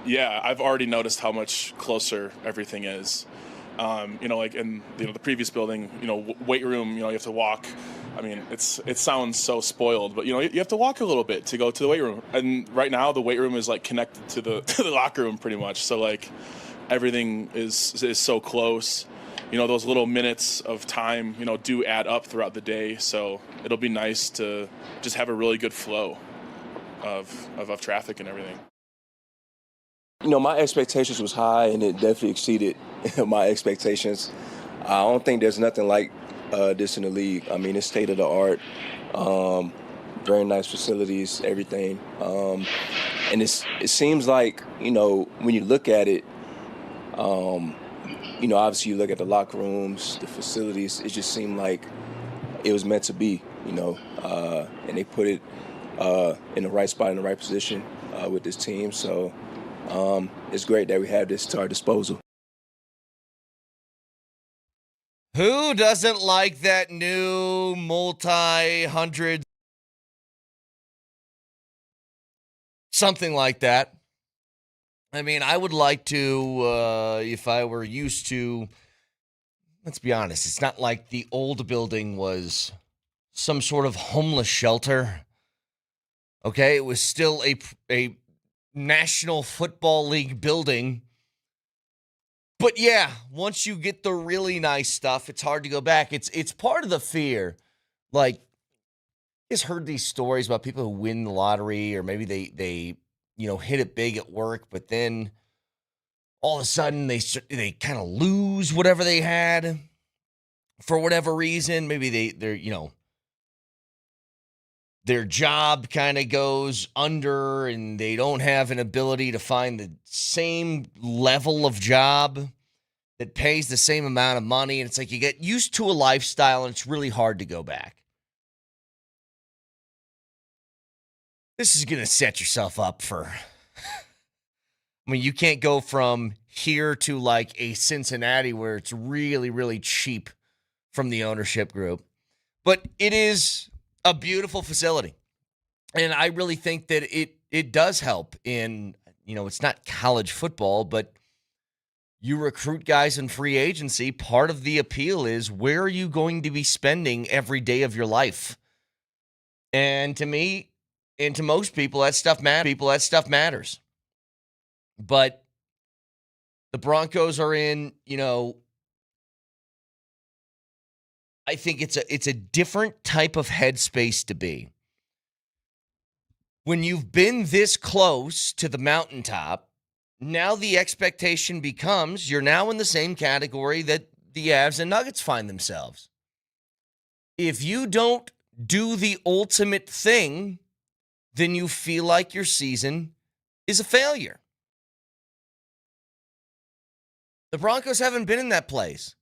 Yeah, I've already noticed how much closer everything is. Like in the previous building, weight room, you have to walk. I mean, it sounds so spoiled, but you have to walk a little bit to go to the weight room. And right now, the weight room is like connected to the to the locker room pretty much. So like everything is so close. Those little minutes of time, do add up throughout the day. So it'll be nice to just have a really good flow of traffic and everything. My expectations was high, and it definitely exceeded my expectations. I don't think there's nothing like this in the league. I mean, it's state of the art, very nice facilities, everything, and it seems like when you look at it, obviously you look at the locker rooms, the facilities. It just seemed like it was meant to be, and they put it in the right spot, in the right position with this team. So. It's great that we have this to our disposal. Who doesn't like that new multi-hundred, something like that? I mean, I would like to, if I were used to, let's be honest, it's not like the old building was some sort of homeless shelter. Okay, it was still a National Football League building. But yeah, once you get the really nice stuff, it's hard to go back. It's part of the fear. Like, you just heard these stories about people who win the lottery, or maybe they hit it big at work, but then all of a sudden they kind of lose whatever they had for whatever reason. Maybe they're their job kind of goes under and they don't have an ability to find the same level of job that pays the same amount of money. And it's like you get used to a lifestyle and it's really hard to go back. This is going to set yourself up for, I mean, you can't go from here to like a Cincinnati where it's really, really cheap from the ownership group. But it is a beautiful facility. And I really think that it does help in, it's not college football, but you recruit guys in free agency. Part of the appeal is, where are you going to be spending every day of your life? And to me, and to most people, that stuff matters. But the Broncos are in, I think it's a different type of headspace to be. When you've been this close to the mountaintop, now the expectation becomes you're now in the same category that the Avs and Nuggets find themselves. If you don't do the ultimate thing, then you feel like your season is a failure. The Broncos haven't been in that place.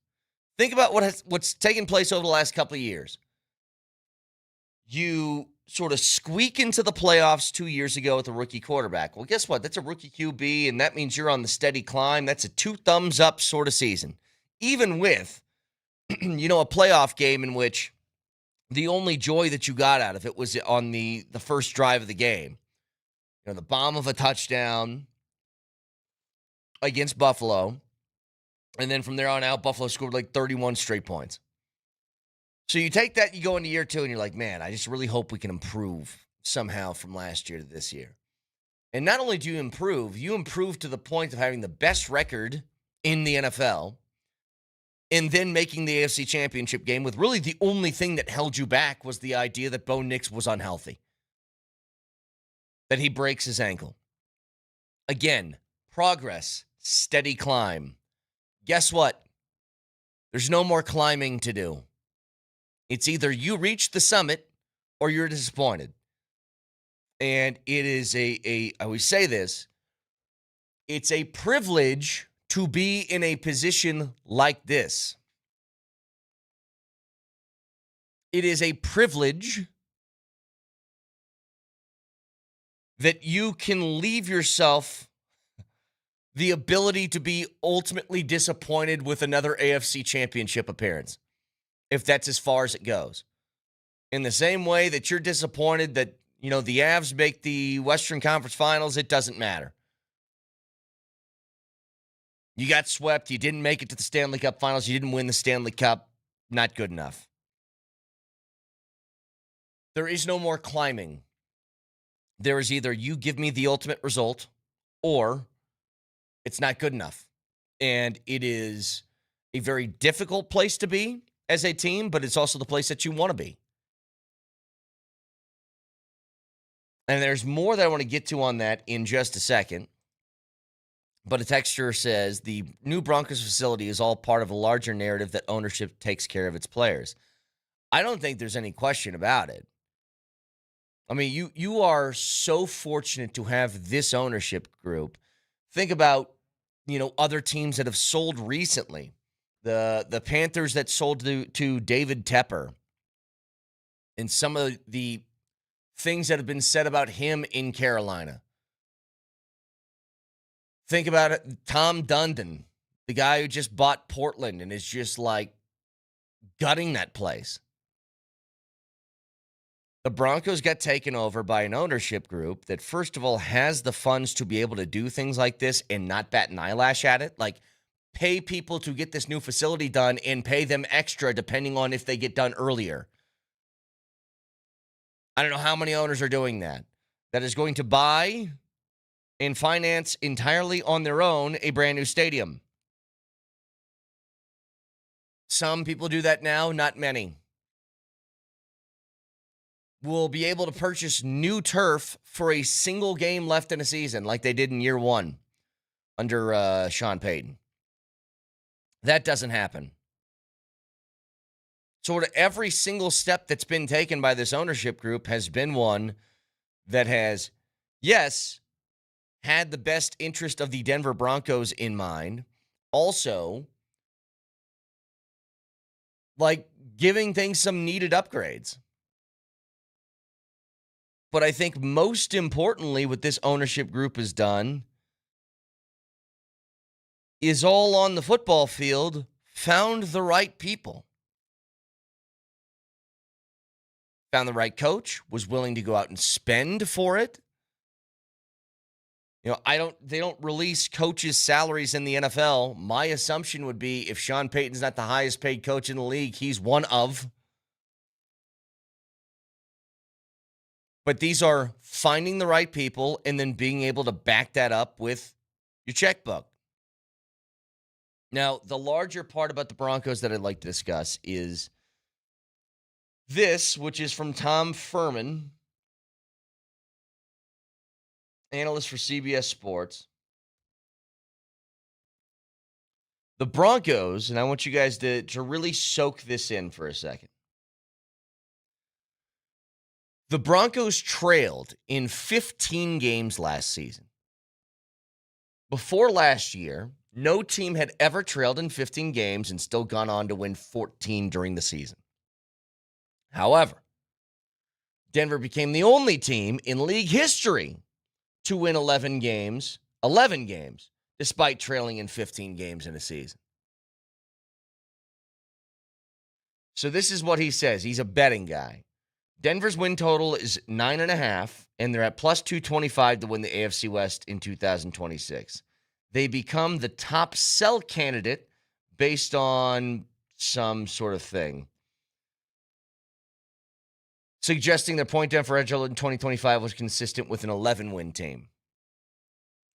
Think about what's taken place over the last couple of years. You sort of squeak into the playoffs 2 years ago with a rookie quarterback. Well, guess what? That's a rookie QB, and that means you're on the steady climb. That's a 2 thumbs up sort of season. Even with, a playoff game in which the only joy that you got out of it was on the first drive of the game. The bomb of a touchdown against Buffalo. And then from there on out, Buffalo scored like 31 straight points. So you take that, you go into year 2, and you're like, man, I just really hope we can improve somehow from last year to this year. And not only do you improve to the point of having the best record in the NFL, and then making the AFC Championship game with really the only thing that held you back was the idea that Bo Nix was unhealthy, that he breaks his ankle. Again, progress, steady climb. Guess what? There's no more climbing to do. It's either you reach the summit or you're disappointed. And it is I always say this, it's a privilege to be in a position like this. It is a privilege that you can leave yourself the ability to be ultimately disappointed with another AFC Championship appearance, if that's as far as it goes. In the same way that you're disappointed that, the Avs make the Western Conference Finals, it doesn't matter. You got swept. You didn't make it to the Stanley Cup Finals. You didn't win the Stanley Cup. Not good enough. There is no more climbing. There is either you give me the ultimate result or it's not good enough. And it is a very difficult place to be as a team, but it's also the place that you want to be. And there's more that I want to get to on that in just a second. But a texter says the new Broncos facility is all part of a larger narrative that ownership takes care of its players. I don't think there's any question about it. I mean, you are so fortunate to have this ownership group. Think about, other teams that have sold recently. The Panthers that sold to David Tepper. And some of the things that have been said about him in Carolina. Think about it, Tom Dundon, the guy who just bought Portland and is just like gutting that place. The Broncos got taken over by an ownership group that, first of all, has the funds to be able to do things like this and not bat an eyelash at it. Like, pay people to get this new facility done and pay them extra depending on if they get done earlier. I don't know how many owners are doing that. That is going to buy and finance entirely on their own a brand new stadium. Some people do that now, not many. Will be able to purchase new turf for a single game left in a season like they did in year one under Sean Payton. That doesn't happen. So every single step that's been taken by this ownership group has been one that has, yes, had the best interest of the Denver Broncos in mind. Also, like giving things some needed upgrades. But I think most importantly, what this ownership group has done is all on the football field, found the right people. Found the right coach, was willing to go out and spend for it. They don't release coaches' salaries in the NFL. My assumption would be if Sean Payton's not the highest paid coach in the league, he's one of. But these are finding the right people and then being able to back that up with your checkbook. Now, the larger part about the Broncos that I'd like to discuss is this, which is from Tom Furman, analyst for CBS Sports. The Broncos, and I want you guys to really soak this in for a second. The Broncos trailed in 15 games last season. Before last year, no team had ever trailed in 15 games and still gone on to win 14 during the season. However, Denver became the only team in league history to win 11 games, despite trailing in 15 games in a season. So this is what he says. He's a betting guy. Denver's win total is 9.5, and they're at plus 225 to win the AFC West in 2026. They become the top sell candidate based on some sort of thing, suggesting their point differential in 2025 was consistent with an 11-win team.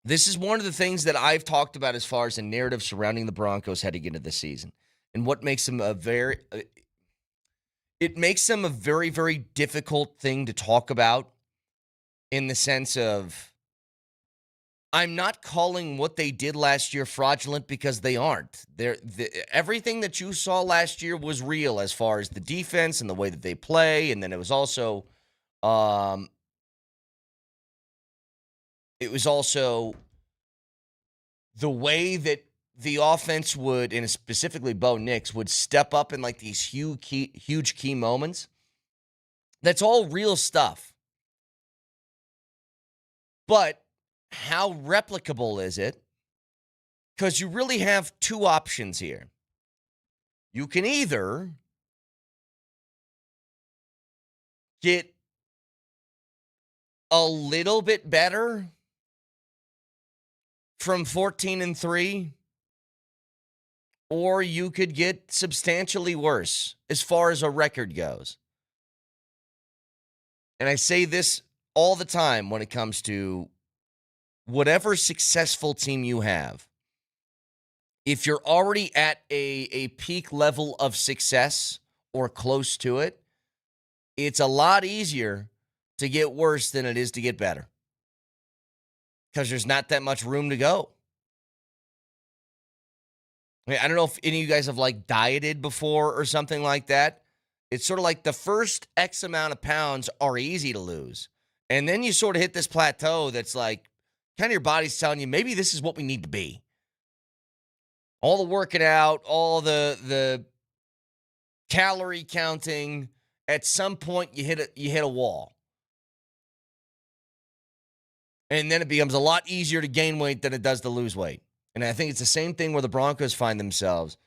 This is one of the things that I've talked about as far as the narrative surrounding the Broncos heading into the season, and what makes them it makes them a very, very difficult thing to talk about in the sense of I'm not calling what they did last year fraudulent because they aren't. Everything that you saw last year was real as far as the defense and the way that they play, and then it was also the way that the offense would, and specifically Bo Nix, would step up in like these huge key moments. That's all real stuff. But how replicable is it? Because you really have two options here. You can either get a little bit better from 14-3 or you could get substantially worse as far as a record goes. And I say this all the time when it comes to whatever successful team you have. If you're already at a peak level of success or close to it, it's a lot easier to get worse than it is to get better, because there's not that much room to go. I don't know if any of you guys have like dieted before or something like that. It's sort of like the first X amount of pounds are easy to lose. And then you sort of hit this plateau that's like kind of your body's telling you maybe this is what we need to be. All the working out, all the calorie counting, at some point you hit a wall. And then it becomes a lot easier to gain weight than it does to lose weight. And I think it's the same thing where the Broncos find themselves.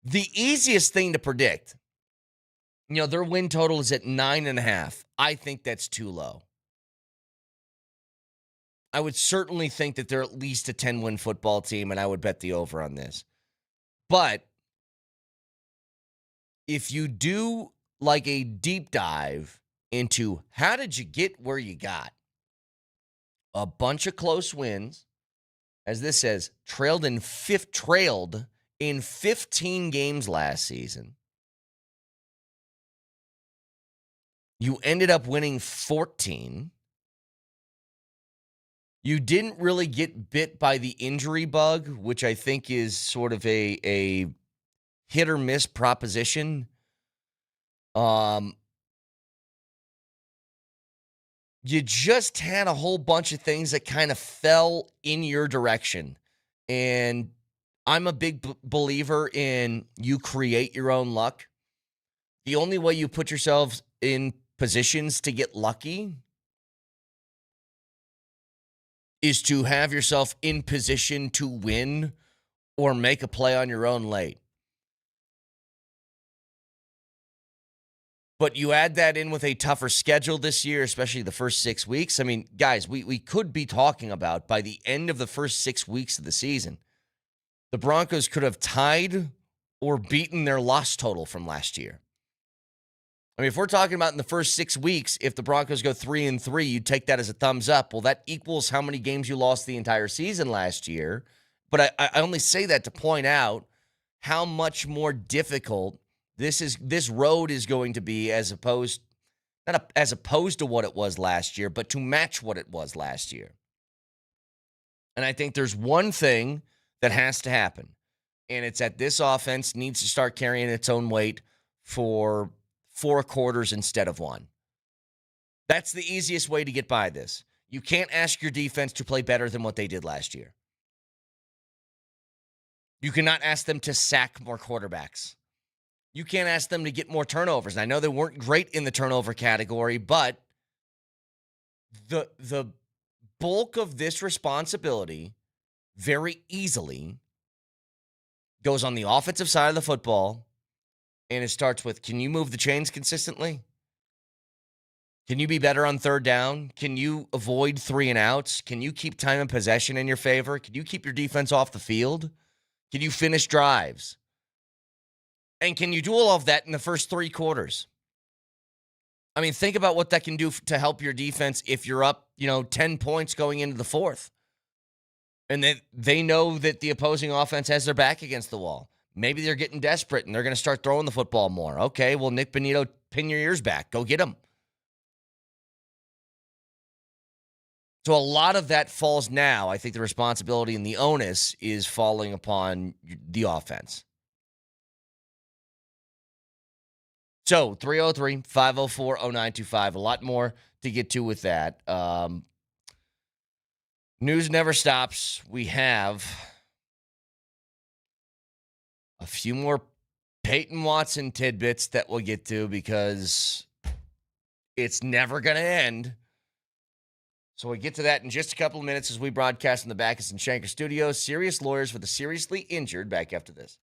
The easiest thing to predict, their win total is at 9.5. I think that's too low. I would certainly think that they're at least a 10-win football team, and I would bet the over on this. But if you do like a deep dive into how did you get where you got, a bunch of close wins, as this says, trailed in 15 games last season. You ended up winning 14. You didn't really get bit by the injury bug, which I think is sort of a hit or miss proposition. You just had a whole bunch of things that kind of fell in your direction. And I'm a big believer in you create your own luck. The only way you put yourselves in positions to get lucky is to have yourself in position to win or make a play on your own late. But you add that in with a tougher schedule this year, especially the first 6 weeks. I mean, guys, we could be talking about by the end of the first 6 weeks of the season, the Broncos could have tied or beaten their loss total from last year. I mean, if we're talking about in the first 6 weeks, if the Broncos go 3-3, you'd take that as a thumbs up. Well, that equals how many games you lost the entire season last year. But I only say that to point out how much more difficult this road is going to be as opposed to what it was last year, but to match what it was last year. And I think there's one thing that has to happen, and it's that this offense needs to start carrying its own weight for 4 quarters instead of 1. That's the easiest way to get by this. You can't ask your defense to play better than what they did last year. You cannot ask them to sack more quarterbacks. You can't ask them to get more turnovers. And I know they weren't great in the turnover category, but the bulk of this responsibility very easily goes on the offensive side of the football, and it starts with, can you move the chains consistently? Can you be better on third down? Can you avoid 3 and outs? Can you keep time and possession in your favor? Can you keep your defense off the field? Can you finish drives? And can you do all of that in the first 3 quarters? I mean, think about what that can do to help your defense if you're up, 10 points going into the 4th. And they know that the opposing offense has their back against the wall. Maybe they're getting desperate and they're going to start throwing the football more. Okay, well, Nick Bonito, pin your ears back. Go get him. So a lot of that falls now. I think the responsibility and the onus is falling upon the offense. So 303-504-0925. A lot more to get to with that. News never stops. We have a few more Peyton Watson tidbits that we'll get to because it's never going to end. So we get to that in just a couple of minutes as we broadcast in the Backus and Shanker studios. Serious lawyers for the seriously injured. Back after this.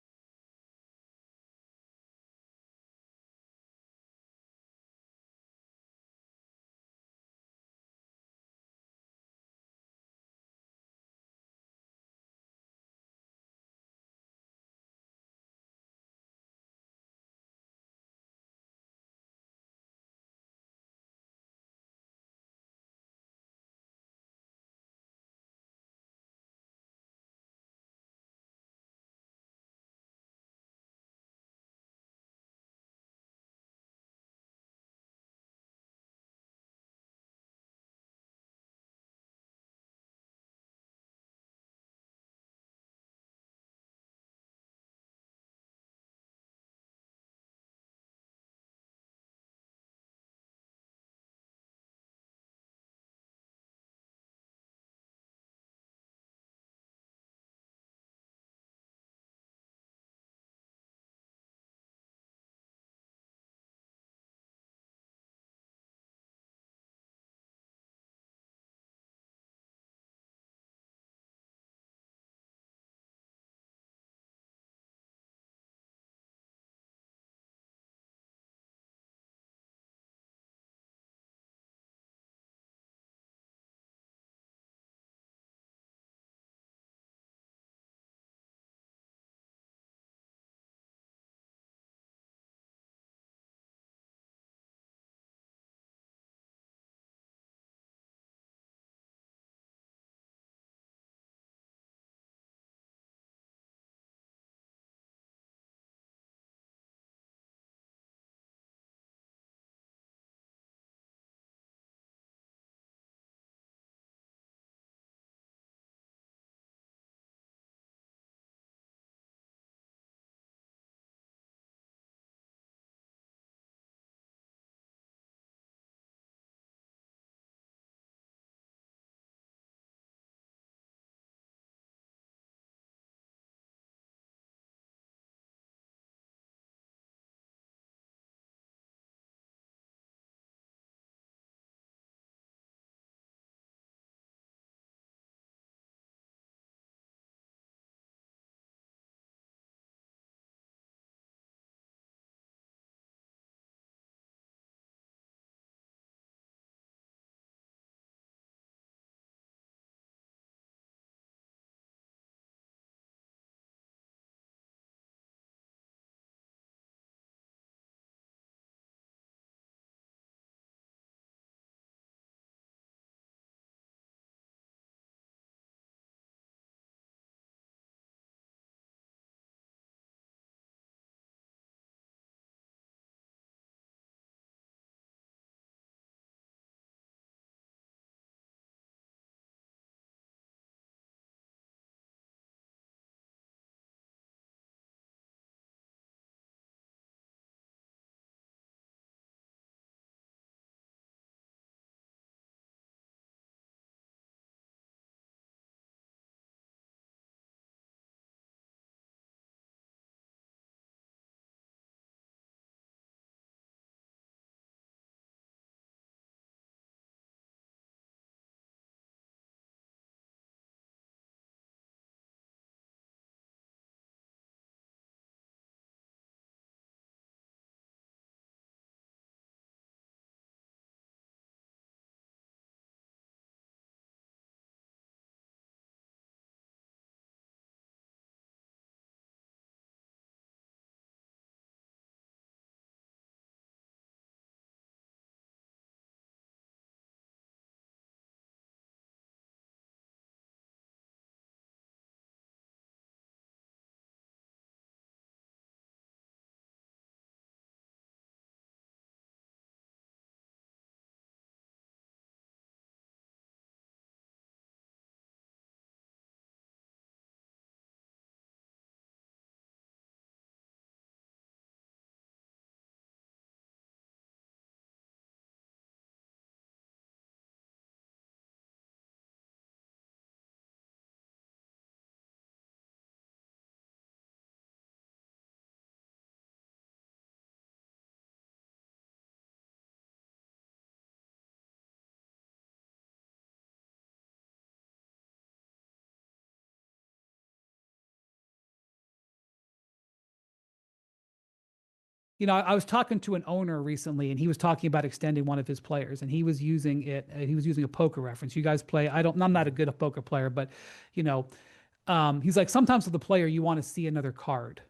I was talking to an owner recently, and he was talking about extending one of his players, and he was using it. He was using a poker reference. You guys play? I'm not a good poker player, but he's like, sometimes with the player, you want to see another card.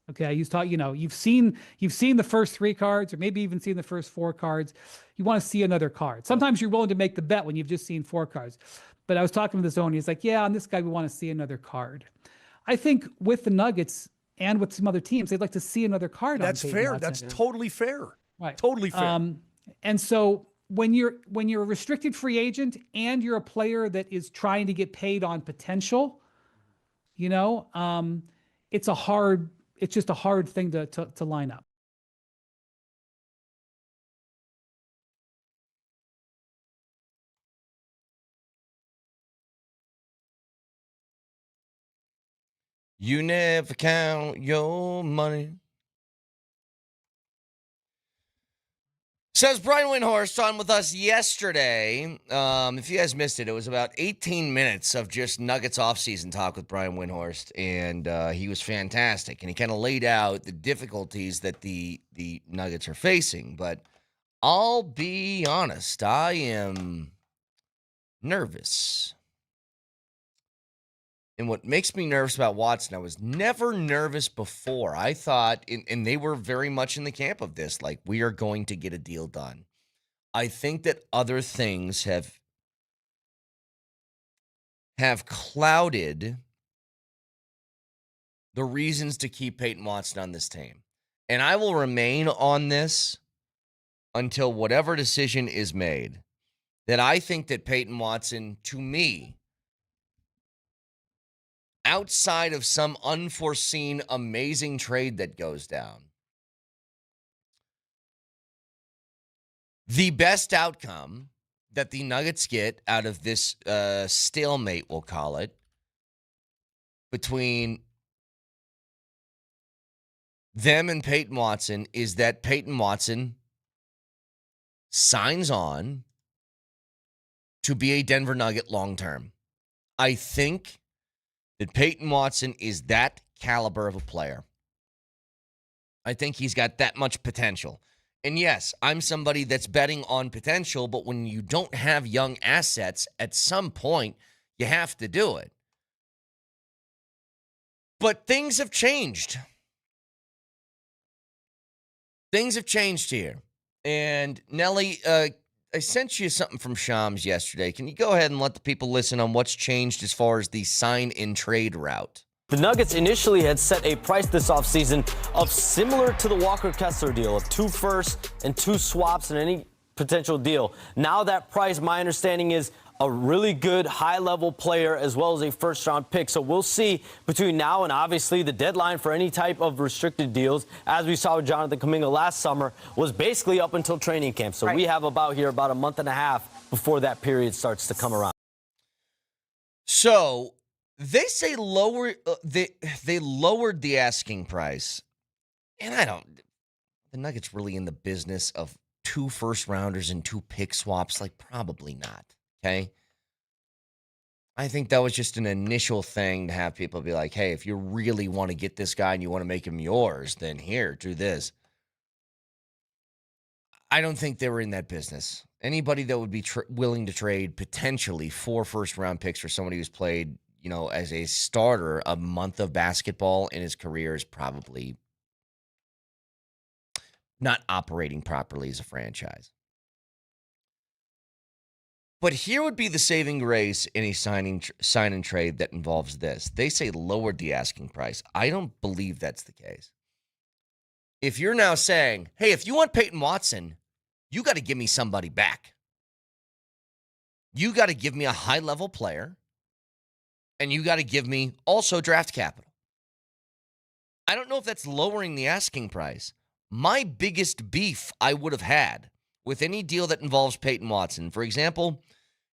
Okay, he's talking. You've seen the first 3 cards, or maybe even seen the first 4 cards. You want to see another card. Sometimes you're willing to make the bet when you've just seen 4 cards. But I was talking to this owner. He's like, yeah, on this guy, we want to see another card. I think with the Nuggets and with some other teams, they'd like to see another card. That's fair. That's totally fair. Right. Totally fair. And so when you're a restricted free agent and you're a player that is trying to get paid on potential, it's just a hard thing to line up. You never count your money. Says Brian Windhorst on with us yesterday. If you guys missed it, it was about 18 minutes of just Nuggets offseason talk with Brian Windhorst, and he was fantastic. And he kind of laid out the difficulties that the Nuggets are facing. But I'll be honest, I am nervous. And what makes me nervous about Watson, I was never nervous before. I thought, and they were very much in the camp of this, like, we are going to get a deal done. I think that other things have clouded the reasons to keep Peyton Watson on this team. And I will remain on this until whatever decision is made. That I think that Peyton Watson, to me, outside of some unforeseen amazing trade that goes down, the best outcome that the Nuggets get out of this stalemate, we'll call it, between them and Peyton Watson is that Peyton Watson signs on to be a Denver Nugget long term. I think that Peyton Watson is that caliber of a player. I think he's got that much potential. And yes, I'm somebody that's betting on potential, but when you don't have young assets, at some point, you have to do it. But things have changed. Things have changed here. And Nelly, I sent you something from Shams yesterday. Can you go ahead and let the people listen on what's changed as far as the sign-in-trade route? The Nuggets initially had set a price this offseason of similar to the Walker Kessler deal of 2 firsts and 2 swaps in any potential deal. Now that price, my understanding, is a really good high-level player as well as a first-round pick. So we'll see between now and obviously the deadline for any type of restricted deals, as we saw with Jonathan Kuminga last summer, was basically up until training camp. So we have about a month and a half before that period starts to come around. So they say they lowered the asking price. And the Nuggets really in the business of 2 first-rounders and 2 pick swaps? Like, probably not. Okay. I think that was just an initial thing to have people be like, hey, if you really want to get this guy and you want to make him yours, then here, do this. I don't think they were in that business. Anybody that would be willing to trade potentially 4 first-round picks for somebody who's played, as a starter a month of basketball in his career is probably not operating properly as a franchise. But here would be the saving grace in a sign and trade that involves this. They say lowered the asking price. I don't believe that's the case. If you're now saying, hey, if you want Peyton Watson, you got to give me somebody back. You got to give me a high-level player, and you got to give me also draft capital. I don't know if that's lowering the asking price. My biggest beef I would have had with any deal that involves Peyton Watson. For example,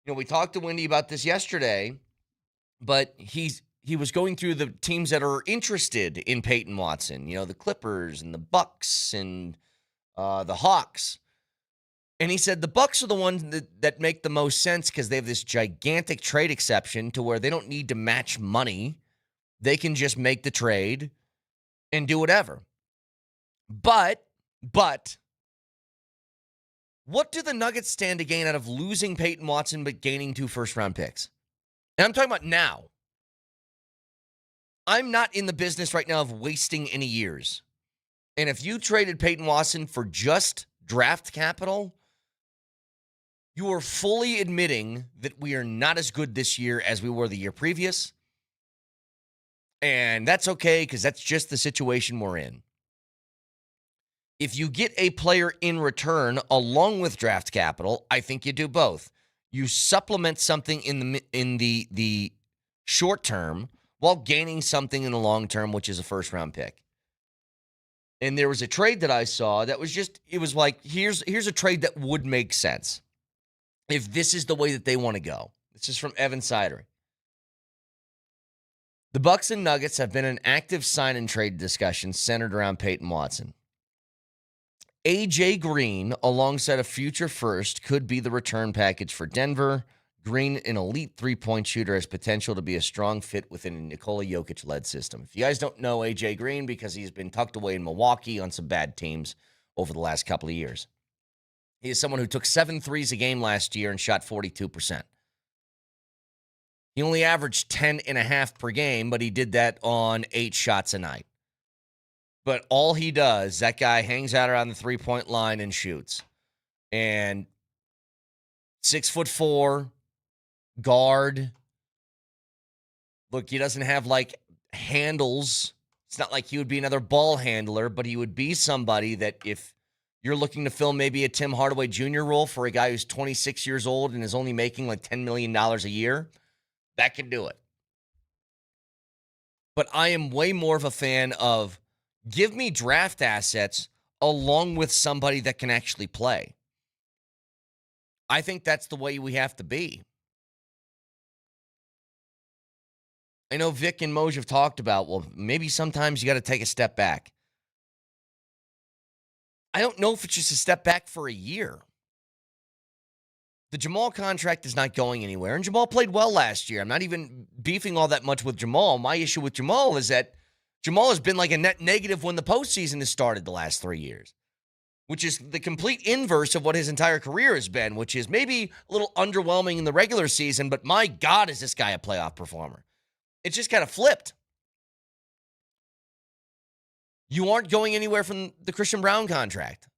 we talked to Wendy about this yesterday, but he was going through the teams that are interested in Peyton Watson, the Clippers and the Bucks and the Hawks. And he said the Bucks are the ones that make the most sense because they have this gigantic trade exception to where they don't need to match money. They can just make the trade and do whatever. But, what do the Nuggets stand to gain out of losing Peyton Watson but gaining 2 first-round picks? And I'm talking about now. I'm not in the business right now of wasting any years. And if you traded Peyton Watson for just draft capital, you are fully admitting that we are not as good this year as we were the year previous. And that's okay because that's just the situation we're in. If you get a player in return along with draft capital, I think you do both. You supplement something in the short term while gaining something in the long term, which is a first-round pick. And there was a trade that I saw that was just, it was like, here's a trade that would make sense if this is the way that they want to go. This is from Evan Sidery. The Bucks and Nuggets have been in active sign-and-trade discussions centered around Peyton Watson. A.J. Green, alongside a future first, could be the return package for Denver. Green, an elite three-point shooter, has potential to be a strong fit within a Nikola Jokic-led system. If you guys don't know A.J. Green, because he's been tucked away in Milwaukee on some bad teams over the last couple of years. He is someone who took 7 threes a game last year and shot 42%. He only averaged 10.5 per game, but he did that on 8 shots a night. But all he does, that guy hangs out around the three-point line and shoots. And 6'4", guard. Look, he doesn't have, like, handles. It's not like he would be another ball handler, but he would be somebody that if you're looking to fill maybe a Tim Hardaway Jr. role for a guy who's 26 years old and is only making like $10 million a year, that can do it. But I am way more of a fan of give me draft assets along with somebody that can actually play. I think that's the way we have to be. I know Vic and Moser have talked about, well, maybe sometimes you got to take a step back. I don't know if it's just a step back for a year. The Jamal contract is not going anywhere, and Jamal played well last year. I'm not even beefing all that much with Jamal. My issue with Jamal is that Jamal has been like a net negative when the postseason has started the last 3 years, which is the complete inverse of what his entire career has been, which is maybe a little underwhelming in the regular season, but my God, is this guy a playoff performer. It's just kind of flipped. You aren't going anywhere from the Christian Brown contract.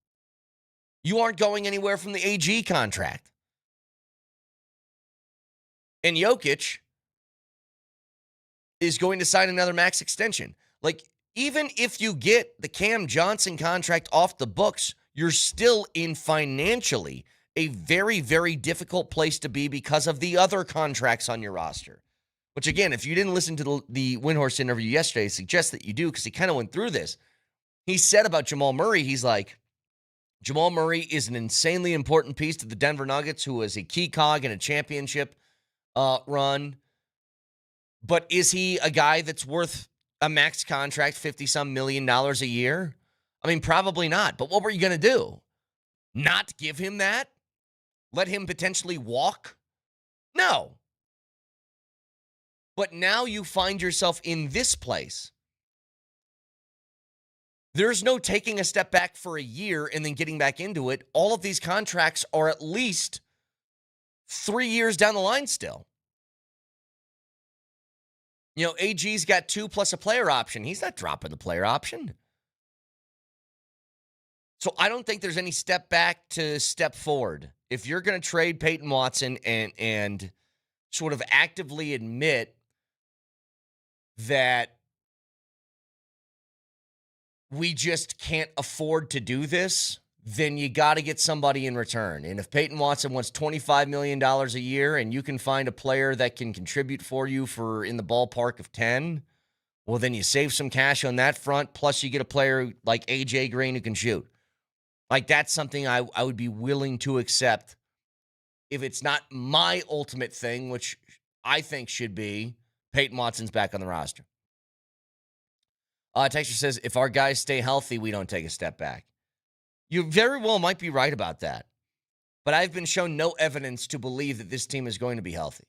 You aren't going anywhere from the AG contract. And Jokic is going to sign another max extension. Like, even if you get the Cam Johnson contract off the books, you're still in financially a very, very difficult place to be because of the other contracts on your roster. Which, again, if you didn't listen to the Windhorst interview yesterday, I suggest that you do because he kind of went through this. He said about Jamal Murray, he's like, Jamal Murray is an insanely important piece to the Denver Nuggets, who is a key cog in a championship run. But is he a guy that's worth a max contract, $50-some million a year? I mean, probably not. But what were you going to do? Not give him that? Let him potentially walk? No. But now you find yourself in this place. There's no taking a step back for a year and then getting back into it. All of these contracts are at least 3 years down the line still. You know, AG's got 2 plus a player option. He's not dropping the player option. So I don't think there's any step back to step forward. If you're going to trade Peyton Watson and sort of actively admit that we just can't afford to do this, then you got to get somebody in return. And if Peyton Watson wants $25 million a year and you can find a player that can contribute for you for in the ballpark of 10, well, then you save some cash on that front, plus you get a player like A.J. Green who can shoot. Like, that's something I would be willing to accept if it's not my ultimate thing, which I think should be Peyton Watson's back on the roster. Texture says, if our guys stay healthy, we don't take a step back. You very well might be right about that. But I've been shown no evidence to believe that this team is going to be healthy.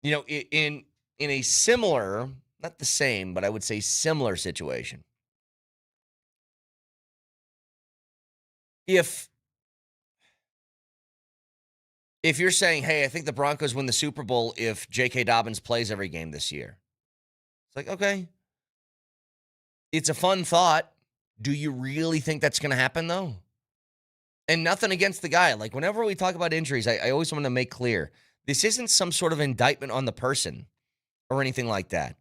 You know, in a similar not the same, but I would say similar situation. If you're saying, hey, I think the Broncos win the Super Bowl if J.K. Dobbins plays every game this year, it's like, okay. It's a fun thought. Do you really think that's going to happen, though? And nothing against the guy. Like, whenever we talk about injuries, I always want to make clear, this isn't some sort of indictment on the person or anything like that.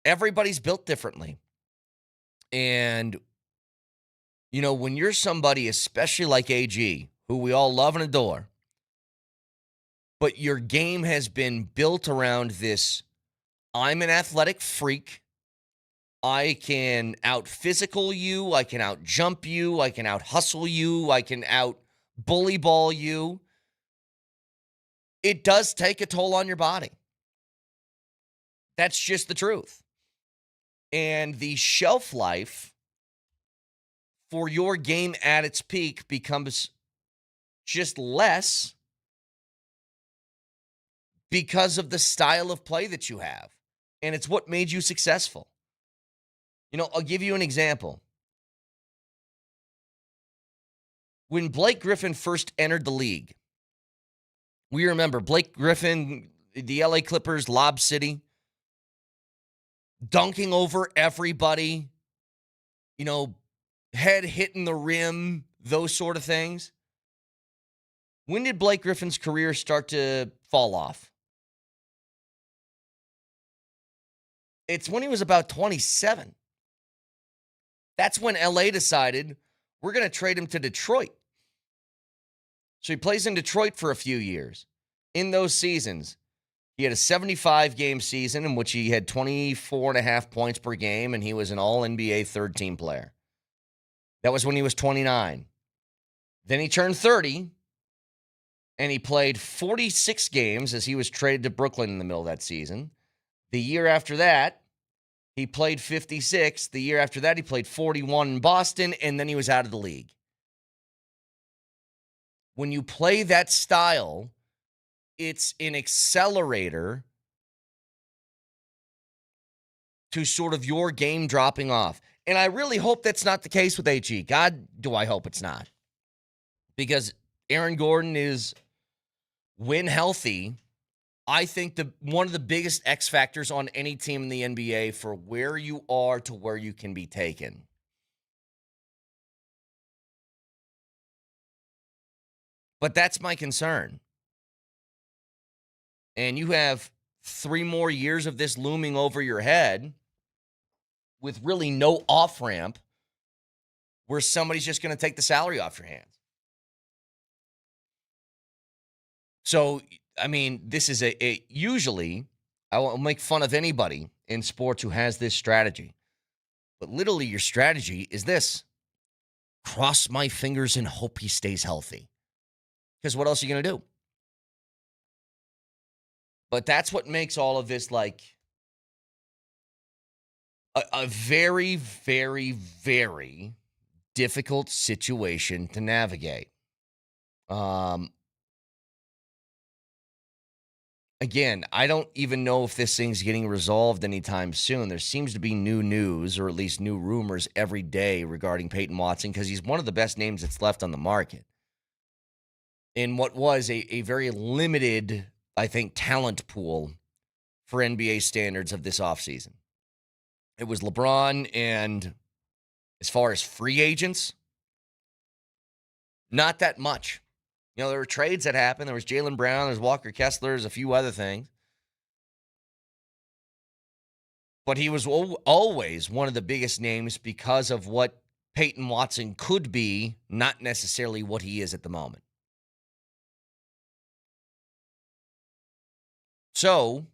Everybody's built differently. And, you know, when you're somebody, especially like AG, who we all love and adore, but your game has been built around this, I'm an athletic freak, I can out-physical you, I can out-jump you, I can out-hustle you, I can out-bully ball you. It does take a toll on your body. That's just the truth. And the shelf life for your game at its peak becomes just less because of the style of play that you have. And it's what made you successful. You know, I'll give you an example. When Blake Griffin first entered the league, we remember Blake Griffin, the LA Clippers, Lob City, dunking over everybody, you know, head hitting the rim, those sort of things. When did Blake Griffin's career start to fall off? It's when he was about 27. That's when LA decided we're going to trade him to Detroit. So he plays in Detroit for a few years. In those seasons, he had a 75-game season in which he had 24.5 points per game, and he was an all-NBA third-team player. That was when he was 29. Then he turned 30, and he played 46 games as he was traded to Brooklyn in the middle of that season. The year after that, he played 56. The year after that, he played 41 in Boston, and then he was out of the league. When you play that style, it's an accelerator to sort of your game dropping off. And I really hope that's not the case with AG. God, do I hope it's not. Because Aaron Gordon is, when healthy, I think one of the biggest X factors on any team in the NBA for where you are to where you can be taken. But that's my concern. And you have 3 more years of this looming over your head with really no off-ramp where somebody's just going to take the salary off your hands. So, I mean, this is usually, I won't make fun of anybody in sports who has this strategy. But literally your strategy is this. Cross my fingers and hope he stays healthy. Because what else are you going to do? But that's what makes all of this like a very, very, very difficult situation to navigate. Again, I don't even know if this thing's getting resolved anytime soon. There seems to be new news, or at least new rumors every day regarding Peyton Watson, because he's one of the best names that's left on the market. In what was a very limited, I think, talent pool for NBA standards of this offseason. It was LeBron, and as far as free agents, not that much. You know, there were trades that happened. There was Jaylen Brown, there's Walker Kessler, there's a few other things. But he was always one of the biggest names because of what Peyton Watson could be, not necessarily what he is at the moment. So,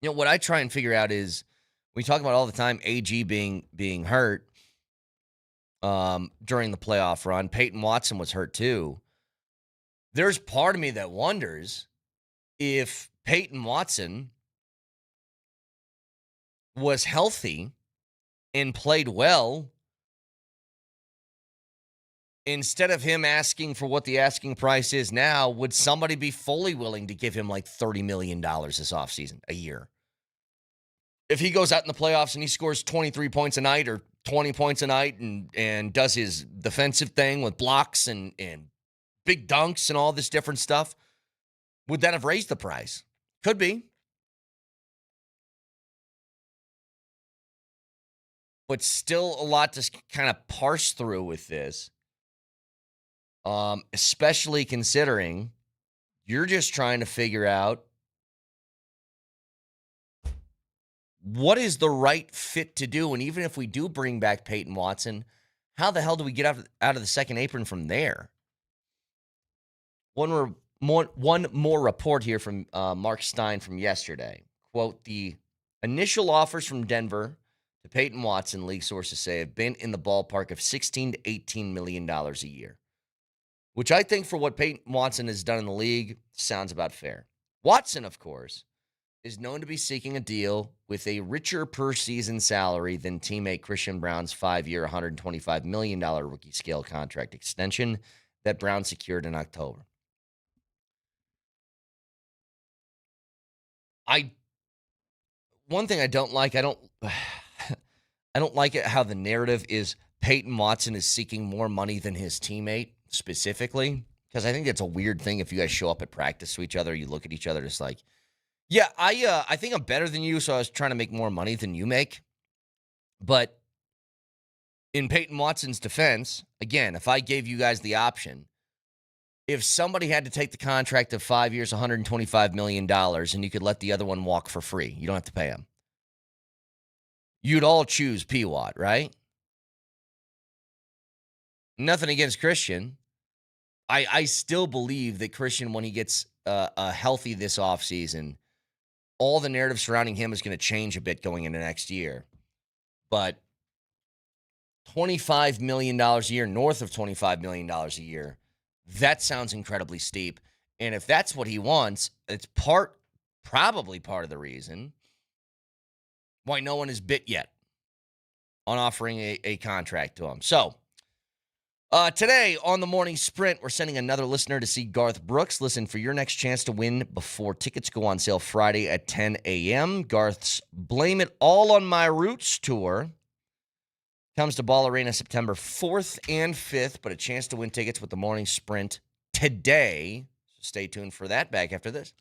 you know, what I try and figure out is, we talk about all the time AG being hurt during the playoff run. Peyton Watson was hurt too. There's part of me that wonders if Peyton Watson was healthy and played well, instead of him asking for what the asking price is now, would somebody be fully willing to give him like $30 million this offseason, a year? if he goes out in the playoffs and he scores 23 points a night or 20 points a night and does his defensive thing with blocks and big dunks and all this different stuff, would that have raised the price? Could be. But still a lot to kind of parse through with this, especially considering you're just trying to figure out what is the right fit to do. And even if we do bring back Peyton Watson, how the hell do we get out of the second apron from there? One more report here from Mark Stein from yesterday. Quote, the initial offers from Denver to Peyton Watson, league sources say, have been in the ballpark of $16 to $18 million a year, which I think for what Peyton Watson has done in the league sounds about fair. Watson, of course, is known to be seeking a deal with a richer per-season salary than teammate Christian Brown's 5-year, $125 million rookie scale contract extension that Brown secured in October. One thing I don't like, I don't like it how the narrative is Peyton Watson is seeking more money than his teammate specifically, because I think it's a weird thing if you guys show up at practice to each other, you look at each other just like, yeah, I think I'm better than you, so I was trying to make more money than you make. But in Peyton Watson's defense, again, if I gave you guys the option, if somebody had to take the contract of 5 years, $125 million, and you could let the other one walk for free, you don't have to pay him, you'd all choose P-Watt, right? Nothing against Christian. I still believe that Christian, when he gets healthy this offseason, all the narrative surrounding him is going to change a bit going into next year. But $25 million a year, north of $25 million a year, that sounds incredibly steep. And if that's what he wants, it's probably part of the reason why no one has bit yet on offering a contract to him. So, today on the Morning Sprint, we're sending another listener to see Garth Brooks. Listen for your next chance to win before tickets go on sale Friday at 10 a.m. Garth's Blame It All on My Roots tour comes to Ball Arena September 4th and 5th, but a chance to win tickets with the Morning Sprint today. So stay tuned for that. Back after this.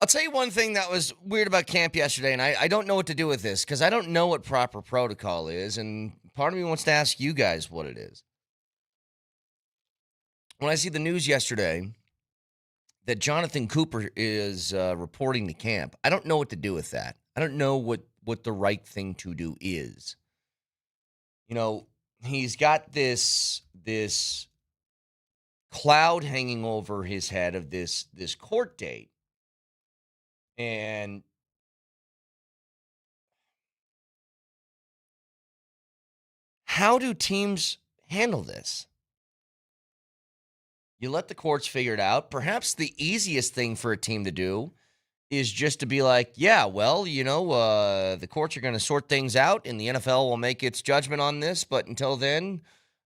I'll tell you one thing that was weird about camp yesterday, and I don't know what to do with this because I don't know what proper protocol is, and part of me wants to ask you guys what it is. When I see the news yesterday that Jonathon Cooper is reporting to camp, I don't know what to do with that. I don't know what the right thing to do is. You know, he's got this cloud hanging over his head of this court date. And how do teams handle this? You let the courts figure it out. Perhaps the easiest thing for a team to do is just to be like, yeah, well, the courts are going to sort things out and the NFL will make its judgment on this. But until then,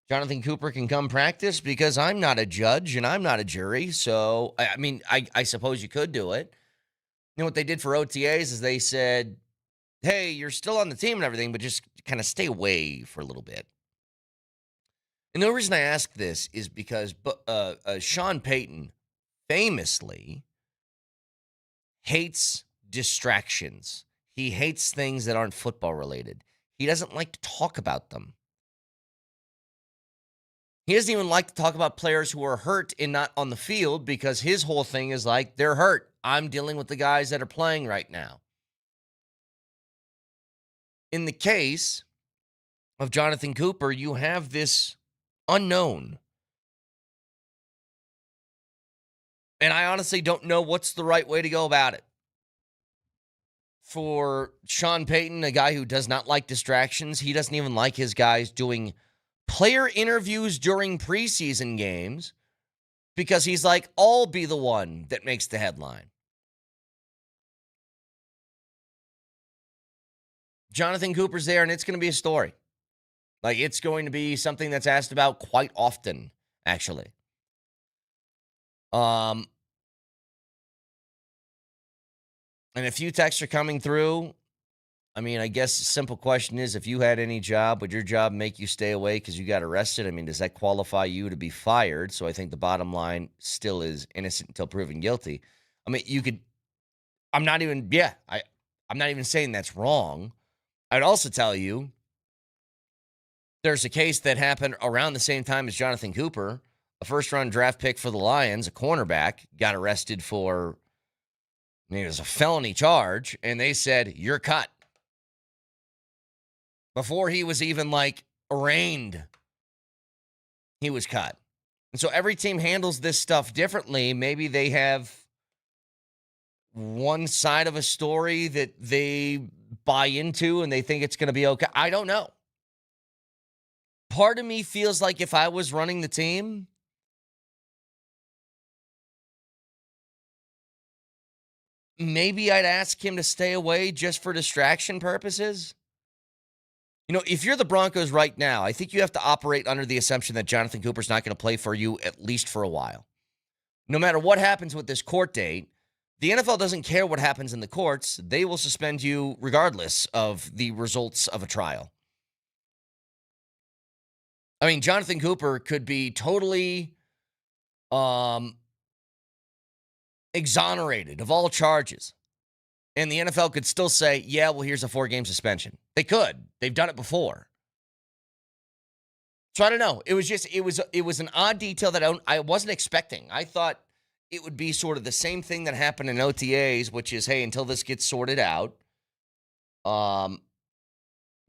Jonathon Cooper can come practice because I'm not a judge and I'm not a jury. So, I suppose you could do it. You know what they did for OTAs is they said, hey, you're still on the team and everything, but just kind of stay away for a little bit. And the reason I ask this is because Sean Payton famously hates distractions. He hates things that aren't football related. He doesn't like to talk about them. He doesn't even like to talk about players who are hurt and not on the field because his whole thing is like, they're hurt. I'm dealing with the guys that are playing right now. In the case of Jonathon Cooper, you have this unknown. And I honestly don't know what's the right way to go about it. For Sean Payton, a guy who does not like distractions, he doesn't even like his guys doing player interviews during preseason games because he's like, I'll be the one that makes the headline. Jonathon Cooper's there, and it's going to be a story. Like, it's going to be something that's asked about quite often, actually. And a few texts are coming through. I mean, I guess the simple question is, if you had any job, would your job make you stay away because you got arrested? I mean, does that qualify you to be fired? So I think the bottom line still is innocent until proven guilty. I mean, you could, I'm not even saying that's wrong. I'd also tell you, there's a case that happened around the same time as Jonathon Cooper, a first-round draft pick for the Lions, a cornerback, got arrested for, it was a felony charge, and they said, you're cut. Before he was even, arraigned, he was cut. And so every team handles this stuff differently. Maybe they have one side of a story that they buy into and they think it's going to be okay. I don't know. Part of me feels like if I was running the team, maybe I'd ask him to stay away just for distraction purposes. You know, if you're the Broncos right now, I think you have to operate under the assumption that Jonathon Cooper's not going to play for you at least for a while. No matter what happens with this court date, the NFL doesn't care what happens in the courts. They will suspend you regardless of the results of a trial. I mean, Jonathon Cooper could be totally exonerated of all charges. And the NFL could still say, yeah, well, here's a 4-game suspension. They could. They've done it before. So I don't know. It was an odd detail that I wasn't expecting. I thought it would be sort of the same thing that happened in OTAs, which is, hey, until this gets sorted out,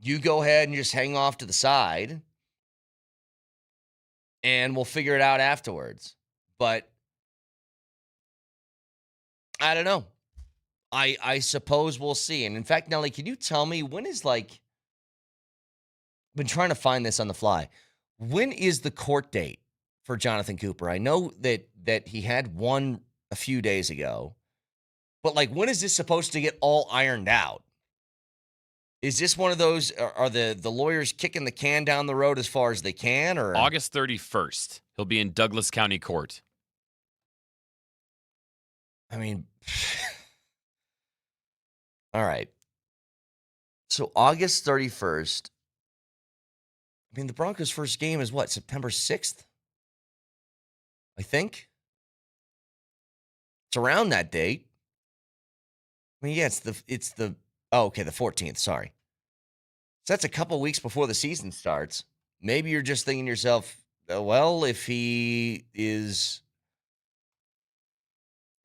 you go ahead and just hang off to the side, and we'll figure it out afterwards. But I don't know. I suppose we'll see. And in fact, Nelly, can you tell me when is I've been trying to find this on the fly. When is the court date for Jonathon Cooper? I know that he had one a few days ago, but when is this supposed to get all ironed out? Is this one of those, are the lawyers kicking the can down the road as far as they can? Or August 31st, he'll be in Douglas County Court. I mean, all right. So August 31st, I mean, the Broncos' first game is what, September 6th? I think. It's around that date. mean, yeah, the 14th, sorry. So that's a couple weeks before the season starts. Maybe you're just thinking to yourself, well, if he is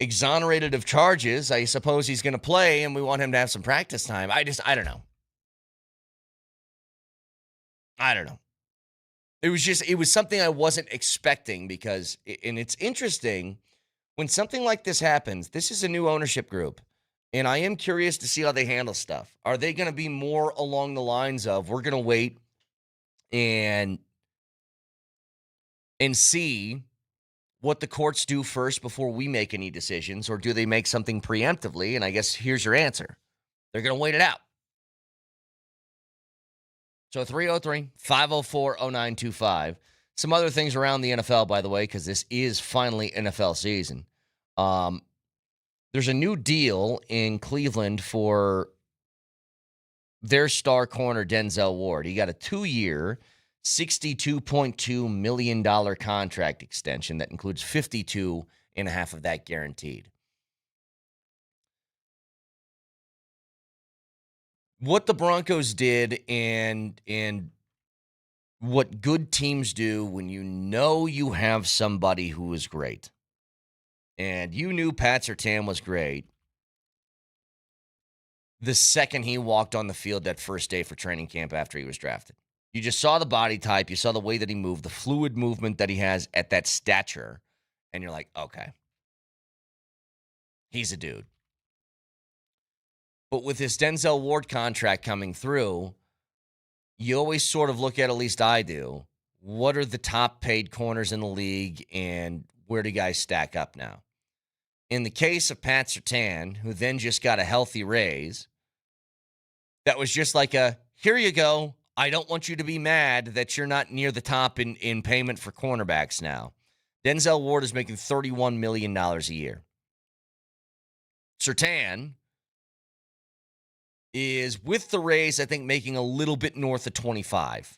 exonerated of charges, I suppose he's going to play, and we want him to have some practice time. I don't know. It was something I wasn't expecting because, and it's interesting, when something like this happens, this is a new ownership group, and I am curious to see how they handle stuff. Are they going to be more along the lines of, we're going to wait and see what the courts do first before we make any decisions, or do they make something preemptively? And I guess here's your answer. They're going to wait it out. So 303-504-0925. Some other things around the NFL, by the way, because this is finally NFL season. There's a new deal in Cleveland for their star corner, Denzel Ward. He got a 2-year, $62.2 million contract extension that includes $52.5 of that guaranteed. What the Broncos did and what good teams do when you know you have somebody who is great, and you knew Pat Surtain was great the second he walked on the field that first day for training camp after he was drafted. You just saw the body type, you saw the way that he moved, the fluid movement that he has at that stature, and you're like, okay, he's a dude. But with this Denzel Ward contract coming through, you always sort of look at least I do, what are the top paid corners in the league and where do guys stack up now? In the case of Pat Surtain, who then just got a healthy raise, that was just like here you go. I don't want you to be mad that you're not near the top in payment for cornerbacks now. Denzel Ward is making $31 million a year. Surtain is, with the raise, I think, making a little bit north of 25.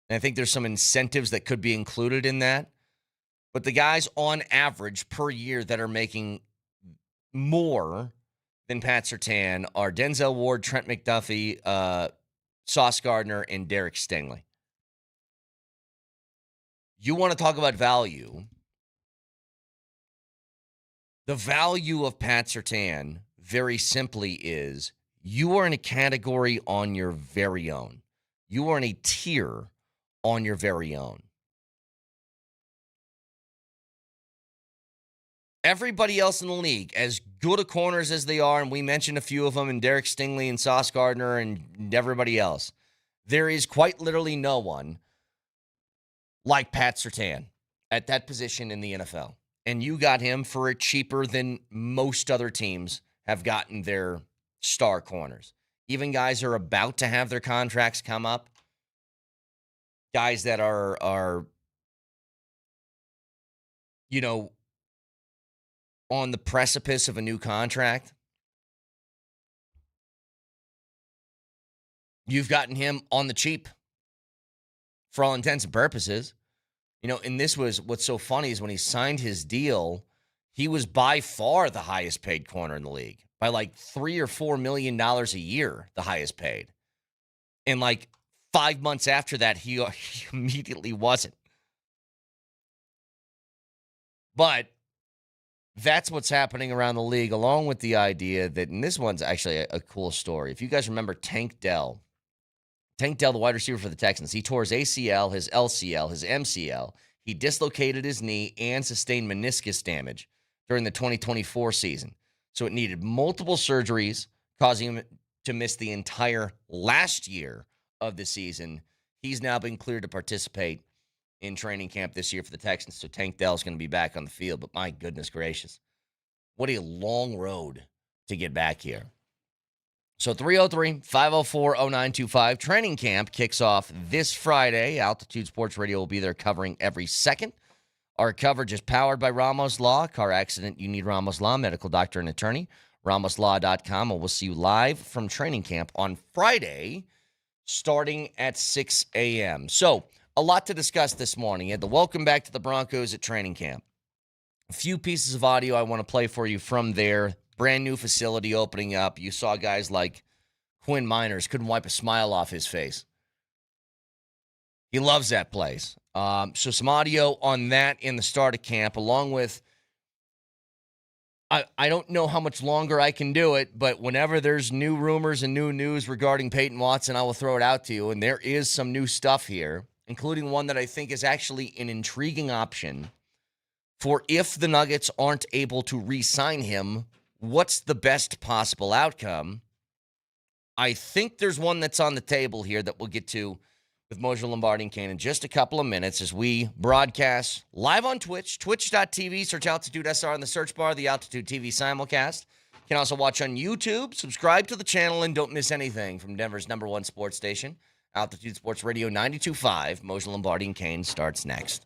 And I think there's some incentives that could be included in that. But the guys on average per year that are making more than Pat Surtain are Denzel Ward, Trent McDuffie, Sauce Gardner, and Derek Stingley. You want to talk about value. The value of Pat Surtain, very simply, is you are in a category on your very own. You are in a tier on your very own. Everybody else in the league, as good a corners as they are, and we mentioned a few of them, and Derek Stingley and Sauce Gardner and everybody else, there is quite literally no one like Pat Surtain at that position in the NFL. And you got him for cheaper than most other teams have gotten their star corners. Even guys are about to have their contracts come up. Guys that are on the precipice of a new contract. You've gotten him on the cheap for all intents and purposes. And this was, what's so funny is when he signed his deal, he was by far the highest paid corner in the league by like $3 or $4 million a year, the highest paid. And like 5 months after that, he immediately wasn't. But that's what's happening around the league, along with the idea that, and this one's actually a cool story. If you guys remember Tank Dell, the wide receiver for the Texans, he tore his ACL, his LCL, his MCL. He dislocated his knee and sustained meniscus damage during the 2024 season. So it needed multiple surgeries, causing him to miss the entire last year of the season. He's now been cleared to participate in training camp this year for the Texans. So Tank Dell's going to be back on the field. But my goodness gracious, what a long road to get back here. So 303-504-0925. Training camp kicks off this Friday. Altitude Sports Radio will be there covering every second. Our coverage is powered by Ramos Law. Car accident, you need Ramos Law, medical doctor and attorney. RamosLaw.com. And we'll see you live from training camp on Friday starting at 6 a.m. So a lot to discuss this morning. You had the welcome back to the Broncos at training camp. A few pieces of audio I want to play for you from there brand new facility opening up. You saw guys like Quinn Miners couldn't wipe a smile off his face. He loves that place. So some audio on that in the start of camp, along with, I don't know how much longer I can do it, but whenever there's new rumors and new news regarding Peyton Watson, I will throw it out to you. And there is some new stuff here, including one that I think is actually an intriguing option for if the Nuggets aren't able to re-sign him, what's the best possible outcome? I think there's one that's on the table here that we'll get to with Moser, Lombardi, and Kane in just a couple of minutes as we broadcast live on Twitch, twitch.tv. Search Altitude SR in the search bar, the Altitude TV simulcast. You can also watch on YouTube, subscribe to the channel, and don't miss anything from Denver's #1 sports station. Altitude Sports Radio 92.5. Moser, Lombardi, and Kane starts next.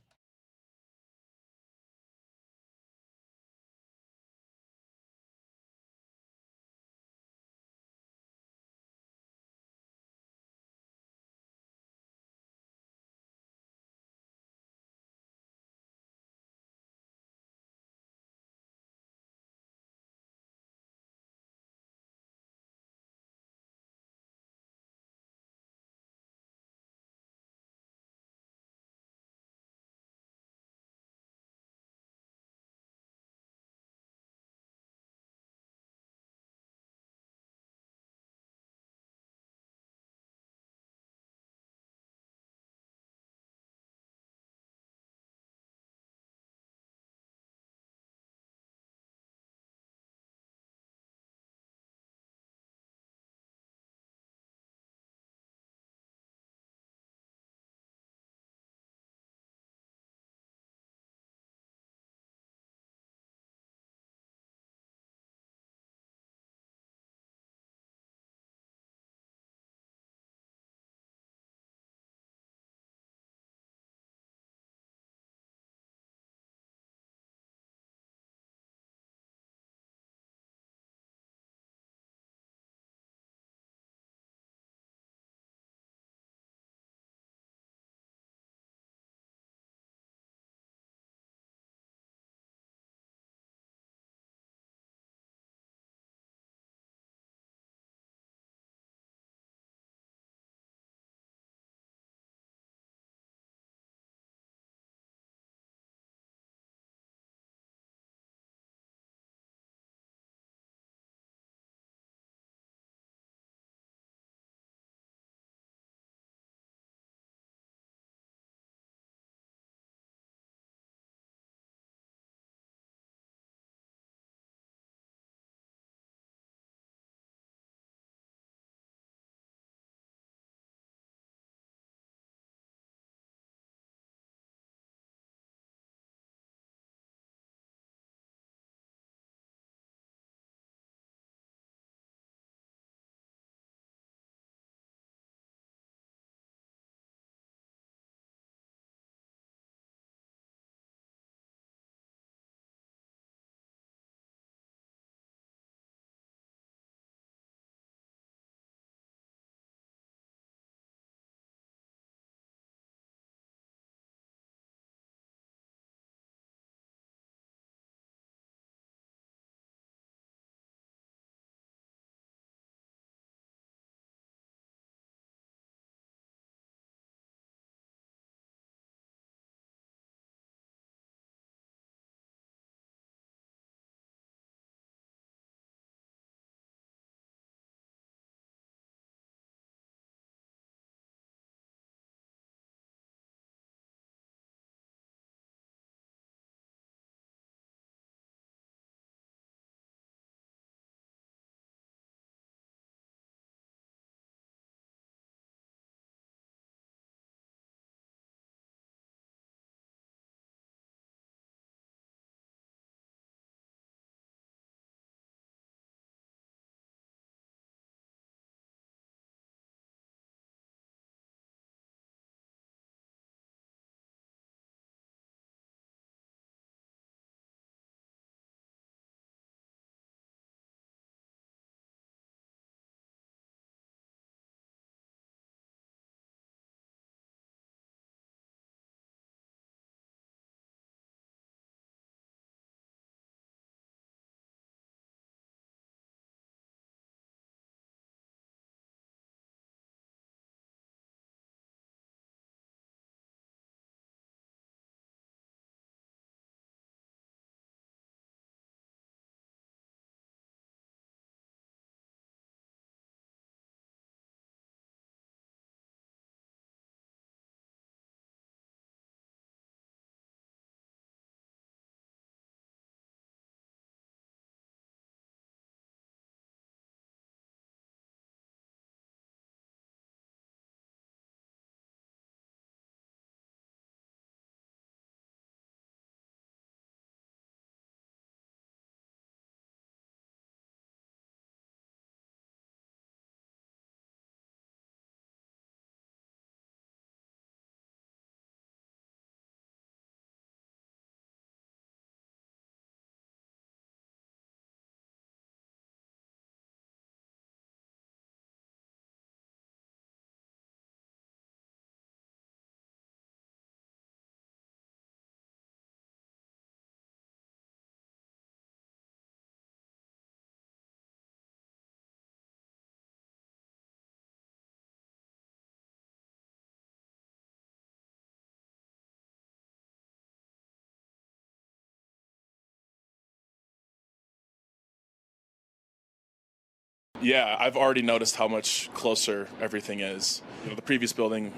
Yeah, I've already noticed how much closer everything is. The previous building,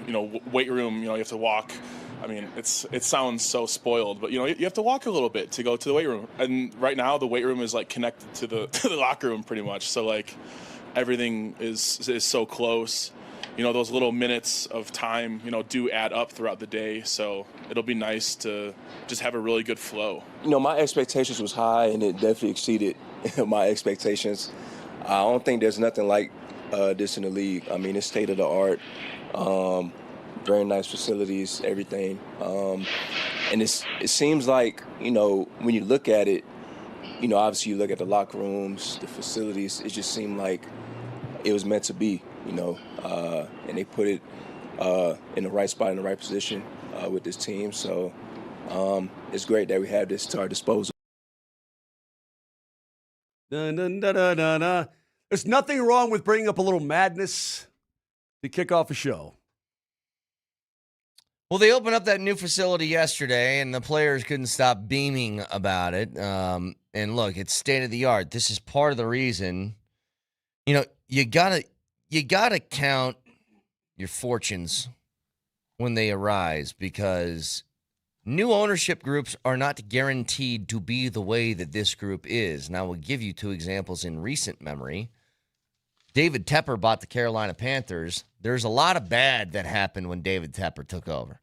weight room, you have to walk. I mean, it sounds so spoiled, but you have to walk a little bit to go to the weight room. And right now, the weight room is like connected to the locker room pretty much. So like everything is so close. Those little minutes of time, do add up throughout the day. So it'll be nice to just have a really good flow. My expectations was high, and it definitely exceeded my expectations. I don't think there's nothing like this in the league. I mean, it's state of the art. Very nice facilities, everything. And it seems like, when you look at it, obviously you look at the locker rooms, the facilities, it just seemed like it was meant to be, and they put it in the right spot, in the right position with this team. So it's great that we have this to our disposal. Dun, dun, dun, dun, dun, dun. There's nothing wrong with bringing up a little madness to kick off a show. Well, they opened up that new facility yesterday, and the players couldn't stop beaming about it. And look, it's state of the art. This is part of the reason. You gotta count your fortunes when they arise, because new ownership groups are not guaranteed to be the way that this group is. And I will give you two examples in recent memory. David Tepper bought the Carolina Panthers. There's a lot of bad that happened when David Tepper took over.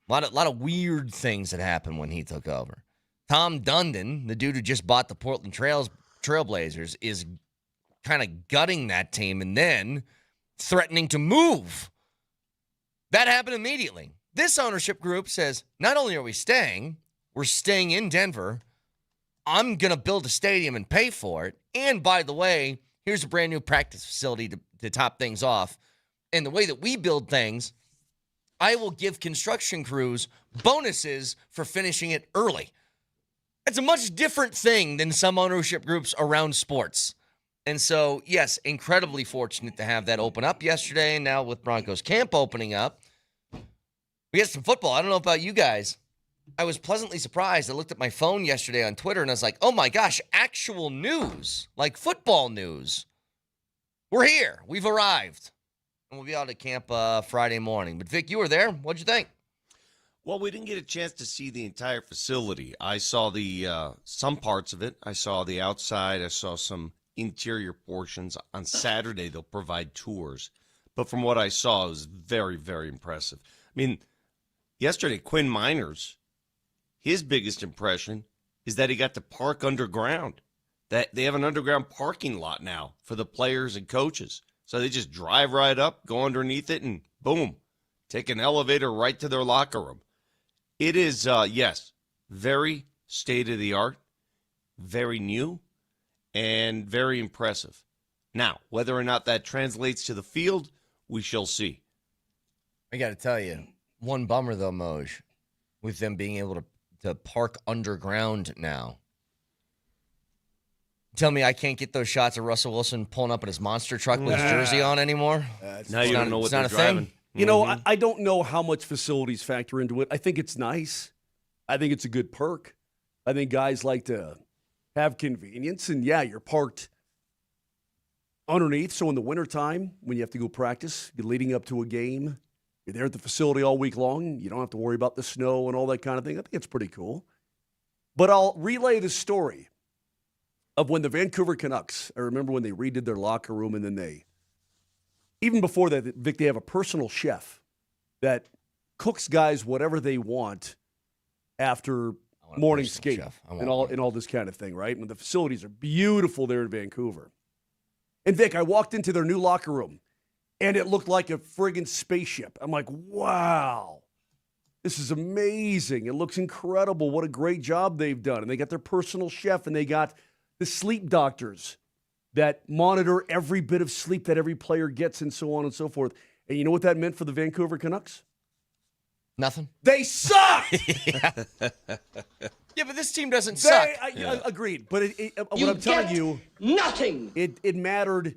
A lot of weird things that happened when he took over. Tom Dundon, the dude who just bought the Portland Trailblazers, is kind of gutting that team and then threatening to move. That happened immediately. This ownership group says, not only are we staying, we're staying in Denver. I'm going to build a stadium and pay for it. And by the way, here's a brand new practice facility to top things off. And the way that we build things, I will give construction crews bonuses for finishing it early. It's a much different thing than some ownership groups around sports. And so, yes, incredibly fortunate to have that open up yesterday. And now with Broncos camp opening up, we had some football. I don't know about you guys. I was pleasantly surprised. I looked at my phone yesterday on Twitter, and I was like, oh, my gosh, actual news, like football news. We're here. We've arrived. And we'll be out at camp Friday morning. But, Vic, you were there. What'd you think? Well, we didn't get a chance to see the entire facility. I saw the some parts of it. I saw the outside. I saw some interior portions. On Saturday, they'll provide tours. But from what I saw, it was very, very impressive. I mean, yesterday, Quinn Miners, his biggest impression is that he got to park underground. That they have an underground parking lot now for the players and coaches. So they just drive right up, go underneath it, and boom, take an elevator right to their locker room. It is, yes, very state-of-the-art, very new, and very impressive. Now, whether or not that translates to the field, we shall see. I got to tell you, one bummer, though, Moj, with them being able to park underground now. Tell me I can't get those shots of Russell Wilson pulling up in his monster truck with his jersey on anymore? Now you don't know what they're driving. You know, I don't know how much facilities factor into it. I think it's nice. I think it's a good perk. I think guys like to have convenience. And, yeah, you're parked underneath. So in the wintertime, when you have to go practice, you're leading up to a game, you're there at the facility all week long. You don't have to worry about the snow and all that kind of thing. I think it's pretty cool. But I'll relay the story of when the Vancouver Canucks, I remember when they redid their locker room, and then even before that, Vic, they have a personal chef that cooks guys whatever they want after morning skate and all this kind of thing, right? And the facilities are beautiful there in Vancouver. And Vic, I walked into their new locker room, and it looked like a friggin' spaceship. I'm like, wow, this is amazing. It looks incredible. What a great job they've done. And they got their personal chef, and they got the sleep doctors that monitor every bit of sleep that every player gets and so on and so forth. And you know what that meant for the Vancouver Canucks? Nothing. They suck! Yeah, but this team doesn't suck. Agreed. But what I'm telling you, nothing. It mattered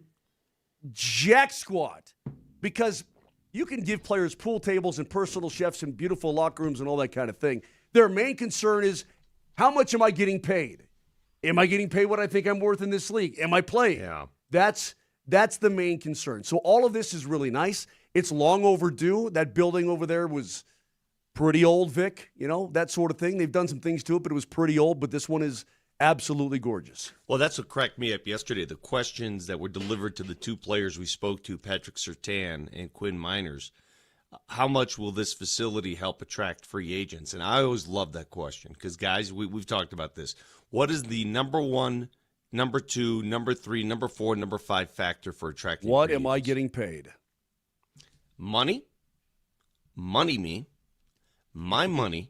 jack squat, because you can give players pool tables and personal chefs and beautiful locker rooms and all that kind of thing. Their main concern is, how much am I getting paid? Am I getting paid what I think I'm worth in this league? Am I playing? Yeah. That's That's the main concern. So all of this is really nice. It's long overdue. That building over there was pretty old, Vic, that sort of thing. They've done some things to it, but it was pretty old. But this one is absolutely gorgeous. Well, that's what cracked me up yesterday. The questions that were delivered to the two players we spoke to, Patrick Surtain and Quinn Miners. How much will this facility help attract free agents? And I always love that question because, guys, we've talked about this. What is the number one, number two, number three, number four, number five factor for attracting What free am I agents? getting paid? Money, me, my money,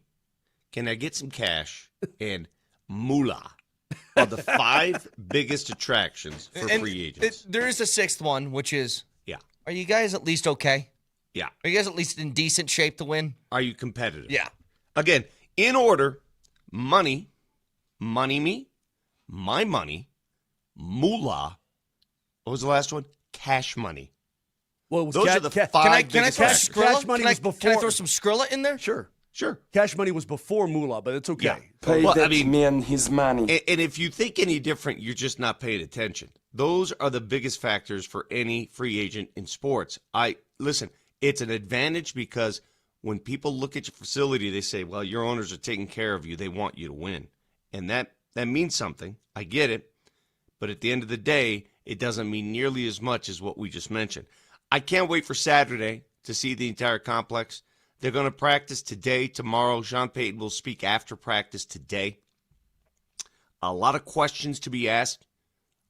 can I get some cash, and moolah are the five biggest attractions for free agents. There is a sixth one, which is, Yeah. are you guys at least okay? Yeah. Are you guys at least in decent shape to win? Are you competitive? Yeah. Again, in order, money me, my money, moolah. What was the last one? Cash money. Well, it was Those are the five Can I biggest throw factors. Cash money was Can I before- throw some Skrilla in there? Sure. Sure. Cash money was before moolah, but it's okay. Yeah. Pay Well, I that mean- man his money. And if you think any different, you're just not paying attention. Those are the biggest factors for any free agent in sports. Listen, it's an advantage because when people look at your facility, they say, well, your owners are taking care of you. They want you to win. And that means something. I get it. But at the end of the day, it doesn't mean nearly as much as what we just mentioned. I can't wait for Saturday to see the entire complex. They're going to practice today, tomorrow. Sean Payton will speak after practice today. A lot of questions to be asked.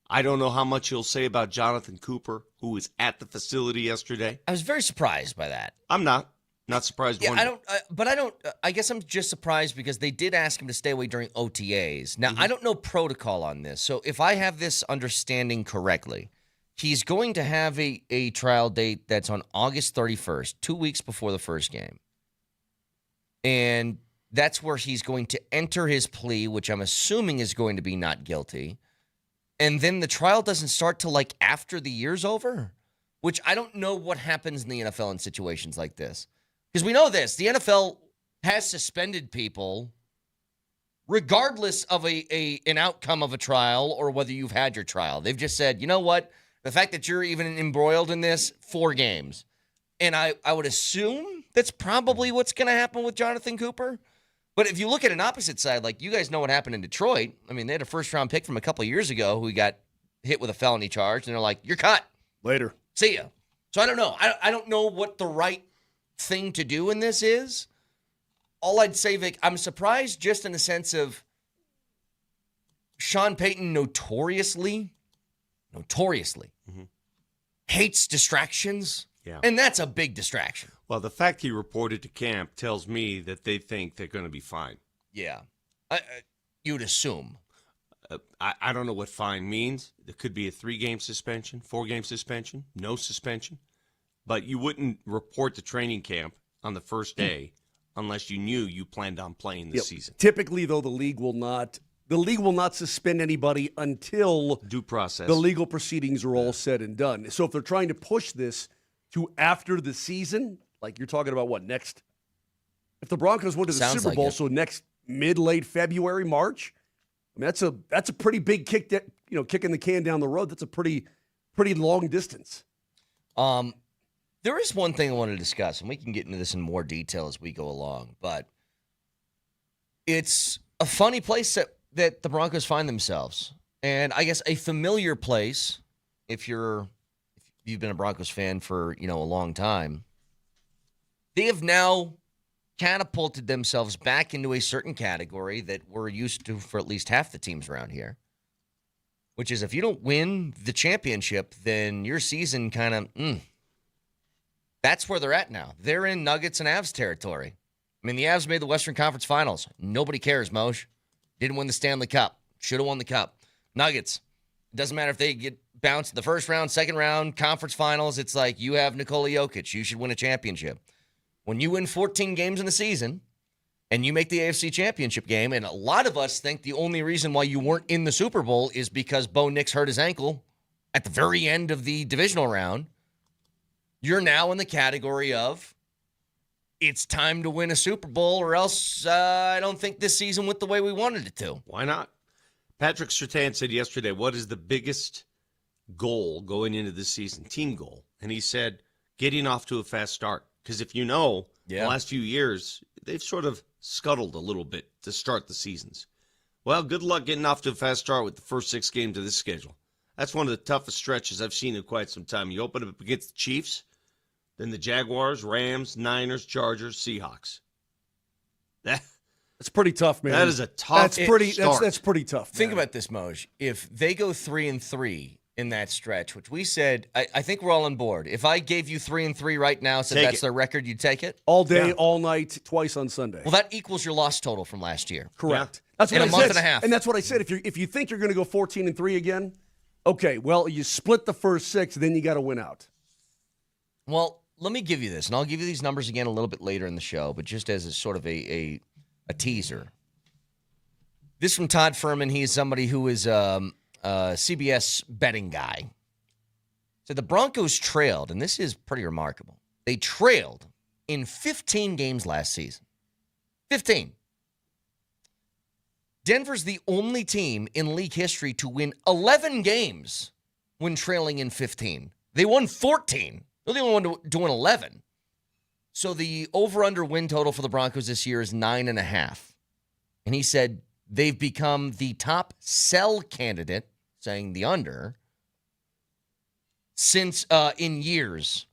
I don't know how much he'll say about Jonathon Cooper, who was at the facility yesterday. I was very surprised by that. I'm not surprised. Yeah, one bit. I guess I'm just surprised because they did ask him to stay away during OTAs. Now, I don't know protocol on this. So if I have this understanding correctly, he's going to have a trial date that's on August 31st, 2 weeks before the first game. And that's where he's going to enter his plea, which I'm assuming is going to be not guilty. And then the trial doesn't start till like after the year's over, which I don't know what happens in the NFL in situations like this. Because we know this, the NFL has suspended people regardless of an outcome of a trial or whether you've had your trial. They've just said, you know what? The fact that you're even embroiled in this, 4 games. And I would assume that's probably what's going to happen with Jonathon Cooper. But if you look at an opposite side, like you guys know what happened in Detroit. I mean, they had a first-round pick from a couple of years ago who got hit with a felony charge, and they're like, you're cut. Later. See ya. So I don't know. I don't know what the right thing to do in this is. All I'd say, Vic, I'm surprised just in the sense of Sean Payton notoriously hates distractions. Yeah. And that's a big distraction. Well, the fact he reported to camp tells me that they think they're going to be fine. Yeah. You'd assume. I don't know what fine means. There could be a 3-game suspension, 4-game suspension, no suspension. But you wouldn't report to training camp on the first day unless you knew you planned on playing this season. Typically, though, the league will not suspend anybody until Due process. the legal proceedings are all said and done. So if they're trying to push this to after the season, like you're talking about what, next? If the Broncos went to the Sounds Super like Bowl, it. so next late February, March, I mean, that's a pretty big kick that, kicking the can down the road. That's a pretty long distance. There is one thing I want to discuss, and we can get into this in more detail as we go along, but it's a funny place that the Broncos find themselves. And I guess a familiar place, if you've been a Broncos fan for, a long time, they have now catapulted themselves back into a certain category that we're used to for at least half the teams around here, which is if you don't win the championship, then your season kind of, That's where they're at now. They're in Nuggets and Avs territory. I mean, the Avs made the Western Conference Finals. Nobody cares, Moj. Didn't win the Stanley Cup. Should have won the Cup. Nuggets. It doesn't matter if they get bounced in the first round, second round, conference finals. It's like you have Nikola Jokic. You should win a championship. When you win 14 games in a season and you make the AFC Championship game, and a lot of us think the only reason why you weren't in the Super Bowl is because Bo Nix hurt his ankle at the very end of the divisional round, you're now in the category of it's time to win a Super Bowl or else I don't think this season went the way we wanted it to. Why not? Patrick Surtain said yesterday, what is the biggest goal going into this season, team goal. And he said, getting off to a fast start. Because if you know, the last few years, they've sort of scuttled a little bit to start the seasons. Well, good luck getting off to a fast start with the first 6 games of this schedule. That's one of the toughest stretches I've seen in quite some time. You open up against the Chiefs, then the Jaguars, Rams, Niners, Chargers, Seahawks. That's pretty tough, man. That is a tough start. That's pretty tough. Think man. about this, Moj. If they go 3-3 in that stretch, which we said, I think we're all on board. If I gave you 3-3 right now, said that's their record, you'd take it? All day, all night, twice on Sunday. Well, that equals your loss total from last year. Correct. Yeah. That's what in I a month said. and a half. And that's what I said. If you think you're going to go 14-3 again, okay, well, you split the first 6, then you got to win out. Well, let me give you this, and I'll give you these numbers again a little bit later in the show, but just as a sort of a teaser. This from Todd Furman. He is somebody who is a CBS betting guy. So the Broncos trailed, and this is pretty remarkable. They trailed in 15 games last season. 15. Denver's the only team in league history to win 11 games when trailing in 15. They won 14. They're the only one to win 11. So the over-under win total for the Broncos this year is 9.5. And he said they've become the top sell candidate, saying the under, since in years.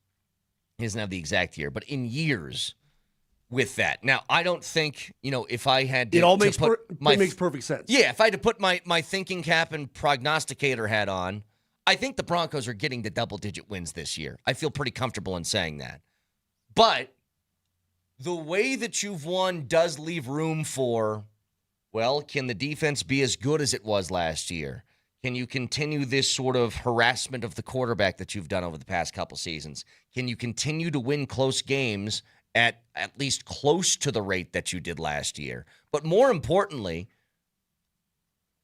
He doesn't have the exact year, but in years with that. Now, I don't think, if I had to, it makes perfect sense. Yeah, if I had to put my thinking cap and prognosticator hat on, I think the Broncos are getting to double-digit wins this year. I feel pretty comfortable in saying that. But the way that you've won does leave room for, well, can the defense be as good as it was last year? Can you continue this sort of harassment of the quarterback that you've done over the past couple seasons? Can you continue to win close games at least close to the rate that you did last year? But more importantly,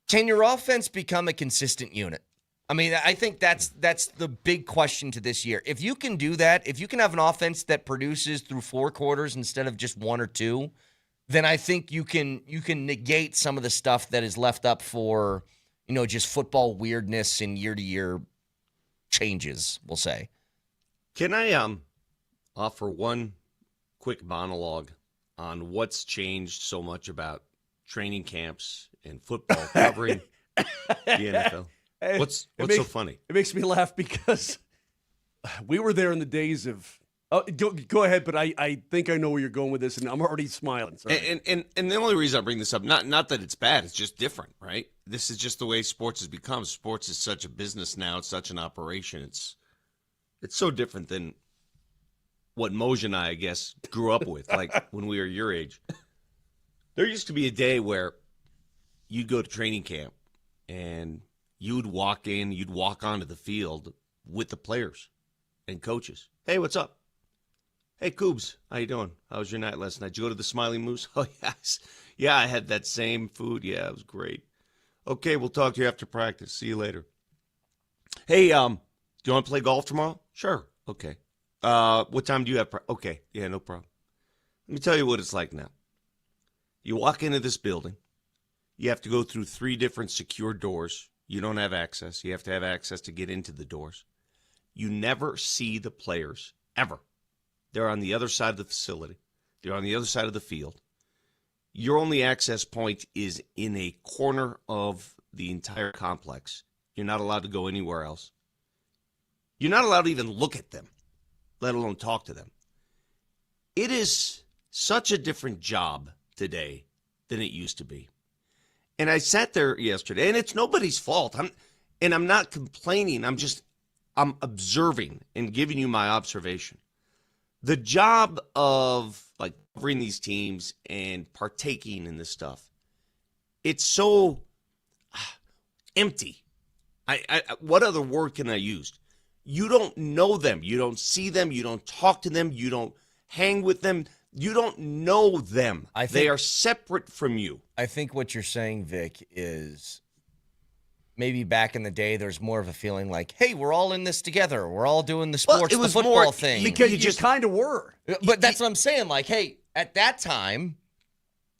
can your offense become a consistent unit? I mean, I think that's the big question to this year. If you can do that, if you can have an offense that produces through 4 quarters instead of just 1 or 2, then I think you can negate some of the stuff that is left up for, just football weirdness and year-to-year changes, we'll say. Can I offer one quick monologue on what's changed so much about training camps and football covering the NFL? What's so funny? It makes me laugh because we were there in the days of. Oh, go ahead, but I think I know where you're going with this, and I'm already smiling. Sorry. And the only reason I bring this up, not that it's bad, it's just different, right? This is just the way sports has become. Sports is such a business now; it's such an operation. It's so different than what Moser and I guess, grew up with, like when we were your age. There used to be a day where you'd go to training camp and you'd walk onto the field with the players and coaches. Hey, what's up? Hey, Coobs, how you doing? How was your night last night? Did you go to the Smiling Moose? Oh, yes. Yeah, I had that same food. Yeah, it was great. Okay, we'll talk to you after practice. See you later. Hey, do you want to play golf tomorrow? Sure. Okay. What time do you have? Okay. Yeah, no problem. Let me tell you what it's like now. You walk into this building. You have to go through 3 different secure doors. You don't have access. You have to have access to get into the doors. You never see the players, ever. They're on the other side of the facility. They're on the other side of the field. Your only access point is in a corner of the entire complex. You're not allowed to go anywhere else. You're not allowed to even look at them, let alone talk to them. It is such a different job today than it used to be. And I sat there yesterday, and it's nobody's fault. I'm not complaining. I'm observing and giving you my observation. The job of like covering these teams and partaking in this stuff, it's so empty. What other word can I use? You don't know them. You don't see them. You don't talk to them. You don't hang with them. You don't know them. They are separate from you. I think what you're saying, Vic, is maybe back in the day there's more of a feeling like, hey, we're all in this together. We're all doing the sports, the football thing. Because you just kind of were. But that's what I'm saying. Like, hey, at that time,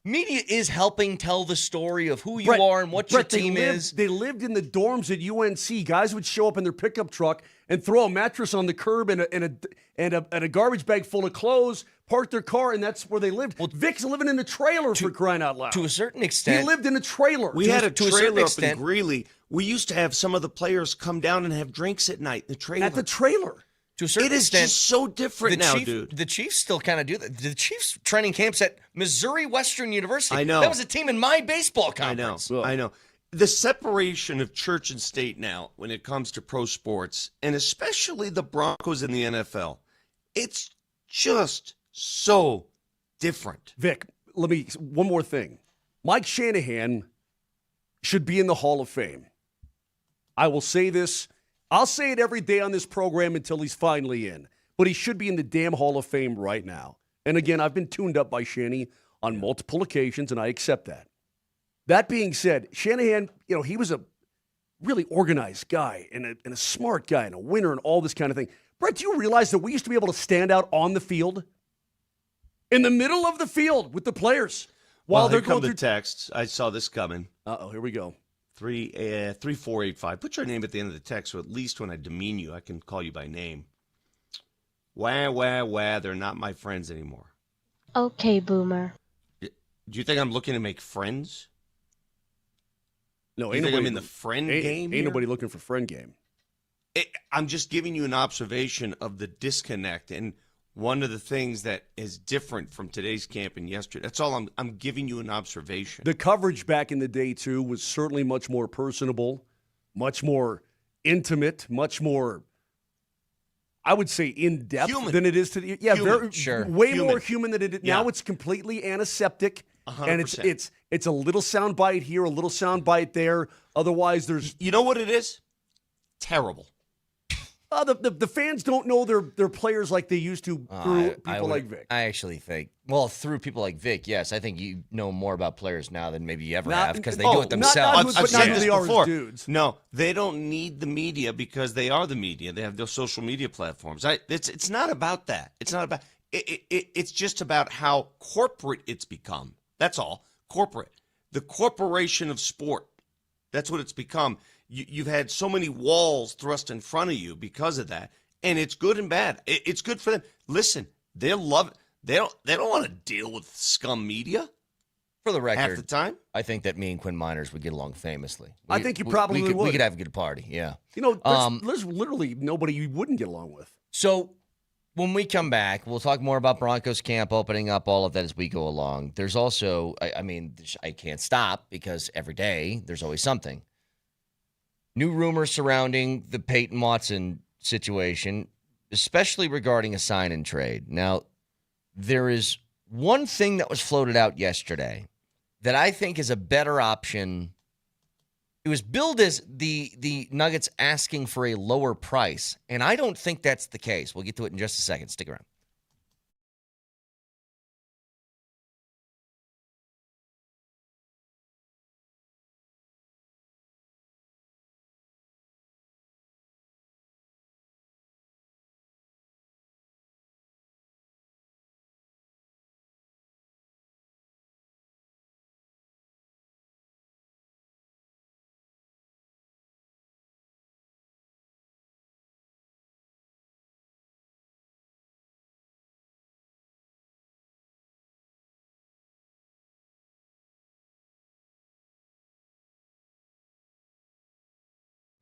Media is helping tell the story of who you Brett, are and what your Brett, team is. They lived in the dorms at UNC. Guys would show up in their pickup truck and throw a mattress on the curb and a garbage bag full of clothes, park their car, and that's where they lived. Well, Vic's living in a trailer for crying out loud. To a certain extent. He lived in a trailer. We had a to a trailer certain up extent. in Greeley. We used to have some of the players come down and have drinks at night in the trailer. At the trailer. To a certain It is extent, just so different now, dude. The Chiefs still kind of do that. The Chiefs training camps at Missouri Western University. I know. That was a team in my baseball conference. I know. The separation of church and state now when it comes to pro sports, and especially the Broncos in the NFL, it's just so different. Vic, one more thing. Mike Shanahan should be in the Hall of Fame. I will say this. I'll say it every day on this program until he's finally in. But he should be in the damn Hall of Fame right now. And again, I've been tuned up by Shanny on multiple occasions, and I accept that. That being said, Shanahan, he was a really organized guy and a smart guy and a winner and all this kind of thing. Brett, do you realize that we used to be able to stand out on the field? In the middle of the field with the players while they're going through texts. I saw this coming. Uh-oh, here we go. 3485. Put your name at the end of the text, so at least when I demean you, I can call you by name. Wah, they're not my friends anymore. Okay, Boomer. Do you think I'm looking to make friends? No, you think I'm in the friend game? Ain't nobody looking for friend game. I'm just giving you an observation of the disconnect, and one of the things that is different from today's camp and yesterday. That's all. I'm giving you an observation. The coverage back in the day, too, was certainly much more personable, much more intimate, much more, I would say, in-depth than it is today. Yeah, way more human than it is. Yeah. Now it's completely antiseptic, 100%. And it's a little sound bite here, a little sound bite there. Otherwise, there's... You know what it is? Terrible. The fans don't know their players like they used to through people like Vic. I actually think, through people like Vic, yes. I think you know more about players now than maybe you ever have because they do it themselves. I've said this before. Dudes. No, they don't need the media because they are the media. They have their social media platforms. It's not about that. It's not about it's just about how corporate it's become. That's all. Corporate. The corporation of sport. That's what it's become. You've had so many walls thrust in front of you because of that, and it's good and bad. It's good for them. Listen, they love it. They don't want to deal with scum media. For the record, half the time, I think that me and Quinn Miners would get along famously. I think you probably would. We could have a good party. Yeah. There's literally nobody you wouldn't get along with. So when we come back, we'll talk more about Broncos camp opening up, all of that as we go along. There's also, I can't stop because every day there's always something. New rumors surrounding the Peyton Watson situation, especially regarding a sign and trade. Now, there is one thing that was floated out yesterday that I think is a better option. It was billed as the Nuggets asking for a lower price, and I don't think that's the case. We'll get to it in just a second. Stick around.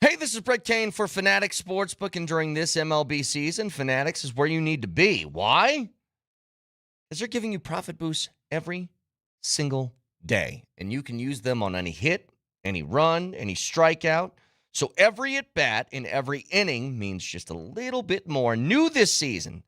Hey, this is Brett Kane for Fanatics Sportsbook, and during this MLB season, Fanatics is where you need to be. Why? Because they're giving you profit boosts every single day, and you can use them on any hit, any run, any strikeout. So every at-bat in every inning means just a little bit more. New this season,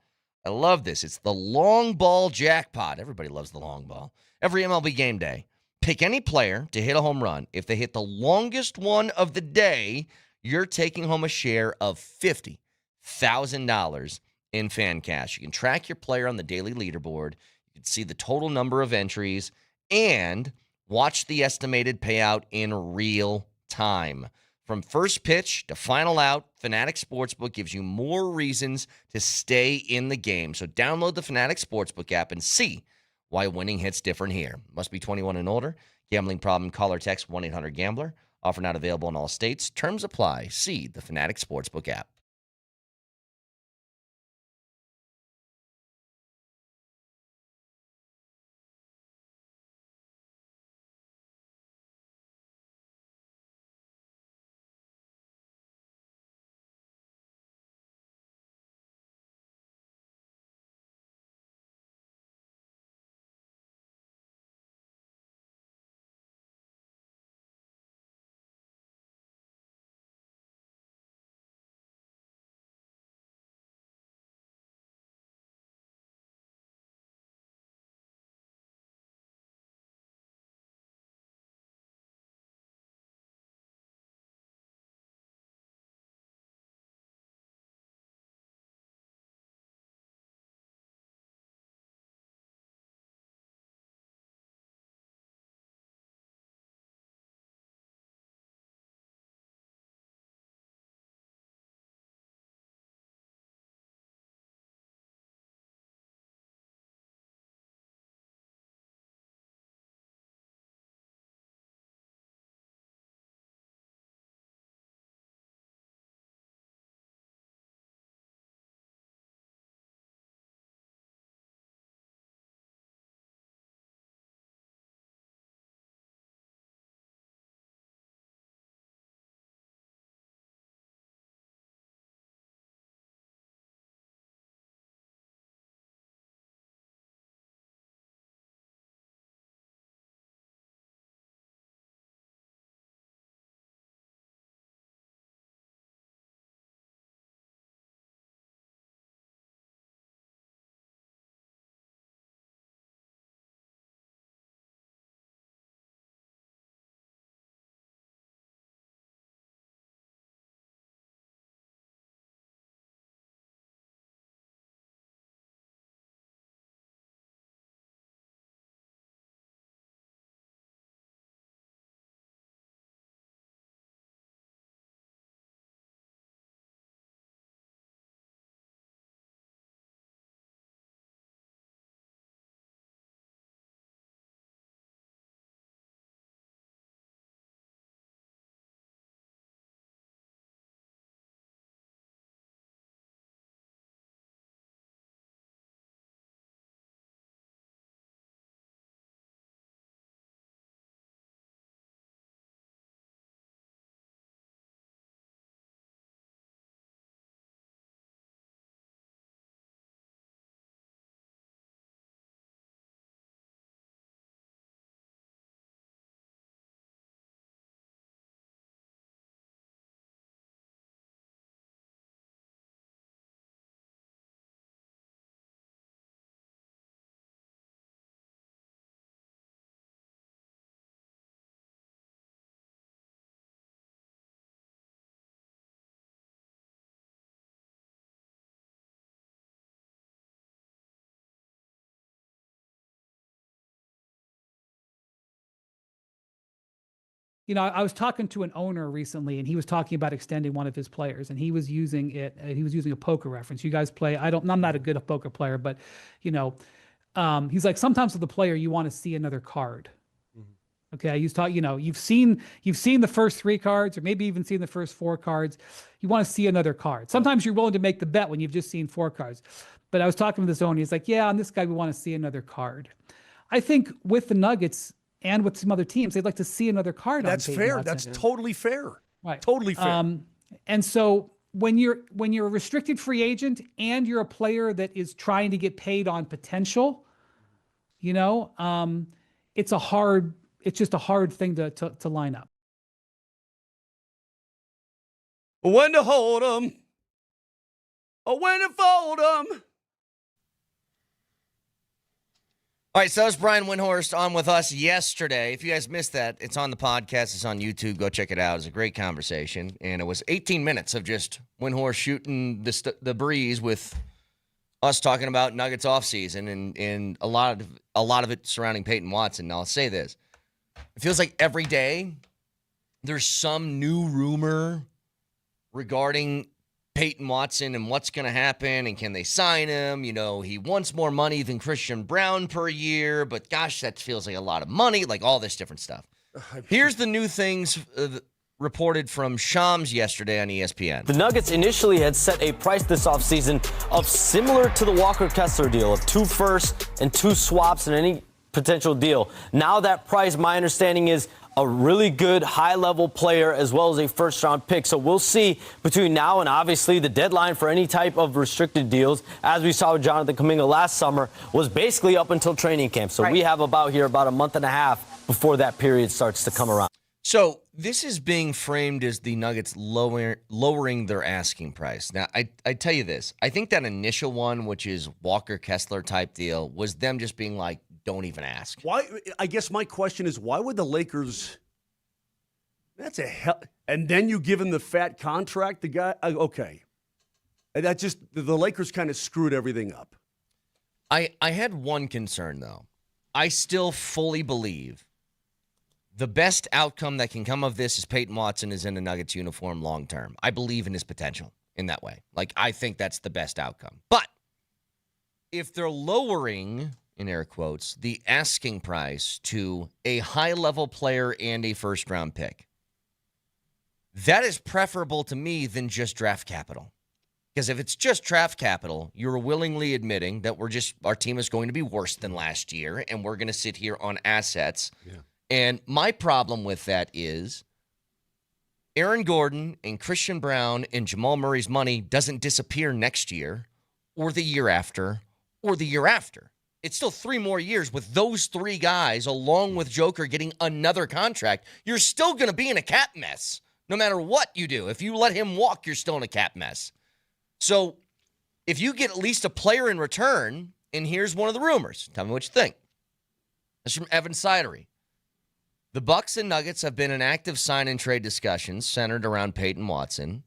I love this. It's the long ball jackpot. Everybody loves the long ball. Every MLB game day. Pick any player to hit a home run. If they hit the longest one of the day, you're taking home a share of $50,000 in fan cash. You can track your player on the daily leaderboard. You can see the total number of entries and watch the estimated payout in real time. From first pitch to final out, Fanatics Sportsbook gives you more reasons to stay in the game. So download the Fanatics Sportsbook app and see why winning hits different here. Must be 21 and older. Gambling problem, call or text 1-800-GAMBLER. Offer not available in all states. Terms apply. See the Fanatic Sportsbook app. I was talking to an owner recently, and he was talking about extending one of his players, and he was using it. He was using a poker reference. You guys play. I'm not a good poker player, but he's like, sometimes with the player, you want to see another card. Okay, he's talking. You've seen the first 3 cards, or maybe even seen the first 4 cards. You want to see another card. Sometimes you're willing to make the bet when you've just seen 4 cards. But I was talking to this owner. He's like, yeah, on this guy, we want to see another card. I think with the Nuggets and with some other teams, they'd like to see another card. That's fair. That's totally fair. Right. Totally fair. And so when you're a restricted free agent and you're a player that is trying to get paid on potential, it's just a hard thing to line up. When to hold 'em, or when to fold 'em. All right, so that was Brian Windhorst on with us yesterday. If you guys missed that, it's on the podcast. It's on YouTube. Go check it out. It was a great conversation, and it was 18 minutes of just Windhorst shooting the breeze with us talking about Nuggets offseason and a lot of it surrounding Peyton Watson. Now, I'll say this. It feels like every day there's some new rumor regarding Peyton Watson and what's going to happen and can they sign him? You know, he wants more money than Christian Brown per year, but gosh, that feels like a lot of money, like all this different stuff. Here's the new things reported from Shams yesterday on ESPN. The Nuggets initially had set a price this offseason of similar to the Walker Kessler deal of 2 firsts and 2 swaps in any potential deal. Now that price, my understanding, is a really good high-level player as well as a first-round pick. So we'll see between now and obviously the deadline for any type of restricted deals, as we saw with Jonathan Kuminga last summer, was basically up until training camp. So we have about a month and a half before that period starts to come around. So this is being framed as the Nuggets lowering their asking price. Now, I tell you this. I think that initial one, which is Walker Kessler type deal, was them just being like, don't even ask. Why? I guess my question is, why would the Lakers? That's a hell. And then you give him the fat contract. The guy, okay. That just the Lakers kind of screwed everything up. I had one concern though. I still fully believe the best outcome that can come of this is Peyton Watson is in a Nuggets uniform long term. I believe in his potential in that way. Like, I think that's the best outcome. But if they're lowering, in air quotes, the asking price to a high-level player and a first-round pick, that is preferable to me than just draft capital. Because if it's just draft capital, you're willingly admitting that our team is going to be worse than last year, and we're going to sit here on assets. Yeah. And my problem with that is Aaron Gordon and Christian Brown and Jamal Murray's money doesn't disappear next year or the year after or the year after. It's still 3 more years with those 3 guys, along with Joker getting another contract. You're still going to be in a cap mess, no matter what you do. If you let him walk, you're still in a cap mess. So if you get at least a player in return, and here's one of the rumors. Tell me what you think. This is from Evan Sidery. The Bucks and Nuggets have been in active sign-and-trade discussions centered around Peyton Watson.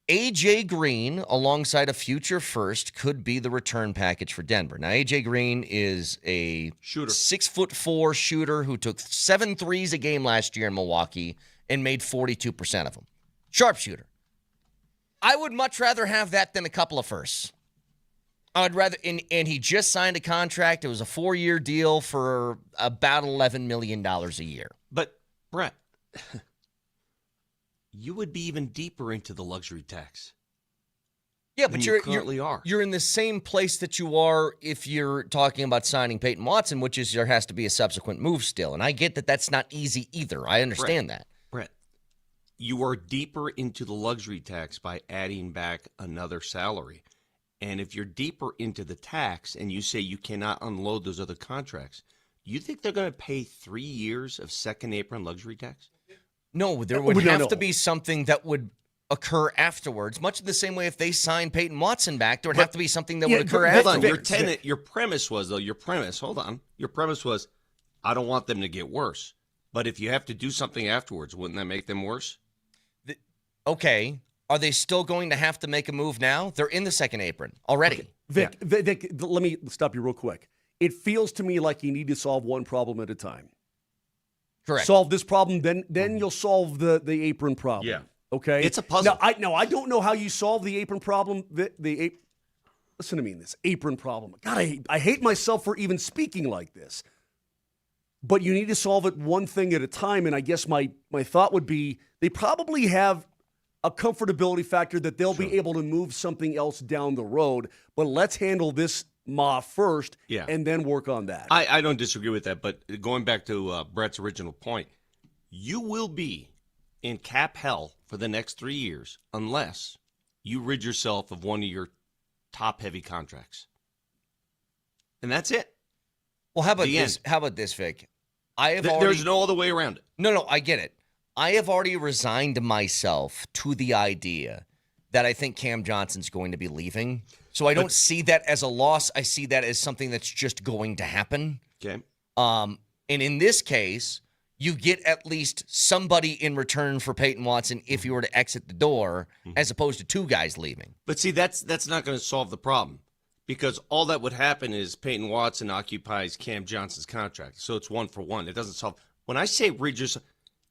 A.J. Green, alongside a future first, could be the return package for Denver. Now, A.J. Green is a shooter, 6'4" shooter who took 7 threes a game last year in Milwaukee and made 42% of them. Sharpshooter. I would much rather have that than a couple of firsts. I'd rather, and he just signed a contract. It was a 4-year deal for about $11 million a year. But, Brett, you would be even deeper into the luxury tax. Yeah, but you're in the same place that you are if you're talking about signing Peyton Watson, which is there has to be a subsequent move still. And I get that that's not easy either. I understand that. Brett, you are deeper into the luxury tax by adding back another salary. And if you're deeper into the tax and you say you cannot unload those other contracts, you think they're going to pay 3 years of second apron luxury tax? No, there would have to be something that would occur afterwards. Much in the same way if they signed Peyton Watson back, there would have to be something that would occur afterwards. Hold on, your premise was, I don't want them to get worse. But if you have to do something afterwards, wouldn't that make them worse? Okay. Are they still going to have to make a move now? They're in the second apron already. Okay. Vic, let me stop you real quick. It feels to me like you need to solve one problem at a time. Correct. Solve this problem, then you'll solve the apron problem. Yeah. Okay? It's a puzzle. Now, I don't know how you solve the apron problem. Listen to me in this apron problem. God, I hate myself for even speaking like this. But you need to solve it one thing at a time, and I guess my thought would be they probably have a comfortability factor that they'll be able to move something else down the road. But let's handle this first and then work on that. I don't disagree with that, but going back to Brett's original point, you will be in cap hell for the next 3 years unless you rid yourself of one of your top-heavy contracts. And that's it. Well, how about this? How about this, Vic? There's no other way around it. No, I get it. I have already resigned myself to the idea that I think Cam Johnson's going to be leaving. So I don't see that as a loss. I see that as something that's just going to happen. Okay. And in this case, you get at least somebody in return for Peyton Watson if you were to exit the door, as opposed to 2 guys leaving. But see, that's not going to solve the problem because all that would happen is Peyton Watson occupies Cam Johnson's contract. So it's 1 for 1. It doesn't solve. When I say rid yourself,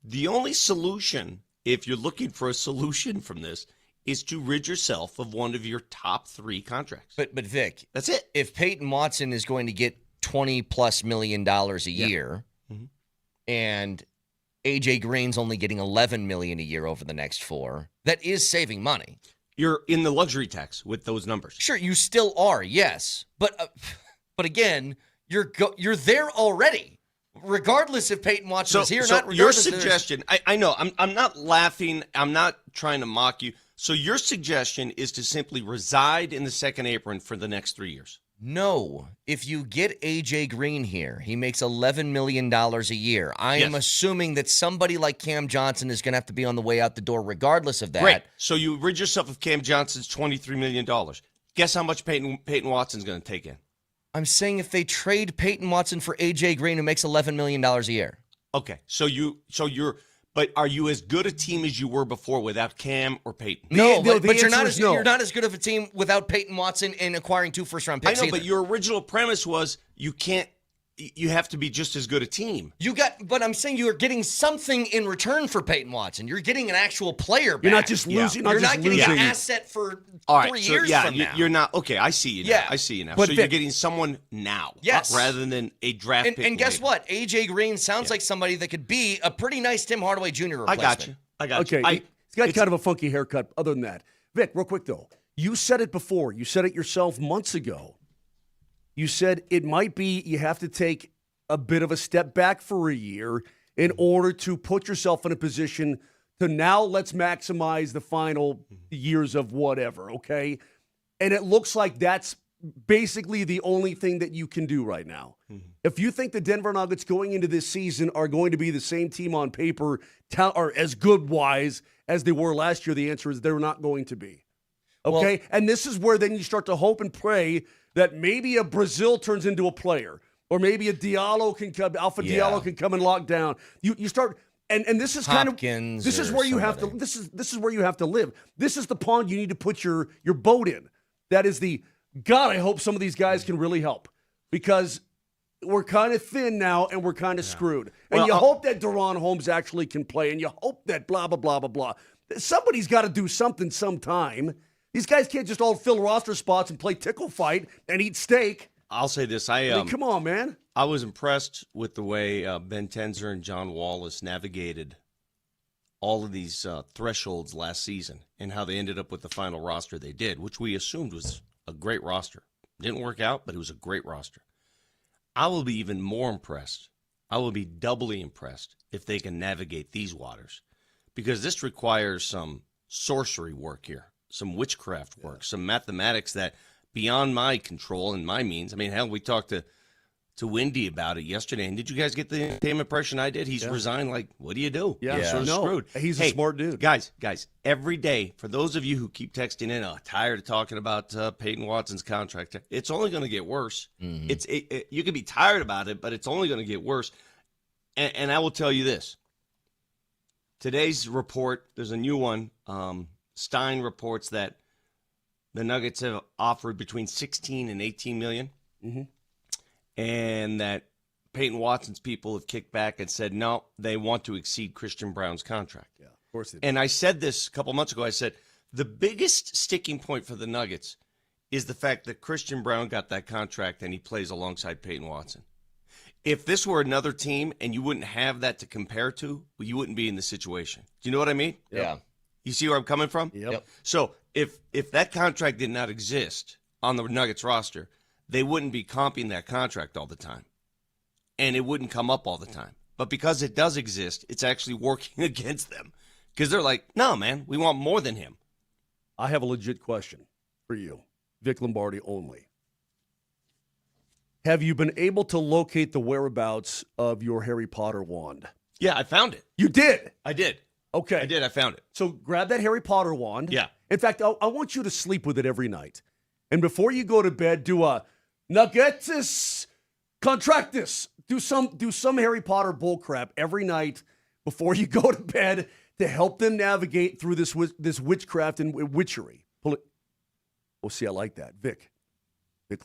the only solution, if you're looking for a solution from this, is to rid yourself of one of your top 3 contracts. But Vic, that's it. If Peyton Watson is going to get $20+ million a year, and AJ Green's only getting $11 million a year over the next 4, that is saving money. You're in the luxury tax with those numbers. Sure, you still are, yes, but again, you're there already, regardless if Peyton Watson is here or not. Your suggestion, I know, I'm not laughing, I'm not trying to mock you. So your suggestion is to simply reside in the second apron for the next 3 years. No. If you get A.J. Green here, he makes $11 million a year. I am assuming that somebody like Cam Johnson is going to have to be on the way out the door regardless of that. Great. So you rid yourself of Cam Johnson's $23 million. Guess how much Peyton Watson's going to take in? I'm saying if they trade Peyton Watson for A.J. Green, who makes $11 million a year. Okay. But are you as good a team as you were before without Cam or Peyton? No, but you're not as good of a team without Peyton Watson and acquiring 2 first-round picks. I know, but your original premise was you have to be just as good a team. But I'm saying you are getting something in return for Peyton Watson. You're getting an actual player back. You're not just losing. You're not getting an asset for 3 years from now. You're not. Okay, I see you now. I see you now. But so you're getting someone now, rather than a draft pick. And guess what? A.J. Green sounds like somebody that could be a pretty nice Tim Hardaway Jr. replacement. I got you. Okay, he's got kind of a funky haircut. Other than that, Vic, real quick though, you said it before. You said it yourself months ago. You said it might be you have to take a bit of a step back for a year in order to put yourself in a position to now let's maximize the final years of whatever, okay? And it looks like that's basically the only thing that you can do right now. If you think the Denver Nuggets going into this season are going to be the same team on paper or as good-wise as they were last year, the answer is they're not going to be. Okay? And this is where then you start to hope and pray that maybe a Brazil turns into a player. Or maybe a Diallo can come, Diallo can come and lock down. You start, and this is Hopkins kind of this is where you have to this is where you have to live. This is the pond you need to put your boat in. That is God. I hope some of these guys can really help because we're kind of thin now and we're kind of screwed. And you hope that Deron Holmes actually can play, and you hope that blah blah blah blah blah. Somebody's got to do something sometime. These guys can't just all fill roster spots and play tickle fight and eat steak. I'll say this. I mean, come on, man. I was impressed with the way Ben Tenzer and John Wallace navigated all of these thresholds last season and how they ended up with the final roster they did, which we assumed was a great roster. Didn't work out, but it was a great roster. I will be even more impressed. I will be doubly impressed if they can navigate these waters, because this requires some sorcery work here, some witchcraft work, some mathematics that beyond my control and my means. I mean, hell, we talked to Wendy about it yesterday, and did you guys get the same impression I did? He's resigned like, what do you do? Yeah, He's sort of screwed. He's a smart dude. Guys, every day, for those of you who keep texting in, tired of talking about Peyton Watson's contract, it's only going to get worse. Mm-hmm. You can be tired about it, but it's only going to get worse. And I will tell you this. Today's report, there's a new one. Stein reports that the Nuggets have offered between 16 and 18 million. Mm-hmm. And that Peyton Watson's people have kicked back and said, no, they want to exceed Christian Braun's contract. Yeah, of course they do. And I said this a couple months ago. I said, the biggest sticking point for the Nuggets is the fact that Christian Braun got that contract and he plays alongside Peyton Watson. If this were another team and you wouldn't have that to compare to, well, you wouldn't be in this situation. Do you know what I mean? Yeah. You see where I'm coming from? Yep. So if that contract did not exist on the Nuggets roster, they wouldn't be comping that contract all the time. And it wouldn't come up all the time. But because it does exist, it's actually working against them. Because they're like, no, man, we want more than him. I have a legit question for you, Vic Lombardi only. Have you been able to locate the whereabouts of your Harry Potter wand? Yeah, I found it. You did? I did. Okay. I did. I found it. So grab that Harry Potter wand. Yeah. In fact, I want you to sleep with it every night. And before you go to bed, do a Nuggetus Contractus. Do some Harry Potter bullcrap every night before you go to bed to help them navigate through this witchcraft and witchery. Well, see, I like that. Vic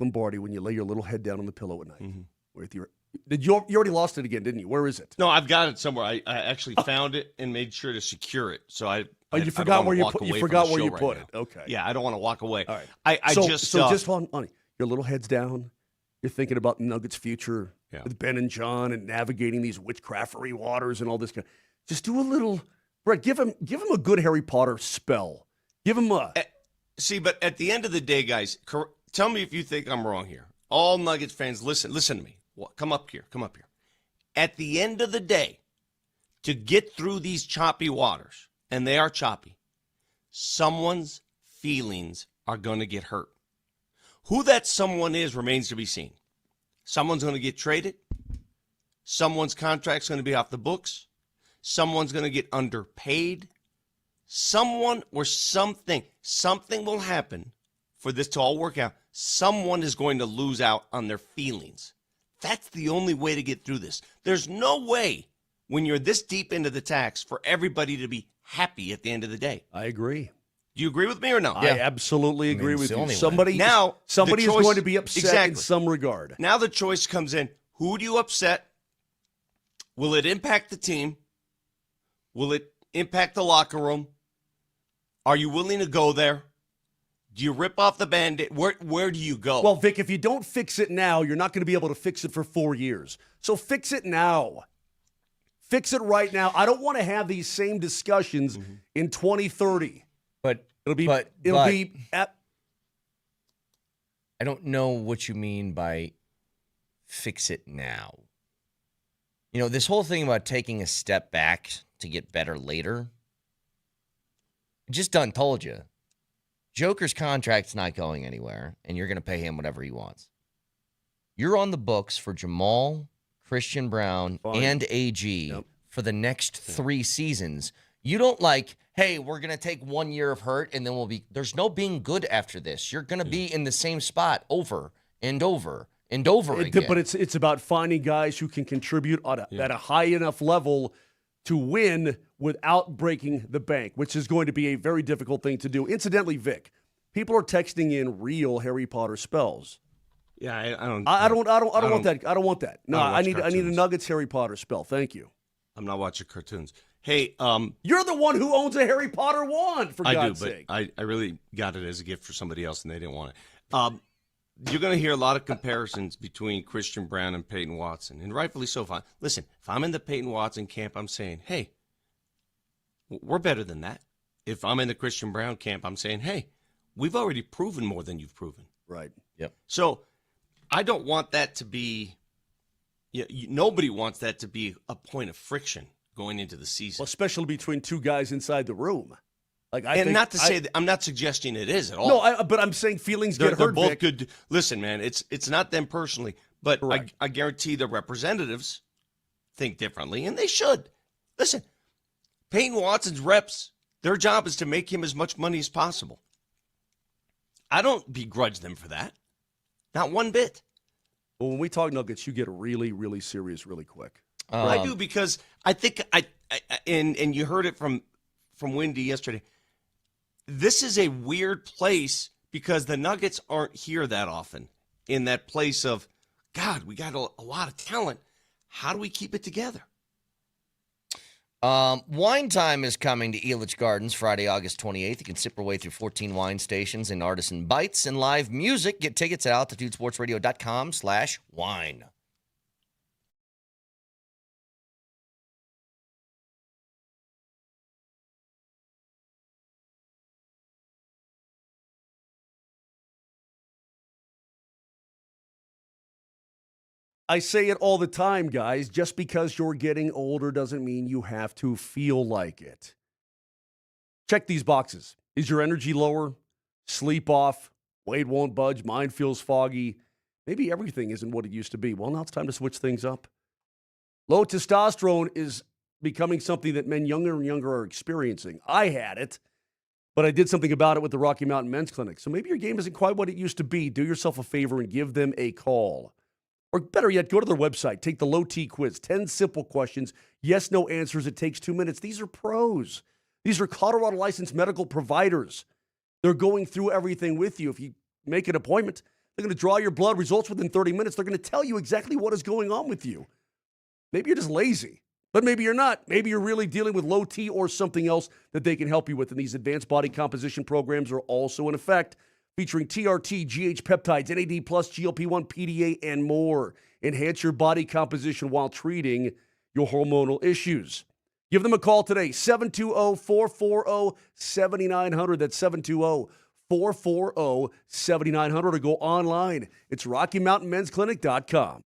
Lombardi, when you lay your little head down on the pillow at night. Mm-hmm. With your, you already lost it again, didn't you? Where is it? No, I've got it somewhere. I actually found it and made sure to secure it. So I Oh, you forgot where you put it. Okay. Yeah, I don't want to walk away. All right. I just hold on. Your little head's down. You're thinking about Nuggets' future with Ben and John and navigating these witchcraftery waters and all this. Just do a little, Brett. Give him a good Harry Potter spell. Give him a. See, but at the end of the day, guys, tell me if you think I'm wrong here. All Nuggets fans, listen to me. Come up here. At the end of the day, to get through these choppy waters, and they are choppy, someone's feelings are going to get hurt. Who that someone is remains to be seen. Someone's going to get traded. Someone's contract's going to be off the books. Someone's going to get underpaid. Someone or something will happen for this to all work out. Someone is going to lose out on their feelings. That's the only way to get through this. There's no way when you're this deep into the tax for everybody to be happy at the end of the day. I agree. Do you agree with me or no? I absolutely agree with you. Somebody is choice, going to be upset in some regard. Now the choice comes in. Who do you upset? Will it impact the team? Will it impact the locker room? Are you willing to go there? Do you rip off the Band-Aid? Where do you go? Well, Vic, if you don't fix it now, you're not going to be able to fix it for 4 years. So fix it now. Fix it right now. I don't want to have these same discussions in 2030. But it'll be at. I don't know what you mean by fix it now. You know, this whole thing about taking a step back to get better later. I just done told you. Joker's contract's not going anywhere, and you're going to pay him whatever he wants. You're on the books for Jamal, Christian Brown, and AG for the next 3 seasons. You don't hey, we're going to take 1 year of hurt, and then there's no being good after this. You're going to be in the same spot over and over and over again. But it's about finding guys who can contribute at a high enough level to win without breaking the bank, which is going to be a very difficult thing to do. Incidentally, Vic, people are texting in real Harry Potter spells. Yeah, I don't want that. I don't want that. No, I need a Nuggets Harry Potter spell. Thank you. I'm not watching cartoons. Hey, you're the one who owns a Harry Potter wand, for God's sake. I really got it as a gift for somebody else, and they didn't want it. You're going to hear a lot of comparisons between Christian Brown and Peyton Watson, and rightfully so. Listen, if I'm in the Peyton Watson camp, I'm saying, hey, we're better than that. If I'm in the Christian Brown camp, I'm saying, hey, we've already proven more than you've proven. Right. Yep. So I don't want that to be nobody wants that to be a point of friction going into the season. Well, especially between two guys inside the room. I'm not suggesting it is at all. No, but I'm saying feelings get hurt. They're both Vic. good. Listen, man, it's not them personally, but I guarantee the representatives think differently, and they should. Listen, Peyton Watson's reps, their job is to make him as much money as possible. I don't begrudge them for that. Not one bit. Well, when we talk Nuggets, you get really, really serious really quick. I do, because I think and you heard it from Wendy yesterday. This is a weird place because the Nuggets aren't here that often, in that place of, God, we got a lot of talent. How do we keep it together? Wine Time is coming to Elitch Gardens Friday, August 28th. You can sip your way through 14 wine stations and artisan bites and live music. Get tickets at altitudesportsradio.com/wine. I say it all the time, guys. Just because you're getting older doesn't mean you have to feel like it. Check these boxes. Is your energy lower? Sleep off? Weight won't budge? Mind feels foggy? Maybe everything isn't what it used to be. Well, now it's time to switch things up. Low testosterone is becoming something that men younger and younger are experiencing. I had it, but I did something about it with the Rocky Mountain Men's Clinic. So maybe your game isn't quite what it used to be. Do yourself a favor and give them a call. Or better yet, go to their website. Take the Low T quiz. 10 simple questions. Yes, no answers. It takes 2 minutes. These are pros. These are Colorado licensed medical providers. They're going through everything with you. If you make an appointment, they're going to draw your blood results within 30 minutes. They're going to tell you exactly what is going on with you. Maybe you're just lazy. But maybe you're not. Maybe you're really dealing with low T or something else that they can help you with. And these advanced body composition programs are also in effect, featuring TRT, GH peptides, NAD+, GLP-1, PDA, and more. Enhance your body composition while treating your hormonal issues. Give them a call today, 720-440-7900. That's 720-440-7900, or go online. It's RockyMountainMen'sClinic.com.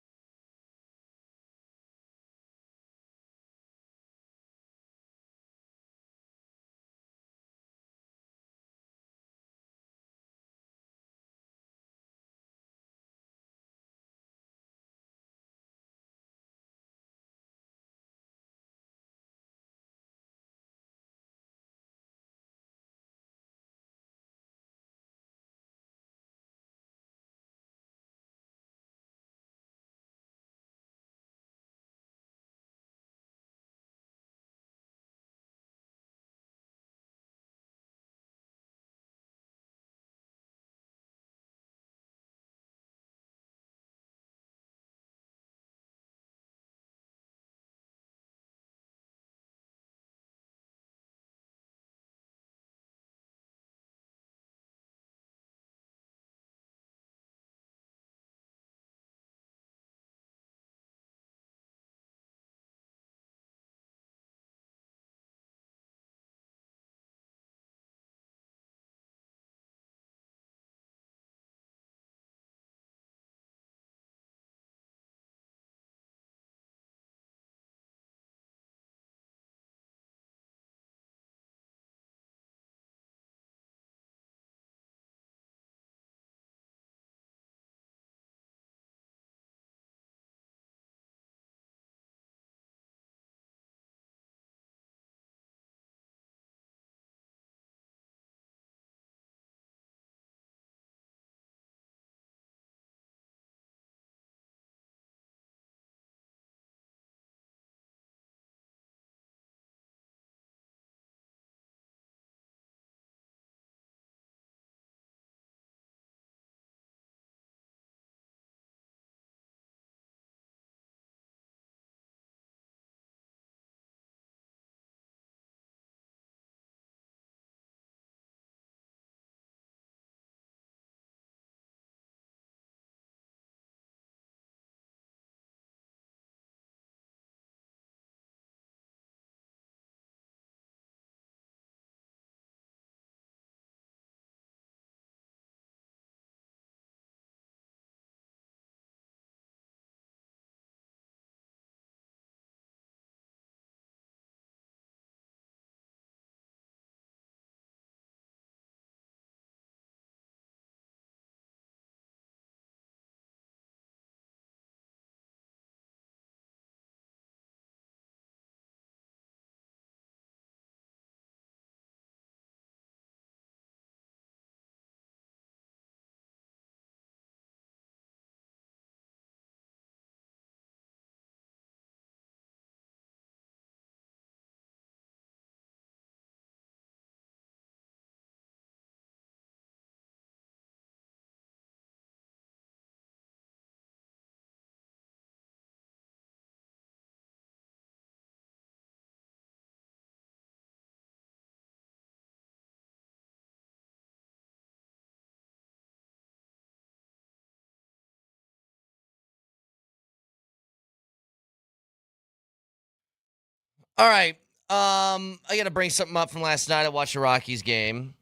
All right. I got to bring something up from last night. I watched a Rockies game,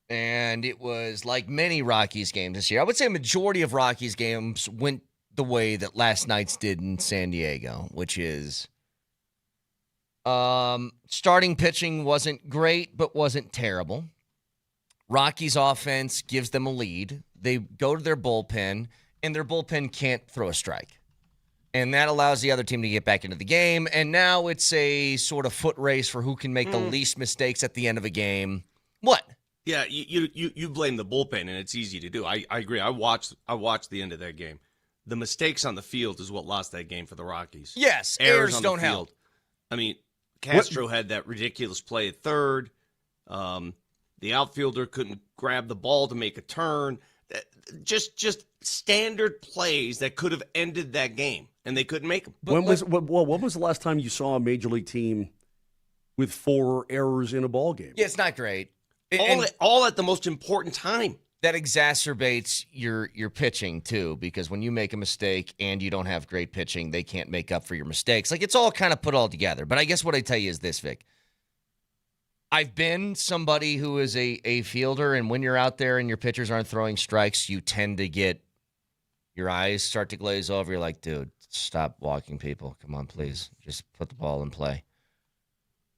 and it was like many Rockies games this year. I would say a majority of Rockies games went the way that last night's did in San Diego, which is starting pitching wasn't great, but wasn't terrible. Rockies offense gives them a lead. They go to their bullpen, and their bullpen can't throw a strike. And that allows the other team to get back into the game. And now it's a sort of foot race for who can make the least mistakes at the end of a game. What? Yeah, you blame the bullpen, and it's easy to do. I agree. I watched the end of that game. The mistakes on the field is what lost that game for the Rockies. Yes, errors errors on don't the field. help. I mean, Castro had that ridiculous play at third. The outfielder couldn't grab the ball to make a turn. just standard plays that could have ended that game, and they couldn't make them. When was the last time you saw a major league team with 4 errors in a ball game? Yeah, it's not great. All at the most important time. That exacerbates your pitching too, because when you make a mistake and you don't have great pitching, they can't make up for your mistakes. Like, it's all kind of put all together. But I guess what I tell you is this, Vic. I've been somebody who is a fielder, and when you're out there and your pitchers aren't throwing strikes, you tend to get your eyes start to glaze over. You're like, dude, stop walking people. Come on, please. Just put the ball in play.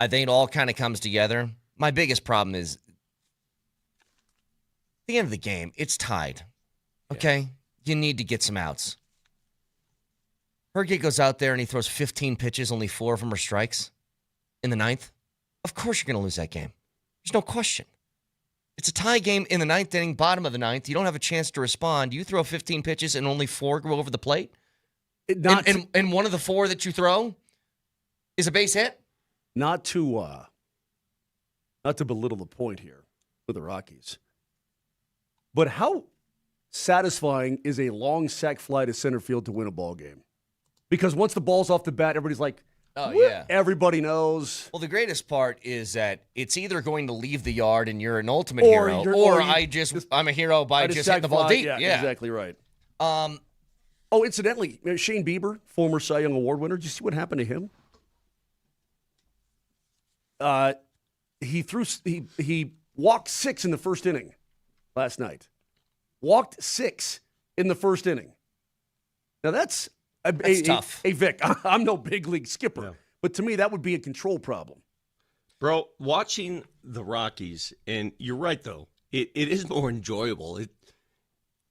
I think it all kind of comes together. My biggest problem is, at the end of the game, it's tied. Okay? Yeah. You need to get some outs. Herget goes out there and he throws 15 pitches, only 4 of them are strikes in the 9th. Of course you're going to lose that game. There's no question. It's a tie game in the 9th inning, bottom of the 9th. You don't have a chance to respond. You throw 15 pitches and only 4 go over the plate? And one of the 4 that you throw is a base hit? Not to belittle the point here with the Rockies. But how satisfying is a long sac fly to center field to win a ball game? Because once the ball's off the bat, everybody's like, oh, yeah. Everybody knows. Well, the greatest part is that it's either going to leave the yard and you're an ultimate hero, or I'm a hero by just hitting the ball deep. Yeah, exactly right. Incidentally, Shane Bieber, former Cy Young Award winner, did you see what happened to him? He walked 6 in the first inning last night. Walked 6 in the first inning. Now that's tough. Hey, Vic, I'm no big league skipper, but to me that would be a control problem. Bro, watching the Rockies, and you're right though, it is more enjoyable.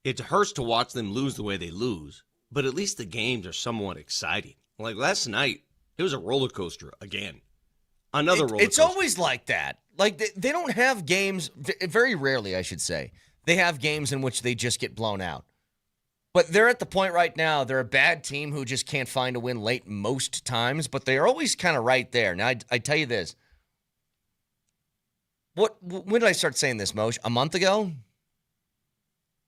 It hurts to watch them lose the way they lose, but at least the games are somewhat exciting. Like last night, it was a roller coaster again. Another roller coaster. It's always like that. Like, they don't have games, very rarely, I should say, they have games in which they just get blown out. But they're at the point right now, they're a bad team who just can't find a win late most times, but they're always kind of right there. Now, I tell you this. When did I start saying this, Moj? A month ago?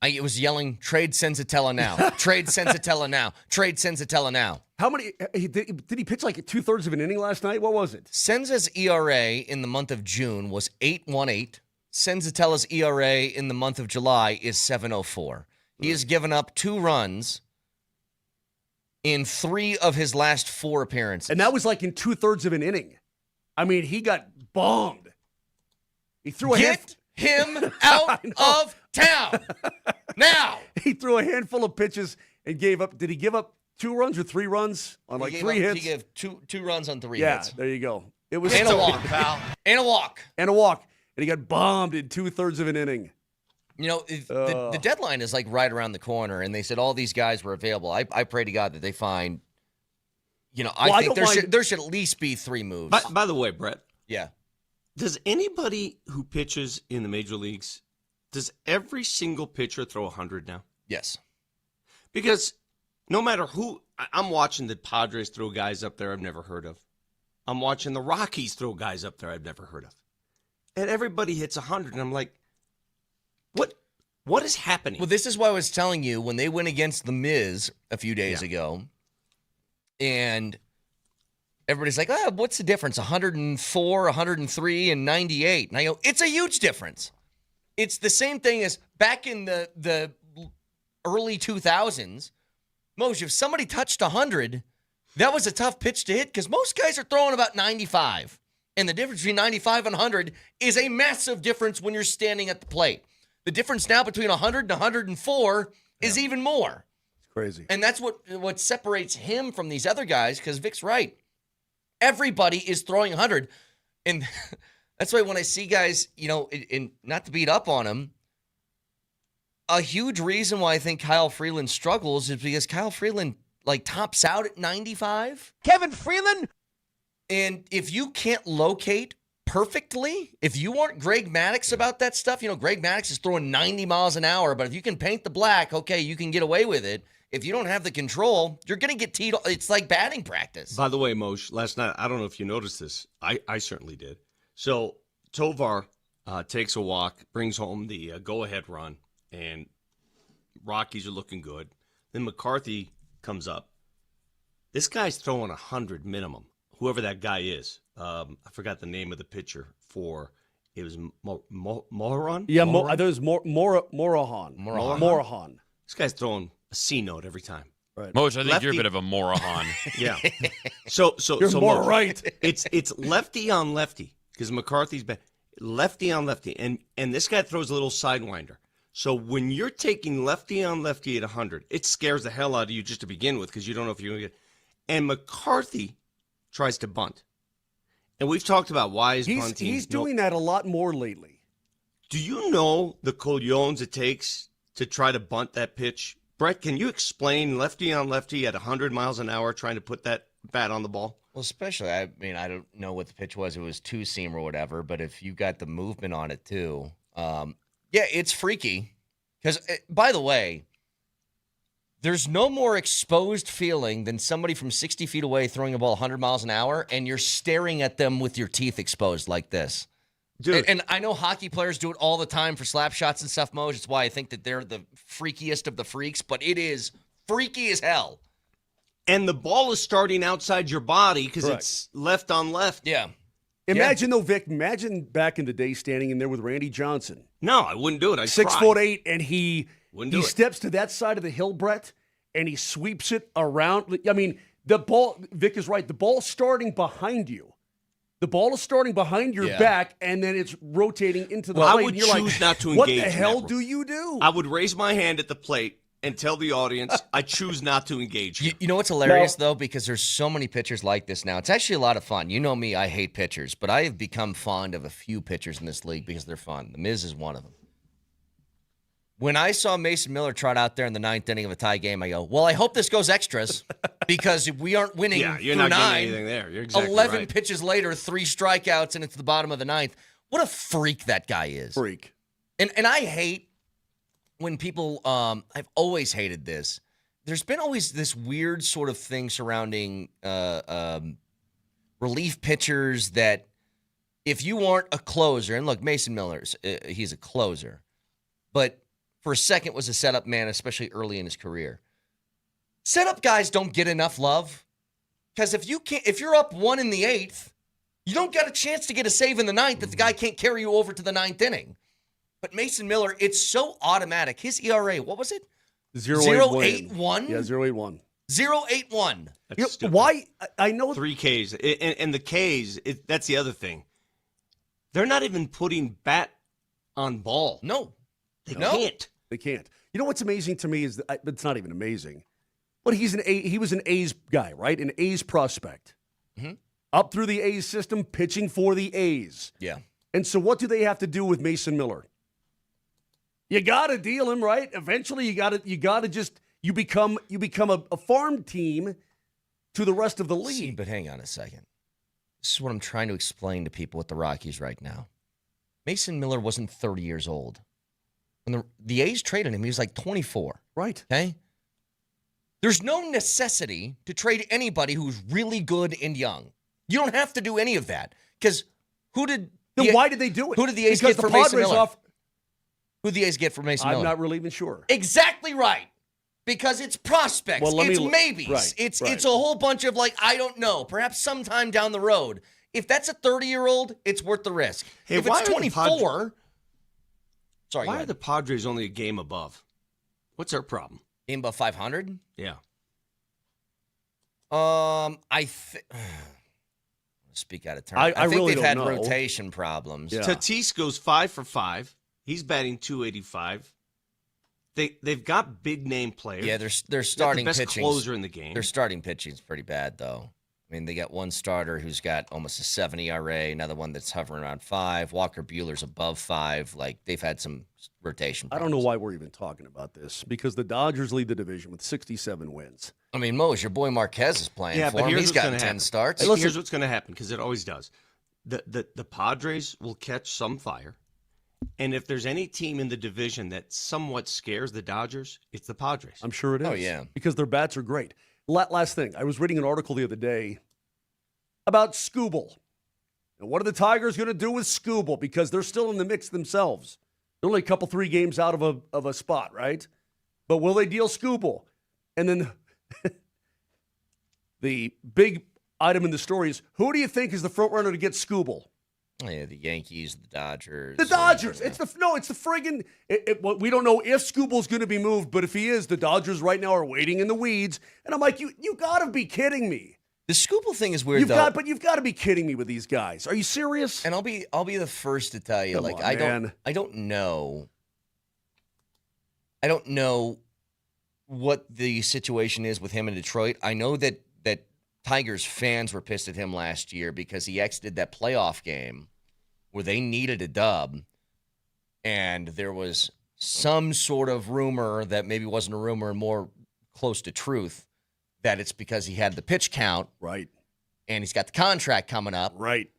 I was yelling, trade Senzatella now. Trade Senzatella now. Trade Senzatella now. How many did he pitch like 2/3 of an inning last night? What was it? Senza's ERA in the month of June was 8.18. Senzatella's ERA in the month of July is 7.04. He has given up 2 runs in 3 of his last 4 appearances. And that was like in 2/3 of an inning. I mean, he got bombed. He threw a Get him out of town now. He threw a handful of pitches and gave up. Did he give up 2 runs or 3 runs on like 3 hits? He gave two runs on 3 hits. hits. Yeah, there you go. It was and a walk, pal. And a walk. And a walk. And he got bombed in 2/3 of an inning. You know, the deadline is like right around the corner, and they said all these guys were available. I pray to God that they find, I think there should at least be 3 moves. By the way, Brett. Yeah. Does anybody who pitches in the major leagues, does every single pitcher throw 100 now? Yes. Because no matter who, I'm watching the Padres throw guys up there I've never heard of. I'm watching the Rockies throw guys up there I've never heard of. And everybody hits 100, and I'm like, what is happening? Well, this is why I was telling you when they went against the Miz a few days ago, and everybody's like, what's the difference? 104, 103, and 98. And I go, it's a huge difference. It's the same thing as back in the early 2000s. Moj, if somebody touched 100, that was a tough pitch to hit because most guys are throwing about 95. And the difference between 95 and 100 is a massive difference when you're standing at the plate. The difference now between 100 and 104 is even more. It's crazy. And that's what separates him from these other guys, because Vic's right. Everybody is throwing 100. And that's why when I see guys, and not to beat up on him, a huge reason why I think Kyle Freeland struggles is because Kyle Freeland tops out at 95. Kevin Freeland? And if you can't locate perfectly, if you aren't Greg Maddux about that stuff, Greg Maddux is throwing 90 miles an hour, but if you can paint the black, okay, you can get away with it. If you don't have the control, you're going to get teed. It's like batting practice. By the way, Moshe, last night, I don't know if you noticed this. I certainly did. So Tovar takes a walk, brings home the go-ahead run, and Rockies are looking good. Then McCarthy comes up. This guy's throwing 100 minimum, whoever that guy is. I forgot the name of the pitcher for it was Moran? Yeah, there's Morahan. This guy's throwing a C note every time. Right. Moser, I think Lefty. you're a bit of a moron. Yeah. So You're more Moser, right. It's lefty on lefty because McCarthy's back. Lefty on lefty, and this guy throws a little sidewinder. So when you're taking lefty on lefty at 100, it scares the hell out of you just to begin with because you don't know if you're going to get. And McCarthy tries to bunt, and we've talked about why he's bunting. He's doing that a lot more lately. Do you know the cojones it takes to try to bunt that pitch? Brett, can you explain lefty on lefty at 100 miles an hour trying to put that bat on the ball? Well, especially, I mean, I don't know what the pitch was. It was two-seam or whatever, but if you got the movement on it too, yeah, it's freaky. Because, by the way, there's no more exposed feeling than somebody from 60 feet away throwing a ball 100 miles an hour, and you're staring at them with your teeth exposed like this. Dude. And I know hockey players do it all the time for slap shots and stuff, Moj. It's why I think that they're the freakiest of the freaks, but it is freaky as hell. And the ball is starting outside your body because it's left on left. Yeah. Imagine, though, Vic, imagine back in the day standing in there with Randy Johnson. No, I wouldn't do it. I'd 6'8", and he do it. steps to that side of the hill, Brett, and he sweeps it around. I mean, the ball, Vic is right, the ball's starting behind you. The ball is starting behind your back, and then it's rotating into the plate. I would and you're choose not to what engage. the hell in do you do? I would raise my hand at the plate and tell the audience I choose not to engage. You know what's hilarious, though? Because there's so many pitchers like this now. It's actually a lot of fun. You know me, I hate pitchers, but I have become fond of a few pitchers in this league because they're fun. The Miz is one of them. When I saw Mason Miller trot out there in the ninth inning of a tie game, I go, well, I hope this goes extras because if we aren't winning you're through not getting 9, anything there. You're exactly 11 right. pitches later, 3 strikeouts, and it's the bottom of the ninth. What a freak that guy is. Freak. And I hate when people, I've always hated this. There's been always this weird sort of thing surrounding relief pitchers that if you aren't a closer, and look, Mason Miller's, he's a closer, but for a second was a setup man, especially early in his career. Setup guys don't get enough love because if you're up 1 in the 8th, you don't get a chance to get a save in the 9th if the guy can't carry you over to the 9th inning. But Mason Miller, it's so automatic. His ERA, what was it? 0.81. Yeah, 0.81. 0.81. That's stupid. Why? I know 3 Ks. And the Ks, that's the other thing. They're not even putting bat on ball. No. They can't. They can't. You know what's amazing to me is that it's not even amazing, but he was an A's guy, right? An A's prospect. Mm-hmm. Up through the A's system, pitching for the A's. Yeah. And so what do they have to do with Mason Miller? You got to deal him, right? Eventually you got to just you become a farm team to the rest of the league. See, but hang on a second. This is what I'm trying to explain to people with the Rockies right now. Mason Miller wasn't 30 years old. When the A's traded him, he was like 24. Right. Okay? There's no necessity to trade anybody who's really good and young. You don't have to do any of that. Because why did they do it? Who did the A's because get for the Padres Mason Miller? off. Who did the A's get for Mason Miller? I'm not really even sure. Exactly right. Because it's prospects. Well, it's maybes. Right, it's a right. whole bunch of I don't know. Perhaps sometime down the road. If that's a 30-year-old, it's worth the risk. Hey, if why it's are the 24, sorry. Why are the Padres only a game above? What's their problem? Game above 500? Yeah. Speak out of turn. I think really they've don't had know. rotation problems. Yeah. Tatis goes 5 for 5. He's batting .285. They've got big name players. Yeah, they're starting the best pitching. closer in the game. Their starting pitching is pretty bad, though. I mean, they got one starter who's got almost a 7 ERA, another one that's hovering around 5. Walker Buehler's above 5. They've had some rotation problems. I don't know why we're even talking about this, because the Dodgers lead the division with 67 wins. I mean, Mose, your boy Marquez is playing for him. He's got 10 starts. Hey, here's what's going to happen, because it always does. The Padres will catch some fire, and if there's any team in the division that somewhat scares the Dodgers, it's the Padres. I'm sure it is. Oh, yeah. Because their bats are great. Last thing, I was reading an article the other day about Skubal. And what are the Tigers going to do with Skubal? Because they're still in the mix themselves. They're only a couple, 3 games out of a spot, right? But will they deal Skubal? And then the big item in the story is, who do you think is the front runner to get Skubal? Oh, yeah, the Yankees, the Dodgers. The Dodgers. It's the friggin'. We don't know if Skubal's going to be moved, but if he is, the Dodgers right now are waiting in the weeds. And I'm like, you got to be kidding me. The Skubal thing is weird, though. But you've got to be kidding me with these guys. Are you serious? And I'll be the first to tell you, Come like, on, I man. don't know. I don't know what the situation is with him in Detroit. I know that Tigers fans were pissed at him last year because he exited that playoff game where they needed a dub, and there was some sort of rumor that maybe wasn't a rumor and more close to truth that it's because he had the pitch count. Right. And he's got the contract coming up. Right.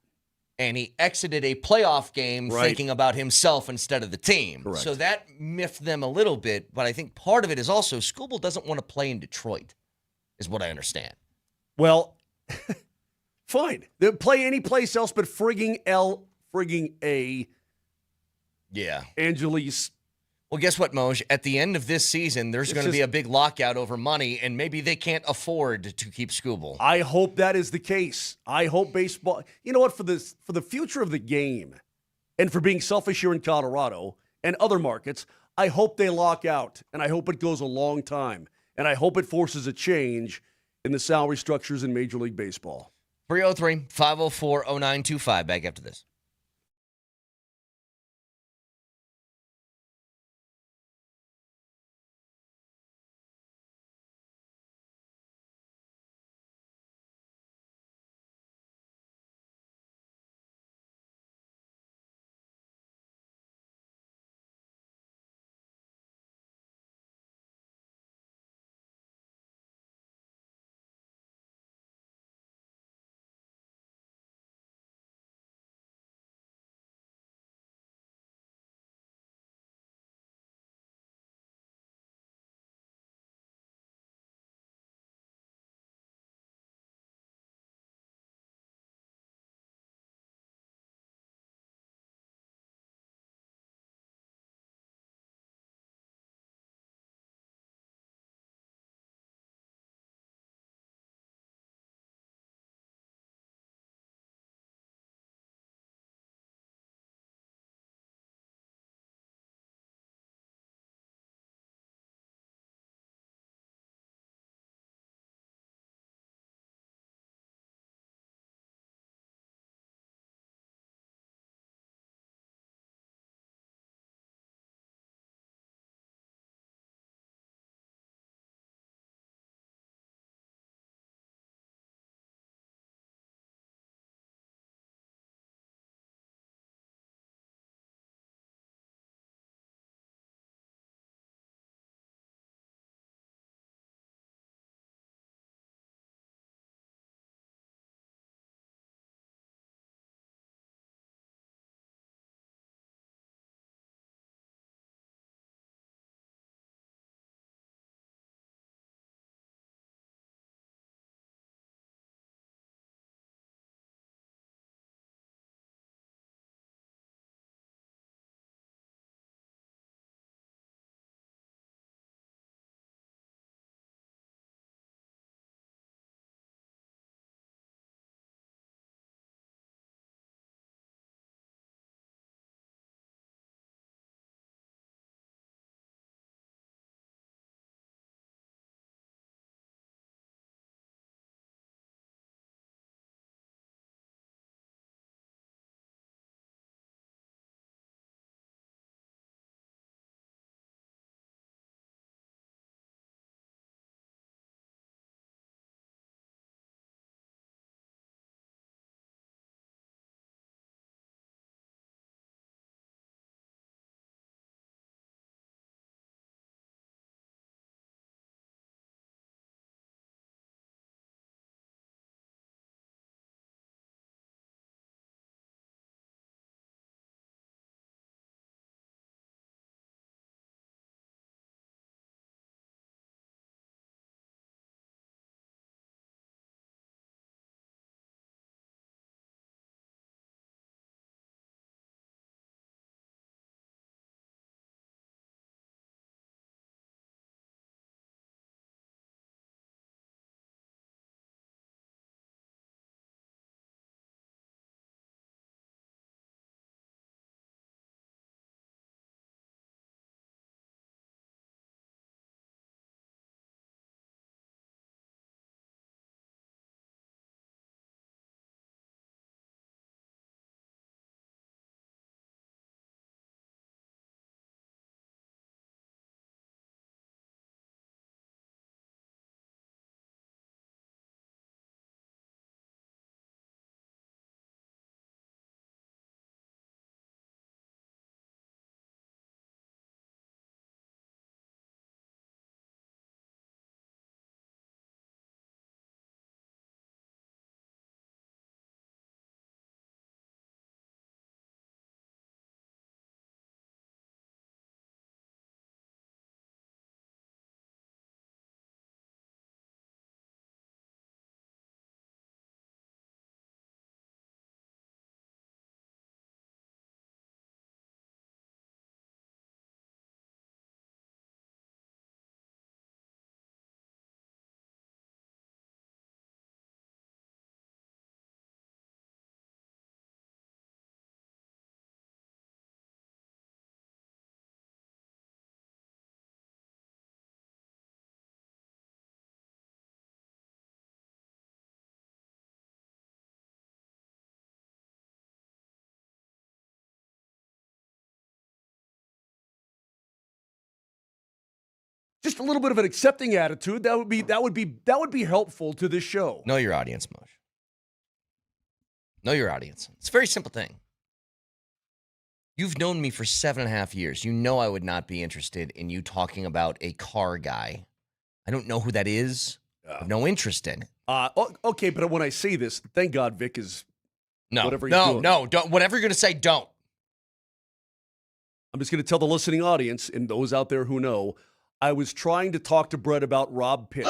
And he exited a playoff game thinking about himself instead of the team. Correct. So that miffed them a little bit, but I think part of it is also Skubal doesn't want to play in Detroit, is what I understand. Well, fine. They'll play any place else but frigging A. Yeah. Angeles. Well, guess what, Moj? At the end of this season, there's going to be a big lockout over money, and maybe they can't afford to keep Skubal. I hope that is the case. I hope baseball. You know what? For the future of the game, and for being selfish here in Colorado and other markets, I hope they lock out, and I hope it goes a long time, and I hope it forces a change in the salary structures in Major League Baseball. 303-504-0925. Back after this. just a little bit of an accepting attitude, that would be helpful to this show. Know your audience, Moj. Know your audience. It's a very simple thing. You've known me for 7.5 years. You know I would not be interested in you talking about a car guy. I don't know who that is. I have no interest in it. Okay, but when I say this, thank God Vic is whatever he's doing. Don't. Whatever you're going to say, don't. I'm just going to tell the listening audience and those out there who know, I was trying to talk to Brett about Rob Pitts.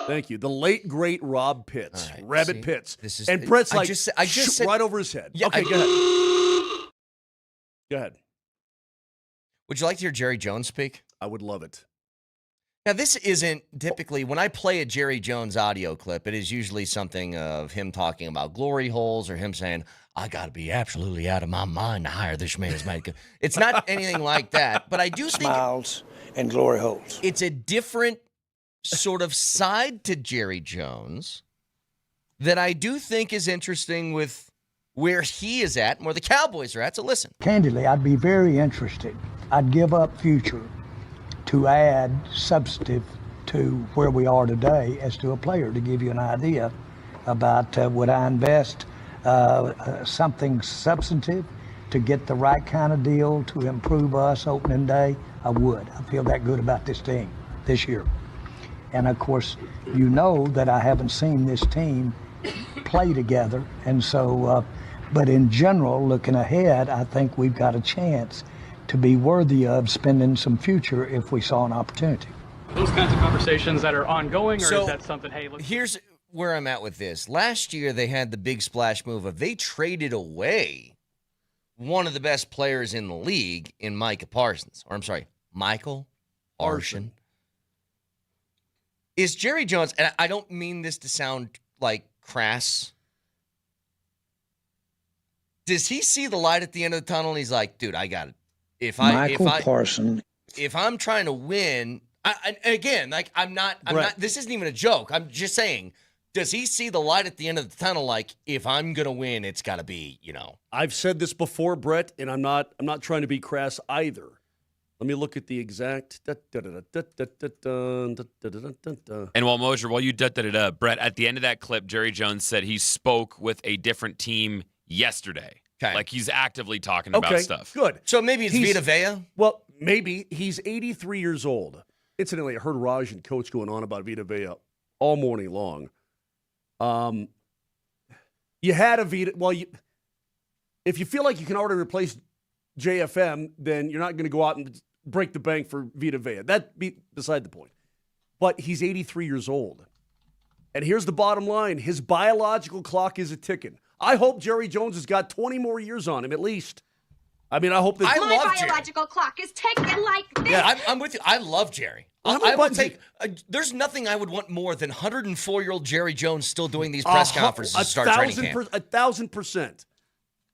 Thank you. The late, great Rob Pitts. Right, Rabbit Pitts. And Brett's I just said, right over his head. Yeah, okay, go ahead. Go ahead. Would you like to hear Jerry Jones speak? I would love it. Now, this isn't typically, when I play a Jerry Jones audio clip, it is usually something of him talking about glory holes or him saying, I got to be absolutely out of my mind to hire this man's mate. It's not anything like that, but I do think smiles and glory holes. It's a different sort of side to Jerry Jones that I do think is interesting with where he is at and where the Cowboys are at. So listen. Candidly, I'd be very interested. I'd give up future to add substantive to where we are today as to a player, to give you an idea about would I invest something substantive to get the right kind of deal to improve us opening day. I would. I feel that good about this team this year. And of course, you know that I haven't seen this team play together. And so, but in general, looking ahead, I think we've got a chance to be worthy of spending some future if we saw an opportunity. Those kinds of conversations that are ongoing, or is that something, hey, look. Here's where I'm at with this. Last year, they had the big splash move of they traded away one of the best players in the league in Michael Parsons. Is Jerry Jones, and I don't mean this to sound like crass, does he see the light at the end of the tunnel and he's like, dude, I got it. If I'm trying to win, I'm not, this isn't even a joke. I'm just saying, does he see the light at the end of the tunnel? Like, if I'm going to win, it's got to be, I've said this before, Brett, and I'm not trying to be crass either. Let me look at the exact. And while Moser, Brett, at the end of that clip, Jerry Jones said he spoke with a different team yesterday. Okay. Like he's actively talking about stuff. Good. So maybe it's Vita Vea? Well, maybe. He's 83 years old. Incidentally, I heard Raj and Coach going on about Vita Vea all morning long. You had a Vita. Well, if you feel like you can already replace JFM, then you're not going to go out and break the bank for Vita Vea. That'd be beside the point. But he's 83 years old. And here's the bottom line. His biological clock is a-ticking. I hope Jerry Jones has got 20 more years on him, at least. I mean, I hope that... My biological clock is ticking like this. Yeah, I'm with you. I love Jerry. I would take... there's nothing I would want more than 104-year-old Jerry Jones still doing these press conferences to start training camp. 1,000%.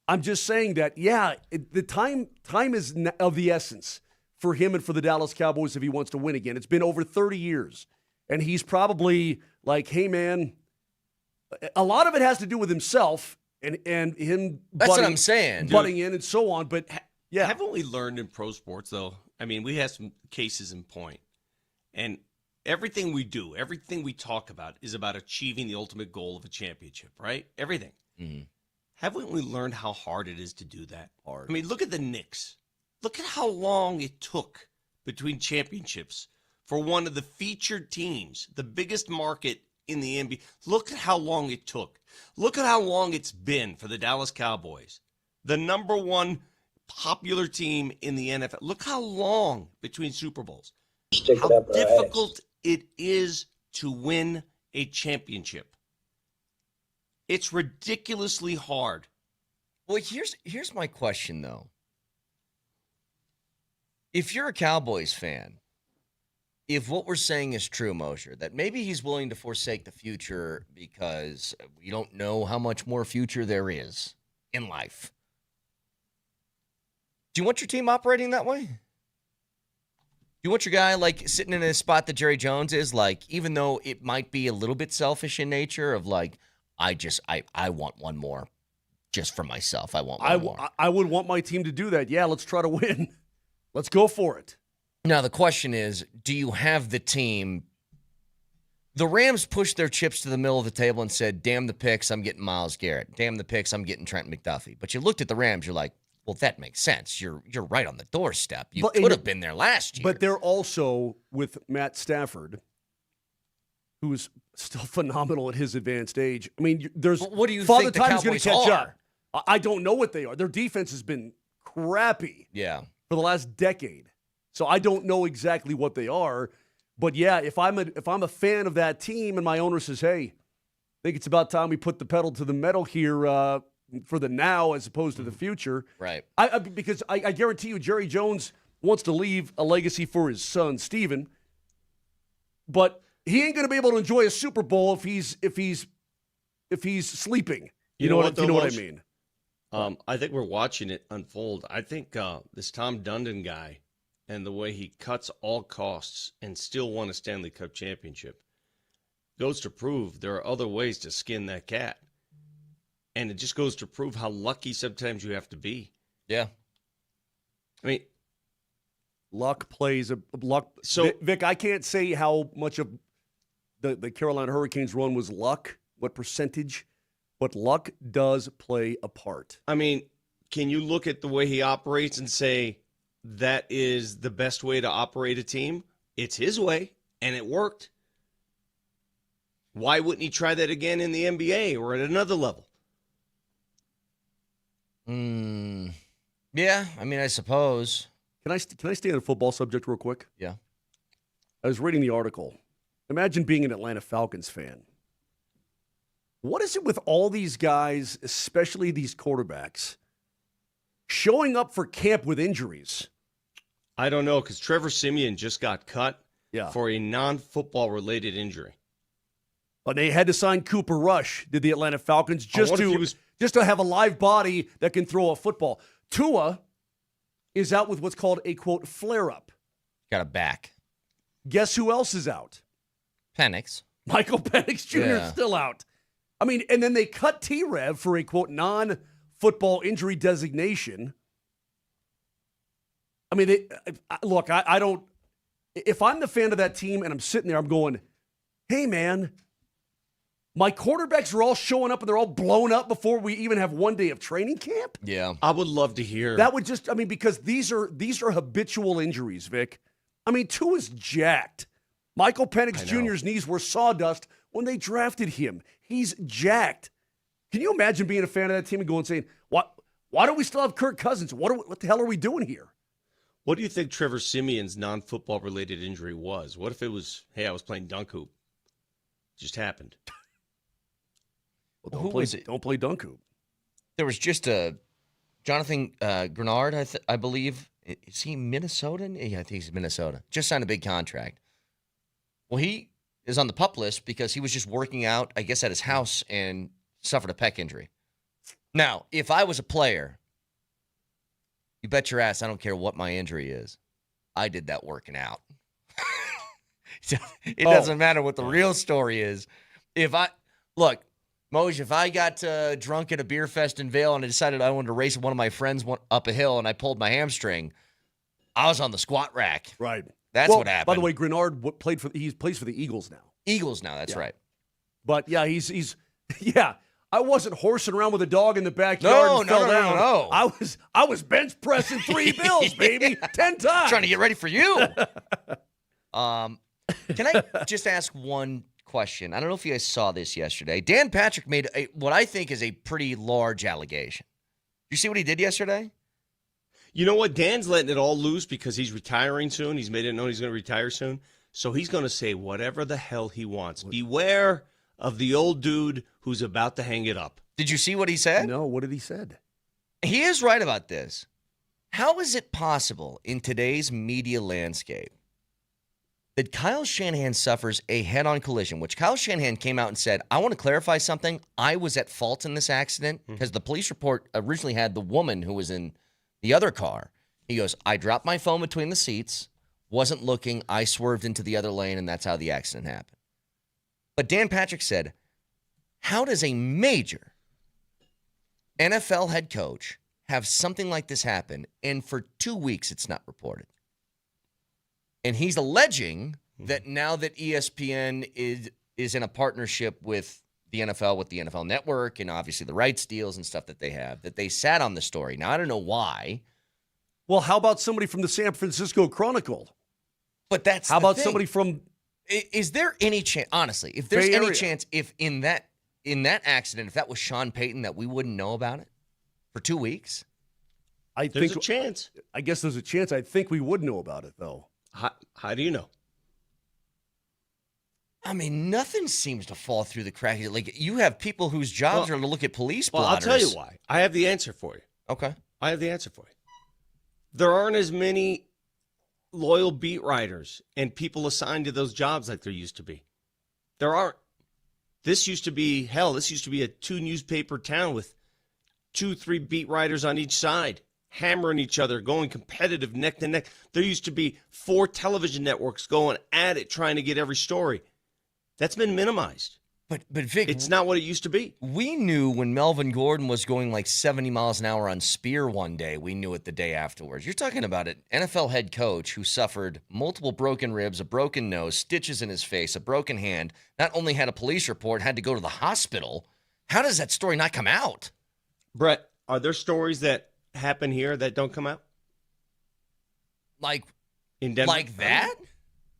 I'm just saying that, the time is of the essence for him and for the Dallas Cowboys if he wants to win again. It's been over 30 years. And he's probably like, hey, man, a lot of it has to do with himself and him That's what I'm saying. Butting in and so on. But, yeah. Haven't we learned in pro sports, though? I mean, we have some cases in point. And everything we do, everything we talk about is about achieving the ultimate goal of a championship, right? Everything. Mm-hmm. Haven't we learned how hard it is to do that? I mean, look at the Knicks. Look at how long it took between championships for one of the featured teams, the biggest market in the NBA. Look at how long it took. Look at how long it's been for the Dallas Cowboys, the number one popular team in the NFL. Look how long between Super Bowls. How difficult it is to win a championship. It's ridiculously hard. Well, here's my question, though. If you're a Cowboys fan, if what we're saying is true, Moser, that maybe he's willing to forsake the future because we don't know how much more future there is in life, do you want your team operating that way? Do you want your guy like sitting in a spot that Jerry Jones is, like, even though it might be a little bit selfish in nature of like, I want one more just for myself. I want one more. I would want my team to do that. Yeah, let's try to win. Let's go for it. Now, the question is, do you have the team? The Rams pushed their chips to the middle of the table and said, damn the picks, I'm getting Myles Garrett. Damn the picks, I'm getting Trent McDuffie. But you looked at the Rams, you're like, well, that makes sense. You're right on the doorstep. You could have been there last year. But they're also with Matt Stafford, who is still phenomenal at his advanced age. I mean, there's what do you Father think the Time is going Cowboys to catch are? up. I don't know what they are. Their defense has been crappy for the last decade. So I don't know exactly what they are. But yeah, if I'm a fan of that team and my owner says, hey, I think it's about time we put the pedal to the metal here for the now as opposed to the future. Right. Because I guarantee you Jerry Jones wants to leave a legacy for his son, Steven. But he ain't going to be able to enjoy a Super Bowl if he's sleeping. You know what I mean? I think we're watching it unfold. I think this Tom Dundon guy and the way he cuts all costs and still won a Stanley Cup championship goes to prove there are other ways to skin that cat. And it just goes to prove how lucky sometimes you have to be. Yeah. I mean, luck plays a luck. So Vic, I can't say how much of the Carolina Hurricanes run was luck, what percentage, but luck does play a part. I mean, can you look at the way he operates and say that is the best way to operate a team? It's his way, and it worked. Why wouldn't he try that again in the NBA or at another level? Yeah, I mean, I suppose. Can I stay on a football subject real quick? Yeah. I was reading the article. Imagine being an Atlanta Falcons fan. What is it with all these guys, especially these quarterbacks, showing up for camp with injuries? I don't know, because Trevor Siemian just got cut for a non-football related injury. But they had to sign Cooper Rush, did the Atlanta Falcons, just to have a live body that can throw a football. Tua is out with what's called a, quote, flare-up. Got a back. Guess who else is out? Penix. Michael Penix Jr. is still out. I mean, and then they cut T-Rev for a, quote, non-football injury designation. I mean, look, I don't – if I'm the fan of that team and I'm sitting there, I'm going, hey, man, my quarterbacks are all showing up and they're all blown up before we even have one day of training camp? Yeah. I would love to hear. That would just – I mean, because these are habitual injuries, Vic. I mean, Tua's jacked. Michael Penix Jr.'s knees were sawdust when they drafted him. He's jacked. Can you imagine being a fan of that team and going and saying, why don't we still have Kirk Cousins? What the hell are we doing here? What do you think Trevor Siemian's non-football related injury was? What if it was, hey, I was playing dunk hoop? Just happened. Well, don't play dunk hoop. There was just a Jonathon Grenard, I believe. Is he Minnesotan? Yeah, I think he's Minnesota. Just signed a big contract. Well, he is on the PUP list because he was just working out, I guess, at his house and suffered a pec injury. Now, if I was a player, you bet your ass I don't care what my injury is. I did that working out. It doesn't matter what the real story is. Look, Moj, if I got drunk at a beer fest in Vail and I decided I wanted to race one of my friends up a hill and I pulled my hamstring, I was on the squat rack. Right. That's what happened. By the way, Grenard plays for the Eagles now. Eagles now, that's right. But yeah, he's I wasn't horsing around with a dog in the backyard and fell down. No. I was bench pressing 3 bills, baby, 10 times. Trying to get ready for you. Can I just ask one question? I don't know if you guys saw this yesterday. Dan Patrick made what I think is a pretty large allegation. You see what he did yesterday? You know what? Dan's letting it all loose because he's retiring soon. He's made it known he's going to retire soon. So he's going to say whatever the hell he wants. Beware of the old dude who's about to hang it up. Did you see what he said? No, what did he say? He is right about this. How is it possible in today's media landscape that Kyle Shanahan suffers a head-on collision, which Kyle Shanahan came out and said, I want to clarify something. I was at fault in this accident because the police report originally had the woman who was in the other car. He goes, I dropped my phone between the seats, wasn't looking, I swerved into the other lane, and that's how the accident happened. But Dan Patrick said, how does a major NFL head coach have something like this happen, and for 2 weeks it's not reported? And he's alleging that now that ESPN is in a partnership with the NFL, with the NFL Network, and obviously the rights deals and stuff that they have, that they sat on the story. Now, I don't know why. Well, how about somebody from the San Francisco Chronicle? But that's how the about thing. somebody from? Is there any chance, honestly, if there's Bay any Area. chance, if in that accident, if that was Sean Payton, that we wouldn't know about it for 2 weeks? There's a chance. I guess there's a chance. I think we would know about it, though. How do you know? I mean, nothing seems to fall through the cracks. Like, you have people whose jobs are to look at police blotters. Well, I'll tell you why. I have the answer for you. Okay. I have the answer for you. There aren't as many loyal beat writers and people assigned to those jobs like there used to be. There aren't. This used to be a 2-newspaper town with 2-3 beat writers on each side, hammering each other, going competitive neck to neck. There used to be 4 television networks going at it, trying to get every story. That's been minimized. But Vic, it's not what it used to be. We knew when Melvin Gordon was going like 70 miles an hour on Spear one day. We knew it the day afterwards. You're talking about an NFL head coach who suffered multiple broken ribs, a broken nose, stitches in his face, a broken hand, not only had a police report, had to go to the hospital. How does that story not come out? Brett, are there stories that happen here that don't come out? Like in Denver? Like that?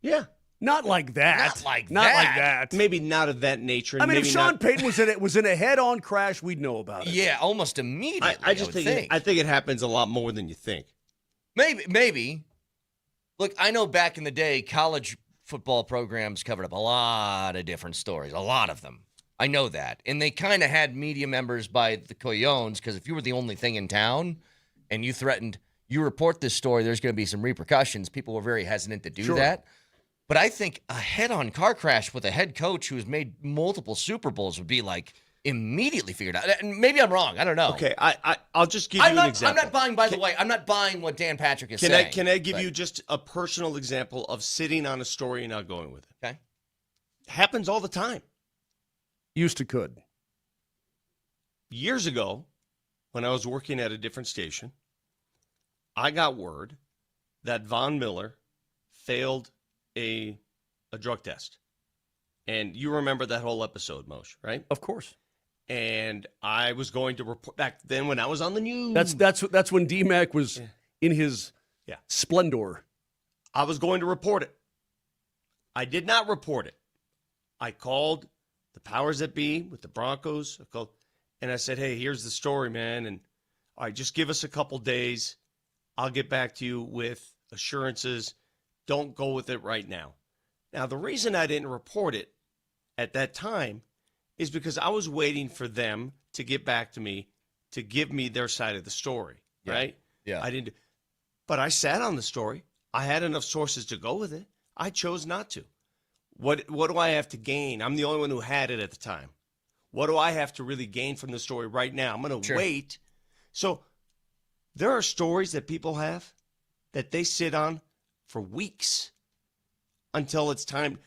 Yeah. Not like that. Not like that. Maybe not of that nature. I mean, maybe if Sean not... Payton was in a head-on crash, we'd know about it. Yeah, almost immediately. I just think it happens a lot more than you think. Maybe. Look, I know back in the day, college football programs covered up a lot of different stories, a lot of them. I know that. And they kind of had media members by the coyones, because if you were the only thing in town and you threatened, you report this story, there's going to be some repercussions. People were very hesitant to do that. But I think a head-on car crash with a head coach who's made multiple Super Bowls would be like immediately figured out. And maybe I'm wrong. I don't know. Okay, I'll just give you an example. I'm not buying, by the way, I'm not buying what Dan Patrick is saying. Can I give you just a personal example of sitting on a story and not going with it? Okay. Happens all the time. Used to could. Years ago, when I was working at a different station, I got word that Von Miller failed a drug test. And you remember that whole episode, Moshe, right? Of course. And I was going to report back then when I was on the news. That's when DMac was in his splendor. I was going to report it. I did not report it. I called the powers that be with the Broncos. And I said, hey, here's the story, man. And all right, just give us a couple days. I'll get back to you with assurances. Don't go with it right now. Now, the reason I didn't report it at that time is because I was waiting for them to get back to me to give me their side of the story, right? Yeah. I didn't, but I sat on the story. I had enough sources to go with it. I chose not to. What do I have to gain? I'm the only one who had it at the time. What do I have to really gain from the story right now? I'm going to wait. So there are stories that people have that they sit on for weeks until it's time.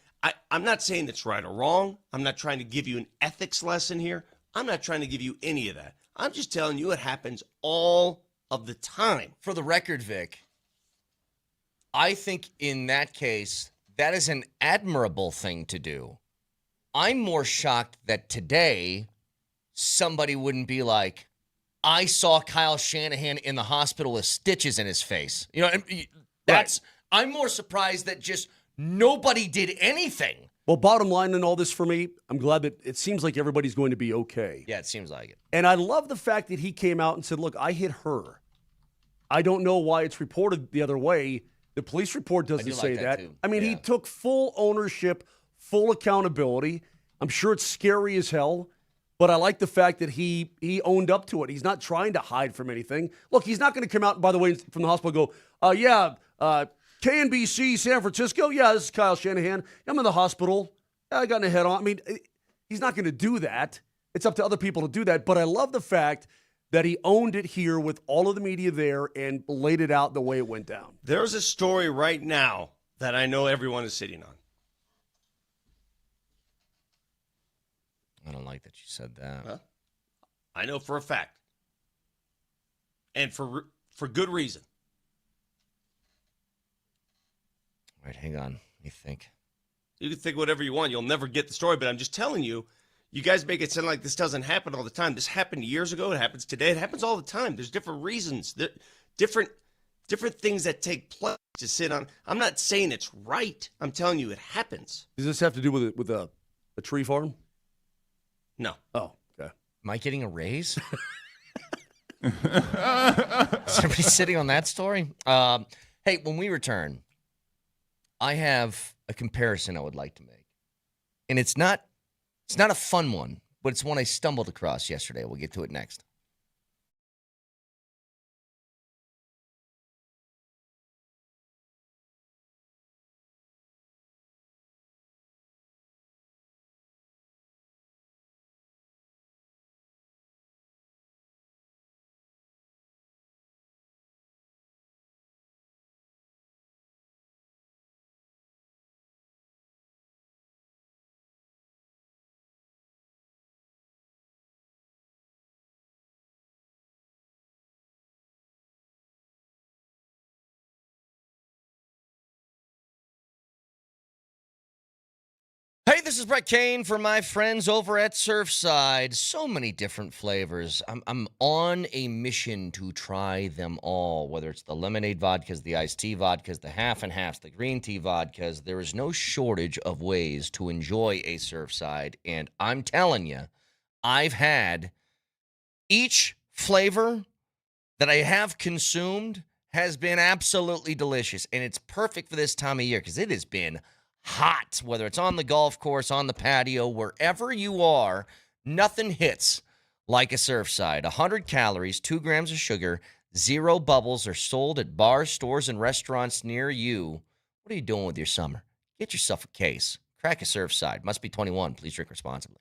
I'm not saying it's right or wrong. I'm not trying to give you an ethics lesson here. I'm not trying to give you any of that. I'm just telling you it happens all of the time. For the record, Vic, I think in that case, that is an admirable thing to do. I'm more shocked that today somebody wouldn't be like, I saw Kyle Shanahan in the hospital with stitches in his face. You know, that's... I'm more surprised that just nobody did anything. Well, bottom line in all this for me, I'm glad that it seems like everybody's going to be okay. Yeah, it seems like it. And I love the fact that he came out and said, look, I hit her. I don't know why it's reported the other way. The police report doesn't say that. Too. I mean, he took full ownership, full accountability. I'm sure it's scary as hell, but I like the fact that he owned up to it. He's not trying to hide from anything. Look, he's not going to come out, by the way, from the hospital and go, KNBC, San Francisco. Yeah, this is Kyle Shanahan. I'm in the hospital. I got in a head on. I mean, he's not going to do that. It's up to other people to do that. But I love the fact that he owned it here with all of the media there and laid it out the way it went down. There's a story right now that I know everyone is sitting on. I don't like that you said that. Huh? I know for a fact. And for good reason. right, hang on. Let me think. You can think whatever you want. You'll never get the story, but I'm just telling you, you guys make it sound like this doesn't happen all the time. This happened years ago. It happens today. It happens all the time. There's different reasons, different things that take place to sit on. I'm not saying it's right. I'm telling you it happens. Does this have to do with a tree farm? No. Oh, okay. Am I getting a raise? Is everybody sitting on that story? Hey, when we return, I have a comparison I would like to make. And it's not a fun one, but it's one I stumbled across yesterday. We'll get to it next. Hey, this is Brett Kane for my friends over at Surfside. So many different flavors. I'm on a mission to try them all, whether it's the lemonade vodkas, the iced tea vodkas, the half and halves, the green tea vodkas. There is no shortage of ways to enjoy a Surfside. And I'm telling you, I've had each flavor that I have consumed has been absolutely delicious. And it's perfect for this time of year because it has been hot, whether it's on the golf course, on the patio, wherever you are. Nothing hits like a Surfside. 100 calories, 2 grams of sugar, 0 bubbles are sold at bars, stores, and restaurants near you. What are you doing with your summer? Get yourself a case. Crack a Surfside. Must be 21. Please drink responsibly.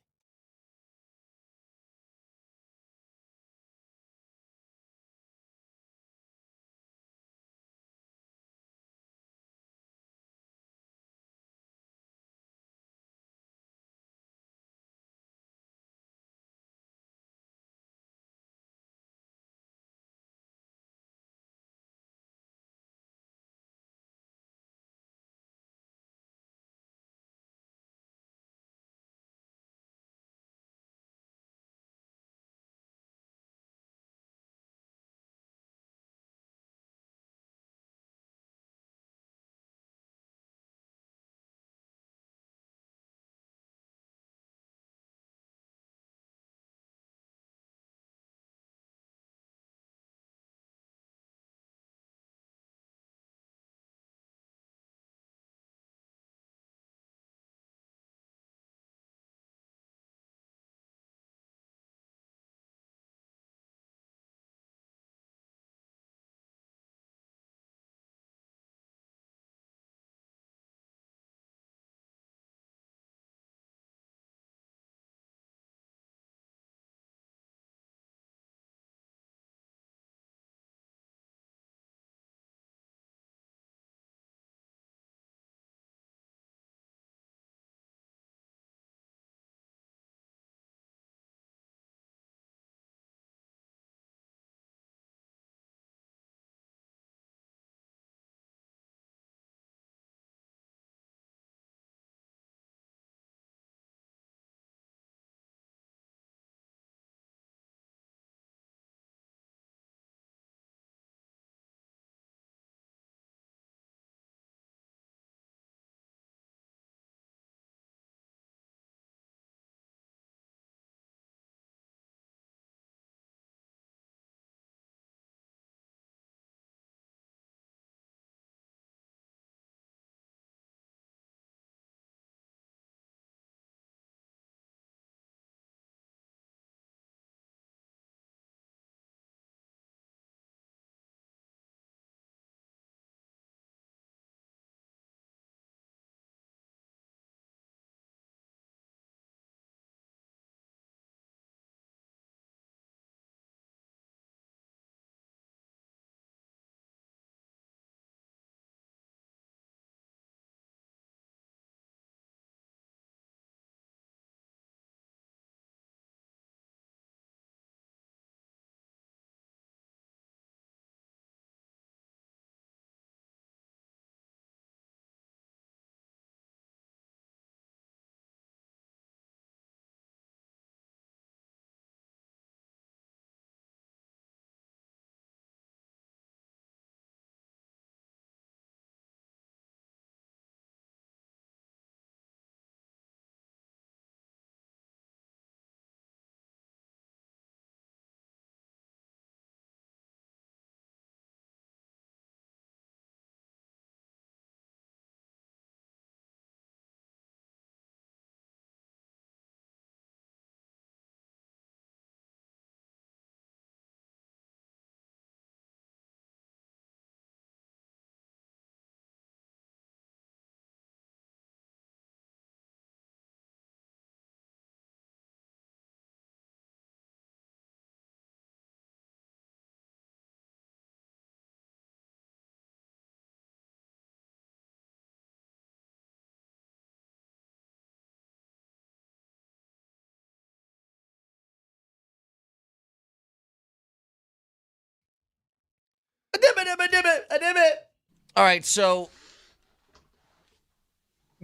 All right, so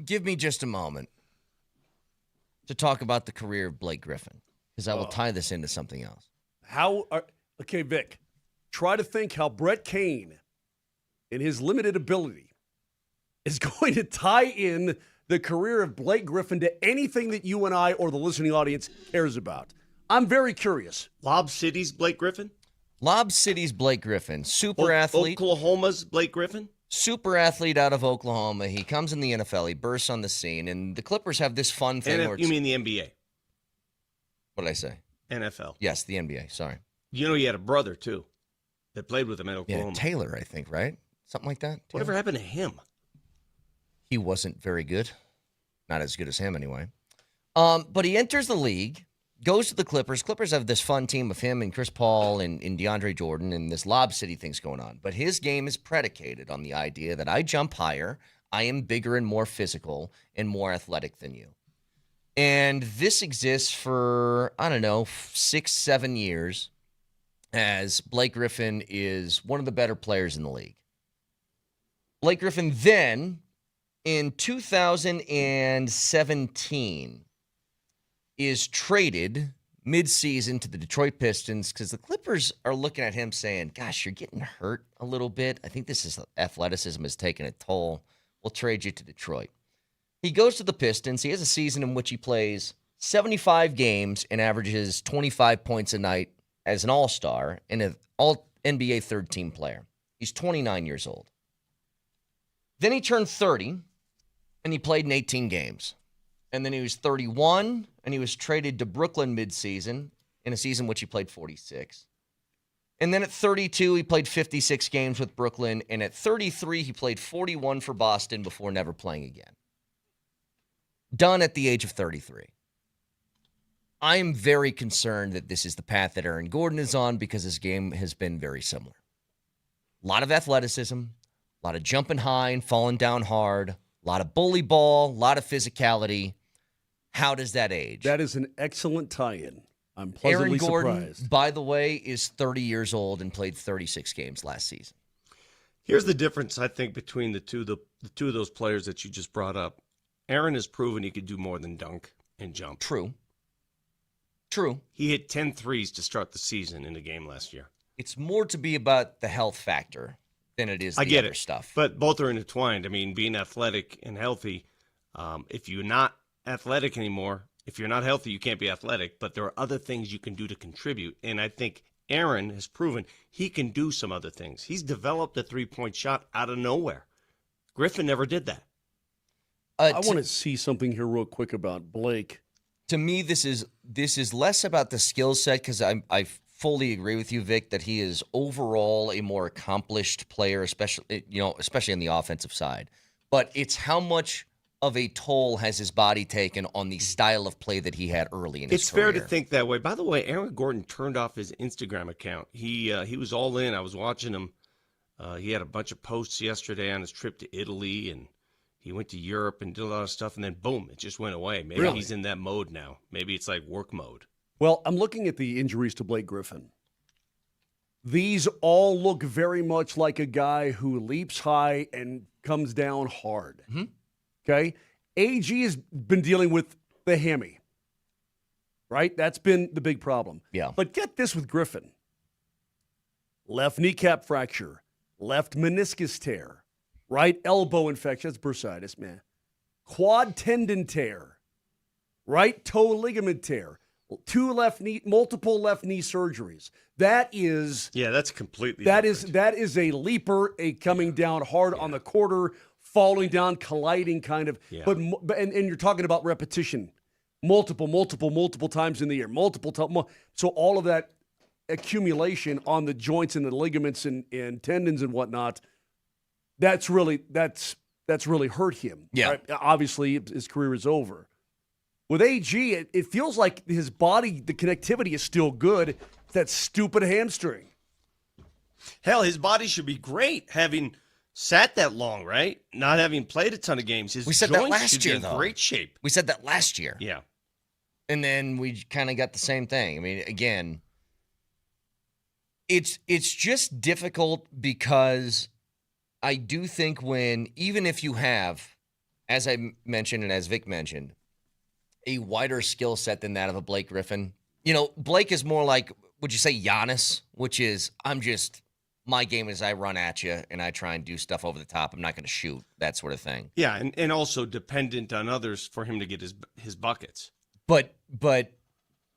give me just a moment to talk about the career of Blake Griffin, because I will tie this into something else. Okay, Vic, try to think how Brett Kane, in his limited ability, is going to tie in the career of Blake Griffin to anything that you and I or the listening audience cares about. I'm very curious. Lob City's Blake Griffin? Lob City's Blake Griffin, super athlete. Oklahoma's Blake Griffin? Super athlete out of Oklahoma. He comes in the NFL. He bursts on the scene. And the Clippers have this fun thing where you mean the NBA? What did I say? NFL. Yes, the NBA. Sorry. You know he had a brother, too, that played with him at Oklahoma. Yeah, Taylor, I think, right? Something like that. Taylor? Whatever happened to him? He wasn't very good. Not as good as him, anyway. But he enters the league, goes to the Clippers. Clippers have this fun team of him and Chris Paul and DeAndre Jordan, and this Lob City thing's going on. But his game is predicated on the idea that I jump higher, I am bigger and more physical and more athletic than you. And this exists for, 6-7 years, as Blake Griffin is one of the better players in the league. Blake Griffin then, in 2017, is traded midseason to the Detroit Pistons because the Clippers are looking at him saying, gosh, you're getting hurt a little bit. I think athleticism has taken a toll. We'll trade you to Detroit. He goes to the Pistons. He has a season in which he plays 75 games and averages 25 points a night as an all-star and an all-NBA third-team player. He's 29 years old. Then he turned 30, and he played in 18 games. And then he was 31, and he was traded to Brooklyn midseason in a season in which he played 46. And then at 32, he played 56 games with Brooklyn. And at 33, he played 41 for Boston before never playing again. Done at the age of 33. I am very concerned that this is the path that Aaron Gordon is on because his game has been very similar. A lot of athleticism, a lot of jumping high and falling down hard, a lot of bully ball, a lot of physicality. How does that age? That is an excellent tie-in. I'm pleasantly Aaron Gordon, surprised. by the way, is 30 years old and played 36 games last season. Here's the difference, I think, between the two of those players that you just brought up. Aaron has proven he could do more than dunk and jump. True. He hit 10 threes to start the season in a game last year. It's more to be about the health factor than it is the other stuff. But both are intertwined. I mean, being athletic and healthy, if you're not athletic anymore, if you're not healthy, you can't be athletic. But there are other things you can do to contribute. And I think Aaron has proven he can do some other things. He's developed a three-point shot out of nowhere. Griffin never did that. I want to see something here real quick about Blake. To me, this is less about the skill set because I fully agree with you, Vic, that he is overall a more accomplished player, especially on the offensive side. But it's how much of a toll has his body taken on the style of play that he had early in his career. It's fair to think that way. By the way, Aaron Gordon turned off his Instagram account. He was all in. I was watching him. He had a bunch of posts yesterday on his trip to Italy, and he went to Europe and did a lot of stuff, and then boom, it just went away. Maybe he's in that mode now. Maybe it's like work mode. Well, I'm looking at the injuries to Blake Griffin. These all look very much like a guy who leaps high and comes down hard. Mm-hmm. Okay? AG has been dealing with the hammy, right? That's been the big problem. Yeah. But get this with Griffin. Left kneecap fracture, left meniscus tear, right elbow infection, that's bursitis, man. Quad tendon tear, right toe ligament tear, multiple left knee surgeries. That's completely that different. is a leaper, a coming down hard on the quarter, falling down, colliding kind of. Yeah. But you're talking about repetition, multiple times in the year, so all of that accumulation on the joints and the ligaments and tendons and whatnot. That's really hurt him. Yeah. Right? Obviously, his career is over. With AG, it feels like his body, the connectivity is still good. It's that stupid hamstring. Hell, his body should be great having sat that long, right? Not having played a ton of games. His We said joints that last should year, be in though. great shape. We said that last year. Yeah. And then we kind of got the same thing. I mean, again, It's just difficult because I do think even if you have, as I mentioned and as Vic mentioned, a wider skill set than that of a Blake Griffin. Blake is more like, would you say Giannis, which is, my game is I run at you and I try and do stuff over the top. I'm not going to shoot, that sort of thing. Yeah, and also dependent on others for him to get his buckets. But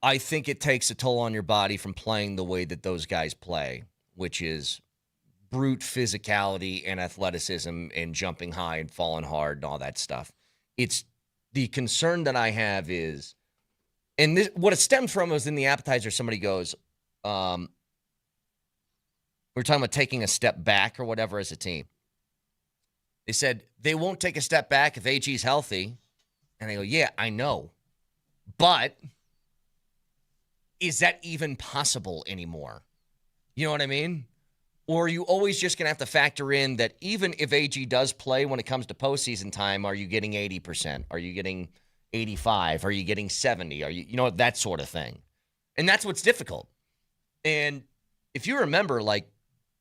I think it takes a toll on your body from playing the way that those guys play, which is brute physicality and athleticism and jumping high and falling hard and all that stuff. It's the concern that I have is, and this, what it stemmed from was in the appetizer, somebody goes, we're talking about taking a step back or whatever as a team. They said they won't take a step back if AG's healthy. And I go, yeah, I know. But is that even possible anymore? You know what I mean? Or are you always just going to have to factor in that even if AG does play when it comes to postseason time, are you getting 80%? Are you getting 85? Are you getting 70? Are you, that sort of thing. And that's what's difficult. And if you remember, like,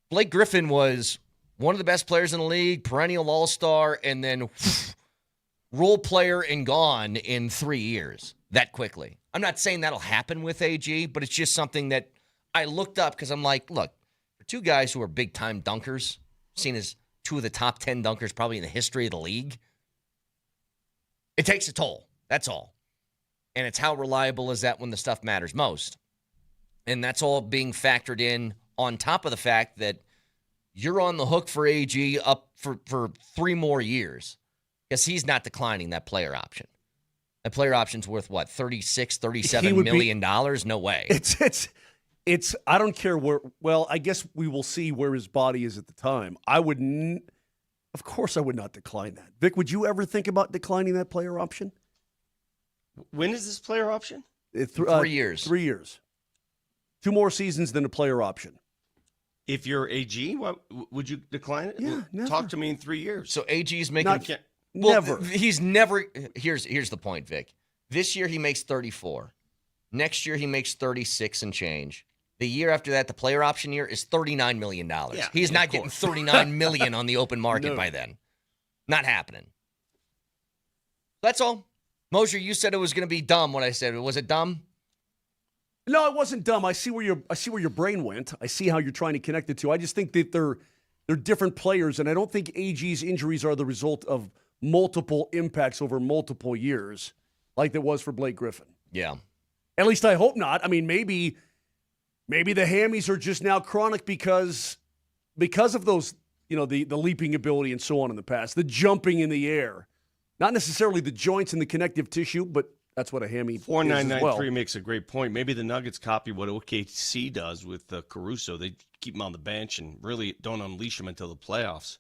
Blake Griffin was one of the best players in the league, perennial all-star, and then role player and gone in 3 years that quickly. I'm not saying that'll happen with AG, but it's just something that I looked up because I'm like, look, for two guys who are big-time dunkers, seen as two of the top 10 dunkers probably in the history of the league, it takes a toll. That's all. And it's how reliable is that when the stuff matters most. And that's all being factored in on top of the fact that you're on the hook for AG up for 3 more years because he's not declining that player option. That player option's worth what, $37 million? No way. It's I don't care where. Well, I guess we will see where his body is at the time. Of course I would not decline that. Vic, would you ever think about declining that player option? When is this player option? 3 years. 3 years. 2 more seasons than a player option. If you're AG, would you decline it? Yeah, never. Talk to me in 3 years. So AG's making... Never. He's never... Here's the point, Vic. This year he makes 34. Next year he makes 36 and change. The year after that, the player option year, is $39 million. Yeah, He's not getting $39 million on the open market by then. Not happening. That's all. Moser, you said it was going to be dumb when I said it. Was it dumb? No, it wasn't dumb. I see where your brain went. I see how you're trying to connect the two. I just think that they're different players, and I don't think AG's injuries are the result of multiple impacts over multiple years, like there was for Blake Griffin. Yeah. At least I hope not. I mean, maybe the hammies are just now chronic because of those, the leaping ability and so on in the past, the jumping in the air, not necessarily the joints and the connective tissue, but that's what a hammy is as well. 4993 makes a great point. Maybe the Nuggets copy what OKC does with Caruso. They keep him on the bench and really don't unleash him until the playoffs.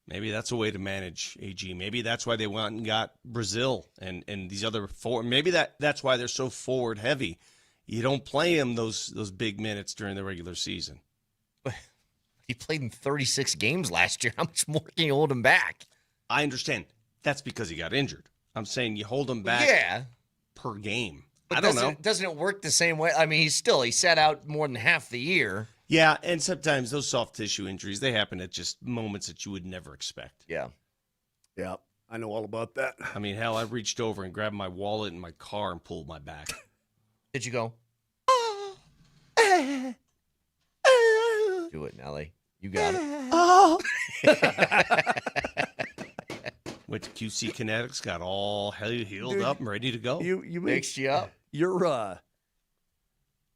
Maybe that's a way to manage AG. Maybe that's why they went and got Brazil and these other forward. Maybe that's why they're so forward heavy. You don't play him those big minutes during the regular season. He played in 36 games last year. How much more can you hold him back? I understand. That's because he got injured. I'm saying you hold him back per game. But I don't know. Doesn't it work the same way? I mean, he sat out more than half the year. Yeah, and sometimes those soft tissue injuries, they happen at just moments that you would never expect. Yeah. Yeah, I know all about that. I mean, hell, I reached over and grabbed my wallet in my car and pulled my back. Did you go? Do it, Nelly. You got it. Went to QC Kinetics, got all healed up and ready to go. You mixed you up.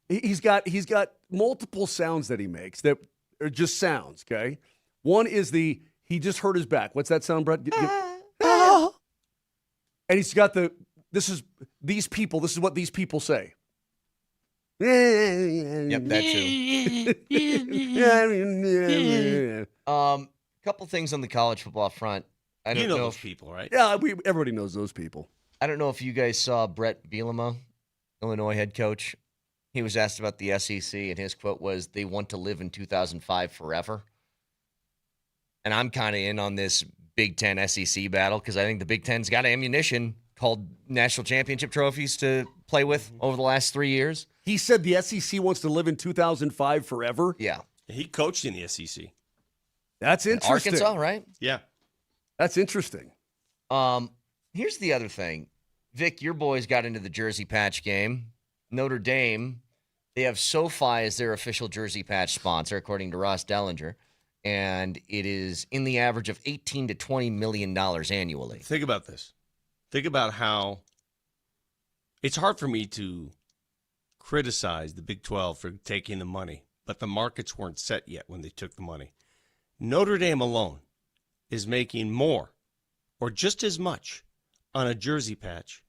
He's got multiple sounds that he makes that are just sounds. Okay, one is he just hurt his back. What's that sound, Brett? And he's got this is what these people say. Yep, that too. Couple things on the college football front. I don't know those people, right? Yeah, everybody knows those people. I don't know if you guys saw Brett Bielema, Illinois head coach. He was asked about the SEC, and his quote was, "They want to live in 2005 forever." And I'm kind of in on this Big Ten SEC battle because I think the Big Ten's got ammunition. called national championship trophies to play with over the last 3 years. He said the SEC wants to live in 2005 forever. Yeah. He coached in the SEC. That's interesting. Arkansas, right? Yeah. That's interesting. Here's the other thing. Vic, your boys got into the jersey patch game. Notre Dame, they have SoFi as their official jersey patch sponsor, according to Ross Dellinger, and it is in the average of $18 to $20 million annually. Think about this. Think about how it's hard for me to criticize the Big 12 for taking the money, but the markets weren't set yet when they took the money. Notre Dame alone is making more or just as much on a jersey patch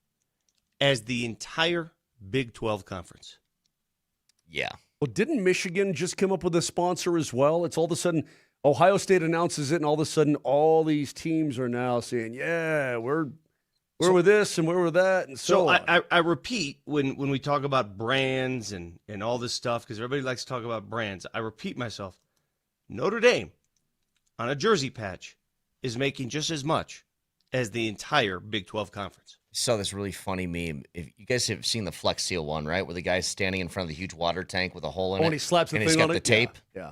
as the entire Big 12 conference. Yeah. Well, didn't Michigan just come up with a sponsor as well? It's all of a sudden Ohio State announces it, and all of a sudden all these teams are now saying, yeah, we're with this and we're with that, and so on. I repeat, when we talk about brands and all this stuff, because everybody likes to talk about brands, I repeat myself. Notre Dame, on a jersey patch, is making just as much as the entire Big 12 conference. I saw this really funny meme. If you guys have seen the Flex Seal one, right? Where the guy's standing in front of the huge water tank with a hole in it. And he slaps the and thing he's got on the it. tape. Yeah.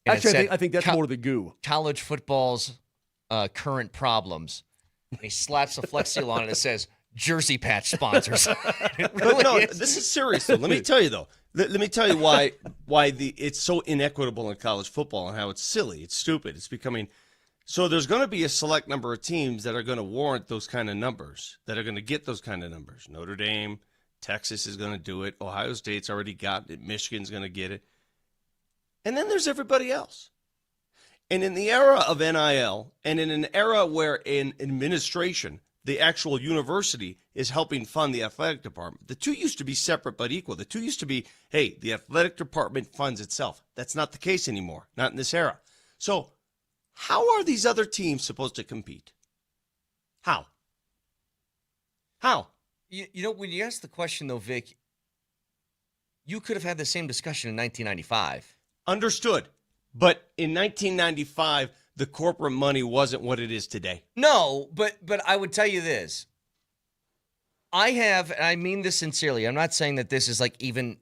And Actually, I think that's more the goo. College football's current problems. And he slaps the Flex Seal on it and it says, jersey patch sponsors. This is serious, though. Let me tell you, though. Let me tell you why it's so inequitable in college football and how it's silly. It's stupid. It's becoming... So there's going to be a select number of teams that are going to warrant those kind of numbers, that are going to get those kind of numbers. Notre Dame, Texas is going to do it. Ohio State's already got it. Michigan's going to get it. And then there's everybody else. And in the era of NIL, and in an era where in administration, the actual university is helping fund the athletic department, the two used to be separate but equal. The two used to be, hey, the athletic department funds itself. That's not the case anymore, not in this era. So how are these other teams supposed to compete? How? You know, when you ask the question, though, Vic, you could have had the same discussion in 1995. Understood. But in 1995, the corporate money wasn't what it is today. No, but I would tell you this. And I mean this sincerely, I'm not saying that this is like even,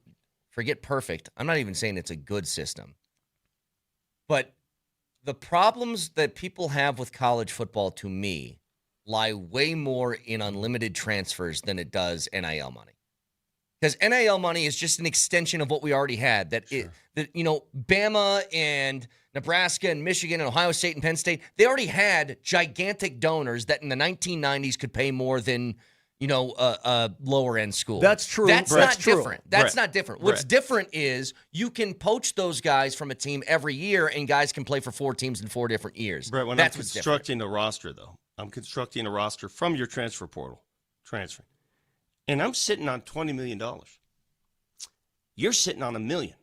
forget perfect. I'm not even saying it's a good system. But the problems that people have with college football, to me, lie way more in unlimited transfers than it does NIL money. Because NIL money is just an extension of what we already had. Bama and Nebraska and Michigan and Ohio State and Penn State, they already had gigantic donors that in the 1990s could pay more than, a lower end school. That's true. That's not different. That's Brett. not different. What's different is you can poach those guys from a team every year, and guys can play for 4 teams in 4 different years. Brett, when That's I'm what's constructing a roster, though, I'm constructing a roster from your transfer portal, transferring. And I'm sitting on $20 million. You're sitting on $1 million.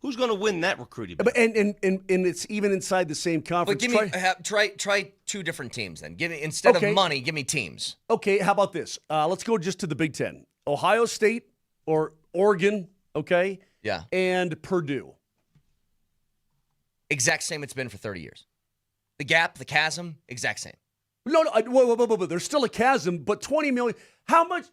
Who's going to win that recruiting battle? And it's even inside the same conference. But try 2 different teams then. Instead of money, give me teams. Okay, how about this? Let's go just to the Big Ten. Ohio State or Oregon, okay? Yeah. And Purdue. Exact same it's been for 30 years. The gap, the chasm, exact same. No, whoa. There's still a chasm, but $20 million. How much?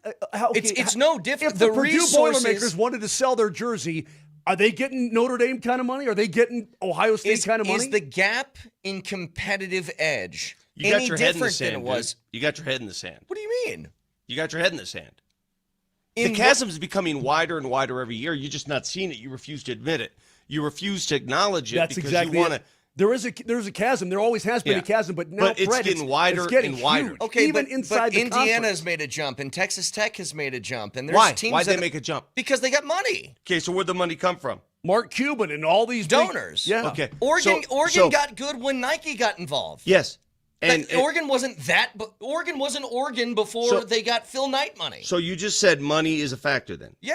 It's no different. If the Purdue Boilermakers wanted to sell their jersey, are they getting Notre Dame kind of money? Are they getting Ohio State kind of money? Is the gap in competitive edge You got any your head in the different sand, than it was? dude. You got your head in the sand. What do you mean? You got your head in the sand. The chasm is becoming wider and wider every year. You're just not seeing it. You refuse to admit it. You refuse to acknowledge it. That's because exactly you want to. There's a chasm. There always has been a chasm, but now it's getting wider and wider. Huge, okay, even inside the Indiana conference. has made a jump, and Texas Tech has made a jump, and there's Why? teams Why'd they make a jump? Because they got money. Okay, so where'd the money come from? Mark Cuban and all these donors. Yeah. Okay. Oregon got good when Nike got involved. Yes. And Oregon wasn't that, but Oregon wasn't Oregon before they got Phil Knight money. So you just said money is a factor then? Yeah.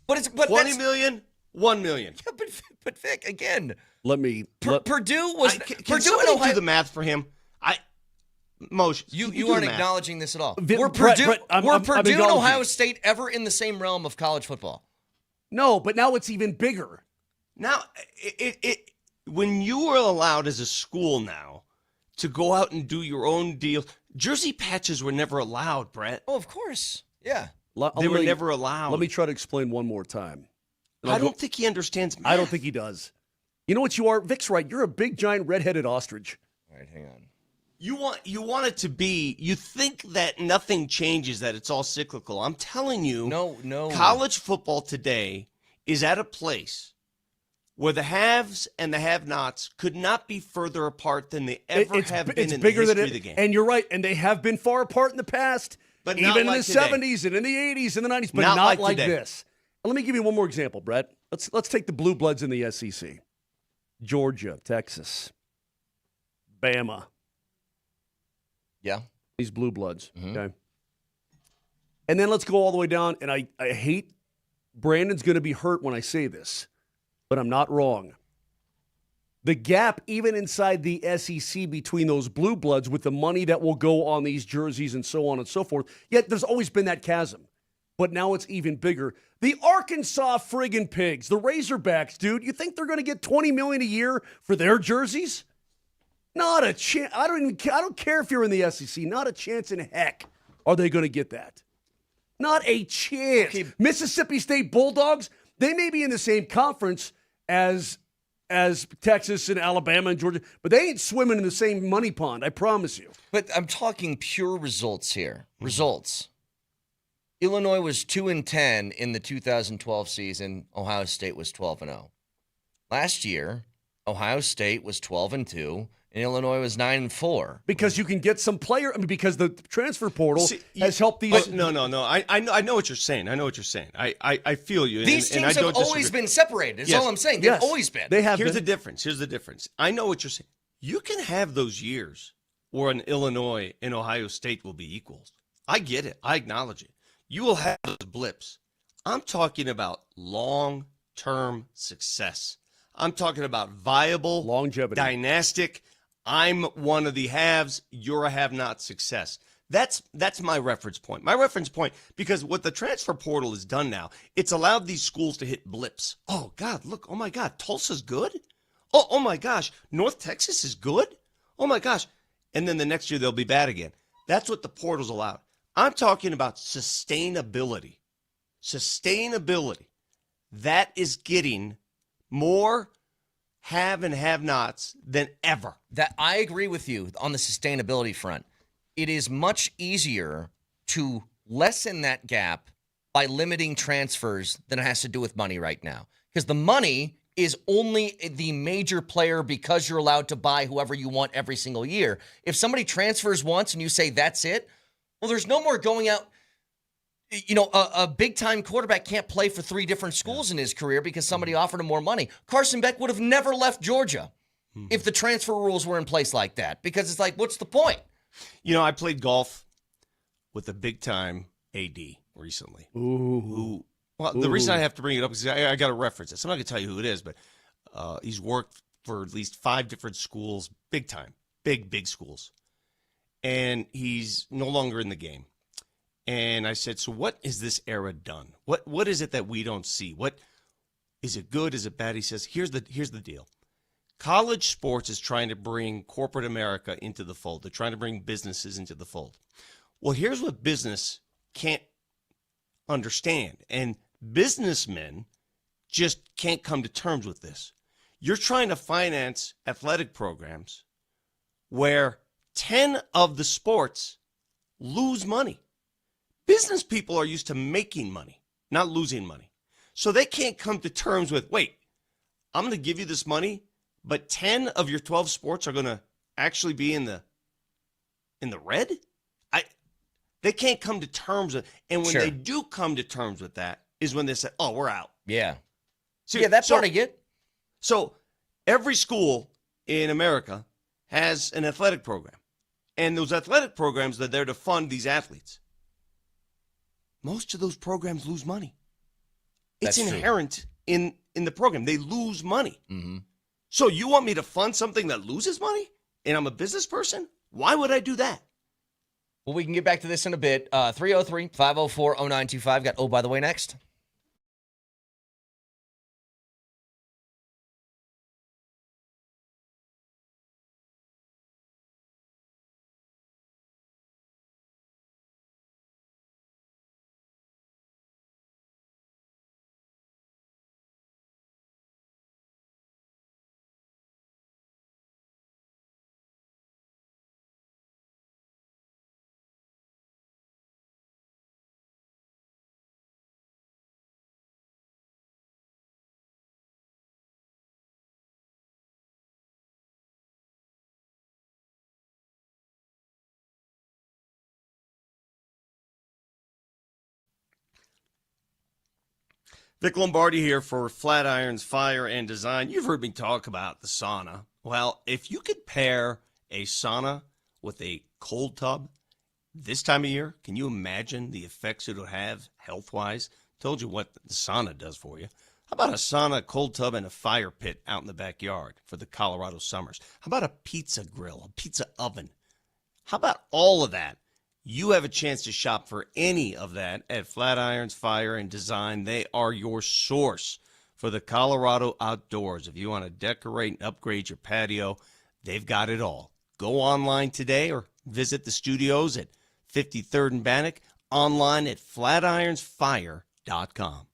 But $20 million, $1 million. Yeah, but Vic, again, Purdue was Can Purdue somebody and Ohio, do the math for him? Moshe, you aren't acknowledging this at all. Were Brett, Purdue I'm and Ohio State ever in the same realm of college football? No, but now it's even bigger. Now, when you are allowed as a school now to go out and do your own deal. Jersey patches were never allowed, Brett. Oh, of course. Yeah. They were never allowed. Let me try to explain one more time. I don't think he understands math. I don't think he does. You know what you are? Vic's right. You're a big, giant, red-headed ostrich. All right, hang on. You want it to be, you think that nothing changes, that it's all cyclical. I'm telling you, no. College football today is at a place where the haves and the have-nots could not be further apart than they ever have been in the history of the game. And you're right, and they have been far apart in the past, but even in the 70s and in the 80s and the 90s, but not like this. Let me give you one more example, Brett. Let's take the Blue Bloods in the SEC. Georgia, Texas, Bama. Yeah. These Blue Bloods, okay? And then let's go all the way down, and I hate Brandon's going to be hurt when I say this, but I'm not wrong. The gap, even inside the SEC, between those Blue Bloods with the money that will go on these jerseys and so on and so forth, yet there's always been that chasm. But now it's even bigger. The Arkansas friggin' Pigs, the Razorbacks, dude, you think they're going to get $20 million a year for their jerseys? Not a chance. I don't care if you're in the SEC. Not a chance in heck are they going to get that. Not a chance. Okay. Mississippi State Bulldogs, they may be in the same conference as Texas and Alabama and Georgia, but they ain't swimming in the same money pond, I promise you. But I'm talking pure results here. Results. Illinois was 2-10 in the 2012 season. Ohio State was 12-0. Last year, Ohio State was 12-2. And Illinois was 9-4. Because you can get some player. I mean, because the transfer portal has helped these. No. I know what you're saying. I feel you. These teams have always been separated. That's all I'm saying. They've always been. They have. Here's the difference. I know what you're saying. You can have those years where an Illinois and Ohio State will be equals. I get it. I acknowledge it. You will have those blips. I'm talking about long-term success. I'm talking about viable, longevity, dynastic. I'm one of the haves, you're a have-not success. That's my reference point. My reference point, because what the transfer portal has done now, it's allowed these schools to hit blips. Oh, God, look. Oh, my God, Tulsa's good? Oh, my gosh, North Texas is good? Oh, my gosh. And then the next year they'll be bad again. That's what the portal's allowed. I'm talking about sustainability. Sustainability. That is getting more have and have-nots than ever. That I agree with you on the sustainability front. It is much easier to lessen that gap by limiting transfers than it has to do with money right now. Because the money is only the major player because you're allowed to buy whoever you want every single year. If somebody transfers once and you say that's it, well, there's no more going out. You know, a big-time quarterback can't play for 3 different schools in his career because somebody offered him more money. Carson Beck would have never left Georgia if the transfer rules were in place like that, because it's like, what's the point? You know, I played golf with a big-time AD recently. Ooh. Well, the reason I have to bring it up is I got to reference this. I'm not going to tell you who it is, but he's worked for at least 5 different schools, big-time, big schools. And he's no longer in the game. And I said, so what is this era done? What is it that we don't see? What is it good? Is it bad? He says, here's the deal. College sports is trying to bring corporate America into the fold. They're trying to bring businesses into the fold. Well, here's what business can't understand. And businessmen just can't come to terms with this. You're trying to finance athletic programs where 10 of the sports lose money. Business people are used to making money, not losing money. So they can't come to terms with, wait, I'm going to give you this money, but 10 of your 12 sports are going to actually be in the red? They can't come to terms with, and when they do come to terms with that is when they say, oh, we're out. Yeah. So, that part I get. So every school in America has an athletic program, and those athletic programs are there to fund these athletes. Most of those programs lose money. It's inherent in the program. They lose money. Mm-hmm. So you want me to fund something that loses money? And I'm a business person? Why would I do that? Well, we can get back to this in a bit. 303-504-0925. Got, oh, by the way, next. Vic Lombardi here for Flatirons Fire and Design. You've heard me talk about the sauna. Well, if you could pair a sauna with a cold tub this time of year, can you imagine the effects it would have health-wise? Told you what the sauna does for you. How about a sauna, cold tub, and a fire pit out in the backyard for the Colorado summers? How about a pizza grill, a pizza oven? How about all of that? You have a chance to shop for any of that at Flatirons Fire and Design. They are your source for the Colorado outdoors. If you want to decorate and upgrade your patio, they've got it all. Go online today or visit the studios at 53rd and Bannock, online at flatironsfire.com.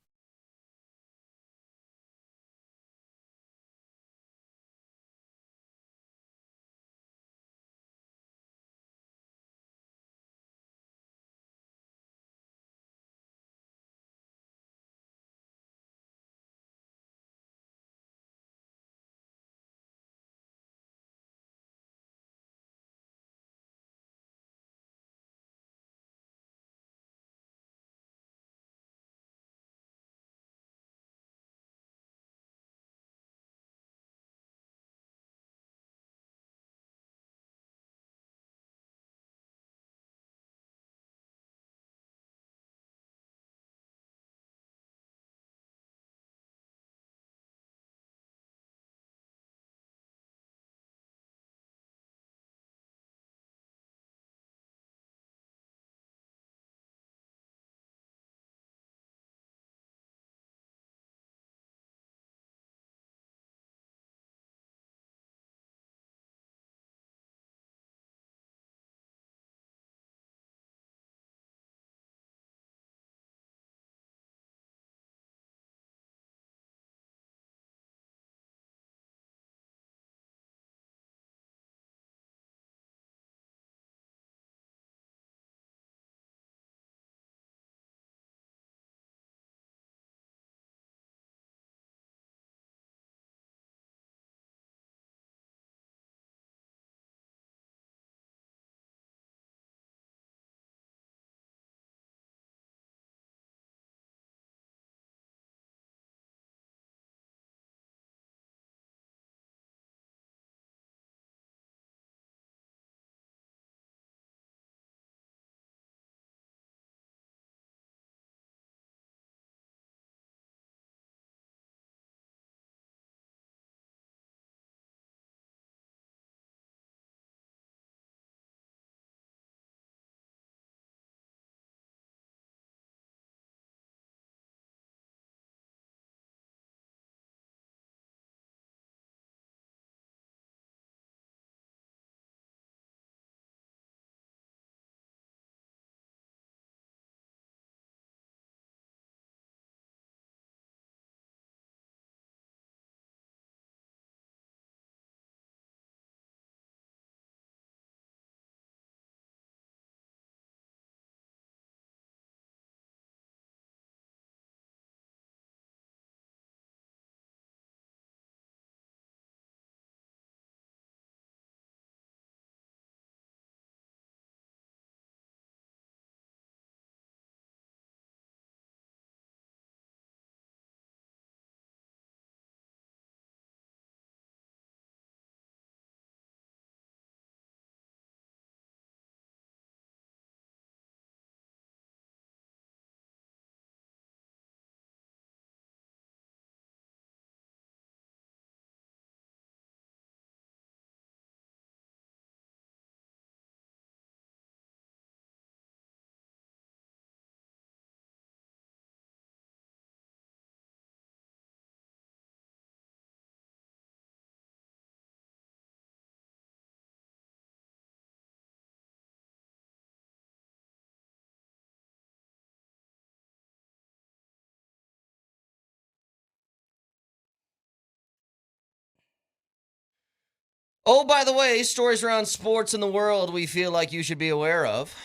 Oh, by the way, stories around sports in the world we feel like you should be aware of.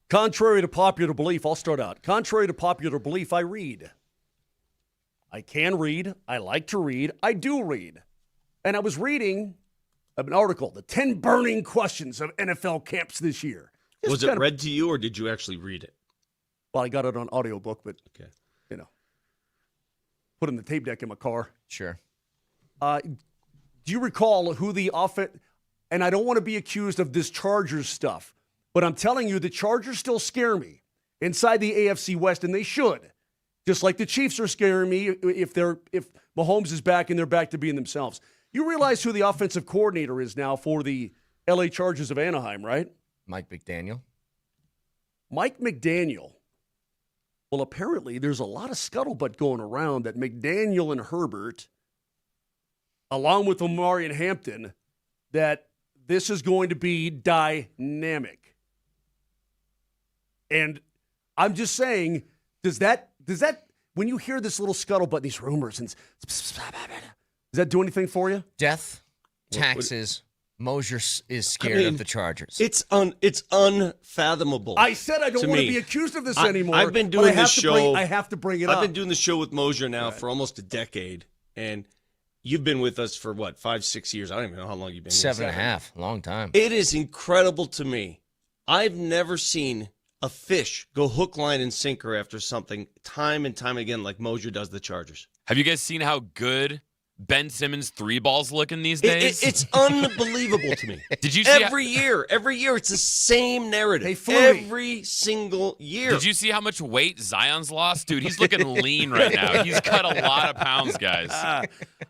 Contrary to popular belief, I'll start out. Contrary to popular belief, I read. I can read. I like to read. I do read. And I was reading an article, The 10 Burning Questions of NFL Camps This Year. Was it read to you, or did you actually read it? Well, I got it on audiobook, but, okay, you know. put in the tape deck in my car. Sure. Do you recall who the offense? And I don't want to be accused of this Chargers stuff, but I'm telling you, the Chargers still scare me inside the AFC West, and they should. Just like the Chiefs are scaring me if Mahomes is back and they're back to being themselves. You realize who the offensive coordinator is now for the LA Chargers of Anaheim, right? Mike McDaniel. Mike McDaniel. Well, apparently there's a lot of scuttlebutt going around that McDaniel and Herbert, along with Omari and Hampton, that this is going to be dynamic. And I'm just saying, does that when you hear this little scuttlebutt, these rumors, and does that do anything for you? Death, taxes. Moser is scared of the Chargers. It's unfathomable. I said I don't want to be accused of this anymore. I've been doing this show. I have to bring it up. I've been doing the show with Moser now for almost a decade, and you've been with us for what, 5-6 years? I don't even know how long you've been. 7.5, long time. It is incredible to me. I've never seen a fish go hook, line, and sinker after something time and time again like Moser does the Chargers. Have you guys seen how good Ben Simmons 3 balls looking these days? It's unbelievable to me. Did you see every year it's the same narrative. Every single year. Did you see how much weight Zion's lost? Dude, he's looking lean right now. He's cut a lot of pounds, guys.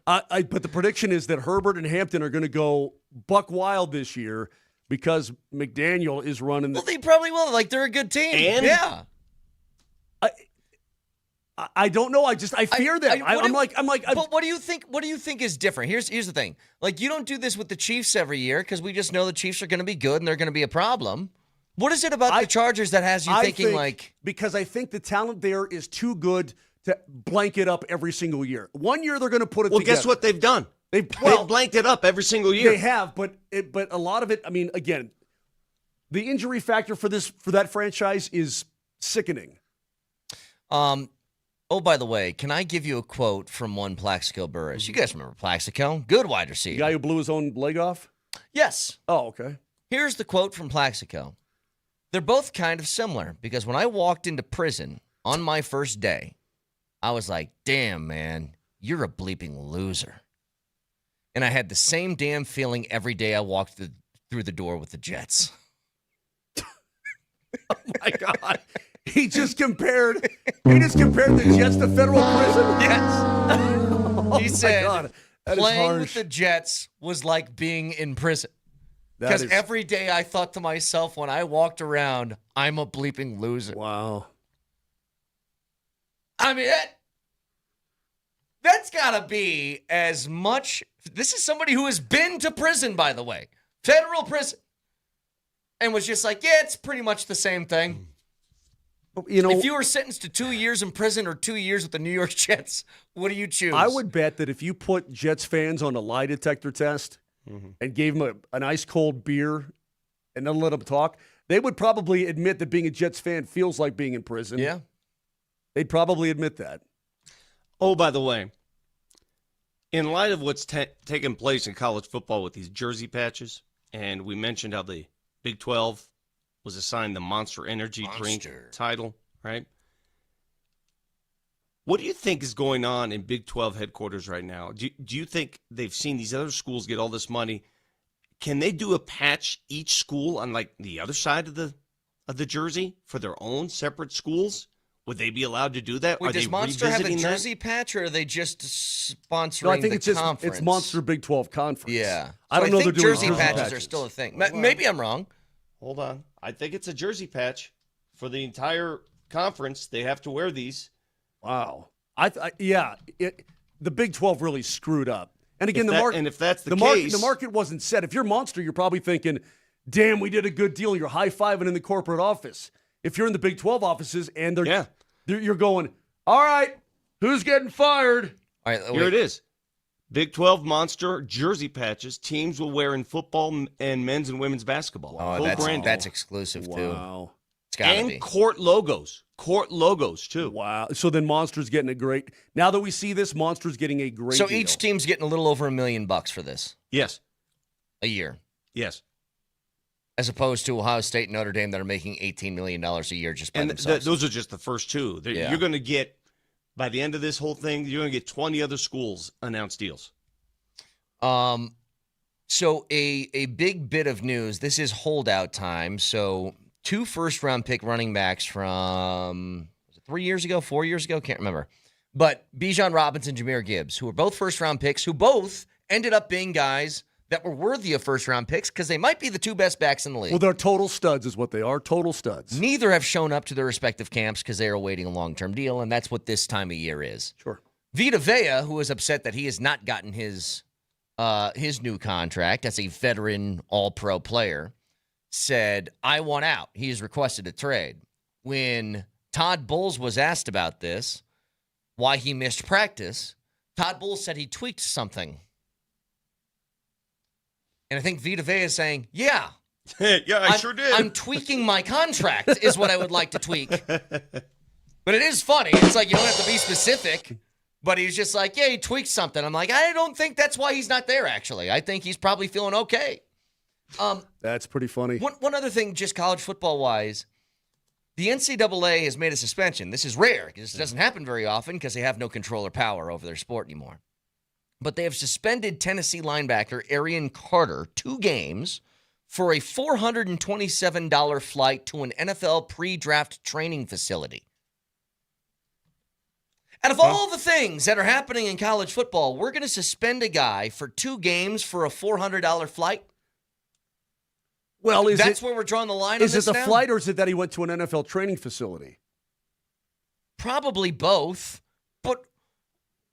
But the prediction is that Herbert and Hampton are going to go buck wild this year because McDaniel is running. Well, they probably will. Like, they're a good team. And yeah. I don't know. I fear them. I'm like. But what do you think? What do you think is different? Here's the thing. Like, you don't do this with the Chiefs every year because we just know the Chiefs are going to be good and they're going to be a problem. What is it about the Chargers that has you thinking like? Because I think the talent there is too good to blank it up every single year. One year they're going to put it together. Well, guess what they've done? They've blanked it up every single year. They have, but a lot of it. I mean, again, the injury factor for that franchise is sickening. Oh, by the way, can I give you a quote from one Plaxico Burress? You guys remember Plaxico? Good wide receiver. The guy who blew his own leg off? Yes. Oh, okay. Here's the quote from Plaxico. They're both kind of similar because when I walked into prison on my first day, I was like, damn, man, you're a bleeping loser. And I had the same damn feeling every day I walked through the door with the Jets. Oh, my God. He just compared the Jets to federal prison? Yes. He said God, playing with the Jets was like being in prison. Because every day I thought to myself when I walked around, I'm a bleeping loser. Wow. I mean, that's got to be as much. This is somebody who has been to prison, by the way. Federal prison. And was just like, yeah, it's pretty much the same thing. You know, if you were sentenced to 2 years in prison or 2 years with the New York Jets, what do you choose? I would bet that if you put Jets fans on a lie detector test and gave them an ice cold beer and then let them talk, they would probably admit that being a Jets fan feels like being in prison. Yeah. They'd probably admit that. Oh, by the way, in light of what's taken place in college football with these jersey patches, and we mentioned how the Big 12 was assigned the Monster Energy drink title, right? What do you think is going on in Big 12 headquarters right now? Do you think they've seen these other schools get all this money? Can they do a patch each school on like the other side of the jersey for their own separate schools? Would they be allowed to do that? Wait, does Monster have a jersey patch, or are they just sponsoring I think the conference? It's Monster Big 12 Conference. Yeah. So I don't know think they're doing jersey patches are still a thing. Maybe I'm wrong. Hold on. I think it's a jersey patch for the entire conference. They have to wear these. Wow. The Big 12 really screwed up. And again, if that's the case, the market wasn't set. If you're Monster, you're probably thinking, damn, we did a good deal. You're high-fiving in the corporate office. If you're in the Big 12 offices and you're going, all right, who's getting fired? All right, here it is. Big 12 Monster jersey patches teams will wear in football and men's and women's basketball. Oh, that's exclusive, too. Wow. It's got to be. And court logos. Court logos, too. Wow. So then Monster's getting a great – now that we see this, Monster's getting a great So deal. each team's getting a little over $1 million for this. Yes. A year. Yes. As opposed to Ohio State and Notre Dame that are making $18 million a year just by themselves. Those are just the first two. You're going to get By the end of this whole thing, you're going to get 20 other schools announce deals. So a big bit of news. This is holdout time. So 2 first-round pick running backs from 3 years ago, 4 years ago, can't remember. But Bijan Robinson, Jahmyr Gibbs, who were both first-round picks, who both ended up being guys that were worthy of first-round picks because they might be the 2 best backs in the league. Well, they're total studs is what they are, total studs. Neither have shown up to their respective camps because they are awaiting a long-term deal, and that's what this time of year is. Sure. Vita Vea, who is upset that he has not gotten his new contract as a veteran all-pro player, said, I want out. He has requested a trade. When Todd Bowles was asked about this, why he missed practice, Todd Bowles said he tweaked something. And I think Vita Vea is saying, yeah. I sure did. I'm tweaking my contract is what I would like to tweak. But it is funny. It's like you don't have to be specific. But he's just like, yeah, he tweaked something. I'm like, I don't think that's why he's not there, actually. I think he's probably feeling okay. That's pretty funny. One other thing, just college football-wise, the NCAA has made a suspension. This is rare because it doesn't happen very often because they have no control or power over their sport anymore. But they have suspended Tennessee linebacker Arian Carter 2 games for a $427 flight to an NFL pre-draft training facility. Out of all the things that are happening in college football, we're going to suspend a guy for 2 games for a $400 flight? Well, that's where we're drawing the line on this Is it the now? flight or is it that he went to an NFL training facility? Probably both. But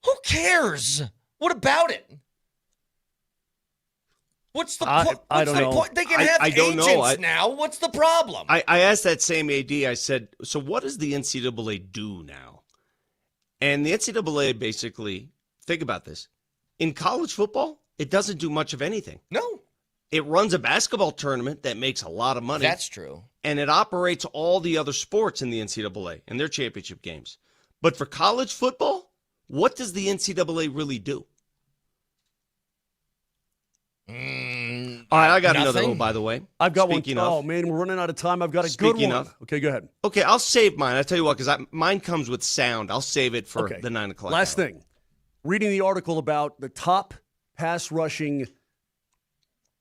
who cares? What about it? What's the point? I don't know. They can have I don't agents know. now. What's the problem? I asked that same AD, I said, so what does the NCAA do now? And the NCAA basically, think about this. In college football, it doesn't do much of anything. No. It runs a basketball tournament that makes a lot of money. That's true. And it operates all the other sports in the NCAA and their championship games. But for college football, what does the NCAA really do? All right, I got another one, by the way. I've got Speaking one. of, Oh, man, we're running out of time. I've got a good Speaking one. of. Okay, go ahead. Okay, I'll save mine. I'll tell you what, because mine comes with sound. I'll save it for the 9 o'clock Last hour. thing. Reading the article about the top pass rushing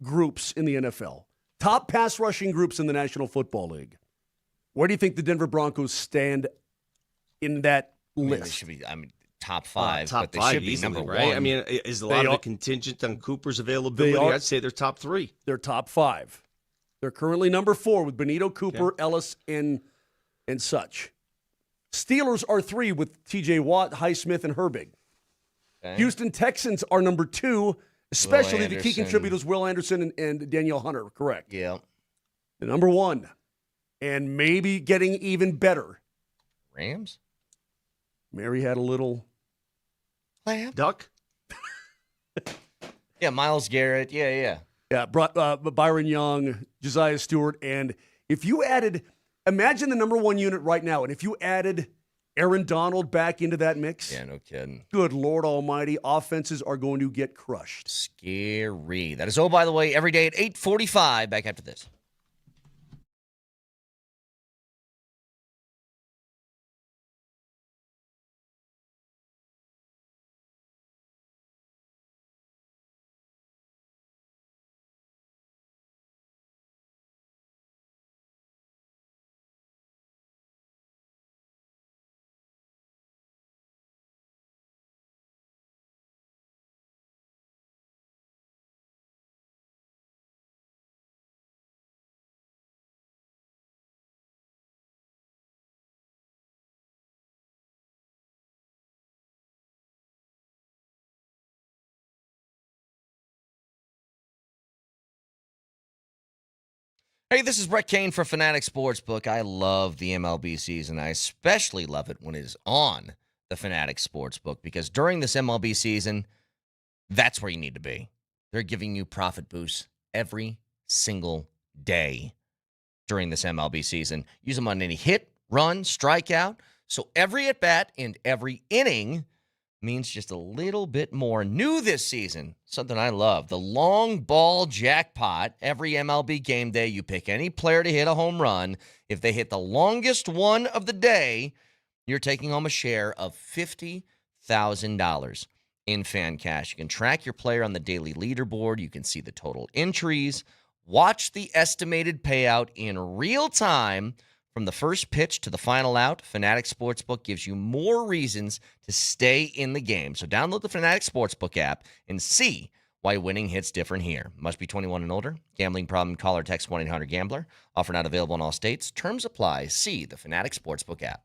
groups in the NFL. Top pass rushing groups in the National Football League. Where do you think the Denver Broncos stand in that list? They should be, top 5, top but they 5 should be easily, number right? 1. I mean, is a lot of it contingent on Cooper's availability? They are. I'd say they're top 3. They're top 5. They're currently number 4 with Benito, Cooper, Ellis, and such. Steelers are 3 with T.J. Watt, Highsmith, and Herbig. Okay. Houston Texans are number 2, especially the key Anderson. contributors Will Anderson and Danielle Hunter, correct? Yeah. The number 1, and maybe getting even better. Rams? Mary had a little duck. Yeah, Myles Garrett. Yeah. Yeah, Byron Young, Josiah Stewart, and if you added, imagine the number 1 unit right now, and if you added Aaron Donald back into that mix. Yeah, no kidding. Good Lord Almighty, offenses are going to get crushed. Scary. That is, by the way, every day at 8:45. Back after this. Hey, this is Brett Kane for Fanatic Sportsbook. I love the MLB season. I especially love it when it is on the Fanatic Sportsbook because during this MLB season, that's where you need to be. They're giving you profit boosts every single day during this MLB season. Use them on any hit, run, strikeout. So every at-bat and every inning means just a little bit more. New this season, something I love, the long ball jackpot. Every MLB game day, you pick any player to hit a home run. If they hit the longest one of the day, you're taking home a share of $50,000 in fan cash. You can track your player on the daily leaderboard. You can see the total entries. Watch the estimated payout in real time from the first pitch to the final out. Fanatic Sportsbook gives you more reasons to stay in the game. So download the Fanatic Sportsbook app and see why winning hits different here. Must be 21 and older. Gambling problem, call or text 1-800-GAMBLER. Offer not available in all states. Terms apply. See the Fanatic Sportsbook app.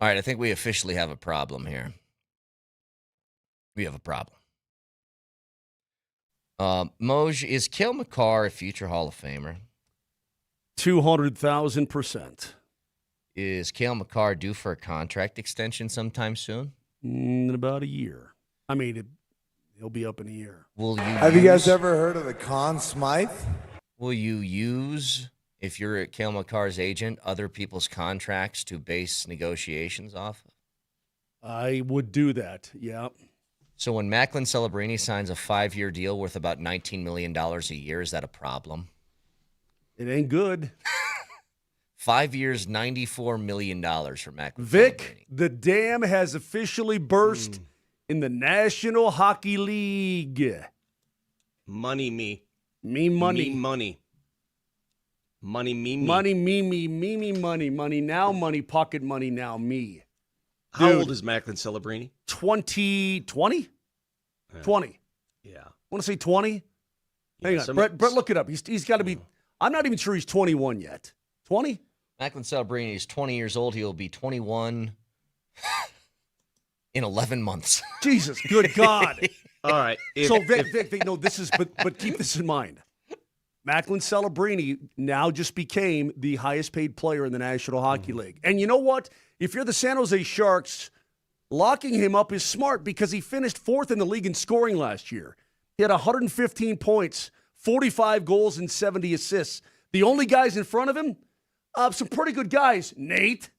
All right, I think we officially have a problem here. We have a problem. Moj, is Cale Makar a future Hall of Famer? 200,000%. Is Cale Makar due for a contract extension sometime soon? In about a year. I mean, he'll be up in a year. Have you guys ever heard of the Conn Smythe? Will you use, if you're at Cale Makar's agent, other people's contracts to base negotiations off of? I would do that, yeah. So when Macklin Celebrini signs a 5-year deal worth about $19 million a year, is that a problem? It ain't good. 5 years, $94 million for Macklin Vic, the dam has officially burst in the National Hockey League. Money me. Me money. Me money. Money me me. Money me me. Me me money. Money now money. Pocket money now me. How Dude, old is Macklin Celebrini? 20? 20? Yeah. 20. Yeah. Want to say 20? Hang on. Brett, look it up. He's got to be. I'm not even sure he's 21 yet. 20? Macklin Celebrini is 20 years old. He'll be 21 in 11 months. Jesus, good God. All right. Vic, no, this is, but keep this in mind. Macklin Celebrini now just became the highest paid player in the National Hockey League. And you know what? If you're the San Jose Sharks, locking him up is smart because he finished 4th in the league in scoring last year. He had 115 points, 45 goals, and 70 assists. The only guys in front of him, some pretty good guys, Nate,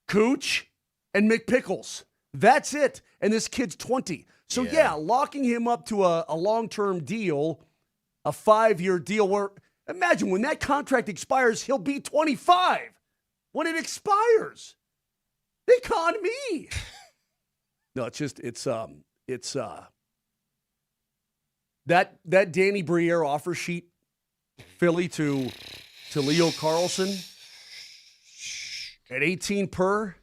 Cooch, and McPickles. That's it. And this kid's 20. So, yeah locking him up to a long-term deal, a 5-year deal where, imagine when that contract expires, he'll be 25 when it expires. They con me. No, it's that Danny Briere offer sheet, Philly to Leo Carlson at 18 per.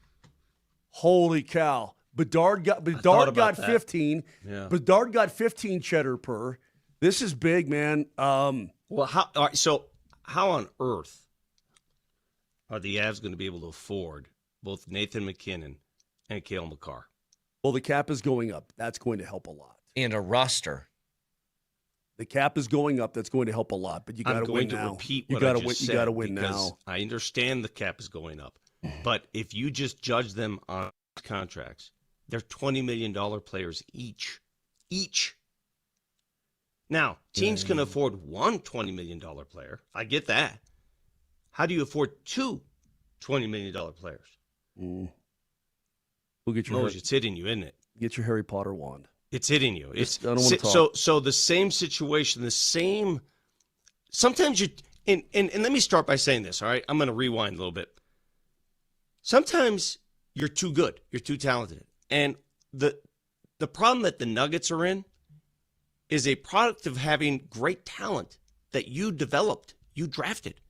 Holy cow. Bedard got 15. Yeah. Bedard got 15 cheddar per. This is big, man. Well, all right, so how on earth are the Avs going to be able to afford both Nathan McKinnon and Cale Makar? Well, the cap is going up. That's going to help a lot. And a roster. The cap is going up. That's going to help a lot. But you got to win now. I'm going to repeat you what gotta I just said. You got to win because now. I understand the cap is going up. But if you just judge them on contracts, they're $20 million players each. Now, teams can afford one $20 million player. I get that. How do you afford two $20 million players? We'll get your Mose, it's hitting you, isn't it? Get your Harry Potter wand. It's hitting you. It's I don't want to talk. So the same situation, the same. Sometimes you and let me start by saying this. All right, I'm going to rewind a little bit. Sometimes you're too good. You're too talented. And the problem that the Nuggets are in is a product of having great talent that you developed, you drafted.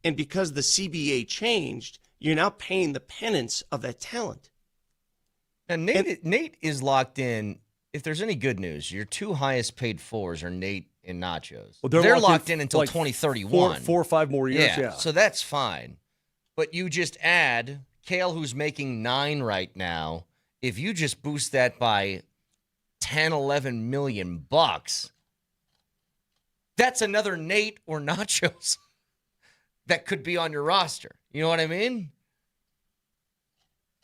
And because the CBA changed, you're now paying the penance of that talent. And Nate is locked in. If there's any good news, your two highest paid fours are Nate and Nachos. Well, they're locked in until like 2031. 4 or 5 more years, yeah. So that's fine. But you just add Cale, who's making 9 right now. If you just boost that by 10, 11 million bucks, that's another Nate or Nachos that could be on your roster. You know what I mean?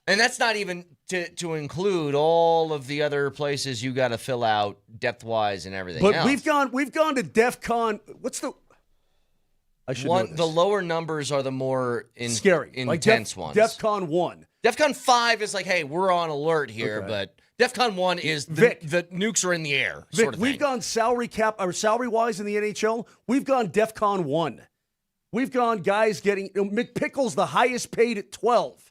And that's not even to include all of the other places you got to fill out depth-wise and everything else. But we've gone to DEFCON. What's the? I should know this. The lower numbers are the more scary, intense like ones. DEFCON 1. DEFCON 5 is like, hey, we're on alert here, but DEFCON 1 is the nukes are in the air. Vic, sort of we've gone salary wise in the NHL. We've gone DEFCON 1. We've gone guys getting McPickle's the highest paid at 12.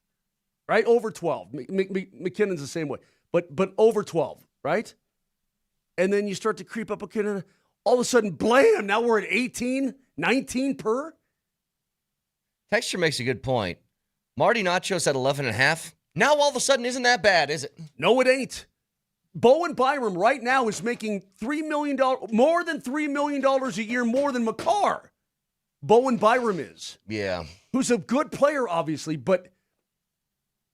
Right? Over 12. McKinnon's the same way. But over 12, right? And then you start to creep up McKinnon. All of a sudden, blam, now we're at 18, 19 per. Texture makes a good point. Marty Nachos at 11.5. Now all of a sudden isn't that bad, is it? No, it ain't. Bowen Byram right now is making $3 million, more than $3 million a year more than Makar. Bowen Byram is. Yeah. Who's a good player, obviously, but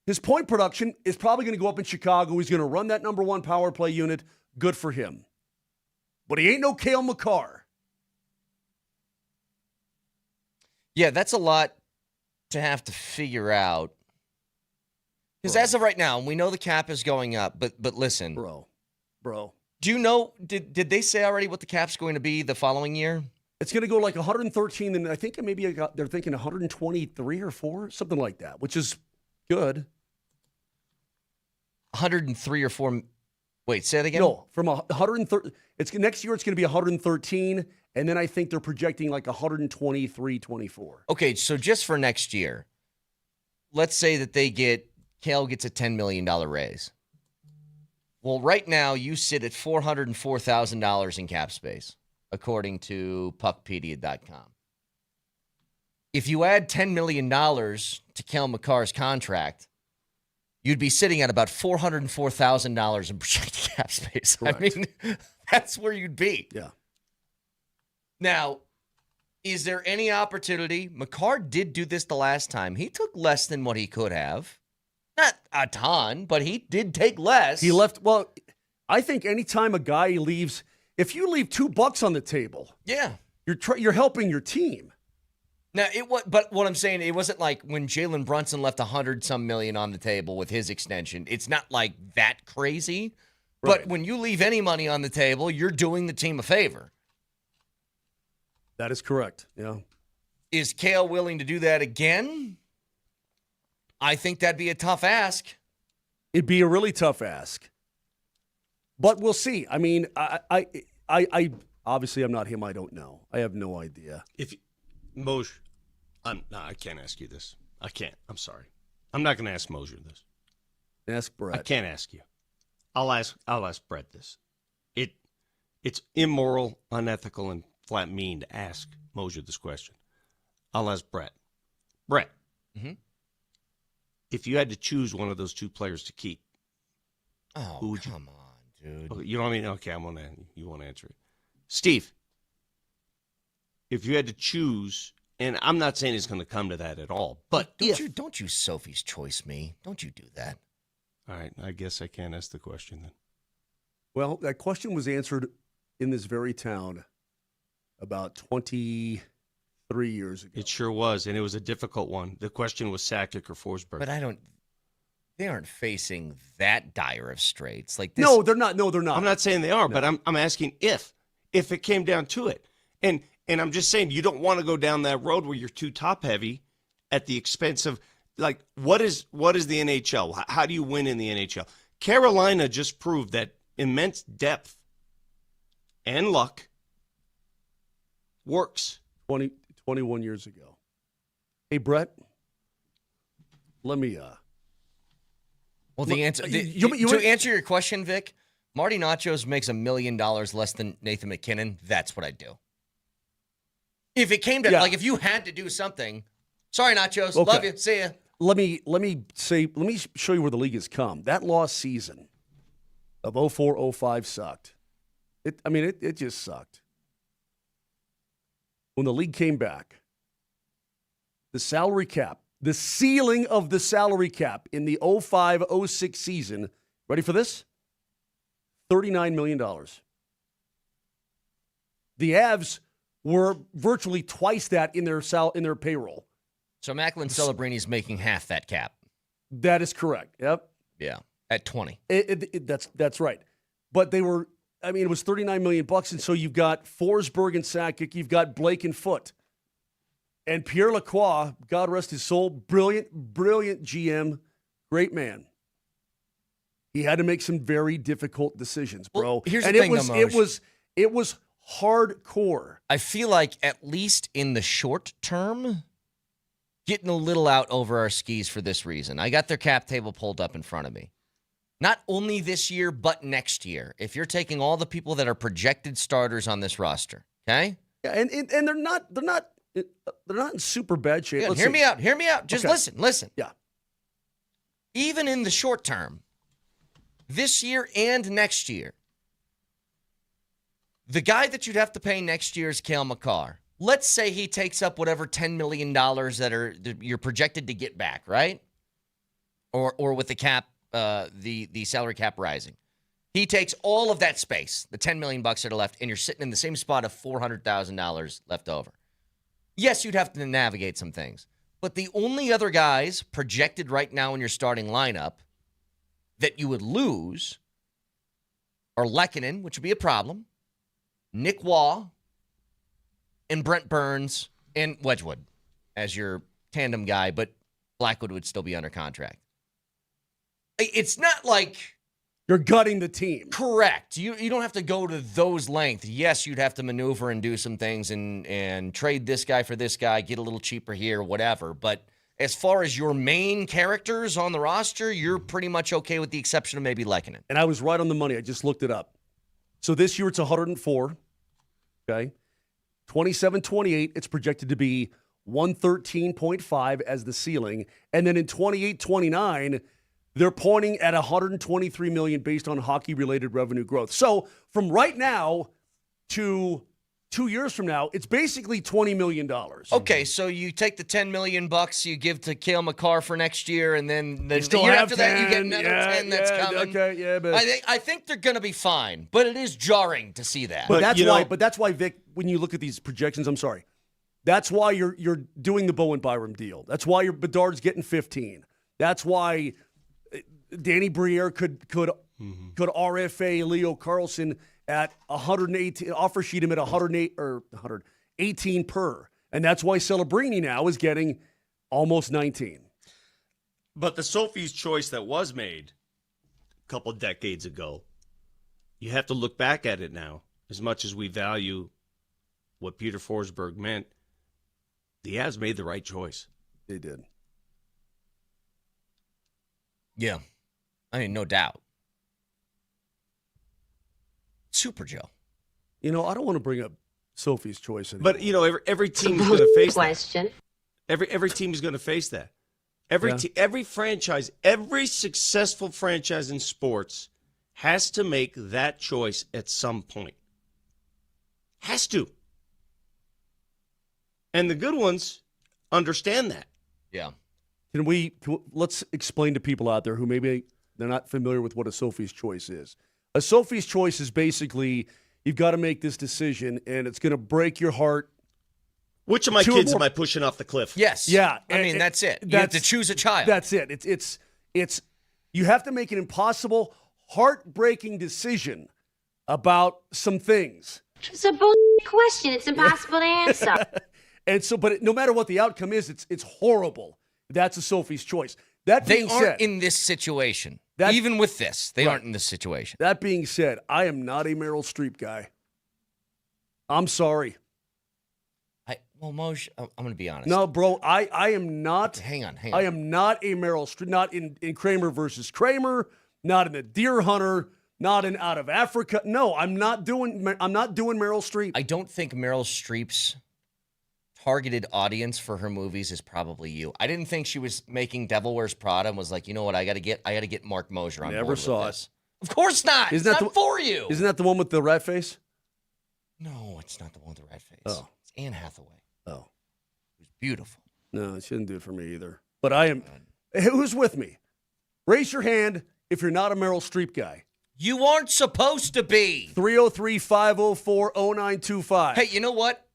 his point production is probably going to go up in Chicago. He's going to run that number 1 power play unit. Good for him. But he ain't no Cale Makar. Yeah, that's a lot to have to figure out. Because as of right now, we know the cap is going up, but listen. Bro. Do you know, did they say already what the cap's going to be the following year? It's going to go like 113, and I think maybe they're thinking 123 or 4, something like that, which is good. 103 or 4. Wait, say that again? No, from 130. Next year it's going to be 113, and then I think they're projecting like 123, 24. Okay, so just for next year, let's say that Cale gets a $10 million raise. Well, right now you sit at $404,000 in cap space, according to puckpedia.com. If you add $10 million to Cale Makar's contract, you'd be sitting at about $404,000 in projected cap space. Correct. I mean, that's where you'd be. Yeah. Now, Is there any opportunity? McCarr did do this the last time. He took less than what he could have. Not a ton, but he did take less. He left. Well, I think anytime a guy leaves, if you leave $2 on the table, yeah, you're helping your team. Now but what I'm saying, it wasn't like when Jalen Brunson left $100-some million on the table with his extension. It's not like that crazy. Right. But when you leave any money on the table, you're doing the team a favor. That is correct. Yeah. Is Kale willing to do that again? I think that'd be a tough ask. It'd be a really tough ask. But we'll see. I mean, I obviously I'm not him. I don't know. I have no idea. If Moser, I can't ask you this. I can't. I'm sorry. I'm not going to ask Moser this. Ask Brett. I can't ask you. I'll ask Brett this. It's immoral, unethical, and flat mean to ask Moser this question. I'll ask Brett. Brett, if you had to choose one of those two players to keep, who would you? Come on, dude. Oh, you know what I mean? Okay, you want to answer it. Steve, if you had to choose, and I'm not saying it's going to come to that at all, but don't you Sophie's Choice me. Don't you do that. All right, I guess I can't ask the question then. Well, that question was answered in this very town about 23 years ago. It sure was, and it was a difficult one. The question was Sakic or Forsberg. But they aren't facing that dire of straits. Like this. No, they're not. No, they're not. I'm not saying they are, but I'm asking if it came down to it. And I'm just saying you don't want to go down that road where you're too top heavy at the expense of, like, what is the NHL? How do you win in the NHL? Carolina just proved that immense depth and luck works. 21 years ago. Hey, Brett, let me Well, the answer to answer your question, Vic, Marty Nachos makes $1 million less than Nathan McKinnon. That's what I'd do. If it came to like, if you had to do something, sorry, Nachos, okay. Love you, see ya. Let me show you where the league has come. That lost season of 04-05 sucked. It just sucked. When the league came back, the salary cap, the ceiling of the salary cap in the 05-06 season, ready for this? $39 million. The Avs were virtually twice that in their payroll. So Macklin Celebrini's making half that cap. That is correct. Yep. Yeah, at 20. That's right. But they were, it was $39 million, and so you've got Forsberg and Sakic, you've got Blake and Foote. And Pierre Lacroix, God rest his soul, brilliant GM, great man. He had to make some very difficult decisions, bro. Well, here's the thing, it was hardcore. I feel like at least in the short term, getting a little out over our skis for this reason. I got their cap table pulled up in front of me. Not only this year, but next year. If you're taking all the people that are projected starters on this roster, okay? Yeah, and they're not in super bad shape. Yeah, hear me out. Just okay. listen. Yeah. Even in the short term, this year and next year, the guy that you'd have to pay next year is Cale Makar. Let's say he takes up whatever $10 million that you're projected to get back, right? Or with the cap, the salary cap rising. He takes all of that space, the $10 million that are left, and you're sitting in the same spot of $400,000 left over. Yes, you'd have to navigate some things. But the only other guys projected right now in your starting lineup that you would lose are Lehkonen, which would be a problem, Nick Waugh, and Brent Burns, and Wedgwood as your tandem guy, but Blackwood would still be under contract. It's not like you're gutting the team. Correct. You don't have to go to those lengths. Yes, you'd have to maneuver and do some things and trade this guy for this guy, get a little cheaper here, whatever. But as far as your main characters on the roster, you're pretty much okay with the exception of maybe Lehkonen. And I was right on the money. I just looked it up. So this year it's 104. Okay. 27-28, it's projected to be 113.5 as the ceiling. And then in 28-29, they're pointing at $123 million based on hockey-related revenue growth. So from right now to 2 years from now, it's basically $20 million. Okay, so you take the $10 million you give to Cale McCarr for next year, and then the still year have after that, you get 10. another Yeah, 10 that's yeah, coming. okay, yeah, but- I think they're going to be fine, but it is jarring to see that. But that's why, Vic, when you look at these projections, I'm sorry, that's why you're doing the Bowen Byram deal. That's why your Bedard's getting 15. That's why Danny Briere could RFA Leo Carlson at 118, offer sheet him at 108 or 118 per. And that's why Celebrini now is getting almost 19. But the Sophie's choice that was made a couple decades ago, you have to look back at it now. As much as we value what Peter Forsberg meant, the Avs made the right choice. They did. Yeah. I mean, no doubt. Super Joe. You know, I don't want to bring up Sophie's choice anymore. But, you know, every team is going to face Question. that. Every team is going to face that. Every franchise, every successful franchise in sports has to make that choice at some point. Has to. And the good ones understand that. Yeah. Let's explain to people out there who maybe they're not familiar with what a Sophie's choice is. A Sophie's choice is basically you've got to make this decision, and it's going to break your heart. Which of my kids am I pushing off the cliff? Yes. Yeah. I mean, that's it. You have to choose a child. That's it. It's you have to make an impossible, heartbreaking decision about some things. It's a bullshit question. It's impossible to answer. And so, but no matter what the outcome is, it's horrible. That's a Sophie's choice. That They being aren't said, in this situation. Even with this, they aren't in this situation. That being said, I am not a Meryl Streep guy. I'm sorry. Moj, I'm going to be honest. No, bro, I am not. Hang on. I am not a Meryl Streep. Not in Kramer versus Kramer. Not in The Deer Hunter. Not in Out of Africa. No, I'm not doing Meryl Streep. I don't think Meryl Streep's targeted audience for her movies is probably you. I didn't think she was making Devil Wears Prada and was like, you know what, I got to get Mark Moser on board. Never saw it. Of course not. It's not for you. Isn't that the one with the rat face? No, it's not the one with the rat face. Oh. It's Anne Hathaway. Oh. It was beautiful. No, she didn't do it for me either. But I am. Who's with me? Raise your hand if you're not a Meryl Streep guy. You aren't supposed to be. 303-504-0925. Hey, you know what?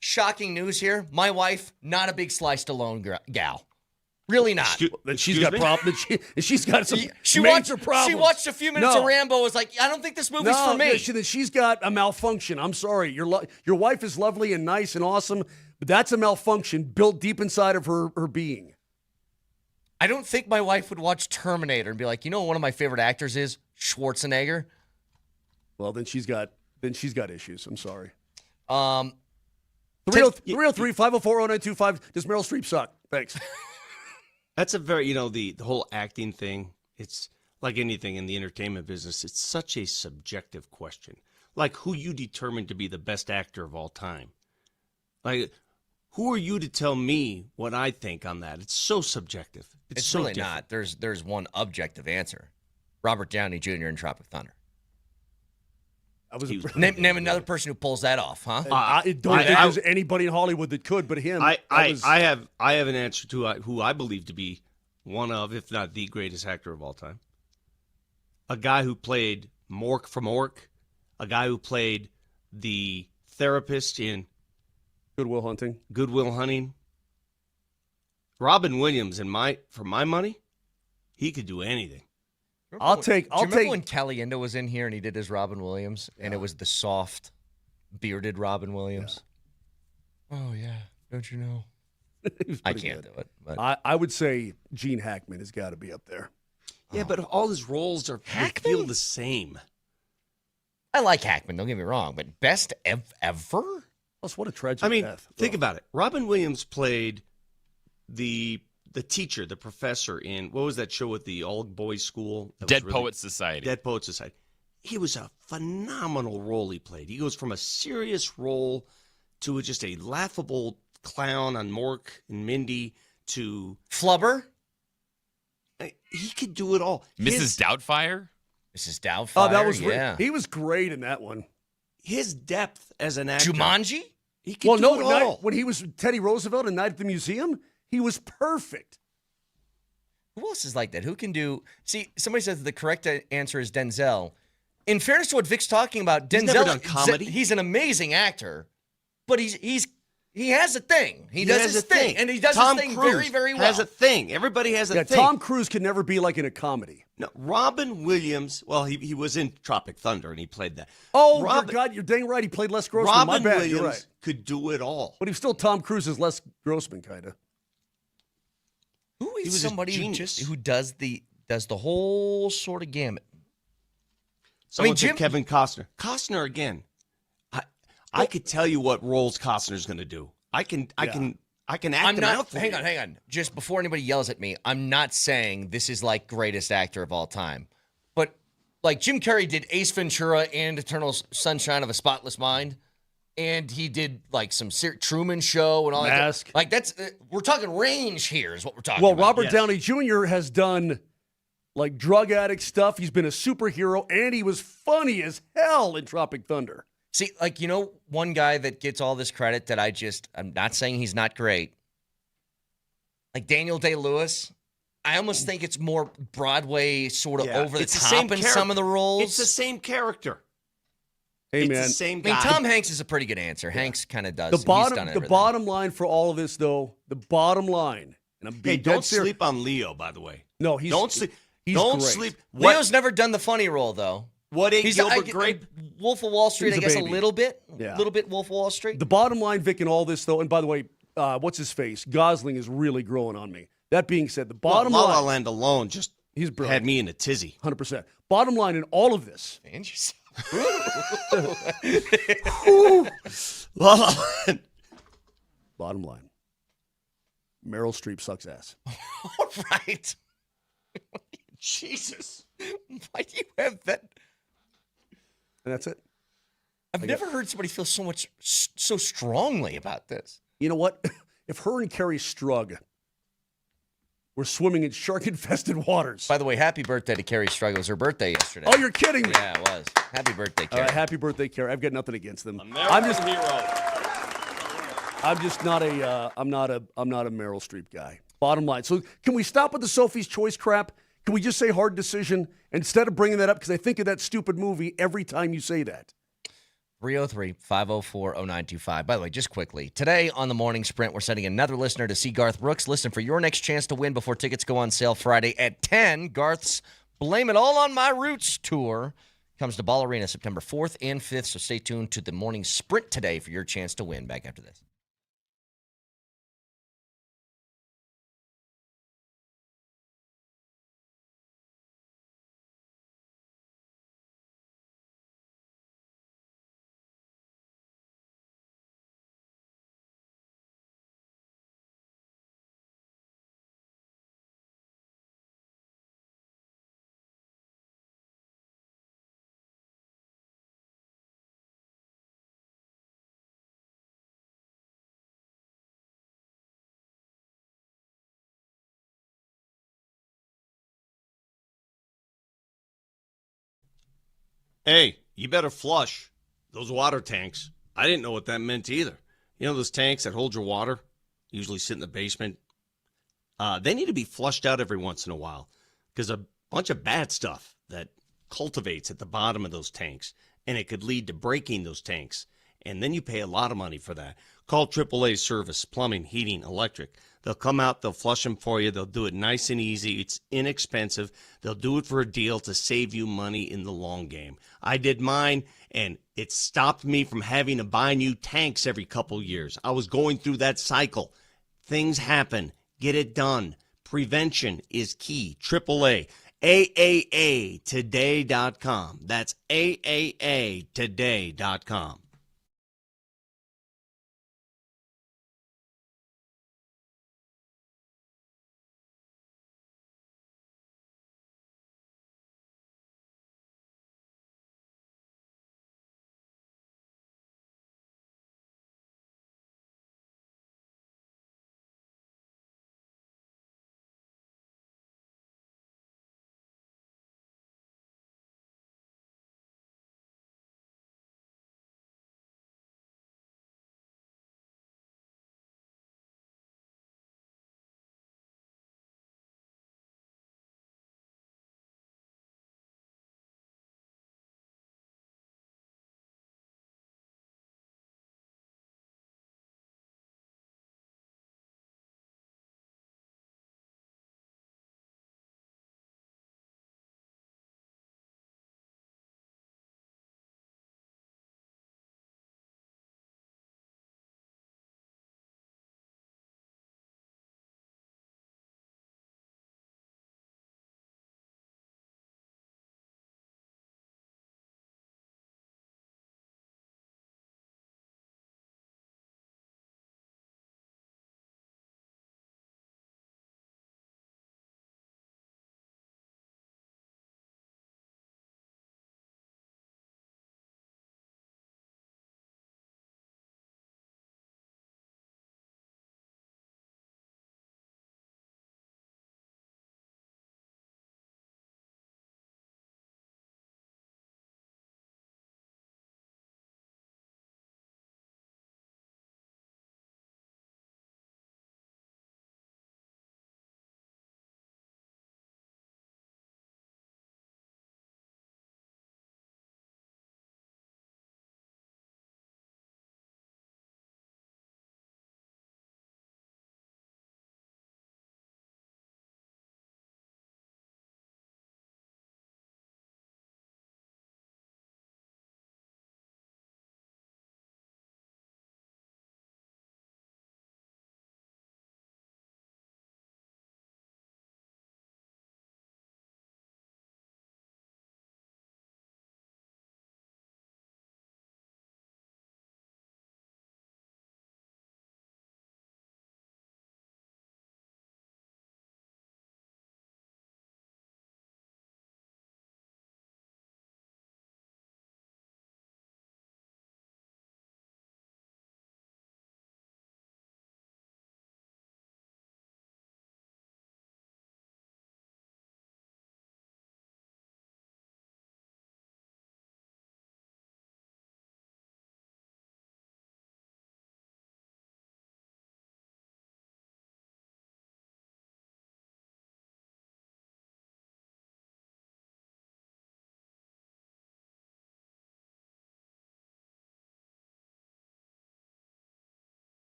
Shocking news here. My wife, not a big sliced alone gal. Really not. Then she's got problems. She's got some she major watched, problems. She watched a few minutes of Rambo. Was like, I don't think this movie's for me. She's got a malfunction. I'm sorry. Your wife is lovely and nice and awesome, but that's a malfunction built deep inside of her being. I don't think my wife would watch Terminator and be like, you know what one of my favorite actors is? Schwarzenegger. Well, then she's got issues. I'm sorry. 303-504-0925. Does Meryl Streep suck? Thanks. That's a very, the whole acting thing, it's like anything in the entertainment business, it's such a subjective question. Like, who you determine to be the best actor of all time? Like, who are you to tell me what I think on that? It's so subjective. It's so really different. not. There's one objective answer. Robert Downey Jr. in Tropic Thunder. Name another person who pulls that off, huh? I don't think there's anybody in Hollywood that could, but him. I have an answer to who I believe to be one of, if not the greatest actor of all time. A guy who played Mork from Ork, a guy who played the therapist in Good Will Hunting. Robin Williams, for my money, he could do anything. Do you remember when Caliendo was in here and he did his Robin Williams, and it was the soft, bearded Robin Williams? Yeah. Oh yeah, don't you know? I can't do it. But I would say Gene Hackman has got to be up there. Yeah, but all his roles feel the same. I like Hackman. Don't get me wrong, but best ever. Plus, what a tragic death. Think about it. Robin Williams played the teacher, the professor in, what was that show with the all-boys school? Dead Poets Society. Dead Poets Society. He was a phenomenal role he played. He goes from a serious role to just a laughable clown on Mork and Mindy to... Flubber? He could do it all. Mrs. Doubtfire? Mrs. Doubtfire, Oh, that was he was great in that one. his depth as an actor. Jumanji? He can do it all. When he was Teddy Roosevelt in Night at the Museum, he was perfect. Who else is like that? Who can do? See, somebody says the correct answer is Denzel. In fairness to what Vic's talking about, Denzel, He's never done comedy. He's an amazing actor, but he has a thing. He does his thing, and he does Tom his thing Cruise very, very well. Has a thing. Everybody has a thing. Tom Cruise can never be like in a comedy. No, Robin Williams. Well, he was in Tropic Thunder and he played that. Oh, God, you're dang right. He played Les Grossman. Robin My bad. Williams You're right. could do it all. But he was still Tom Cruise's Les Grossman, kind of. Who He is was a somebody genius. who does the whole sort of gamut? Someone said Kevin Costner. Costner again. I could tell you what roles Costner's going to do. I can act him out for you. Hang on. Just before anybody yells at me, I'm not saying this is like greatest actor of all time. But like Jim Carrey did Ace Ventura and Eternal Sunshine of a Spotless Mind. And he did like some Truman Show and all Mask. that. Like that's we're talking range here is what we're talking Well, about. Robert Downey Jr. has done like drug addict stuff. He's been a superhero, and he was funny as hell in Tropic Thunder. See, like, one guy that gets all this credit that I'm not saying he's not great. Like Daniel Day-Lewis, I almost think it's more Broadway sort of over the top in some of the roles. It's the same character. Hey, it's man. the same I mean, guy. Tom Hanks is a pretty good answer. Hanks kind of does. The He's done the everything. bottom line for all of this, though, and I'm being don't dead serious. sleep on Leo, by the way. No, don't sleep. He's don't great. sleep. Leo's never done the funny role, though. What ate Gilbert Grape? Wolf of Wall Street, He's I a guess baby. a little bit. Yeah. A little bit Wolf of Wall Street. The bottom line, Vic, in all this, though, and by the way, what's his face? Gosling is really growing on me. That being said, the bottom La La line, Land alone just he's brilliant. had me in a tizzy. 100%. Bottom line in all of this. And yourself. La La Land. Bottom line. Meryl Streep sucks ass. All right. Jesus. Why do you have that? And that's it. I've never heard somebody feel so strongly about this. You know what? If her and Carrie Strug were swimming in shark-infested waters. By the way, happy birthday to Carrie Strug. It was her birthday yesterday. Oh, you're kidding me. Yeah, it was. Happy birthday, All Carrie. right, happy birthday, Carrie. I've got nothing against them. American hero. I'm just not a I'm not a Meryl Streep guy. Bottom line. So can we stop with the Sophie's Choice crap? Can we just say hard decision instead of bringing that up? Because I think of that stupid movie every time you say that. 303-504-0925. By the way, just quickly, today on the Morning Sprint, we're sending another listener to see Garth Brooks. Listen for your next chance to win before tickets go on sale Friday at 10. Garth's Blame It All on My Roots tour comes to Ball Arena September 4th and 5th, so stay tuned to the Morning Sprint today for your chance to win. Back after this. Hey, you better flush those water tanks. I didn't know what that meant either. You know those tanks that hold your water, usually sit in the basement? They need to be flushed out every once in a while because a bunch of bad stuff that cultivates at the bottom of those tanks, and it could lead to breaking those tanks. And then you pay a lot of money for that. Call AAA Service, plumbing, heating, electric. They'll come out, they'll flush them for you. They'll do it nice and easy. It's inexpensive. They'll do it for a deal to save you money in the long game. I did mine, and it stopped me from having to buy new tanks every couple years. I was going through that cycle. Things happen. Get it done. Prevention is key. AAA. AAAtoday.com. That's AAAtoday.com.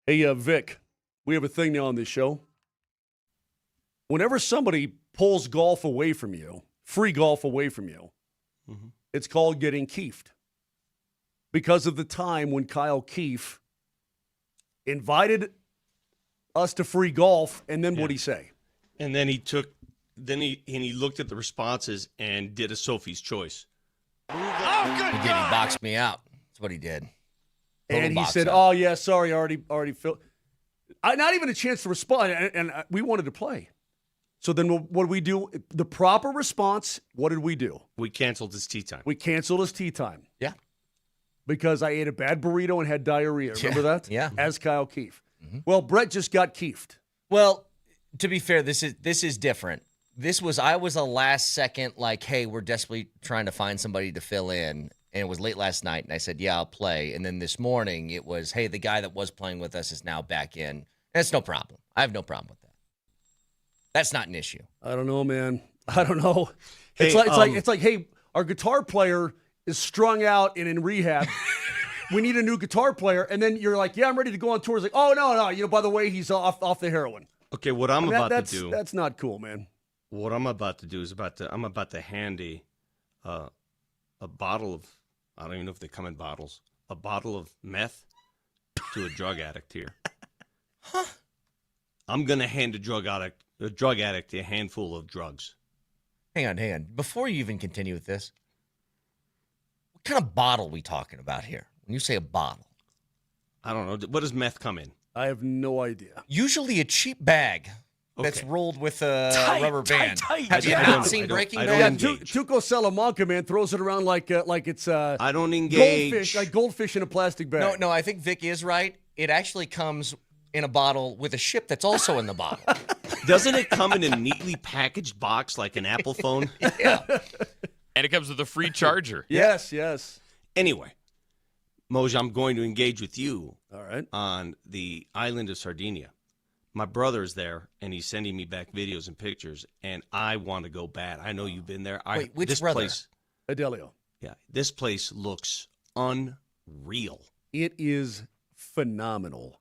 Hey, Vic, we have a thing now on this show. Whenever somebody pulls golf away from you, free golf away from you, it's called getting keefed. Because of the time when Kyle Keefe invited us to free golf, and then what'd he say? And then he looked at the responses and did a Sophie's choice. He boxed me out. That's what he did. Total And he box said, out. "Oh yeah, sorry, already filled." Not even a chance to respond, and we wanted to play. So then, what did we do? The proper response. What did we do? We canceled his tee time. We canceled his tee time. Yeah. Because I ate a bad burrito and had diarrhea. Remember that? Yeah. As Kyle Keefe. Well, Brett just got keefed. Well, to be fair, this is different. I was a last second, like, hey, we're desperately trying to find somebody to fill in. And it was late last night, and I said, yeah, I'll play. And then this morning, it was, hey, the guy that was playing with us is now back in. And it's no problem. I have no problem with that. That's not an issue. I don't know, man. I don't know. Hey, It's like, hey, our guitar player is strung out and in rehab. We need a new guitar player. And then you're like, yeah, I'm ready to go on tour. It's like, oh, no. By the way, he's off the heroin. Okay, what I'm about to do. That's not cool, man. What I'm about to do is I'm about to hand a bottle of, I don't even know if they come in bottles, a bottle of meth to a drug addict here. Huh? I'm going to hand a drug addict a handful of drugs. Hang on. Before you even continue with this, what kind of bottle are we talking about here? When you say a bottle. I don't know. What does meth come in? I have no idea. Usually a cheap bag that's rolled with a rubber band. Tight. Have you not seen Breaking Bad? Yeah, Tuco Salamanca, man, throws it around like it's I don't engage. Goldfish in a plastic bag. No, I think Vic is right. It actually comes in a bottle with a ship that's also in the bottle. Doesn't it come in a neatly packaged box like an Apple phone? Yeah. And it comes with a free charger. Yes. Anyway, Moj, I'm going to engage with you all on the island of Sardinia. My brother's there, and he's sending me back videos and pictures, and I want to go bad. I know you've been there. Wait, which brother? Adelio. Yeah, this place looks unreal. It is phenomenal.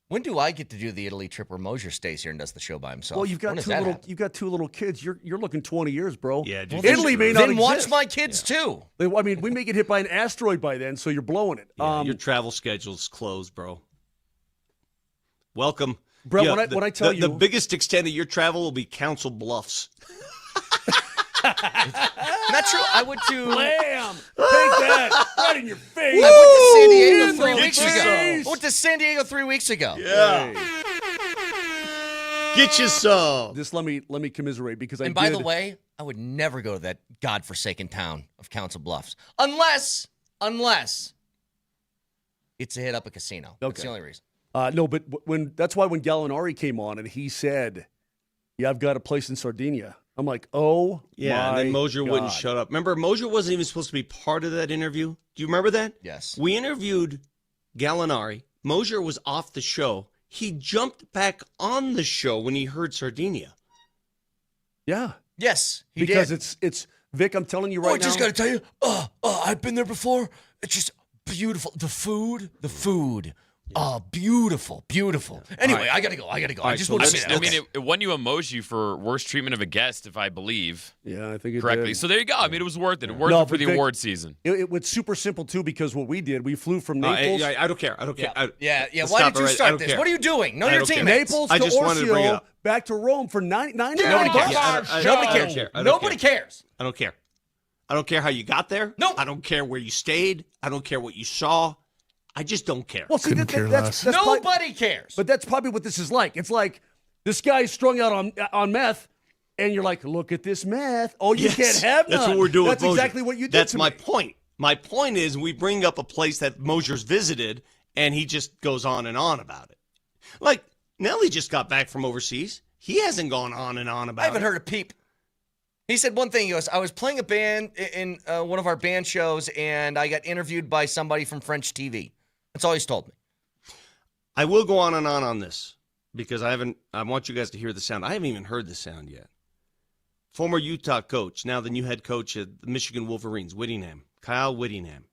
When do I get to do the Italy trip where Moser stays here and does the show by himself? Well, you've got two little kids. You're looking 20 years, bro. Yeah, dude. Italy may not then exist. watch my kids too. I mean, we may get hit by an asteroid by then, so you're blowing it. Yeah, your travel schedule's closed, bro. Welcome. Brett, Yeah, when I tell you... The biggest extent of your travel will be Council Bluffs. Not true. I went to... Blam! Take that right in your face. I went to San Diego 3 weeks ago. I went to San Diego 3 weeks ago. Yeah. Get you some. Just let me commiserate because And by the way, I would never go to that godforsaken town of Council Bluffs unless it's a hit up a casino. That's the only reason. No, but that's why when Gallinari came on and he said, "Yeah, I've got a place in Sardinia," I'm like, "Oh, yeah." And then Moser God. wouldn't shut up. Remember, Moser wasn't even supposed to be part of that interview. Do you remember that? Yes. We interviewed Gallinari. Moser was off the show. He jumped back on the show when he heard Sardinia. Yeah. Yes, he because did. it's Vic. I'm telling you right now. I just got to tell you, I've been there before. It's just beautiful. The food. Oh, beautiful. Anyway, right. I gotta go. I just want to say that. I mean, it won you a Moji for worst treatment of a guest, if I believe. Yeah, I think it correctly. did. So there you go. I mean, it was worth it. Worth it for the award season. It was super simple too because what we did, we flew from Naples. I don't care. Yeah. Why did you start this? What are you doing? Know your teammates. Naples to Orsio, back to Rome for $99. Nobody cares. Nobody cares. I don't care. I don't care how you got there. No. I don't care where you stayed. I don't care what you saw. I just don't care. Well, see, that's nobody cares. But that's probably what this is like. It's like this guy's strung out on meth, and you're like, look at this meth. Oh, you can't have none. That's what we're doing. That's exactly what you did. That's to my me. point. My point is we bring up a place that Moser's visited, and he just goes on and on about it. Like, Nelly just got back from overseas. He hasn't gone on and on about it. I haven't heard a peep. He said one thing. He goes, I was playing a band in one of our band shows, and I got interviewed by somebody from French TV. That's all he's told me. I will go on and on this because I want you guys to hear the sound. I haven't even heard the sound yet. Former Utah coach, now the new head coach at the Michigan Wolverines, Kyle Whittingham.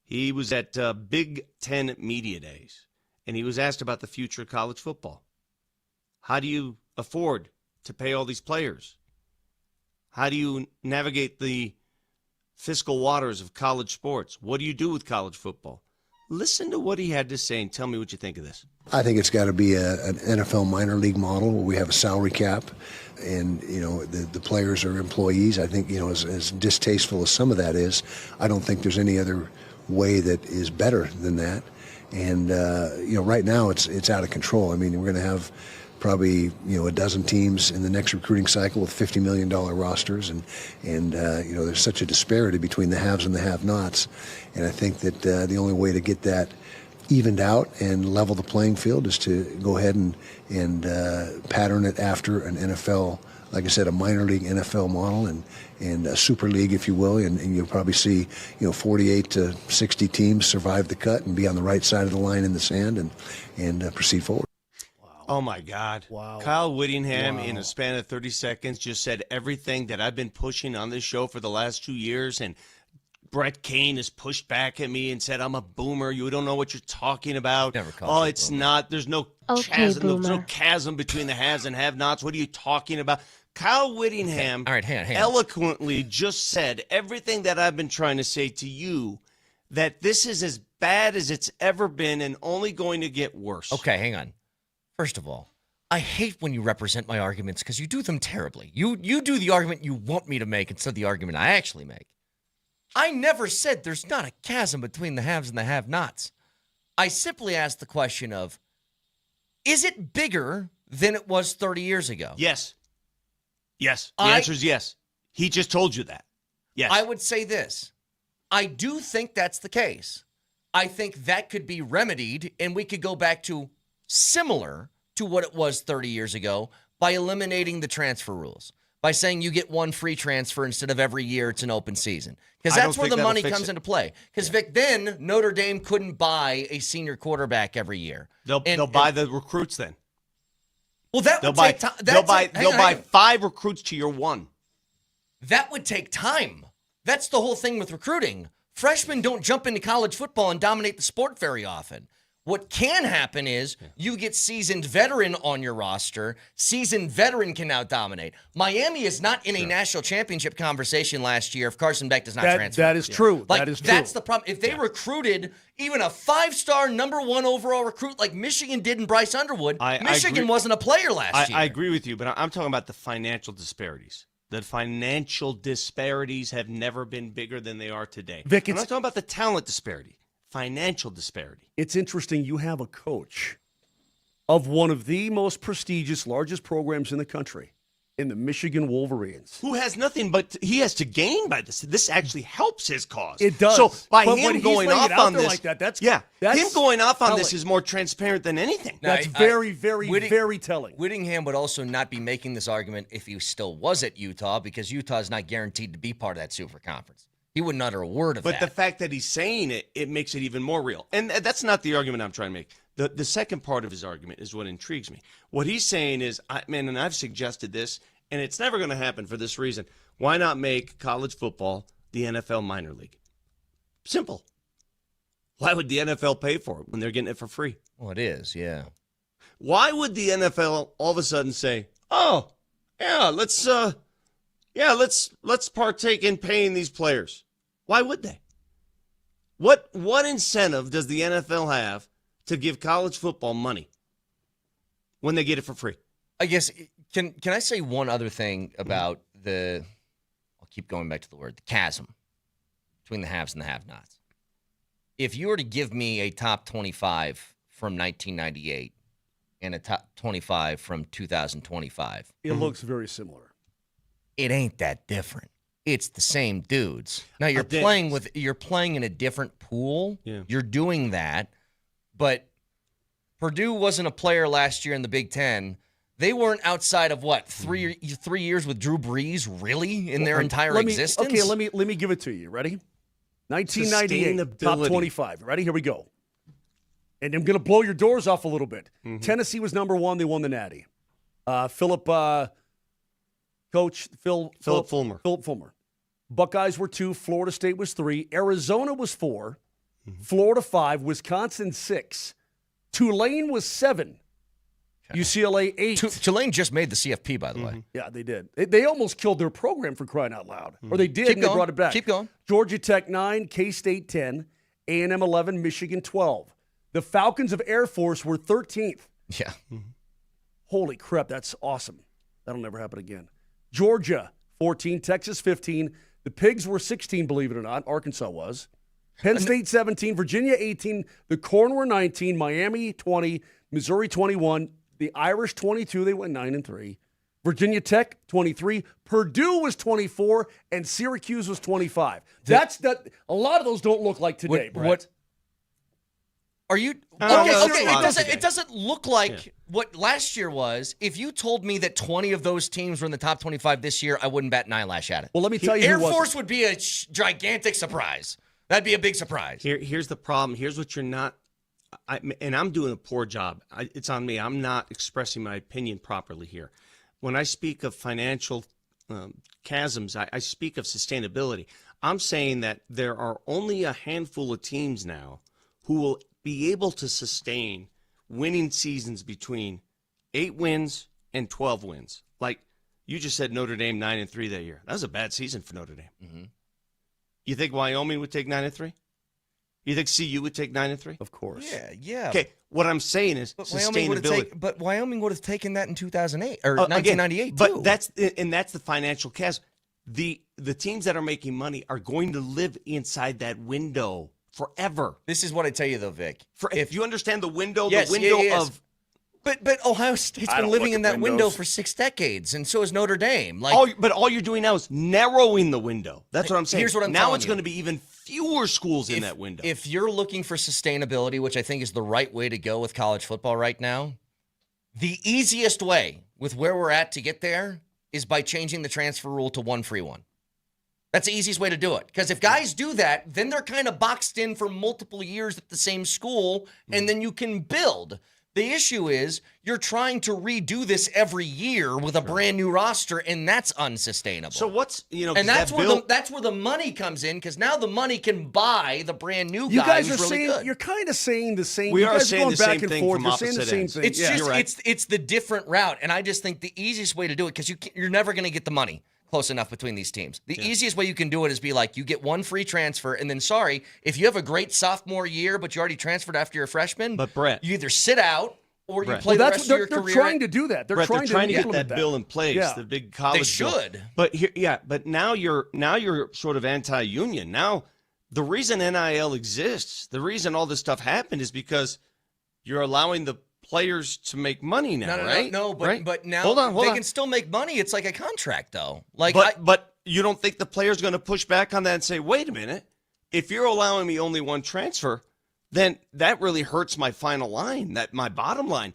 He was at Big Ten Media Days, and he was asked about the future of college football. How do you afford to pay all these players? How do you navigate the fiscal waters of college sports? What do you do with college football? Listen to what he had to say and tell me what you think of this. I think it's got to be an NFL minor league model where we have a salary cap and, the players are employees. I think, as distasteful as some of that is, I don't think there's any other way that is better than that. And, right now it's out of control. I mean, we're going to have probably, a dozen teams in the next recruiting cycle with $50 million rosters. And there's such a disparity between the haves and the have-nots. And I think that the only way to get that evened out and level the playing field is to go ahead and pattern it after an NFL, like I said, a minor league NFL model and a super league, if you will. And you'll probably see, 48 to 60 teams survive the cut and be on the right side of the line in the sand and proceed forward. Oh, my God. Wow. Kyle Whittingham, in a span of 30 seconds, just said everything that I've been pushing on this show for the last 2 years. And Brett Kane has pushed back at me and said, I'm a boomer. You don't know what you're talking about. Oh, it's not. There's no chasm. There's no chasm between the haves and have-nots. What are you talking about? Kyle Whittingham All right, hang on. eloquently just said everything that I've been trying to say to you, that this is as bad as it's ever been and only going to get worse. Okay, hang on. First of all, I hate when you represent my arguments because you do them terribly. You do the argument you want me to make instead of the argument I actually make. I never said there's not a chasm between the haves and the have-nots. I simply asked the question of, is it bigger than it was 30 years ago? Yes. Yes. The answer is yes. He just told you that. Yes. I would say this. I do think that's the case. I think that could be remedied, and we could go back to similar to what it was 30 years ago by eliminating the transfer rules, by saying you get one free transfer instead of every year it's an open season. Because that's where the money comes into play. Because, Vic, then Notre Dame couldn't buy a senior quarterback every year. They'll buy the recruits then. Well, that would take time. They'll buy 5 recruits to your 1. That would take time. That's the whole thing with recruiting. Freshmen don't jump into college football and dominate the sport very often. What can happen is you get seasoned veteran on your roster. Seasoned veteran can now dominate. Miami is not in a national championship conversation last year if Carson Beck does not transfer. That is true. Like, that is true. That's the problem. If they recruited even a 5-star number 1 overall recruit like Michigan did in Bryce Underwood, Michigan wasn't a player last year. I agree with you, but I'm talking about the financial disparities. The financial disparities have never been bigger than they are today. Vic, I'm not talking about the talent disparity. Financial disparity. It's interesting. You have a coach of one of the most prestigious, largest programs in the country, in the Michigan Wolverines, who has nothing but he has to gain by this. This actually helps his cause. It does. So by but him going off on this, like that's him going off on this is more transparent than anything. That's very telling. Whittingham would also not be making this argument if he still was at Utah, because Utah is not guaranteed to be part of that super conference. He wouldn't utter a word of that. But the fact that he's saying it, it makes it even more real. And that's not the argument I'm trying to make. The second part of his argument is what intrigues me. What he's saying is, and I've suggested this, and it's never going to happen for this reason. Why not make college football the NFL minor league? Simple. Why would the NFL pay for it when they're getting it for free? Well, it is, yeah. Why would the NFL all of a sudden say, "Oh, yeah, let's partake in paying these players"? Why would they? What incentive does the NFL have to give college football money when they get it for free? I guess, can I say one other thing about I'll keep going back to the word, the chasm between the haves and the have-nots. If you were to give me a top 25 from 1998 and a top 25 from 2025. It looks very similar. It ain't that different. It's the same dudes. Now you're playing in a different pool. Yeah. You're doing that, but Purdue wasn't a player last year in the Big Ten. They weren't outside of what, 3 years with Drew Brees, really, in their entire existence? Okay, let me give it to you. Ready? 1998, top 25. Ready? Here we go. And I'm going to blow your doors off a little bit. Mm-hmm. Tennessee was number 1. They won the Natty. Philip Fulmer. Buckeyes were 2. Florida State was 3. Arizona was 4. Mm-hmm. Florida 5. Wisconsin 6. Tulane was 7. UCLA 8. Tulane just made the CFP, by the way. Yeah, they did. They almost killed their program, for crying out loud. Or they did, Keep and they going. brought it back. Keep going. Georgia Tech 9, K-State 10, A&M 11, Michigan 12. The Falcons of Air Force were 13th. Yeah. Holy crap, that's awesome. That'll never happen again. Georgia 14, Texas 15. The Pigs were 16, believe it or not. Arkansas was. Penn State 17, Virginia 18. The Corn were 19, Miami 20, Missouri 21. The Irish 22, they went 9-3. Virginia Tech 23, Purdue was 24, and Syracuse was 25. That's that. A lot of those don't look like today, Brett. What are you? It doesn't look like what last year was. If you told me that 20 of those teams were in the top 25 this year, I wouldn't bat an eyelash at it. Well, let me tell you, Air Force would be a gigantic surprise. That'd be a big surprise. Here's the problem. Here's what you're not. And I'm doing a poor job. It's on me. I'm not expressing my opinion properly here. When I speak of financial chasms, I speak of sustainability. I'm saying that there are only a handful of teams now who will be able to sustain winning seasons between 8 wins and 12 wins. Like you just said, Notre Dame 9-3 that year. That was a bad season for Notre Dame. Mm-hmm. You think Wyoming would take 9-3? You think CU would take 9-3? Of course. Yeah. Okay, what I'm saying is sustainability. But Wyoming would have taken that in 2008 or 1998 but too. That's the financial chasm. The teams that are making money are going to live inside that window forever. This is what I tell you though, Vic. If you understand the window, Yes, the window yes. of. But Ohio State's been living in that window for 6 decades, and so is Notre Dame. But all you're doing now is narrowing the window. That's what I'm saying. Here's what I'm now telling it's you. going to be even fewer schools in that window. If you're looking for sustainability, which I think is the right way to go with college football right now, the easiest way with where we're at to get there is by changing the transfer rule to 1 free 1. That's the easiest way to do it. Because if guys do that, then they're kind of boxed in for multiple years at the same school, and then you can build. The issue is you're trying to redo this every year with a brand new roster, and that's unsustainable. So what's and that's where the money comes in, because now the money can buy the brand new guy. You guys who's are really saying good. You're kind of saying the same. We you are guys saying going the back same and thing forth. from You're saying the opposite same ends. thing. It's Yeah. just it's the different route, and I just think the easiest way to do it, because you're never going to get the money close enough between these teams. The easiest way you can do it is be like, you get 1 free transfer, and then if you have a great sophomore year but you already transferred after you're a freshman, But Brett, you either sit out or you Brett. play the rest of your They're career. trying to do that. They're Brett, trying to get implement that bill in place. Yeah. The big college bill. should. But but now you're sort of anti-union. Now the reason NIL exists, the reason all this stuff happened, is because you're allowing the players to make money now, right? But now hold on. can still make money. It's like a contract, though. But you don't think the player's going to push back on that and say, wait a minute, if you're allowing me only 1 transfer, then that really hurts my final line, my bottom line.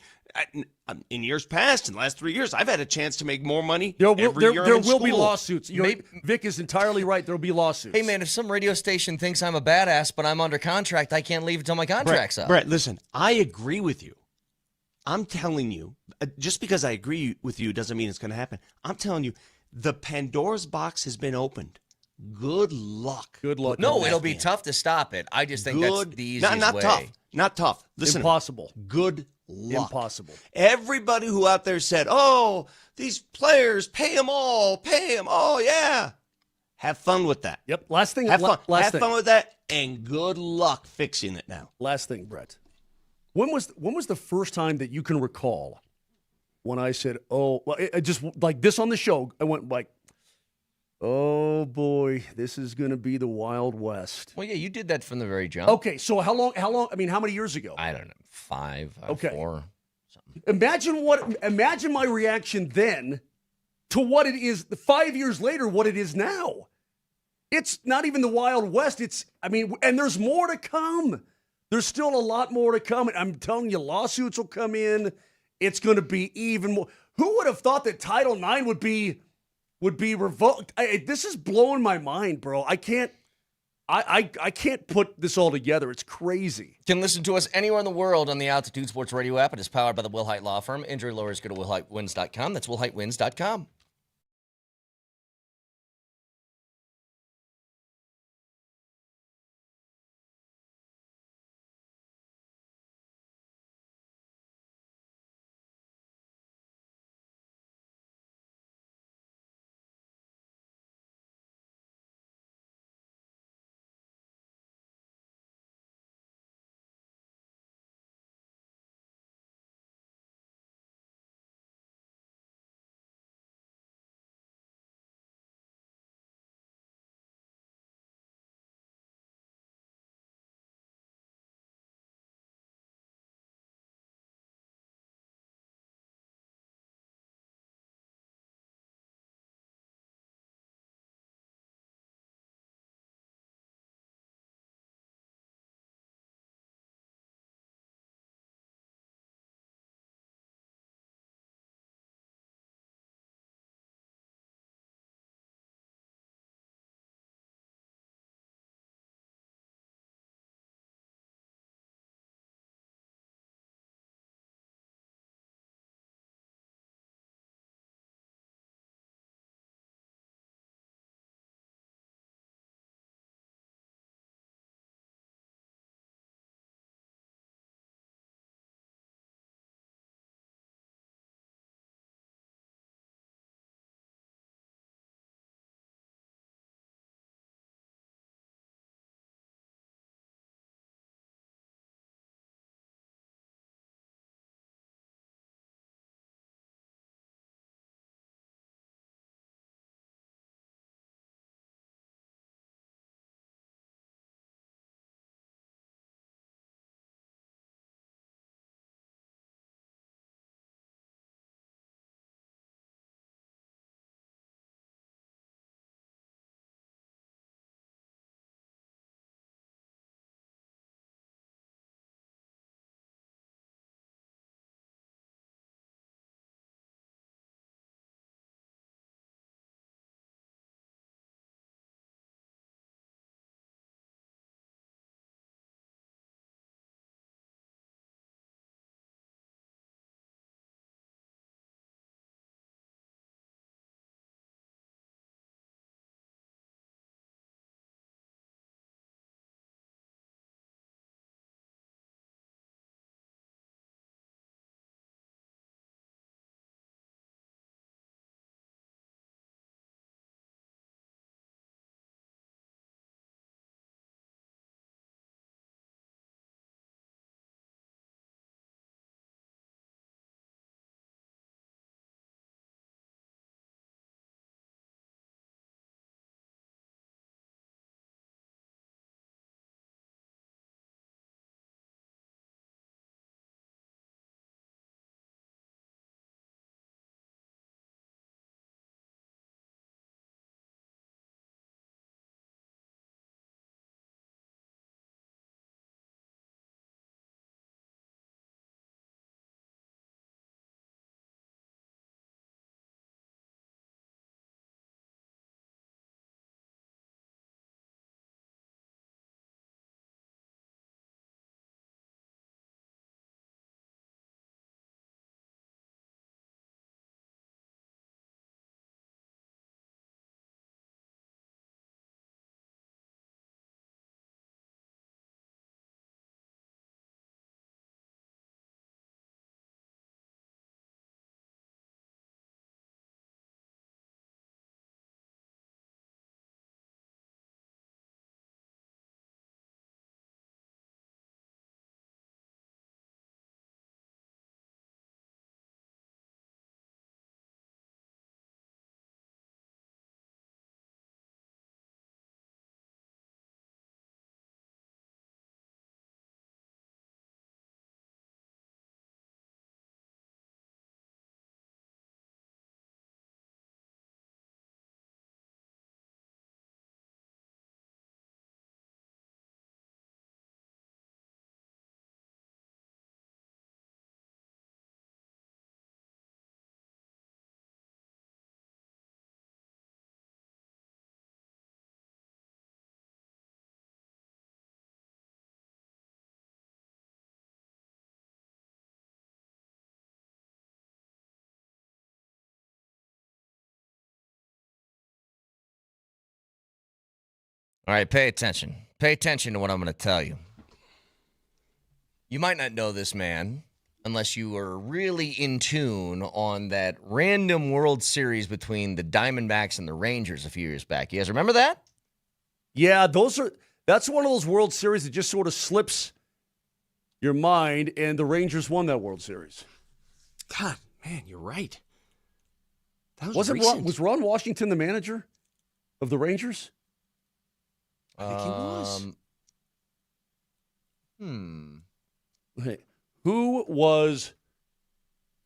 In years past, in the last 3 years, I've had a chance to make more money every year. There will be lawsuits. Vic is entirely right. There will be lawsuits. Hey, man, if some radio station thinks I'm a badass, but I'm under contract, I can't leave until my contract's up. Brett, listen, I agree with you. I'm telling you, just because I agree with you doesn't mean it's going to happen. I'm telling you, the Pandora's box has been opened. Good luck. Good luck. No, it'll be tough to stop it. I just think that's the easiest not way. tough. Not tough. Listen, impossible. Good luck. Impossible. Everybody who out there said, "Oh, these players, pay them all, pay them." Oh yeah, have fun with that. Yep. Last thing. Have fun. Last have thing. fun with that, and good luck fixing it now. Last thing, Brett. When was the first time that you can recall when I said, "Oh," well, I just like this on the show? I went like, "Oh boy, this is going to be the Wild West." Well, yeah, you did that from the very jump. Okay, so how long? I mean, how many years ago? I don't know, 5, Okay. 4. Imagine my reaction then to what it is 5 years later, what it is now. It's not even the Wild West. And there's more to come. There's still a lot more to come. I'm telling you, lawsuits will come in. It's going to be even more. Who would have thought that Title IX would be revoked? This is blowing my mind, bro. I can't put this all together. It's crazy. You can listen to us anywhere in the world on the Altitude Sports Radio app. It is powered by the Will Height Law Firm. Injury lawyers go to willheightwins.com. That's willheightwins.com. All right, pay attention. Pay attention to what I'm going to tell you. You might not know this man unless you are really in tune on that random World Series between the Diamondbacks and the Rangers a few years back. You guys remember that? Yeah, that's one of those World Series that just sort of slips your mind, and the Rangers won that World Series. God, man, you're right. That was Ron Washington the manager of the Rangers? I think he was. Hey, who was?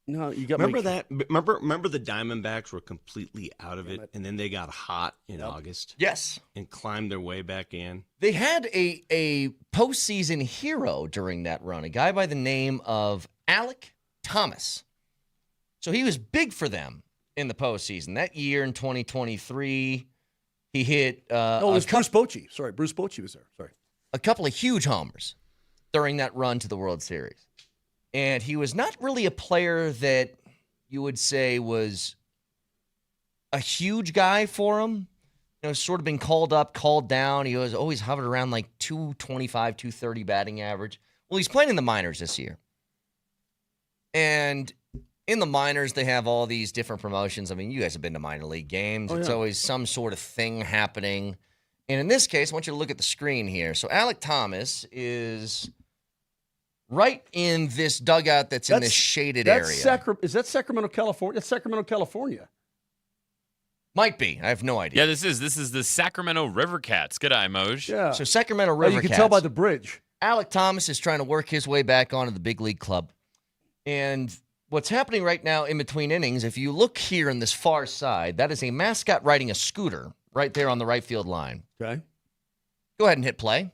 No, you got. Remember that? Remember the Diamondbacks were completely out of it, and then they got hot in August. Yes, and climbed their way back in. They had a postseason hero during that run, a guy by the name of Alec Thomas. So he was big for them in the postseason that year in 2023. He hit. It was Bruce Bochy. Sorry, Bruce Bochy was there. Sorry, a couple of huge homers during that run to the World Series. And he was not really a player that you would say was a huge guy for him. You know, sort of been called up, called down. He was always hovered around like 225, 230 batting average. Well, he's playing in the minors this year. And in the minors, they have all these different promotions. I mean, you guys have been to minor league games. It's always some sort of thing happening. And in this case, I want you to look at the screen here. So Alec Thomas is right in this dugout that's in this shaded area. Is that Sacramento, California? That's Sacramento, California. Might be. I have no idea. Yeah, this is the Sacramento River Cats. Good eye, Moj. Yeah. So Sacramento River You can Cats. tell by the bridge. Alec Thomas is trying to work his way back onto the big league club. And what's happening right now in between innings, if you look here on this far side, that is a mascot riding a scooter right there on the right field line. Okay. Go ahead and hit play.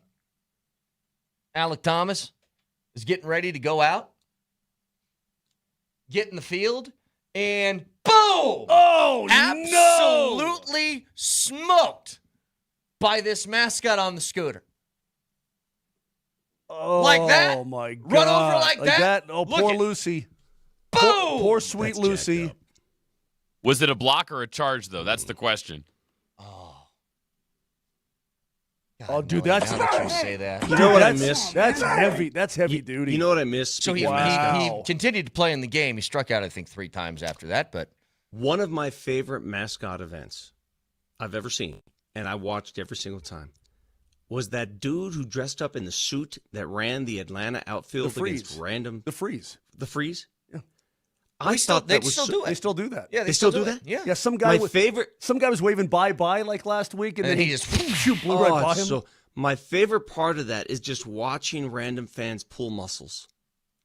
Alec Thomas is getting ready to go out, get in the field, and boom! Oh, absolutely smoked by this mascot on the scooter. Oh, like that? Oh, my God. Run over like that? Oh, Look poor at, Lucy. Boom! Poor sweet Lucy. Was it a block or a charge, though? That's the question. Oh, dude, that's now that you say that. You know what I miss? That's heavy. That's heavy duty. You know what I miss? So he continued to play in the game. He struck out, I think, 3 times after that. But one of my favorite mascot events I've ever seen, and I watched every single time, was that dude who dressed up in the suit that ran the Atlanta outfield against random. The Freeze. The Freeze? Yeah. I thought that was still do it. They still do that. Yeah, they still do that? Yeah. Yeah, some guy Some guy was waving bye-bye like last week, and then he just blew right by him. So my favorite part of that is just watching random fans pull muscles.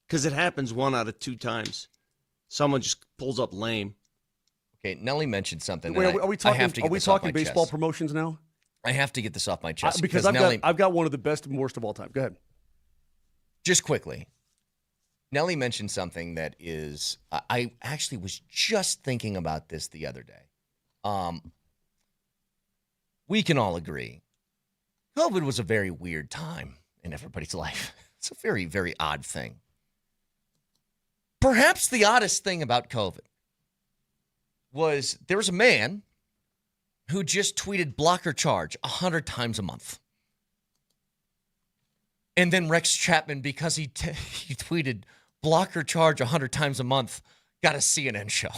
Because it happens 1 out of 2 times. Someone just pulls up lame. Okay, Nelly mentioned something. Wait, are we talking, baseball chest. promotions now? I have to get this off my chest. Because I've got one of the best and worst of all time. Go ahead. Just quickly. Nelly mentioned something that is, I actually was just thinking about this the other day. We can all agree, COVID was a very weird time in everybody's life. It's a very, very odd thing. Perhaps the oddest thing about COVID was there was a man who just tweeted blocker charge 100 times a month. And then Rex Chapman, because he tweeted blocker charge 100 times a month, got a CNN show.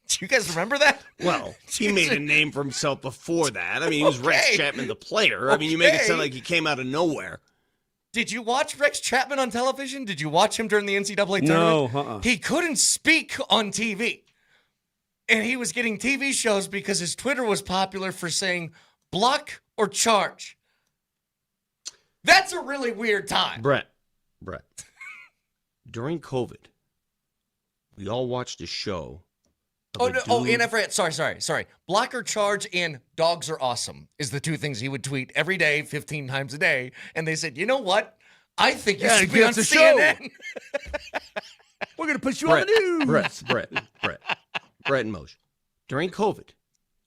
Do you guys remember that? Well, he made a name for himself before that. I mean, he was Rex Chapman, the player. I mean, you make it sound like he came out of nowhere. Did you watch Rex Chapman on television? Did you watch him during the NCAA tournament? No. He couldn't speak on TV. And he was getting TV shows because his Twitter was popular for saying block or charge. That's a really weird time. Brett. During COVID, we all watched a show. And I forget. Sorry. Block or charge and dogs are awesome is the 2 things he would tweet every day, 15 times a day. And they said, you know what? I think you should be on CNN. We're going to put you on the news. Brett and Moser. During COVID,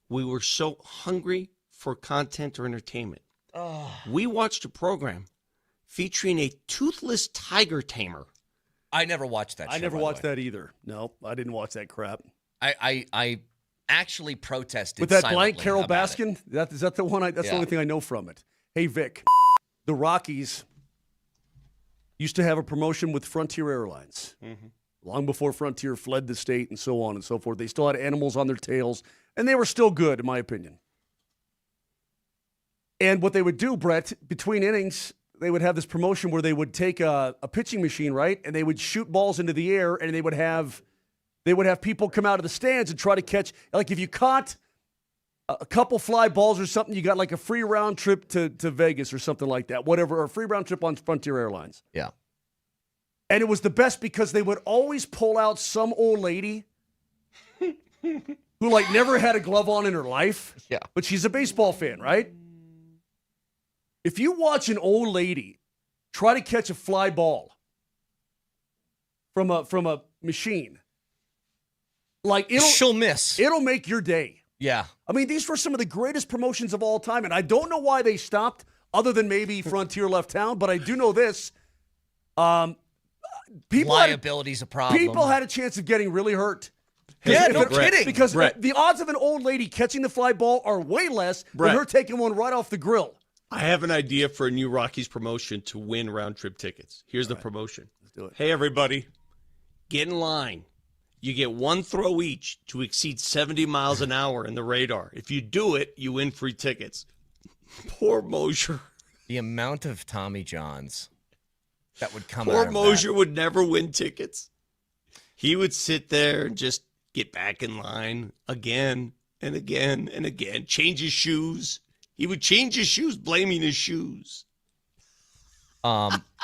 we were so hungry for content or entertainment. We watched a program featuring a toothless tiger tamer. I never watched that show. I never watched that either. No, I didn't watch that crap. I actually protested with that silently blank Carol about Baskin. Is that the one? That's the only thing I know from it. Hey Vic, the Rockies used to have a promotion with Frontier Airlines. Long before Frontier fled the state and so on and so forth. They still had animals on their tails, and they were still good, in my opinion. And what they would do, Brett, between innings, they would have this promotion where they would take a pitching machine, right, and they would shoot balls into the air, and they would have people come out of the stands and try to catch. Like if you caught a couple fly balls or something, you got like a free round trip to Vegas or something like that, whatever, or a free round trip on Frontier Airlines. Yeah. And it was the best because they would always pull out some old lady who like never had a glove on in her life. Yeah. But she's a baseball fan, right? If you watch an old lady try to catch a fly ball from a machine, like she'll miss. It'll make your day. Yeah. I mean, these were some of the greatest promotions of all time, and I don't know why they stopped, other than maybe Frontier left town, but I do know this. Liability's a problem. People had a chance of getting really hurt. Yeah, no kidding. Because the odds of an old lady catching the fly ball are way less than her taking one right off the grill. I have an idea for a new Rockies promotion to win round-trip tickets. Here's the promotion. Let's do it. Hey, everybody, get in line. You get one throw each to exceed 70 miles an hour in the radar. If you do it, you win free tickets. Poor Moser. The amount of Tommy Johns that would come Poor out of Moser that. would never win tickets. He would sit there and just get back in line again and again and again, change his shoes. He would change his shoes, blaming his shoes.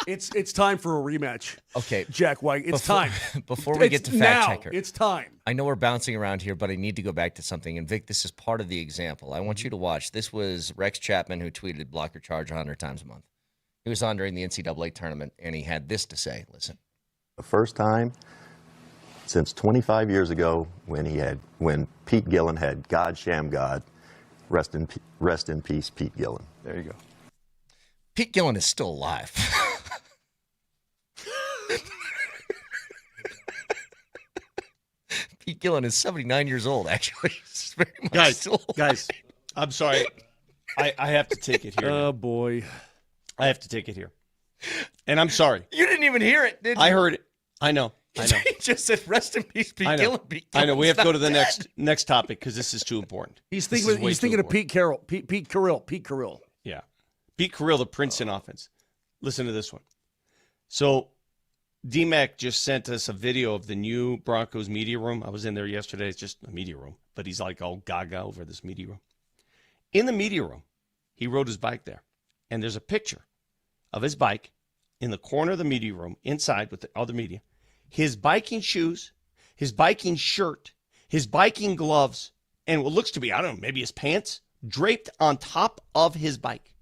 It's time for a rematch. Okay. Jack White, it's time. Before we get to fact checker. It's time. I know we're bouncing around here, but I need to go back to something. And Vic, this is part of the example. I want you to watch. This was Rex Chapman who tweeted block your charge 100 times a month. He was on during the NCAA tournament, and he had this to say. Listen. The first time since 25 years ago when Pete Gillen had God Sham God. Rest in peace, Pete Gillen. There you go. Pete Gillen is still alive. Pete Gillen is 79 years old, actually. He's very much still alive. Guys, I'm sorry. I have to take it here. Oh, boy. I have to take it here. And I'm sorry. You didn't even hear it, did you? I heard it. I know. He just said, rest in peace, Pete Gillen. I know. We have to go to the next topic because this is too important. He's thinking of Pete Carroll. Pete Carroll. Yeah. Pete Carroll, the Princeton offense. Listen to this one. So DMac just sent us a video of the new Broncos media room. I was in there yesterday. It's just a media room, but he's like all gaga over this media room. In the media room, he rode his bike there, and there's a picture of his bike in the corner of the media room, inside with the other media. His biking shoes, his biking shirt, his biking gloves, and what looks to be, I don't know, maybe his pants, draped on top of his bike.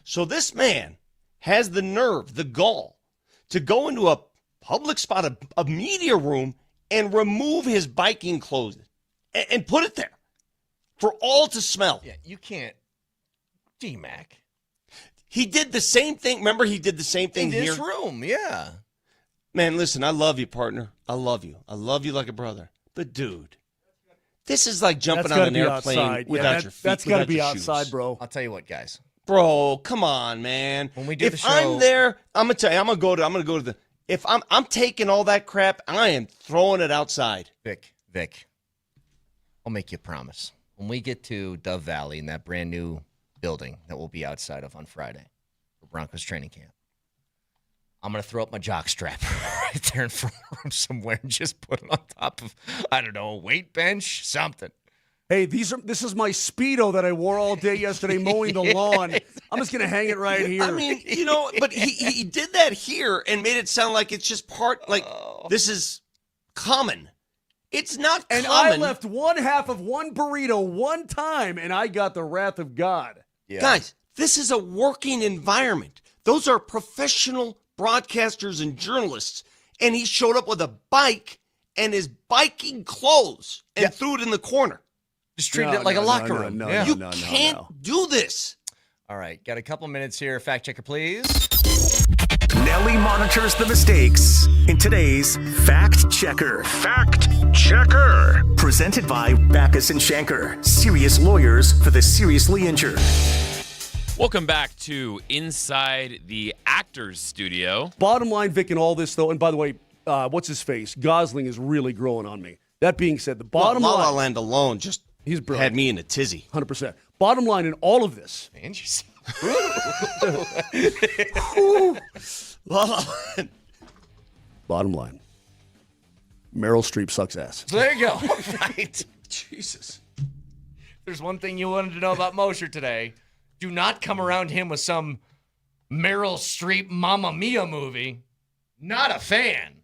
So this man has the nerve, the gall, to go into a public spot, a media room, and remove his biking clothes and put it there for all to smell. Yeah, you can't. DMac. He did the same thing. Remember, he did the same thing in here? this room, yeah. Man, listen, I love you, partner. I love you. I love you like a brother. But, dude, this is like jumping on an airplane without your feet. That's got to be outside, shoes. bro. I'll tell you what, guys. Bro, come on, man. When we do the show, I'm there, I'm gonna tell you, I'm gonna go to the. If I'm taking all that crap, I am throwing it outside. Vic, I'll make you a promise. When we get to Dove Valley in that brand new building that we'll be outside of on Friday for Broncos training camp, I'm going to throw up my jock strap right there in front of the room somewhere and just put it on top of, I don't know, a weight bench, something. Hey, this is my Speedo that I wore all day yesterday mowing the lawn. I'm just going to hang it right here. I mean, but he did that here and made it sound like it's just this is common. It's not common. And I left one half of one burrito one time, and I got the wrath of God. Yeah. Guys, this is a working environment. Those are professional broadcasters and journalists, and he showed up with a bike and his biking clothes and threw it in the corner. Just treated it like a locker room. You can't do this. All right, got a couple minutes here. Fact checker, please. Kelly monitors the mistakes in today's Fact Checker. Fact Checker. Presented by Backus and Shanker, serious lawyers for the seriously injured. Welcome back to Inside the Actors Studio. Bottom line, Vic, in all this, though, and by the way, what's his face? Gosling is really growing on me. That being said, the bottom La line. La Land alone just he's brilliant. Had me in a tizzy. 100%. Bottom line in all of this. Man, La La Land. Bottom line. Meryl Streep sucks ass. So there you go. Right. Jesus. There's one thing you wanted to know about Moser today. Do not come around him with some Meryl Streep Mamma Mia movie. Not a fan.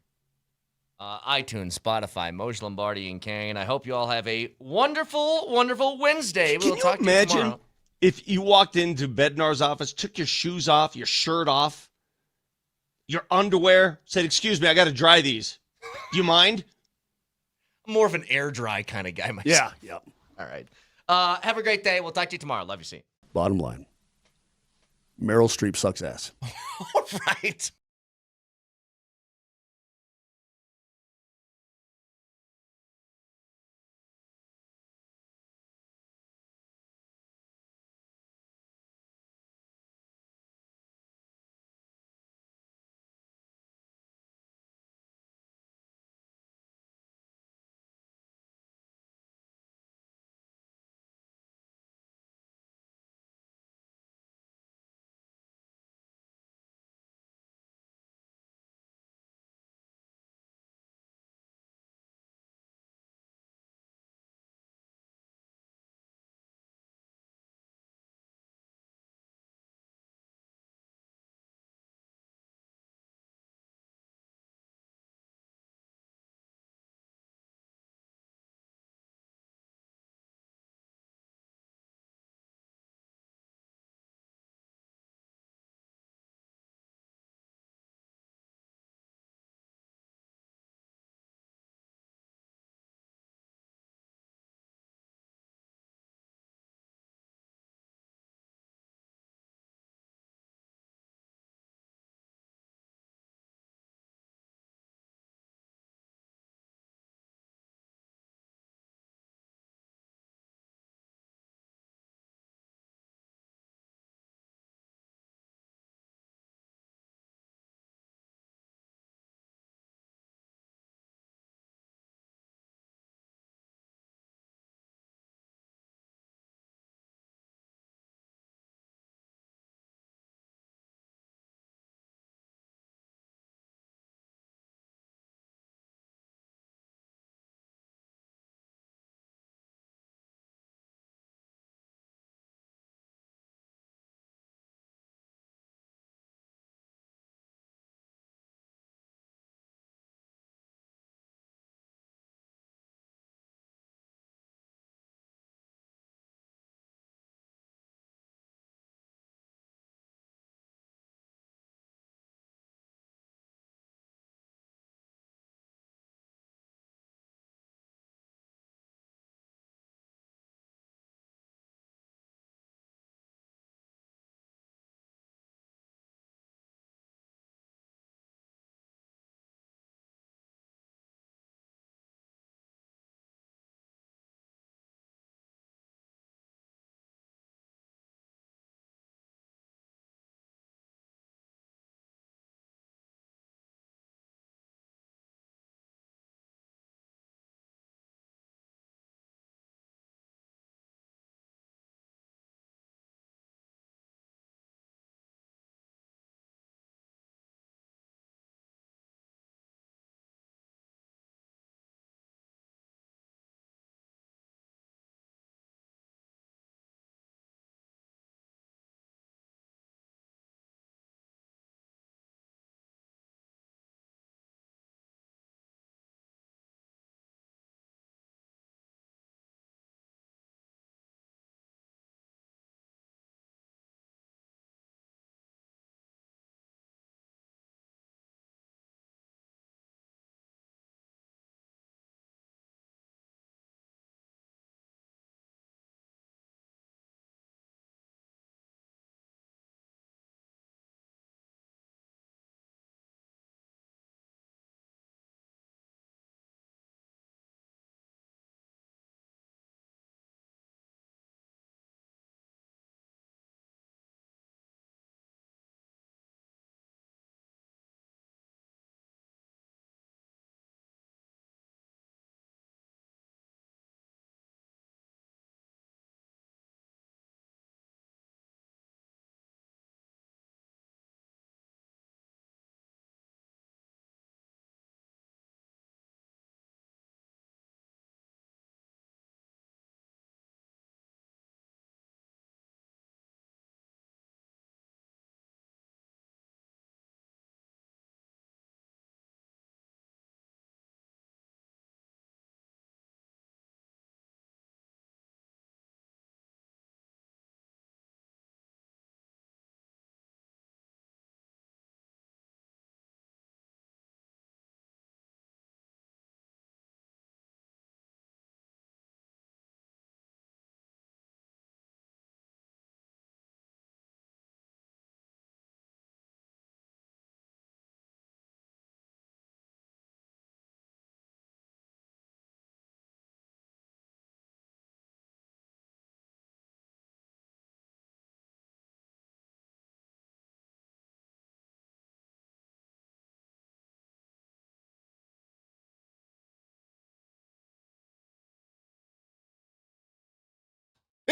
iTunes, Spotify, Moser, Lombardi, and Kane. I hope you all have a wonderful, wonderful Wednesday. We'll talk to you tomorrow. If you walked into Bednar's office, took your shoes off, your shirt off, your underwear, said, "Excuse me, I got to dry these. Do you mind?" I'm more of an air dry kind of guy myself. Yeah. All right. Have a great day. We'll talk to you tomorrow. Love you, see. Bottom line. Meryl Streep sucks ass. All right.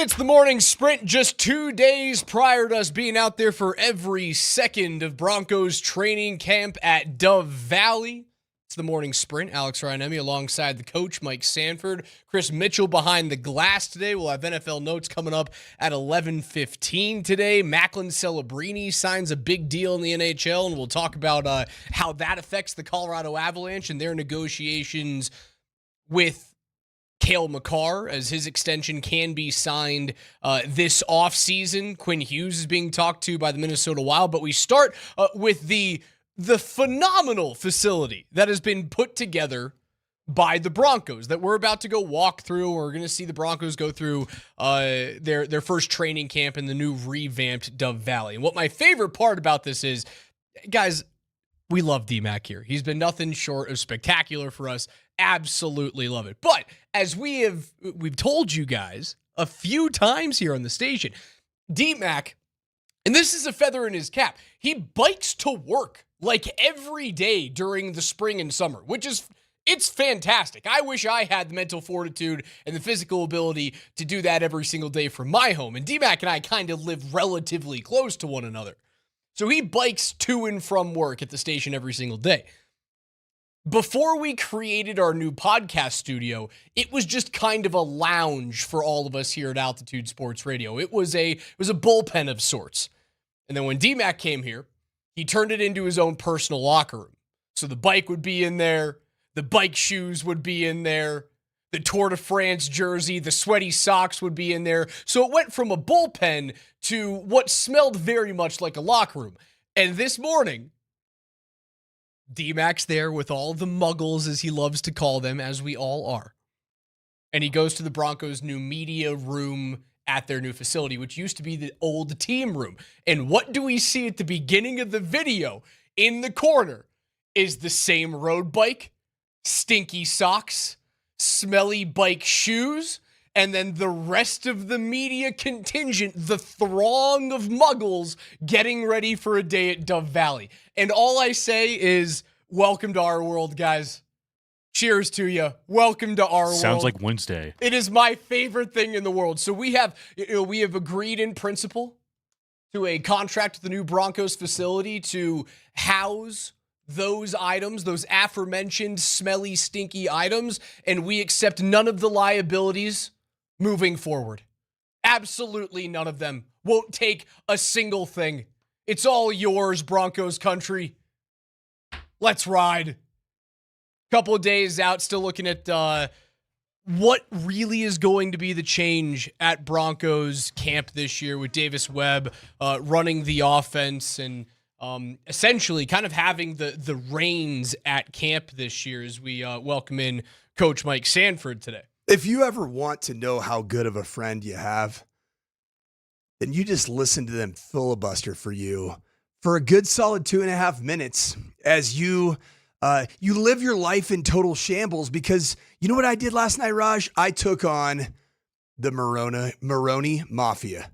It's the morning sprint just 2 days prior to us being out there for every second of Broncos training camp at Dove Valley. It's the morning sprint. Alex Ryanemi alongside the coach, Mike Sanford. Chris Mitchell behind the glass today. We'll have NFL notes coming up at 11:15 today. Macklin Celebrini signs a big deal in the NHL, and we'll talk about how that affects the Colorado Avalanche and their negotiations with Cale Makar, as his extension can be signed this offseason. Quinn Hughes is being talked to by the Minnesota Wild. But we start with the phenomenal facility that has been put together by the Broncos that we're about to go walk through. We're going to see the Broncos go through their first training camp in the new revamped Dove Valley. And what my favorite part about this is, guys, we love DMac here. He's been nothing short of spectacular for us. Absolutely love it. But as we've told you guys a few times here on the station, DMac, and this is a feather in his cap, he bikes to work like every day during the spring and summer, it's fantastic. I wish I had the mental fortitude and the physical ability to do that every single day from my home. And DMac and I kind of live relatively close to one another. So he bikes to and from work at the station every single day. Before we created our new podcast studio, it was just kind of a lounge for all of us here at Altitude Sports Radio. It was a bullpen of sorts. And then when DMac came here, he turned it into his own personal locker room. So the bike would be in there, the bike shoes would be in there, the Tour de France jersey, the sweaty socks would be in there. So it went from a bullpen to what smelled very much like a locker room. And this morning, DMac's there with all the muggles, as he loves to call them, as we all are. And he goes to the Broncos' new media room at their new facility, which used to be the old team room. And what do we see at the beginning of the video? In the corner is the same road bike, stinky socks, smelly bike shoes, and then the rest of the media contingent, the throng of muggles getting ready for a day at Dove Valley. And all I say is, welcome to our world, guys. Cheers to you. Welcome to our world. Sounds like Wednesday. It is my favorite thing in the world. So we have agreed in principle to a contract with the new Broncos facility to house those items, those aforementioned smelly, stinky items, and we accept none of the liabilities moving forward. Absolutely none of them. Won't take a single thing. It's all yours, Broncos country. Let's ride. Couple of days out, still looking at what really is going to be the change at Broncos camp this year with Davis Webb running the offense and essentially kind of having the reins at camp this year as we welcome in Coach Mike Sanford today. If you ever want to know how good of a friend you have, then you just listen to them filibuster for you for a good solid 2.5 minutes as you live your life in total shambles. Because you know what I did last night, Raj? I took on the Maroney Mafia,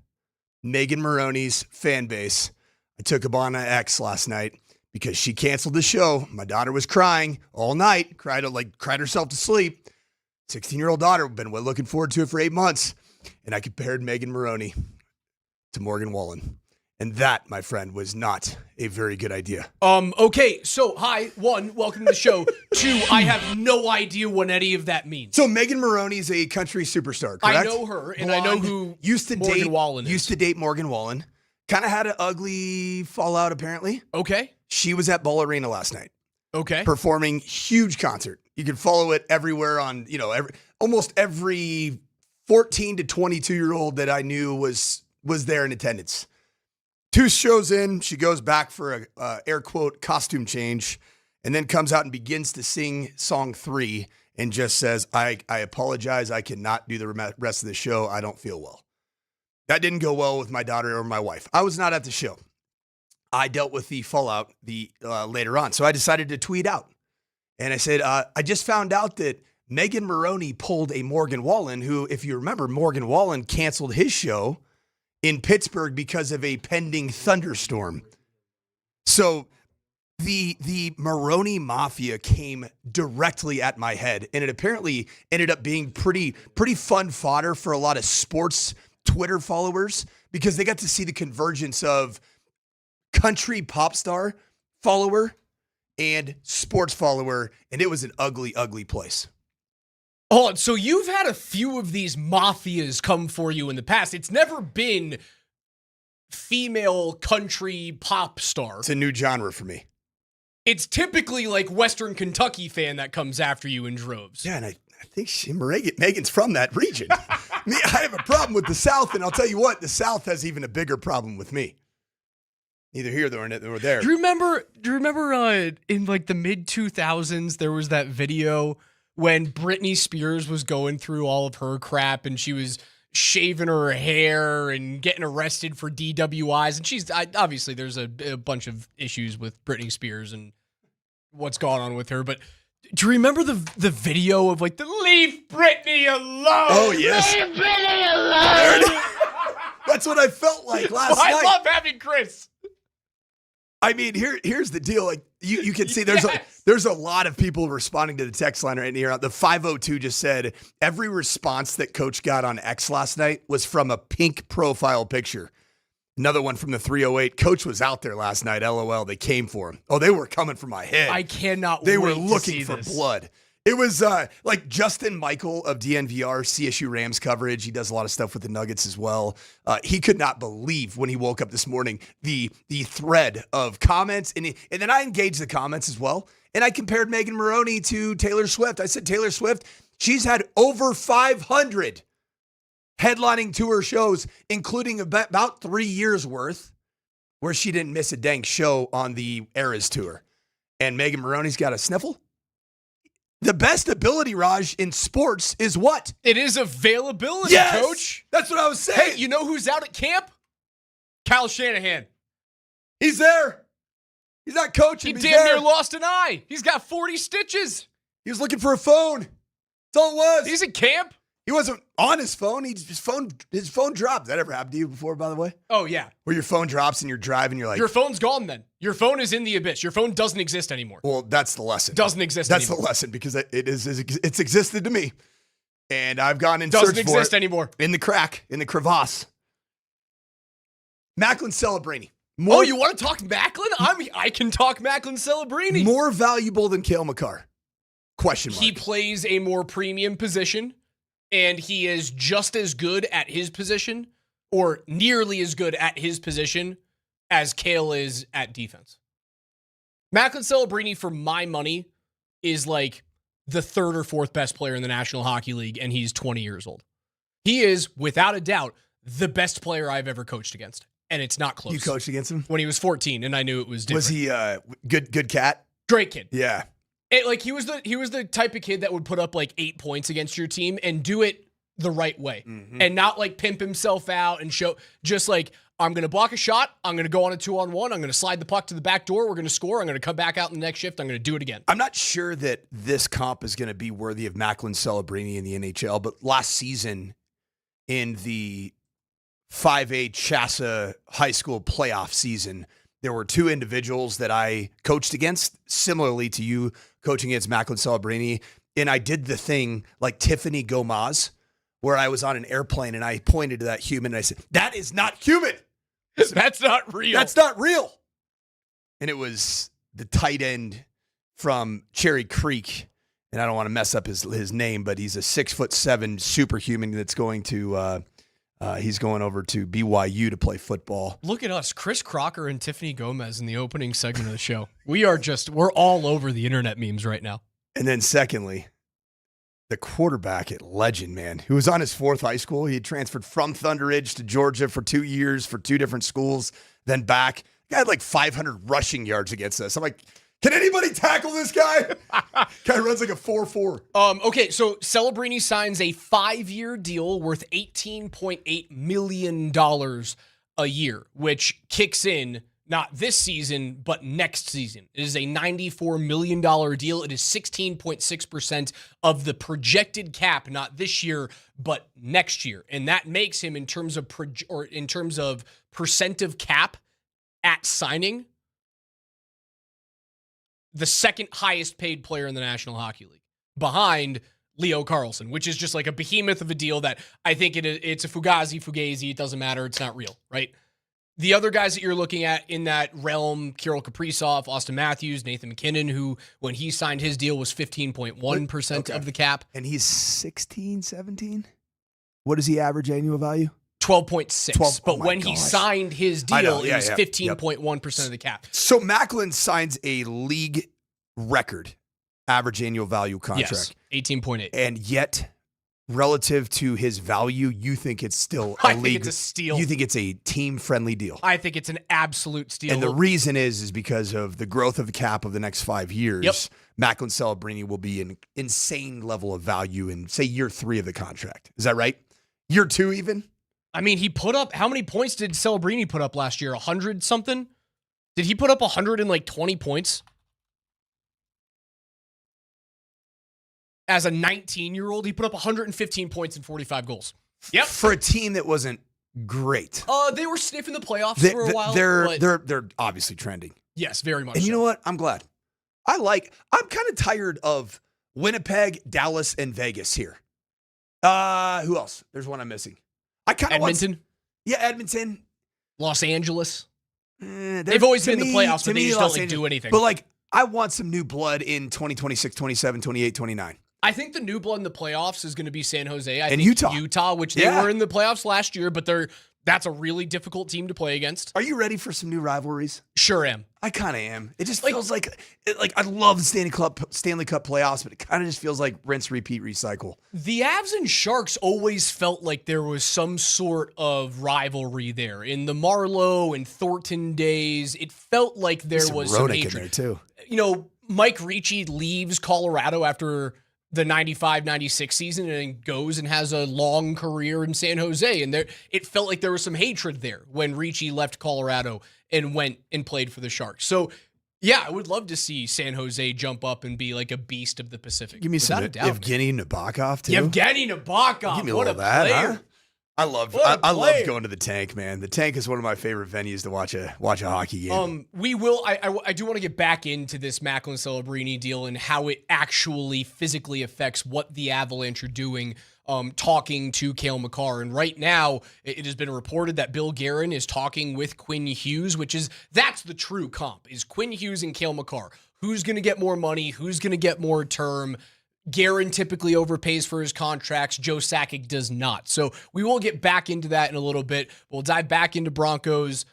Megan Maroney's fan base. I took Abana X last night because she canceled the show. My daughter was crying all night, cried herself to sleep. 16-year-old daughter, been looking forward to it for 8 months. And I compared Megan Maroney to Morgan Wallen. And that, my friend, was not a very good idea. Okay, so hi, 1, welcome to the show. 2, I have no idea what any of that means. So Megan Maroney's a country superstar, correct? I know her, and I know who Morgan Wallen is. Used to date Morgan Wallen. Kind of had an ugly fallout, apparently. Okay. She was at Ball Arena last night. Okay. Performing huge concert. You can follow it everywhere on, almost every 14 to 22-year-old that I knew was there in attendance. 2 shows in, she goes back for a air quote costume change and then comes out and begins to sing song 3 and just says, I apologize. I cannot do the rest of the show. I don't feel well. That didn't go well with my daughter or my wife. I was not at the show. I dealt with the fallout later on. So I decided to tweet out. And I said, I just found out that Megan Maroney pulled a Morgan Wallen, who, if you remember, Morgan Wallen canceled his show in Pittsburgh because of a pending thunderstorm. So the Maroney Mafia came directly at my head, and it apparently ended up being pretty fun fodder for a lot of sports Twitter followers because they got to see the convergence of country pop star follower and sports follower, and it was an ugly, ugly place. Oh, so you've had a few of these mafias come for you in the past. It's never been female country pop star. It's a new genre for me. It's typically like Western Kentucky fan that comes after you in droves. Yeah, and I think Megan's from that region. I have a problem with the South, and I'll tell you what, the South has even a bigger problem with me. Neither here nor there. Do you remember in like the mid-2000s, there was that video when Britney Spears was going through all of her crap and she was shaving her hair and getting arrested for DWIs. And she's obviously there's a bunch of issues with Britney Spears and what's going on with her. But do you remember the video of like the leave Britney alone? Oh, yes. Leave Britney alone. That's what I felt like last night. I love having Chris. I mean, here's the deal. Like you can see there's a lot of people responding to the text line right here. The 502 just said every response that Coach got on X last night was from a pink profile picture. Another one from the 308. Coach was out there last night. LOL. They came for him. Oh, they were coming for my head. I cannot. They wait were to looking see for this. blood. It was like Justin Michael of DNVR, CSU Rams coverage. He does a lot of stuff with the Nuggets as well. He could not believe when he woke up this morning the thread of comments. And then I engaged the comments as well. And I compared Megan Maroney to Taylor Swift. I said, Taylor Swift, she's had over 500 headlining tour shows, including about 3 years worth, where she didn't miss a dang show on the Eras tour. And Megan Maroney's got a sniffle. The best ability, Raj, in sports is what? It is availability, yes! Coach. That's what I was saying. Hey, you know who's out at camp? Kyle Shanahan. He's there. He's not coaching. He damn near lost an eye. He's got 40 stitches. He was looking for a phone. That's all it was. He's at camp. He wasn't on his phone. His phone dropped. That ever happened to you before, by the way? Oh, yeah. Where your phone drops and you're driving, you're like... Your phone's gone then. Your phone is in the abyss. Your phone doesn't exist anymore. Well, that's the lesson. Doesn't exist That's anymore. the lesson because it's existed to me. And I've gone and Doesn't searched for exist it anymore. in the crack, in the crevasse. Macklin Celebrini. Oh, you want to talk Macklin? I can talk Macklin Celebrini. More valuable than Cale Makar? Question mark. He plays a more premium position, and he is just as good at his position, or nearly as good at his position, as Cale is at defense. Macklin Celebrini, for my money, is like the third or fourth best player in the National Hockey League, and he's 20 years old. He is, without a doubt, the best player I've ever coached against. And it's not close. You coached against him? When he was 14, and I knew it was different. Was he good cat? Great kid. Yeah. He was the type of kid that would put up like 8 points against your team and do it the right way. Mm-hmm. And not like pimp himself out and show, just like, I'm going to block a shot, I'm going to go on a 2-on-1, I'm going to slide the puck to the back door, we're going to score, I'm going to come back out in the next shift, I'm going to do it again. I'm not sure that this comp is going to be worthy of Macklin Celebrini in the NHL, but last season in the 5A Chassa high school playoff season, there were two individuals that I coached against, similarly to you coaching against Macklin Celebrini, and I did the thing like Tiffany Gomez, where I was on an airplane and I pointed to that human and I said, "That is not human. That's not real. That's not real." And it was the tight end from Cherry Creek, and I don't want to mess up his name, but he's a 6'7" superhuman that's going to he's going over to BYU to play football. Look at us, Chris Crocker and Tiffany Gomez in the opening segment of the show. We're all over the internet memes right now. And then secondly, the quarterback at Legend, man, who was on his fourth high school. He had transferred from Thunder Ridge to Georgia for 2 years for two different schools, then back. He had like 500 rushing yards against us. I'm like, can anybody tackle this guy? Guy runs like a 4.4. Okay, so Celebrini signs a 5-year deal worth $18.8 million a year, which kicks in not this season, but next season. It is a $94 million deal. It is 16.6% of the projected cap, not this year, but next year. And that makes him, in terms of percent of cap at signing, the second highest paid player in the National Hockey League, behind Leo Carlson, which is just like a behemoth of a deal that I think it's a fugazi. It doesn't matter. It's not real, right? The other guys that you're looking at in that realm, Kirill Kaprizov, Austin Matthews, Nathan McKinnon, who when he signed his deal was 15.1% of the cap. And he's 16, 17? What does he average annual value? 12.6. But when he signed his deal, it was 15.1% of the cap. So Macklin signs a league record average annual value contract. Yes, 18.8. And yet, relative to his value, you think it's still I think it's a steal. You think it's a team-friendly deal. I think it's an absolute steal. And the reason is because of the growth of the cap of the next 5 years. Yep. Macklin Celebrini will be an insane level of value in, say, year 3 of the contract. Is that right? Year 2 even? I mean, he put up, how many points did Celebrini put up last year? 100 something? Did he put up 120 points? As a 19-year-old, he put up 115 points and 45 goals. Yep. For a team that wasn't great. They were sniffing the playoffs for a while. They're obviously trending. Yes, very much. And you know what? I'm glad. I'm kind of tired of Winnipeg, Dallas, and Vegas here. Who else? There's one I'm missing. I kind of Edmonton. Edmonton. Los Angeles. They've always been in the playoffs, but they just don't do anything. But I want some new blood in 2026, 27, 28, 29. I think the new blood in the playoffs is going to be San Jose. I and think Utah. Utah, which they were in the playoffs last year, but that's a really difficult team to play against. Are you ready for some new rivalries? Sure am. I kind of am. It just feels like I love the Stanley Cup playoffs, but it kind of just feels like rinse, repeat, recycle. The Avs and Sharks always felt like there was some sort of rivalry there. In the Marlowe and Thornton days, it felt like there was some hatred. In there too. You know, Mike Ricci leaves Colorado after the 95-96 season and goes and has a long career in San Jose. And it felt like there was some hatred there when Ricci left Colorado and went and played for the Sharks. So, yeah, I would love to see San Jose jump up and be like a beast of the Pacific. Give me some Evgeny Nabokov, too. Evgeny Nabokov. Give me what a little of that, player. huh? I love going to the Tank, man. The Tank is one of my favorite venues to watch a hockey game. We will. I do want to get back into this Macklin Celebrini deal and how it actually physically affects what the Avalanche are doing. Talking to Cale Makar, and right now it has been reported that Bill Guerin is talking with Quinn Hughes, that's the true comp is Quinn Hughes and Cale Makar. Who's going to get more money? Who's going to get more term? Guerin typically overpays for his contracts. Joe Sakic does not. So we will get back into that in a little bit. We'll dive back into Broncos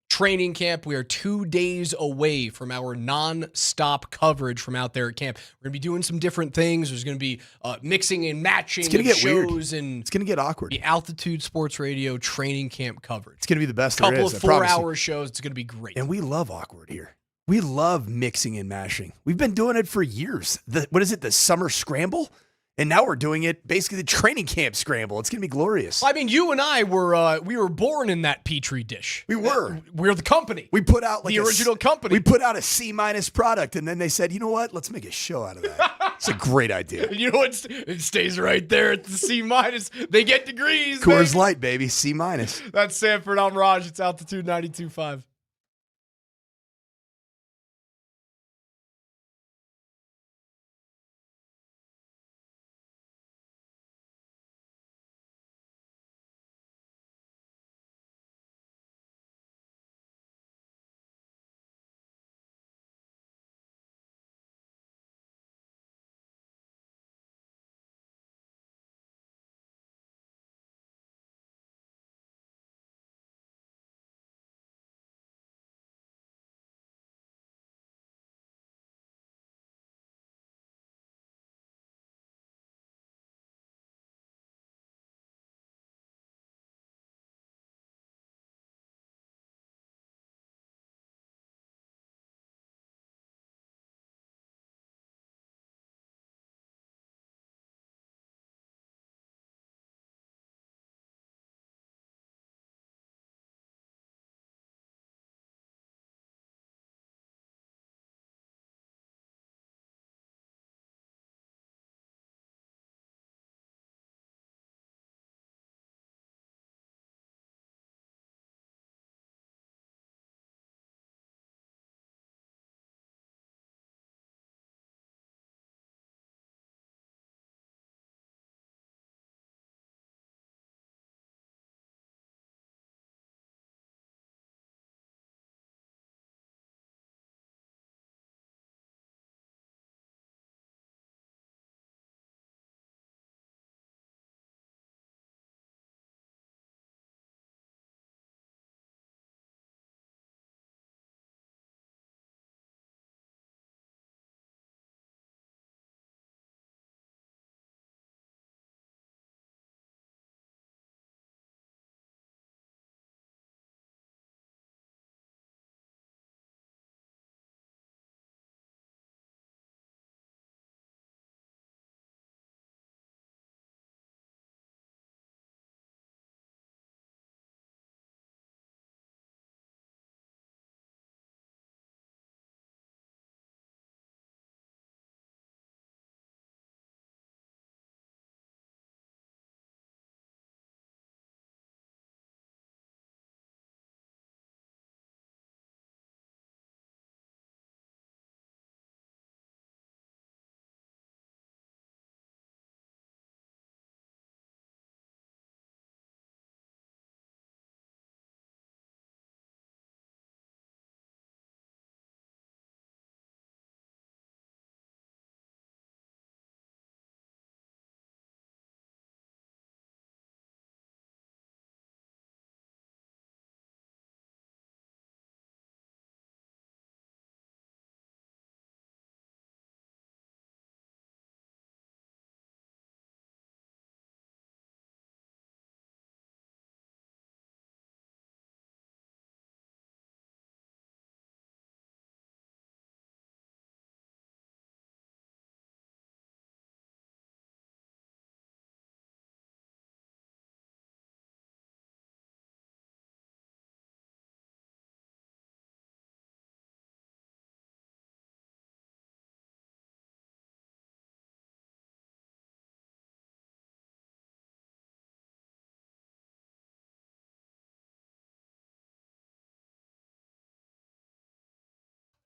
training camp. We are 2 days away from our non-stop coverage from out there at camp. We're going to be doing some different things. There's going to be mixing and matching it's gonna get shows. Weird. And it's going to get awkward. The Altitude Sports Radio training camp coverage. It's going to be the best there Couple is. of 4-hour shows. It's going to be great. And we love awkward here. We love mixing and mashing. We've been doing it for years. What is it, the summer scramble? And now we're doing it basically the training camp scramble. It's going to be glorious. I mean, you and I we were born in that Petri dish. We were. We're the company. We put out the original company. We put out a C- product, and then they said, you know what? Let's make a show out of that. It's a great idea. You know what? It stays right there at the C-. They get degrees. Coors Light, baby. C-. That's Sanford. I'm Raj. It's Altitude 92.5.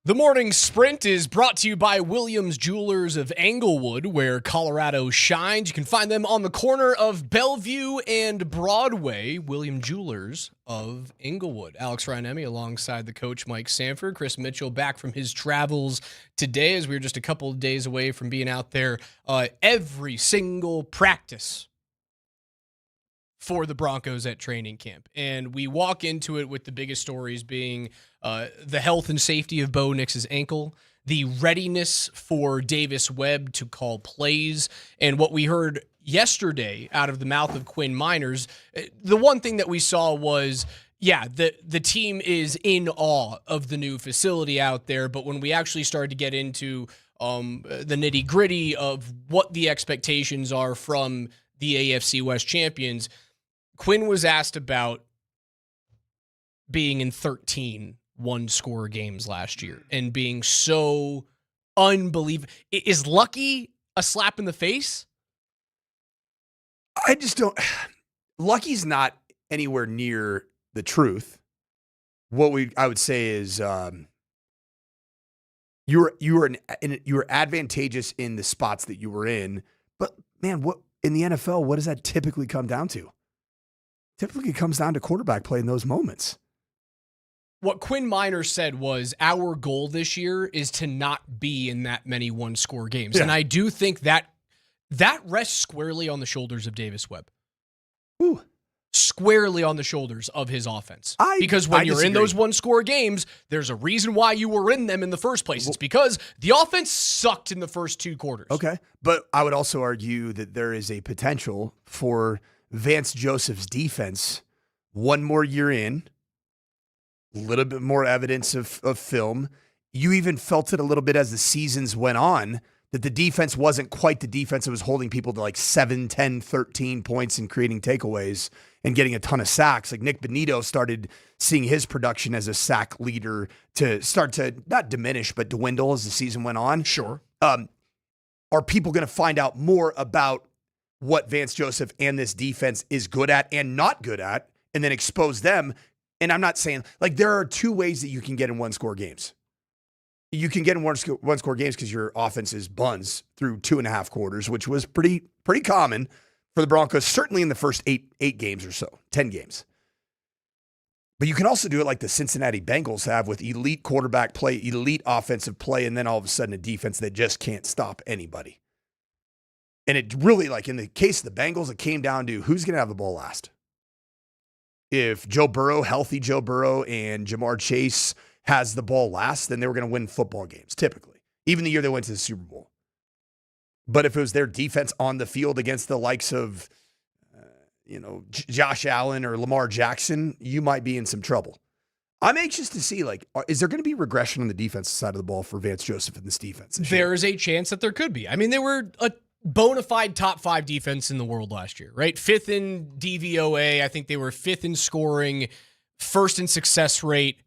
The morning sprint is brought to you by Williams Jewelers of Englewood, where Colorado shines. You can find them on the corner of Bellevue and Broadway. Williams Jewelers of Englewood. Alex Ryanemi alongside the coach Mike Sanford. Chris Mitchell back from his travels today, as we were just a couple of days away from being out there every single practice for the Broncos at training camp. And we walk into it with the biggest stories being the health and safety of Bo Nix's ankle, the readiness for Davis Webb to call plays, and what we heard yesterday out of the mouth of Quinn Miners. The one thing that we saw was, the team is in awe of the new facility out there, but when we actually started to get into the nitty-gritty of what the expectations are from the AFC West champions, Quinn was asked about being in 13 one-score games last year and being so unbelievable. Is lucky a slap in the face? I just don't. Lucky's not anywhere near the truth. I would say is you were advantageous in the spots that you were in, but man, what in the NFL? What does that typically come down to? Typically comes down to quarterback play in those moments. What Quinn Miners said was, our goal this year is to not be in that many one-score games. Yeah. And I do think that rests squarely on the shoulders of Davis Webb. Ooh. Squarely on the shoulders of his offense. Because when you're in those one-score games, there's a reason why you were in them in the first place. It's because the offense sucked in the first two quarters. Okay. But I would also argue that there is a potential for Vance Joseph's defense one more year in, a little bit more evidence of film. You even felt it a little bit as the seasons went on, that the defense wasn't quite the defense that was holding people to like 7, 10, 13 points and creating takeaways and getting a ton of sacks. Like Nick Benito started seeing his production as a sack leader to start to not diminish, but dwindle as the season went on. Sure. Are people going to find out more about what Vance Joseph and this defense is good at and not good at, and then expose them? And I'm not saying, like, there are two ways that you can get in one-score games. You can get in one-score games because your offense is buns through 2.5 quarters, which was pretty common for the Broncos, certainly in the first eight games or so, 10 games. But you can also do it like the Cincinnati Bengals have, with elite quarterback play, elite offensive play, and then all of a sudden a defense that just can't stop anybody. And it really, like in the case of the Bengals, it came down to who's going to have the ball last. If healthy Joe Burrow and Jamar Chase has the ball last, then they were going to win football games, typically. Even the year they went to the Super Bowl. But if it was their defense on the field against the likes of, Josh Allen or Lamar Jackson, you might be in some trouble. I'm anxious to see, is there going to be regression on the defensive side of the ball for Vance Joseph in this defense? There is a chance that there could be. I mean, they were a bona fide top 5 defense in the world last year, right? 5th in DVOA. I think they were 5th in scoring, 1st in success rate.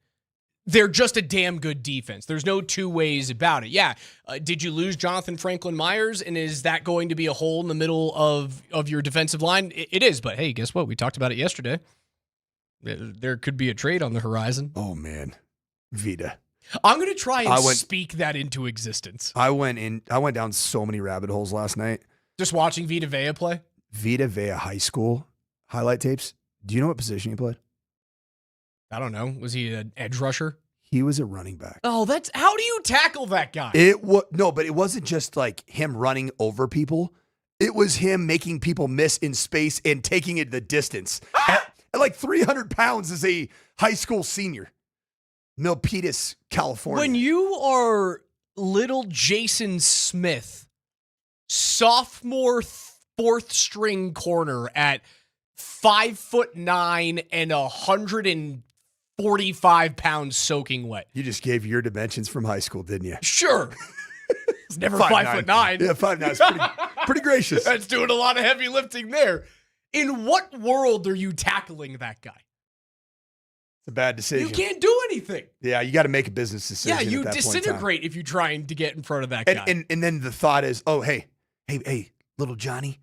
They're just a damn good defense. There's no two ways about it. Yeah. Did you lose Jonathan Franklin Myers? And is that going to be a hole in the middle of your defensive line? It is. But hey, guess what? We talked about it yesterday. There could be a trade on the horizon. Oh, man. Vita. I'm going to try and speak that into existence. I went down so many rabbit holes last night. Just watching Vita Vea play? Vita Vea high school highlight tapes. Do you know what position he played? I don't know. Was he an edge rusher? He was a running back. Oh, how do you tackle that guy? But it wasn't just like him running over people. It was him making people miss in space and taking it the distance. At like 300 pounds as a high school senior. Milpitas, California. When you are little Jason Smith, sophomore 4th string corner at 5'9" and 145 pounds soaking wet. You just gave your dimensions from high school, didn't you? Sure. It's never 5'9". Yeah, 5'9" is pretty gracious. That's doing a lot of heavy lifting there. In what world are you tackling that guy? It's a bad decision. You can't do anything. Yeah, you got to make a business decision. Yeah, you disintegrate if you're trying to get in front of that guy. And then the thought is, oh, hey, little Johnny,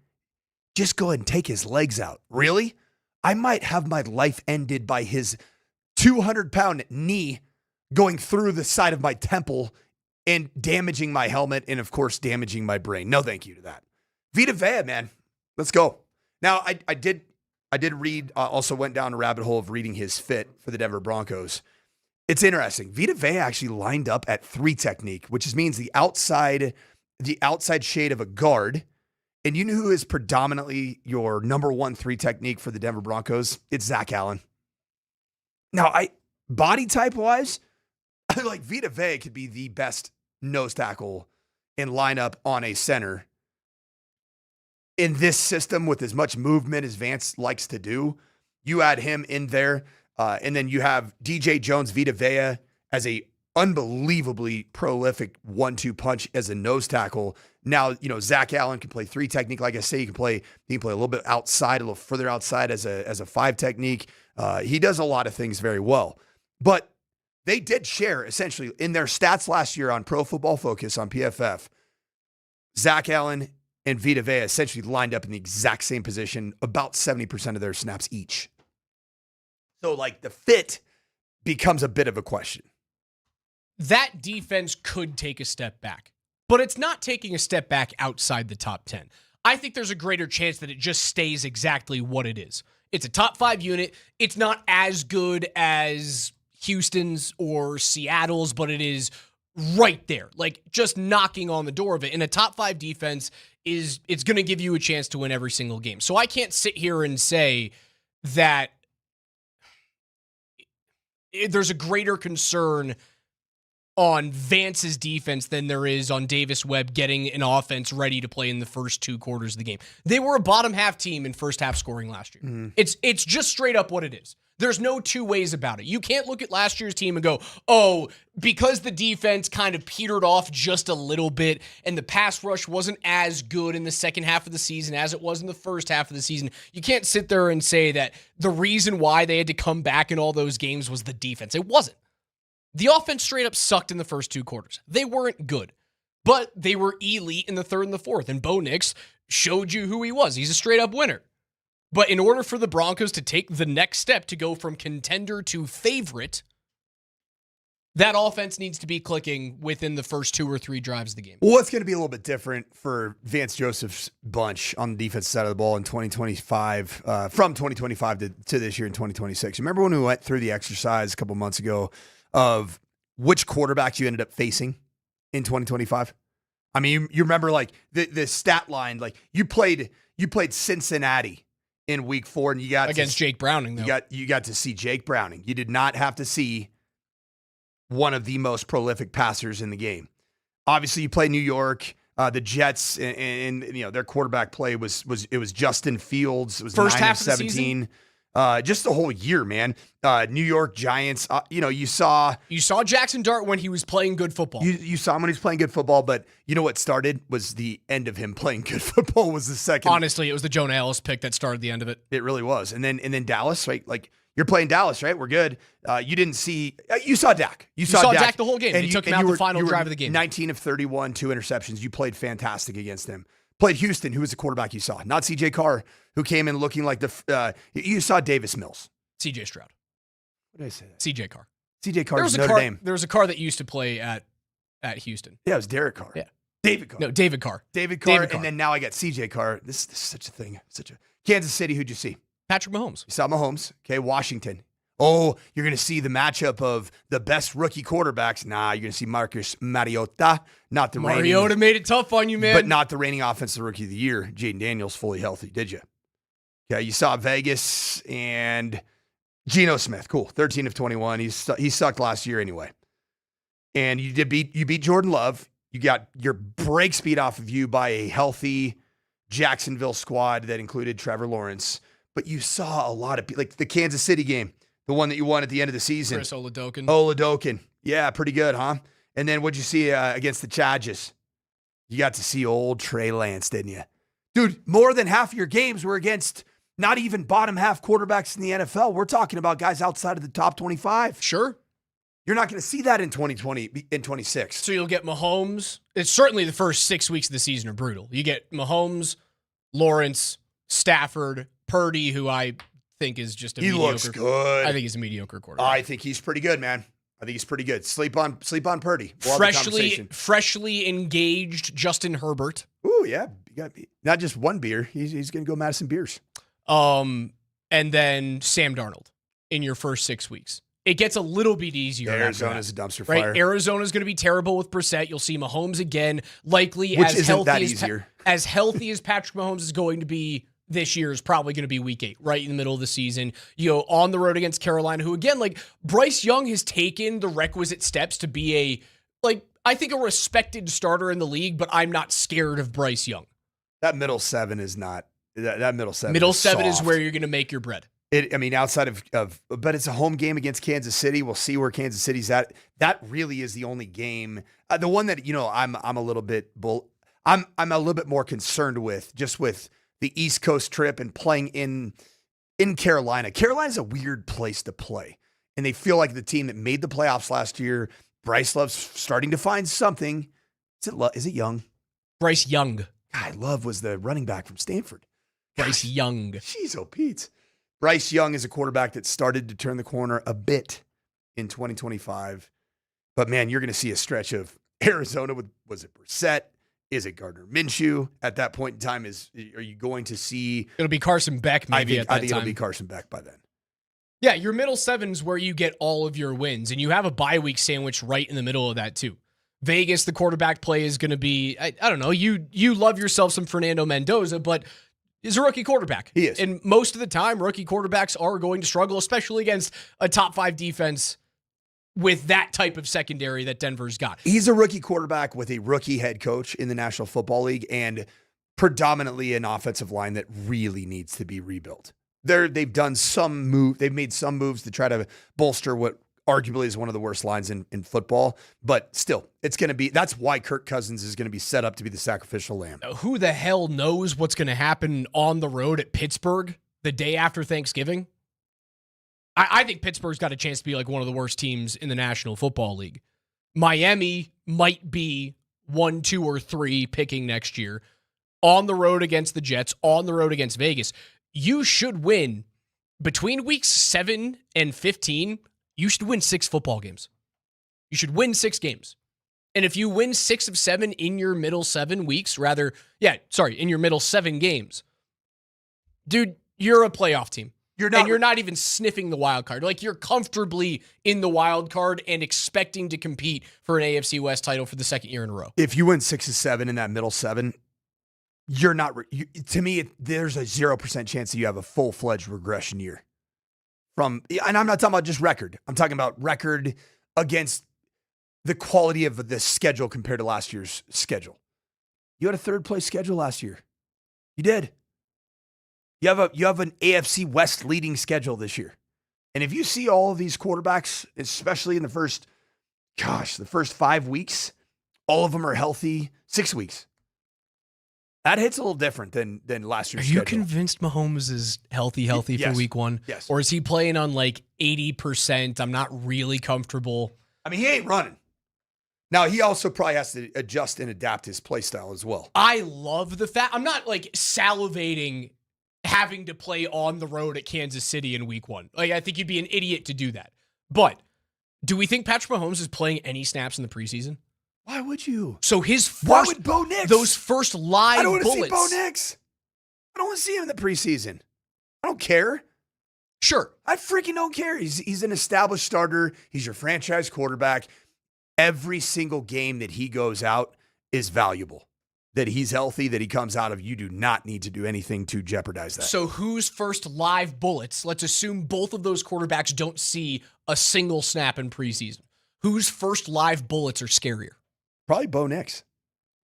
just go ahead and take his legs out. Really? I might have my life ended by his 200-pound knee going through the side of my temple and damaging my helmet and, of course, damaging my brain. No thank you to that. Vita Vea, man. Let's go. Now, I did read, also went down a rabbit hole of reading his fit for the Denver Broncos. It's interesting. Vita Vea actually lined up at 3 technique, which means the outside shade of a guard. And you know who is predominantly your number 1 3 technique for the Denver Broncos? It's Zach Allen. Now, body type wise, like Vita Vea could be the best nose tackle in lineup on a center. In this system with as much movement as Vance likes to do, you add him in there, and then you have DJ Jones, Vita Vea as a unbelievably prolific 1-2 punch as a nose tackle. Now, Zach Allen can play 3 technique. Like I say, he can play a little bit outside, a little further outside as a 5 technique. He does a lot of things very well. But they did share, essentially, in their stats last year on Pro Football Focus on PFF, Zach Allen and Vita Vea essentially lined up in the exact same position, about 70% of their snaps each. So, the fit becomes a bit of a question. That defense could take a step back, but it's not taking a step back outside the top 10. I think there's a greater chance that it just stays exactly what it is. It's a top 5 unit. It's not as good as Houston's or Seattle's, but it is right there, just knocking on the door of it. And a top 5 defense it's going to give you a chance to win every single game. So I can't sit here and say that there's a greater concern on Vance's defense than there is on Davis Webb getting an offense ready to play in the first 2 quarters of the game. They were a bottom half team in first half scoring last year. Mm-hmm. It's just straight up what it is. There's no 2 ways about it. You can't look at last year's team and go, oh, because the defense kind of petered off just a little bit and the pass rush wasn't as good in the second half of the season as it was in the first half of the season. You can't sit there and say that the reason why they had to come back in all those games was the defense. It wasn't. The offense straight up sucked in the first 2 quarters. They weren't good, but they were elite in the third and the fourth. And Bo Nix showed you who he was. He's a straight up winner. But in order for the Broncos to take the next step to go from contender to favorite, that offense needs to be clicking within the first 2 or 3 drives of the game. Well, it's going to be a little bit different for Vance Joseph's bunch on the defensive side of the ball in 2025, from 2025 to this year in 2026. Remember when we went through the exercise a couple months ago of which quarterbacks you ended up facing in 2025? I mean, you remember the stat line, you played Cincinnati in week 4 and you got against Jake Browning, though. You got to see Jake Browning. You did not have to see one of the most prolific passers in the game. Obviously, you play New York, the Jets, and their quarterback play was Justin Fields. It was first 9 half of 17. Just the whole year, man. New York Giants. You saw Jackson Dart when he was playing good football. You saw him when he was playing good football, but you know what started was the end of him playing good football was the second. Honestly, it was the Jonah Ellis pick that started the end of it. It really was, and then Dallas, right? You're playing Dallas, right? We're good. You didn't see. You saw Dak. You saw Dak the whole game. And he took him out the final drive of the game. 19 of 31, 2 interceptions. You played fantastic against him. Played Houston, who was the quarterback you saw. Not CJ Carr, who came in looking like you saw Davis Mills. CJ Stroud. What did I say? CJ Carr. CJ Carr's Notre Dame. There was a Carr that used to play at Houston. Yeah, it was Derek Carr. Yeah. David Carr. No, David Carr. David Carr. And then now I got CJ Carr. This is such a thing. Kansas City, who'd you see? Patrick Mahomes. You saw Mahomes. Okay, Washington. Oh, you're going to see the matchup of the best rookie quarterbacks. Nah, you're going to see Marcus Mariota, not the Mariota made it tough on you, man. But not the reigning offensive rookie of the year. Jaden Daniels fully healthy, did you? Okay, you saw Vegas and Geno Smith. Cool, 13 of 21. He sucked last year anyway. And you beat Jordan Love. You got your break speed off of you by a healthy Jacksonville squad that included Trevor Lawrence. But you saw a lot of like the Kansas City game. The one that you won at the end of the season. Chris Oladokun. Oladokun. Yeah, pretty good, huh? And then what'd you see against the Chargers? You got to see old Trey Lance, didn't you? Dude, more than half of your games were against not even bottom half quarterbacks in the NFL. We're talking about guys outside of the top 25. Sure. You're not going to see that in 2020, in 26. So you'll get Mahomes. It's certainly the first 6 weeks of the season are brutal. You get Mahomes, Lawrence, Stafford, Purdy, who I think is just a mediocre. He looks good. I think he's a mediocre quarterback. I think he's pretty good, man. I think he's pretty good. Sleep on Purdy. We'll have the conversation. Freshly engaged Justin Herbert. Ooh, yeah. You got not just one beer. He's going to go Madison Beers. And then Sam Darnold in your first 6 weeks. It gets a little bit easier. Arizona's a dumpster fire. Right? Arizona's going to be terrible with Brissett. You'll see Mahomes again, likely Which as isn't healthy that as easier. As healthy as Patrick Mahomes is going to be this year is probably going to be week 8, right in the middle of the season. You go on the road against Carolina, who again, like Bryce Young has taken the requisite steps to be I think a respected starter in the league, but I'm not scared of Bryce Young. That middle 7 is not that middle 7. Middle is 7 is soft. where you're going to make your bread. Outside of but it's a home game against Kansas City. We'll see where Kansas City's at. That really is the only game. The one that I'm a little bit I'm a little bit more concerned with, just with the East Coast trip and playing in Carolina. Carolina's a weird place to play, and they feel like the team that made the playoffs last year. Bryce Love's starting to find something. Is it Young? Bryce Young. God, Love was the running back from Stanford. Bryce Young. Jeez, oh Pete. Bryce Young is a quarterback that started to turn the corner a bit in 2025. But, man, you're going to see a stretch of Arizona with, was it Brissett? Is it Gardner Minshew? At that point in time, are you going to see... It'll be Carson Beck maybe I think it'll be Carson Beck by then. Yeah, your middle 7's where you get all of your wins, and you have a bye week sandwich right in the middle of that too. Vegas, the quarterback play is going to be, I don't know, you love yourself some Fernando Mendoza, but he's a rookie quarterback. He is. And most of the time, rookie quarterbacks are going to struggle, especially against a top 5 defense with that type of secondary that Denver's got. He's a rookie quarterback with a rookie head coach in the National Football League and predominantly an offensive line that really needs to be rebuilt. They've done some move. They've made some moves to try to bolster what arguably is one of the worst lines in football, but still, it's going to be, that's why Kirk Cousins is going to be set up to be the sacrificial lamb. Who the hell knows what's going to happen on the road at Pittsburgh the day after Thanksgiving? I think Pittsburgh's got a chance to be like one of the worst teams in the National Football League. Miami might be 1, 2, or 3 picking next year. On the road against the Jets, on the road against Vegas. You should win between weeks 7 and 15. You should win 6 football games. You should win 6 games. And if you win 6 of 7 in your middle 7 weeks, in your middle 7 games, dude, you're a playoff team. You're not even sniffing the wild card. Like, you're comfortably in the wild card and expecting to compete for an AFC West title for the second year in a row. If you win 6 of 7 in that middle 7, you're not, to me, there's a 0% chance that you have a full-fledged regression year. And I'm not talking about just record. I'm talking about record against the quality of the schedule compared to last year's schedule. You had a 3rd-place schedule last year. You did. You have an AFC West leading schedule this year. And if you see all of these quarterbacks, especially in the first 5 weeks, all of them are healthy 6 weeks. That hits a little different than last year's schedule. Are you convinced Mahomes is healthy Yes. for week 1? Yes. Or is he playing on like 80%? I'm not really comfortable. I mean, he ain't running. Now, he also probably has to adjust and adapt his play style as well. I love the fact, I'm not like salivating having to play on the road at Kansas City in week 1. Like, I think you'd be an idiot to do that. But do we think Patrick Mahomes is playing any snaps in the preseason? Why would you? So why would Bo Nix? Those first live I don't want to bullets. see Bo Nix. I don't want to see him in the preseason. I don't care. Sure. I freaking don't care. He's an established starter. He's your franchise quarterback. Every single game that he goes out is valuable. That he's healthy, that he comes out of, you do not need to do anything to jeopardize that. So whose first live bullets, let's assume both of those quarterbacks don't see a single snap in preseason. Whose first live bullets are scarier? Probably Bo Nix.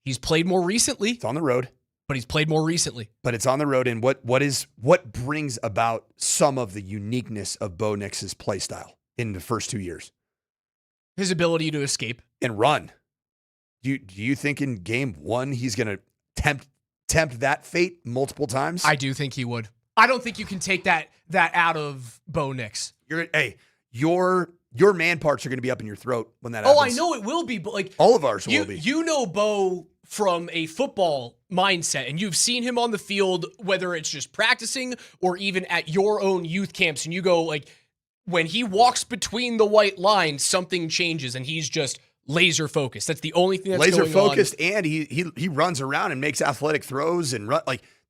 He's played more recently. It's on the road. But he's played more recently. But it's on the road. And what brings about some of the uniqueness of Bo Nix's play style in the first 2 years? His ability to escape. And run. Do you think in game 1 he's going to tempt that fate multiple times? I do think he would. I don't think you can take that out of Bo Nix. Your man parts are going to be up in your throat when that happens. Oh, I know it will be, but like all of ours will be. You know Bo from a football mindset, and you've seen him on the field, whether it's just practicing or even at your own youth camps, and you go like, when he walks between the white lines, something changes and he's just laser focused. That's the only thing that's laser going focused, on. and he runs around and makes athletic throws and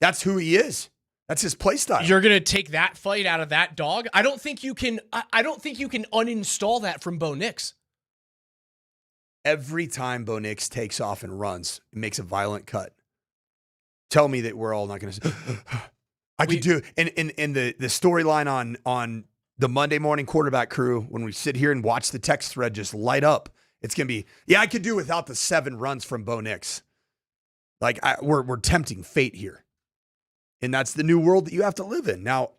that's who he is. That's his play style. You're gonna take that fight out of that dog? I don't think you can. I don't think you can uninstall that from Bo Nix. Every time Bo Nix takes off and runs, it makes a violent cut. Tell me that we're all not going to say, I could do, and the storyline on the Monday morning quarterback crew, when we sit here and watch the text thread just light up, it's going to be, I could do without the 7 runs from Bo Nix. We're tempting fate here. And that's the new world that you have to live in. Now,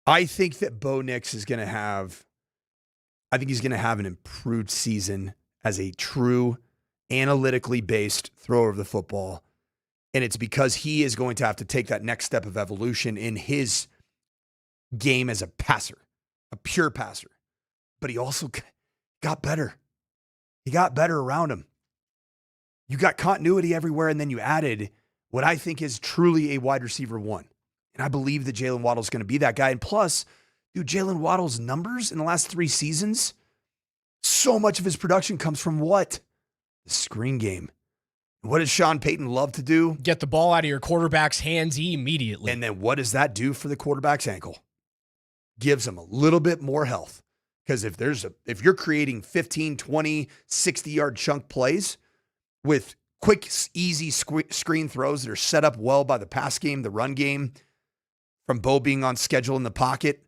I think that Bo Nix is going to have, he's going to have an improved season as a true analytically based thrower of the football. And it's because he is going to have to take that next step of evolution in his game as a passer, a pure passer. But he also got better. He got better around him. You got continuity everywhere, and then you added what I think is truly a wide receiver 1. And I believe that Jalen Waddle's going to be that guy. And plus, dude, Jalen Waddle's numbers in the last 3 seasons, so much of his production comes from what? The screen game. What does Sean Payton love to do? Get the ball out of your quarterback's hands immediately. And then what does that do for the quarterback's ankle? Gives him a little bit more health. Because if you're creating 15, 20, 60-yard chunk plays with quick, easy screen throws that are set up well by the pass game, the run game, from Bo being on schedule in the pocket,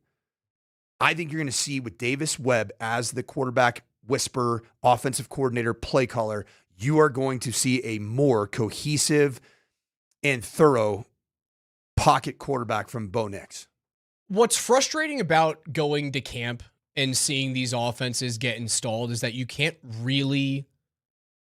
I think you're going to see with Davis Webb as the quarterback whisperer, offensive coordinator, play caller, you are going to see a more cohesive and thorough pocket quarterback from Bo Nix. What's frustrating about going to camp and seeing these offenses get installed is that you can't really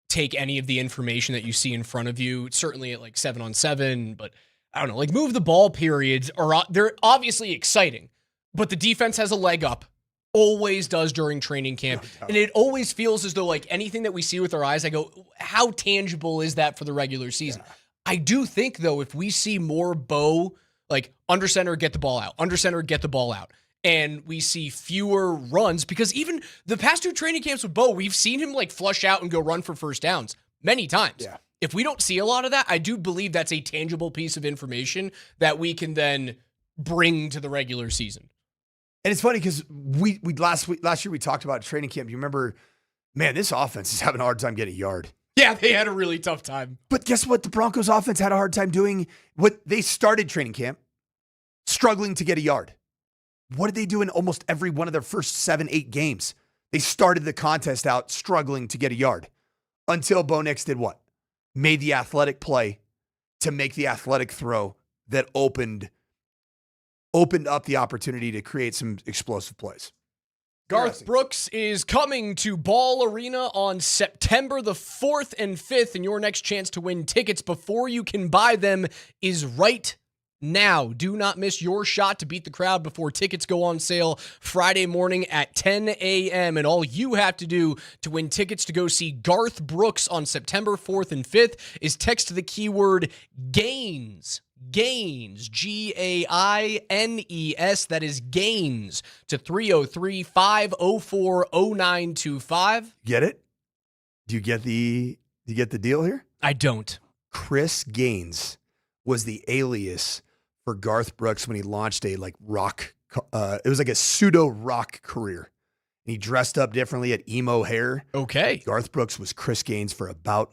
take any of the information that you see in front of you, certainly at 7-on-7, but I don't know, move the ball periods they're obviously exciting, but the defense has a leg up. Always does during training camp. And it always feels as though anything that we see with our eyes, I go, how tangible is that for the regular season? Yeah. I do think though, if we see more Bo, under center, get the ball out, under center, get the ball out. And we see fewer runs because even the past 2 training camps with Bo, we've seen him flush out and go run for first downs many times. Yeah. If we don't see a lot of that, I do believe that's a tangible piece of information that we can then bring to the regular season. And it's funny because we last year we talked about training camp. You remember, man, this offense is having a hard time getting a yard. Yeah, they had a really tough time. But guess what? The Broncos offense had a hard time doing what they started training camp, struggling to get a yard. What did they do in almost every one of their first 7-8 games? They started the contest out struggling to get a yard until Bo Nix did what? Made the athletic play to make the athletic throw that opened up the opportunity to create some explosive plays. Garth Brooks is coming to Ball Arena on September the 4th and 5th, and your next chance to win tickets before you can buy them is right now. Do not miss your shot to beat the crowd before tickets go on sale Friday morning at 10 a.m. And all you have to do to win tickets to go see Garth Brooks on September 4th and 5th is text the keyword GAINS. GAINS, GAINES, that is GAINS, to 303-504-0925. Get it? Do you get the deal here? I don't. Chris Gaines was the alias for Garth Brooks when he launched a rock, it was a pseudo rock career. And he dressed up differently, had emo hair. Okay. Garth Brooks was Chris Gaines for about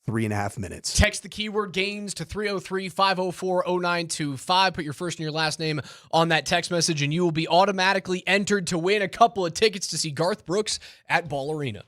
3.5 minutes. Text the keyword GAINS to 303-504-0925. Put your first and your last name on that text message, and you will be automatically entered to win a couple of tickets to see Garth Brooks at Ball Arena.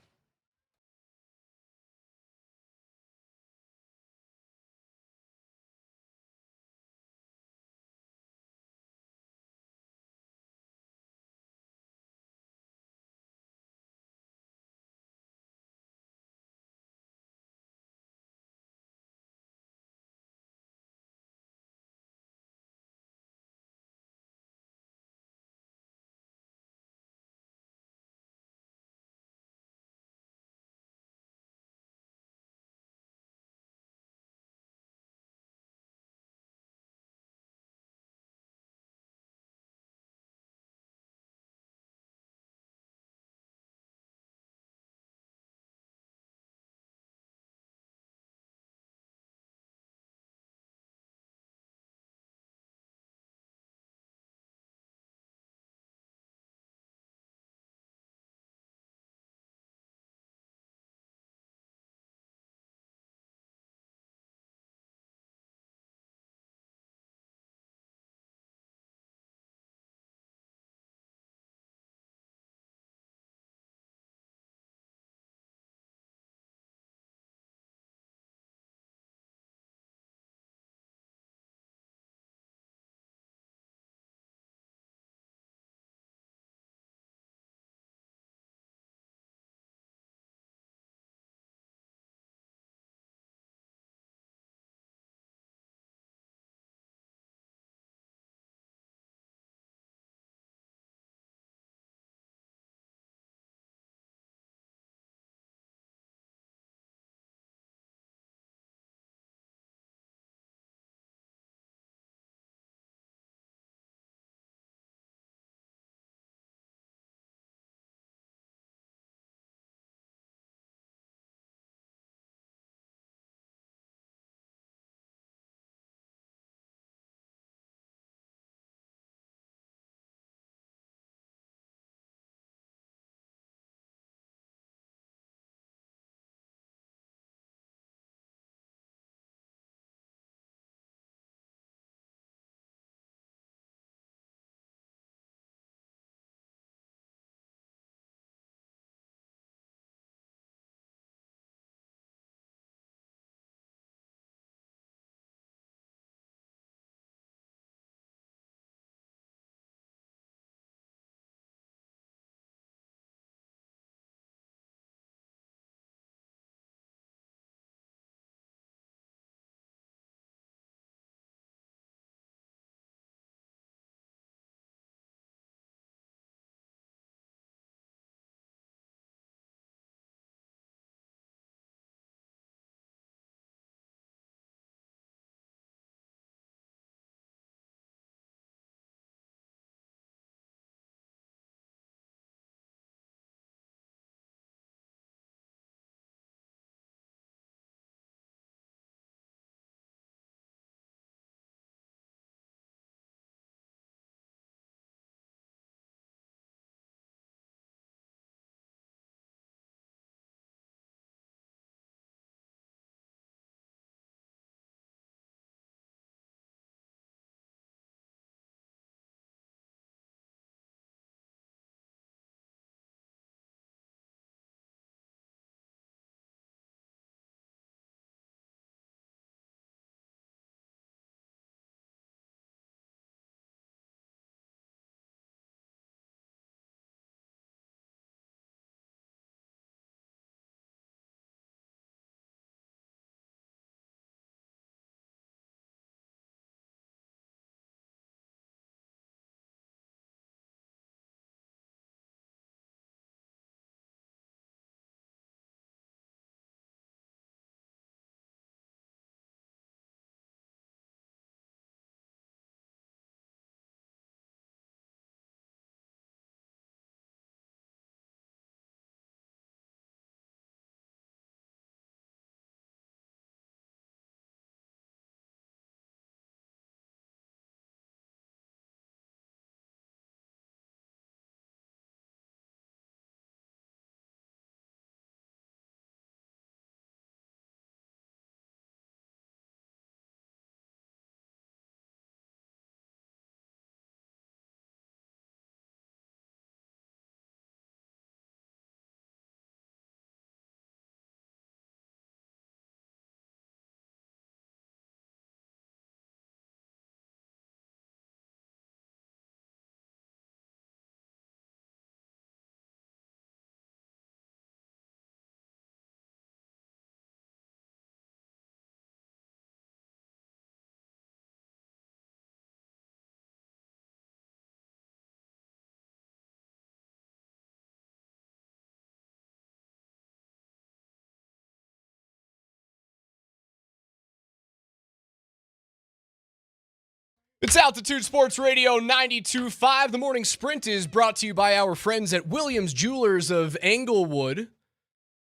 It's Altitude Sports Radio 92.5. The morning sprint is brought to you by our friends at Williams Jewelers of Englewood,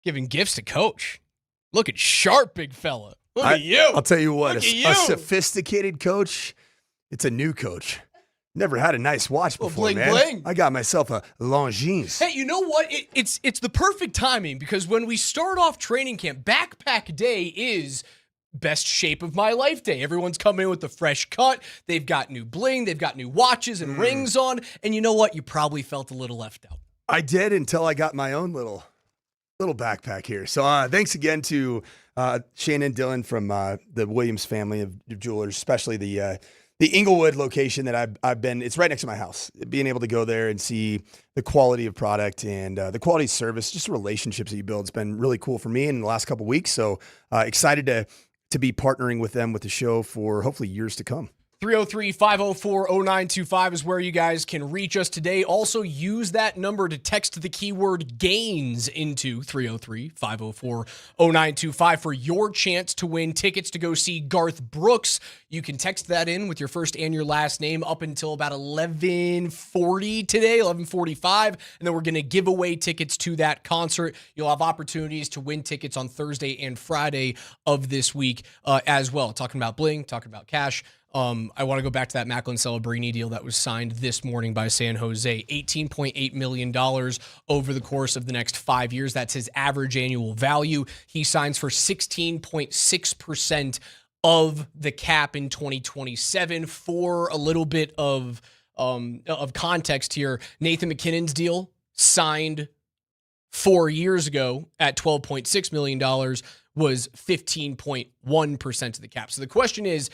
giving gifts to Coach. Looking sharp, big fella. Look at you. I'll tell you what, a sophisticated coach, it's a new coach. Never had a nice watch before, bling, man. bling. I got myself a Longines. Hey, you know what? It's the perfect timing because when we start off training camp, backpack day is best shape of my life day. Everyone's coming in with a fresh cut. They've got new bling. They've got new watches and rings on. And you know what? You probably felt a little left out. I did until I got my own little backpack here. So thanks again to Shane and Dylan from the Williams family of jewelers, especially the Englewood location that I've been. It's right next to my house. Being able to go there and see the quality of product and the quality of service, just the relationships that you build, it's been really cool for me in the last couple of weeks. So excited to be partnering with them with the show for hopefully years to come. 303-504-0925 is where you guys can reach us today. Also, use that number to text the keyword GAINS into 303-504-0925 for your chance to win tickets to go see Garth Brooks. You can text that in with your first and your last name up until about 11:40 today, 11:45, and then we're going to give away tickets to that concert. You'll have opportunities to win tickets on Thursday and Friday of this week as well. Talking about bling, talking about cash. I want to go back to that Macklin Celebrini deal that was signed this morning by San Jose. $18.8 million over the course of the next 5 years. That's his average annual value. He signs for 16.6% of the cap in 2027. For a little bit of context here, Nathan McKinnon's deal signed 4 years ago at $12.6 million was 15.1% of the cap. So the question is,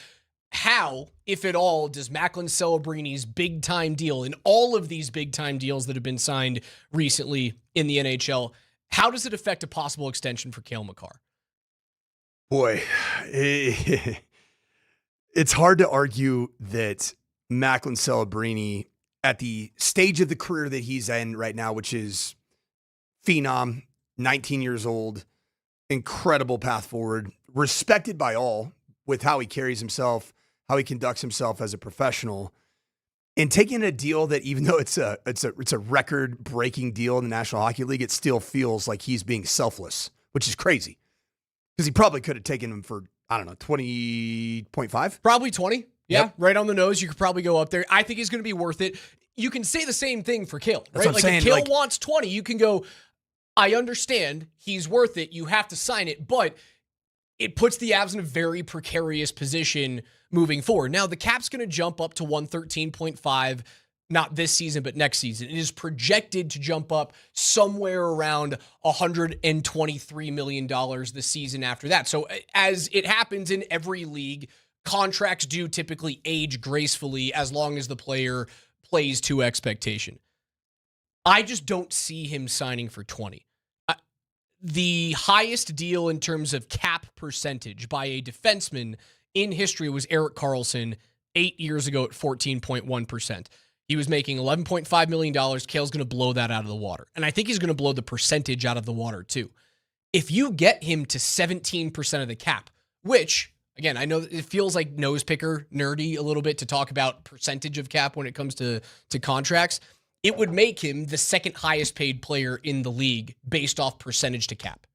how, if at all, does Macklin Celebrini's big-time deal and all of these big-time deals that have been signed recently in the NHL, how does it affect a possible extension for Cale Makar? Boy, it's hard to argue that Macklin Celebrini, at the stage of the career that he's in right now, which is phenom, 19 years old, incredible path forward, respected by all with how he carries himself, how he conducts himself as a professional, and taking a deal that, even though it's a record-breaking deal in the National Hockey League, it still feels like he's being selfless, which is crazy. Because he probably could have taken him for, 20.5? Probably 20. Yeah, Yep. Right on the nose. You could probably go up there. I think he's going to be worth it. You can say the same thing for Cale, That's right? what I'm saying, If Cale wants 20, you can go, I understand he's worth it. You have to sign it, but it puts the Avs in a very precarious position moving forward. Now, the cap's going to jump up to 113.5, not this season, but next season. It is projected to jump up somewhere around $123 million the season after that. So as it happens in every league, contracts do typically age gracefully as long as the player plays to expectation. I just don't see him signing for 20. The highest deal in terms of cap percentage by a defenseman in history was Erik Karlsson 8 years ago at 14.1%. He was making $11.5 million. Cale's going to blow that out of the water. And I think he's going to blow the percentage out of the water too. If you get him to 17% of the cap, which, again, I know it feels like nose picker nerdy a little bit to talk about percentage of cap when it comes to contracts, it would make him the second highest paid player in the league based off percentage to cap,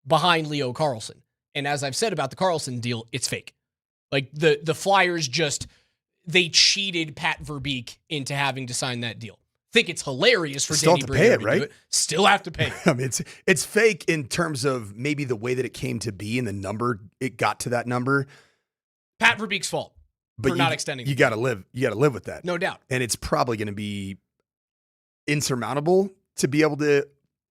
behind Leo Carlsson. And as I've said about the Carlsson deal, it's fake. Like the Flyers they cheated Pat Verbeek into having to sign that deal. Think it's hilarious for Danny Briere to do it. Still have to pay it. I mean, it's fake in terms of maybe the way that it came to be and the number it got to that number. Pat Verbeek's fault for not extending. You got to live. You got to live with that, no doubt. And it's probably going to be insurmountable to be able to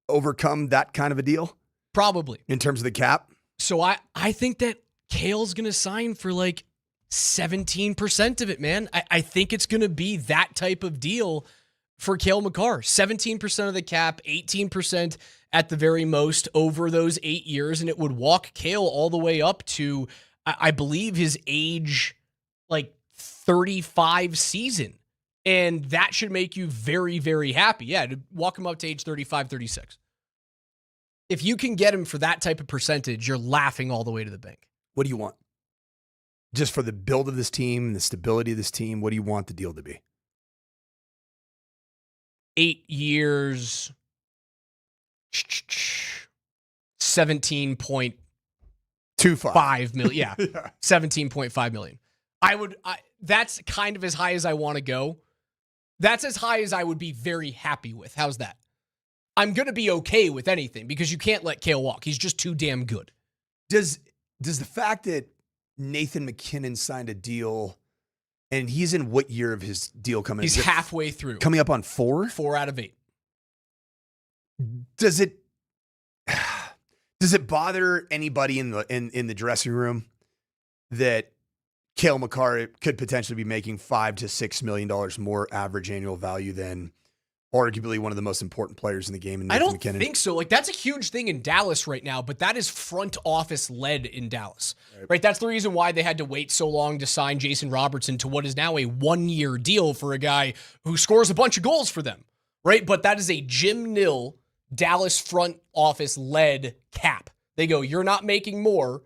overcome that kind of a deal. Probably in terms of the cap. So I think that Cale's going to sign for like 17% of it, man. I think it's going to be that type of deal for Cale Makar. 17% of the cap, 18% at the very most over those 8 years, and it would walk Cale all the way up to, I believe, his age, like 35 season. And that should make you very, very happy. Yeah, to walk him up to age 35, 36. If you can get him for that type of percentage, you're laughing all the way to the bank. What do you want? just for the build of this team and the stability of this team, what do you want the deal to be? 8 years, 17.25 million. Yeah, 17.5 million. That's kind of as high as I want to go. That's as high as I would be very happy with. How's that? I'm going to be okay with anything because you can't let Kale walk. He's just too damn good. Does the fact that Nathan McKinnon signed a deal, and he's in what year of his deal coming? He's halfway through. Coming up on 4? 4 out of 8. Does it bother anybody in the dressing room that Cale Makar could potentially be making $5 to $6 million more average annual value than arguably one of the most important players in the game? I don't think so. Like, that's a huge thing in Dallas right now, but that is front office led in Dallas, right? That's the reason why they had to wait so long to sign Jason Robertson to what is now a 1-year deal for a guy who scores a bunch of goals for them, right? But that is a Jim Nill Dallas front office led cap. They go, you're not making more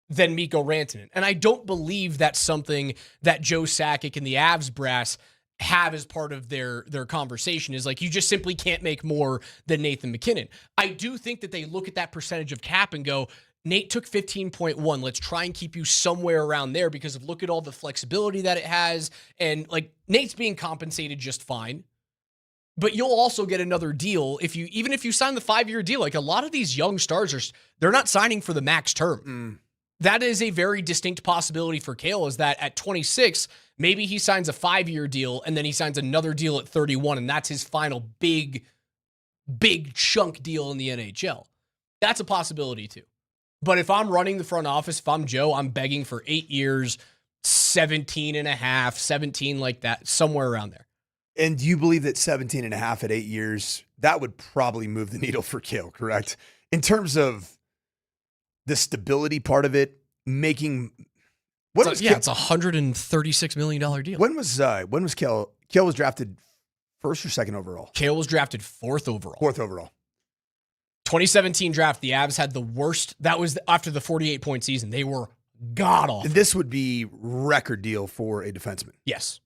than Mikko Rantanen. And I don't believe that's something that Joe Sakic and the Avs brass have as part of their conversation, is like, you just simply can't make more than Nathan McKinnon. I do think that they look at that percentage of cap and go, Nate took 15.1. Let's try and keep you somewhere around there because of look at all the flexibility that it has. And like, Nate's being compensated just fine. But you'll also get another deal even if you sign the 5-year deal. Like, a lot of these young stars they're not signing for the max term. That is a very distinct possibility for Kale, is that at 26, maybe he signs a 5-year deal and then he signs another deal at 31, and that's his final big chunk deal in the NHL. That's a possibility too. But if I'm running the front office, if I'm Joe, I'm begging for 8 years, 17 and a half, 17 like that, somewhere around there. And do you believe that 17 and a half at 8 years, that would probably move the needle for Kale, correct? In terms of the stability part of it, making it's a $136 million deal. When was Kale? Kale was drafted first or second overall? Kale was drafted 4th overall. 4th overall. 2017 draft, the Avs had the worst. That was after the 48-point season. They were god awful. This would be record deal for a defenseman. Yes.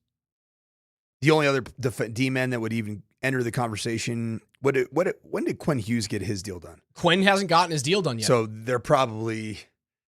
The only other D-man that would even enter the conversation, when did Quinn Hughes get his deal done? Quinn hasn't gotten his deal done yet. So they're probably...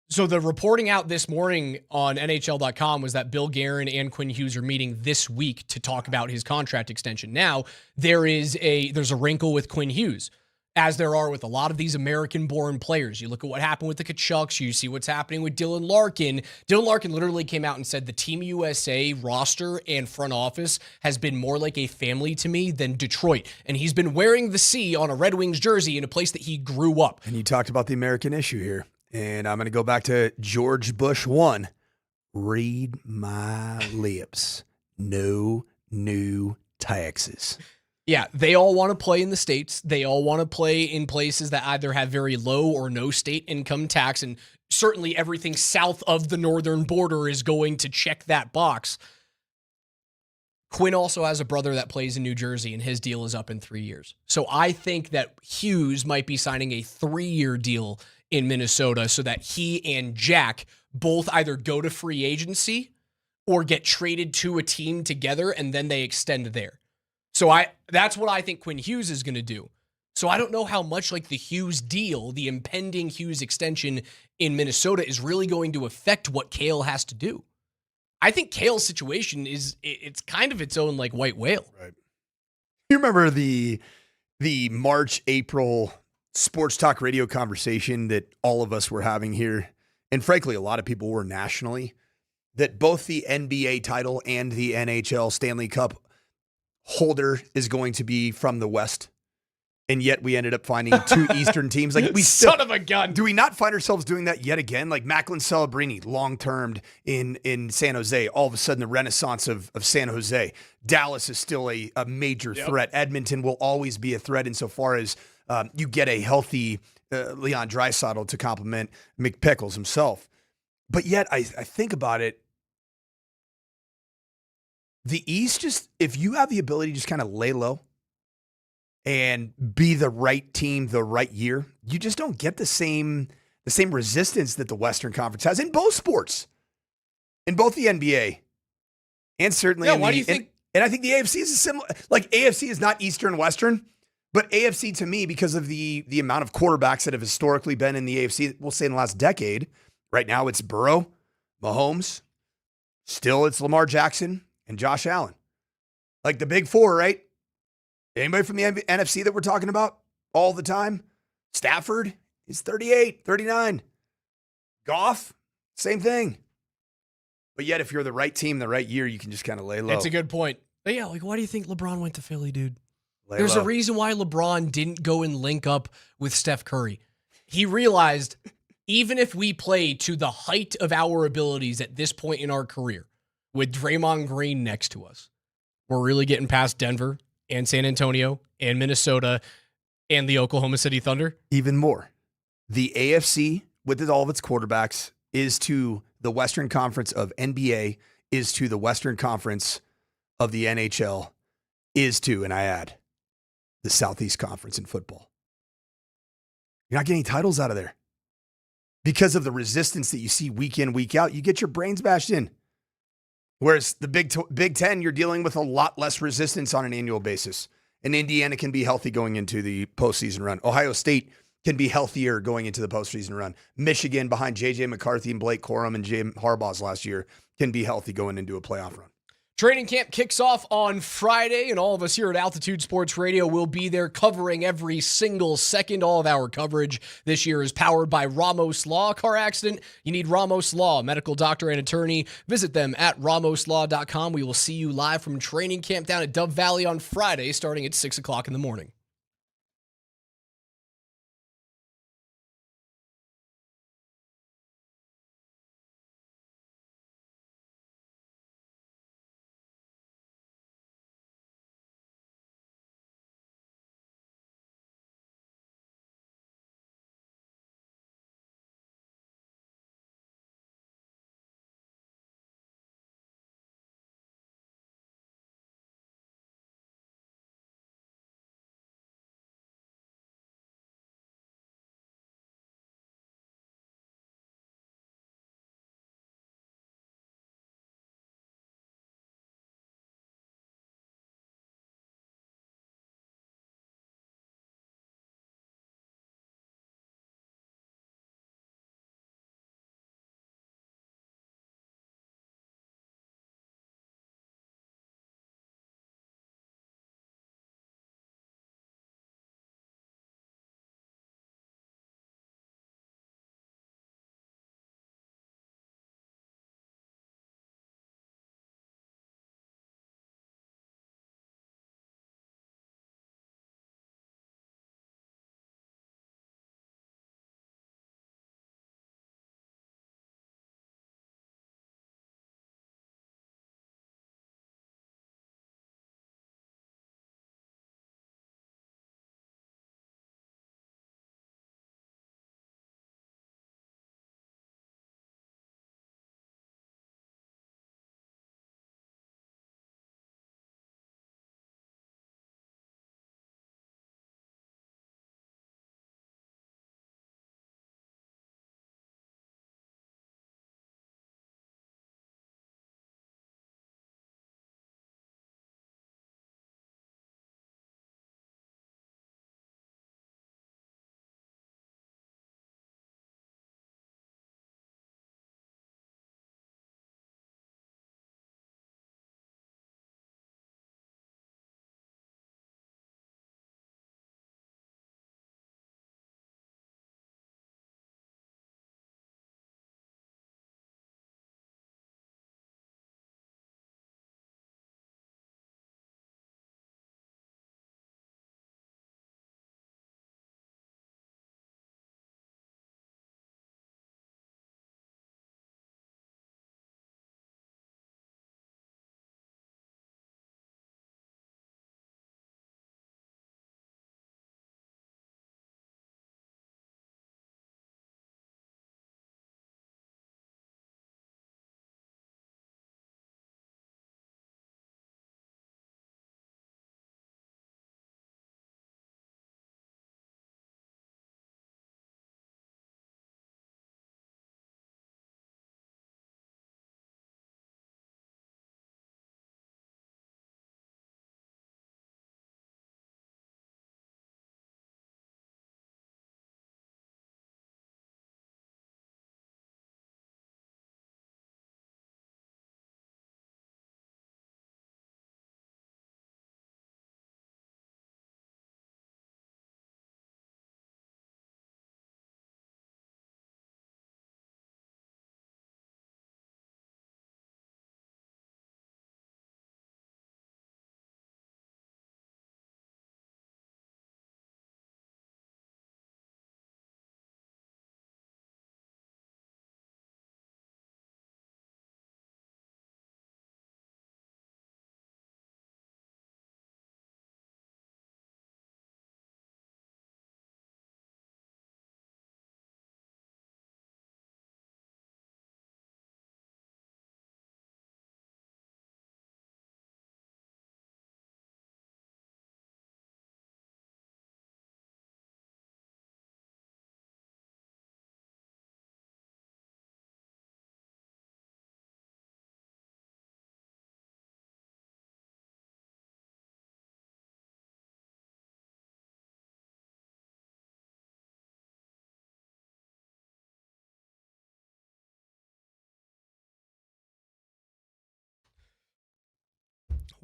So the reporting out this morning on NHL.com was that Bill Guerin and Quinn Hughes are meeting this week to talk about his contract extension. Now, there's a wrinkle with Quinn Hughes, as there are with a lot of these American-born players. You look at what happened with the Kachucks. You see what's happening with Dylan Larkin. Dylan Larkin literally came out and said the Team USA roster and front office has been more like a family to me than Detroit. And he's been wearing the C on a Red Wings jersey in a place that he grew up. And you talked about the American issue here. And I'm going to go back to George Bush 1. Read my lips. No new taxes. Yeah, they all want to play in the States. They all want to play in places that either have very low or no state income tax. And certainly everything south of the northern border is going to check that box. Quinn also has a brother that plays in New Jersey, and his deal is up in 3 years. So I think that Hughes might be signing a 3-year deal in Minnesota so that he and Jack both either go to free agency or get traded to a team together, and then they extend there. So that's what I think Quinn Hughes is going to do. So I don't know how much like the Hughes deal, the impending Hughes extension in Minnesota, is really going to affect what Kale has to do. I think Kale's situation it's kind of its own like white whale. Right. You remember the March, April sports talk radio conversation that all of us were having here, and frankly, a lot of people were nationally, that both the NBA title and the NHL Stanley Cup holder is going to be from the West. And yet we ended up finding 2 Eastern teams. Like son of a gun. Do we not find ourselves doing that yet again? Like Macklin Celebrini, long-termed in San Jose. All of a sudden, the renaissance of San Jose. Dallas is still a major threat. Edmonton will always be a threat insofar as you get a healthy Leon Draisaitl to complement McPickles himself. But yet, I think about it, the East, just if you have the ability to just kind of lay low and be the right team the right year, you just don't get the same resistance that the Western Conference has in both sports. in both the NBA and certainly Yeah, why do you think? And I think the AFC is a similar, like AFC is not Eastern Western, but AFC to me, because of the amount of quarterbacks that have historically been in the AFC, we'll say in the last decade, right now it's Burrow, Mahomes, still it's Lamar Jackson and Josh Allen. Like the big four, right? Anybody from the NFC that we're talking about all the time? Stafford is 38, 39. Goff, same thing. But yet, if you're the right team, the right year, you can just kind of lay low. That's a good point. But yeah, like, why do you think LeBron went to Philly, dude? There's a reason why LeBron didn't go and link up with Steph Curry. He realized, even if we play to the height of our abilities at this point in our career, with Draymond Green next to us, we're really getting past Denver and San Antonio and Minnesota and the Oklahoma City Thunder. Even more. The AFC, with all of its quarterbacks, is to the Western Conference of NBA, is to the Western Conference of the NHL, is to, and I add, the Southeast Conference in football. You're not getting titles out of there. Because of the resistance that you see week in, week out, you get your brains bashed in. Whereas the Big Ten, you're dealing with a lot less resistance on an annual basis. And Indiana can be healthy going into the postseason run. Ohio State can be healthier going into the postseason run. Michigan, behind J.J. McCarthy and Blake Corum and Jim Harbaugh's last year, can be healthy going into a playoff run. Training camp kicks off on Friday, and all of us here at Altitude Sports Radio will be there covering every single second. All of our coverage this year is powered by Ramos Law. Car accident, you need Ramos Law, medical doctor and attorney. Visit them at ramoslaw.com. We will see you live from training camp down at Dove Valley on Friday, starting at 6 o'clock in the morning.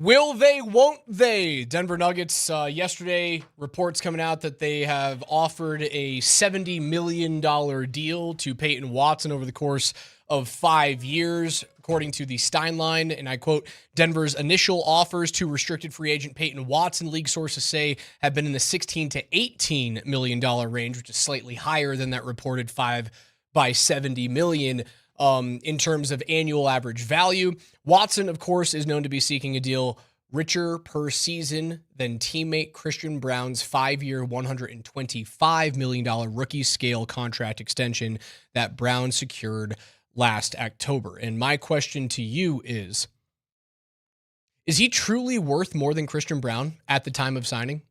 Will they, won't they? Denver Nuggets, yesterday, reports coming out that they have offered a $70 million deal to Peyton Watson over the course of 5 years, according to the Steinline. And I quote, Denver's initial offers to restricted free agent Peyton Watson, league sources say, have been in the $16 to $18 million range, which is slightly higher than that reported 5 by $70 million. In terms of annual average value. Watson, of course, is known to be seeking a deal richer per season than teammate Christian Braun's 5-year, $125 million rookie scale contract extension that Braun secured last October. And my question to you is he truly worth more than Christian Braun at the time of signing?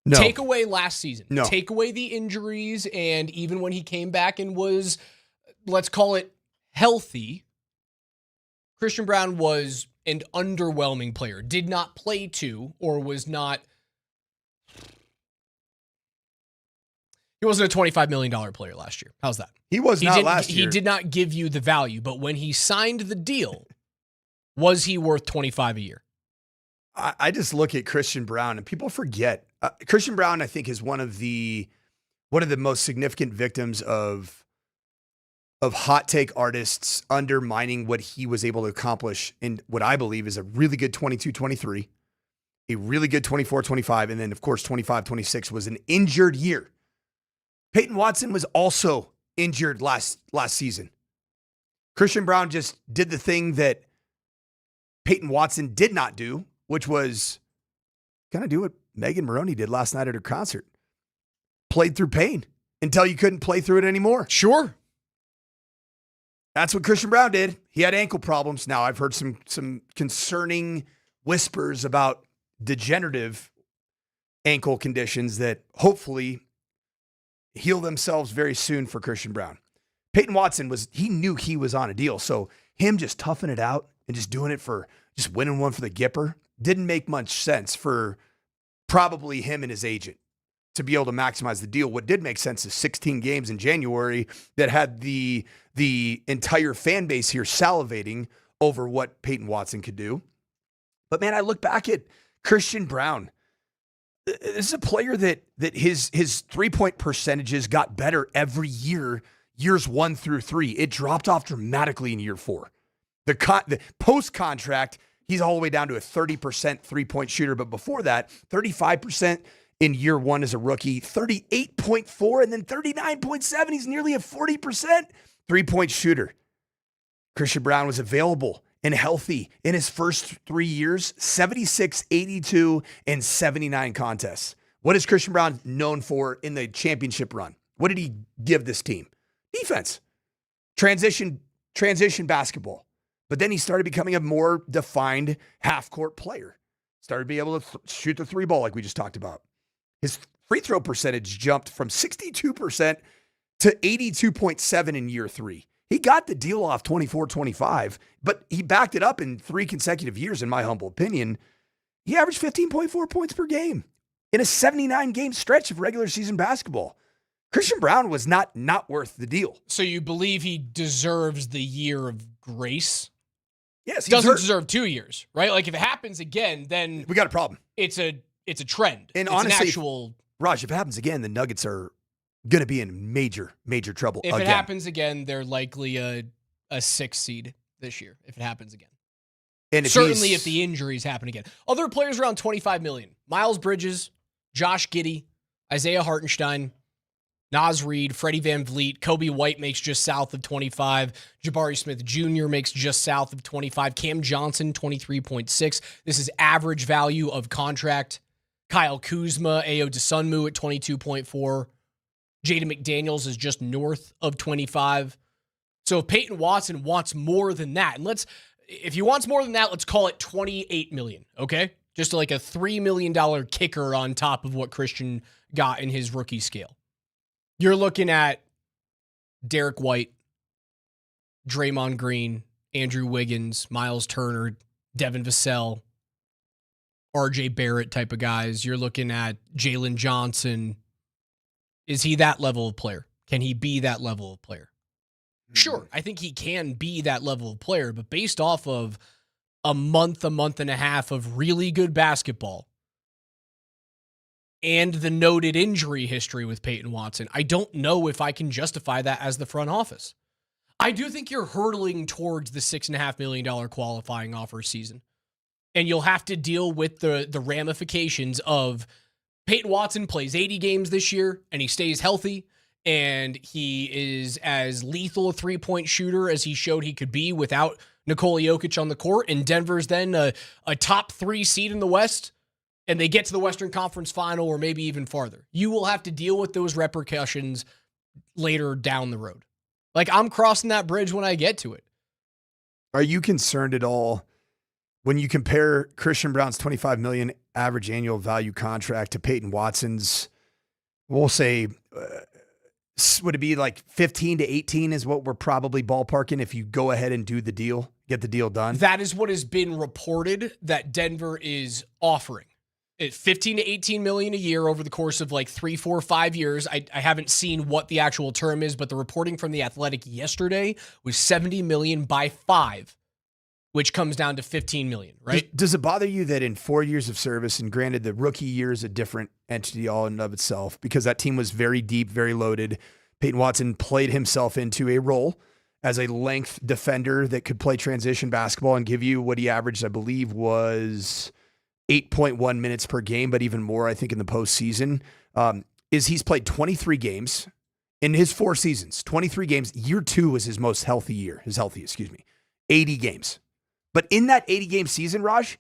No. Take away last season. No. Take away the injuries, and even when he came back and was, let's call it, healthy, Christian Braun was an underwhelming player. Did not play to, or was not... He wasn't a $25 million player last year. How's that? He was not last year. He did not give you the value, but when he signed the deal, was he worth $25 a year? I just look at Christian Braun, and people forget. Christian Braun, I think, is one of the most significant victims of hot take artists undermining what he was able to accomplish in what I believe is a really good 22-23, a really good 24-25, and then, of course, 25-26 was an injured year. Peyton Watson was also injured last season. Christian Braun just did the thing that Peyton Watson did not do, which was kind of do what Megan Maroney did last night at her concert. Played through pain until you couldn't play through it anymore. Sure. That's what Christian Braun did. He had ankle problems. Now, I've heard some concerning whispers about degenerative ankle conditions that hopefully heal themselves very soon for Christian Braun. Peyton Watson he knew he was on a deal. So him just toughing it out and just doing it for just winning one for the Gipper didn't make much sense for probably him and his agent to be able to maximize the deal. What did make sense is 16 games in January that had the entire fan base here salivating over what Peyton Watson could do. But man, I look back at Christian Braun. This is a player that his 3-point percentages got better every year, years 1 through 3. It dropped off dramatically in year 4. The post-contract, he's all the way down to a 30% 3-point shooter. But before that, 35% in year 1 as a rookie, 38.4, and then 39.7. He's nearly a 40% 3-point shooter. Christian Braun was available and healthy in his first 3 years, 76, 82, and 79 contests. What is Christian Braun known for in the championship run? What did he give this team? Defense. Transition basketball. But then he started becoming a more defined half-court player. Started being able to shoot the 3 ball like we just talked about. His free throw percentage jumped from 62% to 82.7 in year 3. He got the deal off 24-25, but he backed it up in 3 consecutive years, in my humble opinion. He averaged 15.4 points per game in a 79-game stretch of regular season basketball. Christian Braun was not worth the deal. So you believe he deserves the year of grace? Yes. He doesn't deserve 2 years, right? Like if it happens again, then we got a problem. It's a trend. And it's honestly, an actual... Raj, if it happens again, the Nuggets are going to be in major trouble If again. it happens again, they're likely a 6 seed this year, if it happens again. And certainly if the injuries happen again. Other players around $25 million. Miles Bridges, Josh Giddey, Isaiah Hartenstein, Naz Reid, Freddie Van Vliet, Kobe White makes just south of 25. Jabari Smith Jr. makes just south of 25. Cam Johnson, 23.6. This is average value of contract. Kyle Kuzma, Ayo Dosunmu at 22.4. Jaden McDaniels is just north of 25. So if Peyton Watson wants more than that, and if he wants more than that, let's call it $28 million, okay? Just like a $3 million kicker on top of what Christian got in his rookie scale. You're looking at Derek White, Draymond Green, Andrew Wiggins, Miles Turner, Devin Vassell, RJ Barrett type of guys. You're looking at Jalen Johnson. Is he that level of player? Can he be that level of player? Sure, I think he can be that level of player, but based off of a month and a half of really good basketball and the noted injury history with Peyton Watson, I don't know if I can justify that as the front office. I do think you're hurtling towards the $6.5 million qualifying offer season. And you'll have to deal with the ramifications of Peyton Watson plays 80 games this year and he stays healthy and he is as lethal a three-point shooter as he showed he could be without Nikola Jokic on the court, and Denver's then a top 3 seed in the West, and they get to the Western Conference Final or maybe even farther. You will have to deal with those repercussions later down the road. Like, I'm crossing that bridge when I get to it. Are you concerned at all when you compare Christian Braun's $25 million average annual value contract to Peyton Watson's, we'll say, would it be like 15 to 18 is what we're probably ballparking if you go ahead and do the deal, get the deal done? That is what has been reported that Denver is offering. 15 to 18 million a year over the course of like 3, 4, 5 years. I haven't seen what the actual term is, but the reporting from The Athletic yesterday was 70 million by 5, which comes down to 15 million, right? Does it bother you that in 4 years of service, and granted the rookie year is a different entity all in and of itself, because that team was very deep, very loaded. Peyton Watson played himself into a role as a length defender that could play transition basketball and give you what he averaged, I believe, was 8.1 minutes per game, but even more, I think, in the postseason, is he's played 23 games in his 4 seasons, 23 games. Year 2 was his most healthy year, 80 games. But in that 80-game season, Raj,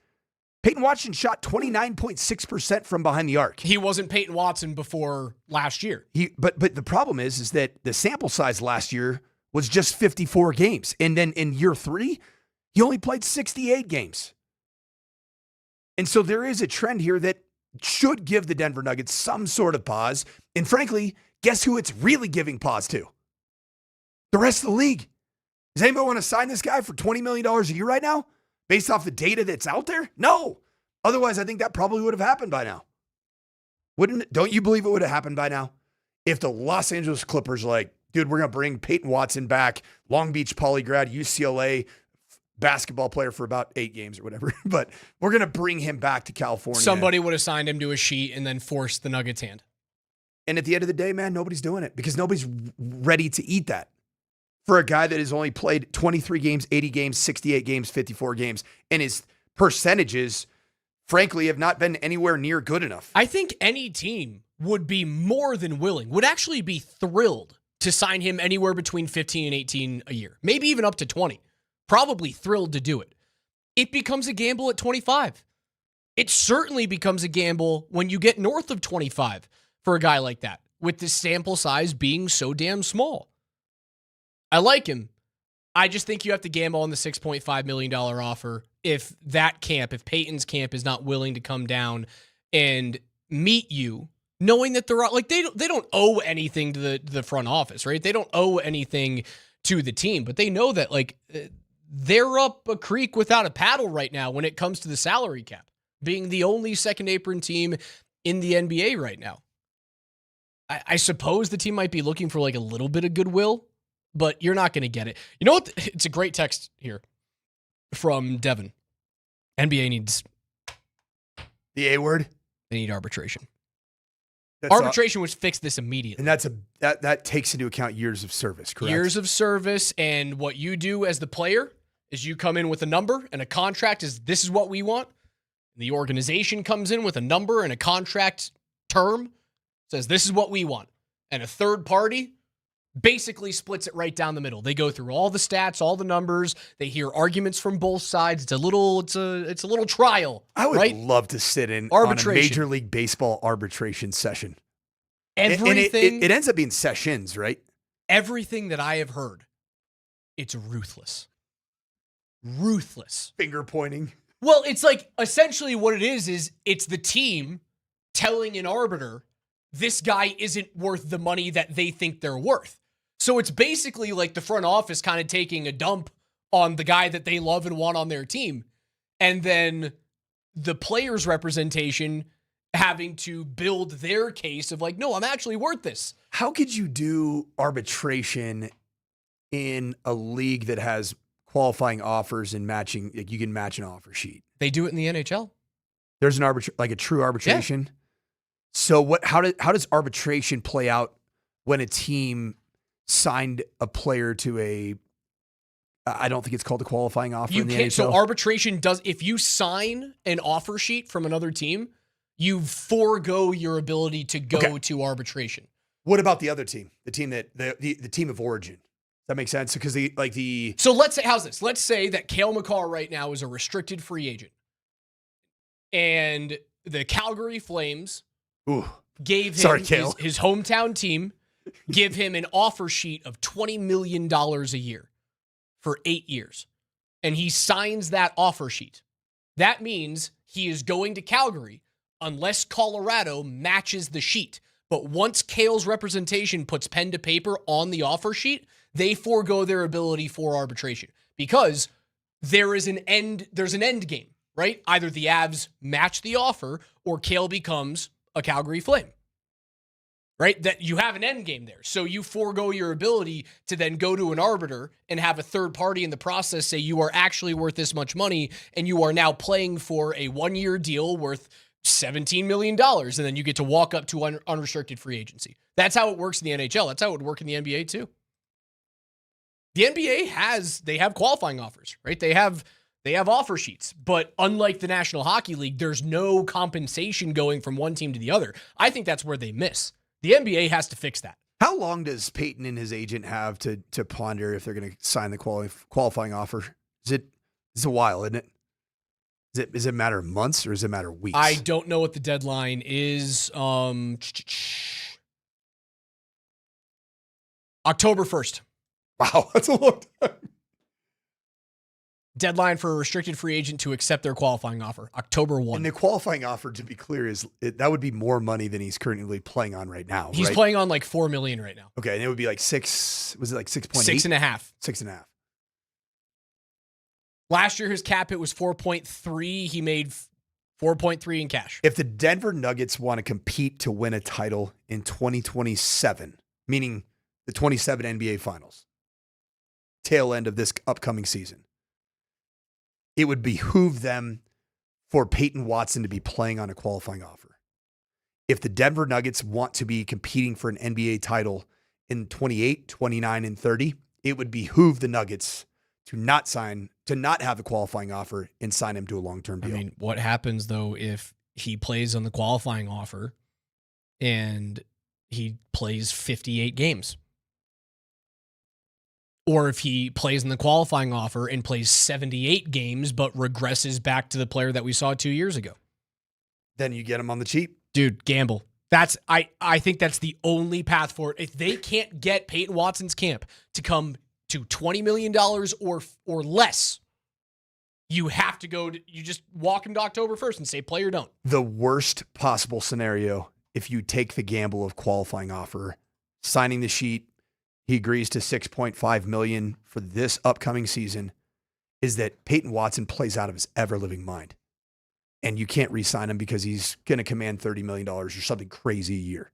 Peyton Watson shot 29.6% from behind the arc. He wasn't Peyton Watson before last year. But the problem is that the sample size last year was just 54 games. And then in year 3, he only played 68 games. And so there is a trend here that should give the Denver Nuggets some sort of pause. And frankly, guess who it's really giving pause to? The rest of the league. Does anybody want to sign this guy for $20 million a year right now based off the data that's out there? No. Otherwise, I think that probably would have happened by now. Wouldn't it? Don't you believe it would have happened by now? If the Los Angeles Clippers like, dude, we're going to bring Peyton Watson back, Long Beach polygrad, UCLA basketball player for about 8 games or whatever, but we're going to bring him back to California. Somebody would have signed him to a sheet and then forced the Nuggets' hand. And at the end of the day, man, nobody's doing it because nobody's ready to eat that. For a guy that has only played 23 games, 80 games, 68 games, 54 games, and his percentages, frankly, have not been anywhere near good enough. I think any team would be more than willing, would actually be thrilled to sign him anywhere between 15 and 18 a year, maybe even up to 20. Probably thrilled to do it. It becomes a gamble at 25. It certainly becomes a gamble when you get north of 25 for a guy like that, with the sample size being so damn small. I like him. I just think you have to gamble on the $6.5 million offer if Peyton's camp is not willing to come down and meet you, knowing that they're like they don't owe anything to the front office, right? They don't owe anything to the team, but they know that like they're up a creek without a paddle right now when it comes to the salary cap, being the only second apron team in the NBA right now. I suppose the team might be looking for like a little bit of goodwill, but you're not going to get it. You know what? It's a great text here from Devin. NBA needs the A word. They need arbitration. Arbitration would fix this immediately. And that takes into account years of service, correct? Years of service, and what you do as the player is you come in with a number and a contract is this is what we want. The organization comes in with a number and a contract term, says this is what we want. And a third party basically splits it right down the middle. They go through all the stats, all the numbers. They hear arguments from both sides. It's a little trial. I would right? love to sit in arbitration. On a Major League Baseball arbitration session. Everything. It ends up being sessions, right? Everything that I have heard, it's ruthless. Ruthless. Finger pointing. Well, it's like essentially what it is it's the team telling an arbiter this guy isn't worth the money that they think they're worth. So it's basically like the front office kind of taking a dump on the guy that they love and want on their team. And then the players' representation having to build their case of like, no, I'm actually worth this. How could you do arbitration in a league that has qualifying offers and matching. Like you can match an offer sheet. They do it in the NHL. There's an a true arbitration. Yeah. So how does arbitration play out when a team signed a player to a? I don't think it's called a qualifying offer in the NHL. So arbitration does, if you sign an offer sheet from another team, you forego your ability to go to arbitration. What about the other team? The team that the team of origin. Does that make sense? Because So let's say, how's this? Let's say that Cale Makar right now is a restricted free agent. And the Calgary Flames gave him his hometown team, give him an offer sheet of $20 million a year for 8 years. And he signs that offer sheet. That means he is going to Calgary unless Colorado matches the sheet. But once Cale's representation puts pen to paper on the offer sheet, they forego their ability for arbitration because there's an end game, right? Either the Avs match the offer or Cale becomes a Calgary Flame. Right? That you have an end game there. So you forego your ability to then go to an arbiter and have a third party in the process say you are actually worth this much money and you are now playing for a 1-year deal worth $17 million. And then you get to walk up to unrestricted free agency. That's how it works in the NHL. That's how it would work in the NBA too. The NBA they have qualifying offers, right? They have offer sheets, but unlike the National Hockey League, there's no compensation going from one team to the other. I think that's where they miss. The NBA has to fix that. How long does Peyton and his agent have to ponder if they're going to sign the qualifying offer? It's a while, isn't it? Is it a matter of months or is it a matter of weeks? I don't know what the deadline is. October 1st. Wow, that's a long time. Deadline for a restricted free agent to accept their qualifying offer, October 1. And the qualifying offer, to be clear, that would be more money than he's currently playing on right now. He's playing on like $4 million right now. Okay, and it would be like 6. Was it like 6.8? 6.5. 6.5. Last year, his cap hit was 4.3. He made 4.3 in cash. If the Denver Nuggets want to compete to win a title in 2027, meaning the 27 NBA Finals, tail end of this upcoming season, it would behoove them for Peyton Watson to be playing on a qualifying offer. If the Denver Nuggets want to be competing for an NBA title in 28, 29, and 30, it would behoove the Nuggets to not have a qualifying offer and sign him to a long-term deal. I mean, what happens, though, if he plays on the qualifying offer and he plays 58 games? Or if he plays in the qualifying offer and plays 78 games but regresses back to the player that we saw 2 years ago? Then you get him on the cheap. Dude, gamble. I think that's the only path forward. If they can't get Peyton Watson's camp to come to $20 million or less, you have to you just walk him to October 1st and say play or don't. The worst possible scenario, if you take the gamble of qualifying offer, signing the sheet, he agrees to $6.5 million for this upcoming season, is that Peyton Watson plays out of his ever-living mind. And you can't re-sign him because he's going to command $30 million or something crazy a year.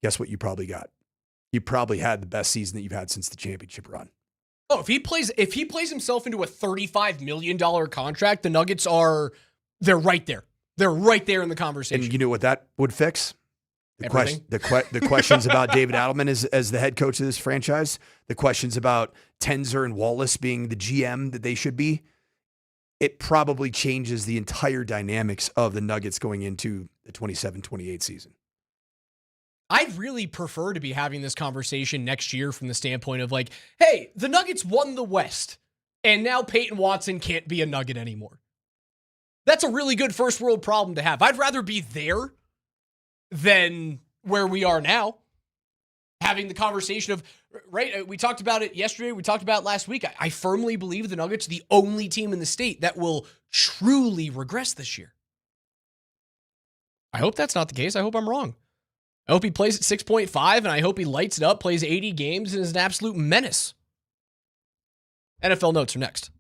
Guess what you probably got? You probably had the best season that you've had since the championship run. Oh, if he plays himself into a $35 million contract, the Nuggets they're right there. They're right there in the conversation. And you know what that would fix? Everything. The questions about David Adelman as the head coach of this franchise, the questions about Tenzer and Wallace being the GM that they should be, it probably changes the entire dynamics of the Nuggets going into the 27-28 season. I'd really prefer to be having this conversation next year from the standpoint of like, hey, the Nuggets won the West, and now Peyton Watson can't be a Nugget anymore. That's a really good first world problem to have. I'd rather be there than where we are now. Having the conversation of, right, we talked about it yesterday, we talked about it last week. I firmly believe the Nuggets are the only team in the state that will truly regress this year. I hope that's not the case. I hope I'm wrong. I hope he plays at 6.5, and I hope he lights it up, plays 80 games, and is an absolute menace. NFL notes are next.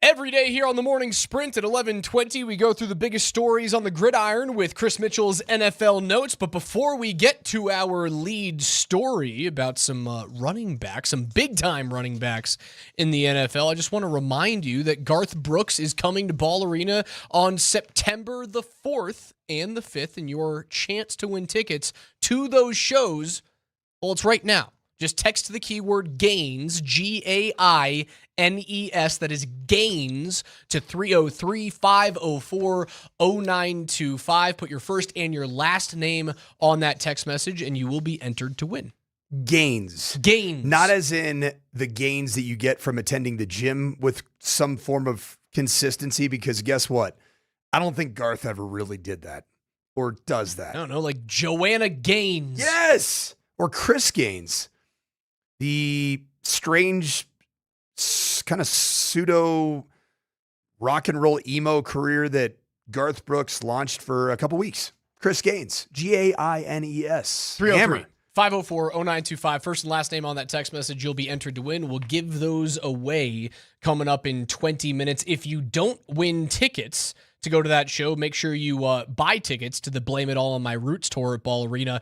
Every day here on the Morning Sprint at 11:20, we go through the biggest stories on the gridiron with Chris Mitchell's NFL Notes. But before we get to our lead story about some running backs, some big-time running backs in the NFL, I just want to remind you that Garth Brooks is coming to Ball Arena on September the 4th and the 5th, and your chance to win tickets to those shows, well, it's right now. Just text the keyword GAINS, GAINES, that is GAINS, to 303-504-0925. Put your first and your last name on that text message, and you will be entered to win. Gains. Gains. Not as in the gains that you get from attending the gym with some form of consistency, because guess what? I don't think Garth ever really did that or does that. I don't know, like Joanna Gaines. Yes! Or Chris Gaines. The strange kind of pseudo rock and roll emo career that Garth Brooks launched for a couple weeks. Chris Gaines, Gaines. 303-504-0925. First and last name on that text message. You'll be entered to win. We'll give those away coming up in 20 minutes. If you don't win tickets to go to that show, make sure you buy tickets to the Blame It All on My Roots tour at Ball Arena.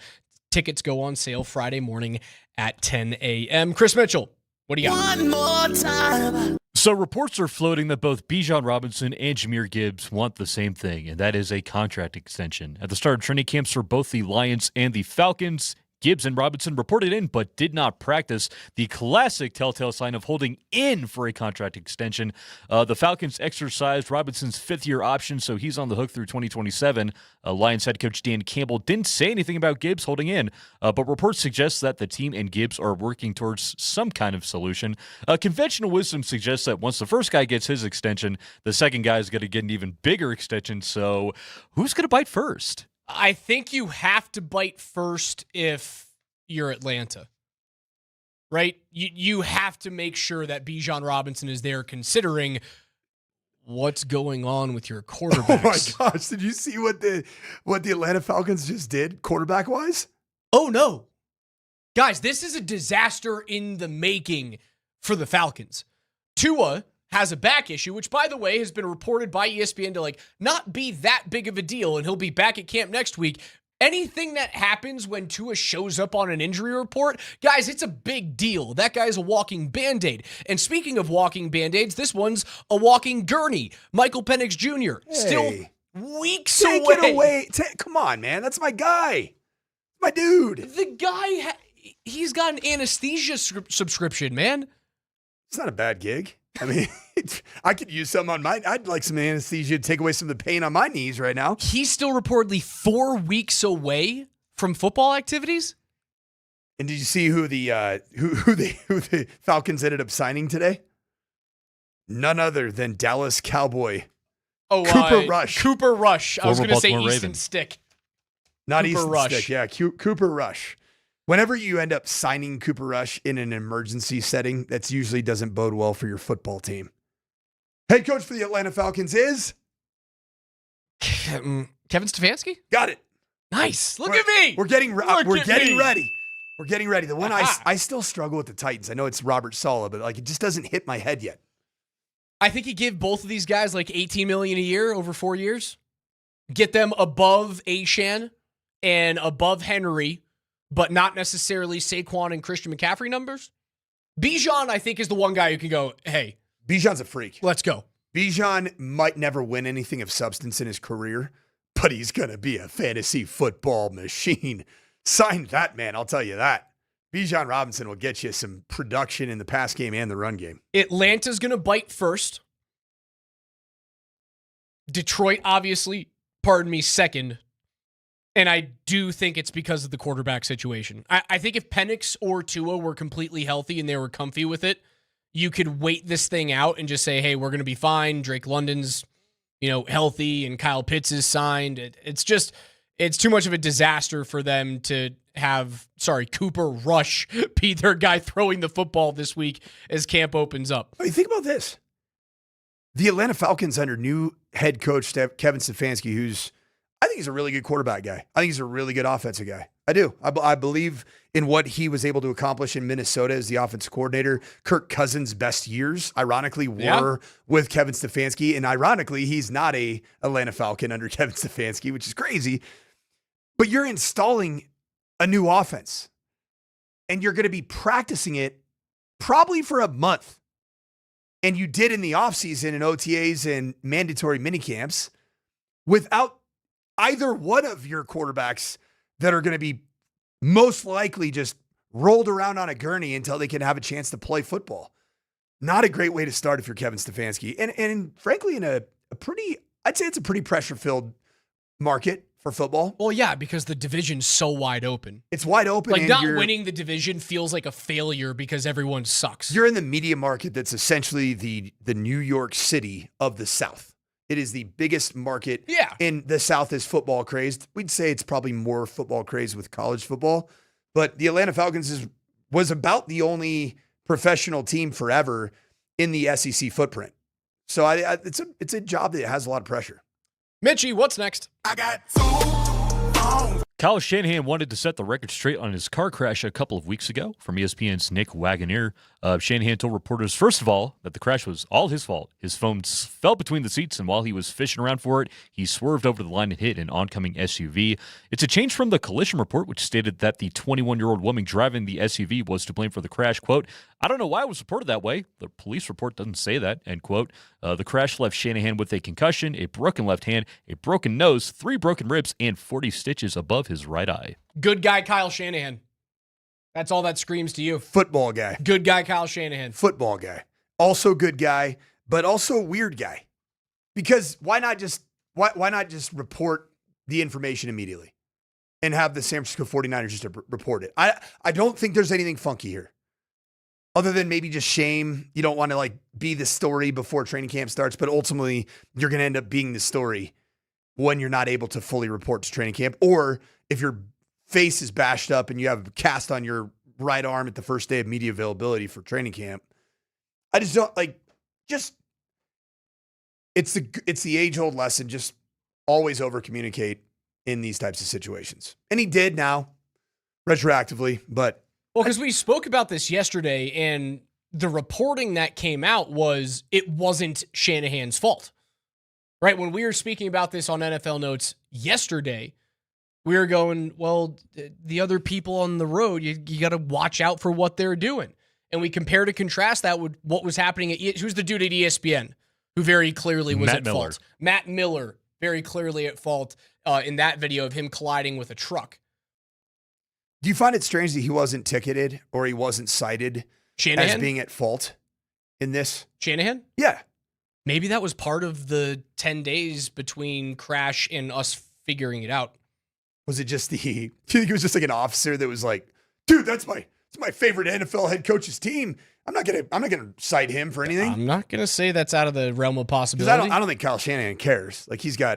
Tickets go on sale Friday morning at 10 a.m. Chris Mitchell, what do you got? One more time. So reports are floating that both Bijan Robinson and Jahmyr Gibbs want the same thing, and that is a contract extension. At the start of training camps for both the Lions and the Falcons, Gibbs and Robinson reported in but did not practice, the classic telltale sign of holding in for a contract extension. The Falcons exercised Robinson's fifth-year option, so he's on the hook through 2027. Lions head coach Dan Campbell didn't say anything about Gibbs holding in, but reports suggest that the team and Gibbs are working towards some kind of solution. Conventional wisdom suggests that once the first guy gets his extension, the second guy is going to get an even bigger extension, so who's going to bite first? I think you have to bite first if you're Atlanta, right? You have to make sure that Bijan Robinson is there, considering what's going on with your quarterbacks. Oh my gosh, did you see what the Atlanta Falcons just did quarterback-wise? Oh no. Guys, this is a disaster in the making for the Falcons. Tua has a back issue, which, by the way, has been reported by ESPN to not be that big of a deal, and he'll be back at camp next week. Anything that happens when Tua shows up on an injury report, guys, it's a big deal. That guy's a walking Band-Aid. And speaking of walking Band-Aids, this one's a walking gurney. Michael Penix Jr. still weeks away. Take it away. Come on, man. That's my guy. My dude. The guy, he's got an anesthesia subscription, man. It's not a bad gig. I mean, I could use some on mine. I'd like some anesthesia to take away some of the pain on my knees right now. He's still reportedly 4 weeks away from football activities. And did you see who the Falcons ended up signing today? None other than Dallas Cowboy Cooper Rush. Cooper Rush. I was going to say Baltimore Easton Raven. Stick. Not Cooper Easton Rush. Stick. Yeah, Cooper Rush. Whenever you end up signing Cooper Rush in an emergency setting, that usually doesn't bode well for your football team. Head coach for the Atlanta Falcons is? Kevin Stefanski? Got it. Nice. Look at me. We're getting ready. We're getting ready. The one Aha. I still struggle with the Titans. I know it's Robert Saleh, but it just doesn't hit my head yet. I think you give both of these guys $18 million a year over 4 years. Get them above Ashan and above Henry, but not necessarily Saquon and Christian McCaffrey numbers. Bijan, I think, is the one guy who can go, hey. Bijan's a freak. Let's go. Bijan might never win anything of substance in his career, but he's going to be a fantasy football machine. Sign that man, I'll tell you that. Bijan Robinson will get you some production in the pass game and the run game. Atlanta's going to bite first. Detroit, obviously, second. And I do think it's because of the quarterback situation. I think if Penix or Tua were completely healthy and they were comfy with it, you could wait this thing out and just say, hey, we're going to be fine. Drake London's, healthy and Kyle Pitts is signed. It's too much of a disaster for them to have, Cooper Rush be their guy throwing the football this week as camp opens up. I mean, think about this. The Atlanta Falcons under new head coach Kevin Stefanski, I think he's a really good quarterback guy. I think he's a really good offensive guy. I do. I believe in what he was able to accomplish in Minnesota as the offensive coordinator. Kirk Cousins' best years, ironically, were with Kevin Stefanski. And ironically, he's not a Atlanta Falcon under Kevin Stefanski, which is crazy. But you're installing a new offense. And you're going to be practicing it probably for a month. And you did in the offseason and OTAs and mandatory minicamps without either one of your quarterbacks that are going to be most likely just rolled around on a gurney until they can have a chance to play football. Not a great way to start if you're Kevin Stefanski. And frankly, in a pretty, I'd say it's a pretty pressure-filled market for football. Well, yeah, because the division's so wide open. It's wide open. Like, not winning the division feels like a failure because everyone sucks. You're in the media market that's essentially the New York City of the South. It is the biggest market in the South is football crazed. We'd say it's probably more football crazed with college football. But the Atlanta Falcons was about the only professional team forever in the SEC footprint. So it's a job that has a lot of pressure. Mitchie, what's next? I got 2 phones. Kyle Shanahan wanted to set the record straight on his car crash a couple of weeks ago. From ESPN's Nick Wagoner, Shanahan told reporters, first of all, that the crash was all his fault. His phone fell between the seats, and while he was fishing around for it, he swerved over the line and hit an oncoming SUV. It's a change from the collision report, which stated that the 21-year-old woman driving the SUV was to blame for the crash. Quote, I don't know why it was reported that way. The police report doesn't say that, end quote. The crash left Shanahan with a concussion, a broken left hand, a broken nose, 3 broken ribs, and 40 stitches above his right eye. Good guy Kyle Shanahan. That's all that screams to you. Football guy. Good guy Kyle Shanahan. Football guy. Also good guy, but also weird guy. Because why not just report the information immediately and have the San Francisco 49ers just report it? I don't think there's anything funky here. Other than maybe just shame. You don't want to be the story before training camp starts, but ultimately you're going to end up being the story when you're not able to fully report to training camp, or if your face is bashed up and you have a cast on your right arm at the first day of media availability for training camp. I just don't it's the age-old lesson. Just always over-communicate in these types of situations. And he did now, retroactively, but. Well, because we spoke about this yesterday, and the reporting that came out was it wasn't Shanahan's fault. Right? When we were speaking about this on NFL Notes yesterday, we were going, well, the other people on the road, you got to watch out for what they're doing. And we compared and contrast that with what was happening at who's the dude at ESPN who very clearly was at fault. Matt Miller, very clearly at fault in that video of him colliding with a truck. Do you find it strange that he wasn't ticketed or he wasn't cited as being at fault in this? Shanahan? Yeah. Maybe that was part of the 10 days between crash and us figuring it out. Was it just do you think it was just like an officer that was like, dude, it's my favorite NFL head coach's team. I'm not gonna cite him for anything. I'm not gonna say that's out of the realm of possibility. I don't think Kyle Shanahan cares. Like, if you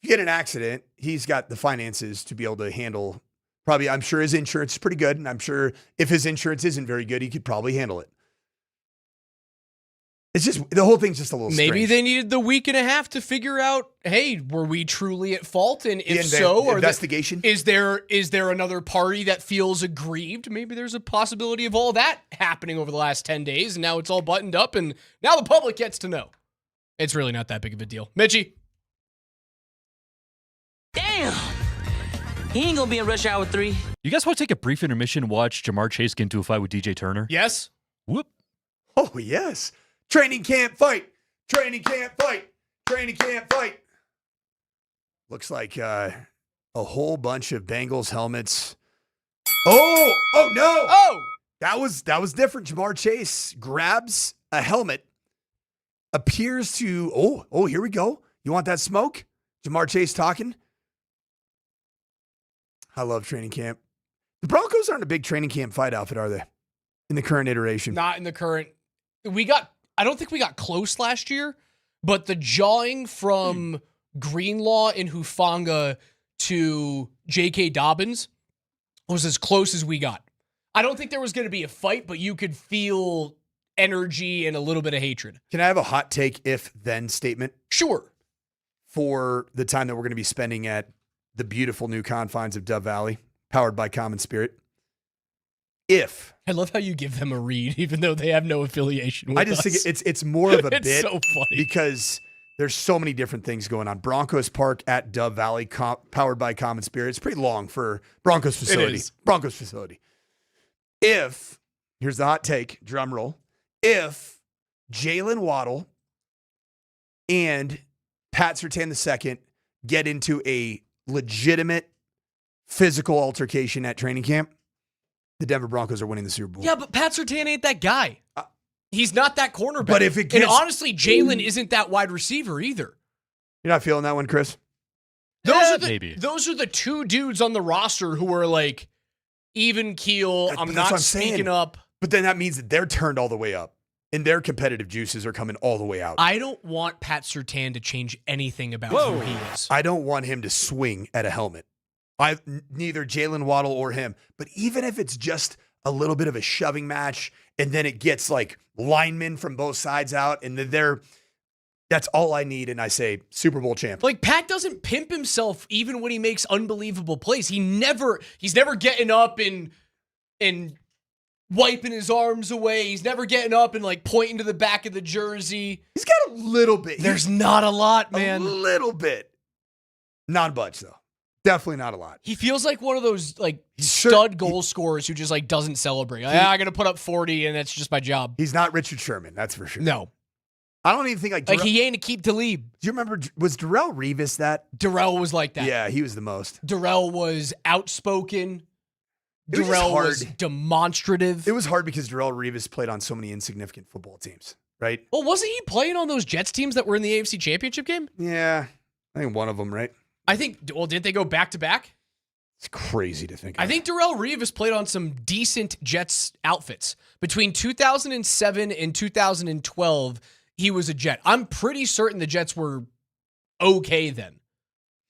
get an accident, he's got the finances to be able to handle. Probably, I'm sure his insurance is pretty good, and I'm sure if his insurance isn't very good, he could probably handle it. It's just, the whole thing's just a little strange. Maybe they needed the week and a half to figure out, hey, were we truly at fault? And if so, investigation. Is there another party that feels aggrieved? Maybe there's a possibility of all that happening over the last 10 days, and now it's all buttoned up, and now the public gets to know. It's really not that big of a deal. Mitchie. Damn! He ain't gonna be in rush hour 3. You guys want to take a brief intermission and watch Jamar Chase get into a fight with DJ Turner? Yes. Whoop. Oh, yes. Training camp fight. Training camp fight. Training camp fight. Looks like a whole bunch of Bengals helmets. Oh no. Oh, that was different. Jamar Chase grabs a helmet. Appears to here we go. You want that smoke? Jamar Chase talking. I love training camp. The Broncos aren't a big training camp fight outfit, are they? In the current iteration. Not in the current. I don't think we got close last year, but the jawing from Greenlaw and Hufanga to J.K. Dobbins was as close as we got. I don't think there was going to be a fight, but you could feel energy and a little bit of hatred. Can I have a hot take if then statement? Sure. For the time that we're going to be spending at the beautiful new confines of Dove Valley, powered by Common Spirit. If I love how you give them a read, even though they have no affiliation with us. I just think it's more of a It's bit so funny. because there's so many different things going on. Broncos Park at Dove Valley, powered by Common Spirit. It's pretty long for Broncos facility. It is. Broncos facility. If, here's the hot take, drum roll. If Jalen Waddle and Pat Surtain II get into a legitimate physical altercation at training camp, the Denver Broncos are winning the Super Bowl. Yeah, but Pat Surtain ain't that guy. He's not that cornerback. But if it gets, and honestly, Jalen isn't that wide receiver either. You're not feeling that one, Chris? Those are the two dudes on the roster who are like even keel. I'm That's not what I'm speaking saying. up. But then that means that they're turned all the way up, and their competitive juices are coming all the way out. I don't want Pat Surtain to change anything about who he is. I don't want him to swing at a helmet. Neither Jalen Waddle or him. But even if it's just a little bit of a shoving match, and then it gets like linemen from both sides out, and then that's all I need. And I say Super Bowl champ. Like Pat doesn't pimp himself even when he makes unbelievable plays. He's never getting up and wiping his arms away. He's never getting up and like pointing to the back of the jersey. He's got a little bit. There's not a lot, man. A little bit. Not much though. Definitely not a lot. He feels like one of those like stud goal scorers who just like doesn't celebrate. I'm going to put up 40 and that's just my job. He's not Richard Sherman, that's for sure. No. I don't even think like he ain't a keep to lead. Do you remember, was Darrelle Revis that? Darrelle was like that. Yeah, he was the most. Darrelle was outspoken. It was Darrelle hard. was demonstrative. It was hard because Darrelle Revis played on so many insignificant football teams, right? Well, wasn't he playing on those Jets teams that were in the AFC Championship game? Yeah, I think one of them, right? Didn't they go back to back? It's crazy to think of. I think Darrelle Revis played on some decent Jets outfits. Between 2007 and 2012, he was a Jet. I'm pretty certain the Jets were okay then.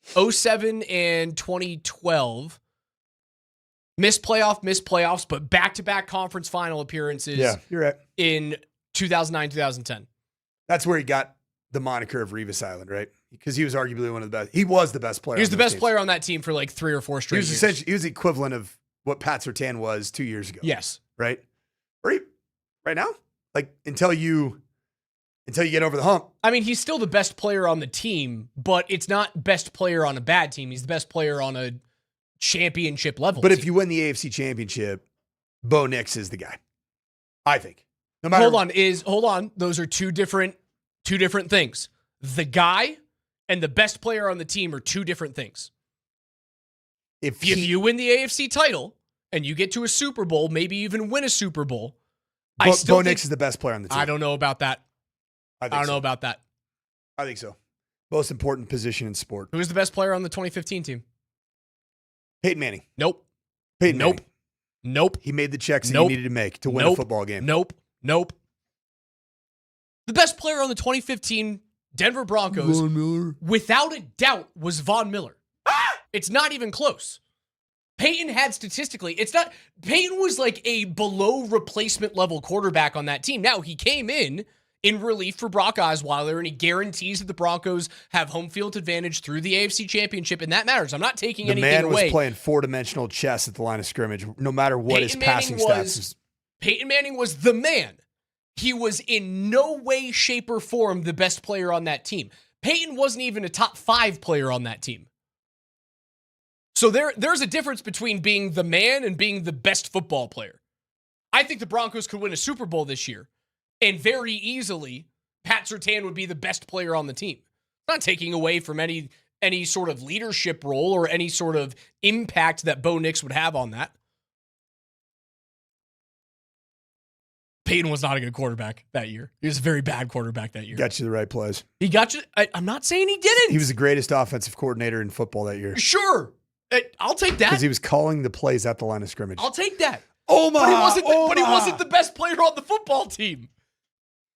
07 and 2012. Missed playoffs, but back-to-back conference final appearances. Yeah, you're right. In 2009, 2010. That's where he got the moniker of Revis Island, right? Because he was arguably one of the best. He was the best player. He was the best player on that team for like 3 or 4 straight years. He was the equivalent of what Pat Surtain was 2 years ago. Yes. Right? Right now? Like until you get over the hump. I mean, he's still the best player on the team, but it's not best player on a bad team. He's the best player on a championship level. But team. if you win the AFC Championship, Bo Nix is the guy. I think. Hold on. Those are two different things. The guy and the best player on the team are two different things. If you win the AFC title and you get to a Super Bowl, maybe even win a Super Bowl, Bo Nix is the best player on the team. I don't know about that. I don't know about that. I think so. Most important position in sport. Who was the best player on the 2015 team? Peyton Manning. Nope. Peyton Manning. Nope. He made the checks that he needed to make to win a football game. Nope. The best player on the 2015 Denver Broncos, without a doubt, was Von Miller. It's not even close. Peyton had statistically, Peyton was like a below replacement level quarterback on that team. Now, he came in relief for Brock Osweiler, and he guarantees that the Broncos have home field advantage through the AFC Championship, and that matters. I'm not taking anything away. The man was playing four-dimensional chess at the line of scrimmage, no matter what his passing stats is. Peyton Manning was the man. He was in no way, shape, or form the best player on that team. Peyton wasn't even a top 5 player on that team. So there's a difference between being the man and being the best football player. I think the Broncos could win a Super Bowl this year. And very easily, Pat Surtain would be the best player on the team. Not taking away from any sort of leadership role or any sort of impact that Bo Nix would have on that. Peyton was not a good quarterback that year. He was a very bad quarterback that year. Got you the right plays. He got you. I'm not saying he didn't. He was the greatest offensive coordinator in football that year. Sure. I'll take that. Because he was calling the plays at the line of scrimmage. I'll take that. But he wasn't the best player on the football team.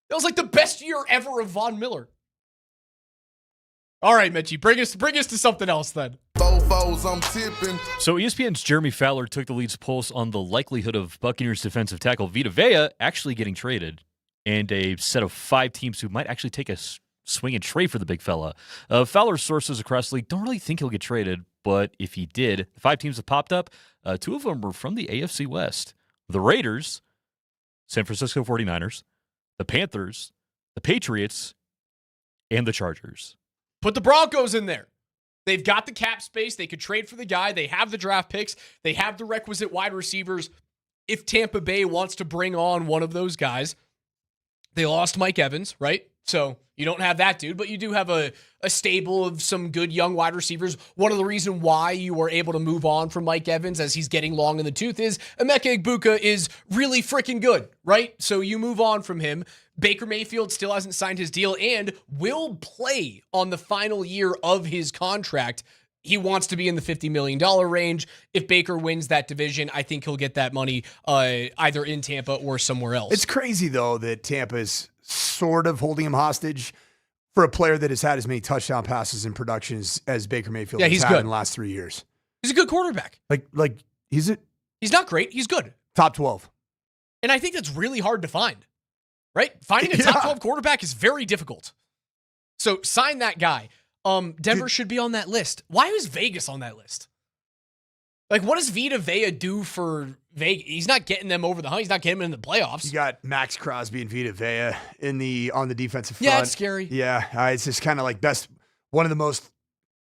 That was like the best year ever of Von Miller. All right, Mitchie, bring us to something else then. So ESPN's Jeremy Fowler took the lead's pulse on the likelihood of Buccaneers defensive tackle Vita Vea actually getting traded, and a set of 5 teams who might actually take a swing and trade for the big fella. Fowler's sources across the league don't really think he'll get traded, but if he did, the 5 teams that popped up, 2 of them were from the AFC West. The Raiders, San Francisco 49ers, the Panthers, the Patriots, and the Chargers. Put the Broncos in there. They've got the cap space. They could trade for the guy. They have the draft picks. They have the requisite wide receivers. If Tampa Bay wants to bring on one of those guys, they lost Mike Evans, right? So you don't have that dude, but you do have a stable of some good young wide receivers. One of the reasons why you were able to move on from Mike Evans as he's getting long in the tooth is Emeka Egbuka is really freaking good, right? So you move on from him. Baker Mayfield still hasn't signed his deal and will play on the final year of his contract. He wants to be in the $50 million range. If Baker wins that division, I think he'll get that money either in Tampa or somewhere else. It's crazy, though, that Tampa is sort of holding him hostage for a player that has had as many touchdown passes and productions as Baker Mayfield has had in the last 3 years. He's a good quarterback. Like he's not great. He's good. Top 12. And I think that's really hard to find, right? Finding a top 12 quarterback is very difficult. So sign that guy. Denver should be on that list. Why is Vegas on that list? Like, what does Vita Vea do for Vegas? He's not getting them over the hump. He's not getting them in the playoffs. You got Max Crosby and Vita Vea on the defensive front. Yeah, it's scary. Yeah, it's just kind of like one of the most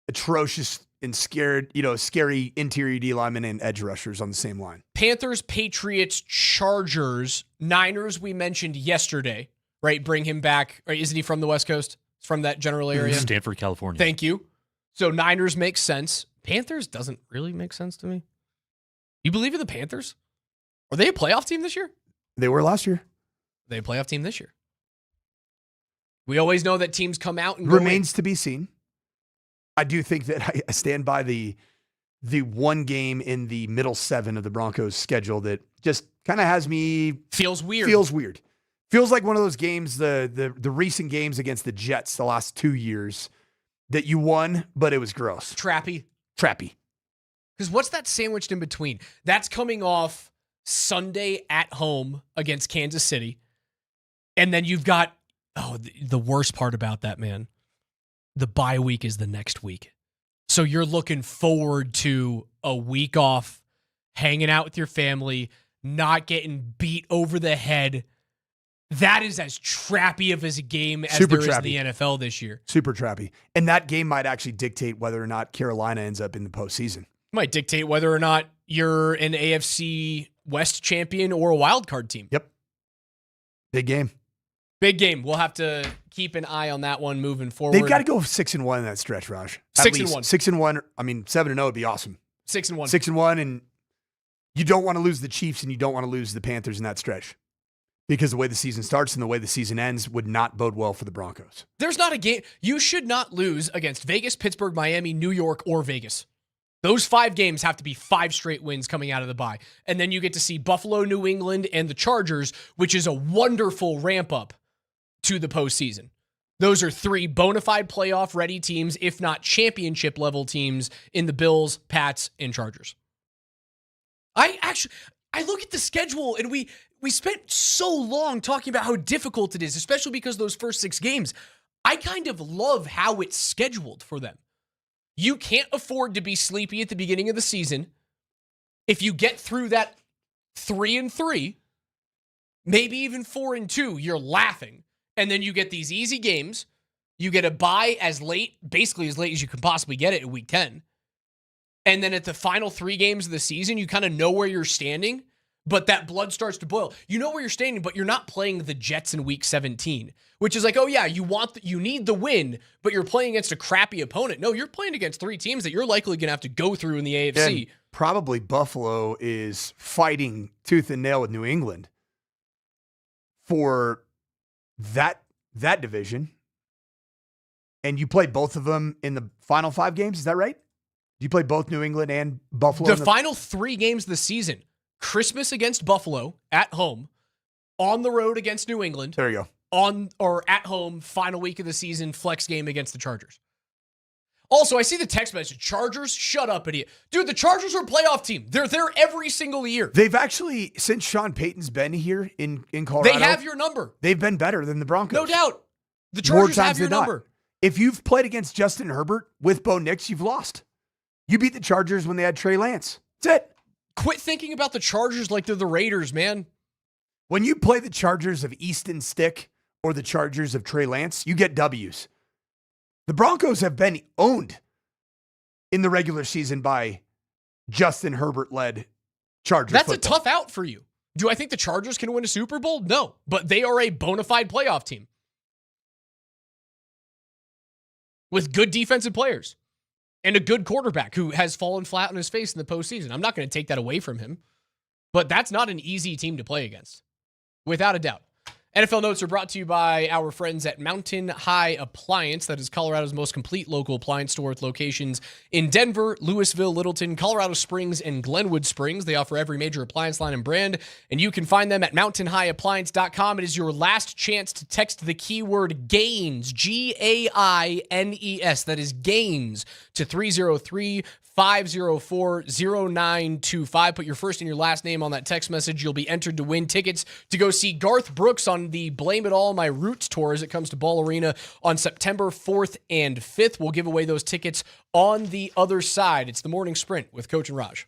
atrocious and scary interior D linemen and edge rushers on the same line. Panthers, Patriots, Chargers, Niners. We mentioned yesterday, right? Bring him back. Or isn't he from the West Coast? From that general area? Stanford, California. Thank you. So Niners makes sense. Panthers doesn't really make sense to me. You believe in the Panthers? Are they a playoff team this year? They were last year. Are they a playoff team this year? We always know that teams come out and remains to be seen. I do think that I stand by the one game in the middle 7 of the Broncos schedule that just kind of has me feels weird. Feels like one of those games, the recent games against the Jets the last 2 years that you won, but it was gross. Trappy. Because what's that sandwiched in between? That's coming off Sunday at home against Kansas City. And then you've got, the worst part about that, man. The bye week is the next week. So you're looking forward to a week off, hanging out with your family, not getting beat over the head. That is as trappy of as a game as there is in the NFL this year. Super trappy. And that game might actually dictate whether or not Carolina ends up in the postseason. Might dictate whether or not you're an AFC West champion or a wild card team. Yep. Big game. We'll have to keep an eye on that one moving forward. They've got to go 6-1 in that stretch, Raj. 6-1. 6-1. I mean, 7-0 would be awesome. 6-1. 6-1, and you don't want to lose the Chiefs and you don't want to lose the Panthers in that stretch. Because the way the season starts and the way the season ends would not bode well for the Broncos. There's not a game. You should not lose against Vegas, Pittsburgh, Miami, New York, or Vegas. Those 5 games have to be 5 straight wins coming out of the bye. And then you get to see Buffalo, New England, and the Chargers, which is a wonderful ramp up to the postseason. Those are 3 bona fide playoff ready teams, if not championship level teams in the Bills, Pats, and Chargers. I look at the schedule and we spent so long talking about how difficult it is, especially because those first 6 games. I kind of love how it's scheduled for them. You can't afford to be sleepy at the beginning of the season. If you get through that 3-3, maybe even 4-2, you're laughing. And then you get these easy games. You get a bye basically as late as you can possibly get it in week 10. And then at the final 3 games of the season, you kind of know where you're standing, but that blood starts to boil. You know where you're standing, but you're not playing the Jets in week 17, which is like, you need the win, but you're playing against a crappy opponent. No, you're playing against 3 teams that you're likely going to have to go through in the AFC. And probably Buffalo is fighting tooth and nail with New England for that division. And you play both of them in the final 5 games. Is that right? You play both New England and Buffalo? The final 3 games of the season, Christmas against Buffalo at home, on the road against New England. There you go. On or at home, final week of the season, flex game against the Chargers. Also, I see the text message. Chargers, shut up, idiot. Dude, the Chargers are a playoff team. They're there every single year. They've actually, since Sean Payton's been here in Colorado. They have your number. They've been better than the Broncos. No doubt. The Chargers have your number. If you've played against Justin Herbert with Bo Nix, you've lost. You beat the Chargers when they had Trey Lance. That's it. Quit thinking about the Chargers like they're the Raiders, man. When you play the Chargers of Easton Stick or the Chargers of Trey Lance, you get W's. The Broncos have been owned in the regular season by Justin Herbert-led Chargers That's football. a tough out for you. Do I think the Chargers can win a Super Bowl? No, but they are a bona fide playoff team with good defensive players and a good quarterback who has fallen flat on his face in the postseason. I'm not going to take that away from him, but that's not an easy team to play against, without a doubt. NFL Notes are brought to you by our friends at Mountain High Appliance. That is Colorado's most complete local appliance store with locations in Denver, Louisville, Littleton, Colorado Springs, and Glenwood Springs. They offer every major appliance line and brand, and you can find them at mountainhighappliance.com. It is your last chance to text the keyword GAINS, GAINES. That is GAINS to 303-504-0925. Put your first and your last name on that text message. You'll be entered to win tickets to go see Garth Brooks on the Blame It All My Roots tour as it comes to Ball Arena on September 4th and 5th. We'll give away those tickets on the other side. It's the Morning Sprint with Coach and Raj.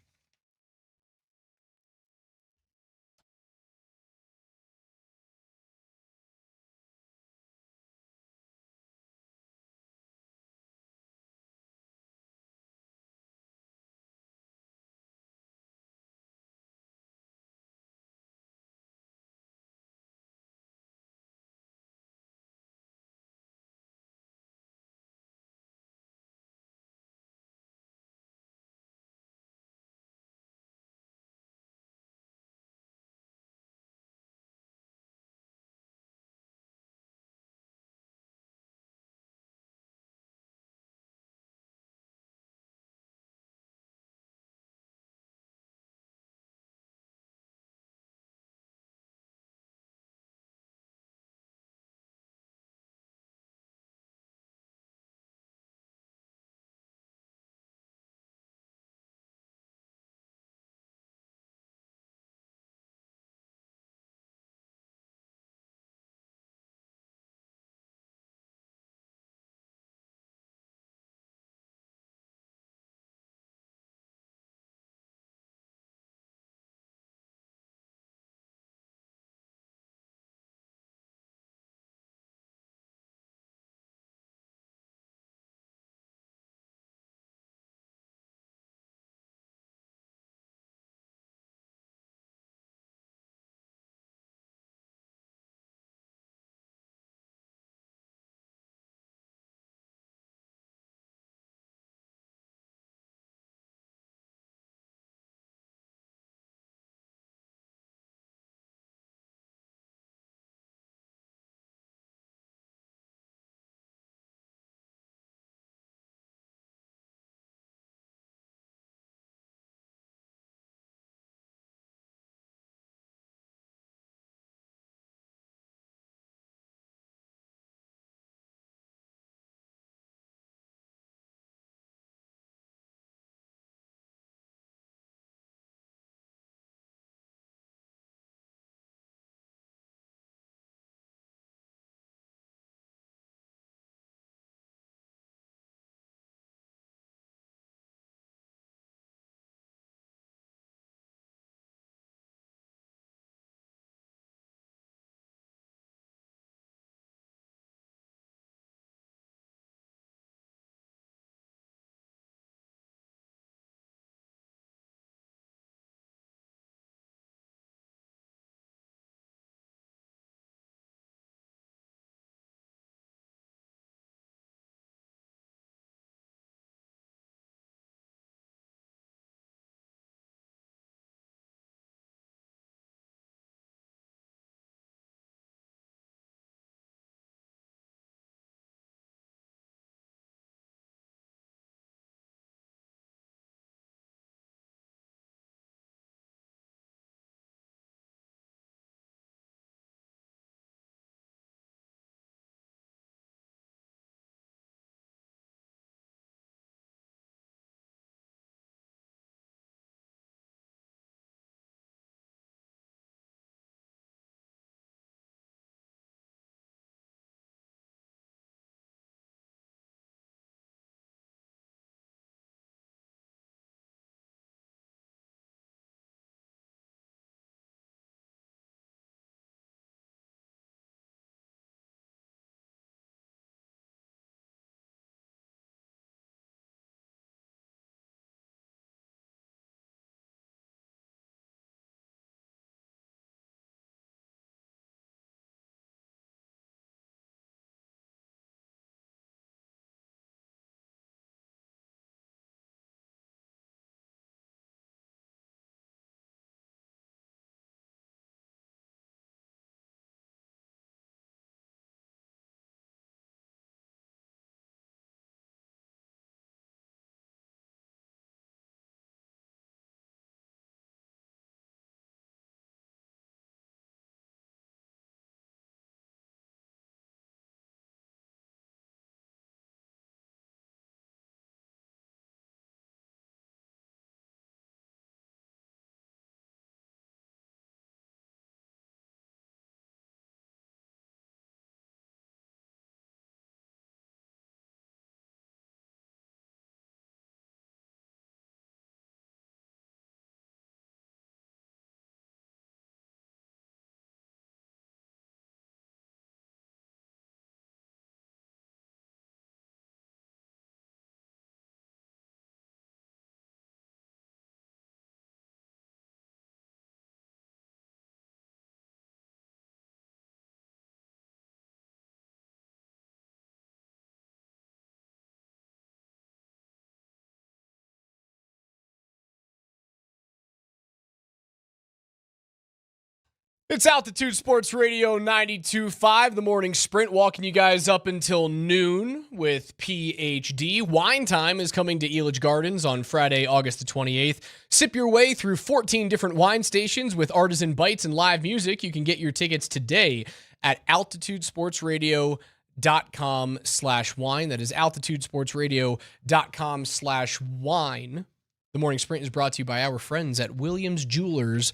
It's Altitude Sports Radio 92.5, the morning sprint, walking you guys up until noon with PhD. Wine Time is coming to Elitch Gardens on Friday, August the 28th. Sip your way through 14 different wine stations with artisan bites and live music. You can get your tickets today at altitudesportsradio.com/wine. That is altitudesportsradio.com/wine. The morning sprint is brought to you by our friends at Williams Jewelers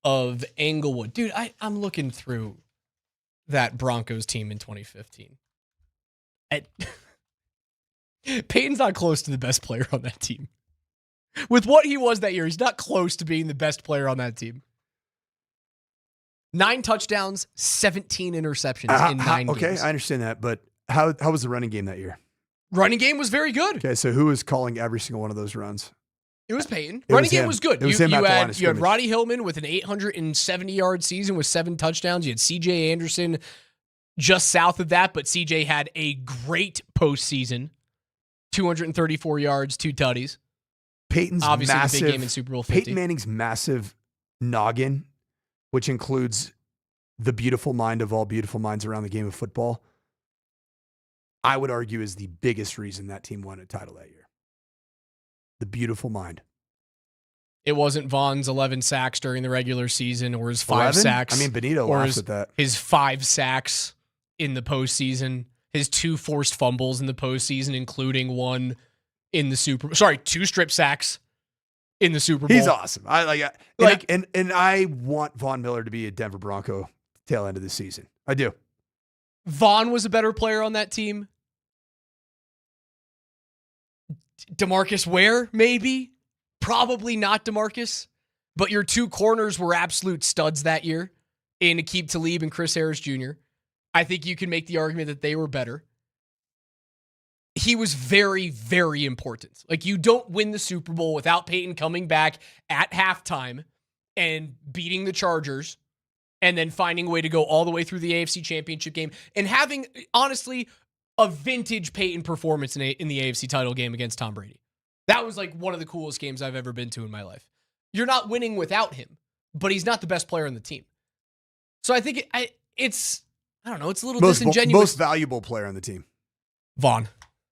of Englewood. Dude, I'm looking through that Broncos team in 2015. Peyton's not close to the best player on that team. With what he was that year, he's not close to being the best player on that team. 9 touchdowns, 17 interceptions in 9 games. Okay, I understand that, but how was the running game that year? Running game was very good. Okay, so who was calling every single one of those runs? It was Peyton. Running game was good. You had Roddy Hillman with an 870-yard season with 7 touchdowns. You had C.J. Anderson just south of that, but C.J. had a great postseason. 234 yards, 2 tutties. Peyton's obviously massive, the big game in Super Bowl 50. Peyton Manning's massive noggin, which includes the beautiful mind of all beautiful minds around the game of football, I would argue is the biggest reason that team won a title that year. The beautiful mind. It wasn't Vaughn's 11 sacks during the regular season or his 5 11? sacks. I mean, Benito laughs at that. His 5 sacks in the postseason, his 2 forced fumbles in the postseason, including one in the Super Bowl. Sorry, 2 strip sacks in the Super Bowl. He's awesome. I want Von Miller to be a Denver Bronco tail end of the season. I do. Vaughn was a better player on that team. DeMarcus Ware, maybe. Probably not DeMarcus. But your 2 corners were absolute studs that year in Aqib Talib and Chris Harris Jr. I think you can make the argument that they were better. He was very, very important. Like, you don't win the Super Bowl without Peyton coming back at halftime and beating the Chargers and then finding a way to go all the way through the AFC Championship game and having, honestly, a vintage Peyton performance in the AFC title game against Tom Brady. That was like one of the coolest games I've ever been to in my life. You're not winning without him, but he's not the best player on the team. So I think it's a little disingenuous. Most valuable player on the team. Vaughn.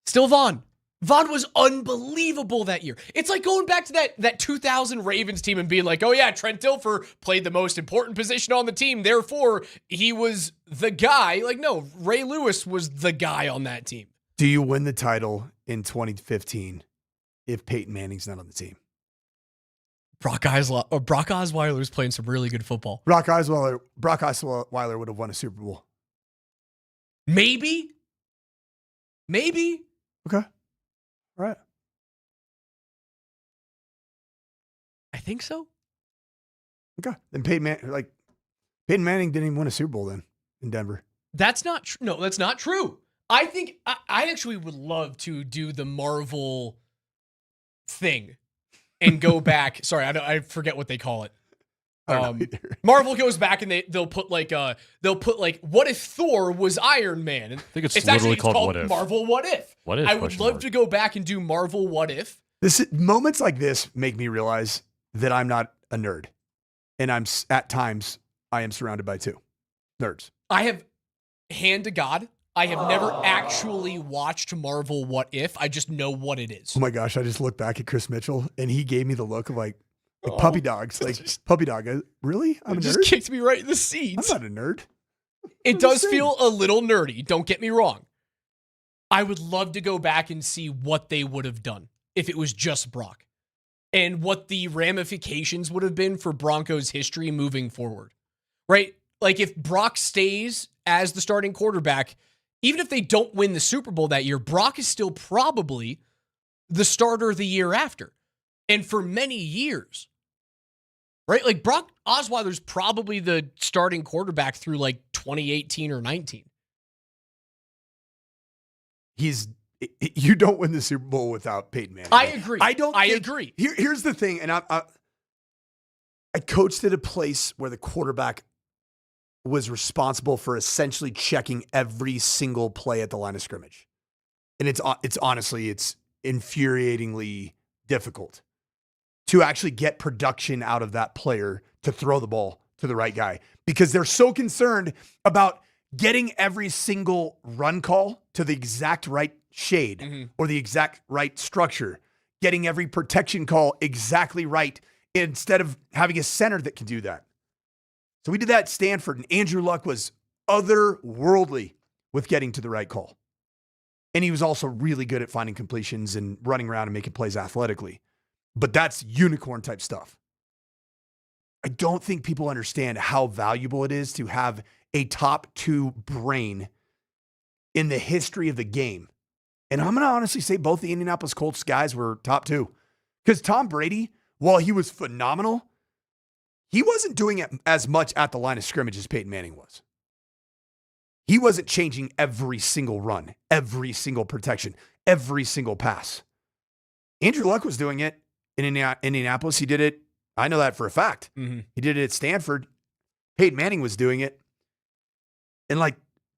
Still Vaughn. Vaughn was unbelievable that year. It's like going back to that 2000 Ravens team and being like, oh yeah, Trent Dilfer played the most important position on the team. Therefore, he was the guy. Like, no, Ray Lewis was the guy on that team. Do you win the title in 2015 if Peyton Manning's not on the team? Brock Osweiler's playing some really good football. Brock Osweiler would have won a Super Bowl. Maybe. Okay. All right. I think so. Okay. Then Peyton Manning didn't even win a Super Bowl then in Denver. That's not true. No, that's not true. I think I actually would love to do the Marvel thing and go back. Sorry, I forget what they call it. Marvel goes back and they'll put what if Thor was Iron Man? And I think it's literally called What If. Marvel What If. What If? I would love to go back and do Marvel What If. Moments like this make me realize that I'm not a nerd, and at times I am surrounded by 2 nerds. I have, hand to God, I have never actually watched Marvel What If. I just know what it is. Oh my gosh! I just looked back at Chris Mitchell, and he gave me the look of like puppy dogs, puppy dog. Really? I'm a nerd? Just kicked me right in the seat. I'm not a nerd. It does feel a little nerdy. Don't get me wrong. I would love to go back and see what they would have done if it was just Brock and what the ramifications would have been for Broncos history moving forward, right? Like if Brock stays as the starting quarterback, even if they don't win the Super Bowl that year, Brock is still probably the starter the year after. And for many years, right? Like Brock Osweiler's probably the starting quarterback through like 2018 or 19. You don't win the Super Bowl without Peyton Manning. I agree. I agree. Here's the thing, and I coached at a place where the quarterback was responsible for essentially checking every single play at the line of scrimmage. And it's honestly infuriatingly difficult to actually get production out of that player to throw the ball to the right guy because they're so concerned about getting every single run call to the exact right shade or the exact right structure, getting every protection call exactly right instead of having a center that can do that. So we did that at Stanford, and Andrew Luck was otherworldly with getting to the right call. And he was also really good at finding completions and running around and making plays athletically. But that's unicorn type stuff. I don't think people understand how valuable it is to have a top 2 brain in the history of the game. And I'm going to honestly say both the Indianapolis Colts guys were top 2. Because Tom Brady, while he was phenomenal, he wasn't doing it as much at the line of scrimmage as Peyton Manning was. He wasn't changing every single run, every single protection, every single pass. Andrew Luck was doing it in Indianapolis. He did it. I know that for a fact. He did it at Stanford. Peyton Manning was doing it. And like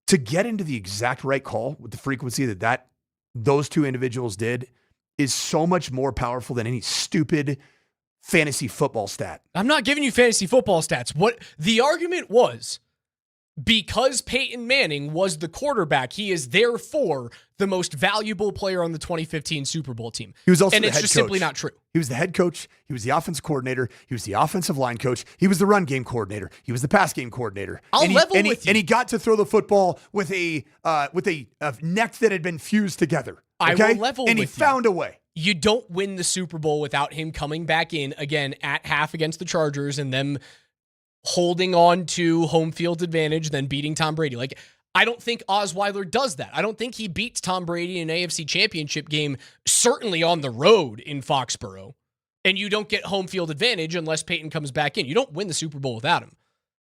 to get into the exact right call with the frequency that those two individuals did is so much more powerful than any stupid fantasy football stat. I'm not giving you fantasy football stats. What the argument was, because Peyton Manning was the quarterback, he is therefore the most valuable player on the 2015 Super Bowl team. He was also and the it's head just coach. Simply not true. He was the head coach. He was the offensive coordinator. He was the offensive line coach. He was the run game coordinator. He was the pass game coordinator. I'll level with you. And he got to throw the football with a neck that had been fused together. Okay? I will level and with he found a way. You don't win the Super Bowl without him coming back in again at half against the Chargers and them holding on to home field advantage, then beating Tom Brady. Like, I don't think Osweiler does that. I don't think he beats Tom Brady in an AFC championship game, certainly on the road in Foxborough. And you don't get home field advantage unless Peyton comes back in. You don't win the Super Bowl without him.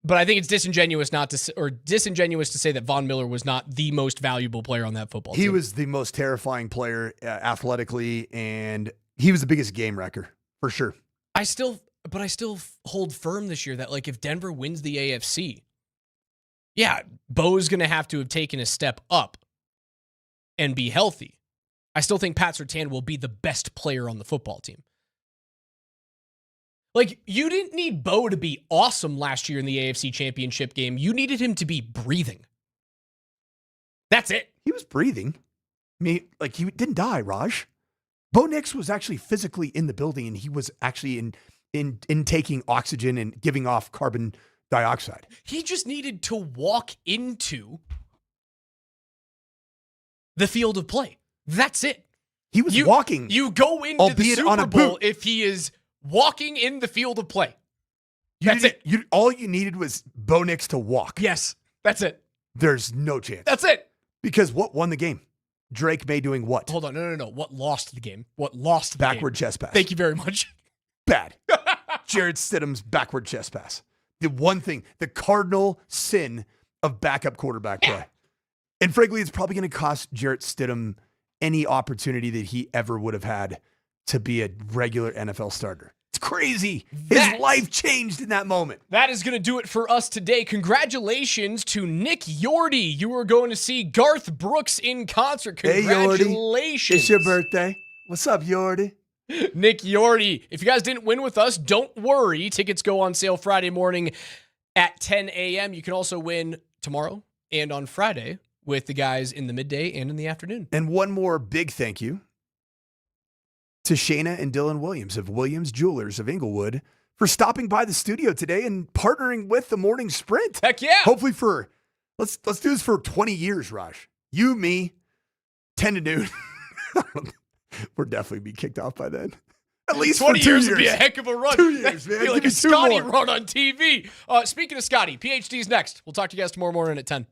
But I think it's disingenuous to say that Von Miller was not the most valuable player on that football team. He was the most terrifying player athletically, and he was the biggest game wrecker for sure. I still hold firm this year that, like, if Denver wins the AFC, yeah, Bo's going to have taken a step up and be healthy. I still think Pat Surtain will be the best player on the football team. Like, you didn't need Bo to be awesome last year in the AFC Championship game. You needed him to be breathing. That's it. He was breathing. I mean, like, he didn't die, Raj. Bo Nix was actually physically in the building, and he was actually in taking oxygen and giving off carbon dioxide. He just needed to walk into the field of play. That's it. He was walking. You go into the Super Bowl if he is walking in the field of play. That's it. All you needed was Bo Nix to walk. Yes, that's it. There's no chance. That's it. Because what won the game? Drake May doing what? Hold on. No. What lost the game? What lost the game? Backward chest pass. Thank you very much. Bad. Jarrett Stidham's backward chest pass. The one thing, the cardinal sin of backup quarterback play. And frankly, it's probably going to cost Jarrett Stidham any opportunity that he ever would have had to be a regular NFL starter. It's crazy. His life changed in that moment. That is going to do it for us today. Congratulations to Nick Yordi. You are going to see Garth Brooks in concert. Congratulations. Hey, Yordi. It's your birthday. What's up, Yordi? Nick Yordi. If you guys didn't win with us, don't worry. Tickets go on sale Friday morning at 10 a.m. You can also win tomorrow and on Friday with the guys in the midday and in the afternoon. And one more big thank you to Shayna and Dylan Williams of Williams Jewelers of Inglewood for stopping by the studio today and partnering with the Morning Sprint. Heck yeah. Hopefully let's do this for 20 years, Raj. You, me, 10 to noon. We'll definitely be kicked off by then. At least 20 for 2 years years. would be a heck of a run. 2 years, man. Be like a Scotty run on TV. Speaking of Scotty, PhD's next. We'll talk to you guys tomorrow morning at 10.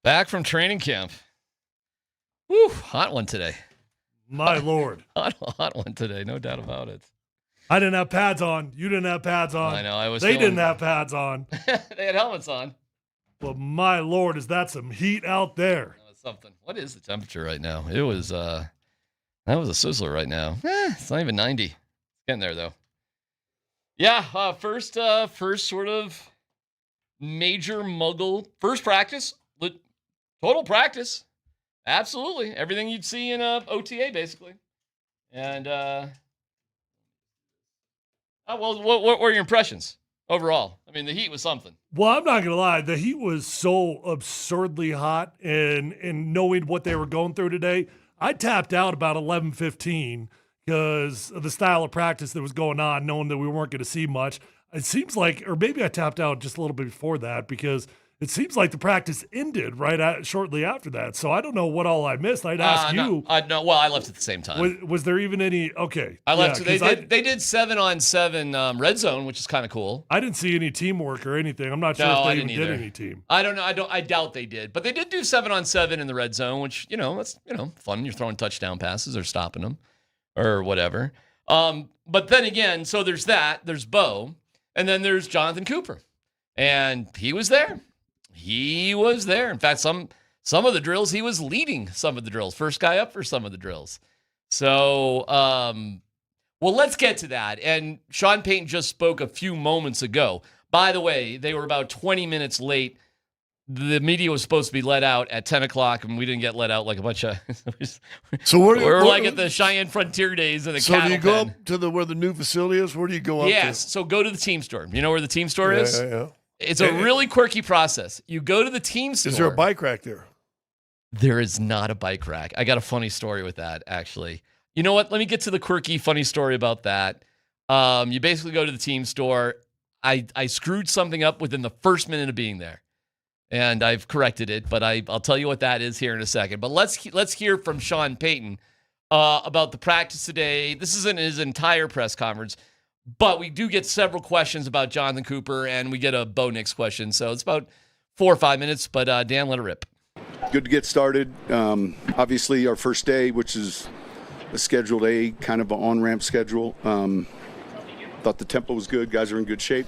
Back from training camp. Woo, hot one today. My Lord. Hot one today, no doubt about it. I didn't have pads on. You didn't have pads on. I know. They didn't have pads on. They had helmets on. But my Lord, is that some heat out there? That was something. What is the temperature right now? It was, that was a sizzler right now. It's not even 90. It's getting there, though. Yeah, first sort of major muggle. First practice. Total practice. Absolutely. Everything you'd see in a OTA, basically. And, what were your impressions overall? I mean, the heat was something. Well, I'm not going to lie. The heat was so absurdly hot, and knowing what they were going through today, I tapped out about 11:15 because of the style of practice that was going on, knowing that we weren't going to see much. It seems like, or maybe I tapped out just a little bit before that because it seems like the practice ended shortly after that. So I don't know what all I missed. I'd ask you. No, well, I left at the same time. Was there even any? Okay. I left. They did 7-on-7 red zone, which is kind of cool. I didn't see any teamwork or anything. I'm not sure if they even did any team. I don't know. I doubt they did. But they did do 7-on-7 in the red zone, which, that's, fun. You're throwing touchdown passes or stopping them or whatever. But then again, so there's that. There's Bo. And then there's Jonathon Cooper. And he was there. He was there. In fact, some of the drills, he was leading some of the drills. First guy up for some of the drills. So, well, let's get to that. And Sean Payton just spoke a few moments ago. By the way, they were about 20 minutes late. The media was supposed to be let out at 10 o'clock, and we didn't get let out like a bunch of... So we're like at the Cheyenne Frontier Days in the cattle So do you go pen. up to where the new facility is? Where do you go up to? Yes, so go to the team store. You know where the team store is? Yeah. It's a really quirky process. You go to the team store. Is there a bike rack there? There is not a bike rack. I got a funny story with that, actually. You know what? Let me get to the quirky, funny story about that. You basically go to the team store. I screwed something up within the first minute of being there, and I've corrected it, but I'll tell you what that is here in a second. But let's hear from Sean Payton about the practice today. This isn't his entire press conference, but we do get several questions about Jonathon Cooper, and we get a Bo Nix question. So it's about 4 or 5 minutes, but Dan, let it rip. Good to get started. Obviously, our first day, which is a scheduled A, kind of an on-ramp schedule. Thought the tempo was good. Guys are in good shape.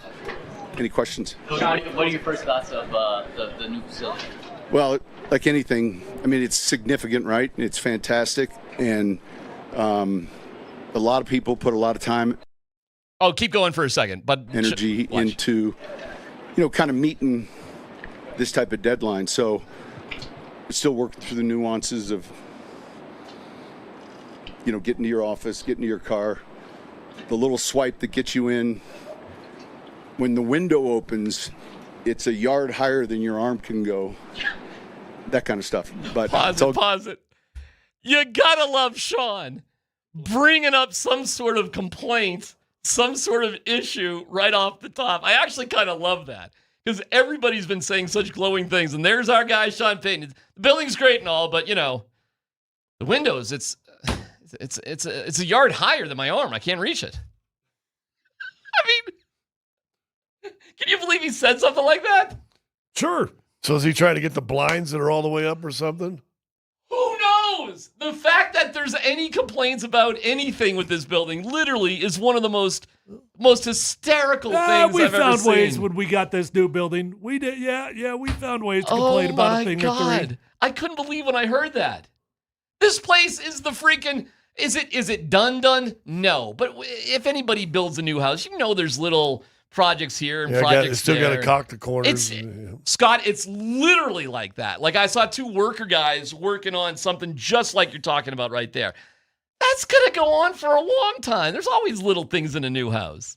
Any questions? What are your first thoughts of the new facility? Well, like anything, I mean, it's significant, right? It's fantastic. And a lot of people put a lot of time. Oh, keep going for a second. But energy into, kind of meeting this type of deadline. So we're still working through the nuances of, getting to your office, getting to your car, the little swipe that gets you in. When the window opens, it's a yard higher than your arm can go. That kind of stuff. But pause it. You gotta love Sean bringing up some sort of complaint, some sort of issue right off the top. I actually kind of love that because everybody's been saying such glowing things. And there's our guy, Sean Payton. The building's great and all, but the windows, it's a yard higher than my arm. I can't reach it. I mean, can you believe he said something like that? Sure. So is he trying to get the blinds that are all the way up or something? Who knows? The fact that there's any complaints about anything with this building literally is one of the most hysterical things I've ever seen. We found ways when we got this new building. We did, yeah, we found ways to complain about a thing or three. I couldn't believe when I heard that. This place is the freaking... Is it done? No. But if anybody builds a new house, there's little projects here and projects still there. Got to caulk the corners. Scott, it's literally like that. Like I saw 2 worker guys working on something just like you're talking about right there. That's going to go on for a long time. There's always little things in a new house.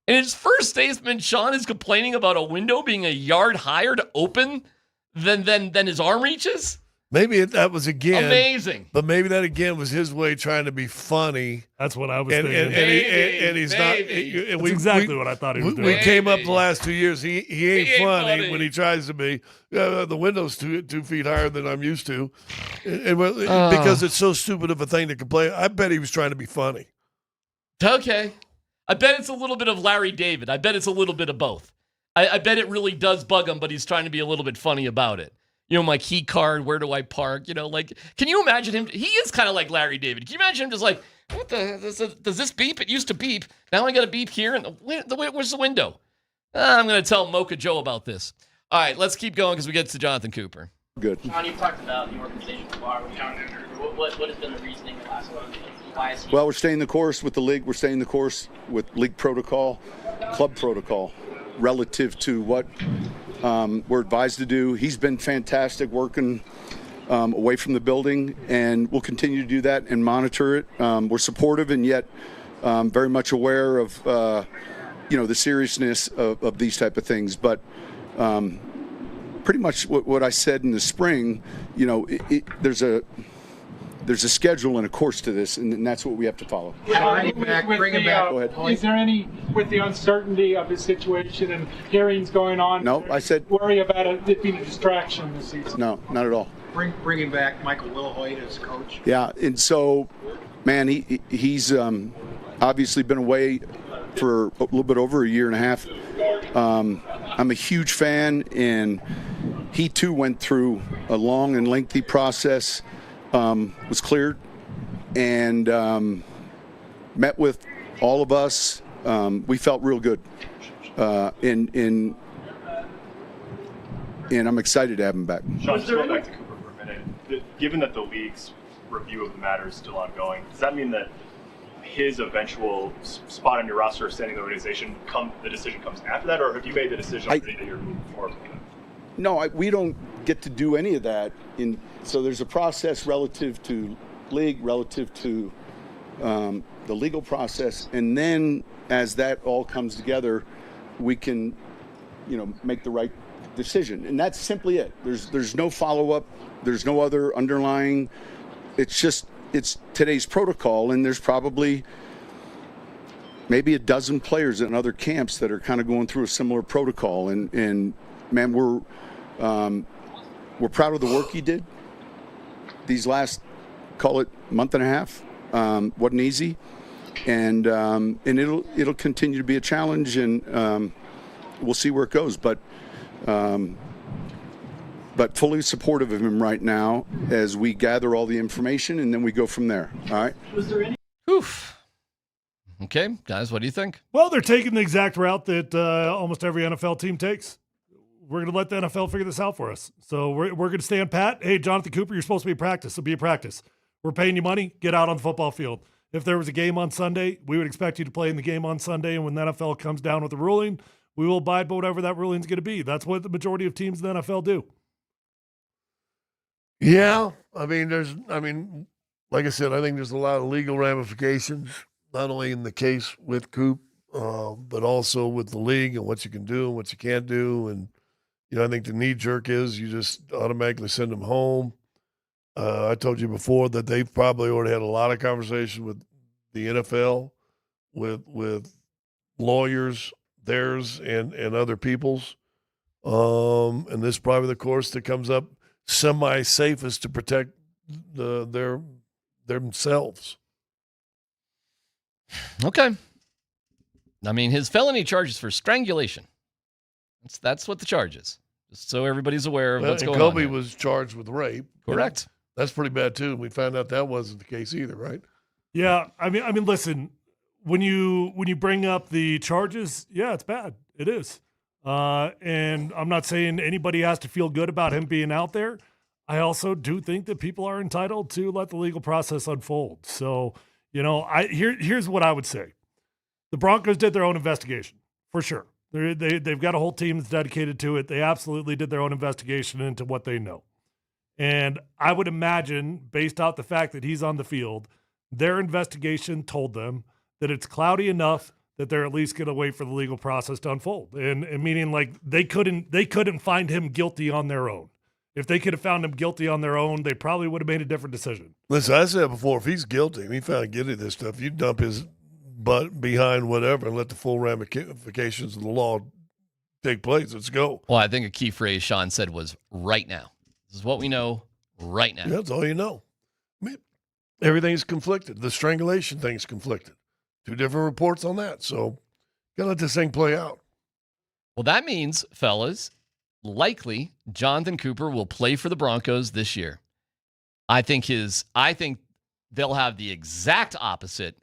And his first statement, Sean is complaining about a window being a yard higher to open than his arm reaches. Maybe that was again amazing, but maybe that again was his way trying to be funny. That's what I was thinking. And he's not. That's exactly what I thought he was doing. We came up the last 2 years. He ain't funny when he tries to be. The window's 2 feet higher than I'm used to, because it's so stupid of a thing to complain. I bet he was trying to be funny. Okay, I bet it's a little bit of Larry David. I bet it's a little bit of both. I bet it really does bug him, but he's trying to be a little bit funny about it. my key card, where do I park? Like, can you imagine him? He is kind of like Larry David. Can you imagine him just like, what does this beep? It used to beep. Now I got to beep here. And where's the window? I'm going to tell Mocha Joe about this. All right, let's keep going because we get to Jonathon Cooper. Good. Sean, you've talked about the organization so far. What has been the reasoning the last month? Why is he? Well, we're staying the course with the league. We're staying the course with league protocol, club protocol, relative to what we're advised to do. He's been fantastic working away from the building, and we'll continue to do that and monitor it. We're supportive and yet very much aware of the seriousness of these type of things. But pretty much what I said in the spring, there's a schedule and a course to this, and that's what we have to follow. Bring him back. Go ahead. Is there any, with the uncertainty of his situation and hearings going on? No, I said worry about it being a distraction this season. No, not at all. Bringing back Michael Wilhoit as coach. Yeah, and so, man, he's obviously been away for a little bit over a year and a half. I'm a huge fan, and he too went through a long and lengthy process. Was cleared and met with all of us. We felt real good, and I'm excited to have him back. Sean, just going back to Cooper for a minute. Given that the league's review of the matter is still ongoing, does that mean that his eventual spot on your roster or standing in the organization, the decision comes after that, or have you made the decision already that you're moving forward? No, we don't get to do any of that. So there's a process relative to league, relative to the legal process, and then as that all comes together, we can, make the right decision, and that's simply it. There's no follow-up. There's no other underlying. It's today's protocol, and there's probably maybe a dozen players in other camps that are kind of going through a similar protocol, and man, we're proud of the work he did these last, call it, month and a half. Wasn't easy, and it'll continue to be a challenge, and we'll see where it goes. But fully supportive of him right now as we gather all the information, and then we go from there. All right. Was there any? Oof. Okay, guys, what do you think? Well, they're taking the exact route that almost every NFL team takes. We're going to let the NFL figure this out for us. So we're going to stand pat. Hey, Jonathon Cooper, you're supposed to be at practice, so be at practice. We're paying you money. Get out on the football field. If there was a game on Sunday, we would expect you to play in the game on Sunday, and when the NFL comes down with a ruling, we will abide by whatever that ruling is going to be. That's what the majority of teams in the NFL do. Yeah, like I said, I think there's a lot of legal ramifications, not only in the case with Coop, but also with the league and what you can do and what you can't do. And, I think the knee jerk is you just automatically send them home. I told you before that they've probably already had a lot of conversation with the NFL, with lawyers, theirs and other people's. And this is probably the course that comes up semi-safest to protect themselves. Okay. His felony charge is for strangulation. That's what the charge is. Just so everybody's aware of what's going on. Kobe was charged with rape. Correct. That's pretty bad too. We found out that wasn't the case either, right? Yeah, I mean, listen, when you bring up the charges, yeah, it's bad. It is. And I'm not saying anybody has to feel good about him being out there. I also do think that people are entitled to let the legal process unfold. So, here's what I would say. The Broncos did their own investigation, for sure. They've got a whole team that's dedicated to it. They absolutely did their own investigation into what they know. And I would imagine, based off the fact that he's on the field, their investigation told them that it's cloudy enough that they're at least going to wait for the legal process to unfold. And meaning, like, they couldn't find him guilty on their own. If they could have found him guilty on their own, they probably would have made a different decision. Listen, I said before, if he's guilty, if he found guilty of this stuff, you dump his butt behind whatever and let the full ramifications of the law take place. Let's go. Well, I think a key phrase Sean said was right now. This is what we know right now. Yeah, that's all you know. Everything's conflicted. The strangulation thing's conflicted. 2 different reports on that. So, got to let this thing play out. Well, that means, fellas, likely Jonathon Cooper will play for the Broncos this year. I think they'll have the exact opposite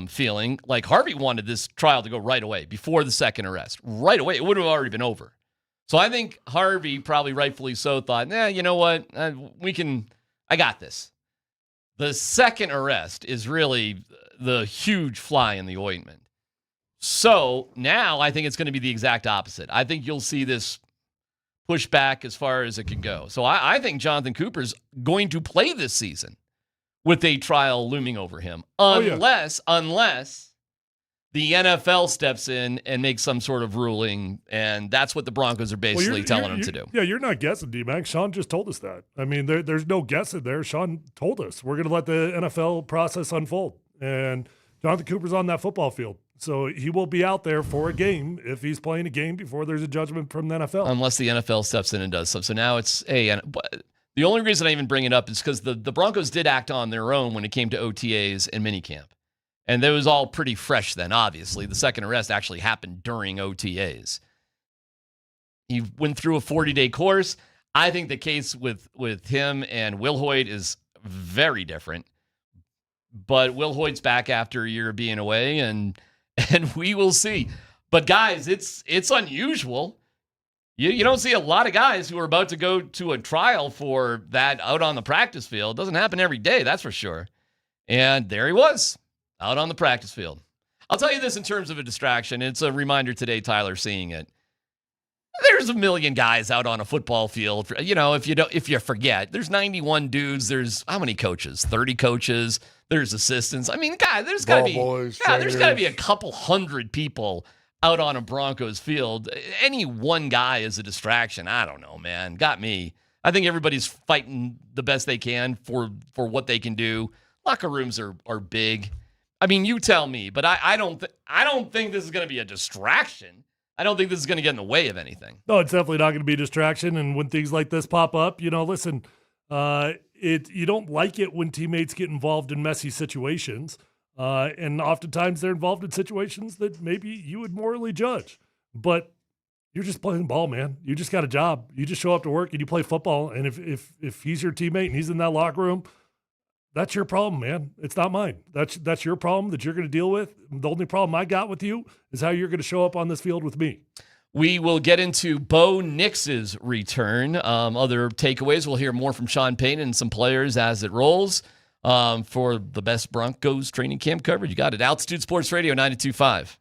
feeling. Like Harvey wanted this trial to go right away before the second arrest. Right away. It would have already been over. So I think Harvey, probably rightfully so, thought, you know what? I got this. The second arrest is really the huge fly in the ointment. So now I think it's going to be the exact opposite. I think you'll see this push back as far as it can go. So I think Jonathon Cooper's going to play this season with a trial looming over him. Unless the NFL steps in and makes some sort of ruling, and that's what the Broncos are basically telling him to do. Yeah, you're not guessing, DMac. Sean just told us that. I mean, there's no guessing there. Sean told us we're going to let the NFL process unfold. And Jonathon Cooper's on that football field. So he will be out there for a game if he's playing a game before there's a judgment from the NFL. Unless the NFL steps in and does stuff. So now it's the only reason I even bring it up is because the Broncos did act on their own when it came to OTAs and minicamp. And that was all pretty fresh then, obviously. The second arrest actually happened during OTAs. He went through a 40-day course. I think the case with him and Wilhoit is very different. But Wilhoit's back after a year of being away, and we will see. But, guys, it's unusual. You don't see a lot of guys who are about to go to a trial for that out on the practice field. It doesn't happen every day, that's for sure. And there he was, out on the practice field. I'll tell you this in terms of a distraction. It's a reminder today, Tyler, seeing it. There's a million guys out on a football field. If you forget, there's 91 dudes. There's how many coaches? 30 coaches. There's assistants. I mean, God, there's got to be a couple hundred people out on a Broncos field. Any one guy is a distraction. I don't know, man. Got me. I think everybody's fighting the best they can for what they can do. Locker rooms are big. I mean, you tell me, but I don't think this is going to be a distraction. I don't think this is going to get in the way of anything. No, it's definitely not going to be a distraction. And when things like this pop up, listen, you don't like it when teammates get involved in messy situations. And oftentimes they're involved in situations that maybe you would morally judge. But you're just playing ball, man. You just got a job. You just show up to work and you play football. And if he's your teammate and he's in that locker room, that's your problem, man. It's not mine. That's your problem that you're going to deal with. The only problem I got with you is how you're going to show up on this field with me. We will get into Bo Nix's return. Other takeaways, we'll hear more from Sean Payton and some players as it rolls for the best Broncos training camp coverage. You got it. Altitude Sports Radio 92.5.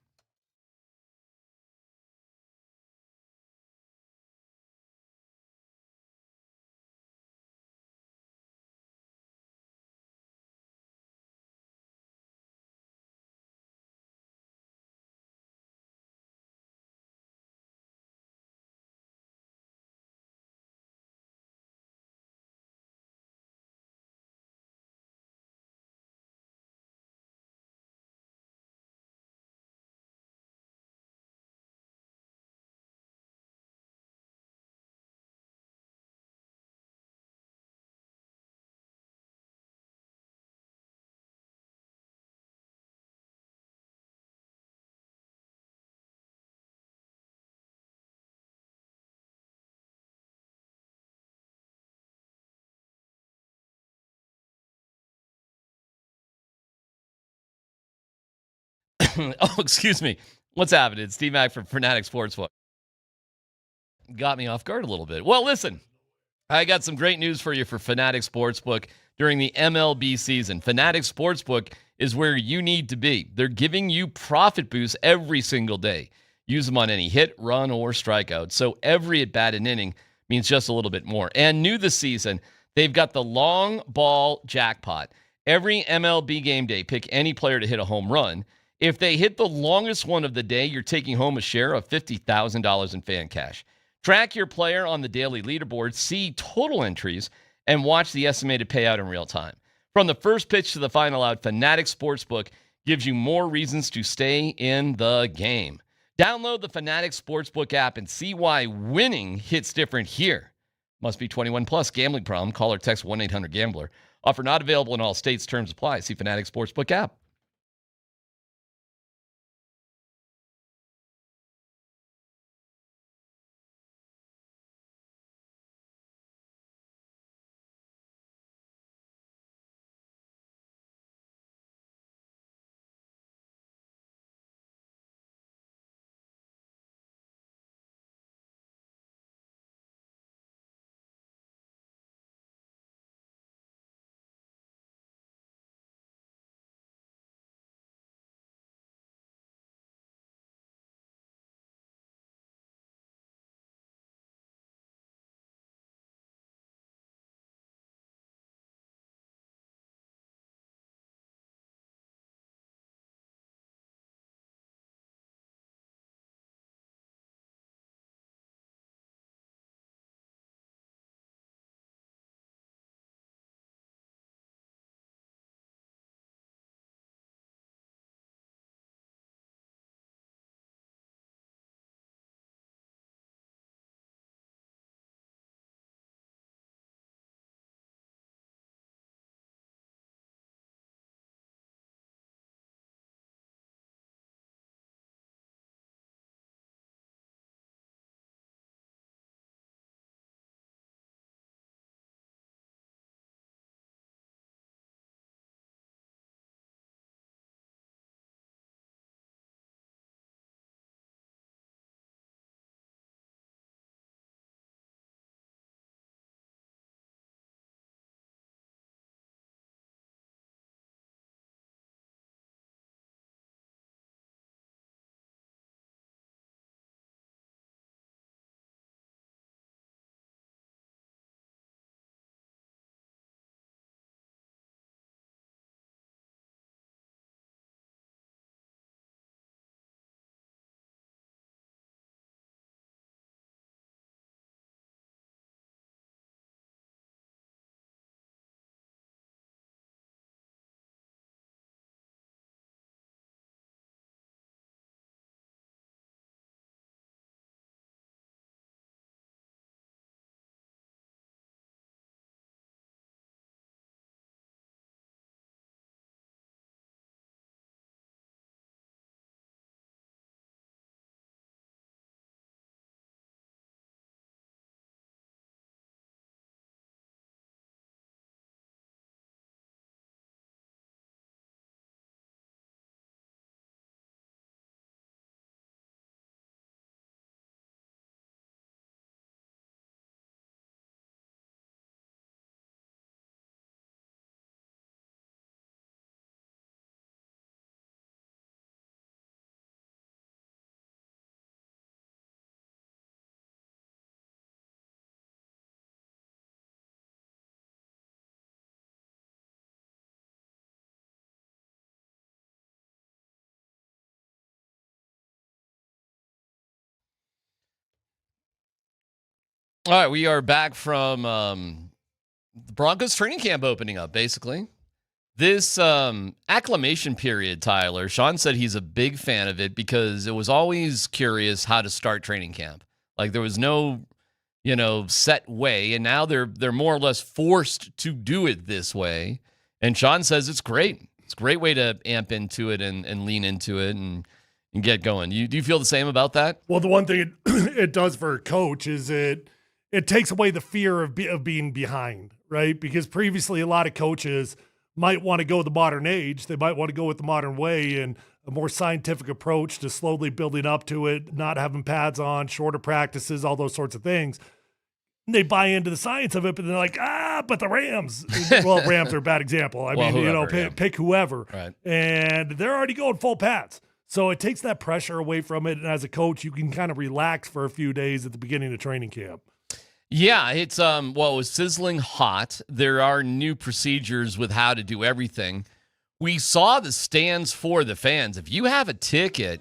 Oh, excuse me. What's happening? It's DMac from Fanatic Sportsbook. Got me off guard a little bit. Well, listen, I got some great news for you for Fanatic Sportsbook during the MLB season. Fanatic Sportsbook is where you need to be. They're giving you profit boosts every single day. Use them on any hit, run, or strikeout. So every at-bat and inning means just a little bit more. And new this season, they've got the long ball jackpot. Every MLB game day, pick any player to hit a home run. If they hit the longest one of the day, you're taking home a share of $50,000 in fan cash. Track your player on the daily leaderboard, see total entries, and watch the estimated payout in real time. From the first pitch to the final out, Fanatic Sportsbook gives you more reasons to stay in the game. Download the Fanatic Sportsbook app and see why winning hits different here. Must be 21 plus. Gambling problem? Call or text 1-800-GAMBLER. Offer not available in all states. Terms apply. See Fanatic Sportsbook app. All right, we are back from the Broncos training camp opening up, basically. This acclimation period, Tyler, Sean said he's a big fan of it because it was always curious how to start training camp. Like there was no, set way, and now they're more or less forced to do it this way. And Sean says it's great. It's a great way to amp into it and lean into it and get going. Do you feel the same about that? Well, the one thing it does for a coach is it takes away the fear of being behind, right? Because previously a lot of coaches might want to go the modern age. They might want to go with the modern way and a more scientific approach to slowly building up to it, not having pads on, shorter practices, all those sorts of things. And they buy into the science of it, but they're like, but the Rams. Well, Rams are a bad example. I mean, whoever, pick whoever. Right. And they're already going full pads. So it takes that pressure away from it. And as a coach, you can kind of relax for a few days at the beginning of training camp. Yeah, it's it was sizzling hot. There are new procedures with how to do everything. We saw the stands for the fans. If you have a ticket,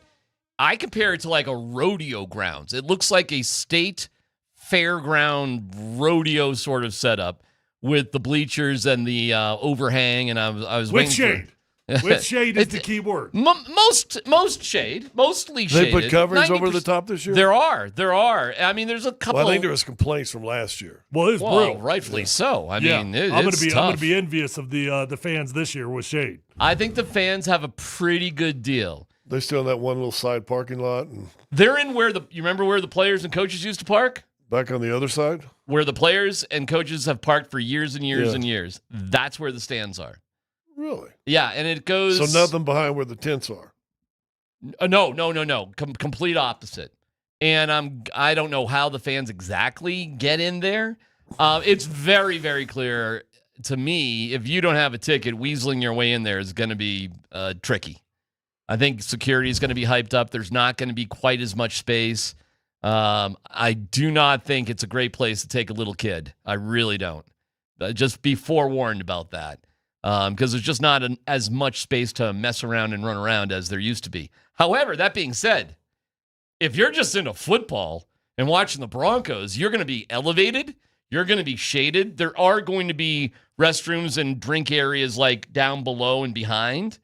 I compare it to like a rodeo grounds. It looks like a state fairground rodeo sort of setup with the bleachers and the overhang. And I was with waiting shade. With shade is the key word. Most shade, mostly shaded. They put coverings over the top this year? There are. I mean, there's a couple. Well, I think there was complaints from last year. Well, it was brutal. Rightfully so. I mean, I'm it's tough. going to be envious of the fans this year with shade. I think the fans have a pretty good deal. They're still in that one little side parking lot. And they're in you remember where the players and coaches used to park? Back on the other side? Where the players and coaches have parked for years and years and years. That's where the stands are. Really? Yeah, and it goes. So nothing behind where the tents are. No. Complete opposite. And I don't know how the fans exactly get in there. It's very, very clear to me. If you don't have a ticket, weaseling your way in there is going to be tricky. I think security is going to be hyped up. There's not going to be quite as much space. I do not think it's a great place to take a little kid. I really don't. Just be forewarned about that. Because there's just not as much space to mess around and run around as there used to be. However, that being said, if you're just into football and watching the Broncos, you're going to be elevated. You're going to be shaded. There are going to be restrooms and drink areas like down below and behind.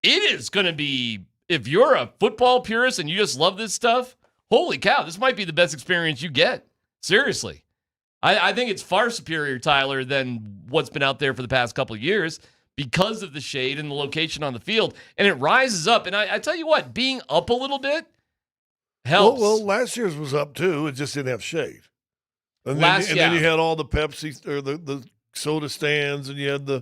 It is going to be, if you're a football purist and you just love this stuff, holy cow, this might be the best experience you get. Seriously. I think it's far superior, Tyler, than what's been out there for the past couple of years because of the shade and the location on the field. And it rises up. And I tell you what, being up a little bit helps. Well, last year's was up too. It just didn't have shade. And then you had all the Pepsi or the soda stands, and you had the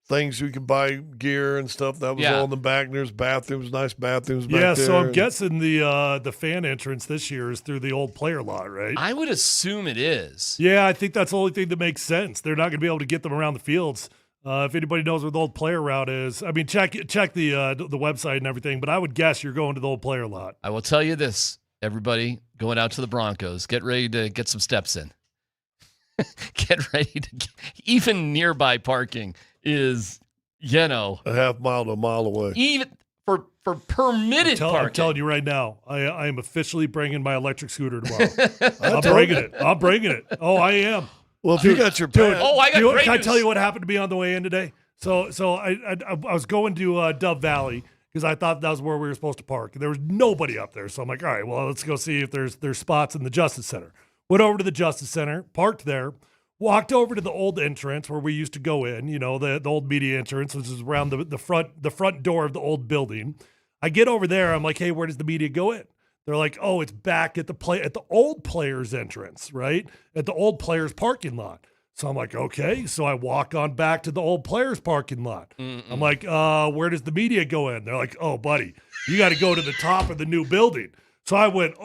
things you could buy gear and stuff. That was all in the back. And there's bathrooms, nice bathrooms back there. Yeah, so I'm guessing the fan entrance this year is through the old player lot, right? I would assume it is. Yeah, I think that's the only thing that makes sense. They're not going to be able to get them around the fields. If anybody knows where the old player route is, I mean, check the website and everything, but I would guess you're going to the old player lot. I will tell you this, everybody going out to the Broncos, get ready to get some steps in. Get ready to even nearby parking is, a half mile to a mile away. Even for permitted parking. I'm telling you right now, I am officially bringing my electric scooter tomorrow. I'm bringing it. Oh, I am. Well, if you got your pad. Can I tell you what happened to me on the way in today? So I was going to Dove Valley because I thought that was where we were supposed to park. There was nobody up there. So I'm like, all right, well, let's go see if there's spots in the Justice Center. Went over to the Justice Center, parked there, walked over to the old entrance where we used to go in, the old media entrance, which is around the front door of the old building. I get over there. I'm like, hey, where does the media go in? They're like, oh, it's back at the old players entrance, right? At the old players parking lot. So I'm like, okay. So I walk on back to the old players parking lot. I'm like, where does the media go in? They're like, oh, buddy, you got to go to the top of the new building. So I went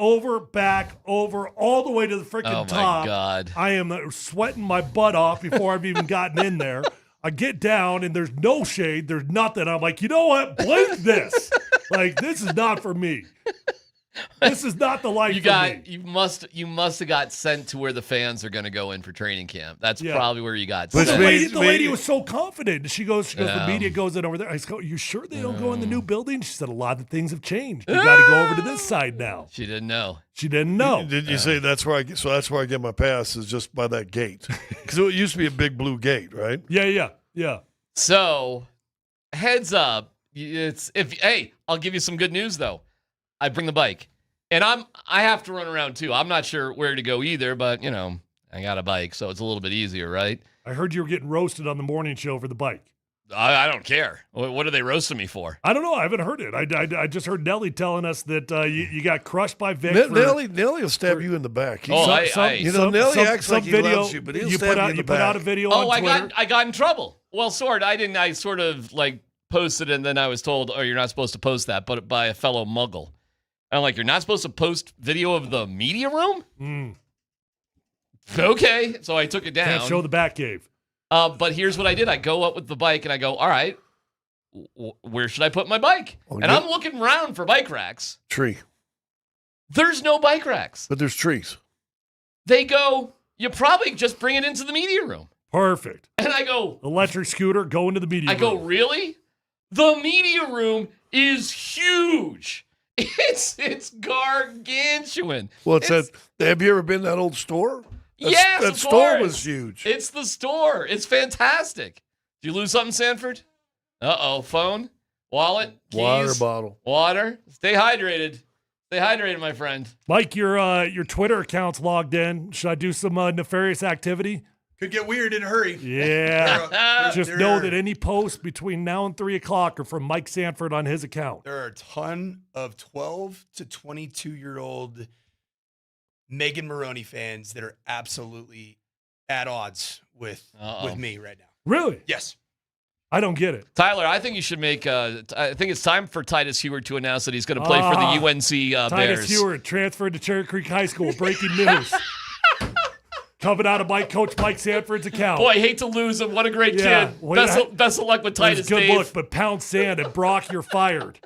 back, all the way to the freaking top. Oh, my God. I am sweating my butt off before I've even gotten in there. I get down, and there's no shade. There's nothing. I'm like, you know what? Blink this. Like, this is not for me. This is not the life for me. You must have got sent to where the fans are going to go in for training camp. That's probably where you got But sent. the lady was so confident. She goes, the media goes in over there. I go, you sure they don't go in the new building? She said, a lot of things have changed. You got to go over to this side now. She didn't know. She didn't know. Did you say that's where I get? So that's where I get my pass is just by that gate because it used to be a big blue gate, right? Yeah. So, heads up. I'll give you some good news though. I bring the bike, and I have to run around too. I'm not sure where to go either, but I got a bike, so it's a little bit easier, right? I heard you were getting roasted on the morning show for the bike. I don't care. What are they roasting me for? I don't know. I haven't heard it. I just heard Nelly telling us that you got crushed by Vic. Nelly will stab you in the back. Nelly acts like he loves you, but he'll stab you in the back. You put out a video on Twitter. I got in trouble. Well, I sort of like posted, and then I was told, "Oh, you're not supposed to post that," but by a fellow Muggle. And I'm like, "You're not supposed to post video of the media room?" Okay, so I took it down. Can't show the back cave. But here's what I did. I go up with the bike, and I go, all right, where should I put my bike? I'm looking around for bike racks. Tree. There's no bike racks. But there's trees. They go, you probably just bring it into the media room. Perfect. And I go, electric scooter, go into the media room. I go, really? The media room is huge. It's gargantuan. Well, have you ever been to that old store? Yes, that store was huge. It's the store. It's fantastic. Did you lose something, Sanford? Uh-oh. Phone? Wallet? Keys? Water bottle. Water? Stay hydrated. Stay hydrated, my friend. Mike, your Twitter account's logged in. Should I do some nefarious activity? Could get weird in a hurry. Yeah. Just know that any posts between now and 3 o'clock are from Mike Sanford on his account. There are a ton of 12 to 22-year-old Megan Maroney fans that are absolutely at odds with me right now. Really? Yes. I don't get it. Tyler, I think you should make I think it's time for Titus Heward to announce that he's going to play for the UNC Bears. Titus Heward transferred to Cherry Creek High School. Breaking news. Coming out of Coach Mike Sanford's account. Boy, I hate to lose him. What a great kid. Best of luck with Titus, good Dave. Look, but pound sand and Brock, you're fired.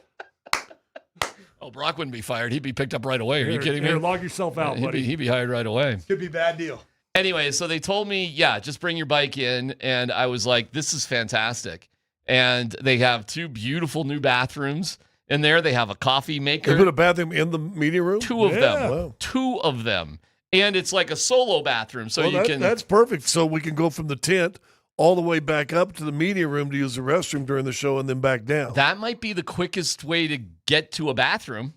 Oh, Brock wouldn't be fired. He'd be picked up right away. Are you kidding me? Log yourself out, buddy. He'd be hired right away. Could be a bad deal. Anyway, so they told me, just bring your bike in. And I was like, this is fantastic. And they have 2 beautiful new bathrooms in there. They have a coffee maker. They put a bathroom in the media room? 2 of them. Wow. 2 of them. And it's like a solo bathroom. So that's perfect. So we can go from the tent all the way back up to the media room to use the restroom during the show and then back down. That might be the quickest way to get to a bathroom.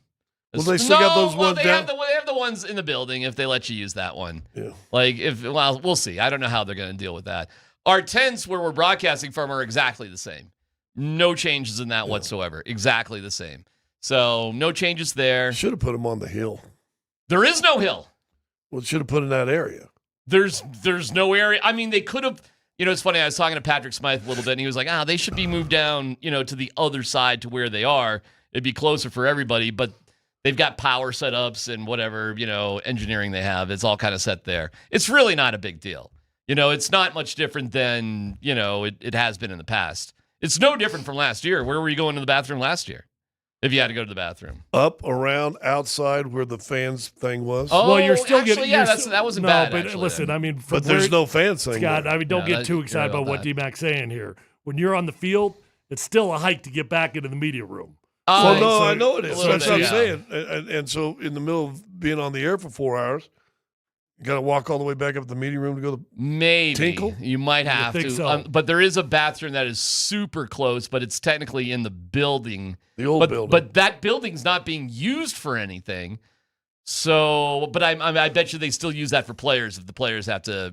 Well, they still got those ones down? They have the ones in the building if they let you use that one. Yeah. We'll see. I don't know how they're going to deal with that. Our tents where we're broadcasting from are exactly the same. No changes in that whatsoever. Exactly the same. So no changes there. Should have put them on the hill. There is no hill. Well, should have put in that area. There's no area. I mean, they could have. It's funny. I was talking to Patrick Smythe a little bit, and he was like, they should be moved down, to the other side to where they are. It'd be closer for everybody, but they've got power setups and whatever, engineering they have. It's all kind of set there. It's really not a big deal. It's not much different than, it has been in the past. It's no different from last year. Where were you going to the bathroom last year? If you had to go to the bathroom. Up, around, outside where the fans thing was. Oh, well, you're still getting. Yeah, that wasn't bad. But actually, listen, then. I mean, but there's no fans thing. Scott, I mean, don't get too excited about what DMac's saying here. When you're on the field, it's still a hike to get back into the media room. I know it is. That's what I'm saying. And so, in the middle of being on the air for 4 hours, you got to walk all the way back up to the meeting room to go to Tinkle? You might have to. So. But there is a bathroom that is super close, but it's technically in the building. The old building. But that building's not being used for anything. So, but I bet you they still use that for players if the players have to,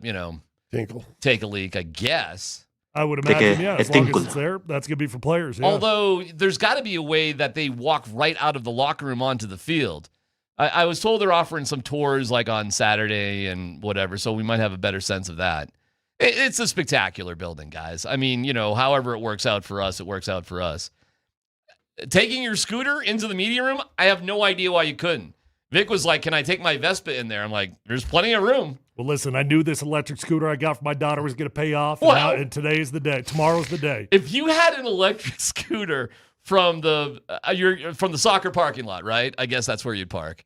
Tinkle. Take a leak, I guess. I would imagine, as long as it's there, that's going to be for players. Yeah. Although there's got to be a way that they walk right out of the locker room onto the field. I was told they're offering some tours like on Saturday and whatever, so we might have a better sense of that. It's a spectacular building, guys. I mean, however it works out for us, it works out for us. Taking your scooter into the media room, I have no idea why you couldn't. Vic was like, can I take my Vespa in there? I'm like, there's plenty of room. Well, listen, I knew this electric scooter I got for my daughter was going to pay off, and today's the day. Tomorrow's the day. If you had an electric scooter from the soccer parking lot, right? I guess that's where you'd park.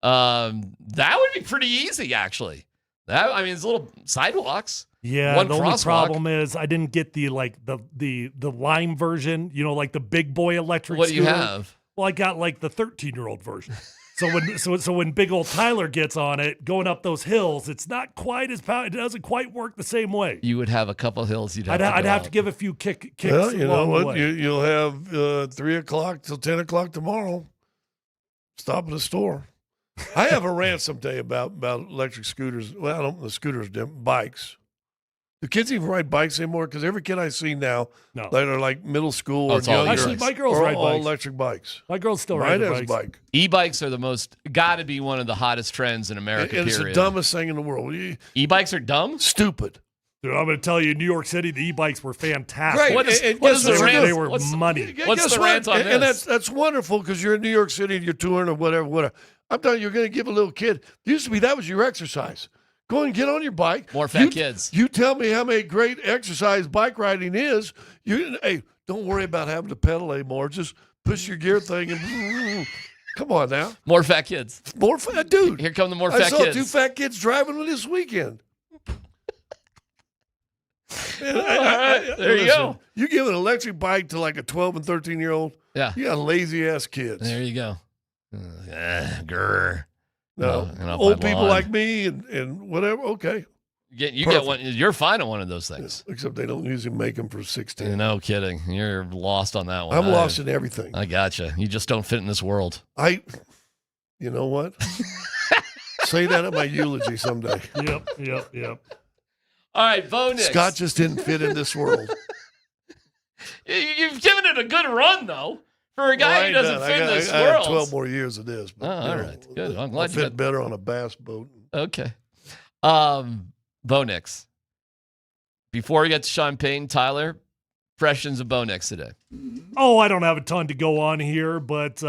That would be pretty easy, actually. It's little sidewalks. Yeah, one the only crosswalk. problem is I didn't get the Lime version, like the big boy electric What do you scooter. have? Well, I got like the 13-year-old version. So when big old Tyler gets on it, going up those hills, it's not quite as powerful. It doesn't quite work the same way. You would have a couple hills I'd have to give a few kicks. Well, you know along the what? way. You'll have 3 o'clock till 10 o'clock tomorrow. Stop at the store. I have a rant someday about electric scooters. Well, I don't the scooters, bikes. Do kids even ride bikes anymore? Because every kid I see now, that are like middle school or younger, Actually, my girls are ride all bikes. electric bikes. My girls still Mine ride has a bikes. bike. E-bikes are got to be one of the hottest trends in America, And it's the period. dumbest thing in the world. E-bikes are dumb? Stupid. Dude, I'm going to tell you, in New York City, the e-bikes were fantastic. Great. What is the They rant? were money. What's Guess the what? rant on And this? that's wonderful because you're in New York City and you're touring or whatever. I'm telling you, you're going to give a little kid. Used to be that was your exercise. Go and get on your bike. More fat kids. You tell me how many great exercise bike riding is. Hey, don't worry about having to pedal anymore. Just push your gear thing and come on now. More fat kids. More fat, dude. Here come the more I fat saw kids. 2 fat kids driving with this weekend. There you go. You give an electric bike to like a 12 and 13-year-old. Yeah. You got lazy ass kids. There you go. Grr. No, Get off old my people lawn. like me and whatever. Okay. You get one. You're fine on one of those things. Except they don't usually make them for 16. No kidding. You're lost on that one. I'm lost in everything. I gotcha. You just don't fit in this world. You know what? Say that at my eulogy someday. Yep. All right, Bo Nix. Scott just didn't fit in this world. You've given it a good run, though, for a guy who doesn't fit in this I have world. 12 more years of this. But, all right, good. I'm I'll glad you fit got better on a bass boat. Okay. Bo Nix. Before we get to Sean Payton, Tyler, impressions of Bo Nix today. Oh, I don't have a ton to go on here, but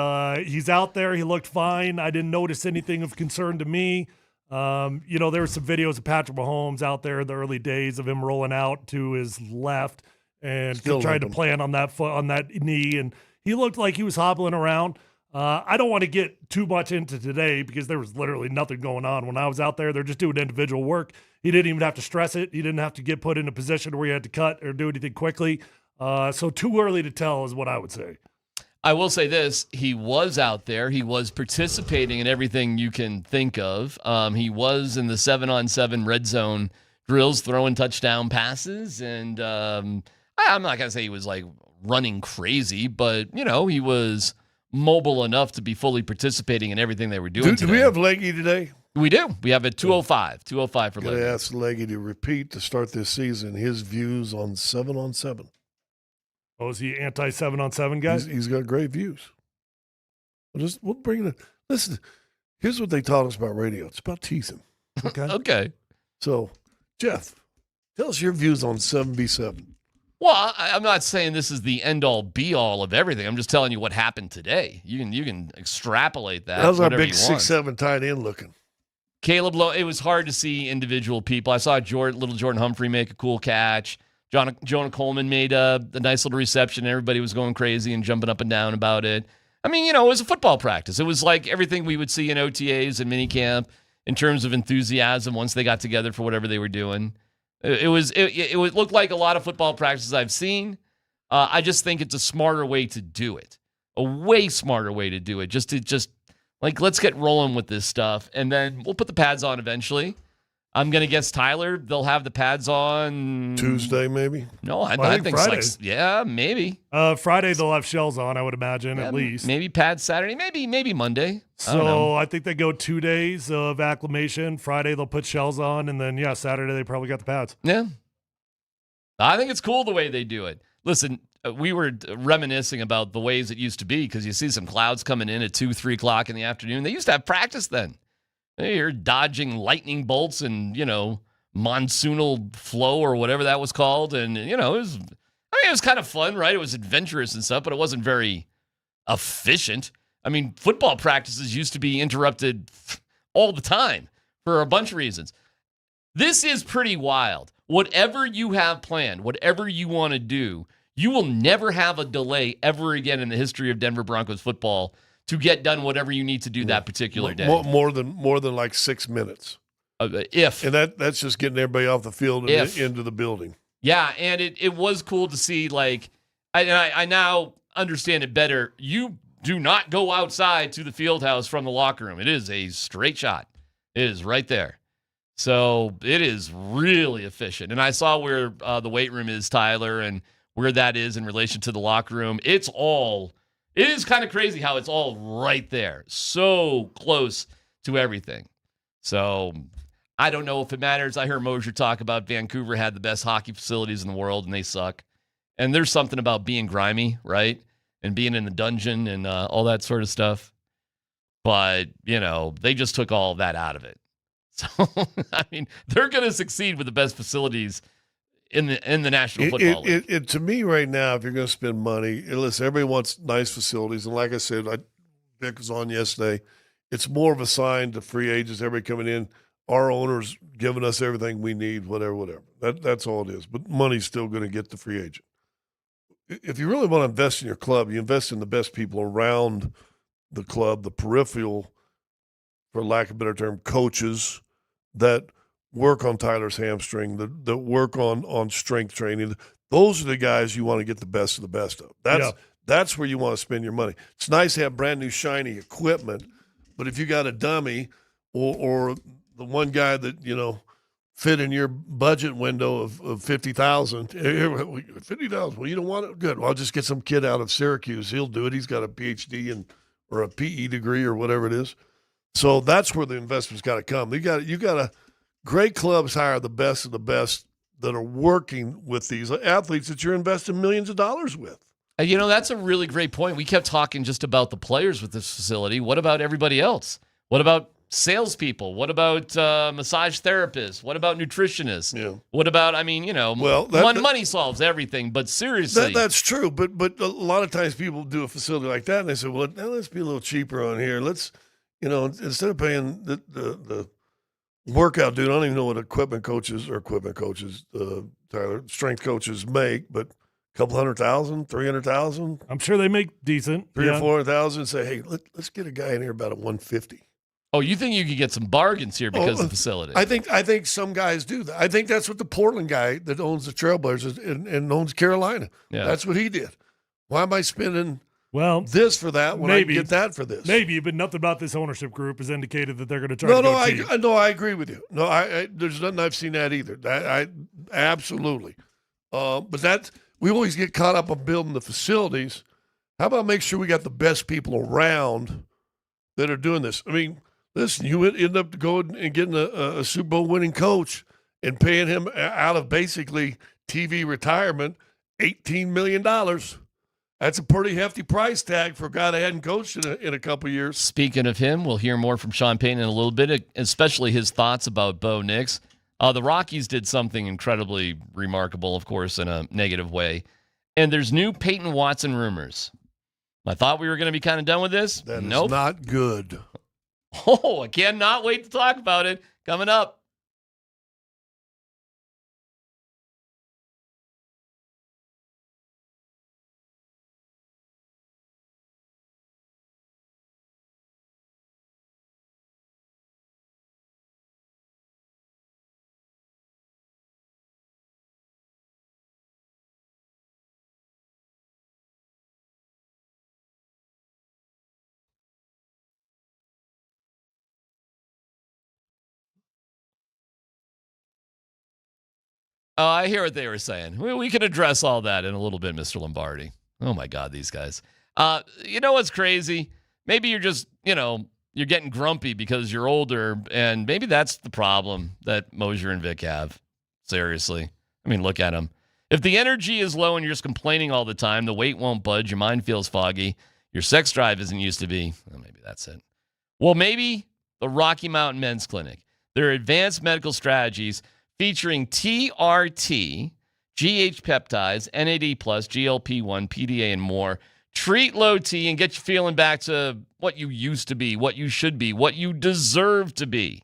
he's out there. He looked fine. I didn't notice anything of concern to me. There were some videos of Patrick Mahomes out there in the early days of him rolling out to his left and Still trying to limping. plan on that foot, on that knee, and he looked like he was hobbling around. I don't want to get too much into today because there was literally nothing going on. When I was out there, they're just doing individual work. He didn't even have to stress it. He didn't have to get put in a position where he had to cut or do anything quickly. So too early to tell is what I would say. I will say this. He was out there. He was participating in everything you can think of. He was in the 7-on-7 red zone drills, throwing touchdown passes. And I'm not going to say he was like running crazy, but, he was mobile enough to be fully participating in everything they were doing. Do we have Leggy today? We do. We have a 205. 205 for Gotta Leggy. ask Leggy to repeat to start this season his views on 7-on-7. Oh, is he anti 7-on-7 guy? He's got great views. We'll bring it. Listen, here's what they taught us about radio. It's about teasing. Okay. Okay. So, Jeff, tell us your views on 7B7. Well, I'm not saying this is the end-all, be-all of everything. I'm just telling you what happened today. You can extrapolate that. How's our whatever big you want. 6'7" tight end looking? Caleb Lowe, it was hard to see individual people. I saw little Jordan Humphrey make a cool catch. Jonah Coleman made a nice little reception. Everybody was going crazy and jumping up and down about it. I mean, it was a football practice. It was like everything we would see in OTAs and minicamp in terms of enthusiasm once they got together for whatever they were doing. It looked like a lot of football practices I've seen. I just think it's a smarter way to do it. A way smarter way to do it. Just let's get rolling with this stuff, and then we'll put the pads on eventually. I'm gonna guess Tyler. They'll have the pads on Tuesday, maybe. No, I think Friday. Maybe. Friday they'll have shells on, I would imagine, at least. Maybe pads Saturday. Maybe Monday. So I think they go 2 days of acclimation. Friday they'll put shells on, and then Saturday they probably got the pads. Yeah. I think it's cool the way they do it. Listen, we were reminiscing about the ways it used to be because you see some clouds coming in at 2, 3 o'clock in the afternoon. They used to have practice then. You're dodging lightning bolts and, monsoonal flow or whatever that was called. And, it was kind of fun, right? It was adventurous and stuff, but it wasn't very efficient. I mean, football practices used to be interrupted all the time for a bunch of reasons. This is pretty wild. Whatever you have planned, whatever you want to do, you will never have a delay ever again in the history of Denver Broncos football to get done whatever you need to do that particular day. More than like 6 minutes. And that's just getting everybody off the field and into the building. Yeah, and it was cool to see, like, I now understand it better. You do not go outside to the field house from the locker room. It is a straight shot. It is right there. So it is really efficient. And I saw where the weight room is, Tyler, and where that is in relation to the locker room. It is kind of crazy how it's all right there. So close to everything. So I don't know if it matters. I heard Moser talk about Vancouver had the best hockey facilities in the world, and they suck. And there's something about being grimy, right? And being in the dungeon and all that sort of stuff. But, they just took all of that out of it. So, I mean, they're going to succeed with the best facilities in the National Football League. To me right now, if you're going to spend money, listen, everybody wants nice facilities. And like I said, Vic was on yesterday. It's more of a sign to free agents, everybody coming in, our owners giving us everything we need, whatever. That's all it is. But money's still going to get the free agent. If you really want to invest in your club, you invest in the best people around the club, the peripheral, for lack of a better term, coaches that work on Tyler's hamstring, that work on strength training. Those are the guys you want to get the best of the best of. That's where you want to spend your money. It's nice to have brand new shiny equipment, but if you got a dummy or the one guy that, fit in your budget window of $50,000. $50,000. Well, you don't want it? Good. Well, I'll just get some kid out of Syracuse. He'll do it. He's got a PhD or a PE degree or whatever it is. So that's where the investment's got to come. You got to great clubs hire the best of the best that are working with these athletes that you're investing millions of dollars with. That's a really great point. We kept talking just about the players with this facility. What about everybody else? What about salespeople? What about massage therapists? What about nutritionists? Yeah. What about, money solves everything, but seriously. That's true, but a lot of times people do a facility like that, and they say, well, now let's be a little cheaper on here. Let's, instead of paying the workout dude, I don't even know what equipment coaches, Tyler, strength coaches make, but a couple $100,000, $300,000. I'm sure they make decent. $300,000 or $400,000. Say, hey, let's get a guy in here about a $150,000. Oh, you think you could get some bargains here because of the facility? I think some guys do that. I think that's what the Portland guy that owns the Trailblazers and owns Carolina. Yeah. That's what he did. Why am I spending this for that when I get that for this? Maybe, but nothing about this ownership group has indicated that they're going to try to go cheap. I agree with you. No, there's nothing I've seen that either. I absolutely. But we always get caught up on building the facilities. How about make sure we got the best people around that are doing this? I mean, listen, you would end up going and getting a Super Bowl winning coach and paying him out of basically TV retirement $18 million. That's a pretty hefty price tag for a guy that hadn't coached in a couple years. Speaking of him, we'll hear more from Sean Payton in a little bit, especially his thoughts about Bo Nix. The Rockies did something incredibly remarkable, of course, in a negative way. And there's new Peyton Watson rumors. I thought we were going to be kind of done with this. That is not good. Oh, I cannot wait to talk about it. Coming up. Oh, I hear what they were saying. We can address all that in a little bit, Mr. Lombardi. Oh, my God, these guys. You know what's crazy? Maybe you're just, you're getting grumpy because you're older, and maybe that's the problem that Moser and Vic have. Seriously. I mean, look at them. If the energy is low and you're just complaining all the time, the weight won't budge, your mind feels foggy, your sex drive isn't used to be, well, maybe that's it. Well, maybe the Rocky Mountain Men's Clinic. Their advanced medical strategies featuring TRT, GH peptides, NAD+, GLP-1, PDA, and more. Treat low T and get you feeling back to what you used to be, what you should be, what you deserve to be.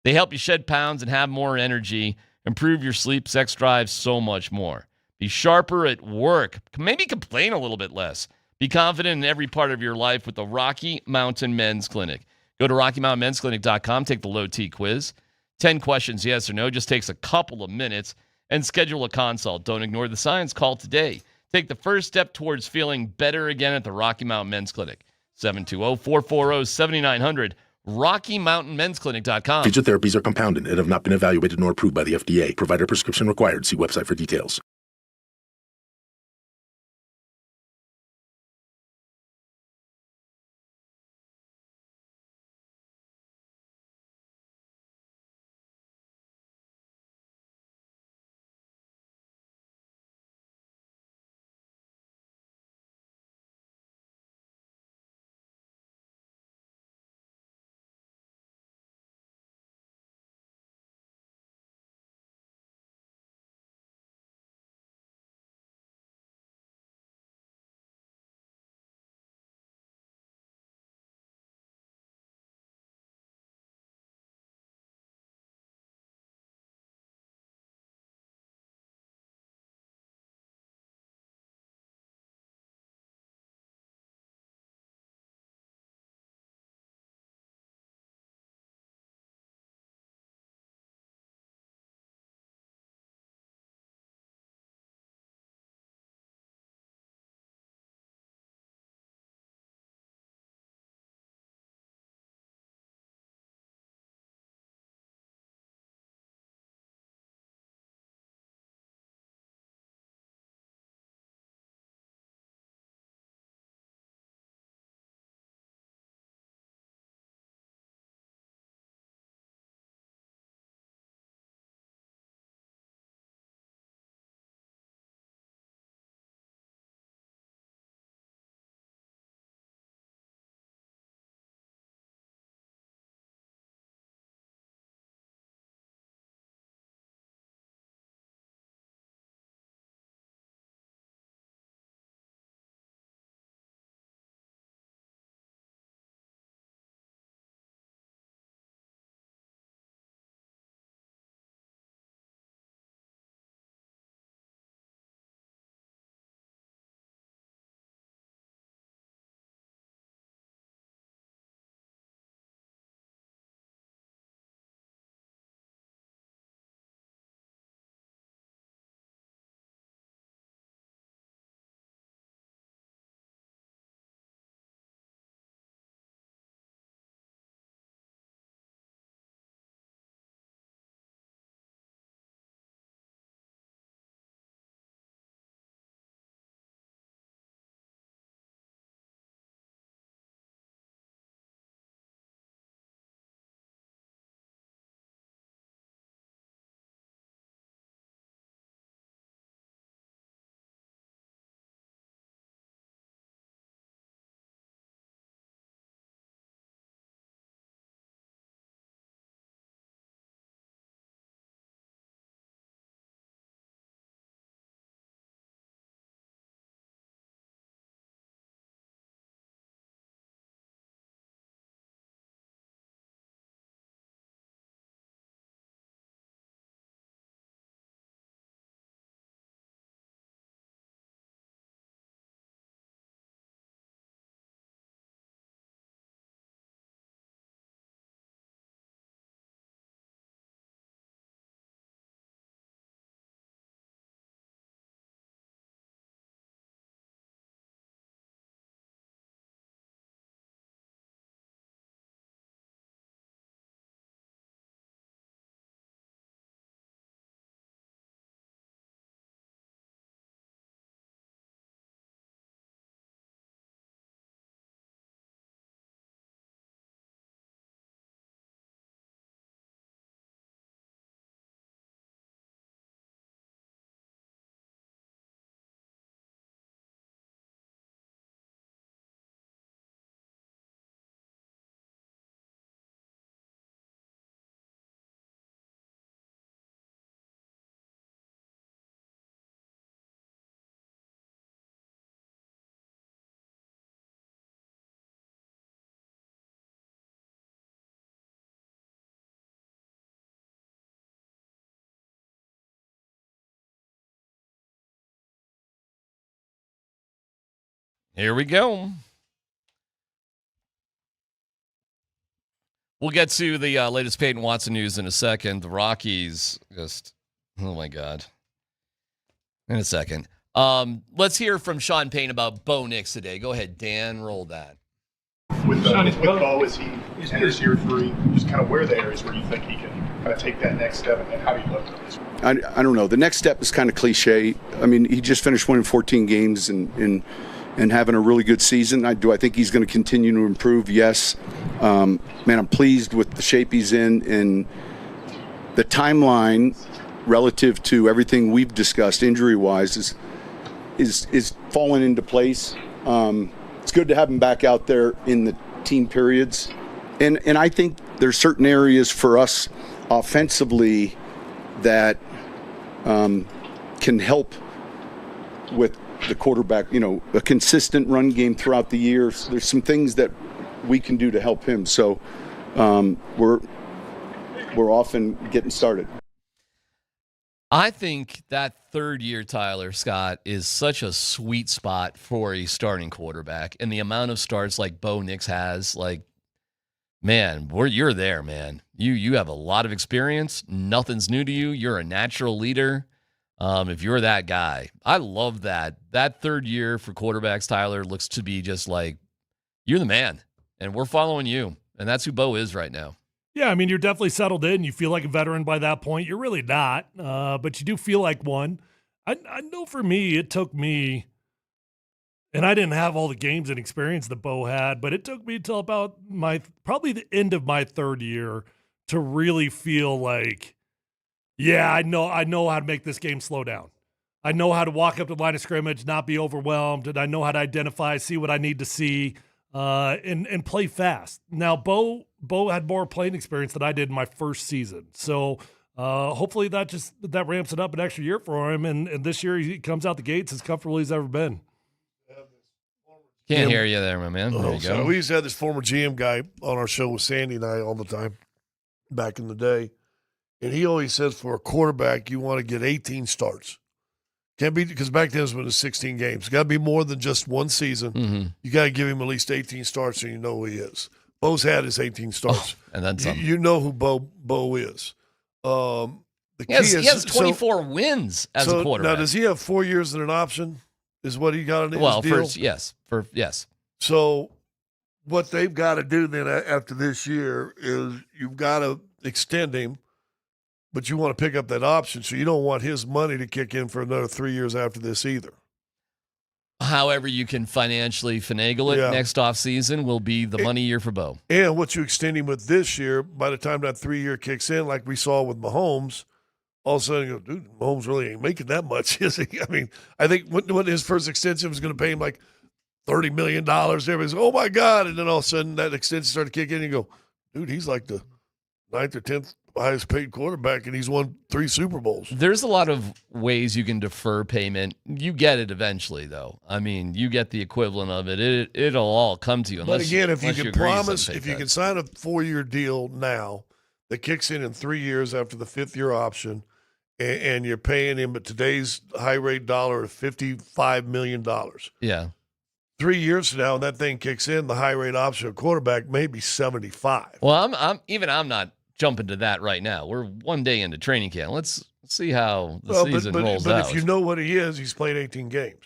They help you shed pounds and have more energy, improve your sleep, sex drive, so much more. Be sharper at work. Maybe complain a little bit less. Be confident in every part of your life with the Rocky Mountain Men's Clinic. Go to RockyMountainMen'sClinic.com, take the low T quiz. 10 questions, yes or no, just takes a couple of minutes, and schedule a consult. Don't ignore the science. Call today. Take the first step towards feeling better again at the Rocky Mountain Men's Clinic. 720-440-7900. RockyMountainMen'sClinic.com. Physical therapies are compounded and have not been evaluated nor approved by the FDA. Provider prescription required. See website for details. Here we go. We'll get to the latest Peyton Watson news in a second. The Rockies just, oh my God. In a second. Let's hear from Sean Payne about Bo Nix today. Go ahead, Dan. Roll that. With Bo, as he enters year 3, just kind of where the areas where you think he can kind of take that next step, and how do you look at this? I don't know. The next step is kind of cliche. I mean, he just finished winning 14 games and having a really good season. Do I think he's going to continue to improve? Yes. Man, I'm pleased with the shape he's in, and the timeline relative to everything we've discussed injury-wise is falling into place. It's good to have him back out there in the team periods. And I think there's certain areas for us offensively that can help with the quarterback, a consistent run game throughout the year. So there's some things that we can do to help him. So we're often getting started. I think that third year, Tyler Scott, is such a sweet spot for a starting quarterback. And the amount of starts like Bo Nix has, man, you're there, man. You have a lot of experience. Nothing's new to you. You're a natural leader. If you're that guy, I love that. That third year for quarterbacks, Tyler, looks to be just like, you're the man, and we're following you. And that's who Bo is right now. Yeah, I mean, you're definitely settled in. You feel like a veteran by that point. You're really not, but you do feel like one. I know for me, it took me, and I didn't have all the games and experience that Bo had, but it took me till about probably the end of my third year to really feel like, yeah, I know how to make this game slow down. I know how to walk up to the line of scrimmage, not be overwhelmed, and I know how to identify, see what I need to see, and play fast. Now, Bo had more playing experience than I did in my first season. So hopefully that ramps it up an extra year for him. And this year he comes out the gates as comfortable as he's ever been. Can't hear you there, my man. There you go. We used to have this former GM guy on our show with Sandy and I all the time back in the day. And he always says for a quarterback, you want to get 18 starts. Can't be, because back then it was when it was 16 games. Got to be more than just one season. Mm-hmm. You got to give him at least 18 starts so you know who he is. Bo's had his 18 starts. And then some. You know who Bo is. He has 24 wins as a quarterback. Now, does he have 4 years and an option? Is what he got in his deal? Yes. So what they've got to do then after this year is you've got to extend him, but you want to pick up that option, so you don't want his money to kick in for another 3 years after this either. However you can financially finagle it next offseason will be the money year for Bo. And what you extend him with this year, by the time that 3 year kicks in, like we saw with Mahomes, all of a sudden you go, dude, Mahomes really ain't making that much, is he? I mean, I think when his first extension was going to pay him like $30 million. Everybody's, oh my God. And then all of a sudden that extension started kicking in and you go, dude, he's like the 9th or 10th highest paid quarterback, and he's won 3 Super Bowls. There's a lot of ways you can defer payment. You get it eventually, though. I mean, you get the equivalent of it. It'll all come to you. But again, if you can promise, if you can sign a 4-year deal now that kicks in 3 years after the 5th year option, and you're paying him at today's high rate dollar of $55 million. Yeah. 3 years from now, when that thing kicks in, the high rate option of quarterback may be 75. Well, I'm not jumping to that right now. We're 1 day into training camp. Let's see how the season rolls out. But if you know what he is, he's played 18 games.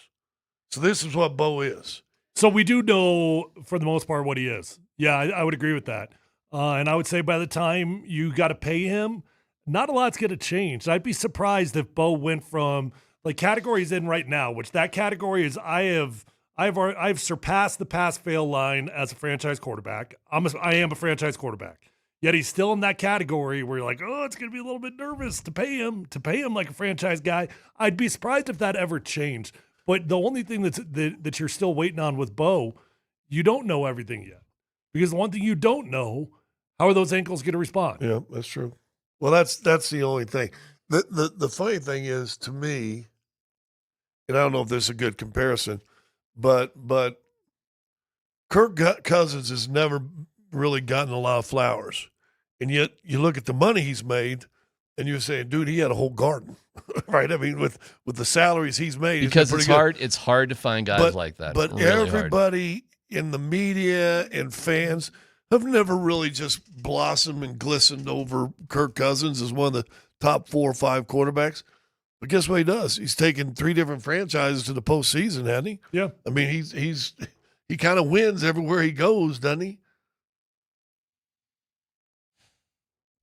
So this is what Bo is. So we do know, for the most part, what he is. Yeah, I would agree with that. And I would say by the time you got to pay him, not a lot's going to change. I'd be surprised if Bo went from like categories in right now, which that category is I've surpassed the pass-fail line as a franchise quarterback. I am a franchise quarterback. Yet he's still in that category where you're like, oh, it's going to be a little bit nervous to pay him like a franchise guy. I'd be surprised if that ever changed. But the only thing that you're still waiting on with Bo, you don't know everything yet. Because the one thing you don't know, how are those ankles going to respond? Yeah, that's true. Well, that's the only thing. The funny thing is, to me, and I don't know if this is a good comparison, but Kirk Cousins has never really gotten a lot of flowers. And yet you look at the money he's made, And you're saying, dude, he had a whole garden, right? I mean, with the salaries he's made, Because he's it's been pretty hard. It's hard to find guys like that. But really everybody in the media and fans have never really just blossomed and glistened over Kirk Cousins as one of the top 4 or 5 quarterbacks. But guess what he does? He's taken 3 different franchises to the postseason, hasn't he? Yeah. I mean, he kind of wins everywhere he goes, doesn't he?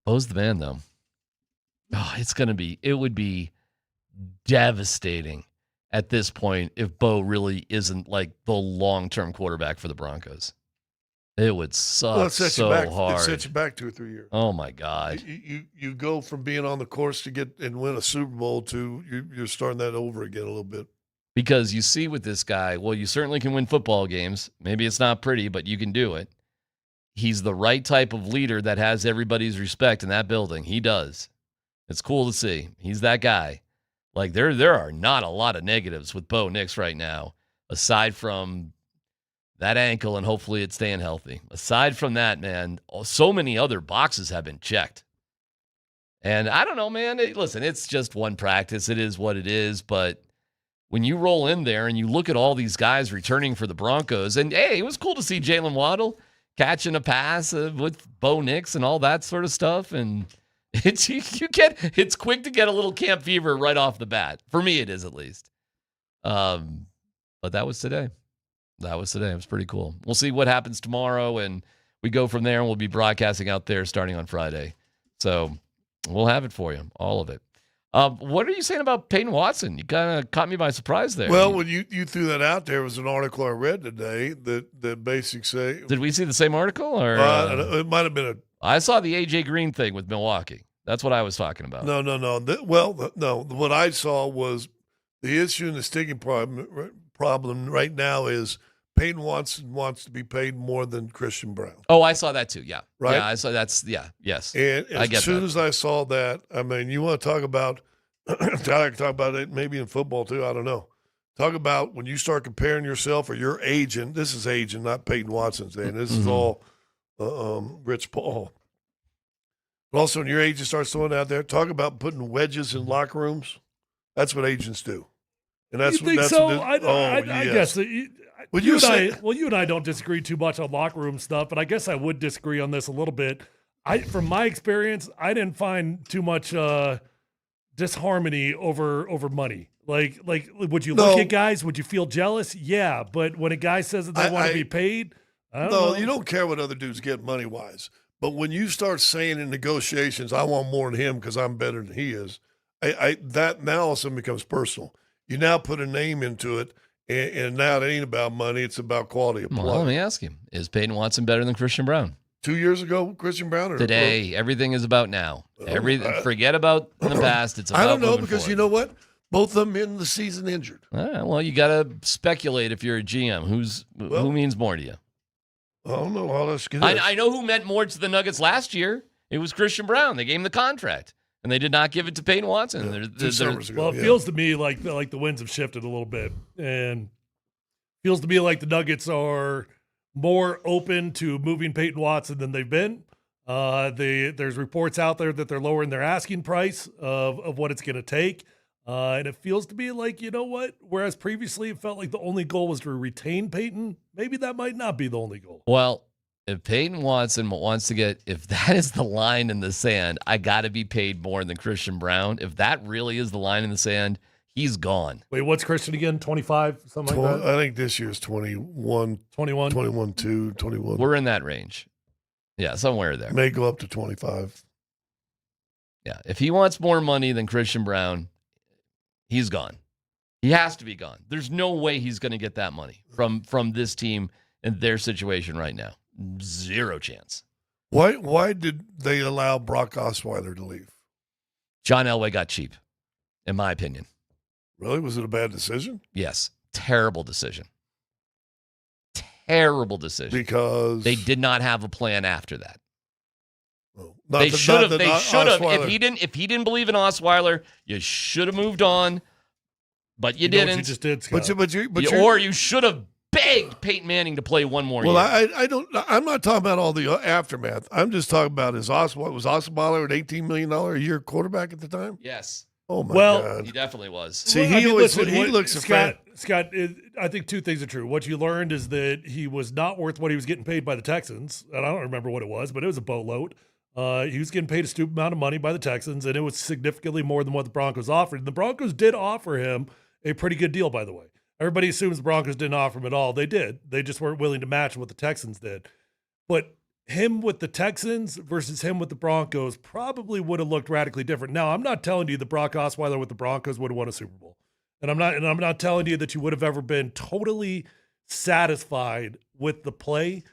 Bo's the man, though. Oh, it would be devastating at this point if Bo really isn't like the long-term quarterback for the Broncos. It would suck so hard. It sets you back 2 or 3 years. Oh my God! You go from being on the course to get and win a Super Bowl to you're starting that over again a little bit. Because you see with this guy, well, you certainly can win football games. Maybe it's not pretty, but you can do it. He's the right type of leader that has everybody's respect in that building. He does. It's cool to see. He's that guy. Like there are not a lot of negatives with Bo Nix right now, aside from that ankle and hopefully it's staying healthy. Aside from that, man, so many other boxes have been checked. And I don't know, man. Listen, it's just one practice. It is what it is. But when you roll in there and you look at all these guys returning for the Broncos, and hey, it was cool to see Jalen Waddle catching a pass with Bo Nix and all that sort of stuff. And it's quick to get a little camp fever right off the bat. For me, it is at least. But that was today. It was pretty cool. We'll see what happens tomorrow, and we go from there, and we'll be broadcasting out there starting on Friday. So we'll have it for you, all of it. What are you saying about Peyton Watson? You kind of caught me by surprise there. Well, when you threw that out, there was an article I read today that basically say. Did we see the same article, or it might have been a. I saw the AJ Green thing with Milwaukee. That's what I was talking about. No. No. What I saw was the issue and the sticking problem right now is Peyton Watson wants to be paid more than Christian Brown. Oh, I saw that too. Yeah. Right. Yeah, I saw yes. And as soon that. as I saw that, I mean, you want to talk about, Tyler can talk about it maybe in football too. I don't know. Talk about when you start comparing yourself or your agent. This is agent, not Peyton Watson's saying. This is all Rich Paul. But also, when your agent starts throwing out there, talk about putting wedges in locker rooms. That's what agents do. And that's you think that's so? What I guess. Would you and I don't disagree too much on locker room stuff, but I guess I would disagree on this a little bit. From my experience, I didn't find too much disharmony over money. Like, would you look at guys? Would you feel jealous? Yeah, but when a guy says that they want to be paid, I don't know. You don't care what other dudes get money wise. But when you start saying in negotiations, I want more than him because I'm better than he is, that now all of a sudden becomes personal. You now put a name into it, and now it ain't about money. It's about quality of play. Well, let me ask you, is Peyton Watson better than Christian Brown? 2 years ago, Christian Brown? Today, everything is about now. Forget about the past. It's about I don't know forward. because you know what? Both of them in the season injured. All right, well, you got to speculate if you're a GM. Who means more to you? I don't know. I'll ask you this. I know who meant more to the Nuggets last year. It was Christian Brown. They gave him the contract, and they did not give it to Peyton Watson. Yeah, 2 summers ago. Well, it feels to me like the winds have shifted a little bit, and feels to me like the Nuggets are more open to moving Peyton Watson than they've been. There's reports out there that they're lowering their asking price of what it's going to take. And it feels to me like, you know what? Whereas previously it felt like the only goal was to retain Peyton, maybe that might not be the only goal. Well, if Peyton Watson wants to if that is the line in the sand, I got to be paid more than Christian Brown. If that really is the line in the sand, he's gone. Wait, what's Christian again? 25, something like that? I think this year's 21. 21, 21. We're in that range. Yeah, somewhere there. May go up to 25. Yeah, if he wants more money than Christian Brown, he's gone. He has to be gone. There's no way he's going to get that money from this team and their situation right now. Zero chance. Why did they allow Brock Osweiler to leave? John Elway got cheap, in my opinion. Really? Was it a bad decision? Yes. Terrible decision. Terrible decision. Because they did not have a plan after that. Well, they should have. They should have. If he didn't believe in Osweiler, you should have moved on. But you didn't. You just did, Scott. Or you should have begged Peyton Manning to play one more Well, year. I'm not talking about all the aftermath. I'm just talking about was Osweiler an $18 million a year quarterback at the time? Yes. Oh my Well, God. He definitely was. See, Well, I mean, listen, he looks Scott. I think two things are true. What you learned is that he was not worth what he was getting paid by the Texans, and I don't remember what it was, but it was a boatload. He was getting paid a stupid amount of money by the Texans, and it was significantly more than what the Broncos offered. And the Broncos did offer him a pretty good deal, by the way. Everybody assumes the Broncos didn't offer him at all. They did. They just weren't willing to match what the Texans did. But him with the Texans versus him with the Broncos probably would have looked radically different. Now, I'm not telling you that Brock Osweiler with the Broncos would have won a Super Bowl. And I'm not telling you that you would have ever been totally satisfied with the play,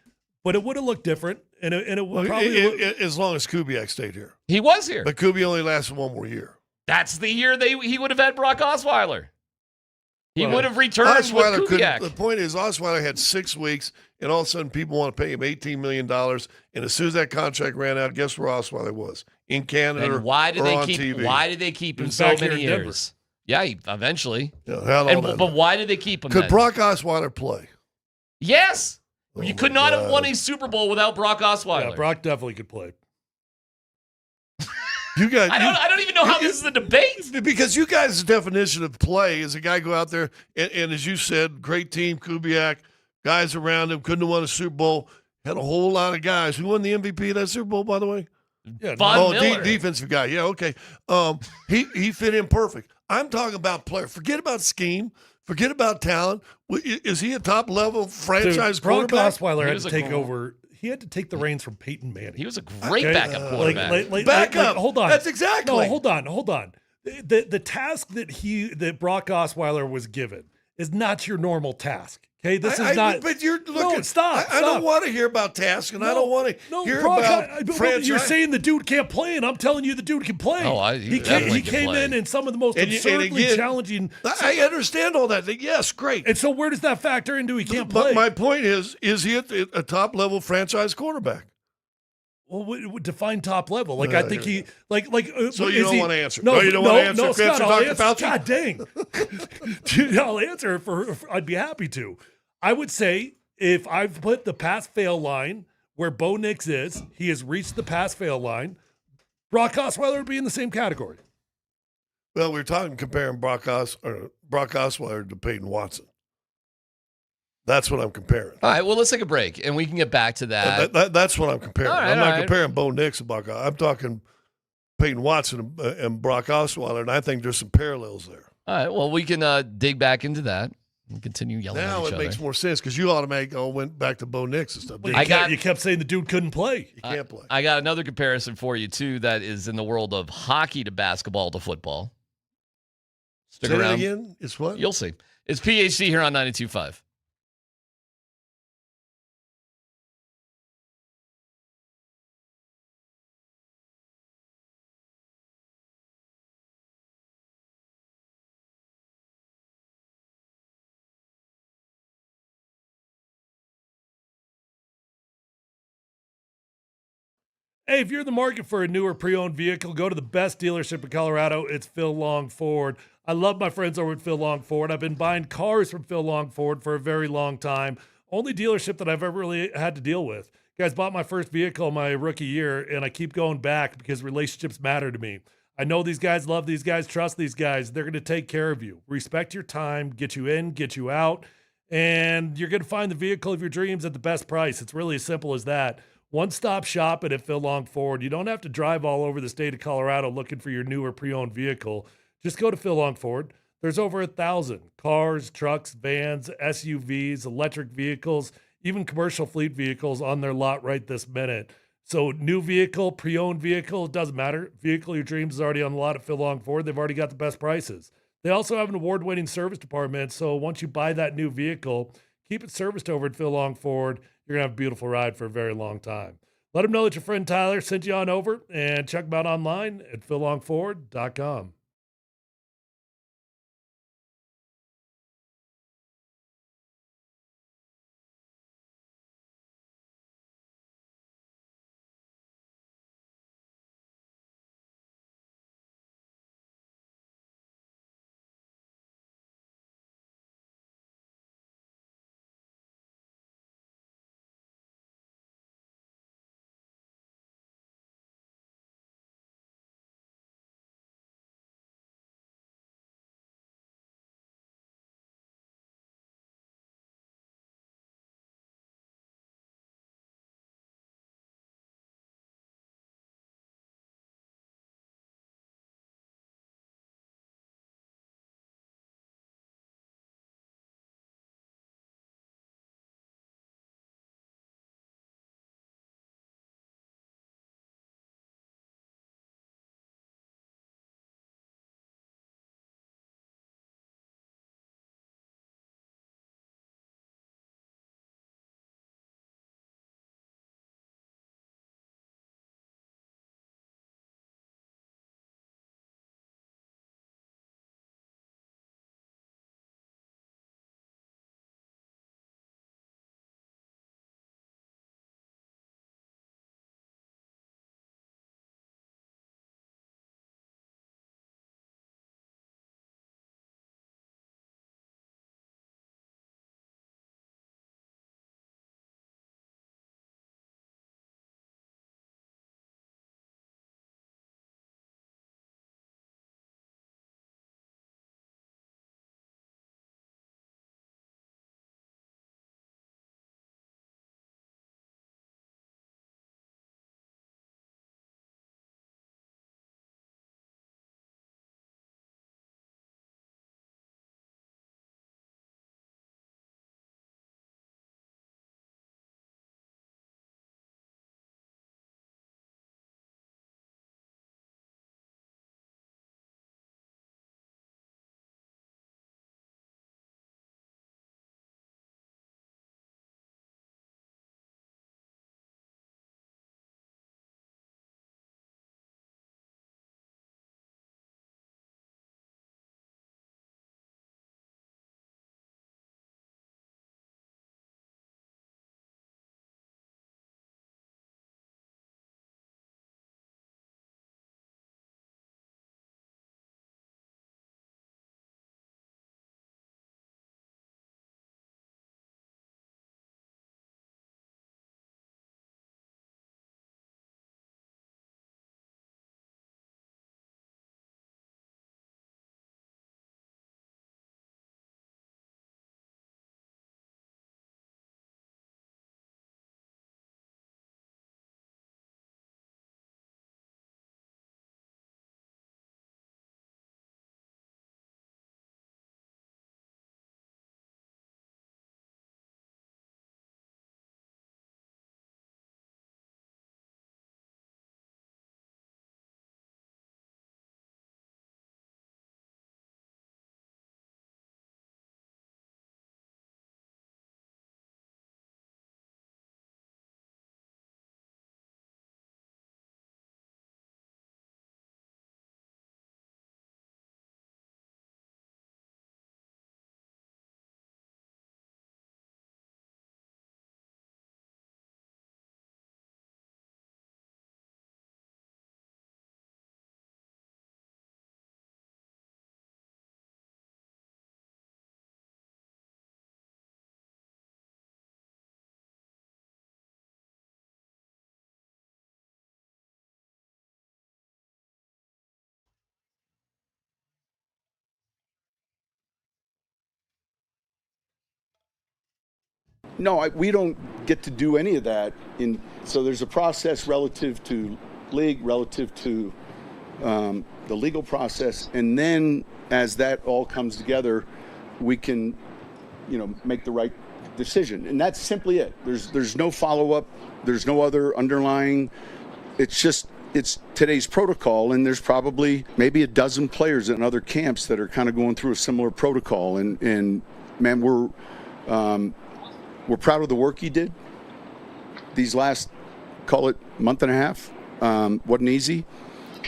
but it would have looked different. And it would probably as long as Kubiak stayed here. He was here. But Kubiak only lasted one more year. That's the year he would have had Brock Osweiler. He would have returned Osweiler with Kubiak. The point is, Osweiler had 6 weeks, and all of a sudden people want to pay him $18 million. And as soon as that contract ran out, guess where Osweiler was? In Canada And why did or they on keep? TV. Why did they keep him was so back here many in Denver. years? Yeah, eventually. Yeah, but why did they keep him? Could then? Brock Osweiler play? Yes. You could not have God. won a Super Bowl without Brock Osweiler. Yeah, Brock definitely could play. You guys, I don't even know how this is a debate. Because you guys' definition of play is a guy go out there and as you said, great team, Kubiak, guys around him, couldn't have won a Super Bowl, had a whole lot of guys. Who won the MVP of that Super Bowl, by the way? Yeah, Von Miller. Defensive guy. Yeah, okay. He fit in perfect. I'm talking about player. Forget about scheme. Forget about talent. Is he a top level franchise Brock quarterback? Osweiler had to take over. He had to take the reins from Peyton Manning. He was a great backup quarterback. Backup. Hold on. That's exactly. No, hold on. The task that Brock Osweiler was given is not your normal task. Okay, this is not. But you're looking. No, stop. I don't want to hear about tasks, and I don't want to hear Brock, about franchise. You're saying the dude can't play, and I'm telling you the dude can play. He came in some of the most absurdly challenging. I understand all that. Yes, great. And so where does that factor into he can't play? But my point is he a top level franchise quarterback? Well, define top level. Like I think he So you don't want to answer? No, you don't want to answer. No, Scott, I'll answer. Fauci? God dang. Dude, I'll answer I'd be happy to. I would say if I've put the pass-fail line where Bo Nix is, he has reached the pass-fail line, Brock Osweiler would be in the same category. Well, we're comparing Brock Osweiler to Peyton Watson. That's what I'm comparing. All right, well, let's take a break, and we can get back to that. That's what I'm comparing. All right, I'm not comparing Bo Nix and Brock. I'm talking Peyton Watson and Brock Osweiler, and I think there's some parallels there. All right, well, we can dig back into that and continue yelling at Now each it other. makes more sense because you automatically went back to Bo Nix and stuff. You kept saying the dude couldn't play. He can't play. I got another comparison for you, too, that is in the world of hockey to basketball to football. Stick Say that around. again? It's what? You'll see. It's PhD here on 92.5. Hey, if you're in the market for a newer pre-owned vehicle, go to the best dealership in Colorado. It's Phil Long Ford. I love my friends over at Phil Long Ford. I've been buying cars from Phil Long Ford for a very long time. Only dealership that I've ever really had to deal with. Guys, bought my first vehicle my rookie year, and I keep going back because relationships matter to me. I know these guys, love these guys, trust these guys. They're going to take care of you. Respect your time, get you in, get you out, and you're going to find the vehicle of your dreams at the best price. It's really as simple as that. One-stop shopping at Phil Long Ford. You don't have to drive all over the state of Colorado looking for your newer pre-owned vehicle. Just go to Phil Long Ford. There's over 1,000 cars, trucks, vans, SUVs, electric vehicles, even commercial fleet vehicles on their lot right this minute. So new vehicle, pre-owned vehicle, it doesn't matter. Vehicle of your dreams is already on the lot at Phil Long Ford. They've already got the best prices. They also have an award-winning service department. So once you buy that new vehicle, keep it serviced over at Phil Long Ford. You're going to have a beautiful ride for a very long time. Let them know that your friend Tyler sent you on over, and check them out online at phillongford.com. No, we don't get to do any of that. So there's a process relative to league, relative to the legal process, and then as that all comes together, we can, make the right decision, and that's simply it. There's no follow-up. There's no other underlying. It's today's protocol, and there's probably maybe a dozen players in other camps that are kind of going through a similar protocol, and man, we're proud of the work he did these last, call it, month and a half. Wasn't easy,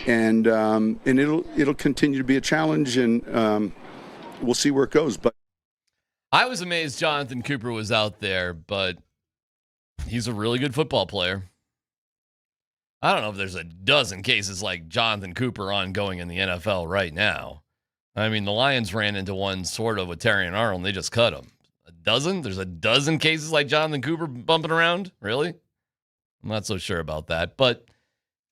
and it'll continue to be a challenge, and we'll see where it goes. But I was amazed Jonathon Cooper was out there, but he's a really good football player. I don't know if there's a dozen cases like Jonathon Cooper ongoing in the NFL right now. I mean, the Lions ran into one sort of with Terry and Arnold, and they just cut him. A dozen? There's a dozen cases like Jonathon Cooper bumping around? Really? I'm not so sure about that, but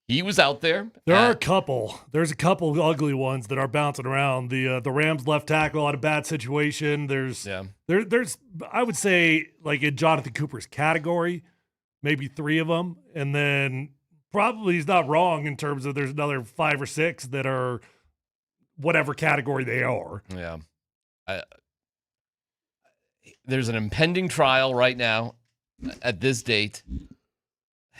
he was out there. There are a couple. There's a couple ugly ones that are bouncing around. The Rams left tackle had a bad situation. There's I would say, like, in Jonathon Cooper's category, maybe 3 of them, and then probably he's not wrong in terms of there's another 5 or 6 that are whatever category they are. Yeah. There's an impending trial right now at this date.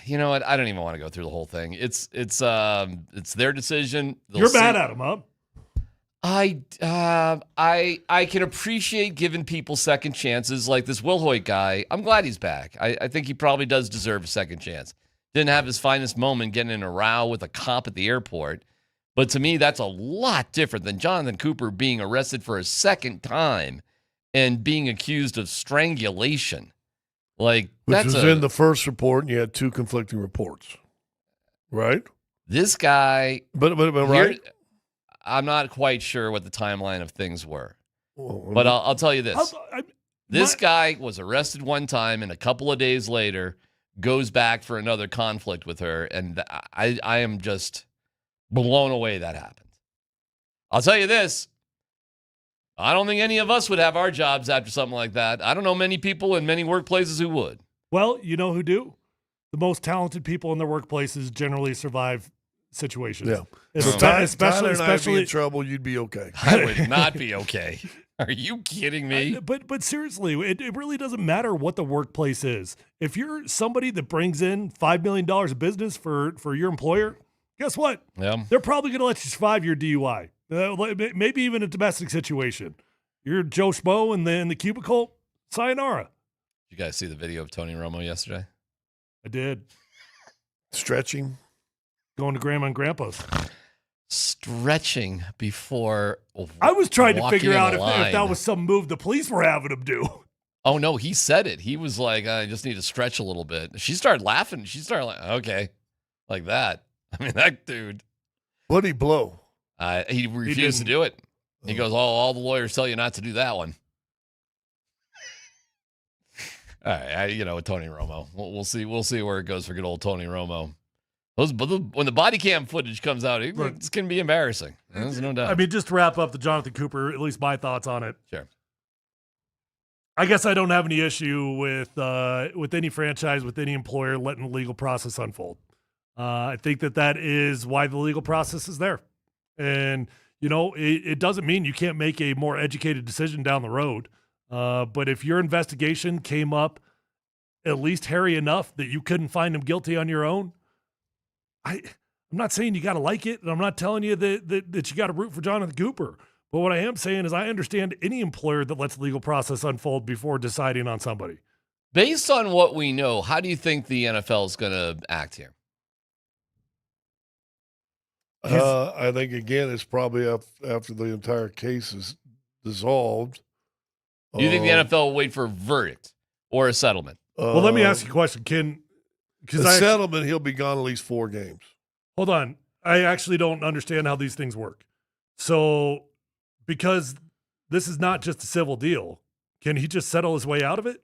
You know what? I don't even want to go through the whole thing. It's their decision. You're mad at them, huh? I can appreciate giving people second chances, like this Will Hoyt guy. I'm glad he's back. I think he probably does deserve a second chance. Didn't have his finest moment getting in a row with a cop at the airport. But to me, that's a lot different than Jonathon Cooper being arrested for a second time and being accused of strangulation. Like, which was in the first report, and you had 2 conflicting reports, right? This guy, but right. I'm not quite sure what the timeline of things were, but I'll tell you this: this guy was arrested one time, and a couple of days later goes back for another conflict with her, and I am just blown away that happened. I'll tell you this. I don't think any of us would have our jobs after something like that. I don't know many people in many workplaces who would. Well, you know who do? The most talented people in their workplaces generally survive situations. Yeah. Especially in trouble, you'd be okay. I would not be okay. Are you kidding me? But seriously, it really doesn't matter what the workplace is. If you're somebody that brings in $5 million of business for your employer, guess what? Yeah. They're probably going to let you survive your DUI. Maybe even a domestic situation. You're Joe Schmo in the cubicle, sayonara. Did you guys see the video of Tony Romo yesterday? I did. Stretching. Going to grandma and grandpa's. Stretching before I was trying to figure out if that was some move the police were having him do. Oh, no, he said it. He was like, I just need to stretch a little bit. She started laughing. She started like, okay, like that. I mean, that dude. What'd he blow? He refused to do it. He goes, all the lawyers tell you not to do that one. All right, Tony Romo. We'll see where it goes for good old Tony Romo. When the body cam footage comes out, it's going to be embarrassing. There's no doubt. I mean, just to wrap up the Jonathon Cooper, at least my thoughts on it. Sure. I guess I don't have any issue with any franchise, with any employer letting the legal process unfold. I think that is why the legal process is there. And, it doesn't mean you can't make a more educated decision down the road. But if your investigation came up at least hairy enough that you couldn't find him guilty on your own, I'm not saying you got to like it, and I'm not telling you that you got to root for Jonathon Cooper. But what I am saying is I understand any employer that lets the legal process unfold before deciding on somebody. Based on what we know, how do you think the NFL is going to act here? I think, again, it's probably after the entire case is dissolved. Do you think the NFL will wait for a verdict or a settlement? Well, let me ask you a question. Settlement, he'll be gone at least 4 games. Hold on. I actually don't understand how these things work. So, because this is not just a civil deal, can he just settle his way out of it?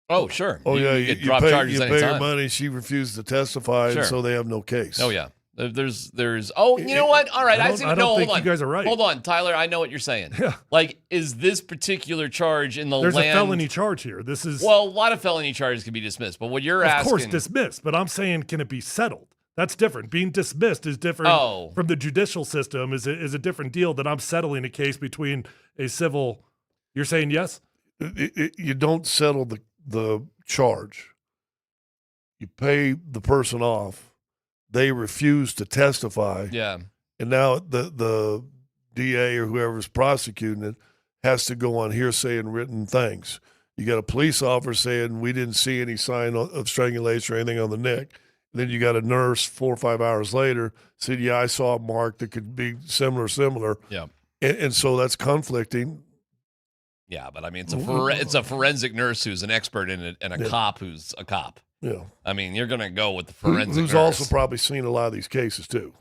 Oh, sure. Oh, you pay your money. She refused to testify, sure. so they have no case. Oh, yeah. There's. Oh, you know what? All right, I see. I don't think you guys are right. Hold on, Tyler. I know what you're saying. Yeah. Like, is this particular charge in the There's land? a felony charge here. This is Well, a lot of felony charges can be dismissed, but what you're asking, of course, dismissed. But I'm saying, can it be settled? That's different. Being dismissed is different from the judicial system. Is a different deal than I'm settling a case between a civil. You're saying yes? You don't settle the charge. You pay the person off. They refuse to testify. Yeah. And now the DA or whoever's prosecuting it has to go on hearsay and written things. You got a police officer saying we didn't see any sign of strangulation or anything on the neck. And then you got a nurse 4 or 5 hours later said, yeah, I saw a mark that could be similar. Yeah. And so that's conflicting. Yeah, but I mean, it's a forensic nurse who's an expert in it, and a cop who's a cop. Yeah. I mean, you're going to go with the forensic who's nurse. also probably seen a lot of these cases too.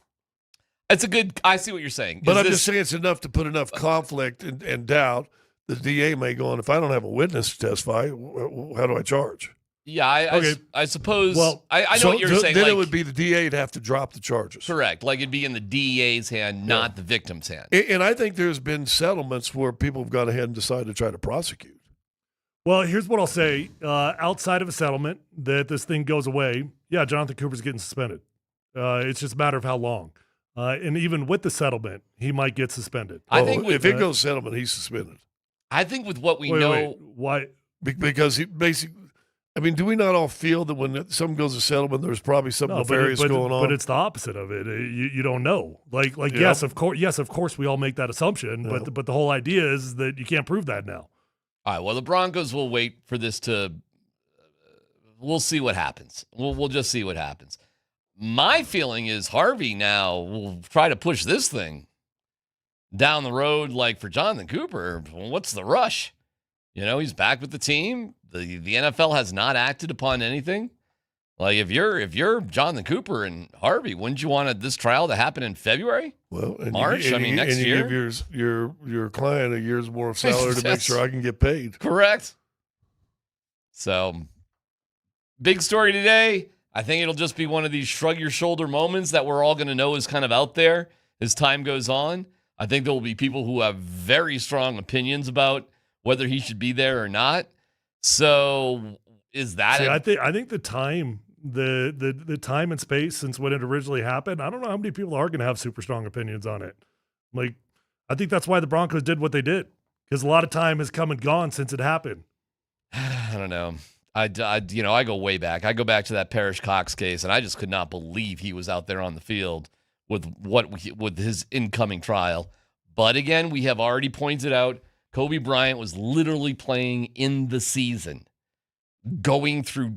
It's a good. I see what you're saying. But I'm just saying it's enough to put enough conflict and doubt. The DA may go on, if I don't have a witness to testify, how do I charge? Yeah, I suppose. Well, I know what you're saying. Then like, it would be the DA would have to drop the charges. Correct. Like it'd be in the DA's hand, not the victim's hand. And I think there's been settlements where people have gone ahead and decided to try to prosecute. Well, here's what I'll say. Outside of a settlement, that this thing goes away, yeah, Jonathon Cooper's getting suspended. It's just a matter of how long. And even with the settlement, he might get suspended. I think if it goes settlement, he's suspended. I think with what we know. Why? Because he basically, I mean, do we not all feel that when something goes to settlement, there's probably something nefarious going on? But it's the opposite of it. You don't know. Like yes, of course, we all make that assumption. Yeah. But the whole idea is that you can't prove that now. All right. Well, the Broncos will wait for this to. We'll see what happens. We'll just see what happens. My feeling is Harvey now will try to push this thing down the road, like for Jonathon Cooper. What's the rush? You know, he's back with the team. The NFL has not acted upon anything. Like if you're Jonathon Cooper and Harvey, wouldn't you want this trial to happen in February? Well, March. Next year. Give your client a year's more of salary to make sure I can get paid. Correct. So, big story today. I think it'll just be one of these shrug your shoulder moments that we're all going to know is kind of out there as time goes on. I think there will be people who have very strong opinions about whether he should be there or not. So, is that? I think the time, the time and space since when it originally happened, I don't know how many people are going to have super strong opinions on it. Like, I think that's why the Broncos did what they did, because a lot of time has come and gone since it happened. I don't know. I go way back. I go back to that Parrish Cox case, and I just could not believe he was out there on the field with his incoming trial. But again, we have already pointed out Kobe Bryant was literally playing in the season, going through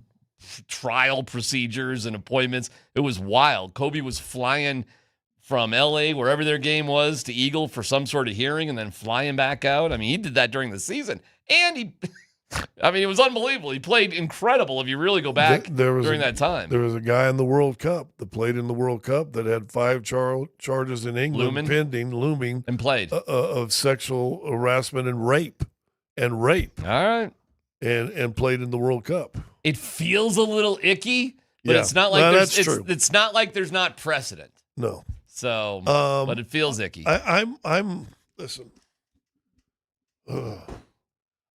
trial procedures and appointments. It was wild. Kobe was flying from L.A., wherever their game was, to Eagle for some sort of hearing and then flying back out. I mean, he did that during the season. And it was unbelievable. He played incredible if you really go back during that time. There was a guy in the World Cup that played in the World Cup that had 5 charges in England looming and played of sexual harassment and rape. All right. And played in the World Cup. It feels a little icky, but Yeah. it's not like that's true. It's not like there's not precedent. No. So, but it feels icky. I'm listen.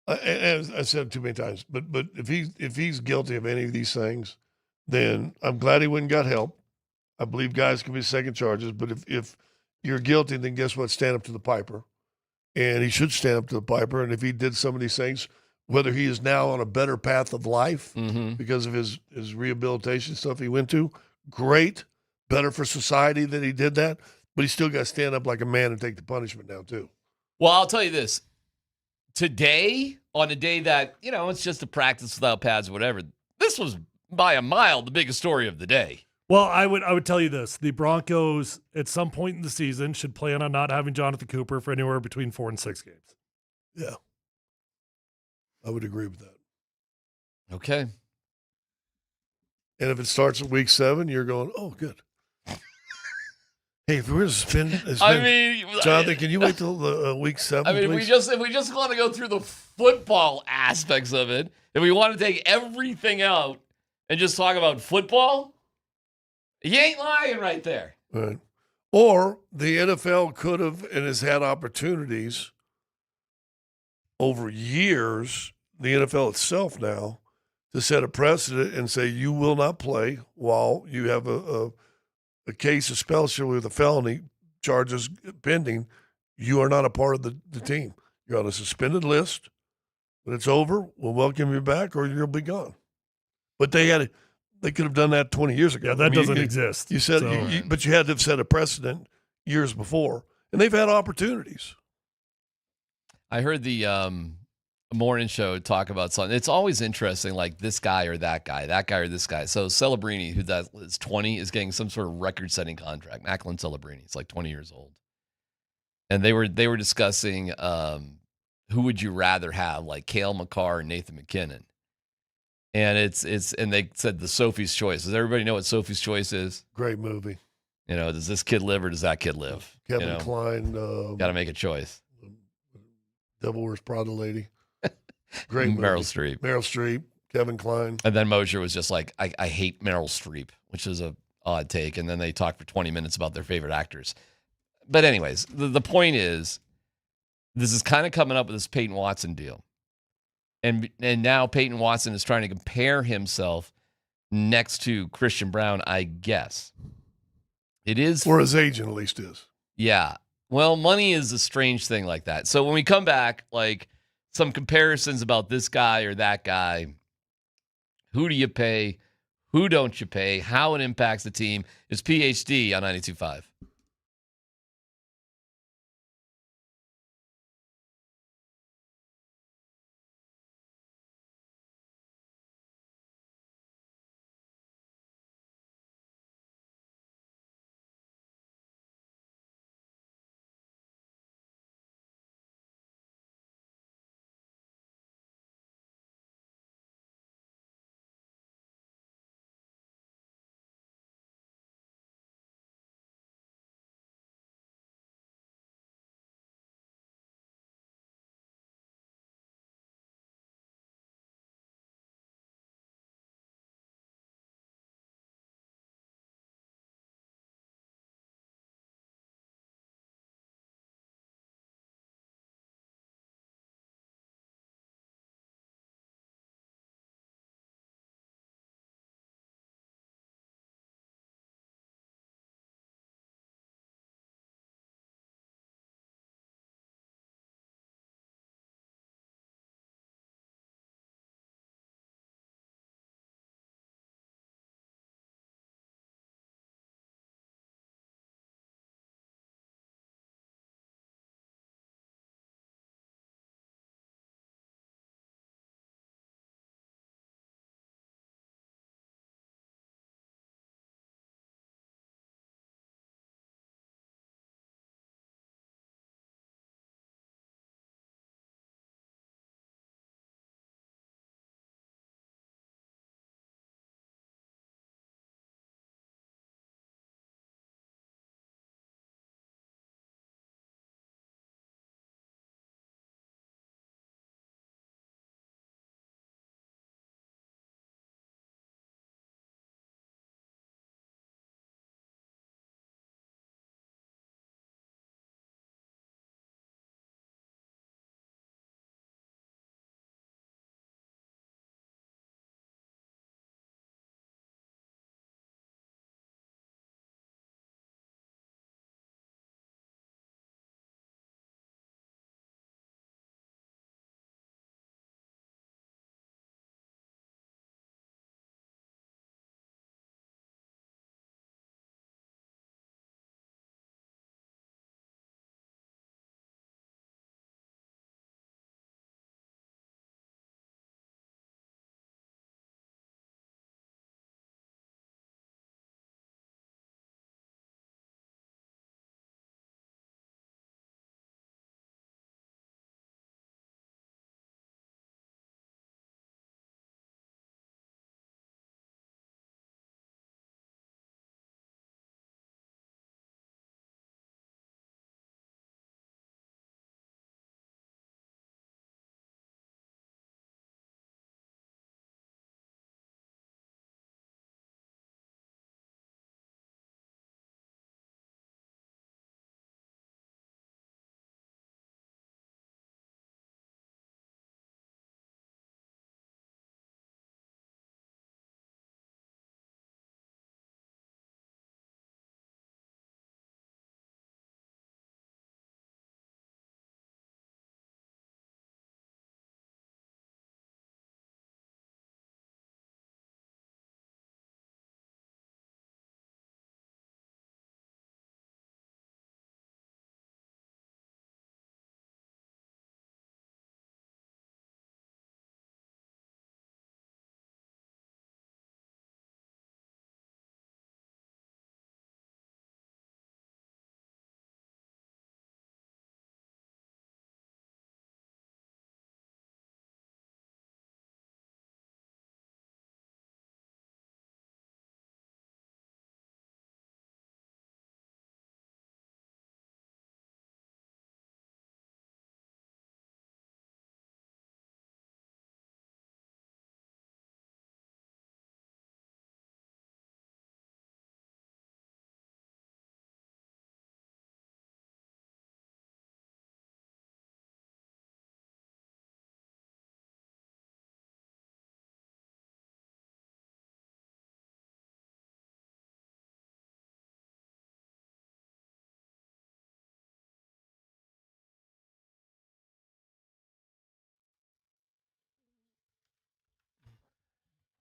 As I said too many times, but if he's guilty of any of these things, then I'm glad he went and got help. I believe guys can be second charges, but if you're guilty, then guess what? Stand up to the piper, and he should stand up to the piper. And if he did some of these things, whether he is now on a better path of life because of his rehabilitation stuff he went to, great, better for society that he did that. But he still got to stand up like a man and take the punishment now too. Well, I'll tell you this. Today, on a day that, it's just a practice without pads or whatever, this was by a mile the biggest story of the day. Well, I would tell you this. The Broncos, at some point in the season, should plan on not having Jonathon Cooper for anywhere between 4 and 6 games. Yeah. I would agree with that. Okay. And if it starts at week 7, you're going, oh, good. Hey, if we're suspended, Jonathan, can you wait till week 7? I mean, please? if we just want to go through the football aspects of it, if we want to take everything out and just talk about football, You ain't lying right there. Right. Or the NFL could have and has had opportunities over years, the NFL itself now, to set a precedent and say you will not play while you have a case, especially with a felony charges pending. You are not a part of the team. You're on a suspended list. When it's over, we'll welcome you back or you'll be gone. But they could have done that 20 years ago. Yeah, that doesn't exist. You said, So- but you had to have set a precedent years before, and they've had opportunities. I heard the morning show talk about something. It's always interesting, like this guy or that guy or this guy. So Celebrini, who is 20, is getting some sort of record-setting contract. Macklin Celebrini, it's like 20 years old, and they were discussing who would you rather have, like Cale Makar and Nathan McKinnon. And and they said the Sophie's Choice. Does everybody know what Sophie's Choice is? Great movie. You know, does this kid live or does that kid live? Kevin Kline. Got to make a choice. Devil Wears Prada lady. Great movie. Meryl Streep. Meryl Streep, Kevin Kline. And then Moser was just like, I hate Meryl Streep, which is a odd take. And then they talked for 20 minutes about their favorite actors. But anyways, the point is, this is kind of coming up with this Peyton Watson deal. And now Peyton Watson is trying to compare himself next to Christian Brown, I guess. It is. Or his agent at least is. Yeah. Well, money is a strange thing like that. So when we come back, like some comparisons about this guy or that guy, who do you pay? Who don't you pay? How it impacts the team is PhD on 92.5.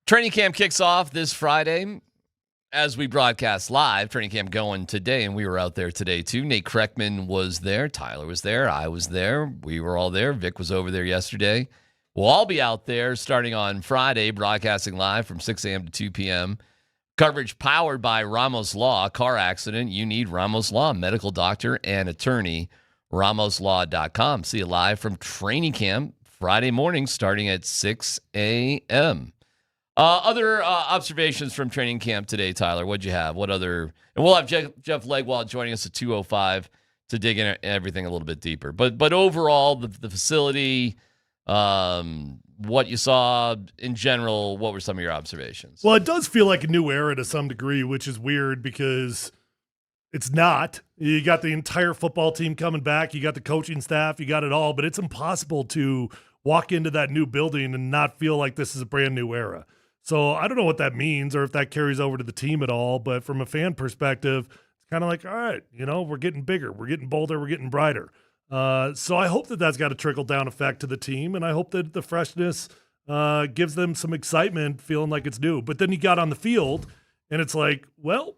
Training camp kicks off this Friday as we broadcast live. Training camp going today, and we were out there today too. Nate Kreckman was there. Tyler was there. I was there. We were all there. Vic was over there yesterday. We'll all be out there starting on Friday, broadcasting live from 6 a.m. to 2 p.m. Coverage powered by Ramos Law. Car accident, you need Ramos Law, medical doctor and attorney, ramoslaw.com. See you live from training camp Friday morning starting at 6 a.m. Other observations from training camp today, Tyler. What'd you have? What other? And we'll have Jeff Legwald joining us at 2:05 to dig in everything a little bit deeper. But overall, the facility, what you saw in general, what were some of your observations? Well, it does feel like a new era to some degree, which is weird because it's not. You got the entire football team coming back. You got the coaching staff. You got it all. But it's impossible to walk into that new building and not feel like this is a brand new era. So I don't know what that means or if that carries over to the team at all. But from a fan perspective, it's kind of like, all right, we're getting bigger. We're getting bolder. We're getting brighter. So I hope that that's got a trickle-down effect to the team, and I hope that the freshness gives them some excitement, feeling like it's new. But then you got on the field, and it's like, well,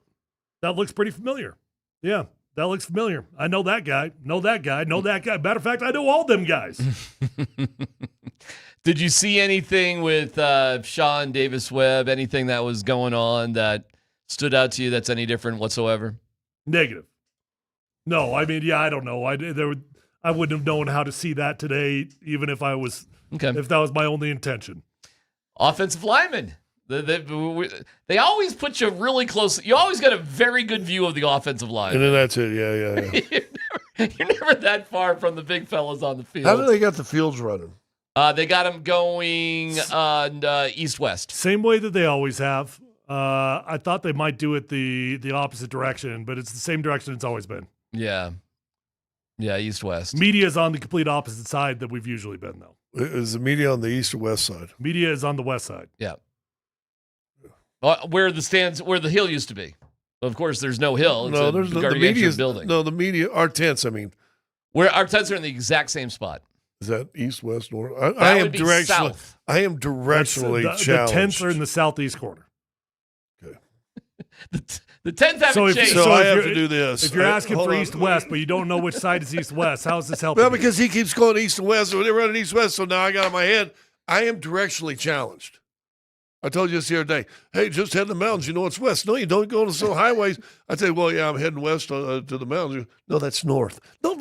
that looks pretty familiar. Yeah, that looks familiar. I know that guy, know that guy, know that guy. Matter of fact, I know all them guys. Did you see anything with Sean Davis-Webb, anything that was going on that stood out to you that's any different whatsoever? Negative. No, I mean, I don't know. I wouldn't have known how to see that today, even if if that was my only intention. Offensive linemen. They always put you really close. You always got a very good view of the offensive line. And then that's it. Yeah. You're never that far from the big fellas on the field. How do they got the fields running? They got them going east-west. Same way that they always have. I thought they might do it the opposite direction, but it's the same direction it's always been. Yeah. Yeah, east-west. Media is on the complete opposite side that we've usually been, though. Is the media on the east or west side? Media is on the west side. Yeah. Where the hill used to be. Of course, there's no hill. It's there's a the media building. No, the media, our tents, Where our tents are in the exact same spot. Is that east, west, north? I am directionally. South. I am directionally challenged. The tents are in the southeast corner. Okay. The tents haven't changed. So I have to do this. If you're asking for east-west, but you don't know which side is east-west, how is this helping? Well, because he keeps going east and west, so they're running east-west, so now I got in my head, I am directionally challenged. I told you this the other day. Hey, just head to the mountains. You know it's west. No, you don't go to some highways. I say, well, yeah, I'm heading west to the mountains. No, that's north. No,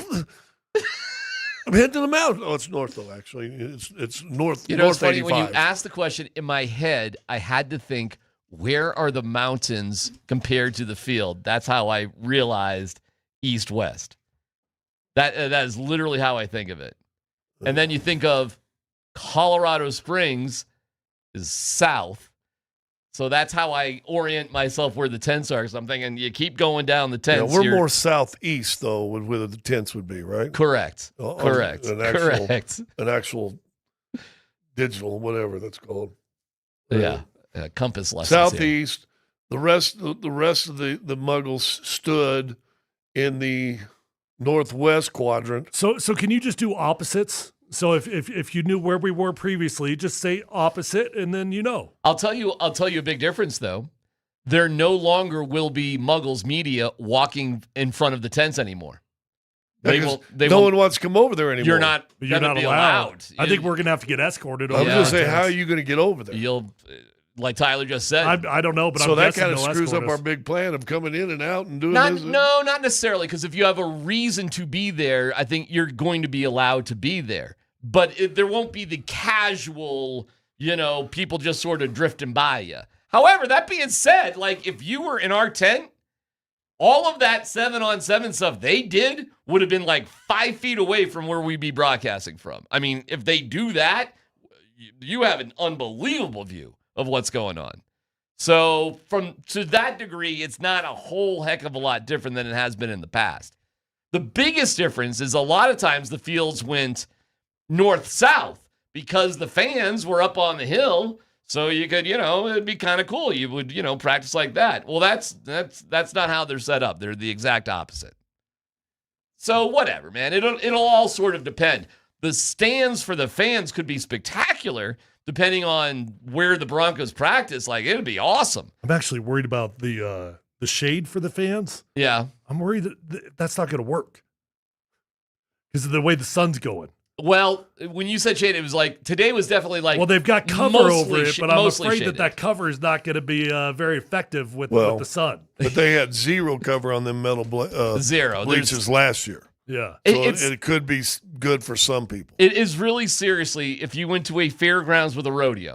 I'm heading to the mountains. Oh, it's north, though, actually. It's north. You know, north it's funny, 85. when you asked the question, in my head, I had to think, where are the mountains compared to the field? That's how I realized east-west. That is literally how I think of it. And then you think of Colorado Springs is south. So that's how I orient myself where the tents are. So I'm thinking you keep going down the tents. Yeah, we're more southeast, though, where the tents would be, right? Correct. Correct. An actual digital, whatever that's called. Yeah. Compass lessons. Southeast. Here. The rest of the Muggles stood in the northwest quadrant. So can you just do opposites? So if you knew where we were previously, just say opposite, and then you know. I'll tell you a big difference though. There no longer will be Muggles media walking in front of the tents anymore. No one wants to come over there anymore. You're not allowed. I think we're gonna have to get escorted. I was gonna say, how are you gonna get over there? You'll, like Tyler just said. I don't know, but so I'm that kind of screws up our big plan of coming in and out and doing this. No, not necessarily, because if you have a reason to be there, I think you're going to be allowed to be there. But there won't be the casual, people just sort of drifting by you. However, that being said, like if you were in our tent, all of that 7-on-7 stuff they did would have been like 5 feet away from where we'd be broadcasting from. I mean, if they do that, you have an unbelievable view of what's going on. So to that degree, it's not a whole heck of a lot different than it has been in the past. The biggest difference is a lot of times the fields went north-south because the fans were up on the hill, so you could, it'd be kind of cool. You would, practice like that. Well, that's not how they're set up. They're the exact opposite. So whatever, man. It'll all sort of depend. the stands for the fans could be spectacular depending on where the Broncos practice. Like, it would be awesome. I'm actually worried about the shade for the fans. Yeah. I'm worried that that's not going to work because of the way the sun's going. Well, when you said shade, it was like today was definitely like. Well, they've got cover over it, but I'm afraid shaded. that cover is not going to be very effective with the sun. But they had zero cover on them metal Zero. bleachers last year. Yeah. So it could be good for some people. It is really, seriously, if you went to a fairgrounds with a rodeo,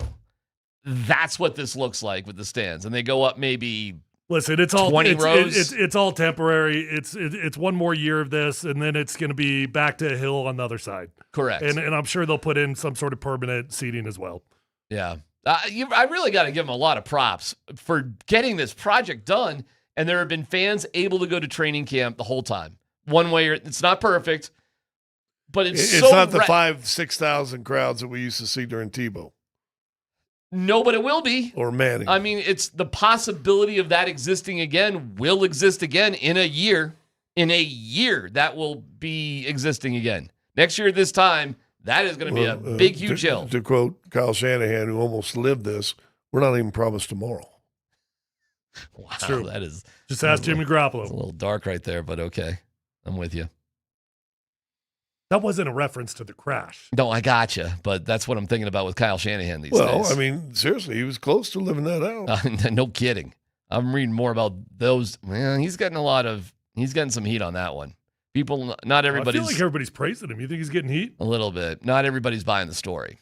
that's what this looks like with the stands. And they go up maybe Listen, it's all 20 rows. It's all temporary. It's one more year of this, and then it's going to be back to a hill on the other side. Correct. And I'm sure they'll put in some sort of permanent seating as well. Yeah. I really got to give them a lot of props for getting this project done. And there have been fans able to go to training camp the whole time. One way, it's not perfect, but it's not the 5,000-6,000 crowds that we used to see during Tebow. No, but it will be. Or Manning. I mean, it's the possibility of that existing again will exist again in a year. In a year, that will be existing again. Next year at this time, that is going to be a big, huge hill. To quote Kyle Shanahan, who almost lived this, we're not even promised tomorrow. Wow, True. That is. Just ask Jimmy Garoppolo. It's a little dark right there, but okay. I'm with you. That wasn't a reference to the crash. No, I gotcha, but that's what I'm thinking about with Kyle Shanahan these days. Well, I mean, seriously, he was close to living that out. No kidding. I'm reading more about those. Man, he's getting some heat on that one. People, not everybody's. I feel like everybody's praising him. You think he's getting heat? A little bit. Not everybody's buying the story.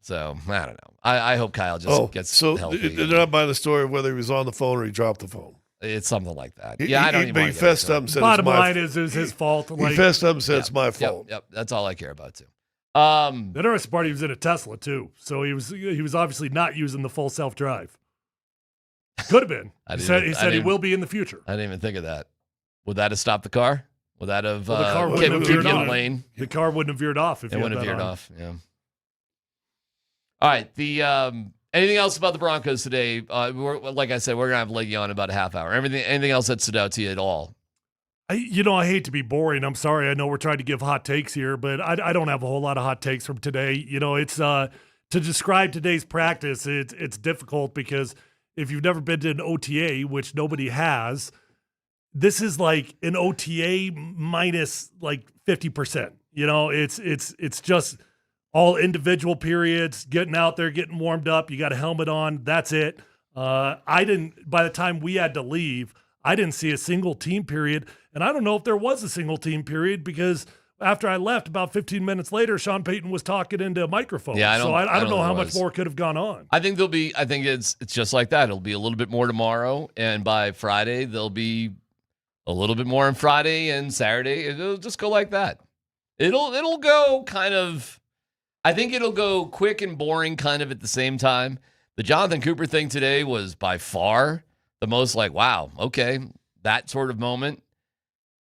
So, I don't know. I hope Kyle just gets healthy. They're not buying the story of whether he was on the phone or he dropped the phone. It's something like that. He even he fessed up and said Bottom it's my line is his fault. He fessed up and said it's my fault. Yep. That's all I care about, too. The interesting part, he was in a Tesla, too. So he was obviously not using the full self-drive. Could have been. He said he will be in the future. I didn't even think of that. Would that have stopped the car? Would that have the car wouldn't have veered off. Lane? The car wouldn't have veered off if it wouldn't have veered on. off. Yeah. All right. Anything else about the Broncos today? Like I said, we're gonna have Leggy on about a half hour. Anything else that stood out to you at all? I hate to be boring. I'm sorry. I know we're trying to give hot takes here, but I don't have a whole lot of hot takes from today. It's to describe today's practice. It's difficult because if you've never been to an OTA, which nobody has, this is like an OTA minus like 50%. It's just all individual periods, getting out there, getting warmed up. You got a helmet on. That's it. By the time we had to leave, I didn't see a single team period. And I don't know if there was a single team period because after I left, about 15 minutes later, Sean Payton was talking into a microphone. Yeah, I don't know how much more could have gone on. I think it's just like that. It'll be a little bit more tomorrow. And by Friday, there'll be a little bit more on Friday and Saturday. It'll just go like that. It'll go kind of, I think it'll go quick and boring kind of at the same time. The Jonathon Cooper thing today was by far the most like, wow, okay, that sort of moment.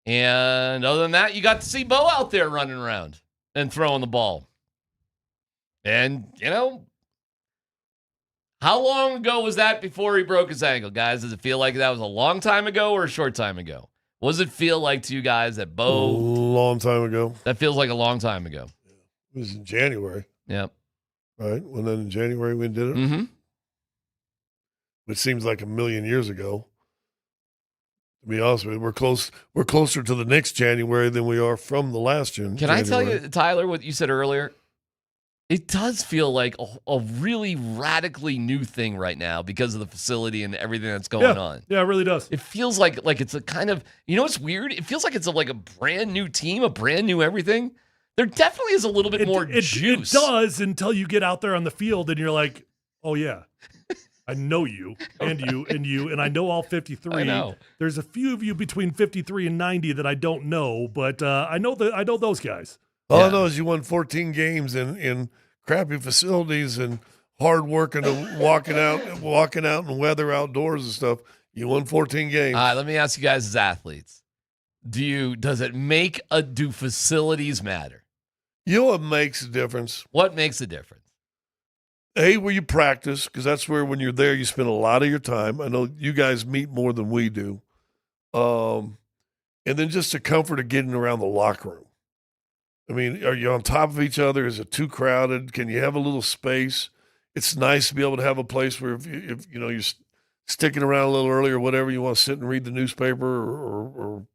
And other than that, you got to see Bo out there running around and throwing the ball. And, how long ago was that before he broke his ankle, guys? Does it feel like that was a long time ago or a short time ago? What does it feel like to you guys that Bo? A long time ago. That feels like a long time ago. It was in January. Yep. Right? When then in January we did it? Mm-hmm. Which seems like a million years ago. To be honest with you, we're closer to the next January than we are from the last January. Can I tell you, Tyler, what you said earlier? It does feel like a really radically new thing right now because of the facility and everything that's going on. Yeah, it really does. It feels like it's a kind of, what's weird? It feels like it's like a brand new team, a brand new everything. There definitely is a little bit more juice. It does until you get out there on the field and you're like, oh, yeah. I know you and you, and I know all 53. I know. There's a few of you between 53 and 90 that I don't know, but I know those guys. All I know is you won 14 games in crappy facilities and hard working and walking out in weather outdoors and stuff. You won 14 games. All right, let me ask you guys as athletes. Do facilities matter? You know what makes a difference? What makes a difference? Where you practice, because that's where when you're there you spend a lot of your time. I know you guys meet more than we do. And then just the comfort of getting around the locker room. I mean, are you on top of each other? Is it too crowded? Can you have a little space? It's nice to be able to have a place where if you're sticking around a little early or whatever, you want to sit and read the newspaper or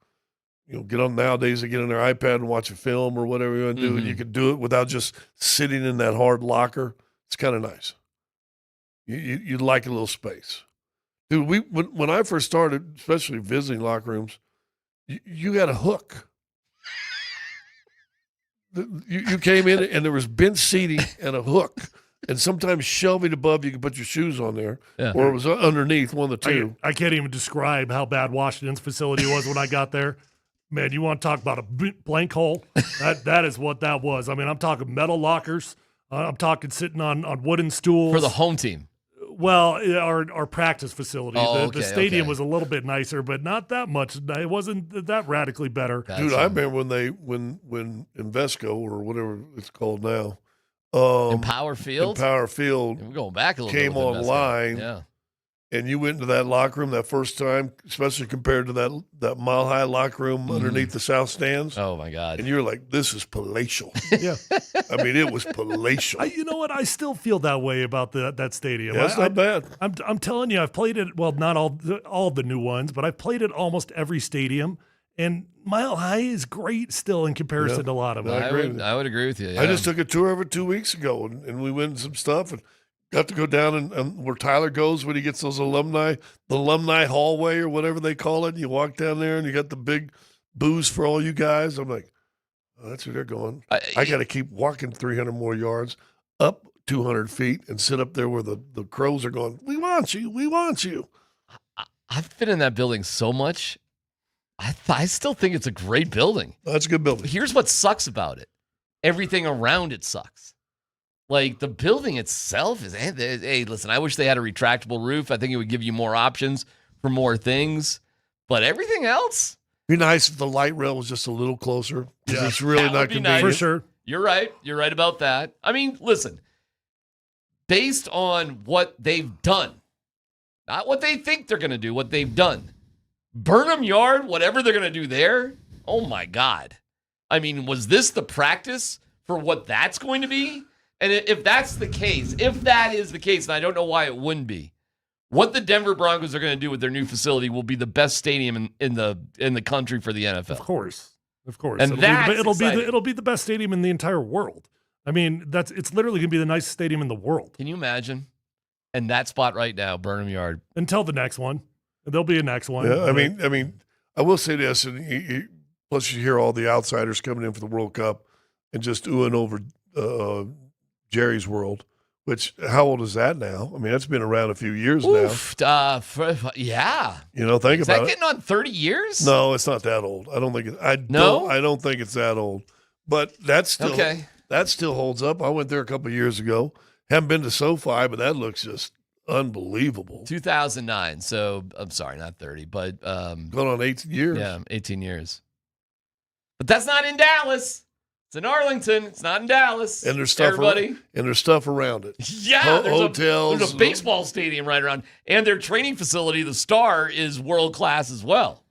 get on nowadays. They get on their iPad and watch a film or whatever you want to do. And you can do it without just sitting in that hard locker. It's kind of nice. You'd like a little space. Dude, when I first started, especially visiting locker rooms, you had a hook. You came in and there was bench seating and a hook. And sometimes shelving above, you could put your shoes on there, or it was underneath, one of the two. I can't even describe how bad Washington's facility was when I got there. Man, you want to talk about a blank hole? That is what that was. I mean, I'm talking metal lockers. I'm talking sitting on wooden stools. For the home team. Well, our practice facility. Oh, the stadium was a little bit nicer, but not that much. It wasn't that radically better. Dude, I remember when Invesco, or whatever it's called now, Empower Field? We're going back a little came bit with online. Yeah. And you went into that locker room that first time, especially compared to that mile-high locker room underneath the south stands. Oh, my God. And you're like, this is palatial. Yeah. I mean, it was palatial. You know what? I still feel that way about that stadium. Yeah, it's not bad. I'm telling you, I've played it, well, not all the new ones, but I've played it almost every stadium. And Mile High is great still in comparison to a lot of them. I would agree with you. Yeah. I just took a tour of it 2 weeks ago, and we went in some stuff and got to go down and where Tyler goes when he gets those the alumni hallway or whatever they call it. You walk down there and you got the big booze for all you guys. I'm like, oh, that's where they're going. I got to keep walking 300 more yards up 200 feet and sit up there where the crows are going, we want you, we want you. I've been in that building so much. I still think it's a great building. That's a good building. Here's what sucks about it. Everything around it sucks. Like, the building itself is, hey, listen, I wish they had a retractable roof. I think it would give you more options for more things. But everything else? It'd be nice if the light rail was just a little closer. Yeah. It's really not convenient. For sure. You're right. You're right about that. I mean, listen, based on what they've done, not what they think they're going to do, what they've done, Burnham Yard, whatever they're going to do there, oh, my God. I mean, was this the practice for what that's going to be? And if that's the case, if that is the case, and I don't know why it wouldn't be, what the Denver Broncos are going to do with their new facility will be the best stadium in the country for the NFL. Of course. And it'll be the best stadium in the entire world. I mean, it's literally going to be the nicest stadium in the world. Can you imagine? And that spot right now, Burnham Yard. Until the next one. There'll be a next one. Yeah, I mean, I will say this, and plus you hear all the outsiders coming in for the World Cup and just oohing over Jerry's World, which, how old is that now? I mean, that's been around a few years now. Yeah. You know, think is about it. Is that getting on 30 years? No, it's not that old. I don't think I don't think it's that old. But that still holds up. I went there a couple of years ago. Haven't been to SoFi, but that looks just unbelievable. 2009. So I'm sorry, not 30, but going on 18 years. Yeah, 18 years. But that's not in Dallas. It's in Arlington. It's not in Dallas. And there's stuff around it. Yeah, hotels. There's a baseball stadium right around, and their training facility, the Star, is world class as well.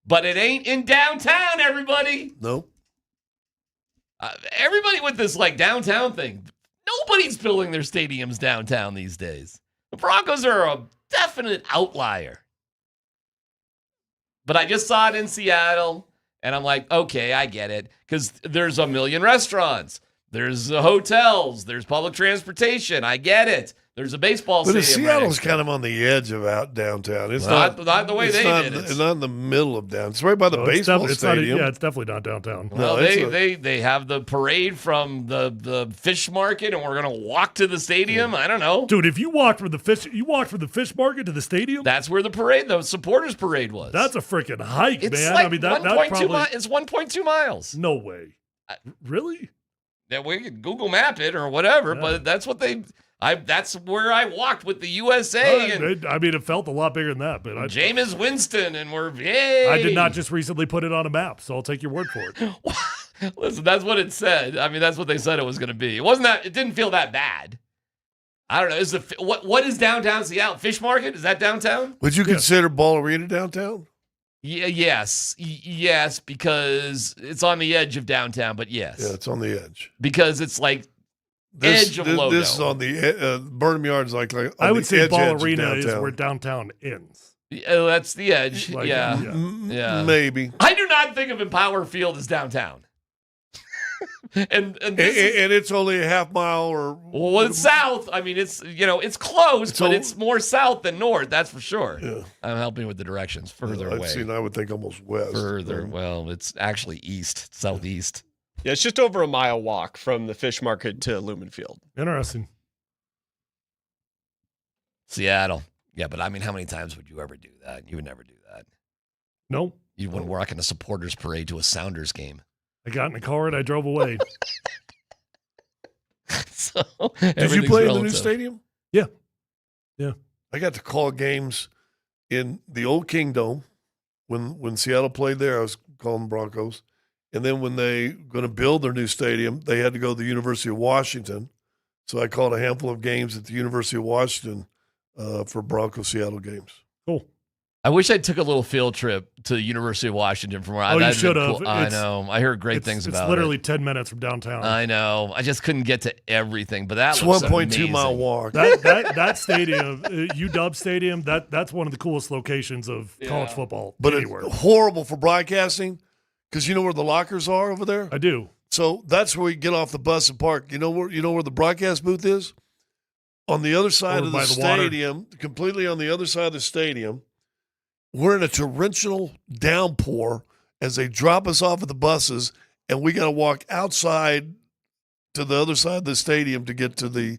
But it ain't in downtown, everybody. Nope. Everybody with this like downtown thing. Nobody's building their stadiums downtown these days. The Broncos are a definite outlier. But I just saw it in Seattle. And I'm like, okay, I get it. Because there's a million restaurants. There's hotels. There's public transportation. I get it. There's a baseball stadium. But Seattle's kind of on the edge of out downtown. It's not the way they did it. It's not in the middle of downtown. It's right by the baseball stadium. It's definitely not downtown. Well, they have the parade from the fish market, and we're gonna walk to the stadium. I don't know, dude. If you walked from the fish market to the stadium, that's where the supporters parade was. That's a freaking hike, it's man. Like I mean, that 1.2 it's 1.2 miles. No way. Really? That we could Google Map it or whatever, but that's what they. That's where I walked with the USA. I mean, it felt a lot bigger than that. But Jameis Winston, and yay! I did not just recently put it on a map, so I'll take your word for it. Listen, that's what it said. I mean, that's what they said it was going to be. It wasn't that. It didn't feel that bad. I don't know. What is downtown Seattle? Fish Market? Is that downtown? Would you consider Ball Arena downtown? Yes, because it's on the edge of downtown, but yes. Yeah, it's on the edge. Because it's like edge of Logo. This is on the Burnham Yard's like on I would the say edge Ball of Arena is downtown. where downtown ends. Oh, that's the edge. Like, yeah. yeah. Maybe. I do not think of Empower Field as downtown. and it's only a half mile or well, it's south. I mean, it's it's close, but it's more south than north. That's for sure. Yeah. I'm helping with the directions further away. I would think almost west. Further. Well, it's actually east, southeast. Yeah, it's just over a mile walk from the fish market to Lumen Field. Interesting. Seattle. Yeah, but I mean, how many times would you ever do that? You would never do that. Nope. You wouldn't walk in a supporters parade to a Sounders game. I got in the car and I drove away. So, did you play in the new stadium? Yeah. I got to call games in the old Kingdom when Seattle played there. I was calling the Broncos, and then when they going to build their new stadium, they had to go to the University of Washington. So I called a handful of games at the University of Washington for Broncos Seattle games. Cool. I wish I took a little field trip to the University of Washington from where I you should have. Cool. I know. I heard great things about it. It's literally 10 minutes from downtown. I know. I just couldn't get to everything, but that it's looks 1.2 mile walk. That stadium, UW Stadium, that's one of the coolest locations of college football but anywhere. It's horrible for broadcasting because you know where the lockers are over there? I do. So that's where we get off the bus and park. You know where the broadcast booth is? On the other side Over of the by the stadium, completely on the other side of the stadium. We're in a torrential downpour as they drop us off at the buses, and we got to walk outside to the other side of the stadium to get to the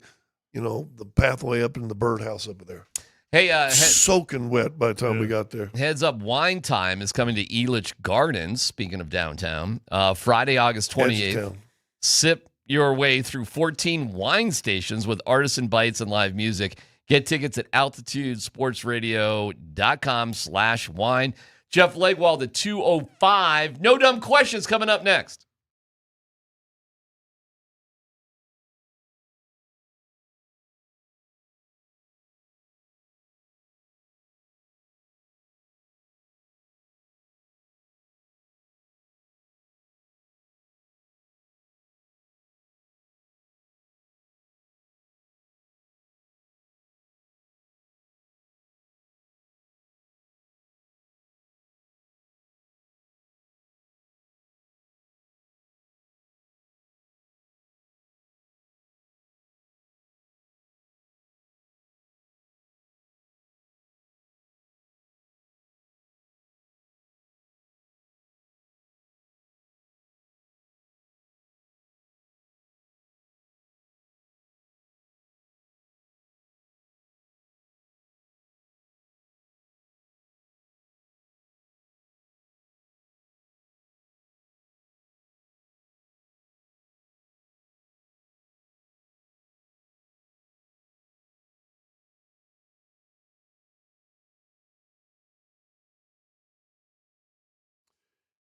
pathway up in the birdhouse over there. Hey, soaking wet by the time we got there. Heads up, Wine Time is coming to Elitch Gardens, speaking of downtown, Friday, August 28th. Sip your way through 14 wine stations with artisan bites and live music. Get tickets at altitudesportsradio.com/wine. Jeff Legwald at 2:05. No dumb questions coming up next.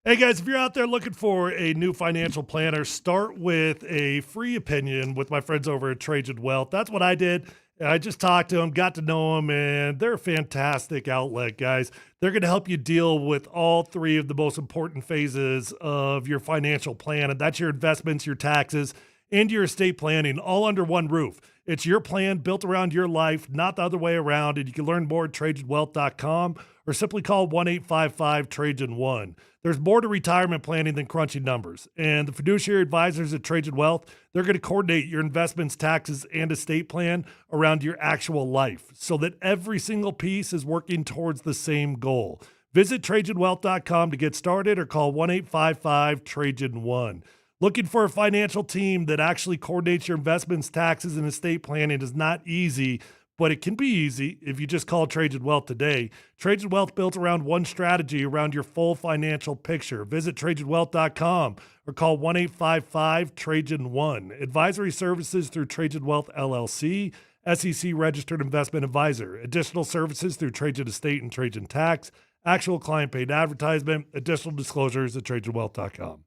Hey guys, if you're out there looking for a new financial planner, start with a free opinion with my friends over at Trajan Wealth. That's what I did. I just talked to them, got to know them, and they're a fantastic outlet, guys. They're going to help you deal with all three of the most important phases of your financial plan, and that's your investments, your taxes, and your estate planning, all under one roof. It's your plan built around your life, not the other way around, and you can learn more at TrajanWealth.com or simply call 1-855-TRAJAN1. There's more to retirement planning than crunching numbers, and the fiduciary advisors at Trajan Wealth, they're going to coordinate your investments, taxes, and estate plan around your actual life so that every single piece is working towards the same goal. Visit TrajanWealth.com to get started or call 1-855-TRAJAN1. Looking for a financial team that actually coordinates your investments, taxes, and estate planning is not easy, but it can be easy if you just call Trajan Wealth today. Trajan Wealth built around one strategy around your full financial picture. Visit TrajanWealth.com or call 1-855-TRAJAN1. Advisory services through Trajan Wealth LLC, SEC registered investment advisor. Additional services through Trajan Estate and Trajan Tax. Actual client paid advertisement. Additional disclosures at TrajanWealth.com.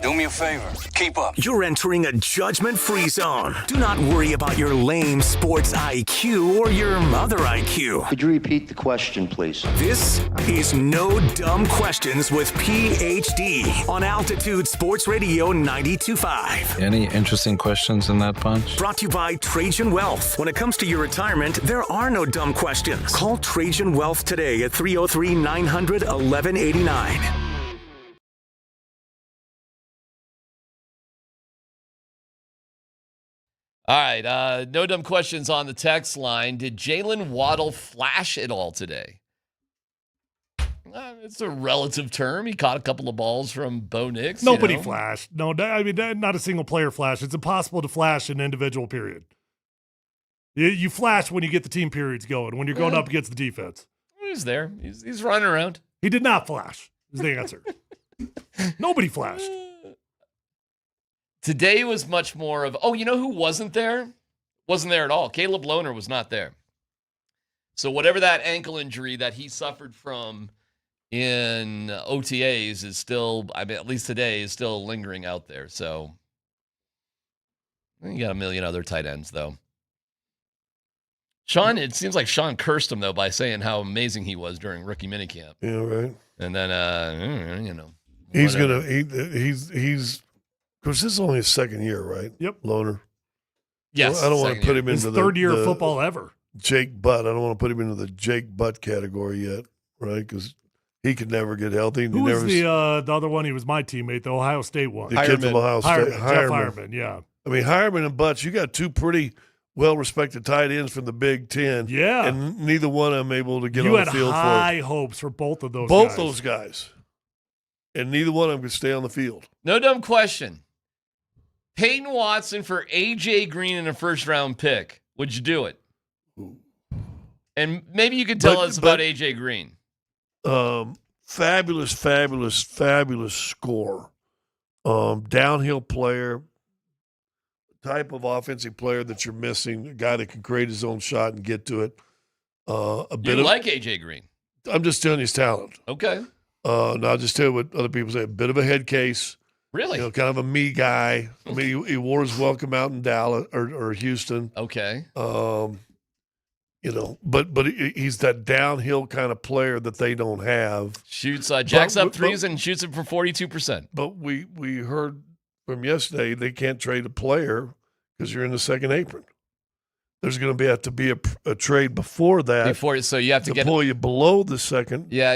Do me a favor. Keep up. You're entering a judgment-free zone. Do not worry about your lame sports IQ or your other IQ. Could you repeat the question, please? This is No Dumb Questions with PhD on Altitude Sports Radio 92.5. Any interesting questions in that bunch? Brought to you by Trajan Wealth. When it comes to your retirement, there are no dumb questions. Call Trajan Wealth today at 303-900-1189. All right, no dumb questions on the text line. Did Jalen Waddle flash at all today? It's a relative term. He caught a couple of balls from Bo Nix. Nobody flashed. No, I mean, not a single player flashed. It's impossible to flash an individual period. You flash when you get the team periods going, when you're going up against the defense. He's there. He's running around. He did not flash, is the answer. Nobody flashed. Today was much more of, you know who wasn't there? Wasn't there at all. Caleb Lohner was not there. So whatever that ankle injury that he suffered from in OTAs is still, at least today, is still lingering out there. So you got a million other tight ends, though. Sean, it seems like Sean cursed him, though, by saying how amazing he was during rookie minicamp. Yeah, right. And then, He's going to, he's, of course, this is only his second year, right? Yep. Loner. Yes. I don't want to put him into his third year of football ever. Jake Butt. I don't want to put him into the Jake Butt category yet, right? Because he could never get healthy. Who was the other one? He was my teammate, the Ohio State one. The kid from Ohio State. Jeff Hireman, yeah. I mean, Hireman and Butts, you got two pretty well-respected tight ends from the Big Ten. Yeah. And neither one of them able to get you on the field for You had high hopes for both of those both guys. those guys. And neither one of them could stay on the field. No dumb question. Peyton Watson for A.J. Green in a first-round pick. Would you do it? And maybe you could tell us about A.J. Green. Fabulous score. Downhill player, type of offensive player that you're missing, a guy that can create his own shot and get to it. Like A.J. Green. I'm just telling you his talent. Okay. Now I'll just tell you what other people say. A bit of a head case. Really? Kind of a me guy. I mean, he wore his welcome out in Dallas or Houston. Okay. But he's that downhill kind of player that they don't have. Shoots, jacks up threes and shoots it for 42%. But we heard from yesterday they can't trade a player because you're in the second apron. There's going to have to be a trade before that. So you have to pull you below the second. Yeah.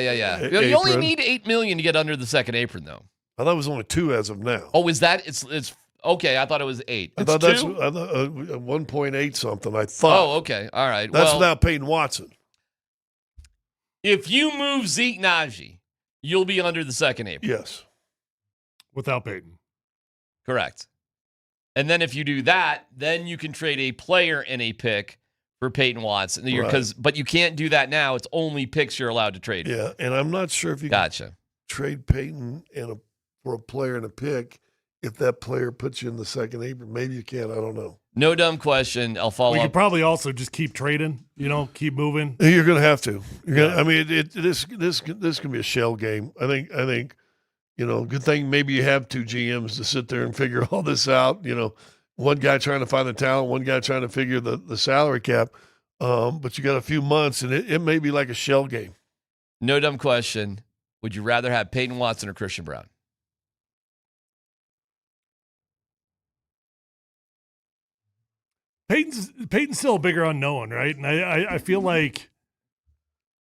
You only need $8 million to get under the second apron, though. I thought it was only 2 as of now. Oh, is that it's okay? I thought it was 8. I thought that's 1.8 something. I thought. Oh, okay, all right. That's without Peyton Watson. If you move Zeke Najee, you'll be under the second apron. Yes, without Peyton. Correct. And then if you do that, then you can trade a player and a pick for Peyton Watson. But you can't do that now. It's only picks you're allowed to trade. Yeah, and I'm not sure if you can trade Peyton for a player and a pick if that player puts you in the second apron. Maybe you can. I don't know. No dumb question. I'll follow up. We could probably also just keep trading, keep moving. You're going to have to. I mean, this can be a shell game. I think, good thing maybe you have 2 GMs to sit there and figure all this out. One guy trying to find the talent, one guy trying to figure the salary cap. But you got a few months, and it may be like a shell game. No dumb question. Would you rather have Peyton Watson or Christian Brown? Peyton's still a bigger unknown, right? And I feel like,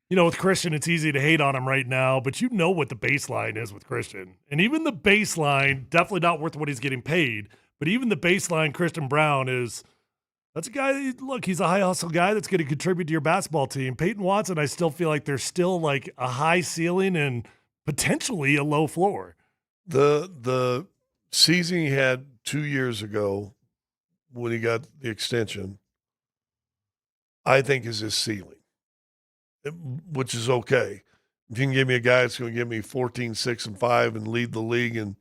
with Christian, it's easy to hate on him right now, but what the baseline is with Christian. And even the baseline, definitely not worth what he's getting paid, but even the baseline Christian Brown that's a guy, he's a high hustle guy that's going to contribute to your basketball team. Peyton Watson, I still feel like there's still like a high ceiling and potentially a low floor. The season he had 2 years ago, when he got the extension, I think is his ceiling, which is okay. If you can give me a guy that's going to give me 14, 6, and 5 and lead the league in,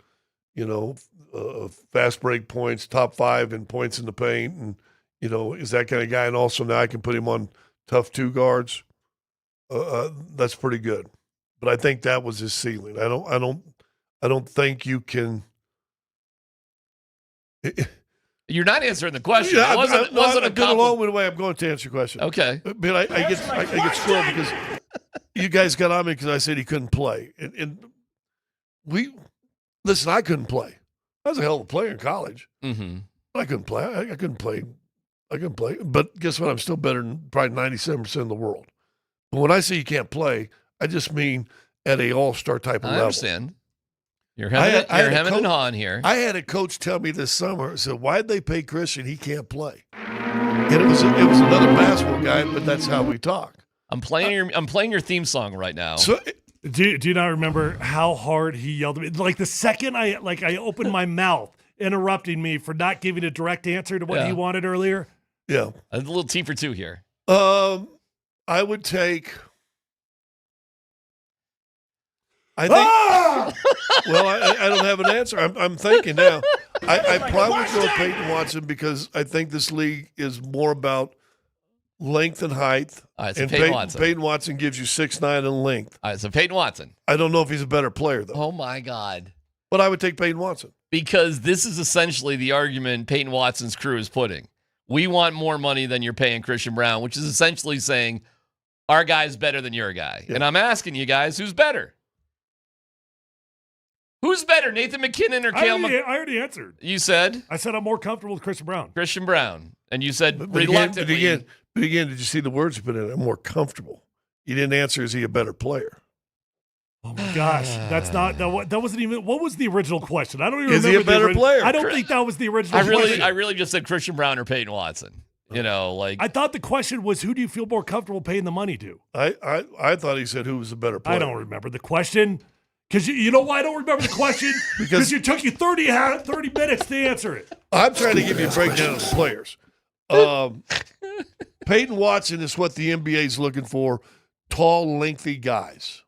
fast break points, top 5 in points in the paint, and, is that kind of guy. And also now I can put him on tough 2 guards. That's pretty good. But I think that was his ceiling. I don't think you can You're not answering the question. Yeah, it wasn't a I'm going compliment. along with the way I'm going to answer your question. Okay. But I get squirreled because you guys got on me because I said he couldn't play. And listen, I couldn't play. I was a hell of a player in college. Mm-hmm. I couldn't play. I couldn't play. But guess what? I'm still better than probably 97% of the world. But when I say you can't play, I just mean at a all-star type of level. I understand. You're hemming and hawing here. I had a coach tell me this summer, said, why'd they pay Christian? He can't play. And it was another basketball guy, but that's how we talk. I'm playing your theme song right now. So, do you not remember how hard he yelled at me? Like the second I opened my mouth, interrupting me for not giving a direct answer to what he wanted earlier. Yeah. A little T for 2 here. I would take. I think. Well, I don't have an answer. I'm thinking now. I probably would go with Peyton Watson because I think this league is more about length and height. All right, so and Peyton Watson. Peyton Watson gives you 6'9" in length. All right, so Peyton Watson. I don't know if he's a better player though. Oh my God. But I would take Peyton Watson. Because this is essentially the argument Peyton Watson's crew is putting. We want more money than you're paying Christian Brown, which is essentially saying our guy's better than your guy. Yeah. And I'm asking you guys, who's better? Who's better, Nathan McKinnon or Cale McCarr? I already answered. You said? I said I'm more comfortable with Christian Brown. Christian Brown. And you said but reluctantly. But again, did you see the words you put in? I'm more comfortable. You didn't answer, is he a better player? Oh my gosh, that's not that wasn't even. What was the original question? I don't even remember. Is he a better player? I don't think that was the original question. I really just said Christian Brown or Peyton Watson. You know, like I thought the question was, who do you feel more comfortable paying the money to? I thought he said who was a better player. I don't remember the question. Because you know why I don't remember the question? Because it took you 30 minutes to answer it. I'm trying to give you a breakdown of the players. Peyton Watson is what the NBA is looking for, tall, lengthy guys.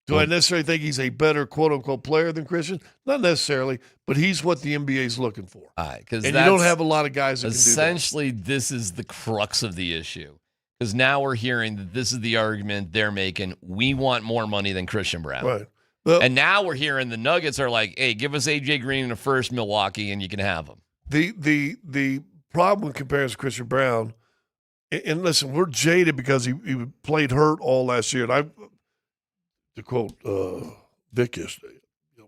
Do I necessarily think he's a better quote-unquote player than Christian? Not necessarily, but he's what the NBA is looking for. All right, and you don't have a lot of guys that can do that. Essentially, this is the crux of the issue. Because now we're hearing that this is the argument they're making. We want more money than Christian Brown. Right. Well, and now we're hearing the Nuggets are like, hey, give us A.J. Green in the first, Milwaukee, and you can have him. The problem with comparing to Christian Brown, and listen, we're jaded because he played hurt all last year. And to quote Vic yesterday,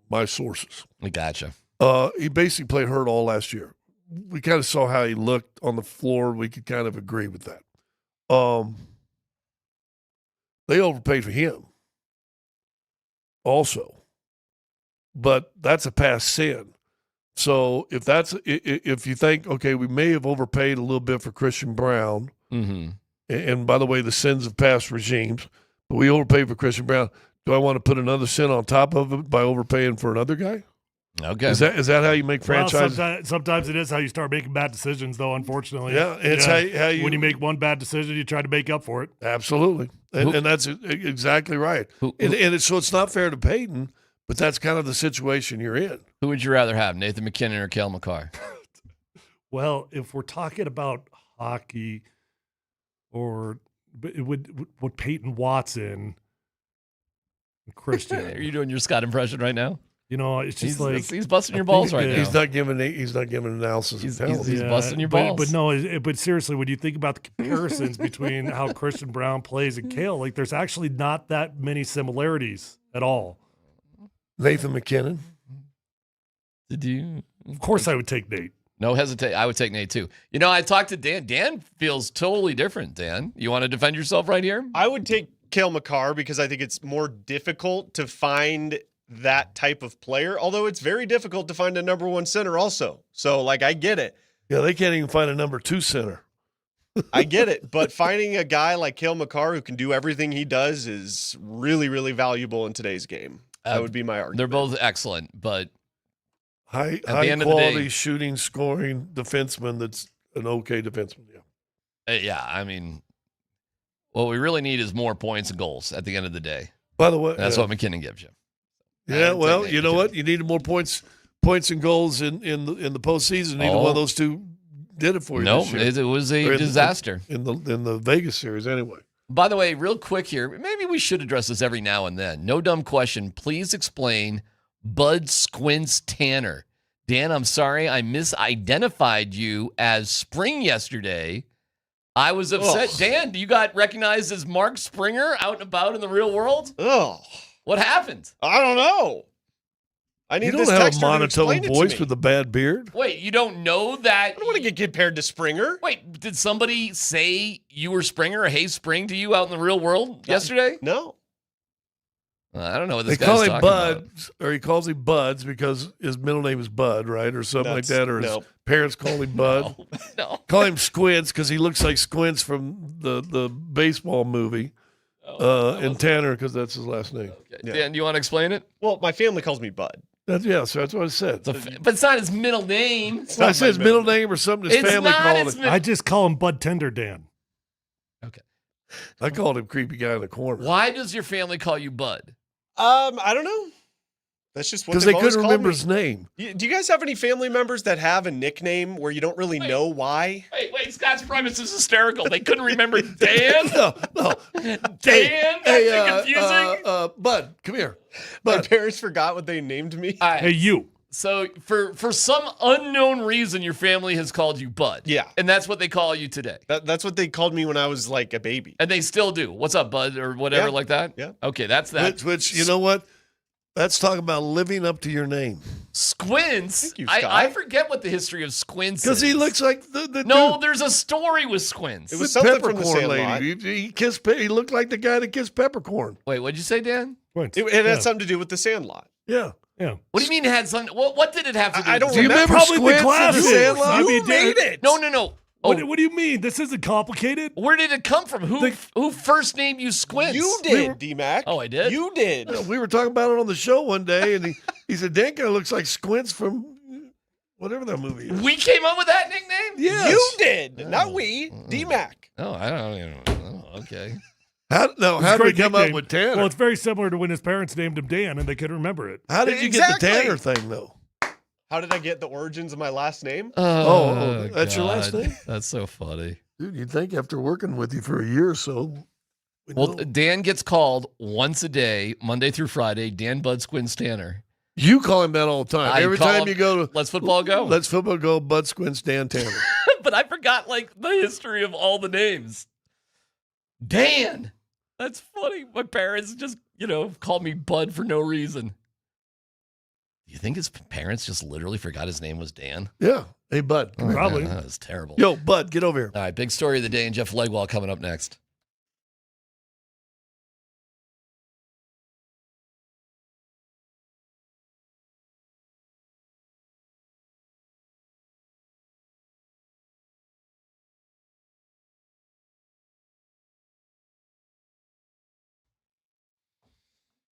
my sources. We gotcha. He basically played hurt all last year. We kind of saw how he looked on the floor. We could kind of agree with that. They overpaid for him also, but that's a past sin. So if you think, okay, we may have overpaid a little bit for Christian Brown, and by the way, the sins of past regimes, but we overpaid for Christian Brown. Do I want to put another sin on top of it by overpaying for another guy? Okay. Is that how you make franchises? Well, sometimes it is how you start making bad decisions, though, unfortunately. Yeah, it's how you... When you make one bad decision, you try to make up for it. Absolutely. And that's exactly right. So it's not fair to Peyton, but that's kind of the situation you're in. Who would you rather have, Nathan McKinnon or Cale McCarr? Well, if we're talking about hockey or would Peyton Watson... Christian. Are you doing your Scott impression right now? You know, it's just he's busting your balls right now. He's not giving analysis. He's busting your balls. But seriously, when you think about the comparisons between how Christian Brown plays and Cale, like there's actually not that many similarities at all. Nathan McKinnon. Did you? Of course, I would take Nate. No hesitate. I would take Nate too. You know, I talked to Dan. Dan feels totally different. Dan, you want to defend yourself right here? I would take Cale McCarr because I think it's more difficult to find that type of player, although it's very difficult to find a number one center also. So, I get it. Yeah, they can't even find a number two center. I get it, but finding a guy like Cale McCarr who can do everything he does is really, really valuable in today's game. That would be my argument. They're both excellent, but high quality day, shooting, scoring defenseman that's an okay defenseman. Yeah. Yeah, I mean, what we really need is more points and goals at the end of the day. By the way, that's what McKinnon gives you. Yeah, well, you know what? You needed more points and goals in the postseason. Neither one of those two did it for you. No, it was a disaster in the Vegas series anyway. By the way, real quick here, maybe we should address this every now and then. No dumb question. Please explain Bud Squints Tanner. Dan, I'm sorry. I misidentified you as Spring yesterday. I was upset. Ugh. Dan, you got recognized as Mark Springer out and about in the real world? Oh, What happened? I don't know. I need You this don't have a texter to monotone explain it to voice me. with a bad beard. Wait, you don't know that? I don't want to get compared to Springer. Wait, did somebody say you were Springer or Hey Spring to you out in the real world yesterday? No. I don't know what They this call guy's him talking about. Buds, or he calls him Buds because his middle name is Bud, right, or something like that, or his no. parents call him Bud. No. Call him Squints because he looks like Squints from the baseball movie. And Tanner because that's his last name. Okay. Dan, do you want to explain it? Well, my family calls me Bud. So that's what I said. But it's not his middle name. I said his middle name or something his It's family not called his it. mi- I just call him Bud Tender Dan. I called him creepy guy in the corner. Why does your family call you Bud? I don't know. That's just what Because they've they always couldn't called remember me. his name. Do you guys have any family members that have a nickname where you don't really know why? Wait, Scott's premise is hysterical. They couldn't remember Dan? No. Dan? That's confusing? Bud, come here. My parents forgot what they named me. Hey, you. So for some unknown reason, your family has called you Bud. Yeah. And that's what they call you today. That's what they called me when I was like a baby. And they still do. What's up, Bud? Or whatever Yeah. like that? Yeah. Okay, that's that. Which you know what? That's talking about living up to your name. Squints? Thank you, I Scott. forget what the history of Squints is. Because he looks like the No, dude. there's a story with Squints. It was The something from the peppercorn Sandlot. lady. He kissed. He looked like the guy that kissed peppercorn. Wait, what'd you say, Dan? It had something to do with the Sandlot. Yeah. Yeah. What do you mean it had something? What did it have to do? I don't with Do you remember. remember Probably the Squints glasses. from the Sandlot? I mean, You made it. No. Oh, What do you mean? This isn't complicated. where did it come from? Who first named you Squints? You did, DMac. Oh, I did? You did. We were talking about it on the show one day, and he said, "Dan kind of looks like Squints from whatever that movie is." We came up with that nickname? Yes. You did. Not we. DMac. Oh, I don't even know. Okay. How It's a did we great come up nickname. with Tanner? Well, it's very similar to when his parents named him Dan and they couldn't remember it. How did you get the Exactly. Tanner thing though? How did I get the origins of my last name? Oh, that's your last name? That's so funny. Dude, you'd think after working with you for a year or so. we'd Well, know. Dan gets called once a day, Monday through Friday. Dan Bud Squints Tanner. You call him that all the time. I Every call time him, you go to Let's Football Go. Let's Football Go, Bud Squints, Dan Tanner. But I forgot like the history of all the names. Dan. That's funny. My parents just, called me Bud for no reason. Do you think his parents just literally forgot his name was Dan? Yeah. Hey, Bud. Oh, Probably. That was terrible. Yo, Bud, get over here. All right, big story of the day and Jeff Legwall coming up next.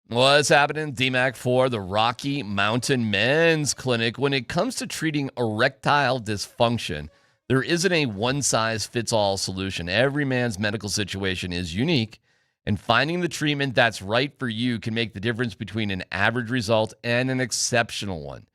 What's happening, DMac, for the Rocky Mountain Men's Clinic? When it comes to treating erectile dysfunction, there isn't a one-size-fits-all solution. Every man's medical situation is unique, and finding the treatment that's right for you can make the difference between an average result and an exceptional one.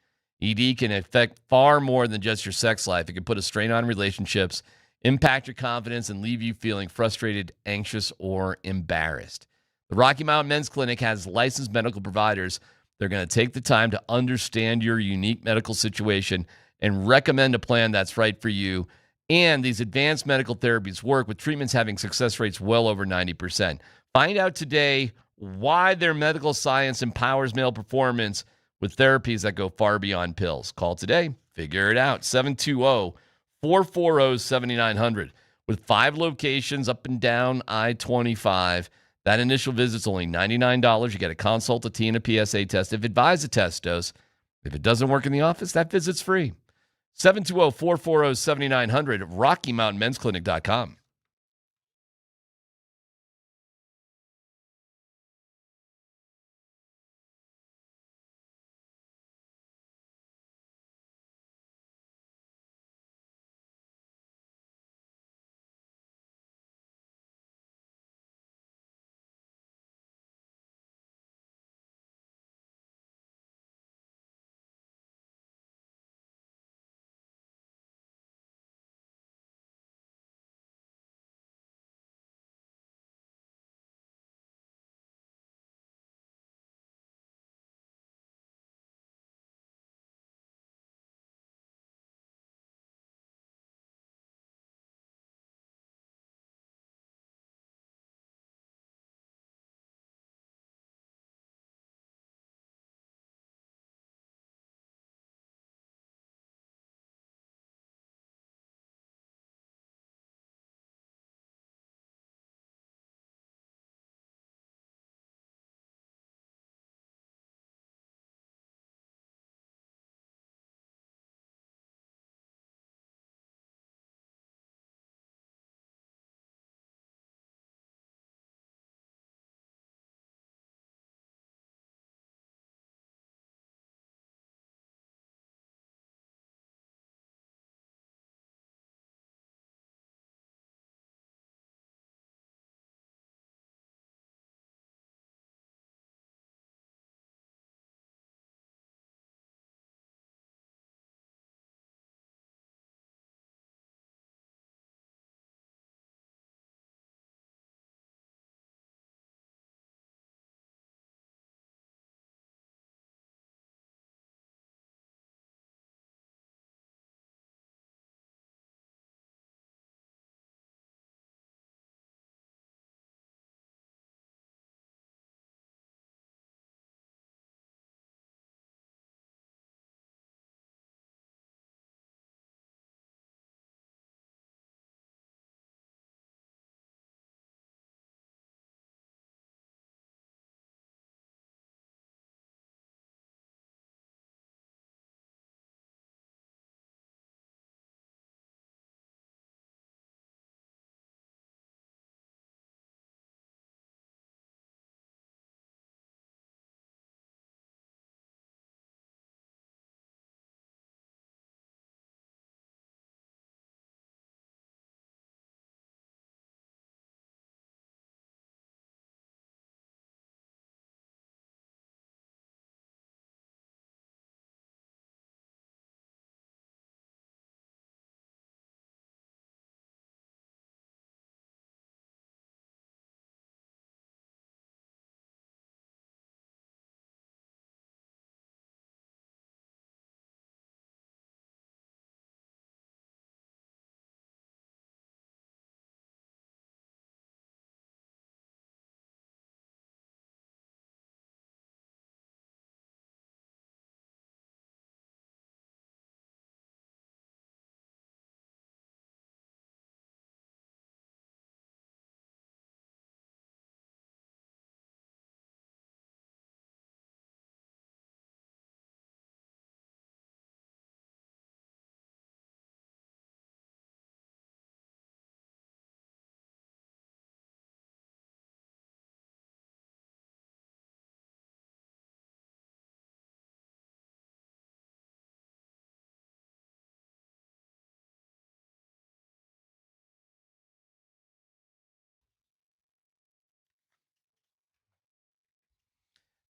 ED can affect far more than just your sex life. It can put a strain on relationships, impact your confidence, and leave you feeling frustrated, anxious, or embarrassed. The Rocky Mountain Men's Clinic has licensed medical providers. They're going to take the time to understand your unique medical situation and recommend a plan that's right for you. And these advanced medical therapies work with treatments having success rates well over 90%. Find out today why their medical science empowers male performance with therapies that go far beyond pills. Call today. Figure it out. 720-440-7900. With 5 locations up and down I-25, that initial visit's only $99. You get a consult, a T, and a PSA test. If advised, a test dose. If it doesn't work in the office, that visit's free. 720-440-7900, RockyMountainMen'sClinic.com.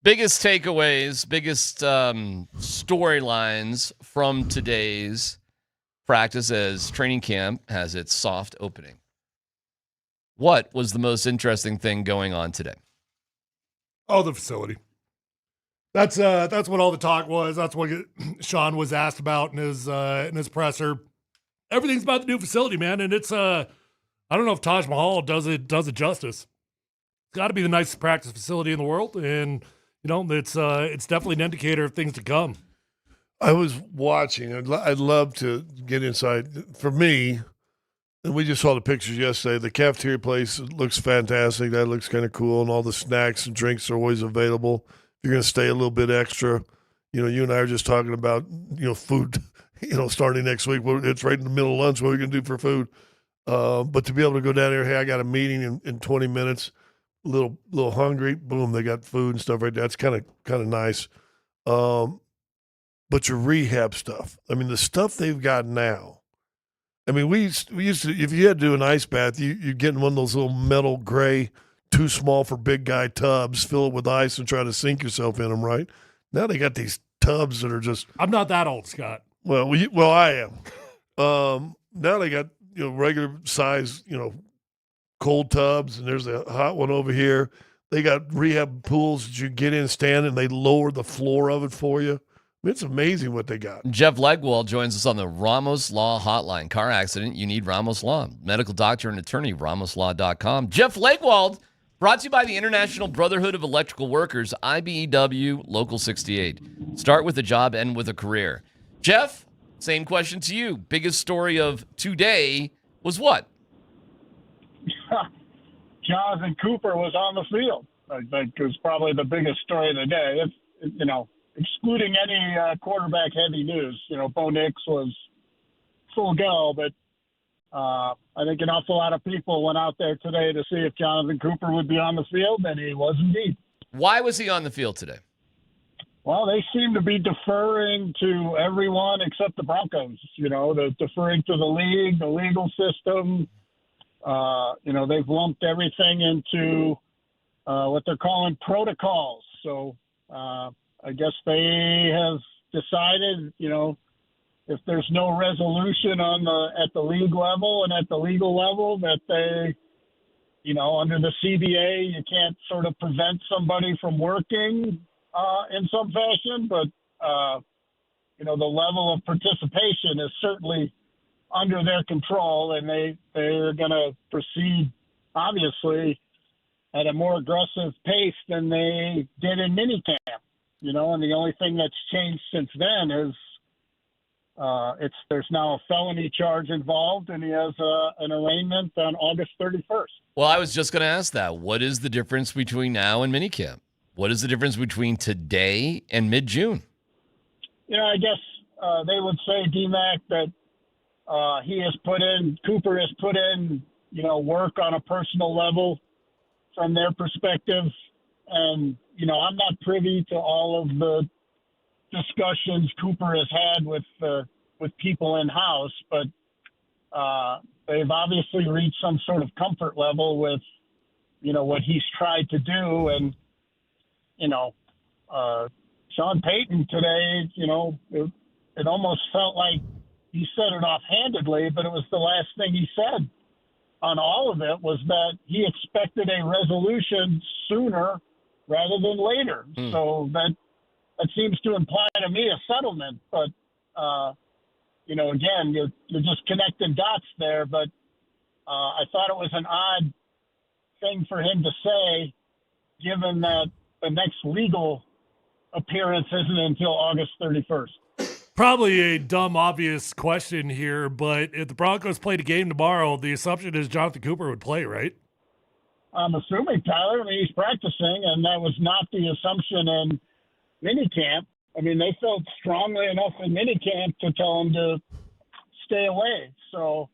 Biggest takeaways, biggest storylines from today's practice as training camp has its soft opening. What was the most interesting thing going on today? Oh, the facility. That's what all the talk was. That's what Sean was asked about in his presser. Everything's about the new facility, man, and it's I don't know if Taj Mahal does it justice. It's got to be the nicest practice facility in the world, and it's definitely an indicator of things to come. I was watching. I'd love to get inside. For me, and we just saw the pictures yesterday. The cafeteria place looks fantastic. That looks kind of cool, and all the snacks and drinks are always available. If you're going to stay a little bit extra, you and I are just talking about food. Starting next week, it's right in the middle of lunch. What are we going to do for food? But to be able to go down there, hey, I got a meeting in 20 minutes. A little hungry. Boom, they got food and stuff right there. That's kind of nice. But your rehab stuff. I mean, the stuff they've got now. I mean, we used to, if you had to do an ice bath, you get in one of those little metal gray, too small for big guy tubs, fill it with ice and try to sink yourself in them, right? Now they got these tubs that are just. I'm not that old, Scott. Well, I am. Now they got regular size cold tubs, and there's a hot one over here. They got rehab pools that you get in, stand, and they lower the floor of it for you. I mean, it's amazing what they got. Jeff Legwald joins us on the Ramos Law Hotline. Car accident, you need Ramos Law. Medical doctor and attorney, ramoslaw.com. Jeff Legwald, brought to you by the International Brotherhood of Electrical Workers, IBEW Local 68. Start with a job, end with a career. Jeff, same question to you. Biggest story of today was what? Jonathon Cooper was on the field. I think it was probably the biggest story of the day. Excluding any quarterback-heavy news. Bo Nix was full go, but I think an awful lot of people went out there today to see if Jonathon Cooper would be on the field, and he was indeed. Why was he on the field today? Well, they seem to be deferring to everyone except the Broncos. They're deferring to the league, the legal system. They've lumped everything into what they're calling protocols. So I guess they have decided, if there's no resolution at the league level and at the legal level, that they, under the CBA, you can't sort of prevent somebody from working in some fashion, but the level of participation is certainly under their control, and they're going to proceed, obviously, at a more aggressive pace than they did in minicamp. And the only thing that's changed since then is there's now a felony charge involved, and he has an arraignment on August 31st. Well, I was just going to ask that. What is the difference between now and minicamp? What is the difference between today and mid-June? I guess they would say, DMac, that Cooper has put in, work on a personal level from their perspective. And, I'm not privy to all of the discussions Cooper has had with people in-house, but they've obviously reached some sort of comfort level with, what he's tried to do. And, Sean Payton today, it almost felt like he said it offhandedly, but it was the last thing he said on all of it was that he expected a resolution sooner rather than later. So that seems to imply to me a settlement. But, again, you're just connecting dots there. But I thought it was an odd thing for him to say, given that the next legal appearance isn't until August 31st. Probably a dumb, obvious question here, but if the Broncos played a game tomorrow, the assumption is Jonathon Cooper would play, right? I'm assuming, Tyler. I mean, he's practicing, and that was not the assumption in minicamp. I mean, they felt strongly enough in minicamp to tell him to stay away. So,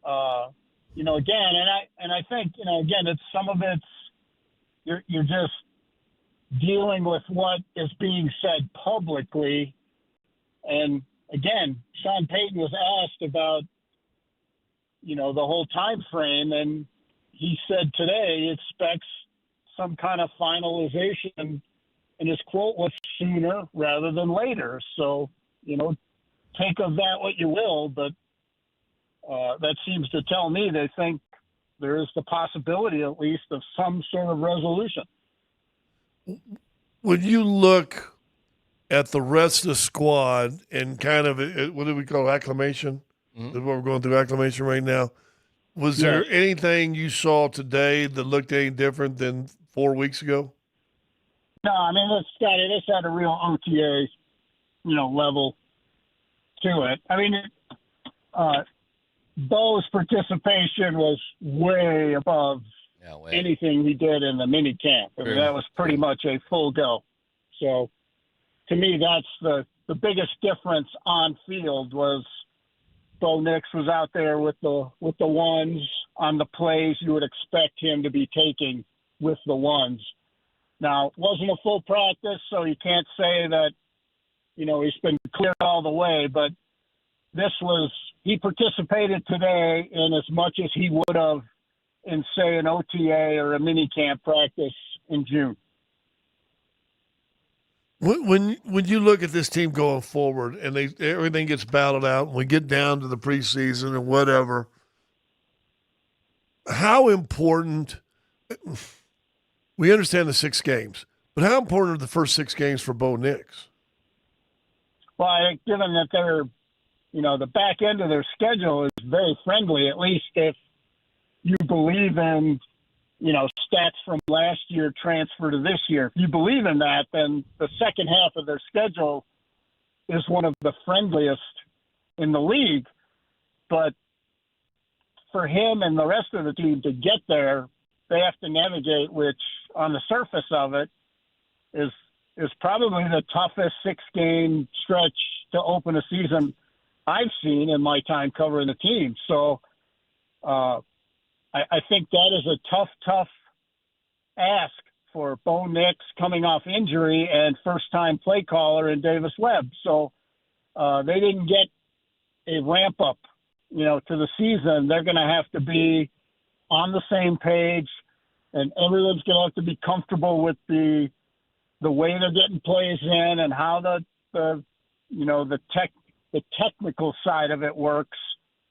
again, and I think, again, it's some of it's you're just dealing with what is being said publicly. And again, Sean Payton was asked about, the whole time frame, and he said today he expects some kind of finalization and his quote was sooner rather than later. So, take of that what you will, but that seems to tell me they think there is the possibility, at least, of some sort of resolution. When you look at the rest of the squad and kind of what do we call acclimation? That's what we're going through, acclimation right now. Was there anything you saw today that looked any different than 4 weeks ago? No, I mean, it's had a real OTA, level to it. I mean, Bo's participation was way above anything he did in the mini camp. I mean, that was pretty much a full go. So, to me, that's the biggest difference on field was Bo Nix was out there with the ones on the plays you would expect him to be taking with the ones. Now, it wasn't a full practice, so you can't say that, he's been cleared all the way, but he participated today in as much as he would have in, say, an OTA or a mini camp practice in June. When you look at this team going forward and everything gets battled out and we get down to the preseason and whatever, how important – we understand the 6 games, but how important are the first 6 games for Bo Nix? Well, I think given that they're – the back end of their schedule is very friendly, at least if you believe in, stats from last year transfer to this year. If you believe in that, then the second half of their schedule is one of the friendliest in the league. But for him and the rest of the team to get there, they have to navigate, which on the surface of it is probably the toughest 6-game stretch to open a season I've seen in my time covering the team. So I think that is a tough ask for Bo Nix coming off injury and first-time play caller in Davis Webb. So they didn't get a ramp-up, to the season. They're going to have to be on the same page, and everyone's going to have to be comfortable with the way they're getting plays in and how the technical side of it works,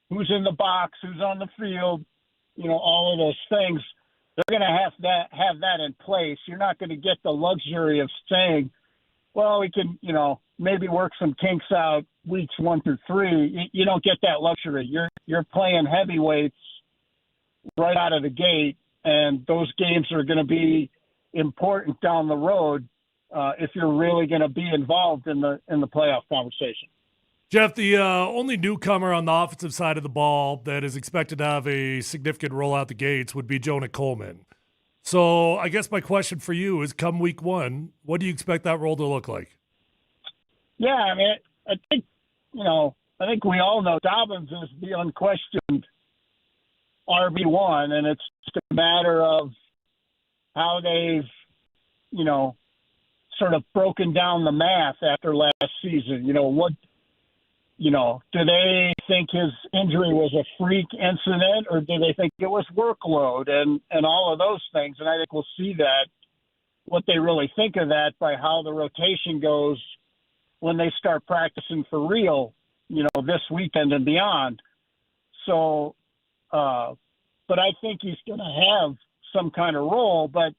who's in the box, who's on the field, all of those things. They're going to have that in place. You're not going to get the luxury of saying, well, we can, maybe work some kinks out weeks 1 through 3. You don't get that luxury. You're playing heavyweights right out of the gate, and those games are going to be important down the road if you're really going to be involved in the playoff conversation. Jeff, the only newcomer on the offensive side of the ball that is expected to have a significant role out the gates would be Jonah Coleman. So I guess my question for you is, come week 1, what do you expect that role to look like? Yeah, I mean, I think we all know Dobbins is the unquestioned RB1, and it's just a matter of how they've, sort of broken down the math after last season. Do they think his injury was a freak incident, or do they think it was workload and all of those things? And I think we'll see what they really think of that by how the rotation goes when they start practicing for real, this weekend and beyond. So, but I think he's going to have some kind of role, but,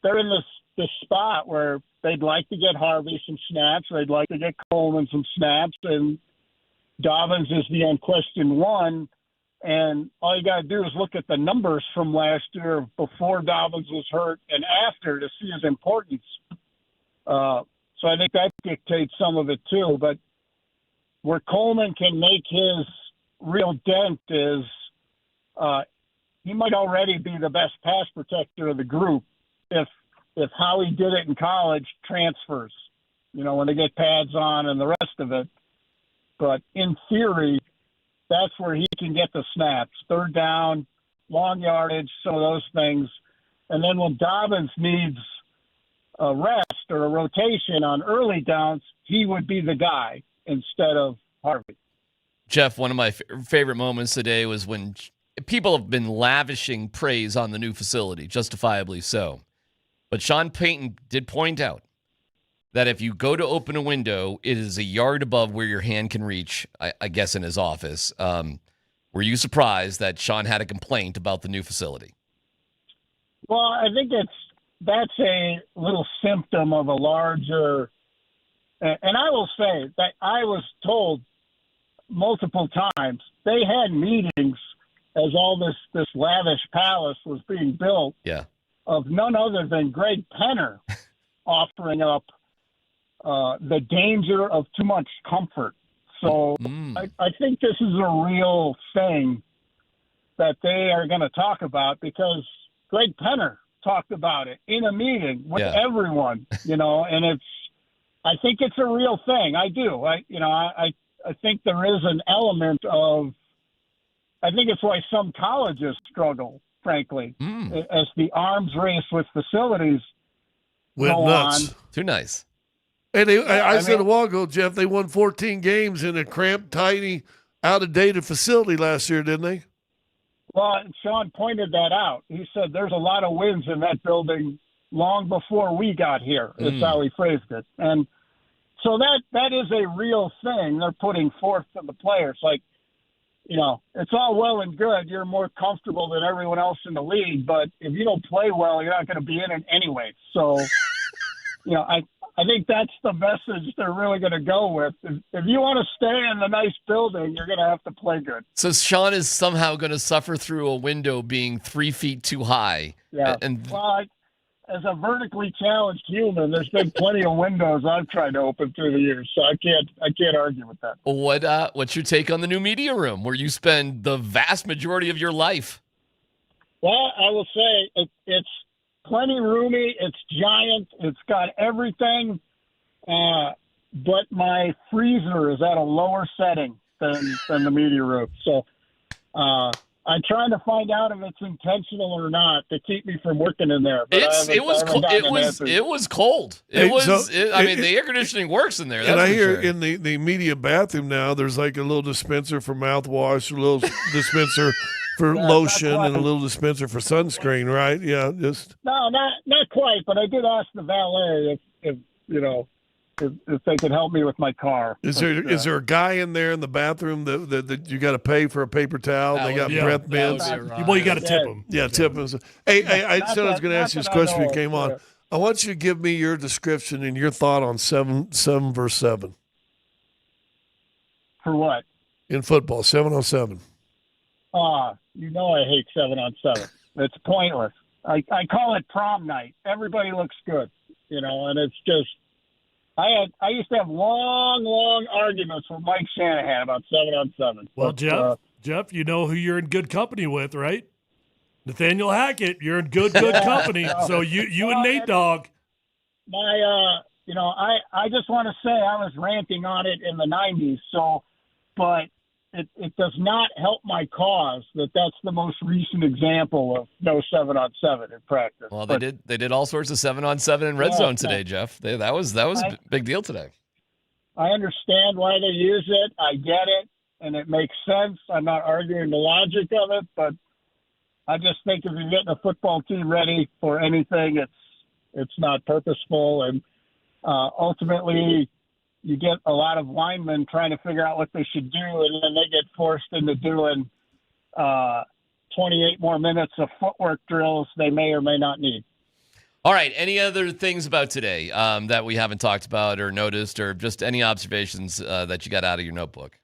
they're in this spot where they'd like to get Harvey some snaps. They'd like to get Coleman some snaps. And Dobbins is the unquestioned one. And all you got to do is look at the numbers from last year before Dobbins was hurt and after to see his importance. So I think that dictates some of it too. But where Coleman can make his real dent is he might already be the best pass protector of the group if how he did it in college transfers, when they get pads on and the rest of it. But in theory, that's where he can get the snaps, third down, long yardage, some of those things. And then when Dobbins needs a rest or a rotation on early downs, he would be the guy instead of Harvey. Jeff, one of my favorite moments today was when people have been lavishing praise on the new facility, justifiably so. But Sean Payton did point out that if you go to open a window, it is a yard above where your hand can reach, I guess, in his office. Were you surprised that Sean had a complaint about the new facility? Well, I think that's a little symptom of a larger, and I will say that I was told multiple times they had meetings as all this lavish palace was being built. Yeah. Of none other than Greg Penner offering up the danger of too much comfort. So I think this is a real thing that they are going to talk about because Greg Penner talked about it in a meeting with everyone, and I think it's a real thing. I do. I think there is an element of, I think it's why some colleges struggle, frankly, as the arms race with facilities went go nuts. on. Too nice. And I said a while ago, Jeff, they won 14 games in a cramped, tiny, out-of-dated facility last year, didn't they? Well, Sean pointed that out. He said there's a lot of wins in that building long before we got here, is how he phrased it. And so that is a real thing they're putting forth to the players. Like, it's all well and good. You're more comfortable than everyone else in the league, but if you don't play well, you're not going to be in it anyway. So, I think that's the message they're really going to go with. If you want to stay in the nice building, you're going to have to play good. So Sean is somehow going to suffer through a window being 3 feet too high. Yeah. Well, as a vertically challenged human, there's been plenty of windows I've tried to open through the years, so I can't argue with that. What's your take on the new media room where you spend the vast majority of your life? Well, I will say it's plenty roomy. It's giant. It's got everything, but my freezer is at a lower setting than the media room. So I'm trying to find out if it's intentional or not to keep me from working in there. But it was cold. The air conditioning works in there. And I hear in the media bathroom now, there's like a little dispenser for mouthwash, a little dispenser for lotion, and a little dispenser for sunscreen, right? Yeah, just no, not quite. But I did ask the valet if they could help me with my car. Is there a guy in there in the bathroom that you got to pay for a paper towel? They got breath mints. Well, you got to tip them. Yeah, tip them. Hey, I said I was going to ask you this question when you came on. I want you to give me your description and your thought on 7 versus 7. For what? In football, 7-on-7. I hate 7-on-7. It's pointless. I call it prom night. Everybody looks good, and it's just. I used to have long arguments with Mike Shanahan about 7-on-7. Well, Jeff, you know who you're in good company with, right? Nathaniel Hackett. You're in good company. So you and Nate Dogg. I just want to say I was ranting on it in the 90s. So, but it does not help my cause that's the most recent example of no 7-on-7 in practice. Well, they did all sorts of 7-on-7 in red zone today, Jeff. That was a big deal today. I understand why they use it. I get it, and it makes sense. I'm not arguing the logic of it, but I just think if you're getting a football team ready for anything, it's not purposeful, and ultimately you get a lot of linemen trying to figure out what they should do, and then they get forced into doing 28 more minutes of footwork drills they may or may not need. All right. Any other things about today that we haven't talked about or noticed, or just any observations that you got out of your notebook?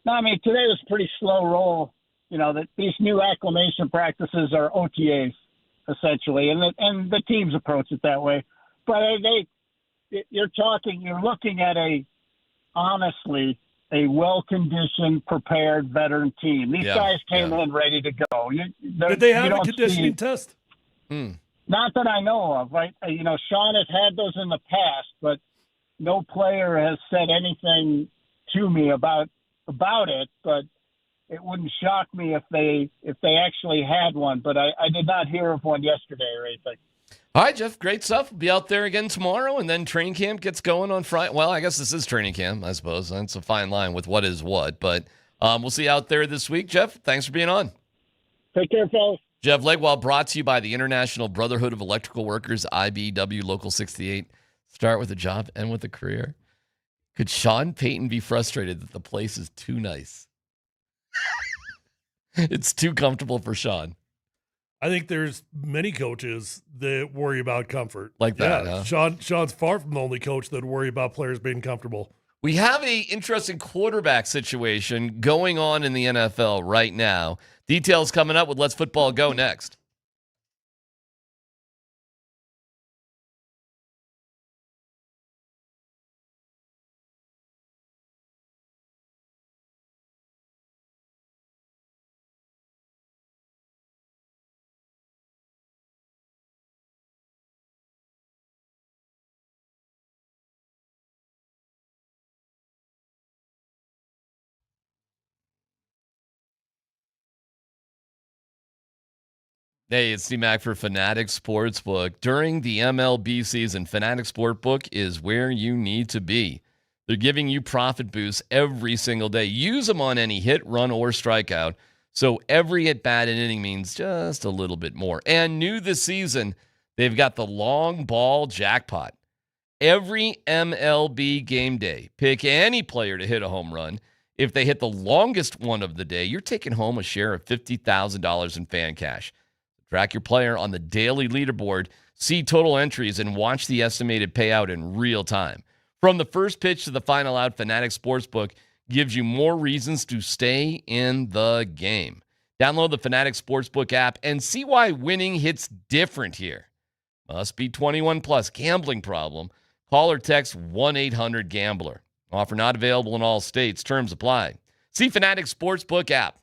No, I mean, today was a pretty slow roll. That these new acclimation practices are OTAs, essentially, and the teams approach it that way. But you're looking at honestly, a well-conditioned, prepared veteran team. These guys came in ready to go. Did they have a conditioning test? Not that I know of. Right? Sean has had those in the past, but no player has said anything to me about it. But it wouldn't shock me if they actually had one. But I did not hear of one yesterday or anything. All right, Jeff, great stuff. We'll be out there again tomorrow, and then training camp gets going on Friday. Well, I guess this is training camp, I suppose. That's a fine line with what is what. But we'll see you out there this week. Jeff, thanks for being on. Take care, fellas. Jeff Legwell brought to you by the International Brotherhood of Electrical Workers, IBW Local 68. Start with a job, end with a career. Could Sean Payton be frustrated that the place is too nice? It's too comfortable for Sean. I think there's many coaches that worry about comfort. Like that, huh? Sean's far from the only coach that worry about players being comfortable. We have a interesting quarterback situation going on in the NFL right now. Details coming up with Let's Football Go next. Hey, it's DMac for Fanatic Sportsbook. During the MLB season, Fanatic Sportsbook is where you need to be. They're giving you profit boosts every single day. Use them on any hit, run, or strikeout. So every at-bat and inning means just a little bit more. And new this season, they've got the long ball jackpot. Every MLB game day, pick any player to hit a home run. If they hit the longest one of the day, you're taking home a share of $50,000 in fan cash. Track your player on the daily leaderboard, see total entries, and watch the estimated payout in real time. From the first pitch to the final out, Fanatic Sportsbook gives you more reasons to stay in the game. Download the Fanatic Sportsbook app and see why winning hits different here. Must be 21 plus. Gambling problem? Call or text 1-800-GAMBLER. Offer not available in all states. Terms apply. See Fanatic Sportsbook app.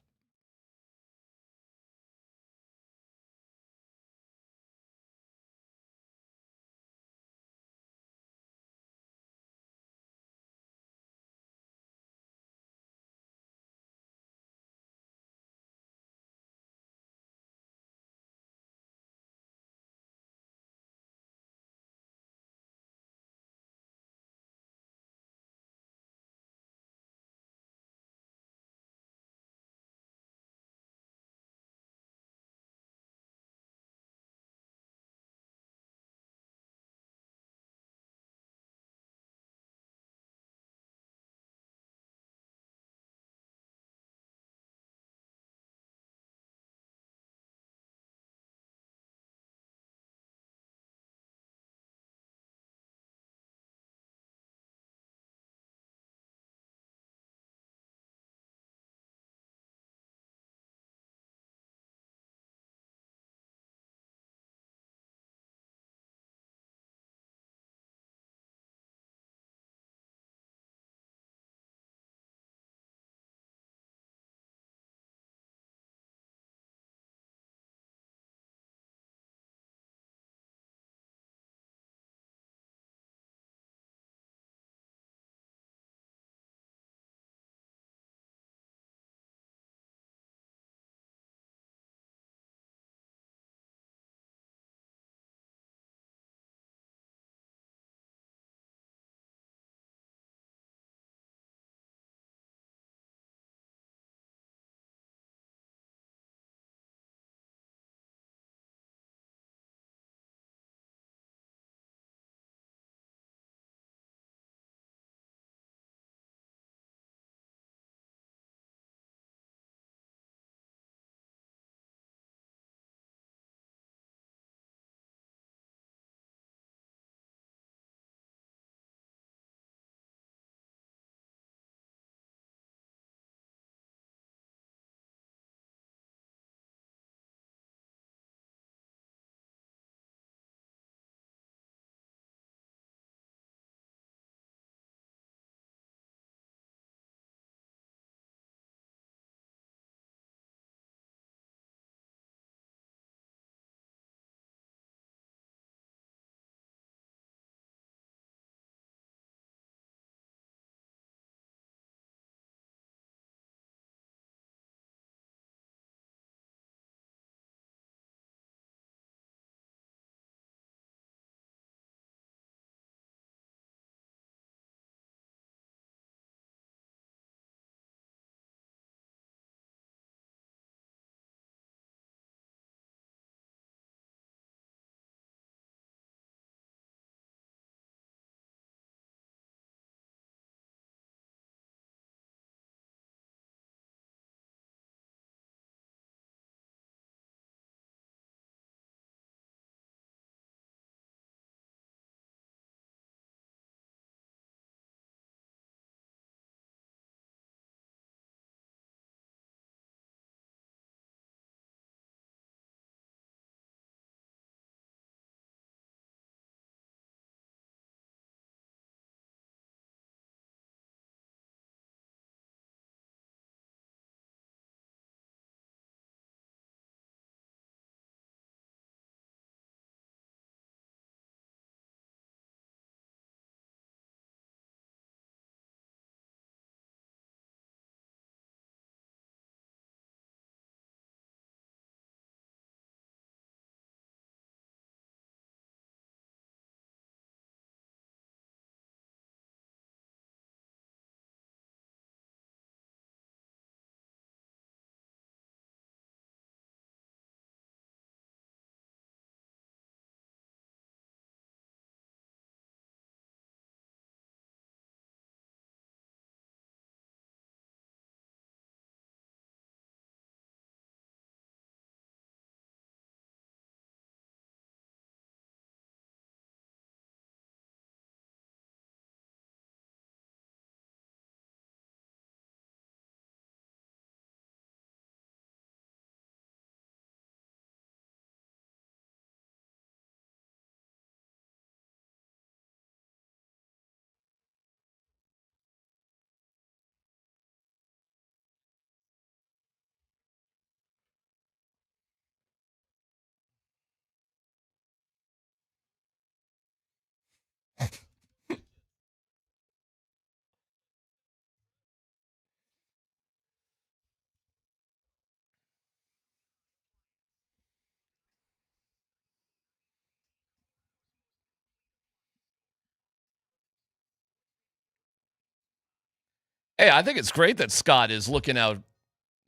Hey, I think it's great that Scott is looking out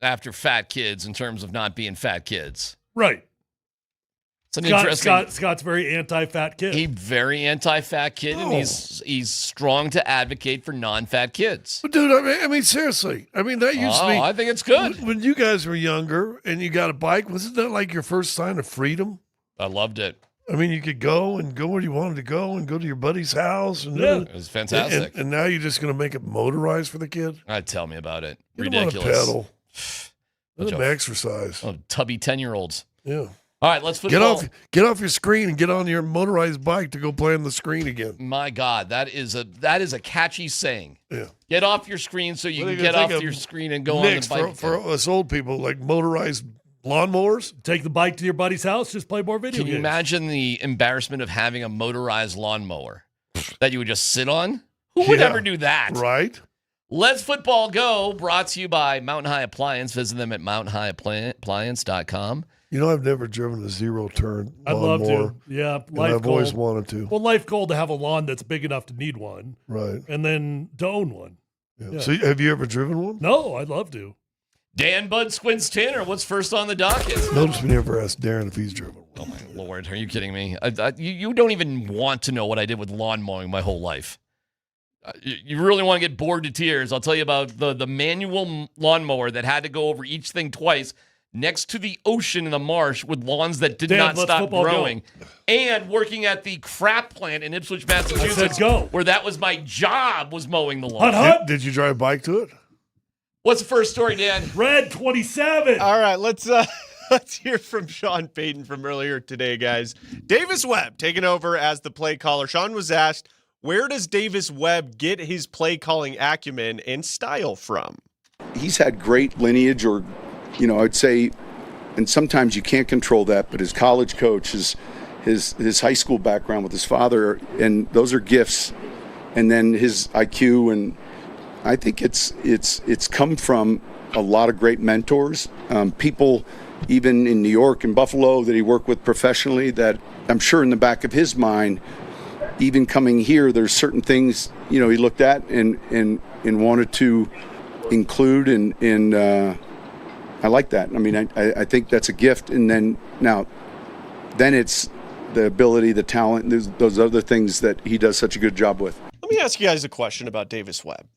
after fat kids in terms of not being fat kids. Right. It's an interesting. Scott's very anti-fat kid. He's very anti-fat kid, and he's strong to advocate for non-fat kids. But dude, I mean, seriously. I mean, that used to be. I think it's good. When you guys were younger and you got a bike, wasn't that like your first sign of freedom? I loved it. I mean, you could go where you wanted to go and go to your buddy's house. And it was fantastic. And now you're just going to make it motorized for the kid? Tell me about it. Get Ridiculous. Him on a pedal. Let him exercise. Oh, tubby 10-year-olds. Yeah. All right, let's football. Get off your screen and get on your motorized bike to go play on the screen again. My God, that is a catchy saying. Yeah. Get off your screen so you can get off your screen and go on the bike. For us old people, like motorized lawnmowers. Take the bike to your buddy's house, just play more video games. Can you imagine the embarrassment of having a motorized lawnmower that you would just sit on? Who would ever do that? Right. Let's football go, brought to you by Mountain High Appliance. Visit them at mountainhighappliance.com. You know, I've never driven a zero-turn I'd love lawnmower. to. Yeah, I've always wanted to. Well, life goal to have a lawn that's big enough to need one. Right. And then to own one. Yeah. Yeah. So have you ever driven one? No, I'd love to. Dan Bud Squints Tanner, what's first on the docket? Notice we never asked Darren if he's driven one. Oh, my Lord. Are you kidding me? You don't even want to know what I did with lawn mowing my whole life. You really want to get bored to tears. I'll tell you about the manual lawnmower that had to go over each thing twice next to the ocean in the marsh with lawns that did not stop growing. And working at the crap plant in Ipswich, Massachusetts, where that was my job, was mowing the lawn. Did you drive a bike to it? What's the first story, Dan? Red 27. All right, let's hear from Sean Payton from earlier today, guys. Davis Webb taking over as the play caller. Sean was asked, where does Davis Webb get his play calling acumen and style from? He's had great lineage, or, I'd say, and sometimes you can't control that, but his college coach, his high school background with his father, and those are gifts. And then his IQ, and I think it's come from a lot of great mentors, people even in New York and Buffalo that he worked with professionally, that I'm sure in the back of his mind, even coming here, there's certain things, he looked at and wanted to include, and I like that. I mean, I think that's a gift. And then it's the ability, the talent, those other things that he does such a good job with. Let me ask you guys a question about Davis Webb.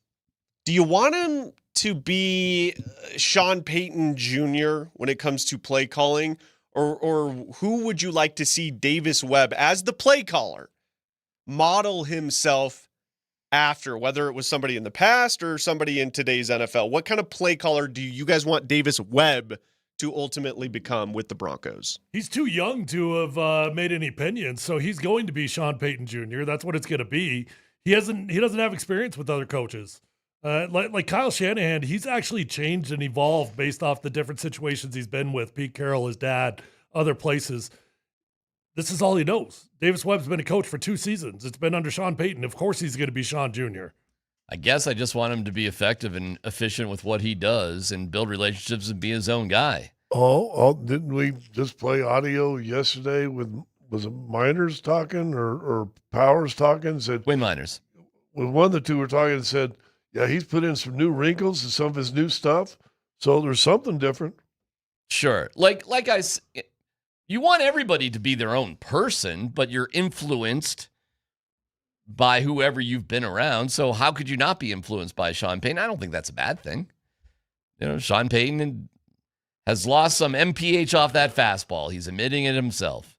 Do you want him to be Sean Payton Jr. when it comes to play calling, or who would you like to see Davis Webb as the play caller model himself after, whether it was somebody in the past or somebody in today's NFL? What kind of play caller do you guys want Davis Webb to ultimately become with the Broncos? He's too young to have made any opinions, so he's going to be Sean Payton Jr. That's what it's going to be. He doesn't have experience with other coaches. Like Kyle Shanahan, he's actually changed and evolved based off the different situations he's been with. Pete Carroll, his dad, other places. This is all he knows. Davis Webb's been a coach for 2 seasons. It's been under Sean Payton. Of course he's going to be Sean Jr. I guess I just want him to be effective and efficient with what he does and build relationships and be his own guy. Oh, didn't we just play audio yesterday with, was it Miners talking or Powers talking? Said Wayne Miners. Well, one of the two were talking and said, yeah, he's put in some new wrinkles and some of his new stuff. So there's something different. Sure. Like you want everybody to be their own person, but you're influenced by whoever you've been around. So how could you not be influenced by Sean Payton? I don't think that's a bad thing. Sean Payton has lost some MPH off that fastball. He's admitting it himself.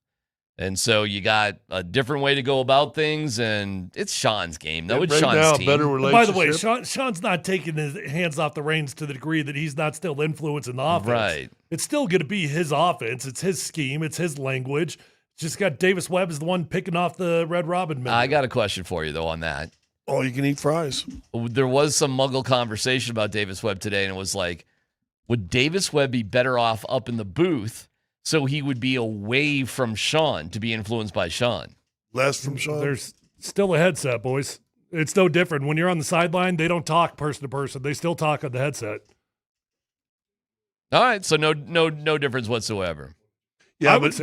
And so you got a different way to go about things, and it's Sean's game, though. It's Sean's team. Better by the way, Sean's not taking his hands off the reins to the degree that he's not still influencing the offense. Right. It's still going to be his offense. It's his scheme. It's his language. It's just got Davis Webb as the one picking off the Red Robin menu. I got a question for you, though, on that. Oh, you can eat fries. There was some muggle conversation about Davis Webb today, and it was like, would Davis Webb be better off up in the booth so he would be away from Sean to be influenced by Sean? Less from Sean? There's still a headset, boys. It's no different. When you're on the sideline, they don't talk person to person. They still talk on the headset. All right, so no difference whatsoever. Yeah, but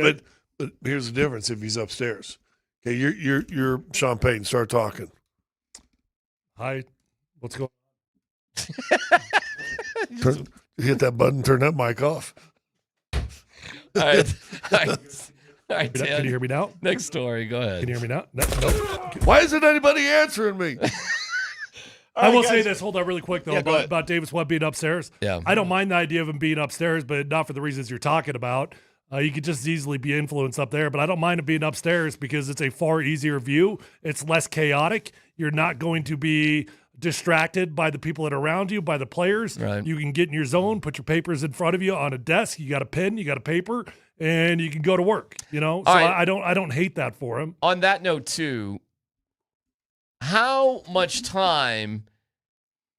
here's the difference if he's upstairs. Okay, you're Sean Payton. Start talking. Hi, what's going on? Hit that button, turn that mic off. All right. All right, Dan. Can you hear me now? Next story. Go ahead. Can you hear me now? No. Why isn't anybody answering me? I will say this. Hold on really quick, though, Yeah, about Davis Webb being upstairs. Yeah. I don't mind the idea of him being upstairs, but not for the reasons you're talking about. You could just easily be influenced up there, but I don't mind him being upstairs because it's a far easier view. It's less chaotic. You're not going to be distracted by the people that are around you, by the players. Right. You can get in your zone, put your papers in front of you on a desk. You got a pen, you got a paper, and you can go to work. So right. I don't hate that for him. On that note, too, how much time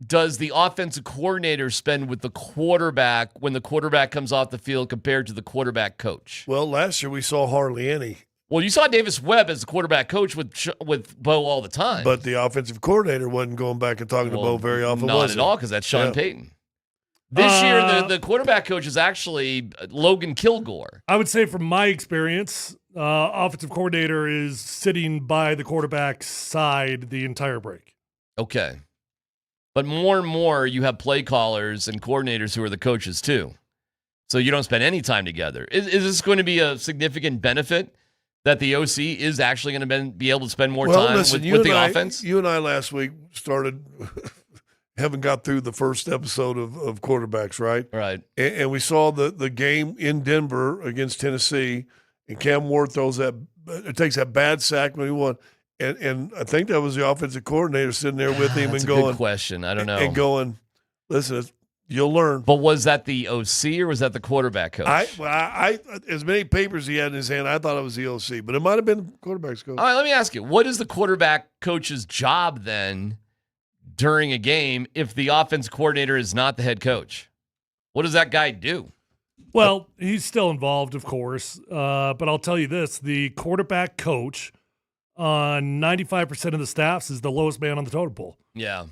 does the offensive coordinator spend with the quarterback when the quarterback comes off the field compared to the quarterback coach? Well, last year we saw hardly any. Well, you saw Davis Webb as the quarterback coach with Bo all the time. But the offensive coordinator wasn't going back and talking to Bo very often, Not was at he? all, because that's Sean Payton. This year, the quarterback coach is actually Logan Kilgore. I would say from my experience, offensive coordinator is sitting by the quarterback's side the entire break. Okay. But more and more, you have play callers and coordinators who are the coaches, too. So you don't spend any time together. Is this going to be a significant benefit that the OC is actually going to be able to spend more time with the offense? You and I last week started, haven't got through the first episode of quarterbacks, right? Right. And we saw the game in Denver against Tennessee, and Cam Ward takes that bad sack when he won. And I think that was the offensive coordinator sitting there with him That's and a going. Good question. I don't know. And going, listen, you'll learn. But was that the OC or was that the quarterback coach? I as many papers he had in his hand, I thought it was the OC, but it might have been the quarterback's coach. All right, let me ask you, what is the quarterback coach's job then during a game if the offense coordinator is not the head coach? What does that guy do? Well, he's still involved, of course, but I'll tell you this, the quarterback coach on 95% of the staffs is the lowest man on the totem pole. Yeah.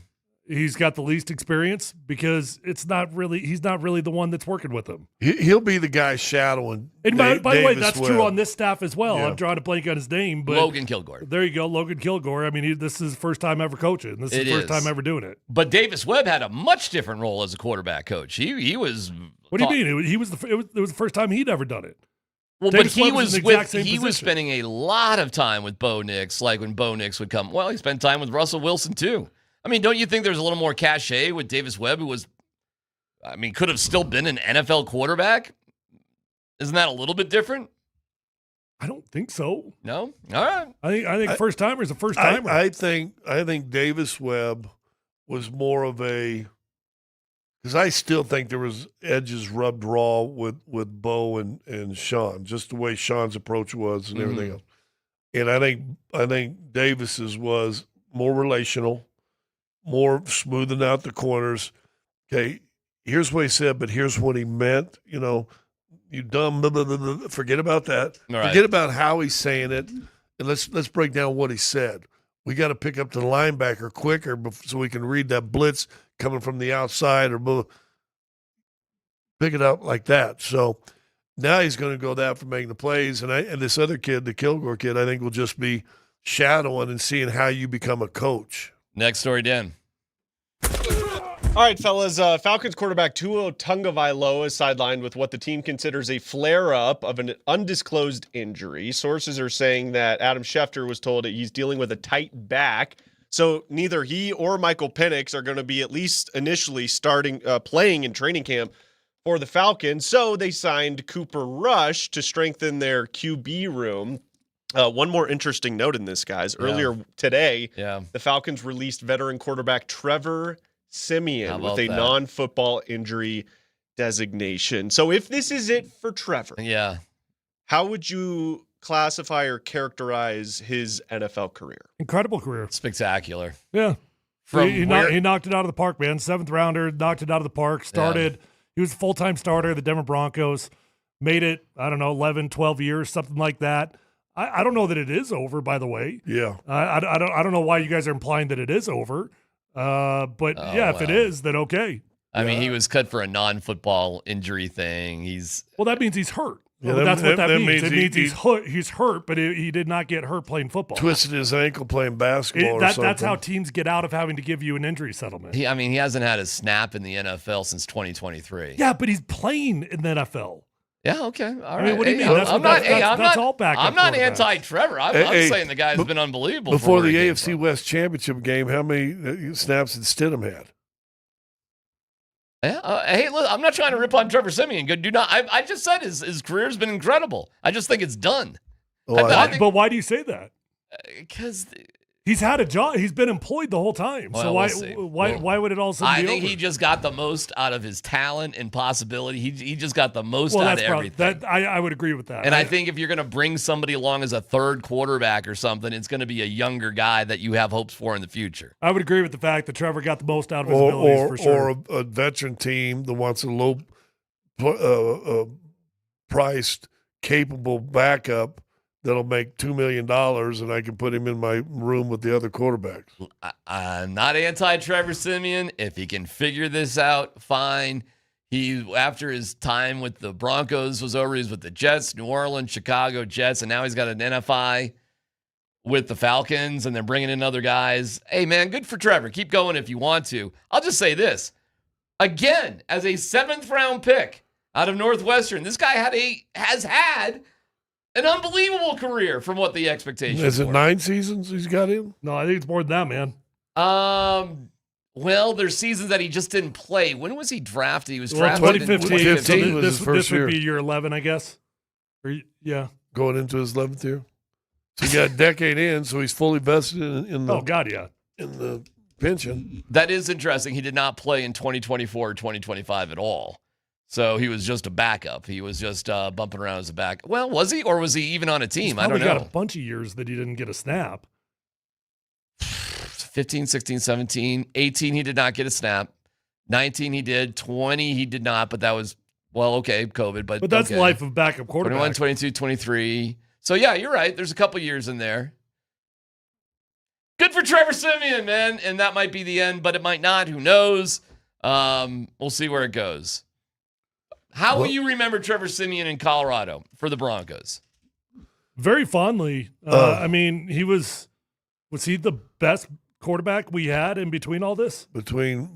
He's got the least experience because he's not really the one that's working with him. He'll be the guy shadowing. And by the way, Davis that's Webb. true on this staff as well. Yeah. I'm drawing a blank on his name, but Logan Kilgore. There you go, Logan Kilgore. I mean, this is his first time ever coaching. This is his first time ever doing it. But Davis Webb had a much different role as a quarterback coach. He was. What do you mean? It was the first time he'd ever done it. Well, Davis but he Webb was in the exact same he was position. spending a lot of time with Bo Nix, like when Bo Nix would come. Well, he spent time with Russell Wilson too. I mean, don't you think there's a little more cachet with Davis Webb, who was, could have still been an NFL quarterback? Isn't that a little bit different? I don't think so. No? All right. I think first timer is a first timer. I think Davis Webb was more of a, because I still think there was edges rubbed raw with Bo and Sean, just the way Sean's approach was and everything else. And I think Davis's was more relational, more smoothing out the corners. Okay, here's what he said, but here's what he meant. You dumb, blah, blah, blah, blah. Forget about that. All right. Forget about how he's saying it, and let's break down what he said. We got to pick up the linebacker quicker so we can read that blitz coming from the outside or pick it up like that. So now he's going to go that for making the plays. And this other kid, the Kilgore kid, I think will just be shadowing and seeing how you become a coach. Next story, Dan. All right, fellas. Falcons quarterback Tua Tagovailoa is sidelined with what the team considers a flare-up of an undisclosed injury. Sources are saying that Adam Schefter was told that he's dealing with a tight back. So neither he or Michael Penix are going to be, at least initially, playing in training camp for the Falcons. So they signed Cooper Rush to strengthen their QB room. One more interesting note in this, guys. Earlier today, the Falcons released veteran quarterback Trevor Siemian with a non-football injury designation. So if this is it for Trevor, how would you classify or characterize his NFL career? Incredible career. Spectacular. Yeah. He where- knocked it out of the park, man. 7th rounder, knocked it out of the park, started. He was a full-time starter of the Denver Broncos, made it, 11, 12 years, something like that. I don't know that it is over, by the way. Yeah. I don't know why you guys are implying that it is over. But if it is, then okay. I mean, he was cut for a non-football injury thing. Well, that means he's hurt. Yeah, Well, that's what that means. It means he he's hurt, but he did not get hurt playing football. twisted his ankle playing basketball or something. That's how teams get out of having to give you an injury settlement. He hasn't had a snap in the NFL since 2023. Yeah, but he's playing in the NFL. Yeah, okay. All right. I mean, what do you mean? That's all backup I'm not quarterbacks. anti-Trevor. I'm saying the guy's been unbelievable. Before the AFC West Championship game, how many snaps did Stidham had? Yeah. Hey, look, I'm not trying to rip on Trevor Siemian. Do not. I just said his career's been incredible. I just think it's done. But why do you say that? Because he's had a job. He's been employed the whole time. Well, so why would it all of a sudden I be think over? he just got the most out of his talent and possibility. He just got the most out of everything. I would agree with that. And I think if you're going to bring somebody along as a third quarterback or something, it's going to be a younger guy that you have hopes for in the future. I would agree with the fact that Trevor got the most out of his abilities for sure. Or a veteran team that wants a low priced, capable backup that'll make $2 million, and I can put him in my room with the other quarterbacks. I'm not anti-Trevor Siemian. If he can figure this out, fine. After his time with the Broncos was over, he's with the Jets, New Orleans, Chicago Jets, and now he's got an NFI with the Falcons, and they're bringing in other guys. Hey, man, good for Trevor. Keep going if you want to. I'll just say this. Again, as a 7th-round pick out of Northwestern, this guy has had an unbelievable career from what the expectations Is it were. 9 seasons he's got in? No, I think it's more than that, man. Well, there's seasons that he just didn't play. When was he drafted? He was drafted 2015. was his first this year. would be year 11, I guess. Yeah. Going into his 11th year. So he got a decade in, so he's fully vested in the. Oh God, yeah. In the pension. That is interesting. He did not play in 2024 or 2025 at all. So he was just a backup. He was just bumping around as a back. Well, was he? Or was he even on a team? I don't know. He's got a bunch of years that he didn't get a snap. 15, 16, 17. 18, he did not get a snap. 19, he did. 20, he did not. But that was, well, okay, COVID. But that's okay. life of backup quarterback. 21, 22, 23. So, yeah, you're right. There's a couple years in there. Good for Trevor Siemian, man. And that might be the end, but it might not. Who knows? We'll see where it goes. How will you remember Trevor Siemian in Colorado for the Broncos? Very fondly. I mean, was he the best quarterback we had in between all this? Between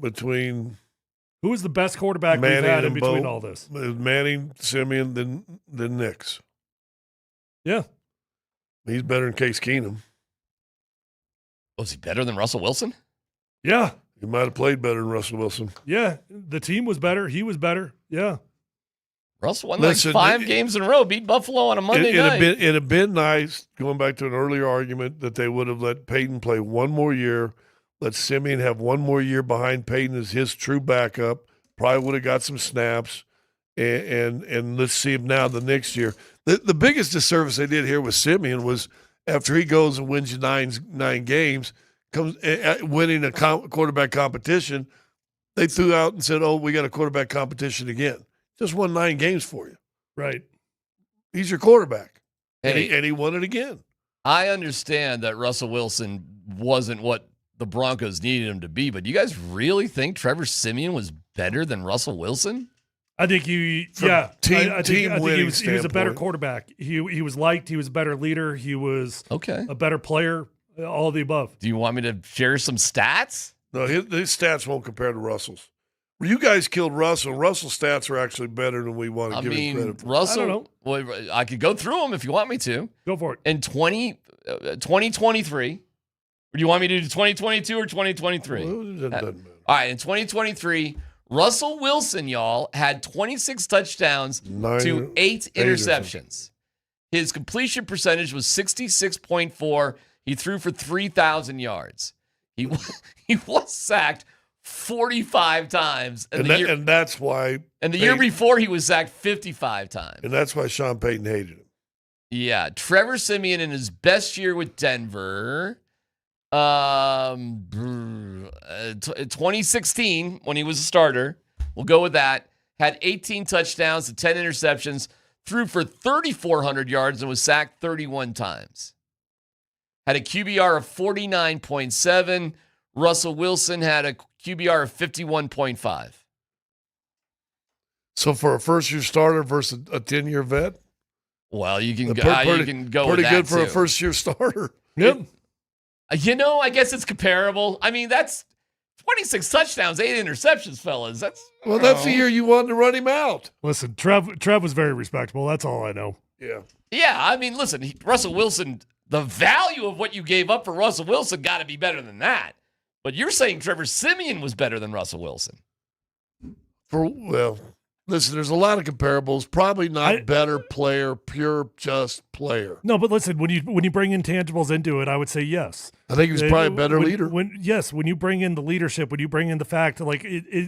who was the best quarterback we've had in between all this? Manning, Siemian, then Nix. Yeah. He's better than Case Keenum. Was he better than Russell Wilson? Yeah. He might have played better than Russell Wilson. Yeah. The team was better. He was better. Yeah. Russell won like 5 games in a row, beat Buffalo on a Monday night. It'd have been nice, going back to an earlier argument, that they would have let Peyton play one more year, let Siemian have one more year behind Peyton as his true backup, probably would have got some snaps, and let's see him now the next year. The biggest disservice they did here with Siemian was after he goes and wins you nine games, comes winning a quarterback competition, they threw out and said, oh, we got a quarterback competition again. Just won 9 games for you. Right. He's your quarterback. Hey, and he won it again. I understand that Russell Wilson wasn't what the Broncos needed him to be, but you guys really think Trevor Siemian was better than Russell Wilson? I think he was a better quarterback. He was liked. He was a better leader. He was a better player. All of the above. Do you want me to share some stats? No, his stats won't compare to Russell's. You guys killed Russell. Russell's stats are actually better than we want to give him credit for. Russell, I don't know. Well, I could go through them if you want me to. Go for it. In 2023, or do you want me to do 2022 or 2023? Well, all right, in 2023, Russell Wilson, y'all, had 26 touchdowns to 8 interceptions. His completion percentage was 66.4. He threw for 3,000 yards. He was sacked 45 times. And that's why. And the year before, he was sacked 55 times. And that's why Sean Payton hated him. Yeah. Trevor Siemian in his best year with Denver, 2016, when he was a starter, we'll go with that, had 18 touchdowns to 10 interceptions, threw for 3,400 yards, and was sacked 31 times. Had a QBR of 49.7. Russell Wilson had a QBR of 51.5. So for a first-year starter versus a 10-year vet? Well, you can Pretty go with that good for a too. first-year starter. Yep. I guess it's comparable. I mean, that's 26 touchdowns, 8 interceptions, fellas. That's the year you wanted to run him out. Listen, Trev was very respectable. That's all I know. Yeah. Yeah, I mean, listen, Russell Wilson, the value of what you gave up for Russell Wilson got to be better than that. But you're saying Trevor Siemian was better than Russell Wilson. Listen, there's a lot of comparables. Probably not better player, pure just player. No, but listen, when you bring intangibles into it, I would say yes. I think he was probably a better leader. When you bring in the leadership, when you bring in the fact, like,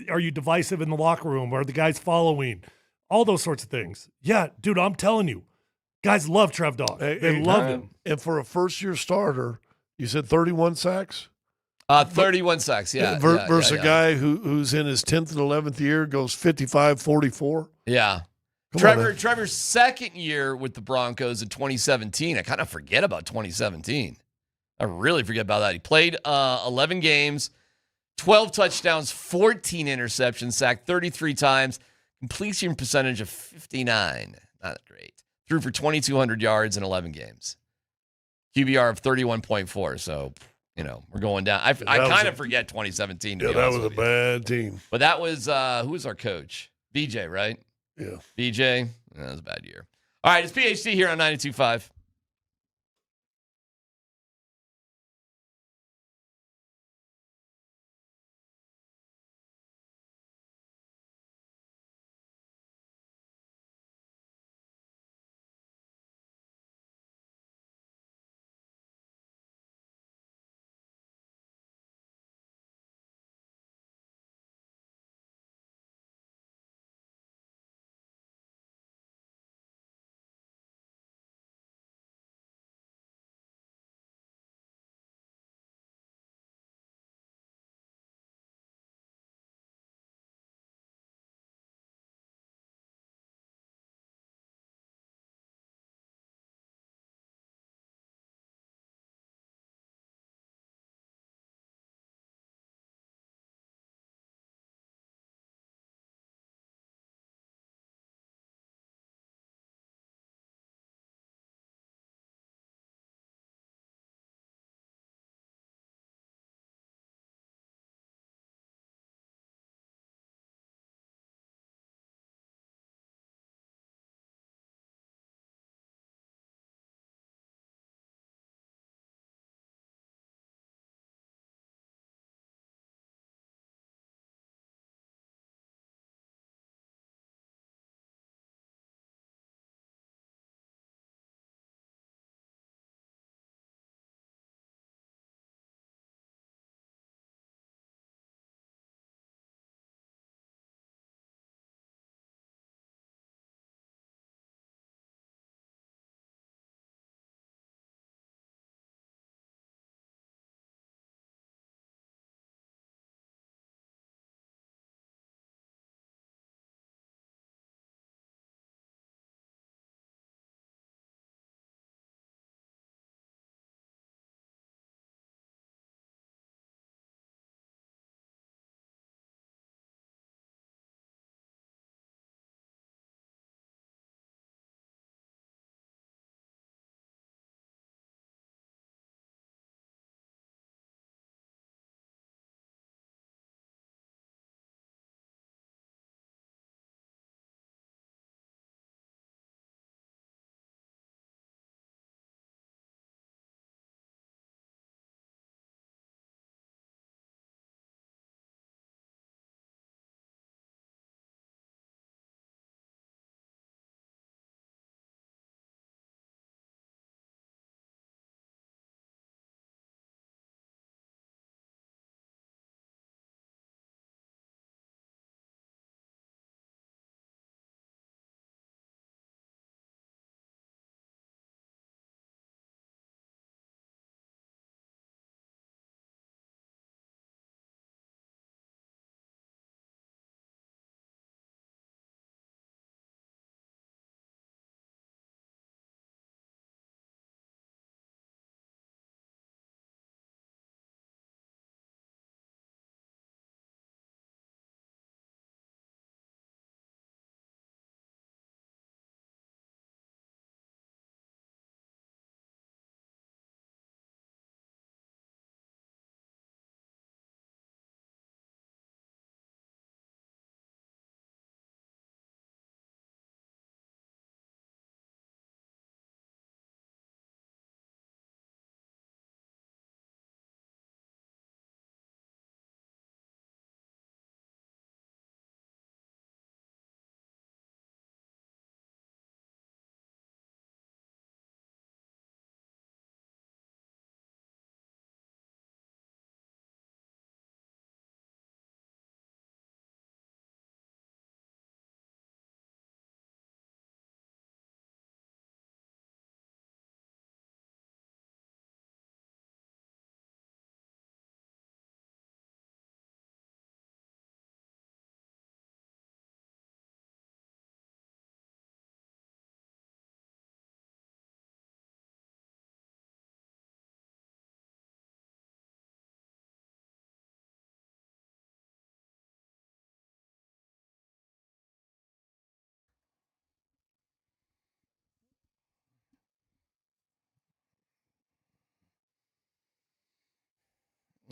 are you divisive in the locker room? Are the guys following? All those sorts of things. Yeah, dude, I'm telling you, guys love Trev Dog. They love him. And for a first-year starter, you said 31 sacks? 31 sacks, yeah. Versus a guy who's in his 10th and 11th year, goes 55-44. Yeah. Trevor's second year with the Broncos in 2017. I kind of forget about 2017. I really forget about that. He played 11 games, 12 touchdowns, 14 interceptions, sacked 33 times, completion percentage of 59. Not great. Threw for 2,200 yards in 11 games. QBR of 31.4. So, we're going down. I kind of forget 2017. Yeah, that was a bad team. But that was, who was our coach? BJ, right? Yeah. BJ. That was a bad year. All right, it's PhD here on 92.5.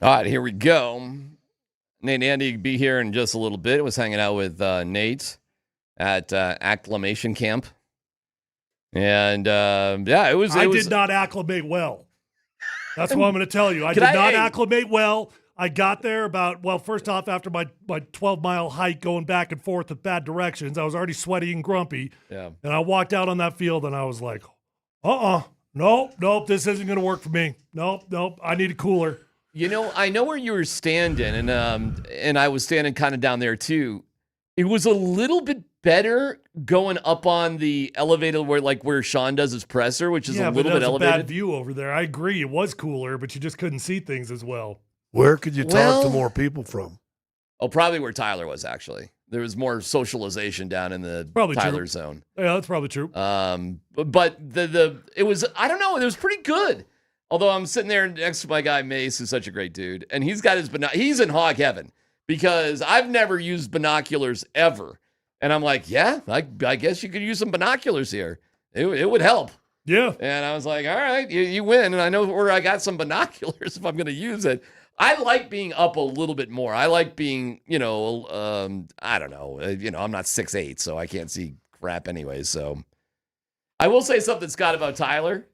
All right, here we go. Nate and Andy will be here in just a little bit. I was hanging out with Nate at acclimation camp. And, it was... I did not acclimate well. That's what I'm going to tell you. I did not acclimate well. I got there first off, after my 12-mile hike going back and forth with bad directions, I was already sweaty and grumpy. Yeah. And I walked out on that field, and I was like, nope, this isn't going to work for me. Nope, I need a cooler. You know, I know where you were standing, and I was standing kind of down there too. It was a little bit better going up on the elevator where Sean does his presser, which is a little bit elevated. Bad view over there. I agree, it was cooler, but you just couldn't see things as well. Where could you talk to more people from? Oh, probably where Tyler was, actually. There was more socialization down in the Tyler zone. Yeah, that's probably true. But it was, I don't know, it was pretty good. Although I'm sitting there next to my guy Mace, who's such a great dude, and he's got his he's in hog heaven because I've never used binoculars ever. And I'm like, yeah, I guess you could use some binoculars here. It would help. Yeah. And I was like, all right, you win. And I know where I got some binoculars if I'm going to use it. I like being up a little bit more. I like being, I don't know. I'm not 6'8", so I can't see crap anyway. So I will say something, Scott, about Tyler.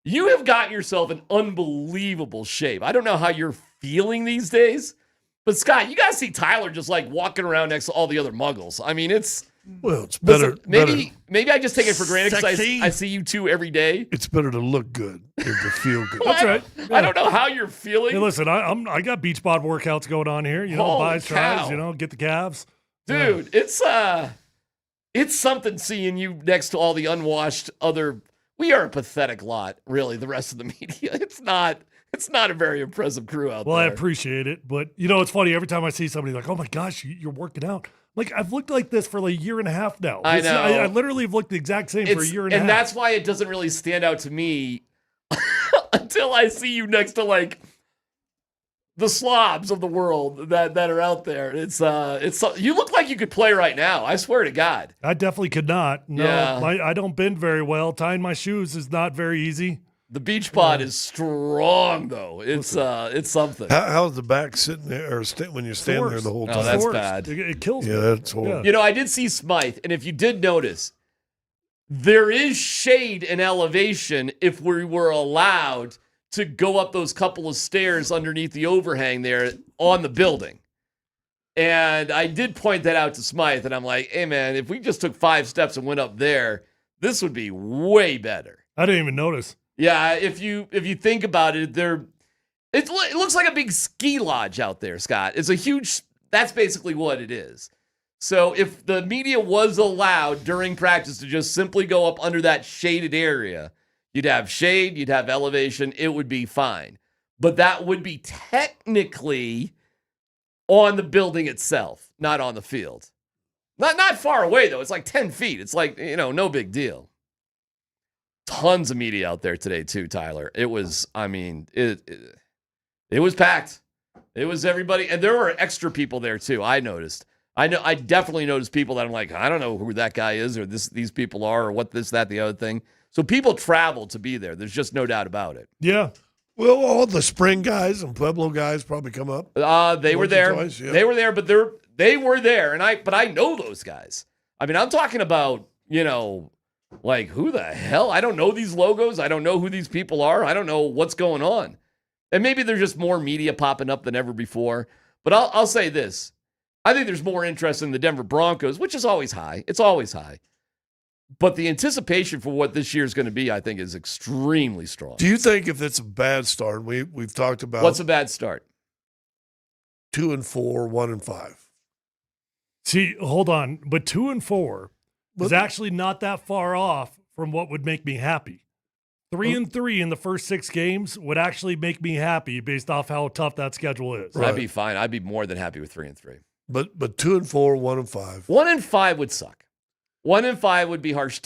You have gotten yourself in unbelievable shape. I don't know how you're feeling these days, but Scott, you got to see Tyler just like walking around next to all the other muggles. I mean, it's better. Maybe I just take it for granted because I see you two every day. It's better to look good than to feel good. That's right. I don't know how you're feeling. Hey, listen, I got beach bod workouts going on here. Buys, tries, get the calves. Dude, it's something seeing you next to all the unwashed other. We are a pathetic lot, really, the rest of the media. It's not a very impressive crew out there. Well, I appreciate it. But, it's funny. Every time I see somebody like, oh, my gosh, you're working out. Like, I've looked like this for like a year and a half now. I know. I literally have looked the exact same for a year and a half. And that's why it doesn't really stand out to me until I see you next to, like, the slobs of the world that are out there. It's you look like you could play right now. I swear to God. I definitely could not. No, yeah. I don't bend very well. Tying my shoes is not very easy. The beach pod is strong, though. It's something. How's the back sitting there or when you stand there the whole time? Oh, that's bad. It kills me. Yeah, that's horrible. Yeah. I did see Smythe, and if you did notice, there is shade and elevation if we were allowed to go up those couple of stairs underneath the overhang there on the building. And I did point that out to Smythe, and I'm like, hey, man, if we just took 5 steps and went up there, this would be way better. I didn't even notice. Yeah, if you think about it, it looks like a big ski lodge out there, Scott. It's a huge, that's basically what it is. So if the media was allowed during practice to just simply go up under that shaded area, you'd have shade, you'd have elevation, it would be fine. But that would be technically on the building itself, not on the field. Not far away, though. It's like 10 feet. It's like, no big deal. Tons of media out there today, too, Tyler. It was, it was packed. It was everybody. And there were extra people there, too, I noticed. I definitely noticed people that I'm like, I don't know who that guy is or these people are or what this, that, the other thing. So people travel to be there. There's just no doubt about it. Yeah. Well, all the spring guys and Pueblo guys probably come up. They were there. Twice, yeah. They were there, but they were there. But I know those guys. I mean, I'm talking about, like, who the hell? I don't know these logos. I don't know who these people are. I don't know what's going on. And maybe there's just more media popping up than ever before. But I'll say this. I think there's more interest in the Denver Broncos, which is always high. It's always high. But the anticipation for what this year is going to be, I think, is extremely strong. Do you think if it's a bad start, we've talked about what's a bad start? 2-4, 1-5. See, hold on, but 2-4 is actually not that far off from what would make me happy. 3-3 in the first 6 games would actually make me happy based off how tough that schedule is. Right. I'd be fine. I'd be more than happy with 3-3. But 2-4, 1-5. 1-5 would suck. 1-5 would be harsh.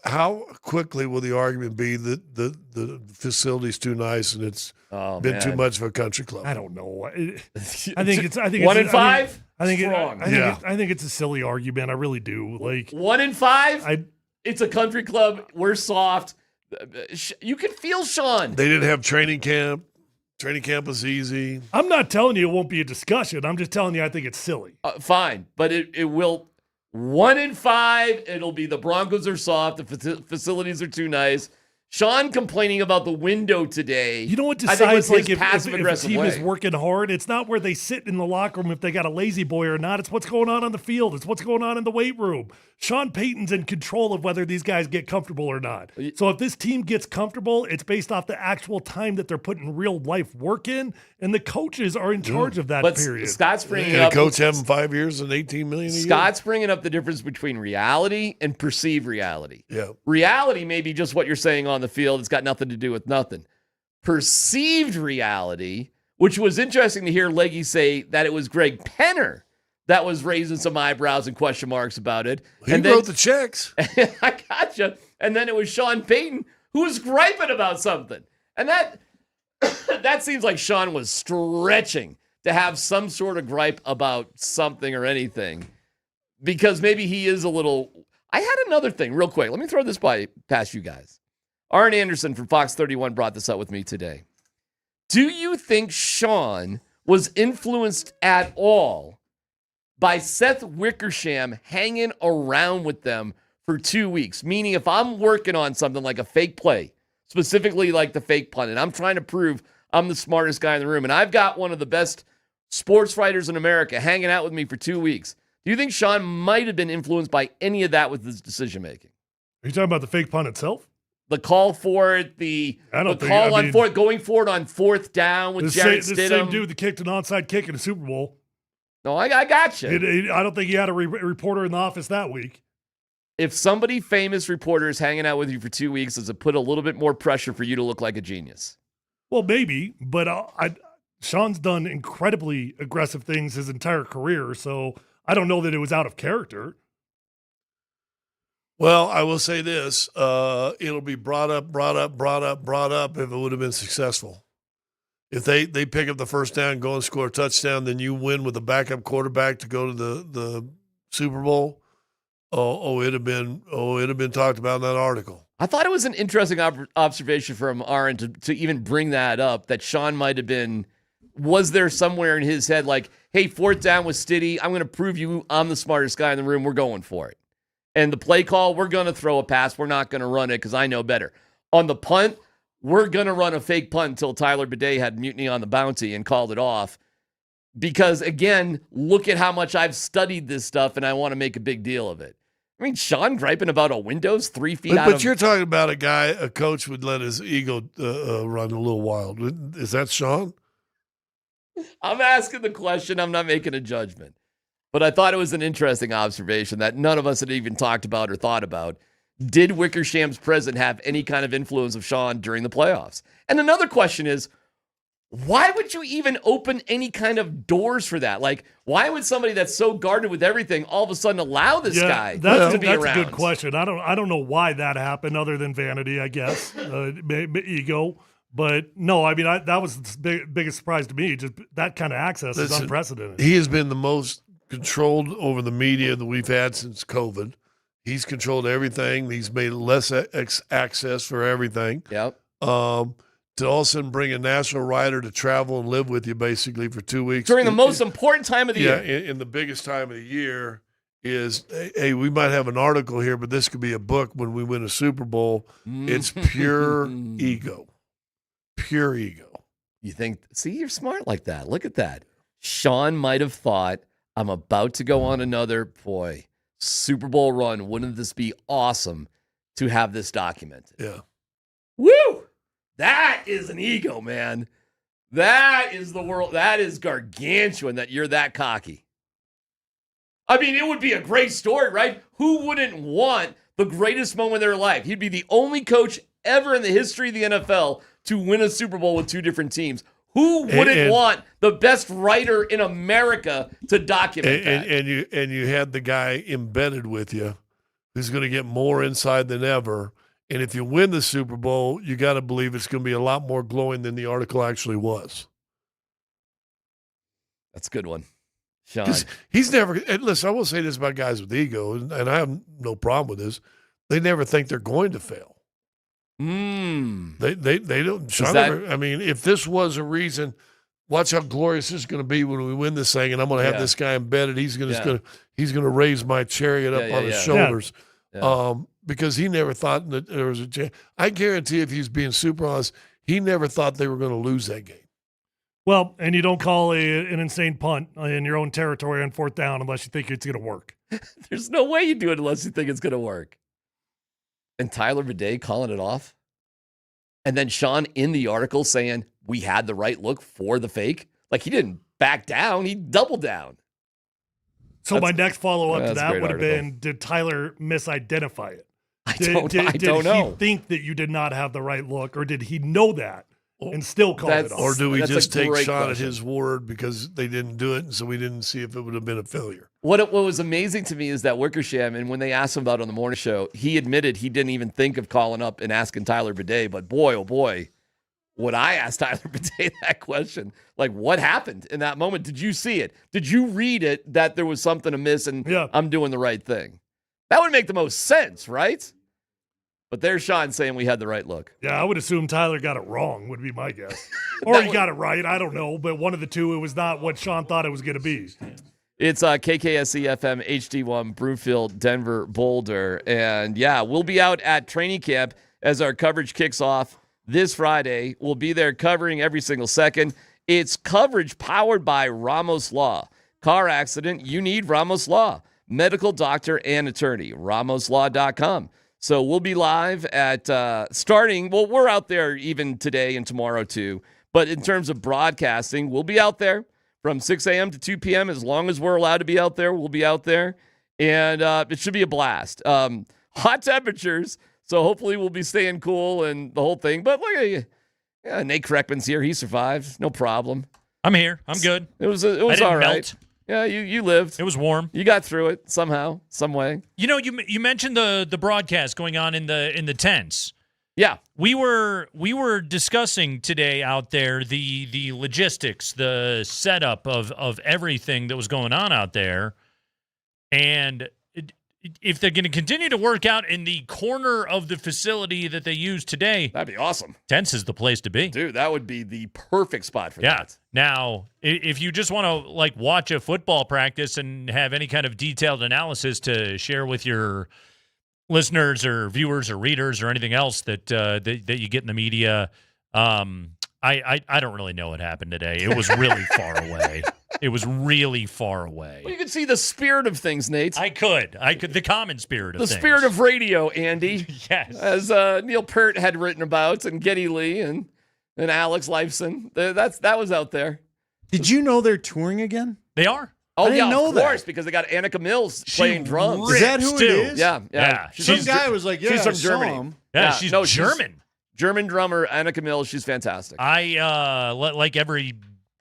How quickly will the argument be that the facility's too nice and it's been too much of a country club? I don't know. I think it's 1-5. I think it's a silly argument. I really do. Like 1-5. It's a country club. We're soft. You can feel Sean. They didn't have training camp. Training camp was easy. I'm not telling you it won't be a discussion. I'm just telling you I think it's silly. Fine, but it will. 1-5, it'll be the Broncos are soft, the facilities are too nice. Sean complaining about the window today. You know what I think decides was his if a team way. is working hard? It's not where they sit in the locker room if they got a lazy boy or not. It's what's going on the field. It's what's going on in the weight room. Sean Payton's in control of whether these guys get comfortable or not. So if this team gets comfortable, it's based off the actual time that they're putting real life work in, and the coaches are in charge of that period. Scott's bringing and up a coach having 5 years and $18 million a year. Scott's bringing up the difference between reality and perceived reality. Yeah. Reality may be just what you're saying on the field. It's got nothing to do with nothing. Perceived reality, which was interesting to hear Leggy say that it was Greg Penner that was raising some eyebrows and question marks about it. He wrote the checks. I gotcha. And then it was Sean Payton who was griping about something. And that that seems like Sean was stretching to have some sort of gripe about something or anything, because maybe he is a little. I had another thing real quick. Let me throw this past you guys. Arn Anderson from Fox 31 brought this up with me today. Do you think Sean was influenced at all by Seth Wickersham hanging around with them for 2 weeks? Meaning, if I'm working on something like a fake play, specifically like the fake punt, and I'm trying to prove I'm the smartest guy in the room, and I've got one of the best sports writers in America hanging out with me for 2 weeks, do you think Sean might have been influenced by any of that with his decision-making? Are you talking about the fake punt itself? The call for it, going forward on fourth down with Jarrett Stidham. The same dude that kicked an onside kick in the Super Bowl. No, I got you. I don't think he had a reporter in the office that week. If somebody famous reporter is hanging out with you for 2 weeks, does it put a little bit more pressure for you to look like a genius? Well, maybe, but Sean's done incredibly aggressive things his entire career, so I don't know that it was out of character. Well, I will say this. It'll be brought up if it would have been successful. If they pick up the first down, go and score a touchdown, then you win with a backup quarterback to go to the Super Bowl. It'd have been talked about in that article. I thought it was an interesting observation from Aaron to even bring that up, that Sean might have been, was there somewhere in his head like, hey, fourth down with Stiddy, I'm going to prove you I'm the smartest guy in the room, we're going for it. And the play call, we're going to throw a pass, we're not going to run it because I know better. On the punt, we're going to run a fake punt until Tyler Bidet had mutiny on the bounty and called it off. Because, again, look at how much I've studied this stuff, and I want to make a big deal of it. I mean, Sean griping about a Windows 3 feet out of... But you're talking about a coach would let his ego run a little wild. Is that Sean? I'm asking the question. I'm not making a judgment. But I thought it was an interesting observation that none of us had even talked about or thought about. Did Wickersham's presence have any kind of influence of Sean during the playoffs? And another question is, why would you even open any kind of doors for that? Like, why would somebody that's so guarded with everything all of a sudden allow this guy to be around? That's a good question. I don't know why that happened, other than vanity, I guess, ego. But no, I mean, that was the biggest surprise to me. Just that kind of access is unprecedented. He has been the most controlled over the media that we've had since COVID. He's controlled everything. He's made less access for everything. Yep. To all of a sudden bring a national writer to travel and live with you basically for 2 weeks. During the most important time of the year. Yeah, in the biggest time of the year is, hey, we might have an article here, but this could be a book when we win a Super Bowl. It's pure ego. Pure ego. You think, see, you're smart like that. Look at that. Sean might have thought, I'm about to go on another, Super Bowl run. Wouldn't this be awesome to have this documented? Yeah. Woo! That is an ego, man. That is the world. That is gargantuan that you're that cocky. I mean, it would be a great story, right? Who wouldn't want the greatest moment of their life? He'd be the only coach ever in the history of the NFL to win a Super Bowl with two different teams. Who wouldn't want the best writer in America to document that? And you had the guy embedded with you who's going to get more inside than ever. And if you win the Super Bowl, you got to believe it's going to be a lot more glowing than the article actually was. That's a good one, Sean. He's never – and listen, I will say this about guys with ego, and I have no problem with this. They never think they're going to fail. They don't. Sean I mean, if this was a reason, watch how glorious this is going to be when we win this thing, and I'm going to have this guy embedded. He's going to raise my chariot up on his shoulders, because he never thought that there was a chance. I guarantee, if he's being super honest, he never thought they were going to lose that game. Well, and you don't call an insane punt in your own territory on 4th down unless you think it's going to work. There's no way you do it unless you think it's going to work. And Tyler Bidet calling it off. And then Sean in the article saying we had the right look for the fake. Like, he didn't back down. He doubled down. So my next follow-up to that would have been, did Tyler misidentify it? I don't know. Did he think that you did not have the right look, or did he know that and still call it off? Or do we just take Sean at his word because they didn't do it, and so we didn't see if it would have been a failure? What was amazing to me is that Wickersham, and when they asked him about it on the morning show, he admitted he didn't even think of calling up and asking Tyler Bidet. But boy, oh boy, would I ask Tyler Bidet that question. Like, what happened in that moment? Did you see it? Did you read it that there was something amiss and I'm doing the right thing? That would make the most sense, right? But there's Sean saying we had the right look. Yeah, I would assume Tyler got it wrong, would be my guess. Or he got it right. I don't know. But one of the two, it was not what Sean thought it was going to be. It's KKSE FM HD1, Broomfield, Denver, Boulder. And yeah, we'll be out at training camp as our coverage kicks off this Friday. We'll be there covering every single second. It's coverage powered by Ramos Law. Car accident, you need Ramos Law. Medical doctor and attorney, ramoslaw.com. So we'll be live at starting. Well, we're out there even today and tomorrow too. But in terms of broadcasting, we'll be out there from 6 a.m. to 2 p.m. As long as we're allowed to be out there, we'll be out there. And it should be a blast. Hot temperatures, so hopefully we'll be staying cool and the whole thing. But look at you. Yeah, Nate Kreckman's here. He survived. No problem. I'm here. I'm good. It was all right. Melt. Yeah, you lived. It was warm. You got through it somehow, some way. You know, you mentioned the broadcast going on in the tents. Yeah, we were discussing today out there the logistics, the setup of everything that was going on out there, and if they're going to continue to work out in the corner of the facility that they use today, that'd be awesome. Tents is the place to be. Dude, that would be the perfect spot for that. Now, if you just want to like watch a football practice and have any kind of detailed analysis to share with your listeners or viewers or readers or anything else that you get in the media, I don't really know what happened today. It was really far away. It was really far away. Well, you could see the spirit of things, Nate. I could. The common spirit of things. The spirit of radio, Andy. Yes. As Neil Peart had written about, and Geddy Lee and Alex Lifeson. That was out there. Did you know they're touring again? They are. Oh, I didn't know of course, because they got Annika Mills playing drums. Is that who it is? Yeah. Some guy was like, she's from Germany. Him. Yeah, she's German. German drummer, Annika Mills. She's fantastic. I, like every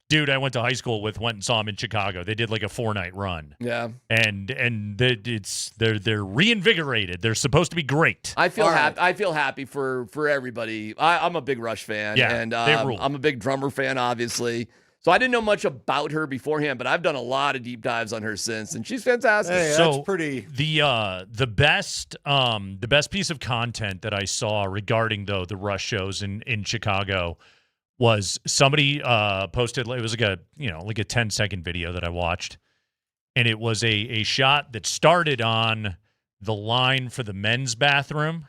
dude I went to high school with, went and saw him in Chicago. They did like a 4-night run. Yeah. And they're reinvigorated. They're supposed to be great. I feel happy. I feel happy for everybody. I'm a big Rush fan. Yeah, and they rule. I'm a big drummer fan, obviously. So I didn't know much about her beforehand, but I've done a lot of deep dives on her since, and she's fantastic. Hey, that's pretty. The best piece of content that I saw regarding the Rush shows in Chicago was somebody posted. It was like a 10-second video that I watched, and it was a shot that started on the line for the men's bathroom,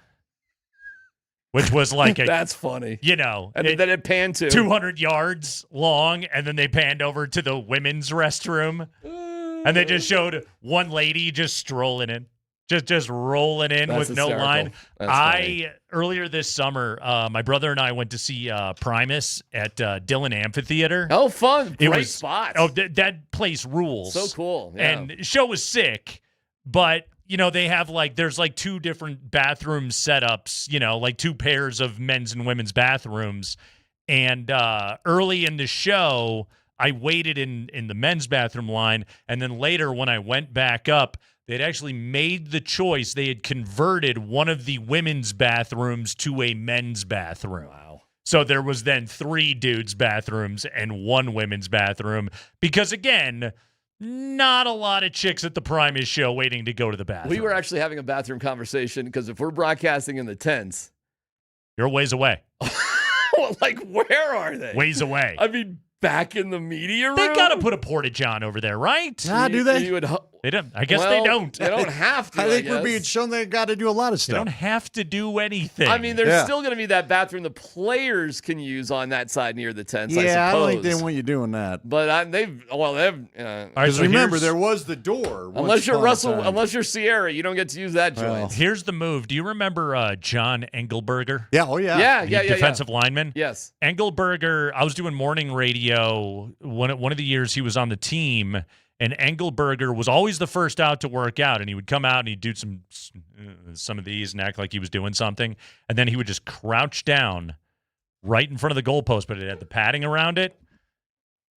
which was like that's funny. And then it panned to 200 yards long, and then they panned over to the women's restroom, and they just showed one lady just strolling in. Just rolling in That's with no hysterical. line. That's Earlier this summer, my brother and I went to see Primus at Dillon Amphitheater. Oh, fun. Great spot. Oh, that place rules. So cool. Yeah. And the show was sick, but they have there's two different bathroom setups, like two pairs of men's and women's bathrooms. And early in the show, I waited in the men's bathroom line. And then later when I went back up, they'd actually made the choice. They had converted one of the women's bathrooms to a men's bathroom. Wow. So there was then 3 dudes' bathrooms and 1 women's bathroom. Because, again, not a lot of chicks at the Primus show waiting to go to the bathroom. We were actually having a bathroom conversation because if we're broadcasting in the tents, You're a ways away. Like, where are they? Ways away. I mean, back in the media room? They got to put a porta-john over there, right? Do they? They don't. I guess they don't. They don't have to. I think we're being shown they got to do a lot of They stuff. don't have to do anything. I mean, there's still going to be that bathroom the players can use on that side near the tents, I I suppose. don't think they want you doing that. But they've. Because remember, there was the door. Unless you're Sierra, you don't get to use that joint. Here's the move. Do you remember John Engelberger? Yeah. Oh, yeah. Yeah. Defensive lineman? Yes. Engelberger, I was doing morning radio one of the years he was on the team, and Engelberger was always the first out to work out, and he would come out and he'd do some of these and act like he was doing something, and then he would just crouch down right in front of the goalpost, but it had the padding around it,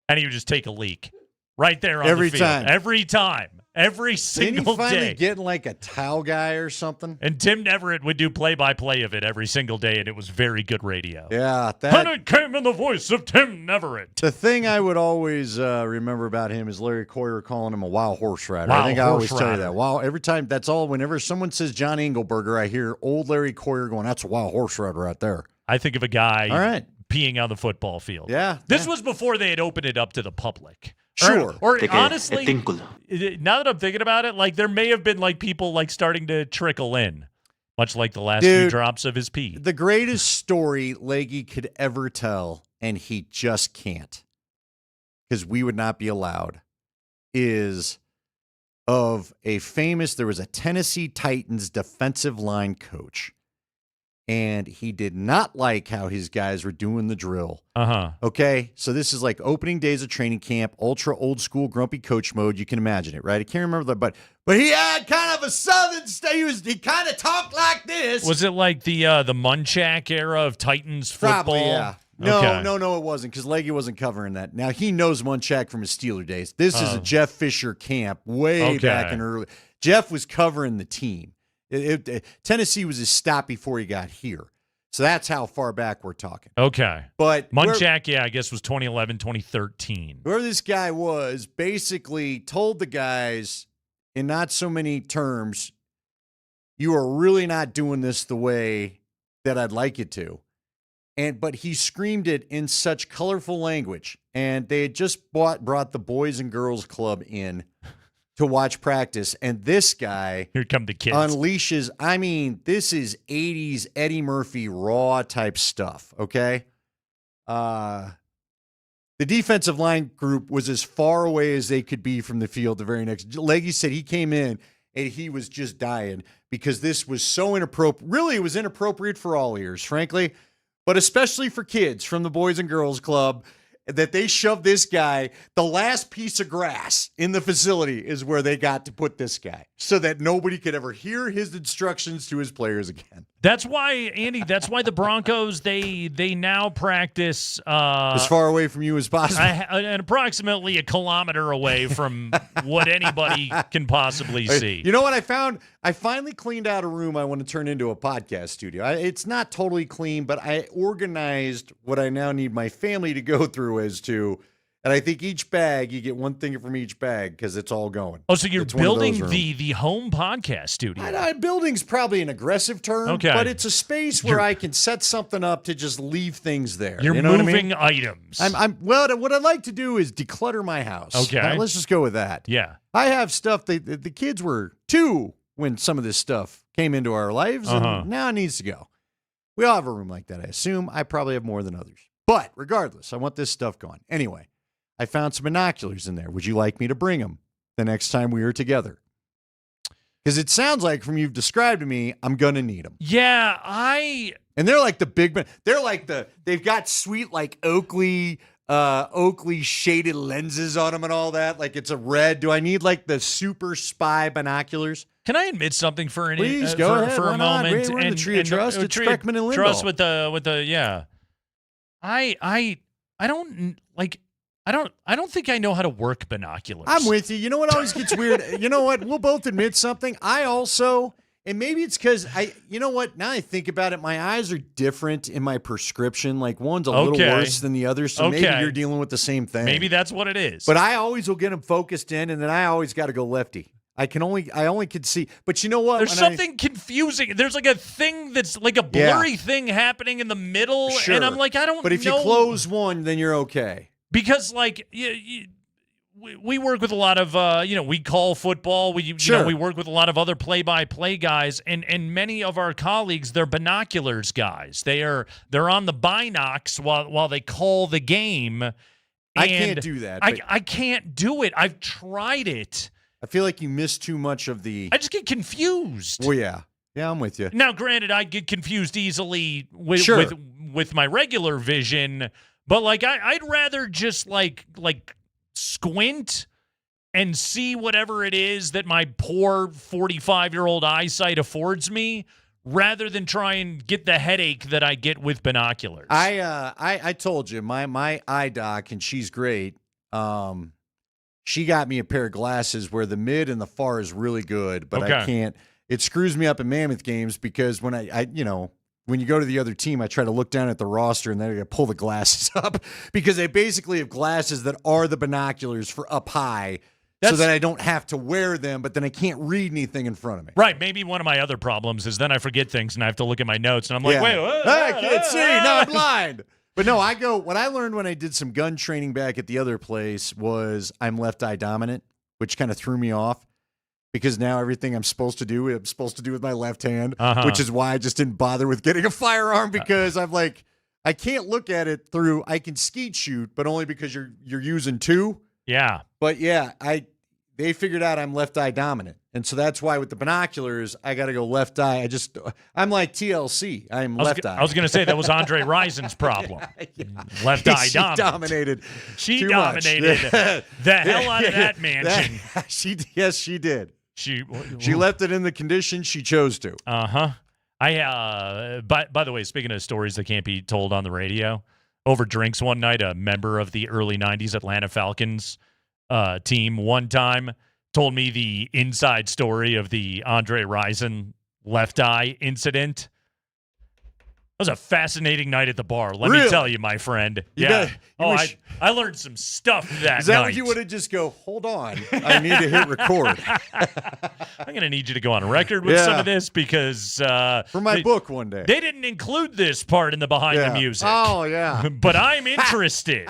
and he would just take a leak right there on the field. Every time. Every single Didn't he finally day. get like a towel guy or something? And Tim Neverett would do play-by-play of it every single day, and it was very good radio. Yeah. And it came in the voice of Tim Neverett. The thing I would always remember about him is Larry Coyer calling him a wild horse rider. I think I always tell you that. Wow. Every time, that's all. Whenever someone says John Engelberger, I hear old Larry Coyer going, that's a wild horse rider right there. I think of a guy peeing on the football field. Yeah. This was before they had opened it up to the public. Sure. Or honestly, now that I'm thinking about it, like there may have been like people like starting to trickle in, much like the last few drops of his pee. The greatest story Leggy could ever tell, and he just can't, because we would not be allowed, is of there was a Tennessee Titans defensive line coach. And he did not like how his guys were doing the drill. Okay, so this is like opening days of training camp, ultra old school grumpy coach mode. You can imagine it, right? I can't remember that, but he had kind of a southern style. He kind of talked like this. Was it like the Munchak era of Titans football? Probably, yeah. No, it wasn't, because Leggy wasn't covering that. Now, he knows Munchak from his Steeler days. This is a Jeff Fisher camp way back in early. Jeff was covering the team. Tennessee was his stop before he got here. So that's how far back we're talking. Okay. But Munchak, I guess was 2011, 2013. Whoever this guy was basically told the guys in not so many terms, you are really not doing this the way that I'd like you to. But he screamed it in such colorful language. And they had just brought the Boys and Girls Club in to watch practice, and this guy here come the kids unleashes. I mean, this is 80s Eddie Murphy raw type stuff. Okay, the defensive line group was as far away as they could be from the field. The very next, Leggy said he came in and he was just dying because this was so inappropriate. Really, it was inappropriate for all ears, frankly, but especially for kids from the Boys and Girls Club. That they shoved this guy, the last piece of grass in the facility is where they got to put this guy so that nobody could ever hear his instructions to his players again. That's why, Andy, the Broncos, they now practice as far away from you as possible. And approximately a kilometer away from what anybody can possibly see. You know what I found? I finally cleaned out a room I want to turn into a podcast studio. It's not totally clean, but I organized what I now need my family to go through as to, and I think each bag, you get one thing from each bag because it's all going. Oh, so you're building the home podcast studio. Building's probably an aggressive term, but it's a space where I can set something up to just leave things there. You're moving items. What I'd like to do is declutter my house. Okay. Let's just go with that. Yeah. I have stuff, the kids were 2 when some of this stuff came into our lives, and now it needs to go. We all have a room like that, I assume. I probably have more than others. But regardless, I want this stuff gone. Anyway, I found some binoculars in there. Would you like me to bring them the next time we are together? Because it sounds like from you've described to me, I'm going to need them. Yeah, And they're like the big, they've got sweet like Oakley shaded lenses on them and all that. Like it's a red. Do I need like the super spy binoculars? Can I admit something for Please go ahead. For a moment? We're in the tree of trust. It's Kreckman and Lindahl. Trust with the yeah. I don't think I know how to work binoculars. I'm with you. You know what always gets weird? You know what? We'll both admit something. I also, and maybe it's because you know what? Now I think about it, my eyes are different in my prescription. Like one's a little worse than the other. So maybe you're dealing with the same thing. Maybe that's what it is. But I always will get them focused in, and then I always got to go lefty. I only could see. But you know what? There's something confusing. There's like a thing that's like a blurry thing happening in the middle, Sure. and I'm like, I don't. But if know. you close one, then you're okay. Because like we work with a lot of we call football. We we work with a lot of other play-by-play guys, and many of our colleagues, they're binoculars guys. They're on the binocs while they call the game. I can't do that. I can't do it. I've tried it. I feel like you miss too much of the. I just get confused. Well, yeah, I'm with you. Now, granted, I get confused easily with my regular vision, but like I'd rather just like squint and see whatever it is that my poor 45-year-old eyesight affords me, rather than try and get the headache that I get with binoculars. I told you my eye doc, and she's great. She got me a pair of glasses where the mid and the far is really good, but I can't. It screws me up in Mammoth games because when I when you go to the other team, I try to look down at the roster and then I got to pull the glasses up because they basically have glasses that are the binoculars for up high, so that I don't have to wear them, but then I can't read anything in front of me. Right. Maybe one of my other problems is then I forget things and I have to look at my notes and I'm like, wait, I can't see. Now I'm blind. But no, what I learned when I did some gun training back at the other place was I'm left eye dominant, which kind of threw me off because now everything I'm supposed to do with my left hand, which is why I just didn't bother with getting a firearm because I'm like, I can't look at it through. I can skeet shoot, but only because you're using two. Yeah. But yeah, they figured out I'm left eye dominant. And so that's why with the binoculars, I got to go left eye. I'm like TLC. I'm left eye. I was going to say that was Andre Rison's problem. Left eye dominated. She dominated the hell out of that mansion. Yes, she did. She left it in the condition she chose to. Uh-huh. By the way, speaking of stories that can't be told on the radio, over drinks one night, a member of the early 90s Atlanta Falcons team one time told me the inside story of the Andre Rison left eye incident. It was a fascinating night at the bar. Let me tell you, my friend. I learned some stuff that night. Is that what you would have just go, hold on, I need to hit record. I'm going to need you to go on record with some of this because for my book one day. They didn't include this part in the behind the music. Oh, yeah. But I'm interested.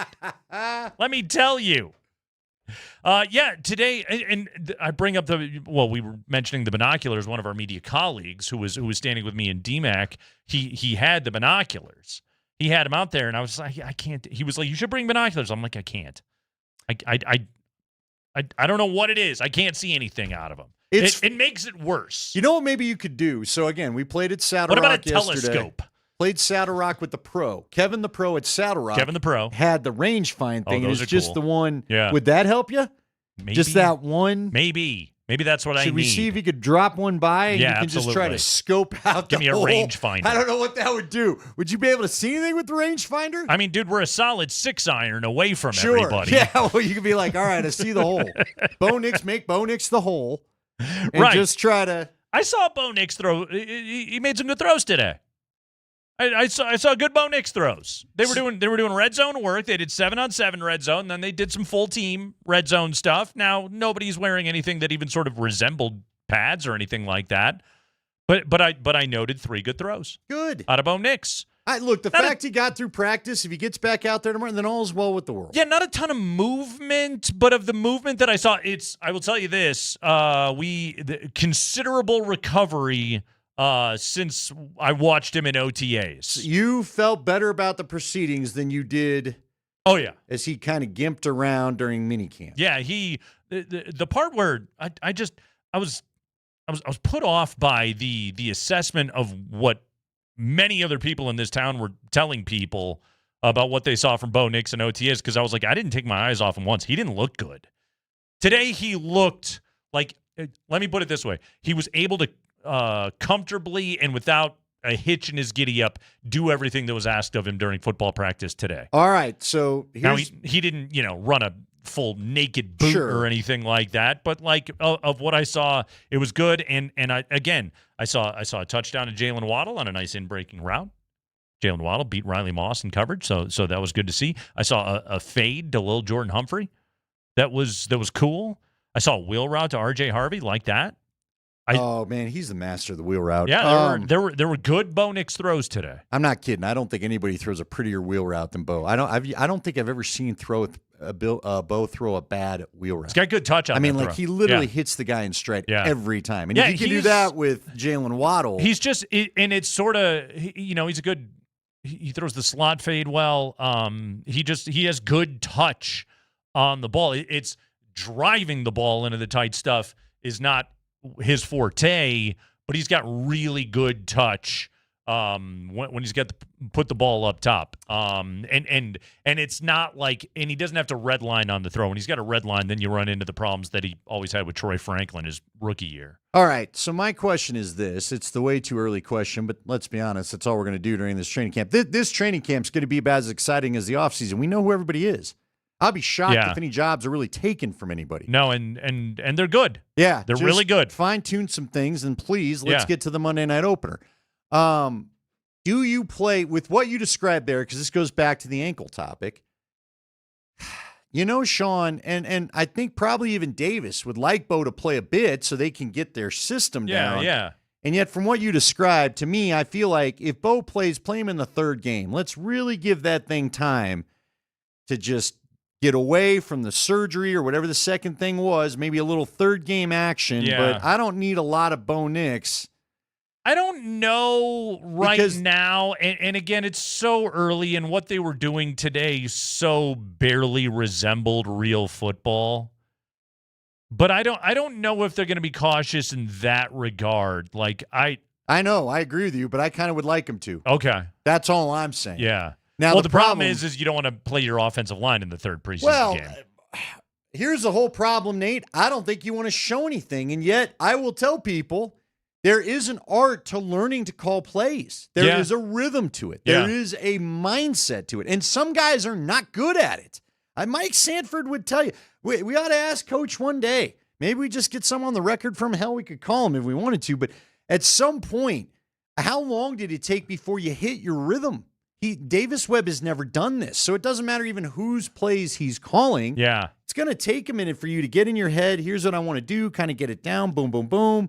Let me tell you. Today, and I bring up we were mentioning the binoculars. One of our media colleagues who was standing with me in DMac, he had the binoculars. He had them out there, and I was like, I can't. He was like, you should bring binoculars. I'm like, I can't. I don't know what it is. I can't see anything out of them. It makes it worse. You know what maybe you could do? So again, we played at Saddle Rock yesterday. What about a telescope? Played Saddle Rock with the pro. Kevin the pro at Saddle Rock. Kevin the pro had the range find thing. Those it's are just cool. the one. Yeah. Would that help you? Maybe. Just that one? Maybe that's what I need. Should we see if you could drop one by and yeah, you can absolutely. just try to scope out Give me a rangefinder. I don't know what that would do. Would you be able to see anything with the rangefinder? I mean, dude, we're a solid 6-iron away from everybody. Yeah, well, you could be like, all right, I see the hole. Make Bo Nix the hole. And just try to. I saw Bo Nix throw. He made some good throws today. I saw good Bo Nix throws. They were doing red zone work. They did 7-on-7 red zone, and then they did some full team red zone stuff. Now nobody's wearing anything that even sort of resembled pads or anything like that. But I noted 3 good throws. Good out of Bo Nix. Look, the fact he got through practice, if he gets back out there tomorrow, then all is well with the world. Yeah, not a ton of movement, but of the movement that I saw, I will tell you this: considerable recovery. Since I watched him in OTAs. You felt better about the proceedings than you did. Oh, yeah. As he kind of gimped around during minicamp. Yeah, the part where I was put off by the assessment of what many other people in this town were telling people about what they saw from Bo Nix and OTAs, because I was like, I didn't take my eyes off him once. He didn't look good. Today he looked like, let me put it this way, he was able to comfortably and without a hitch in his giddy up do everything that was asked of him during football practice today. All right, so now he didn't run a full naked boot or anything like that, but like of what I saw, it was good. And I saw a touchdown to Jalen Waddle on a nice in-breaking route. Jalen Waddle beat Riley Moss in coverage, so that was good to see. I saw a fade to Lil Jordan Humphrey that was cool. I saw a wheel route to R.J. Harvey like that. Oh man, he's the master of the wheel route. Yeah, there were good Bo Nix throws today. I'm not kidding. I don't think anybody throws a prettier wheel route than Bo. I don't think I've ever seen Bo throw a bad wheel route. He's got good touch on. I mean, that like throw. he literally hits the guy in stride every time, and Yeah, if you can do that with Jalen Waddle, he's just and it's sort of he's a good. He throws the slot fade well. He has good touch on the ball. It's driving the ball into the tight stuff is not his forte, but he's got really good touch when he's got to put the ball up top. And it's not like, and he doesn't have to red line on the throw. When he's got a red line, then you run into the problems that he always had with Troy Franklin his rookie year. All right, so my question is this. It's the way too early question, but let's be honest, that's all we're going to do during this training camp. This training camp is going to be about as exciting as the offseason. We know who everybody is. I'll be shocked if any jobs are really taken from anybody. No, and they're good. Yeah. They're really good. Fine-tune some things, and please, let's get to the Monday night opener. Do you play with what you described there, because this goes back to the ankle topic. You know, Sean, and I think probably even Davis would like Bo to play a bit so they can get their system down. Yeah. And yet, from what you described, to me, I feel like if Bo plays, play him in the third game. Let's really give that thing time to just get away from the surgery or whatever the second thing was, maybe a little third game action, but I don't need a lot of Bo Nix. I don't know now, and again, it's so early, and what they were doing today so barely resembled real football. But I don't know if they're going to be cautious in that regard. Like I know, I agree with you, but I kind of would like them to. Okay. That's all I'm saying. Yeah. Now, well, the problem is you don't want to play your offensive line in the third preseason game. Here's the whole problem, Nate. I don't think you want to show anything, and yet I will tell people there is an art to learning to call plays. There is a rhythm to it. There is a mindset to it, and some guys are not good at it. Mike Sanford would tell you, we ought to ask Coach one day. Maybe we just get some on the record from hell. We could call him if we wanted to, but at some point, how long did it take before you hit your rhythm? Davis Webb has never done this, so it doesn't matter even whose plays he's calling. Yeah. It's going to take a minute for you to get in your head. Here's what I want to do, kind of get it down, boom, boom, boom.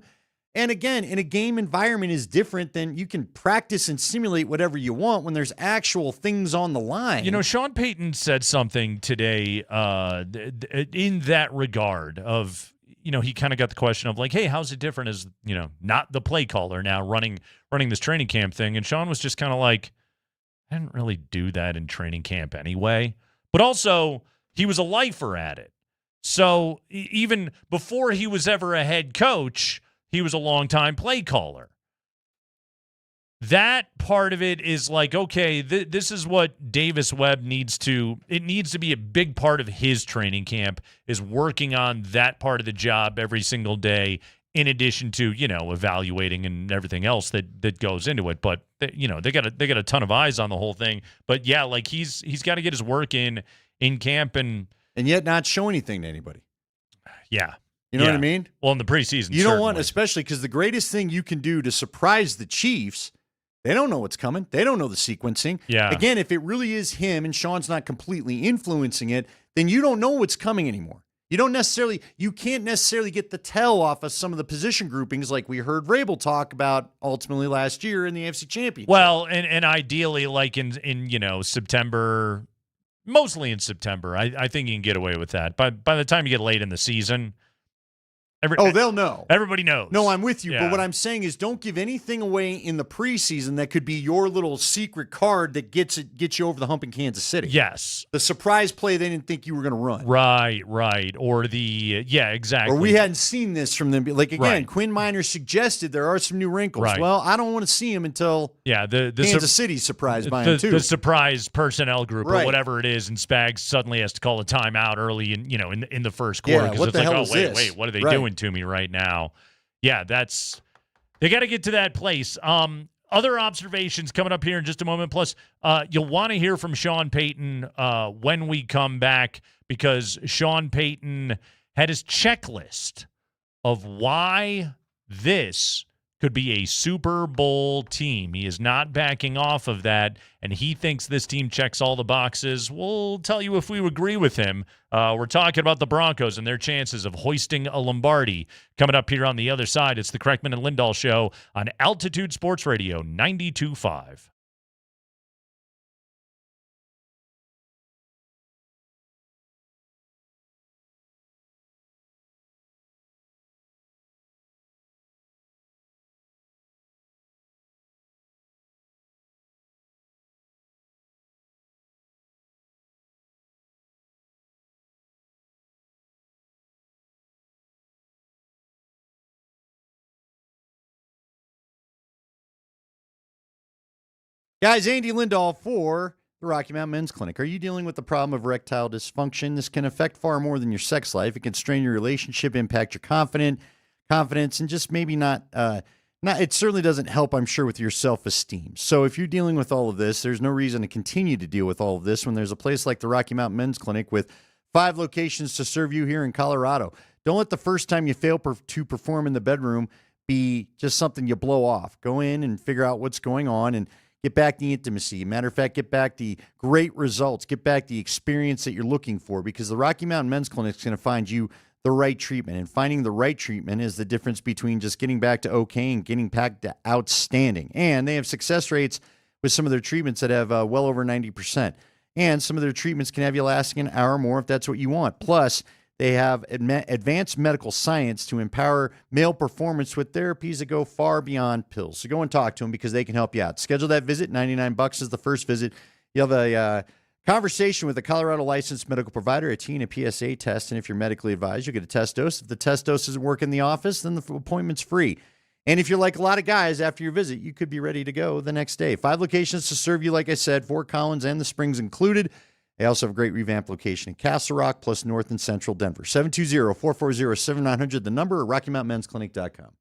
And again, in a game environment is different than you can practice and simulate whatever you want when there's actual things on the line. You know, Sean Payton said something today in that regard of, you know, he kind of got the question of like, hey, how's it different as, you know, not the play caller now running this training camp thing. And Sean was just kind of like, I didn't really do that in training camp anyway. But also, he was a lifer at it. So even before he was ever a head coach, he was a longtime play caller. That part of it is like, okay, this is what Davis Webb needs to be a big part of his training camp, is working on that part of the job every single day, in addition to, you know, evaluating and everything else that goes into it. But you know, they got a ton of eyes on the whole thing. But yeah, like he's got to get his work in camp and yet not show anything to anybody. Yeah. You know what I mean? Well, in the preseason, you don't want, especially because the greatest thing you can do to surprise the Chiefs, they don't know what's coming. They don't know the sequencing. Yeah. Again, if it really is him and Sean's not completely influencing it, then you don't know what's coming anymore. You can't necessarily get the tell off of some of the position groupings like we heard Vrabel talk about ultimately last year in the AFC Championship. Well, and ideally, like in you know, September, mostly in September, I think you can get away with that. But by the time you get late in the season, they'll know. Everybody knows. No, I'm with you. Yeah. But what I'm saying is don't give anything away in the preseason that could be your little secret card that gets you over the hump in Kansas City. Yes. The surprise play they didn't think you were going to run. Right. Or exactly. Or we hadn't seen this from them. Like, again, Quinn Minor suggested there are some new wrinkles. Right. Well, I don't want to see them until the Kansas City's surprised by them, too. The surprise personnel group or Right. whatever it is, and Spags suddenly has to call a timeout early in the first quarter. Yeah, what it's the like, hell oh, is wait, this? what are they Right. doing to me right now? Yeah, they got to get to that place. Other observations coming up here in just a moment. Plus, you'll want to hear from Sean Payton when we come back, because Sean Payton had his checklist of why this could be a Super Bowl team. He is not backing off of that, and he thinks this team checks all the boxes. We'll tell you if we agree with him. We're talking about the Broncos and their chances of hoisting a Lombardi. Coming up here on the other side, it's the Kreckman and Lindahl Show on Altitude Sports Radio 92.5. Guys, Andy Lindahl for the Rocky Mountain Men's Clinic. Are you dealing with the problem of erectile dysfunction? This can affect far more than your sex life. It can strain your relationship, impact your confidence, and just maybe not. It certainly doesn't help, I'm sure, with your self-esteem. So if you're dealing with all of this, there's no reason to continue to deal with all of this when there's a place like the Rocky Mountain Men's Clinic with 5 locations to serve you here in Colorado. Don't let the first time you fail to perform in the bedroom be just something you blow off. Go in and figure out what's going on and get back the intimacy. Matter of fact, get back the great results. Get back the experience that you're looking for, because the Rocky Mountain Men's Clinic is going to find you the right treatment. And finding the right treatment is the difference between just getting back to okay and getting back to outstanding. And they have success rates with some of their treatments that have well over 90%. And some of their treatments can have you lasting an hour or more if that's what you want. Plus, they have advanced medical science to empower male performance with therapies that go far beyond pills. So go and talk to them because they can help you out. Schedule that visit. $99 is the first visit. You'll have a conversation with a Colorado licensed medical provider, a T and a PSA test. And if you're medically advised, you'll get a test dose. If the test dose doesn't work in the office, then the appointment's free. And if you're like a lot of guys, after your visit, you could be ready to go the next day. 5 locations to serve you, like I said, Fort Collins and the Springs included. They also have a great revamped location in Castle Rock, plus North and Central Denver. 720-440-7900, the number, or RockyMountainMen'sClinic.com.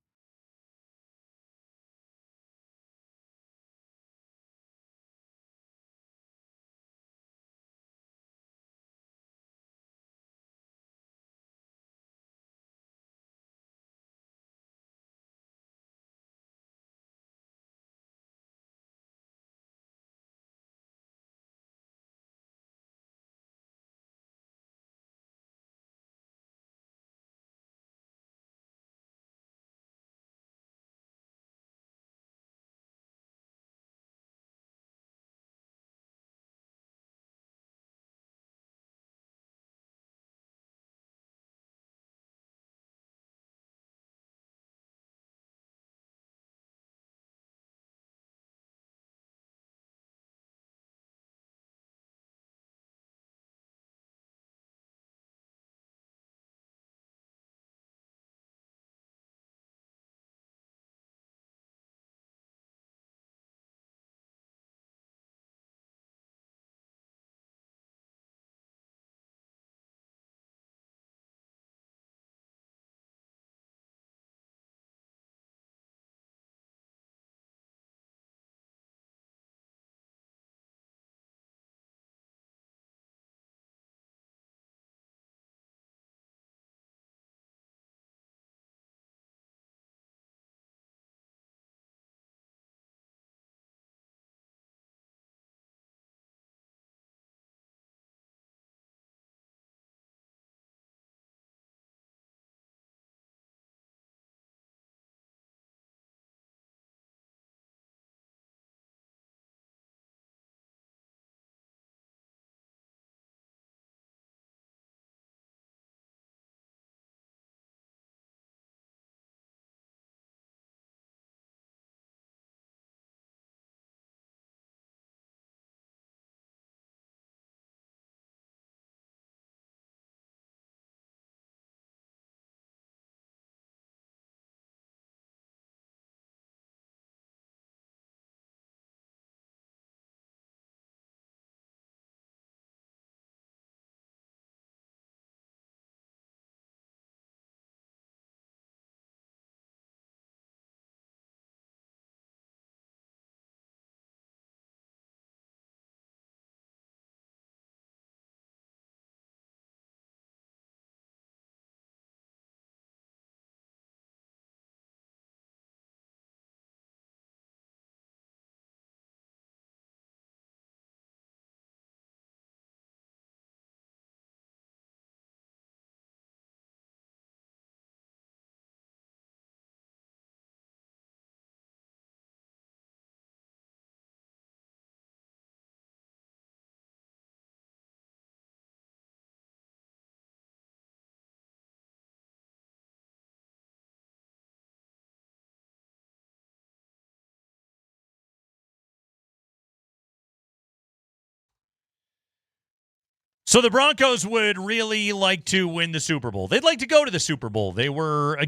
So the Broncos would really like to win the Super Bowl. They'd like to go to the Super Bowl. They were a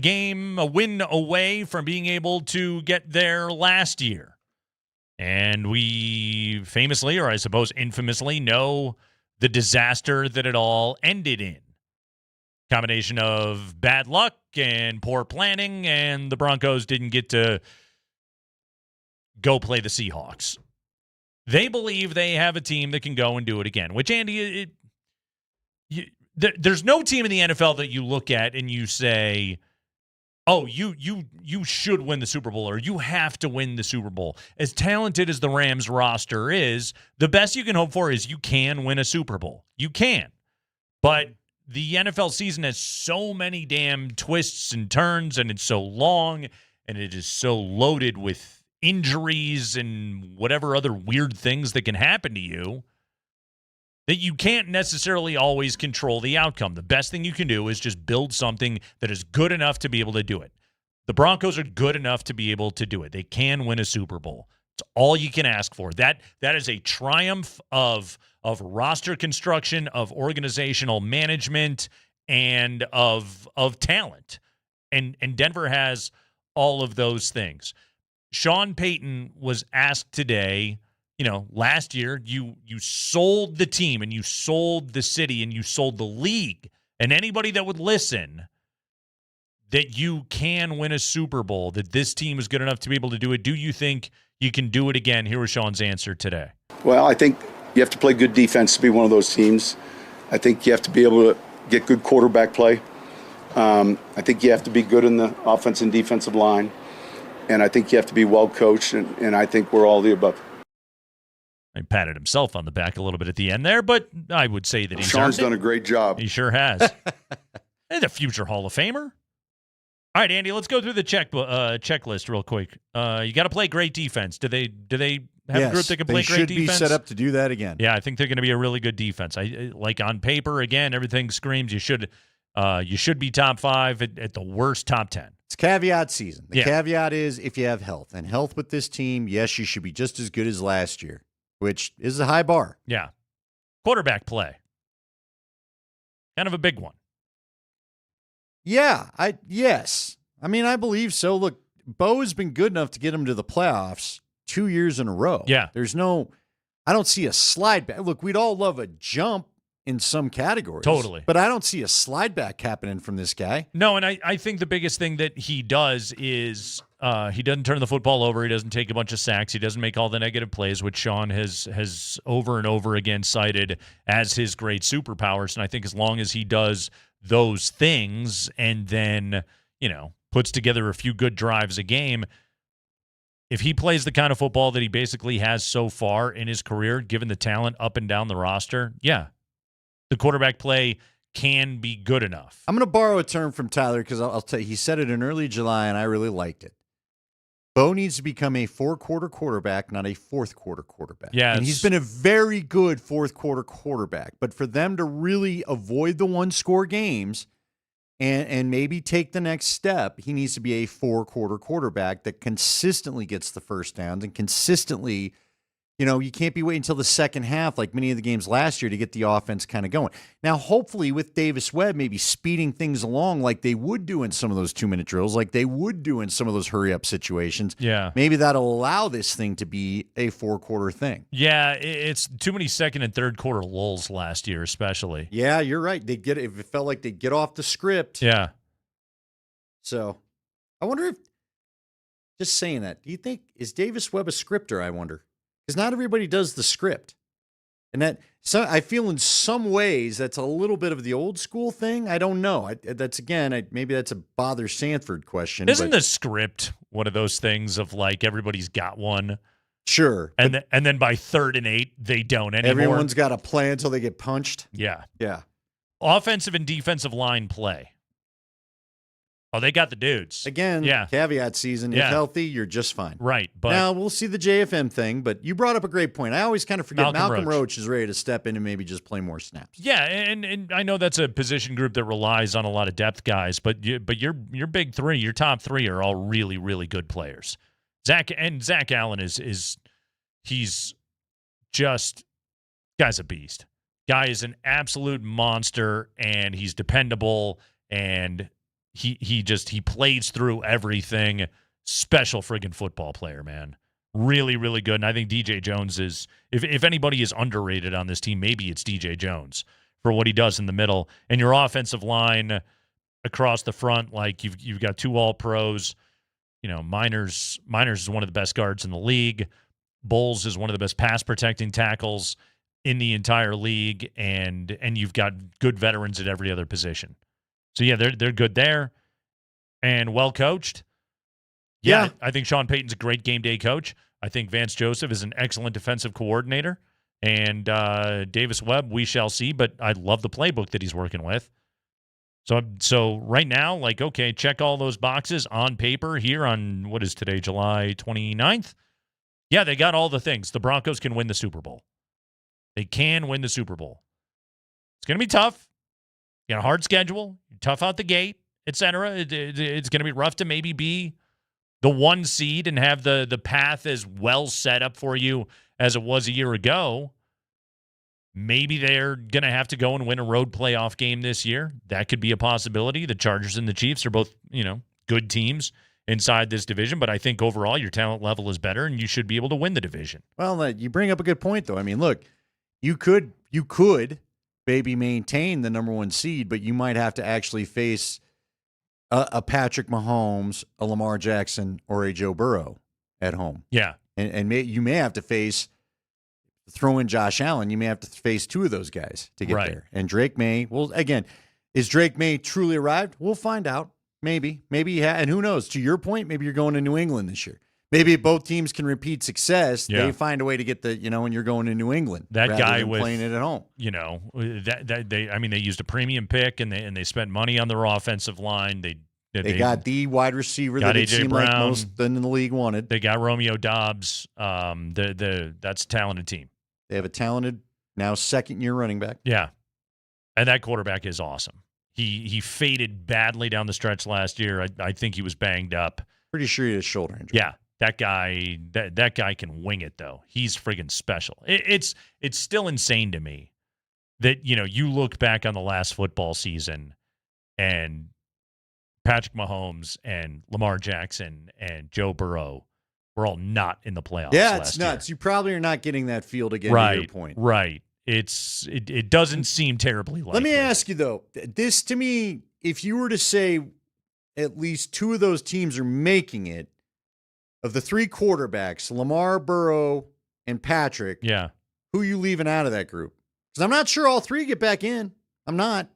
win away from being able to get there last year. And we famously, or I suppose infamously, know the disaster that it all ended in. Combination of bad luck and poor planning, and the Broncos didn't get to go play the Seahawks. They believe they have a team that can go and do it again, which, Andy, there's no team in the NFL that you look at and you say, oh, you should win the Super Bowl, or you have to win the Super Bowl. As talented as the Rams roster is, the best you can hope for is you can win a Super Bowl. You can. But the NFL season has so many damn twists and turns, and it's so long, and it is so loaded with injuries and whatever other weird things that can happen to you, that you can't necessarily always control the outcome. The best thing you can do is just build something that is good enough to be able to do it. The Broncos are good enough to be able to do it. They can win a Super Bowl. It's all you can ask for. That is a triumph of roster construction, of organizational management, and of talent. And Denver has all of those things. Sean Payton was asked today, last year, you sold the team and you sold the city and you sold the league and anybody that would listen that you can win a Super Bowl, that this team is good enough to be able to do it. Do you think you can do it again? Here was Sean's answer today. Well, I think you have to play good defense to be one of those teams. I think you have to be able to get good quarterback play. I think you have to be good in the offense and defensive line. And I think you have to be well coached, and I think we're all the above. He patted himself on the back a little bit at the end there, but I would say that Sean's done a great job. He sure has. And a future Hall of Famer. All right, Andy, let's go through the checklist real quick. You got to play great defense. Do they have a group that can play great defense? They should be set up to do that again. Yeah, I think they're going to be a really good defense. Like on paper, again, everything screams you should be top 5, at the worst top 10. It's caveat season. The caveat is if you have health. And health with this team, yes, you should be just as good as last year, which is a high bar. Yeah. Quarterback play. Kind of a big one. Yeah, yes. I mean, I believe so. Look, Bo has been good enough to get him to the playoffs 2 years in a row. Yeah. I don't see a slide back. Look, we'd all love a jump in some categories. Totally. But I don't see a slide back happening from this guy. No, and I think the biggest thing that he does is he doesn't turn the football over. He doesn't take a bunch of sacks. He doesn't make all the negative plays, which Sean has over and over again cited as his great superpowers. And I think as long as he does those things and then, puts together a few good drives a game, if he plays the kind of football that he basically has so far in his career, given the talent up and down the roster, yeah, the quarterback play can be good enough. I'm going to borrow a term from Tyler because I'll tell you, he said it in early July, and I really liked it. Bo needs to become a 4-quarter quarterback, not a fourth-quarter quarterback. Yeah, and he's been a very good fourth-quarter quarterback. But for them to really avoid the one-score games and maybe take the next step, he needs to be a 4-quarter quarterback that consistently gets the first downs and consistently, you can't be waiting until the second half like many of the games last year to get the offense kind of going. Now, hopefully with Davis Webb maybe speeding things along like they would do in some of those 2-minute drills, like they would do in some of those hurry-up situations. Yeah. Maybe that'll allow this thing to be a 4-quarter thing. Yeah, it's too many second and third quarter lulls last year especially. Yeah, you're right. It felt like they get off the script. Yeah. So I wonder if, just saying that, do you think, is Davis Webb a scripter, I wonder? Because not everybody does the script. And I feel in some ways that's a little bit of the old school thing. I don't know. Maybe that's a bother Sanford question. Isn't the script one of those things of like everybody's got one? Sure. And then by 3rd and 8, they don't anymore. Everyone's got a play until they get punched. Yeah. Yeah. Offensive and defensive line play. Oh, they got the dudes. Again, caveat season. If healthy, you're just fine. Right. But now, we'll see the JFM thing, but you brought up a great point. I always kind of forget Malcolm Roach is ready to step in and maybe just play more snaps. Yeah, and I know that's a position group that relies on a lot of depth guys, but your big 3, your top 3 are all really, really good players. Zach Allen he's just, guy's a beast. Guy is an absolute monster, and he's dependable, and he plays through everything. Special friggin' football player, man. Really, really good. And I think DJ Jones is, if anybody is underrated on this team, maybe it's DJ Jones for what he does in the middle. And your offensive line across the front, like you've got 2 all-pros. You know, Miners is one of the best guards in the league. Bowles is one of the best pass-protecting tackles in the entire league, and you've got good veterans at every other position. So, yeah, they're good there and well-coached. Yeah, I think Sean Payton's a great game day coach. I think Vance Joseph is an excellent defensive coordinator. And Davis Webb, we shall see, but I love the playbook that he's working with. So right now, like, okay, check all those boxes on paper here on, what is today, July 29th? Yeah, they got all the things. The Broncos can win the Super Bowl. They can win the Super Bowl. It's going to be tough. You got a hard schedule, tough out the gate, etc. It's going to be rough to maybe be the 1 seed and have the path as well set up for you as it was a year ago. Maybe they're going to have to go and win a road playoff game this year. That could be a possibility. The Chargers and the Chiefs are both, good teams inside this division, but I think overall your talent level is better and you should be able to win the division. Well, you bring up a good point, though. I mean, look, you could maybe maintain the number 1 seed, but you might have to actually face a Patrick Mahomes, a Lamar Jackson, or a Joe Burrow at home. Yeah. And you may have to throw in Josh Allen, you may have to face 2 of those guys to get there. And Drake May, is Drake May truly arrived? We'll find out. Maybe. And who knows? To your point, maybe you're going to New England this year. Maybe if both teams can repeat success, they find a way to get when you're going to New England. That guy with playing it at home. They used a premium pick and they spent money on their offensive line. They got the wide receiver that it seemed like most in the league wanted. They got Romeo Doubs. That's a talented team. They have a talented, now second-year running back. Yeah. And that quarterback is awesome. He faded badly down the stretch last year. I think he was banged up. Pretty sure he had a shoulder injury. Yeah. That guy can wing it, though. He's friggin' special. It's still insane to me that, you look back on the last football season and Patrick Mahomes and Lamar Jackson and Joe Burrow were all not in the playoffs. Yeah, it's nuts. You probably are not getting that field again, to your point. Right. It doesn't seem terribly likely. Let me ask you, though. This, to me, if you were to say at least 2 of those teams are making it, of the 3 quarterbacks, Lamar, Burrow, and Patrick, who are you leaving out of that group? Because I'm not sure all 3 get back in. I'm not.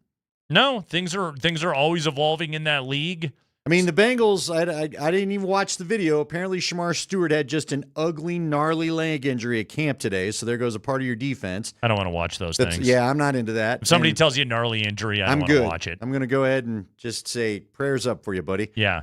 No, things are always evolving in that league. I mean, the Bengals, I didn't even watch the video. Apparently, Shamar Stewart had just an ugly, gnarly leg injury at camp today, so there goes a part of your defense. I don't want to watch those things. Yeah, I'm not into that. If somebody tells you gnarly injury, I don't want to watch it. I'm going to go ahead and just say prayers up for you, buddy. Yeah.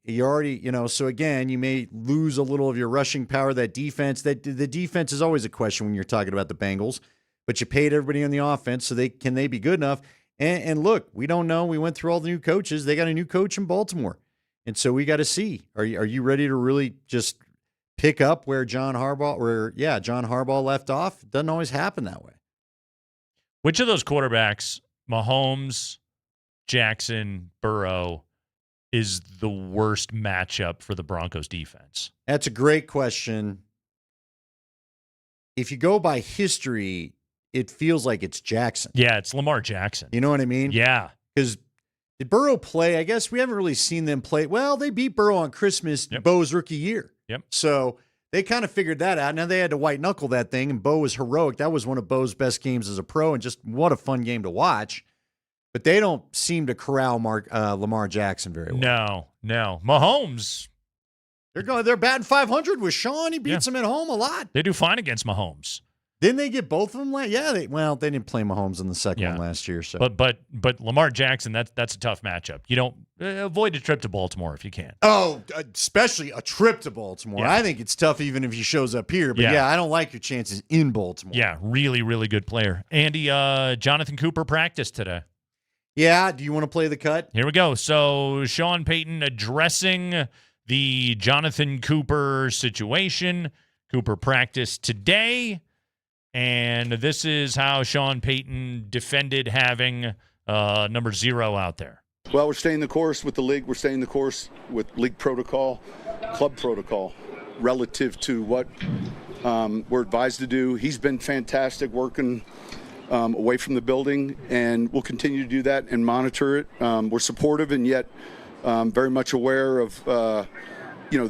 You already, so again, you may lose a little of your rushing power. That defense, the defense is always a question when you're talking about the Bengals, but you paid everybody on the offense, so can they be good enough? And look, we don't know. We went through all the new coaches. They got a new coach in Baltimore. And so we got to see. Are you ready to really just pick up where John Harbaugh left off? It doesn't always happen that way. Which of those quarterbacks, Mahomes, Jackson, Burrow, is the worst matchup for the Broncos defense? That's a great question. If you go by history, it feels like it's Jackson. Yeah, it's Lamar Jackson. You know what I mean? Yeah. Because did Burrow play? I guess we haven't really seen them play. Well, they beat Burrow on Christmas, Bo's rookie year. Yep. So they kind of figured that out. Now they had to white knuckle that thing, and Bo was heroic. That was one of Bo's best games as a pro, and just what a fun game to watch. But they don't seem to corral Lamar Jackson very well. No. Mahomes. They're batting 500 with Sean. He beats them at home a lot. They do fine against Mahomes. Didn't they get both of them? They didn't play Mahomes in the second one last year. So, but Lamar Jackson, that's a tough matchup. You don't avoid a trip to Baltimore if you can. Oh, especially a trip to Baltimore. Yeah. I think it's tough even if he shows up here. But I don't like your chances in Baltimore. Yeah, really, really good player. Andy, Jonathon Cooper practiced today. Yeah, do you want to play the cut? Here we go. So Sean Payton addressing the Jonathon Cooper situation. Cooper practiced today. and this is how Sean Payton defended having number 0 out there. Well, we're staying the course with the league. We're staying the course with league protocol, club protocol, relative to what we're advised to do. He's been fantastic working away from the building, and we'll continue to do that and monitor it. We're supportive and yet very much aware of the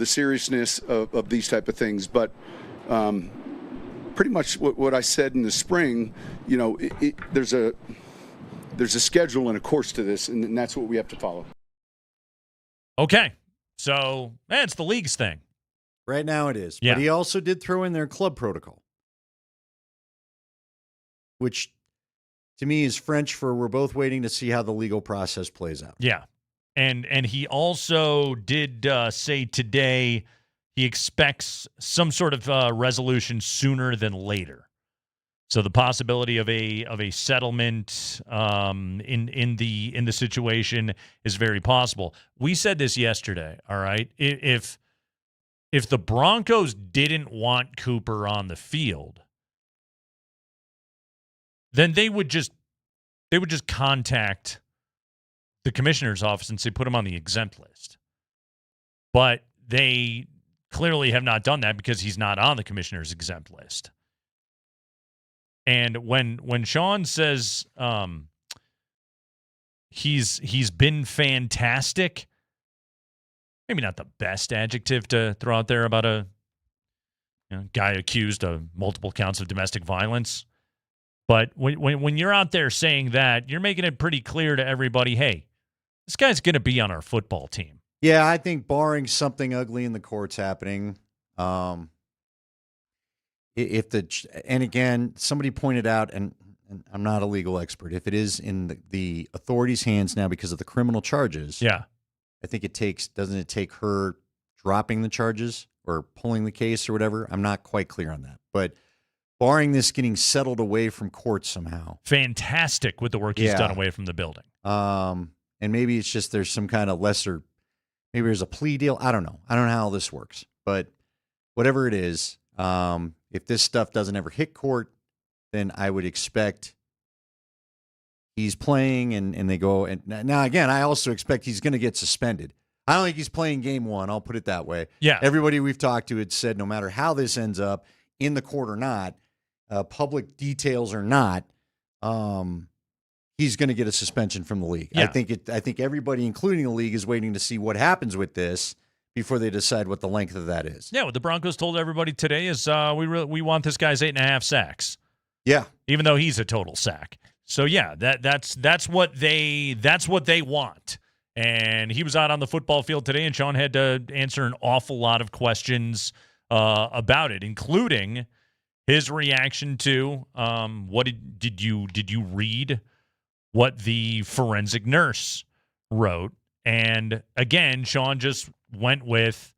seriousness of these type of things. But pretty much what I said in the spring, there's a schedule and a course to this, and that's what we have to follow. Okay, so it's the league's thing. Right now it is. Yeah. But he also did throw in their club protocol, which to me is French for we're both waiting to see how the legal process plays out. Yeah. And he also did say today he expects some sort of resolution sooner than later. So the possibility of a settlement in the situation is very possible. We said this yesterday, all right? If the Broncos didn't want Cooper on the field, then they would just contact the commissioner's office and say put him on the exempt list. But they clearly have not done that because he's not on the commissioner's exempt list. And when Sean says he's been fantastic, maybe not the best adjective to throw out there about a guy accused of multiple counts of domestic violence. But when you're out there saying that, you're making it pretty clear to everybody, hey, this guy's going to be on our football team. Yeah, I think barring something ugly in the courts happening, and again, somebody pointed out, and I'm not a legal expert, if it is in the authorities' hands now because of the criminal charges, yeah, I think doesn't it take her dropping the charges or pulling the case or whatever? I'm not quite clear on that, but barring this getting settled away from court somehow. Fantastic with the work he's done away from the building. And maybe it's just there's some kind of lesser, maybe there's a plea deal. I don't know. I don't know how this works. But whatever it is, if this stuff doesn't ever hit court, then I would expect he's playing and they go. And now, again, I also expect he's going to get suspended. I don't think he's playing game 1. I'll put it that way. Yeah. Everybody we've talked to had said no matter how this ends up, in the court or not, public details or not, he's going to get a suspension from the league. Yeah. I think everybody, including the league, is waiting to see what happens with this before they decide what the length of that is. Yeah, what the Broncos told everybody today is we want this guy's 8.5 sacks. Yeah, even though he's a total sack. So yeah, that's what they want. And he was out on the football field today, and Sean had to answer an awful lot of questions about it, including his reaction to what did you read what the forensic nurse wrote? And again, Sean just went with,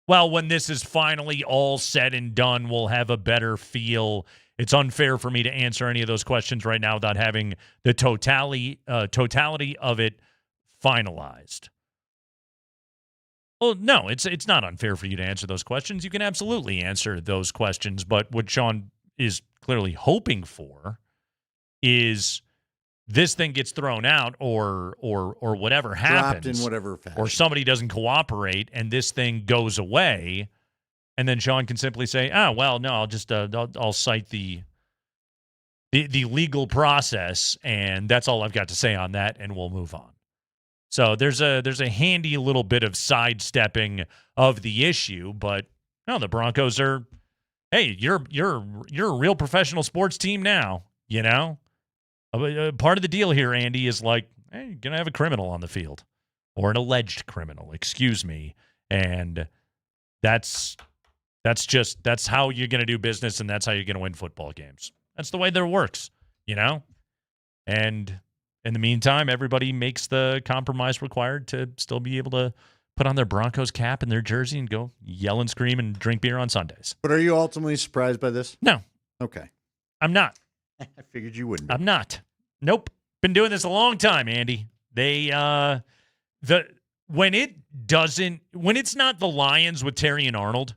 well, when this is finally all said and done, we'll have a better feel. It's unfair for me to answer any of those questions right now without having the totality of it finalized. Well, no, it's not unfair for you to answer those questions. You can absolutely answer those questions, but what Sean is clearly hoping for is this thing gets thrown out or whatever happens. Dropped in whatever fashion. Or somebody doesn't cooperate and this thing goes away, and then Sean can simply say, well, no, I'll just I'll cite the legal process, and that's all I've got to say on that, and we'll move on. So there's a handy little bit of sidestepping of the issue, but no, the Broncos are, hey, you're a real professional sports team now, you know? Part of the deal here, Andy, is like, hey, you're going to have a criminal on the field, or an alleged criminal, excuse me. And that's how you're going to do business, and that's how you're going to win football games. That's the way that it works, you know? And in the meantime, everybody makes the compromise required to still be able to put on their Broncos cap and their jersey and go yell and scream and drink beer on Sundays. But are you ultimately surprised by this? No. Okay. I'm not. I figured you wouldn't. I'm not. Nope. Been doing this a long time, Andy. When it's not the Lions with Terry and Arnold,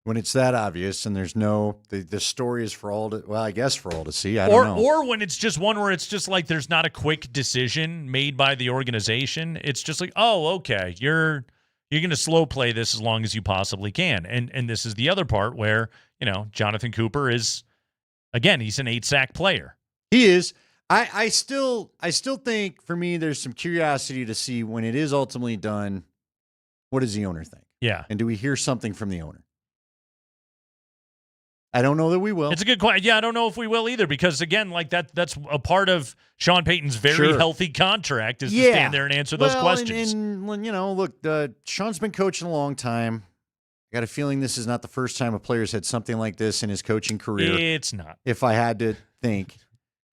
When it's that obvious and there's no the story is for all to I guess for all to see. I don't know. Or when it's just one where it's just like there's not a quick decision made by the organization. It's just like, oh, okay, you're going to slow play this as long as you possibly can. And this is the other part where, Jonathon Cooper is, again, he's an 8-sack player. He is. I still think for me there's some curiosity to see when it is ultimately done, what does the owner think? Yeah. And do we hear something from the owner? I don't know that we will. It's a good question. Yeah, I don't know if we will either because, again, like that's a part of Sean Payton's very healthy contract is to stand there and answer those questions. And look, Sean's been coaching a long time. I got a feeling this is not the first time a player's had something like this in his coaching career. It's not. If I had to think.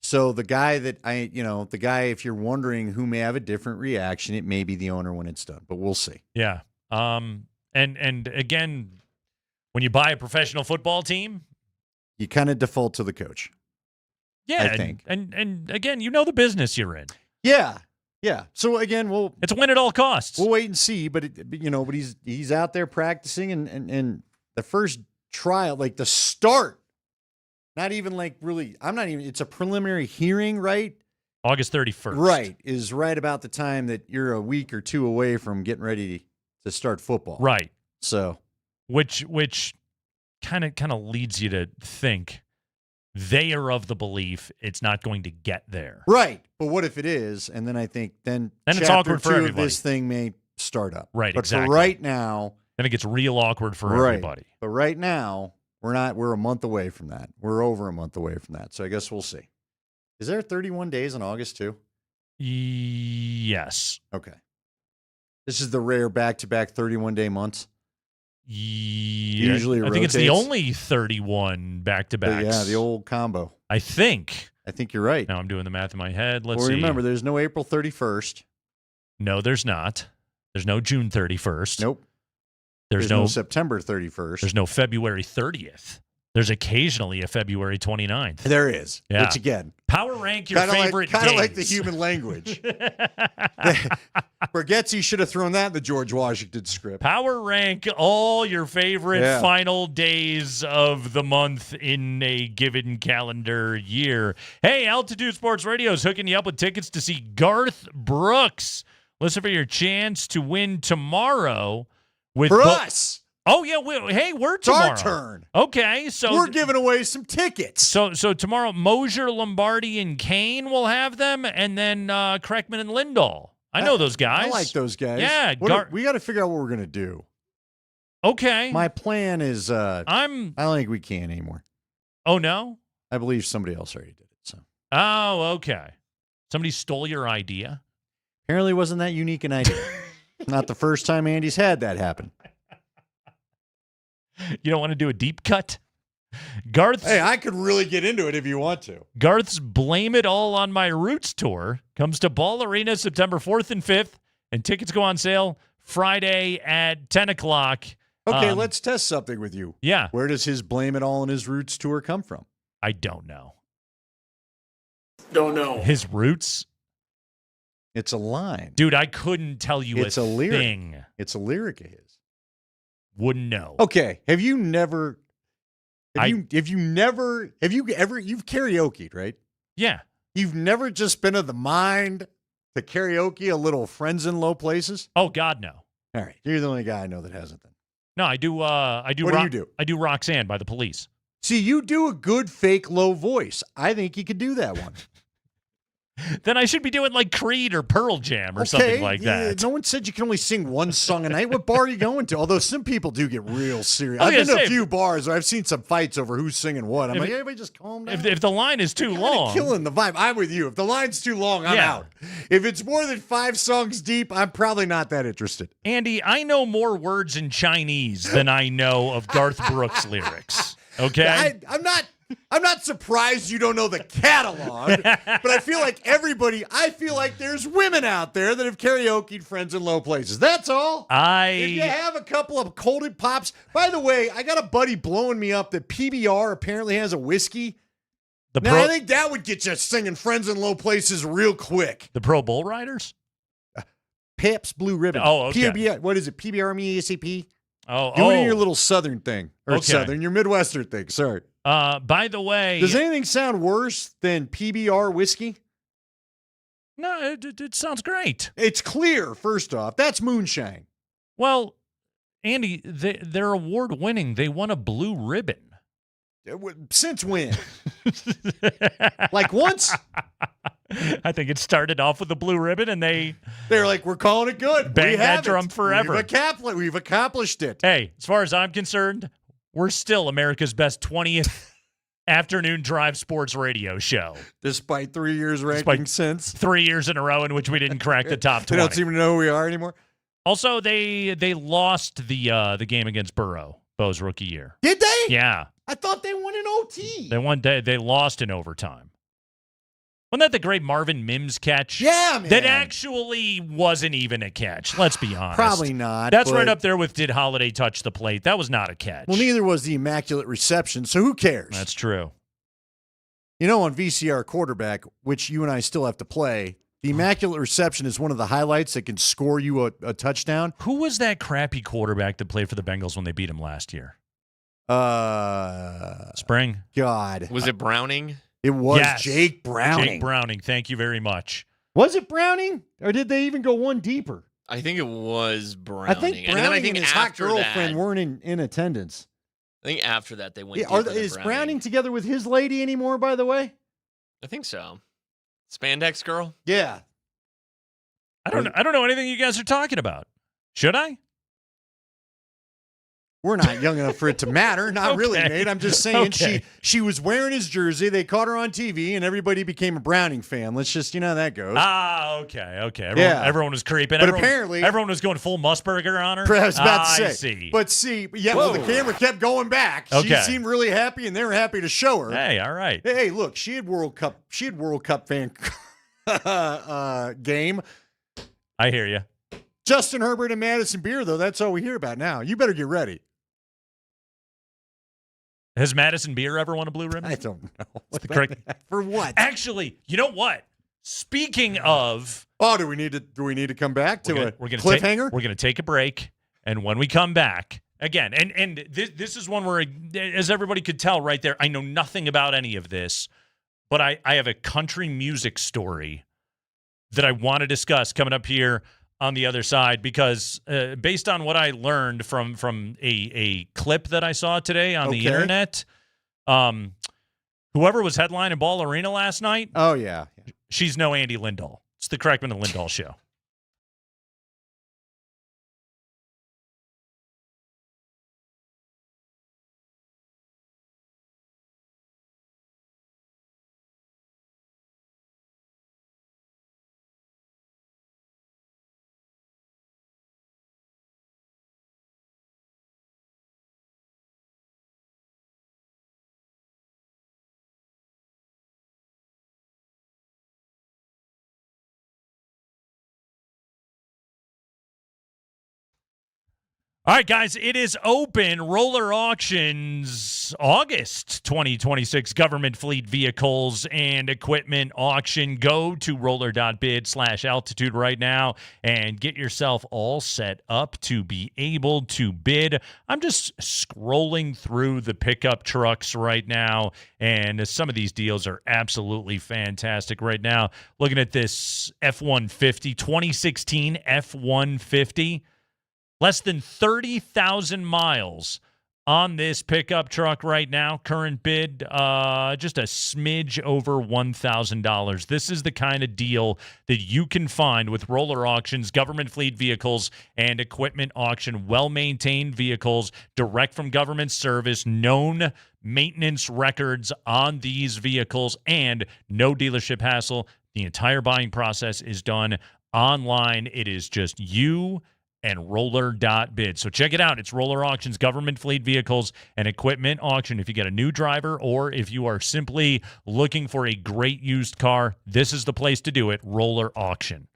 So the guy if you're wondering who may have a different reaction, it may be the owner when it's done, but we'll see. Yeah. And again, when you buy a professional football team, you kind of default to the coach. Yeah, I think. And again, the business you're in. Yeah. Yeah. So again, it's win at all costs. We'll wait and see, but he's out there practicing and the first trial, like the start, not even like really, it's a preliminary hearing, right? August 31st. Right. Is right about the time that you're a week or two away from getting ready to start football. Right. So, which kind of leads you to think they are of the belief it's not going to get there. Right. But what if it is? And then I think then it's awkward for everybody. Of this thing may start up. Right, but exactly. For right now. Then it gets real awkward for everybody. But right now, we're a month away from that. We're over a month away from that. So I guess we'll see. Is there 31 days in August too? Yes. Okay. This is the rare back-to-back 31-day months. Yeah, Usually I think it's the only 31 back-to-backs. Yeah, the old combo. I think you're right. Now I'm doing the math in my head. Let's see. Remember, there's no April 31st. No, there's not. There's no June 31st. Nope. There's no September 31st. There's no February 30th. There's occasionally a February 29th. There is. Yeah. Which, again. Power rank your favorite Kind days. of like the human language. Bargatze should have thrown that in the George Washington script. Power rank all your favorite final days of the month in a given calendar year. Hey, Altitude Sports Radio is hooking you up with tickets to see Garth Brooks. Listen for your chance to win tomorrow. For us. Oh, yeah. We're tomorrow. It's our turn. Okay. So we're giving away some tickets. So tomorrow, Moser, Lombardi, and Kane will have them, and then Kreckman and Lindahl. I know those guys. I like those guys. Yeah. We got to figure out what we're going to do. Okay. My plan is I don't think we can anymore. Oh, no? I believe somebody else already did it. So. Oh, okay. Somebody stole your idea? Apparently wasn't that unique an idea. Not the first time Andy's had that happen. You don't want to do a deep cut? Garth's, hey, I could really get into it if you want to. Garth's Blame It All on My Roots tour comes to Ball Arena September 4th and 5th, and tickets go on sale Friday at 10 o'clock. Okay, let's test something with you. Yeah. Where does his Blame It All on His Roots tour come from? I don't know. Don't know. His roots? It's a line. Dude, I couldn't tell you it's a lyric. thing. It's a lyric of his. Wouldn't know. Okay. Have you you've karaoke'd, right? Yeah. You've never just been of the mind to karaoke a little Friends in Low Places? Oh, God, no. All right. You're the only guy I know that hasn't then. No, I do. What do you do? I do Roxanne by the Police. See, you do a good fake low voice. I think you could do that one. Then I should be doing like Creed or Pearl Jam or something like that. No one said you can only sing one song a night. What bar are you going to? Although some people do get real serious. I've been to a few bars where I've seen some fights over who's singing what. I'm like, everybody just calm down. If the line is too long. Killing the vibe. I'm with you. If the line's too long, I'm out. If it's more than 5 songs deep, I'm probably not that interested. Andy, I know more words in Chinese than I know of Garth Brooks lyrics. Okay? I'm not surprised you don't know the catalog, but I feel like there's women out there that have karaoke'd Friends in Low Places. That's all. If you have a couple of colded pops. By the way, I got a buddy blowing me up that PBR apparently has a whiskey. I think that would get you singing Friends in Low Places real quick. The Pro Bull Riders? Pabst Blue Ribbon. Oh, okay. What is it? PBR, ESCP? Do it in your little Southern thing. Or Okay. your Midwestern thing. Sorry. By the way, Does anything sound worse than PBR whiskey? No, it sounds great. It's clear, first off. That's moonshine. Well, Andy, they're award-winning. They won a blue ribbon. Since when? Like once? I think it started off with a blue ribbon, and they're like, we're calling it good. Bang we that have drum it. forever. We've accomplished it. Hey, as far as I'm concerned, we're still America's best 20th afternoon drive sports radio show. Despite 3 years ranking since. 3 years in a row in which we didn't crack the top 20. They don't seem to know who we are anymore. Also, they lost the game against Burrow, Bo's rookie year. Did they? Yeah. I thought they won in OT. They lost in overtime. Wasn't that the great Marvin Mims catch? Yeah, man. That actually wasn't even a catch. Let's be honest. Probably not. That's but- right up there with did Holiday touch the plate. That was not a catch. Well, neither was the immaculate reception, so who cares? That's true. You know, on VCR quarterback, which you and I still have to play, the immaculate reception is one of the highlights that can score you a touchdown. Who was that crappy quarterback that played for the Bengals when they beat him last year? Spring? God. Was it Browning? It was Yes. Jake Browning. Jake Browning. Thank you very much. Was it Browning? Or did they even go one deeper? I think it was Browning. I think Browning and then I think and his hot after girlfriend that, weren't in attendance. I think after that they went. Yeah, deeper than is Browning together with his lady anymore, by the way? I think so. Spandex girl. Yeah. I don't know anything you guys are talking about. Should I? We're not young enough for it to matter. Not really, Nate. I'm just saying Okay. she was wearing his jersey. They caught her on TV, and everybody became a Browning fan. Let's just, you know how that goes. Okay. Yeah. Everyone was creeping. But Everyone- apparently- everyone was going full Musburger on her. I was about to say. I see. But well, the camera kept going back. She Okay. seemed really happy, and they were happy to show her. Hey, all right. Hey, look, she had World Cup fan game. I hear you. Justin Herbert and Madison Beer, though, that's all we hear about now. You better get ready. Has Madison Beer ever won a blue ribbon? I don't know. The correct- For what? Actually, you know what? Speaking of, do we need to come back to a we're gonna cliffhanger? we're going to take a break, and when we come back, again, and this is one where, as everybody could tell right there, I know nothing about any of this, but I have a country music story that I want to discuss coming up here on the other side, because based on what I learned from a clip that I saw today on the internet, whoever was headlining Ball Arena last night, oh yeah, she's no Andy Lindahl. It's the Kreckman and Lindahl show. All right, guys, it is open. Roller Auctions, August 2026 government fleet vehicles and equipment auction. Go to roller.bid/altitude right now and get yourself all set up to be able to bid. I'm just scrolling through the pickup trucks right now, and some of these deals are absolutely fantastic right now. Looking at this F-150, 2016 F-150. Less than 30,000 miles on this pickup truck right now. Current bid, just a smidge over $1,000. This is the kind of deal that you can find with Roller Auctions, government fleet vehicles, and equipment auction. Well-maintained vehicles, direct from government service, known maintenance records on these vehicles, and no dealership hassle. The entire buying process is done online. It is just you and roller.bid. So check it out. It's Roller Auctions, government fleet vehicles and equipment auction. If you get a new driver or if you are simply looking for a great used car, this is the place to do it. Roller Auction.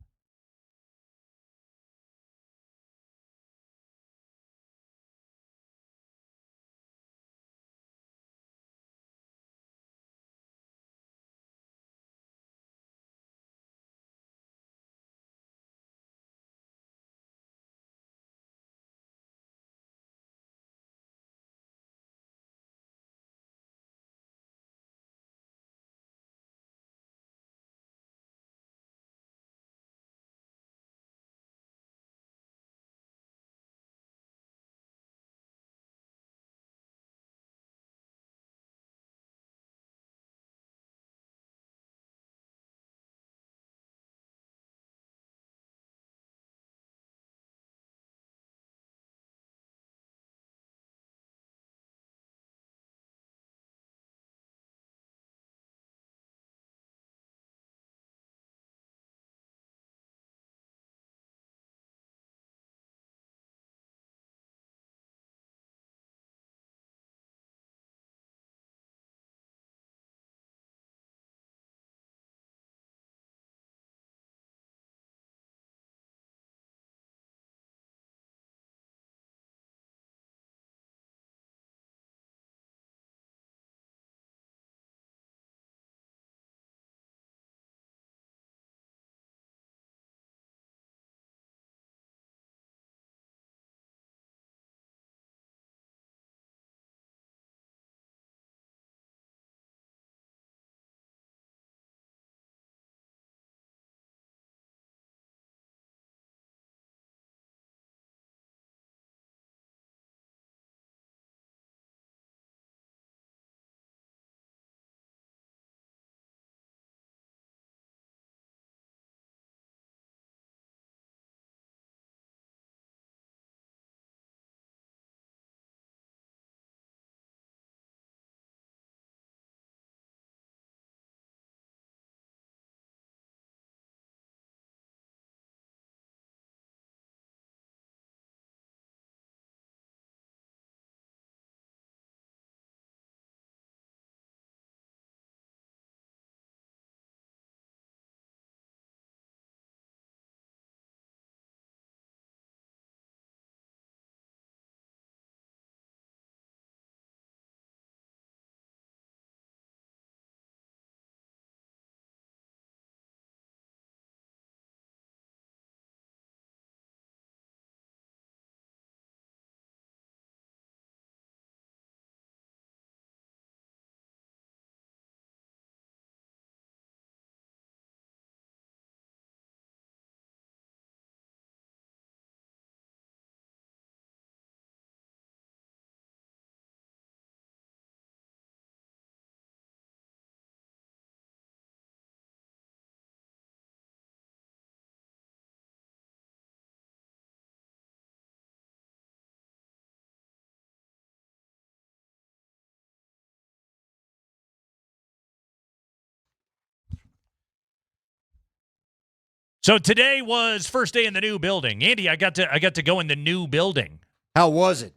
So today was first day in the new building. Andy, I got to go in the new building. How was it?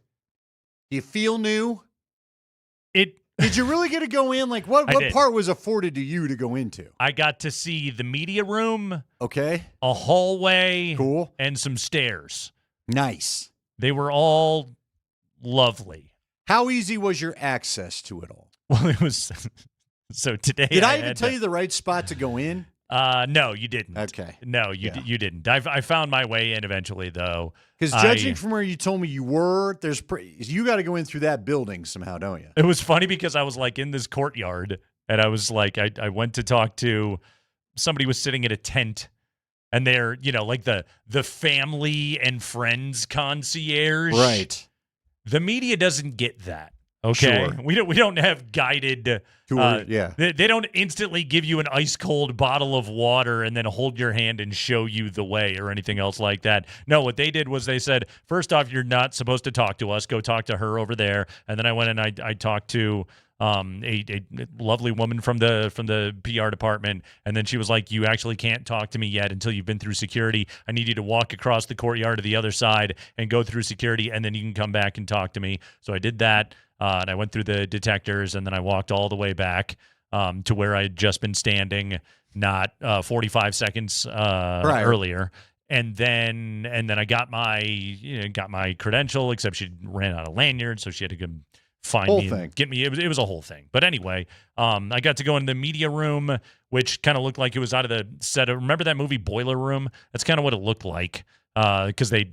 Do you feel new? Did you really get to go in? Like, what part was afforded to you to go into? I got to see the media room. Okay. A hallway. Cool. And some stairs. Nice. They were all lovely. How easy was your access to it all? Well, it was. So today. Did I even tell you the right spot to go in? No, you didn't. Okay. No, you didn't. I found my way in eventually, though. Because judging from where you told me you were, you got to go in through that building somehow, don't you? It was funny because I was like in this courtyard, and I was like, I went to talk to somebody was sitting at a tent, and they're like the family and friends concierge. Right. The media doesn't get that. Okay, sure. we don't have guided tour. Yeah, they don't instantly give you an ice cold bottle of water and then hold your hand and show you the way or anything else like that. No, what they did was they said, first off, you're not supposed to talk to us. Go talk to her over there. And then I went and I talked to a lovely woman from the PR department, and then she was like, you actually can't talk to me yet until you've been through security. I need you to walk across the courtyard to the other side and go through security, and then you can come back and talk to me. So I did that. And I went through the detectors, and then I walked all the way back to where I had just been standing, not 45 seconds earlier. And then I got my credential, except she ran out of lanyard, so she had to come find me and get me. It was a whole thing. But anyway, I got to go in the media room, which kind of looked like it was out of the set of. Remember that movie Boiler Room? That's kind of what it looked like, because they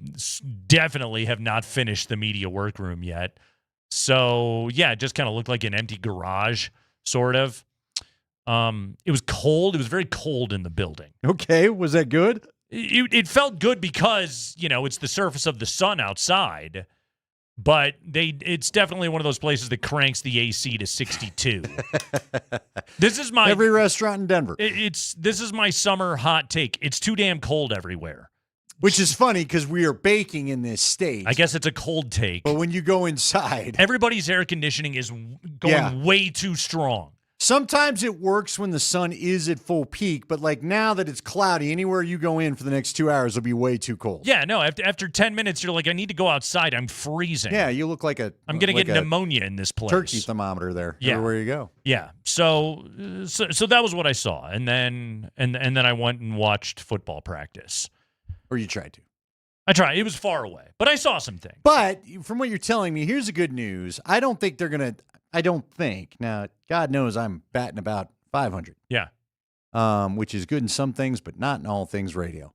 definitely have not finished the media workroom yet. So, yeah, it just kind of looked like an empty garage, sort of. It was cold. It was very cold in the building. Okay. Was that good? It felt good because, it's the surface of the sun outside. But it's definitely one of those places that cranks the AC to 62. This is my every restaurant in Denver. This is my summer hot take. It's too damn cold everywhere. Which is funny because we are baking in this state. I guess it's a cold take. But when you go inside, everybody's air conditioning is going way too strong. Sometimes it works when the sun is at full peak, but like now that it's cloudy, anywhere you go in for the next 2 hours will be way too cold. Yeah, no, after 10 minutes, you're like, I need to go outside. I'm freezing. Yeah, you look like I'm going to get pneumonia in this place. Turkey thermometer there. Yeah. Everywhere you go. Yeah. So that was what I saw. And then I went and watched football practice. Or you tried to. I tried. It was far away, but I saw some things. But from what you're telling me, here's the good news. I don't think they're going to – I don't think. Now, God knows I'm batting about 500. Yeah. Which is good in some things, but not in all things radio.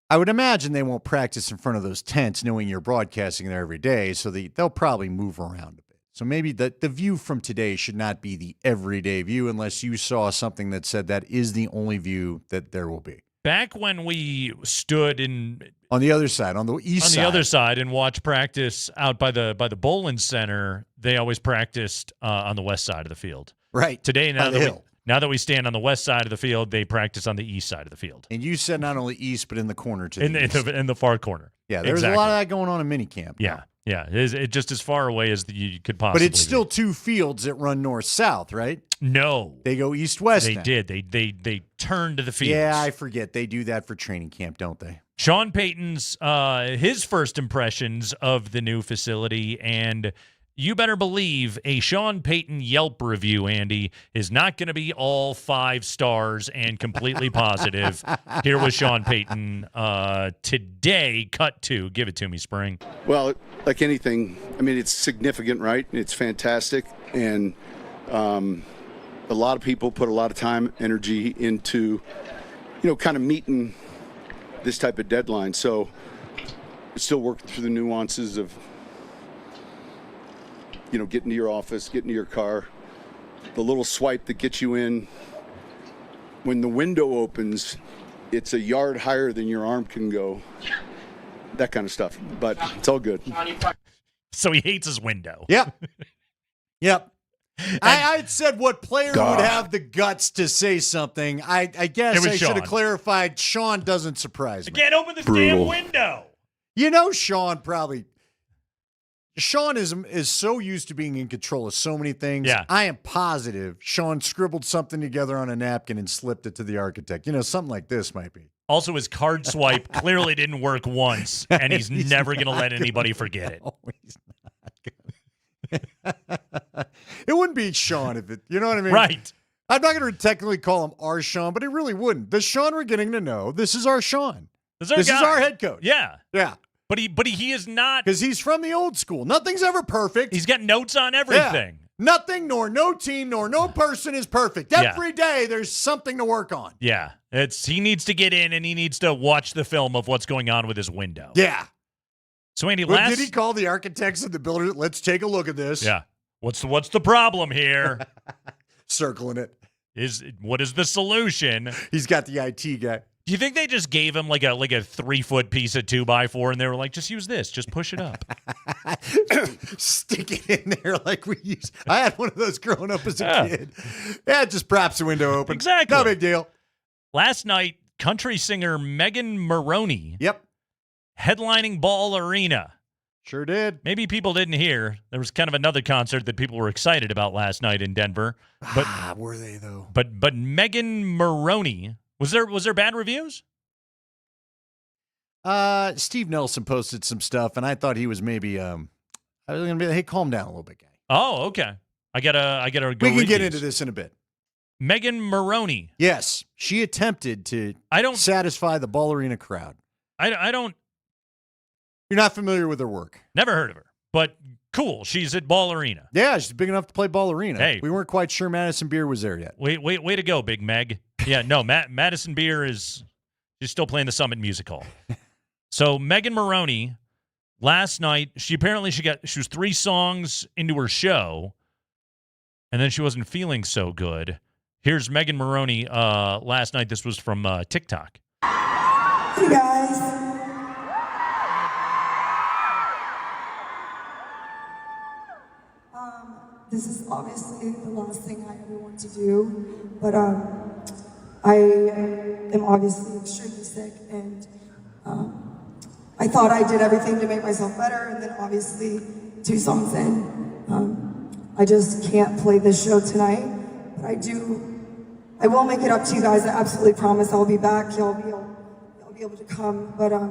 I would imagine they won't practice in front of those tents knowing you're broadcasting there every day, so they'll probably move around a bit. So maybe the view from today should not be the everyday view unless you saw something that said that is the only view that there will be. Back when we stood on the other side, on the east side, on the other side, and watched practice out by the Bowling Center, they always practiced on the west side of the field. Right. Today, now that we stand on the west side of the field, they practice on the east side of the field. And you said not only east, but in the corner to the east. In the far corner. Yeah, there's a lot of that going on in minicamp. Yeah. Yeah, it's just as far away as you could possibly. But it's still two fields that run north-south, right? No, they go east-west. They did. They turned to the fields. Yeah, I forget. They do that for training camp, don't they? Sean Payton's his first impressions of the new facility, and you better believe a Sean Payton Yelp review, Andy, is not going to be all 5 stars and completely positive. Here was Sean Payton today, cut to. Give it to me, Spring. Well, like anything, I mean, it's significant, right? It's fantastic. And a lot of people put a lot of time, energy into, kind of meeting this type of deadline. So we're still working through the nuances of, getting to your office, getting to your car, the little swipe that gets you in. When the window opens, it's a yard higher than your arm can go. That kind of stuff. But it's all good. So he hates his window. Yep. Yep. I said what player would have the guts to say something. I guess I should have clarified. Sean doesn't surprise me. I can't open this damn window. Sean probably Sean is so used to being in control of so many things. Yeah. I am positive Sean scribbled something together on a napkin and slipped it to the architect. Something like this might be. Also, his card swipe clearly didn't work once, and he's never going to let anybody forget it. No, he's not gonna. It wouldn't be Sean if it, you know what I mean? Right. I'm not going to technically call him our Sean, but it really wouldn't. The Sean we're getting to know, this is our Sean. This is our head coach. Yeah. Yeah. But he is not. Because he's from the old school. Nothing's ever perfect. He's got notes on everything. Yeah. Nothing, nor no team, nor no person is perfect. Every day there's something to work on. Yeah. He needs to get in and he needs to watch the film of what's going on with his window. Yeah. So Andy, did he call the architects and the builders? Let's take a look at this. Yeah. What's the problem here? Circling it. What is the solution? He's got the IT guy. Do you think they just gave him like a 3-foot piece of 2x4 and they were like, just use this, just push it up? Stick it in there like we used. I had one of those growing up as a kid. Yeah, just props the window open. Exactly. No big deal. Last night, country singer Megan Maroney. Yep. Headlining Ball Arena. Sure did. Maybe people didn't hear. There was kind of another concert that people were excited about last night in Denver. But were they though? But Megan Maroney. Was there bad reviews? Steve Nelson posted some stuff, and I thought he was maybe I was gonna be like, hey, calm down a little bit, guy. Oh, okay. I gotta go. We can get into this in a bit. Megan Maroney. Yes, she attempted to satisfy the Ball Arena crowd. I don't. You're not familiar with her work. Never heard of her, but cool. She's at Ball Arena. Yeah, she's big enough to play Ball Arena. Hey, we weren't quite sure Madison Beer was there yet. Way to go, Big Meg. Yeah, no, Madison Beer she's still playing the Summit Music Hall. So Megan Maroney, last night, she was 3 songs into her show, and then she wasn't feeling so good. Here's Megan Maroney last night. This was from TikTok. Hey guys. This is obviously the last thing I ever want to do, but I am obviously extremely sick, and I thought I did everything to make myself better, and then obviously 2 songs in, I just can't play this show tonight, but I will make it up to you guys. I absolutely promise I'll be back. Y'all be able to come, but I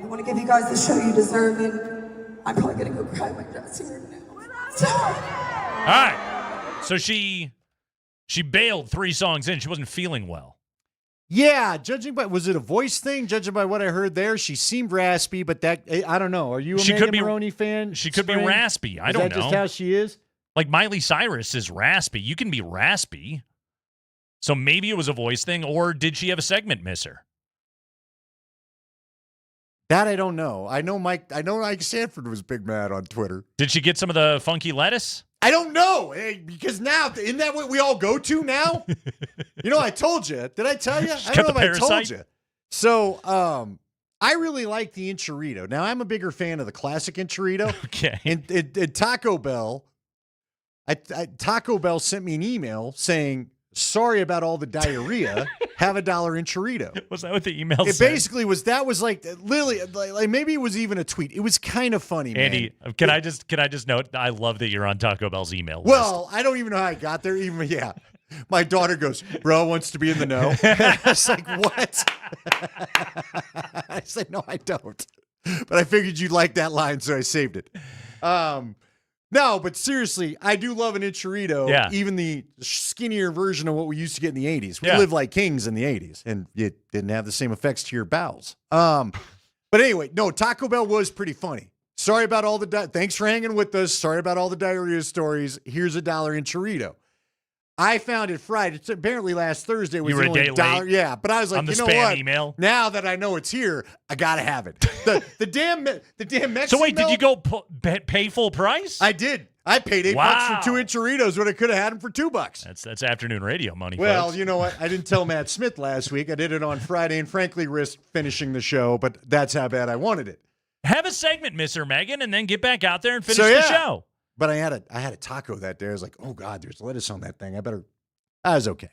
want to give you guys the show you deserve, and I'm probably gonna go cry in my dressing room now. All right. So she bailed 3 songs in. She wasn't feeling well. Yeah, was it a voice thing? Judging by what I heard there, she seemed raspy, but I don't know. Are you a Megan Maroney fan? She could be raspy. I don't know. Is that just how she is? Like Miley Cyrus is raspy. You can be raspy. So maybe it was a voice thing, or did she have a segment misser? That I don't know. I know Mike Sanford was big mad on Twitter. Did she get some of the funky lettuce? I don't know, because now, isn't that what we all go to now? I told you. Did I tell you? I don't know if I told you. So, I really like the enchilada. Now, I'm a bigger fan of the classic enchilada. Okay. And Taco Bell, Taco Bell sent me an email saying, sorry about all the diarrhea. Have $1 enchilada. Was that what the email said? It basically was. That was like literally, like maybe it was even a tweet. It was kind of funny, man. Andy, can I just note? I love that you're on Taco Bell's email list. Well, I don't even know how I got there. Even my daughter goes, "Bro wants to be in the know." I was like, "What?" I said, "No, I don't." But I figured you'd like that line, so I saved it. No, but seriously, I do love an enchilada. Yeah. Even the skinnier version of what we used to get in the 80s. We Yeah. lived like kings in the 80s, and it didn't have the same effects to your bowels. But anyway, no, Taco Bell was pretty funny. Sorry about all the thanks for hanging with us. Sorry about all the diarrhea stories. Here's $1 enchilada. I found it fried. It's apparently last Thursday was You were the a only day $1. late Yeah, but I was like, on the you know spam what? email? Now that I know it's here, I gotta have it. The damn Mexican. So wait, did milk- you go pay full price? I did. I paid $8 for 2 enchiladas when I could have had them for $2. That's afternoon radio money. Well, folks. you know what? I didn't tell Matt Smith last week. I did it on Friday and frankly risked finishing the show, but that's how bad I wanted it. Have a segment, Mr. Megan, and then get back out there and finish So, the yeah. show. But I had a taco that day. I was like, oh God, there's lettuce on that thing. I was okay.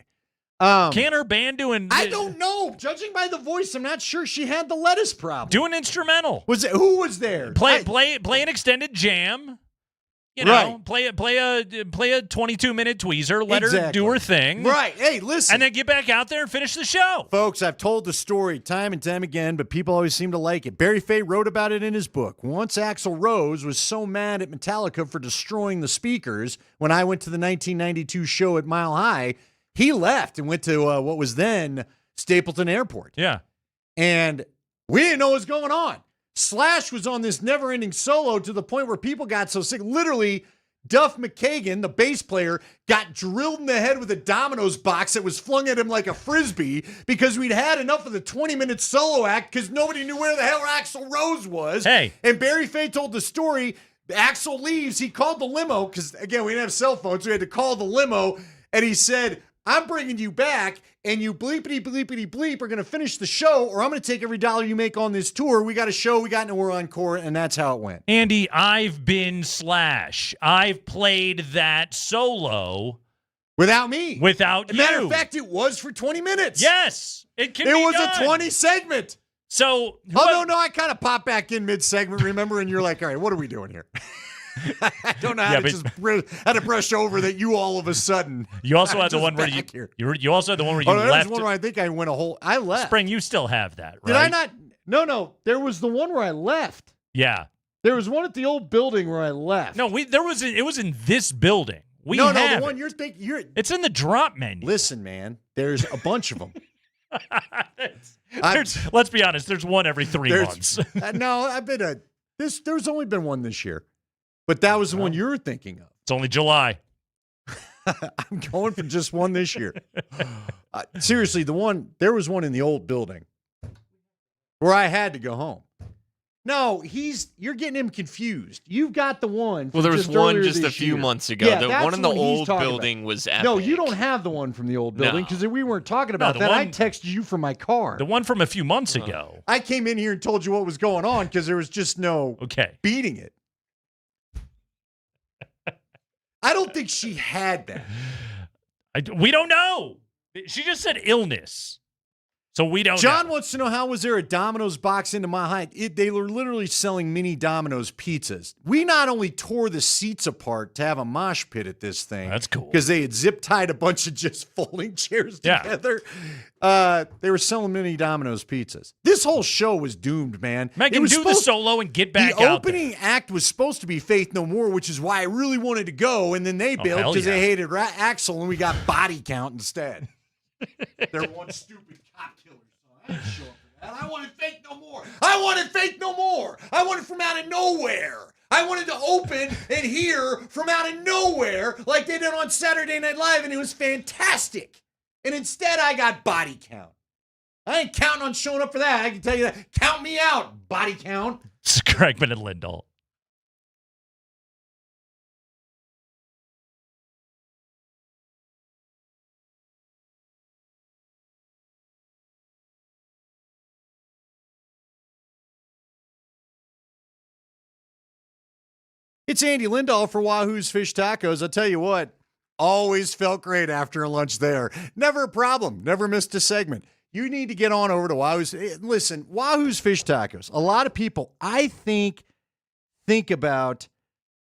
Can her band doing? I don't know. Judging by the voice, I'm not sure she had the lettuce problem. Do an instrumental. Who was there? Play an extended jam. You know, play a 22-minute tweezer. Let her do her thing. Right. Hey, listen. And then get back out there and finish the show. Folks, I've told the story time and time again, but people always seem to like it. Barry Fay wrote about it in his book. Once Axl Rose was so mad at Metallica for destroying the speakers when I went to the 1992 show at Mile High, he left and went to what was then Stapleton Airport. Yeah. And we didn't know what was going on. Slash was on this never-ending solo to the point where people got so sick. Literally, Duff McKagan, the bass player, got drilled in the head with a Domino's box that was flung at him like a Frisbee because we'd had enough of the 20-minute solo act because nobody knew where the hell Axl Rose was. Hey. And Barry Fay told the story. Axl leaves. He called the limo because, again, we didn't have cell phones, so we had to call the limo. And he said, I'm bringing you back, and you bleepity bleepity bleep are going to finish the show, or I'm going to take every dollar you make on this tour. We got a show, we got no encore, and that's how it went. Andy, I've been Slash. I've played that solo. Without me. Without you. Matter of fact, it was for 20 minutes. Yes, it can be It was done. a 20 segment. So, no, I kind of popped back in mid-segment, remember, and you're like, all right, what are we doing here? I don't know how to brush over that you all of a sudden. You also had the one where you also had the one where you that left. was one where I think I went I left. Spring, you still have that, right? Did I not? No. There was the one where I left. Yeah. There was one at the old building where I left. No, it was in this building. The one you're thinking. It's in the drop menu. Listen, man, there's a bunch of them. Let's be honest. There's one every 3 months. There's only been one this year. But that was the one you're thinking of. It's only July. I'm going for just one this year. Seriously, there was one in the old building where I had to go home. No, you're getting him confused. You've got the one. Well, there was one just a few months ago. Yeah, the that's one in the one he's old talking building about. was epic. No, you don't have the one from the old building because we weren't talking about that. I texted you from my car. The one from a few months ago. I came in here and told you what was going on because there was just no beating it. I don't think she had that. We don't know. She just said illness. So we don't John know. wants to know, how was there a Domino's box into my height? They were literally selling mini Domino's pizzas. We not only tore the seats apart to have a mosh pit at this thing. That's cool. Because they had zip-tied a bunch of just folding chairs together. They were selling mini Domino's pizzas. This whole show was doomed, man. Megan, do the solo and get back out The opening act was supposed to be Faith No More, which is why I really wanted to go, and then they bailed because they hated Axl, and we got Body Count instead. They're one stupid cop killer, so I didn't show up for that. I wanted Faith No More. I wanted Faith No More. I wanted from out of nowhere. I wanted to open and hear from out of nowhere like they did on Saturday Night Live, and it was fantastic. And instead, I got Body Count. I ain't counting on showing up for that. I can tell you that. Count me out, Body Count. It's Kreckman and Lindahl. It's Andy Lindahl for Wahoo's Fish Tacos. I'll tell you what, always felt great after a lunch there. Never a problem. Never missed a segment. You need to get on over to Wahoo's. Listen, Wahoo's Fish Tacos. A lot of people, I think about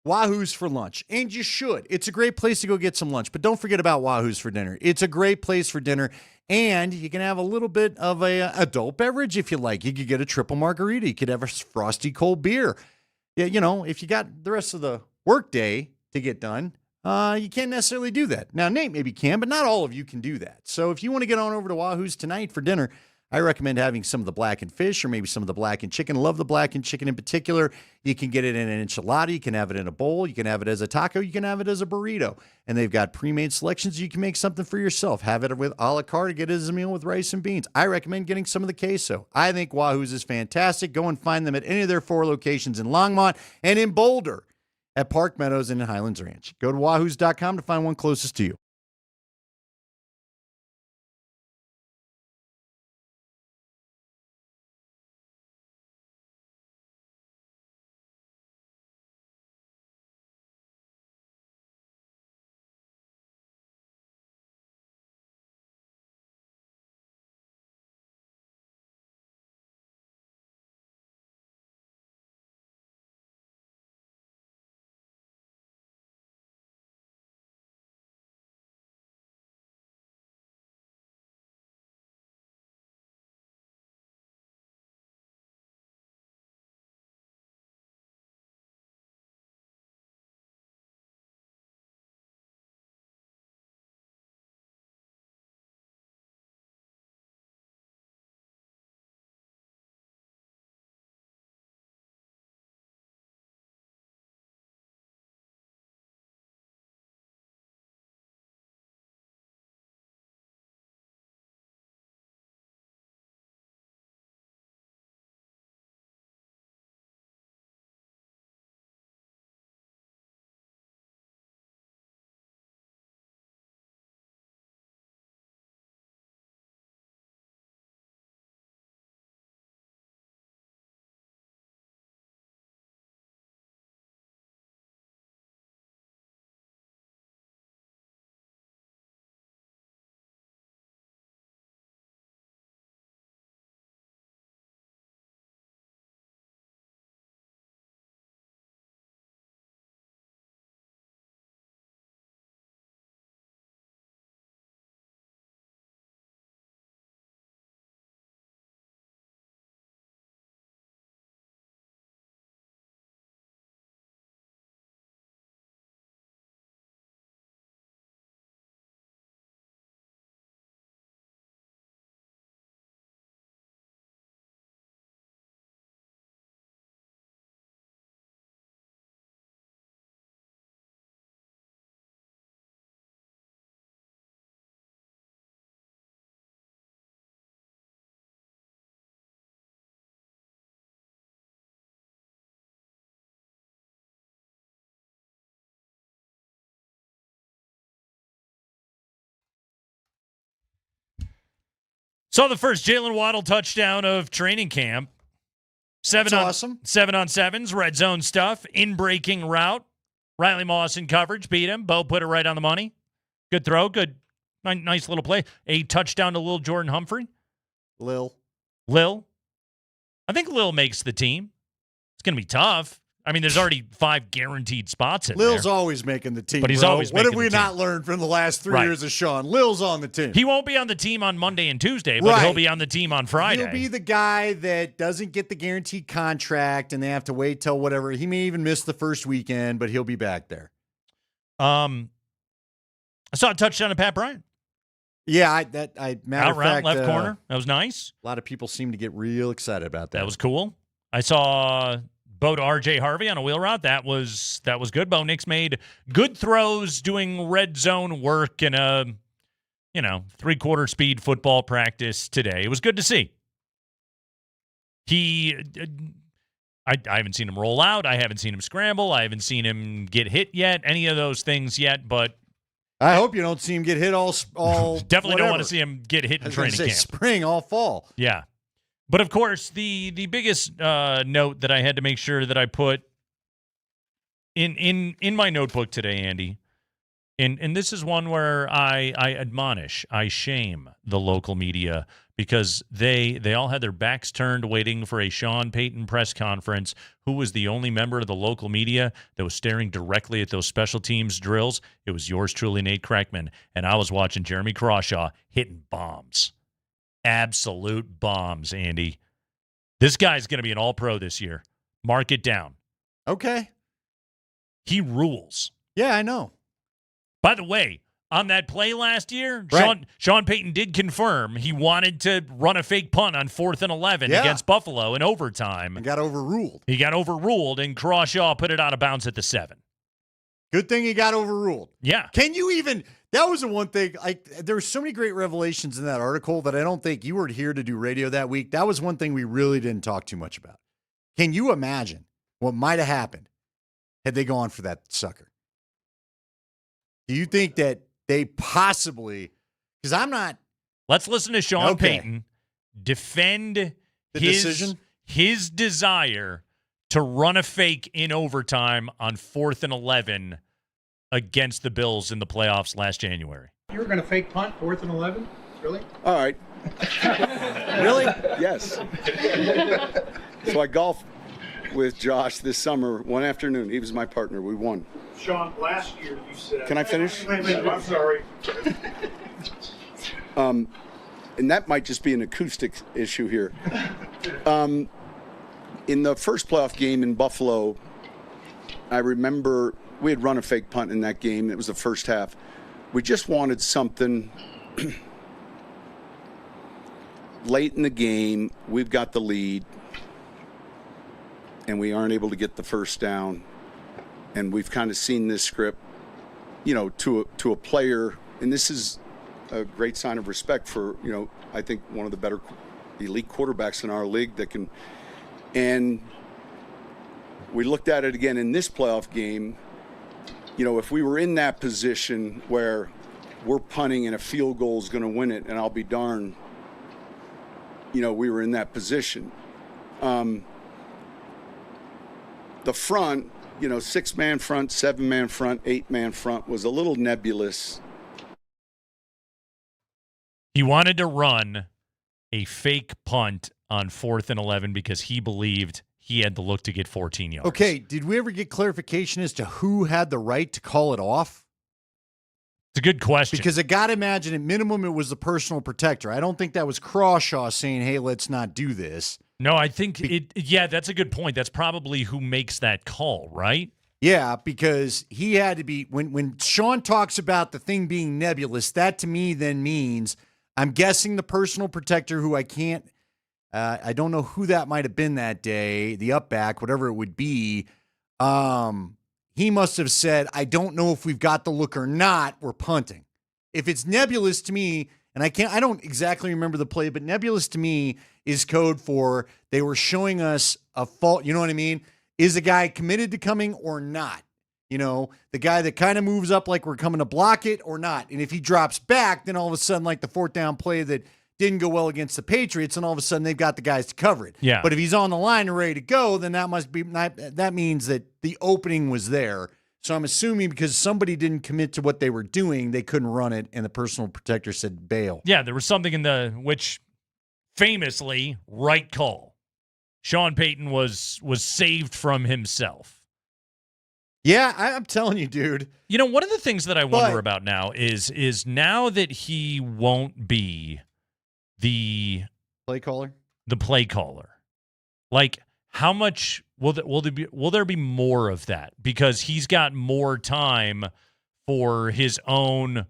Wahoo's for lunch, and you should. It's a great place to go get some lunch, but don't forget about Wahoo's for dinner. It's a great place for dinner, and you can have a little bit of a adult beverage if you like. You could get a triple margarita. You could have a frosty cold beer. Yeah, you know, if you got the rest of the workday to get done, you can't necessarily do that. Now, Nate maybe can, but not all of you can do that. So if you want to get on over to Wahoo's tonight for dinner, I recommend having some of the blackened fish or maybe some of the blackened chicken. Love the blackened chicken in particular. You can get it in an enchilada. You can have it in a bowl. You can have it as a taco. You can have it as a burrito. And they've got pre-made selections. You can make something for yourself. Have it with a la carte. Get it as a meal with rice and beans. I recommend getting some of the queso. I think Wahoo's is fantastic. Go and find them at any of their 4 locations in Longmont and in Boulder, at Park Meadows and in Highlands Ranch. Go to wahoos.com to find one closest to you. Saw the first Jalen Waddle touchdown of training camp. Awesome. 7-on-7s, red zone stuff, in-breaking route. Riley Moss in coverage, beat him. Bo put it right on the money. Good throw, good, nice little play. A touchdown to Lil Jordan Humphrey. Lil. I think Lil makes the team. It's going to be tough. I mean, there's already 5 guaranteed spots in Lil's there. always making the team, But he's bro. always What making have we the team. not learned from the last 3 years of Sean? Lil's on the team. He won't be on the team on Monday and Tuesday, but he'll be on the team on Friday. He'll be the guy that doesn't get the guaranteed contract, and they have to wait till whatever. He may even miss the first weekend, but he'll be back there. I saw a touchdown to Pat Bryant. Yeah, matter Out of route, fact, left corner. That was nice. A lot of people seem to get real excited about that. That was cool. I saw Bo to R.J. Harvey on a wheel route. That was good. Bo Nix made good throws doing red zone work in a, 3/4 speed football practice today. It was good to see. I haven't seen him roll out. I haven't seen him scramble. I haven't seen him get hit yet, any of those things yet, but I hope you don't see him get hit all definitely don't want whatever. to see him get hit in I was training gonna say camp. spring, all fall. Yeah. But, of course, the biggest note that I had to make sure that I put in my notebook today, Andy, and this is one where I admonish, I shame the local media because they all had their backs turned waiting for a Sean Payton press conference. Who was the only member of the local media that was staring directly at those special teams drills? It was yours truly, Nate Kreckman, and I was watching Jeremy Crawshaw hitting bombs. Absolute bombs, Andy. This guy's going to be an all-pro this year. Mark it down. Okay. He rules. Yeah, I know. By the way, on that play last year, Right. Sean Payton did confirm he wanted to run a fake punt on 4th and 11 against Buffalo in overtime. And got overruled. He got overruled, and Crawshaw put it out of bounds at the 7. Good thing he got overruled. Yeah. Can you even – that was the one thing – there were so many great revelations in that article that I don't think you were here to do radio that week. That was one thing we really didn't talk too much about. Can you imagine what might have happened had they gone for that sucker? Do you think that they possibly – because I'm not – Let's listen to Sean Payton defend the decision? His desire to run a fake in overtime on 4th and 11 against the Bills in the playoffs last January. You were going to fake punt 4th and 11? Really? All right. Really? Yes. So I golfed with Josh this summer one afternoon. He was my partner. We won. Sean, last year you said. Can I finish? I'm sorry. And that might just be an acoustic issue here. In the first playoff game in Buffalo, I remember we had run a fake punt in that game. It was the first half. We just wanted something late in the game. We've got the lead, and we aren't able to get the first down. And we've kind of seen this script, to a player, and this is a great sign of respect for, I think one of the better elite quarterbacks in our league that can. And we looked at it again in this playoff game. If we were in that position where we're punting and a field goal is going to win it, and I'll be darned, we were in that position. The front, 6-man front, 7-man front, 8-man front was a little nebulous. He wanted to run a fake punt on 4th and 11 because he believed he had the look to get 14 yards. Okay, did we ever get clarification as to who had the right to call it off? It's a good question. Because I got to imagine at minimum it was the personal protector. I don't think that was Crawshaw saying, hey, let's not do this. No, I think that's a good point. That's probably who makes that call, right? Yeah, because he had to be, when Sean talks about the thing being nebulous, that to me then means, I'm guessing the personal protector who I don't know who that might have been that day, the up back, whatever it would be. He must have said, I don't know if we've got the look or not, we're punting. If it's nebulous to me, and I don't exactly remember the play, but nebulous to me is code for they were showing us a fault. You know what I mean? Is the guy committed to coming or not? The guy that kind of moves up like we're coming to block it or not. And if he drops back, then all of a sudden, like the 4th down play that didn't go well against the Patriots, and all of a sudden they've got the guys to cover it. Yeah. But if he's on the line and ready to go, then that means that the opening was there. So I'm assuming because somebody didn't commit to what they were doing, they couldn't run it, and the personal protector said bail. Yeah, there was something which famously, right call. Sean Payton was saved from himself. Yeah, I'm telling you, dude. You know, one of the things that I wonder about now is now that he won't be the play caller, like how much will there be more of that? Because he's got more time for his own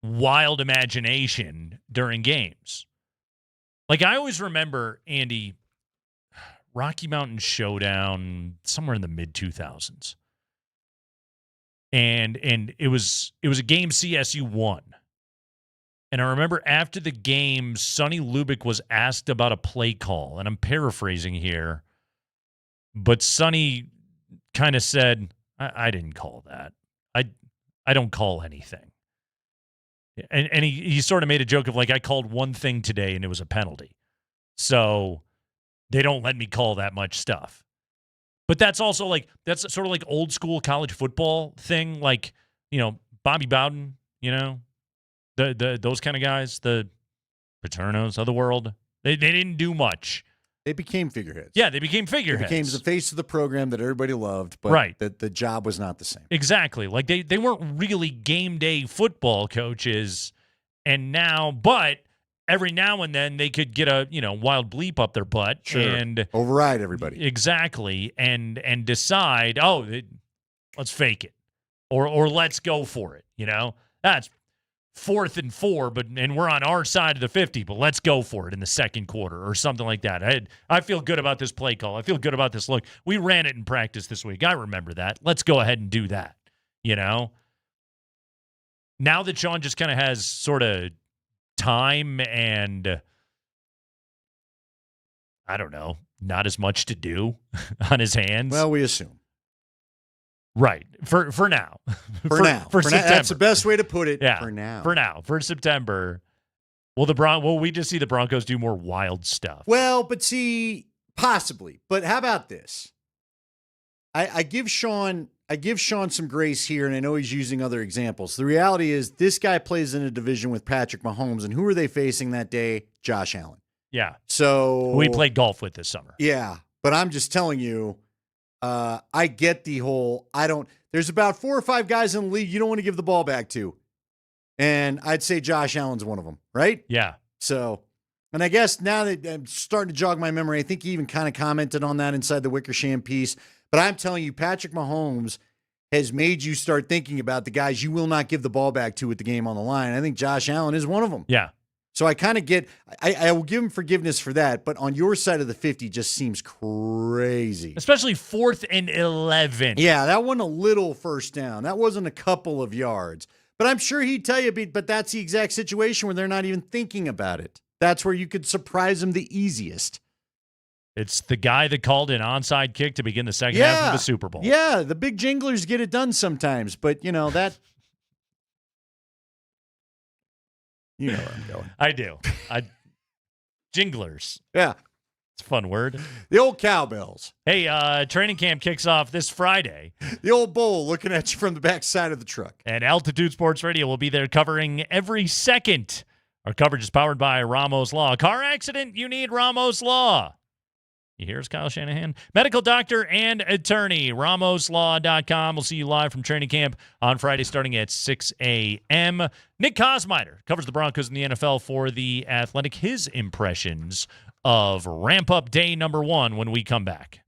wild imagination during games. Like I always remember, Andy, Rocky Mountain Showdown somewhere in the mid-2000s. And it was a game CSU won. And I remember after the game, Sonny Lubick was asked about a play call, and I'm paraphrasing here, but Sonny kind of said, I didn't call that. I don't call anything. And he sort of made a joke of like, I called one thing today and it was a penalty. So they don't let me call that much stuff. But that's also like, that's sort of like old school college football thing. Like, you know, Bobby Bowden, you know, those kind of guys, the Paternos of the world, they didn't do much. They became figureheads. Yeah, they became figureheads. They became the face of the program that everybody loved, but right. the job was not the same. Exactly. Like they weren't really game day football coaches, and now, but every now and then they could get a wild bleep up their butt and override everybody. Exactly, and decide, let's fake it, or let's go for it. You know, that's 4th and 4, and we're on our side of the 50, but let's go for it in the second quarter or something like that. I feel good about this play call. I feel good about this look. We ran it in practice this week. I remember that. Let's go ahead and do that. You know, now that Sean just kind of has sort of time and I don't know, not as much to do on his hands. Well, we assume. Right. For now. For now. For September. That's the best way to put it. Yeah. For now. For now. For September. Will we just see the Broncos do more wild stuff? Well, but see, possibly. But how about this? I give Sean some grace here, and I know he's using other examples. The reality is this guy plays in a division with Patrick Mahomes, and who are they facing that day? Josh Allen. Yeah. So we played golf with this summer. Yeah. But I'm just telling you, I get the whole, there's about 4 or 5 guys in the league you don't want to give the ball back to. And I'd say Josh Allen's one of them, right? Yeah. So, and I guess now that I'm starting to jog my memory, I think he even kind of commented on that inside the Wickersham piece. But I'm telling you, Patrick Mahomes has made you start thinking about the guys you will not give the ball back to with the game on the line. I think Josh Allen is one of them. Yeah. So I kind of I will give him forgiveness for that, but on your side of the 50 just seems crazy. Especially 4th and 11. Yeah, that wasn't a little first down. That wasn't a couple of yards. But I'm sure he'd tell you, but that's the exact situation where they're not even thinking about it. That's where you could surprise them the easiest. It's the guy that called an onside kick to begin the second half of the Super Bowl. Yeah, the big jinglers get it done sometimes, but that... You know where I'm going. I do. Jinglers. Yeah. It's a fun word. The old cowbells. Hey, training camp kicks off this Friday. The old bull looking at you from the back side of the truck. And Altitude Sports Radio will be there covering every second. Our coverage is powered by Ramos Law. Car accident, you need Ramos Law. You hear us, Kyle Shanahan? Medical doctor and attorney, ramoslaw.com. We'll see you live from training camp on Friday starting at 6 a.m. Nick Kosmider covers the Broncos in the NFL for The Athletic. His impressions of ramp-up day number 1 when we come back.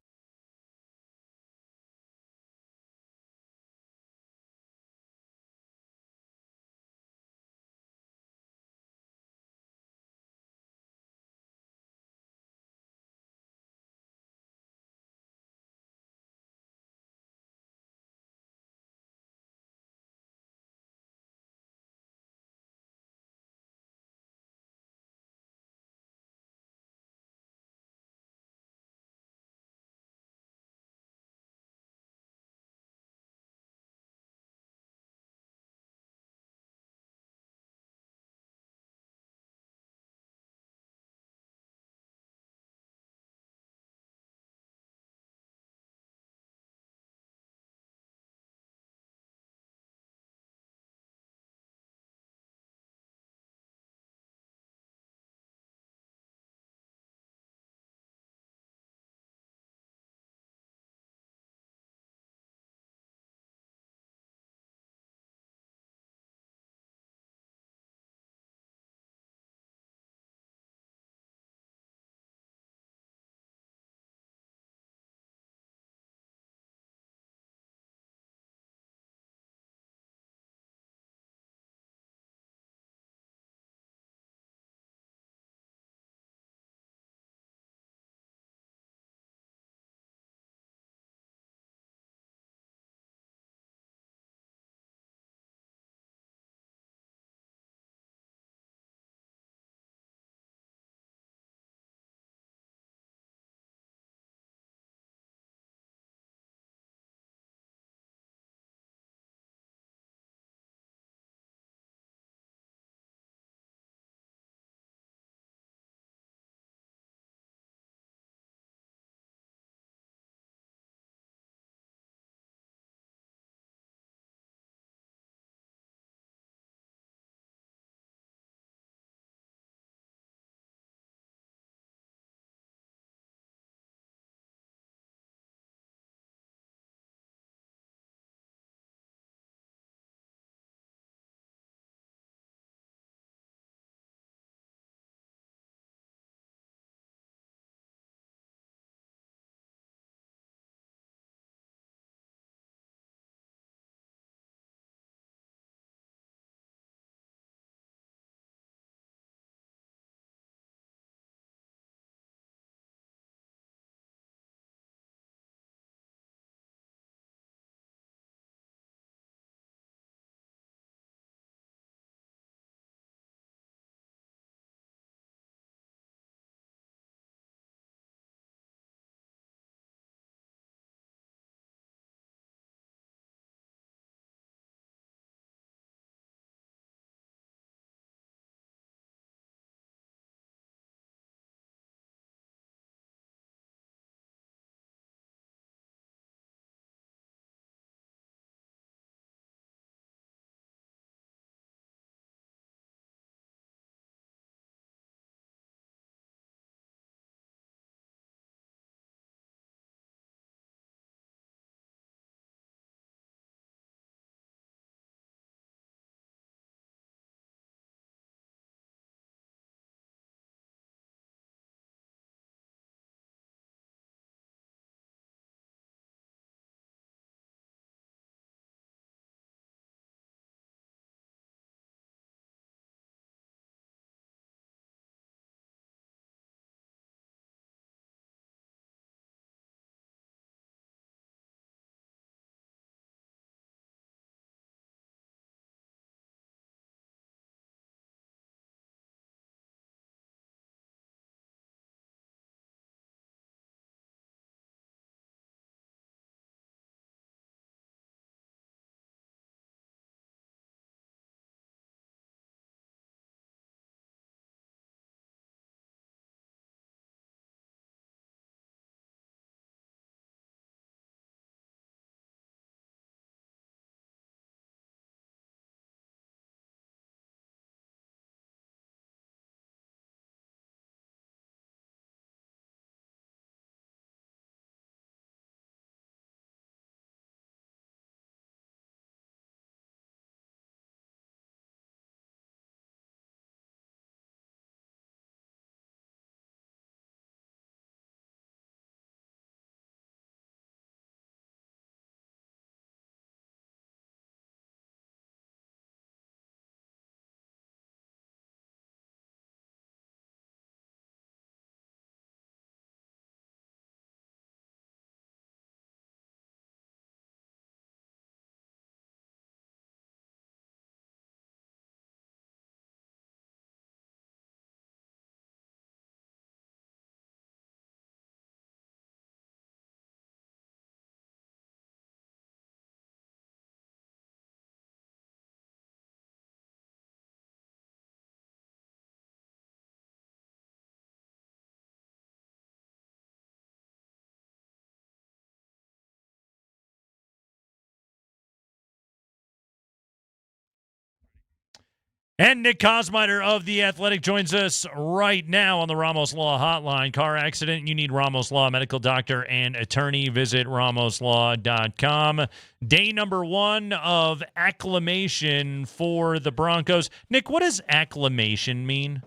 And Nick Kosmider of The Athletic joins us right now on the Ramos Law Hotline. Car accident, you need Ramos Law, medical doctor and attorney. Visit ramoslaw.com. Day number 1 of acclimation for the Broncos. Nick, what does acclimation mean?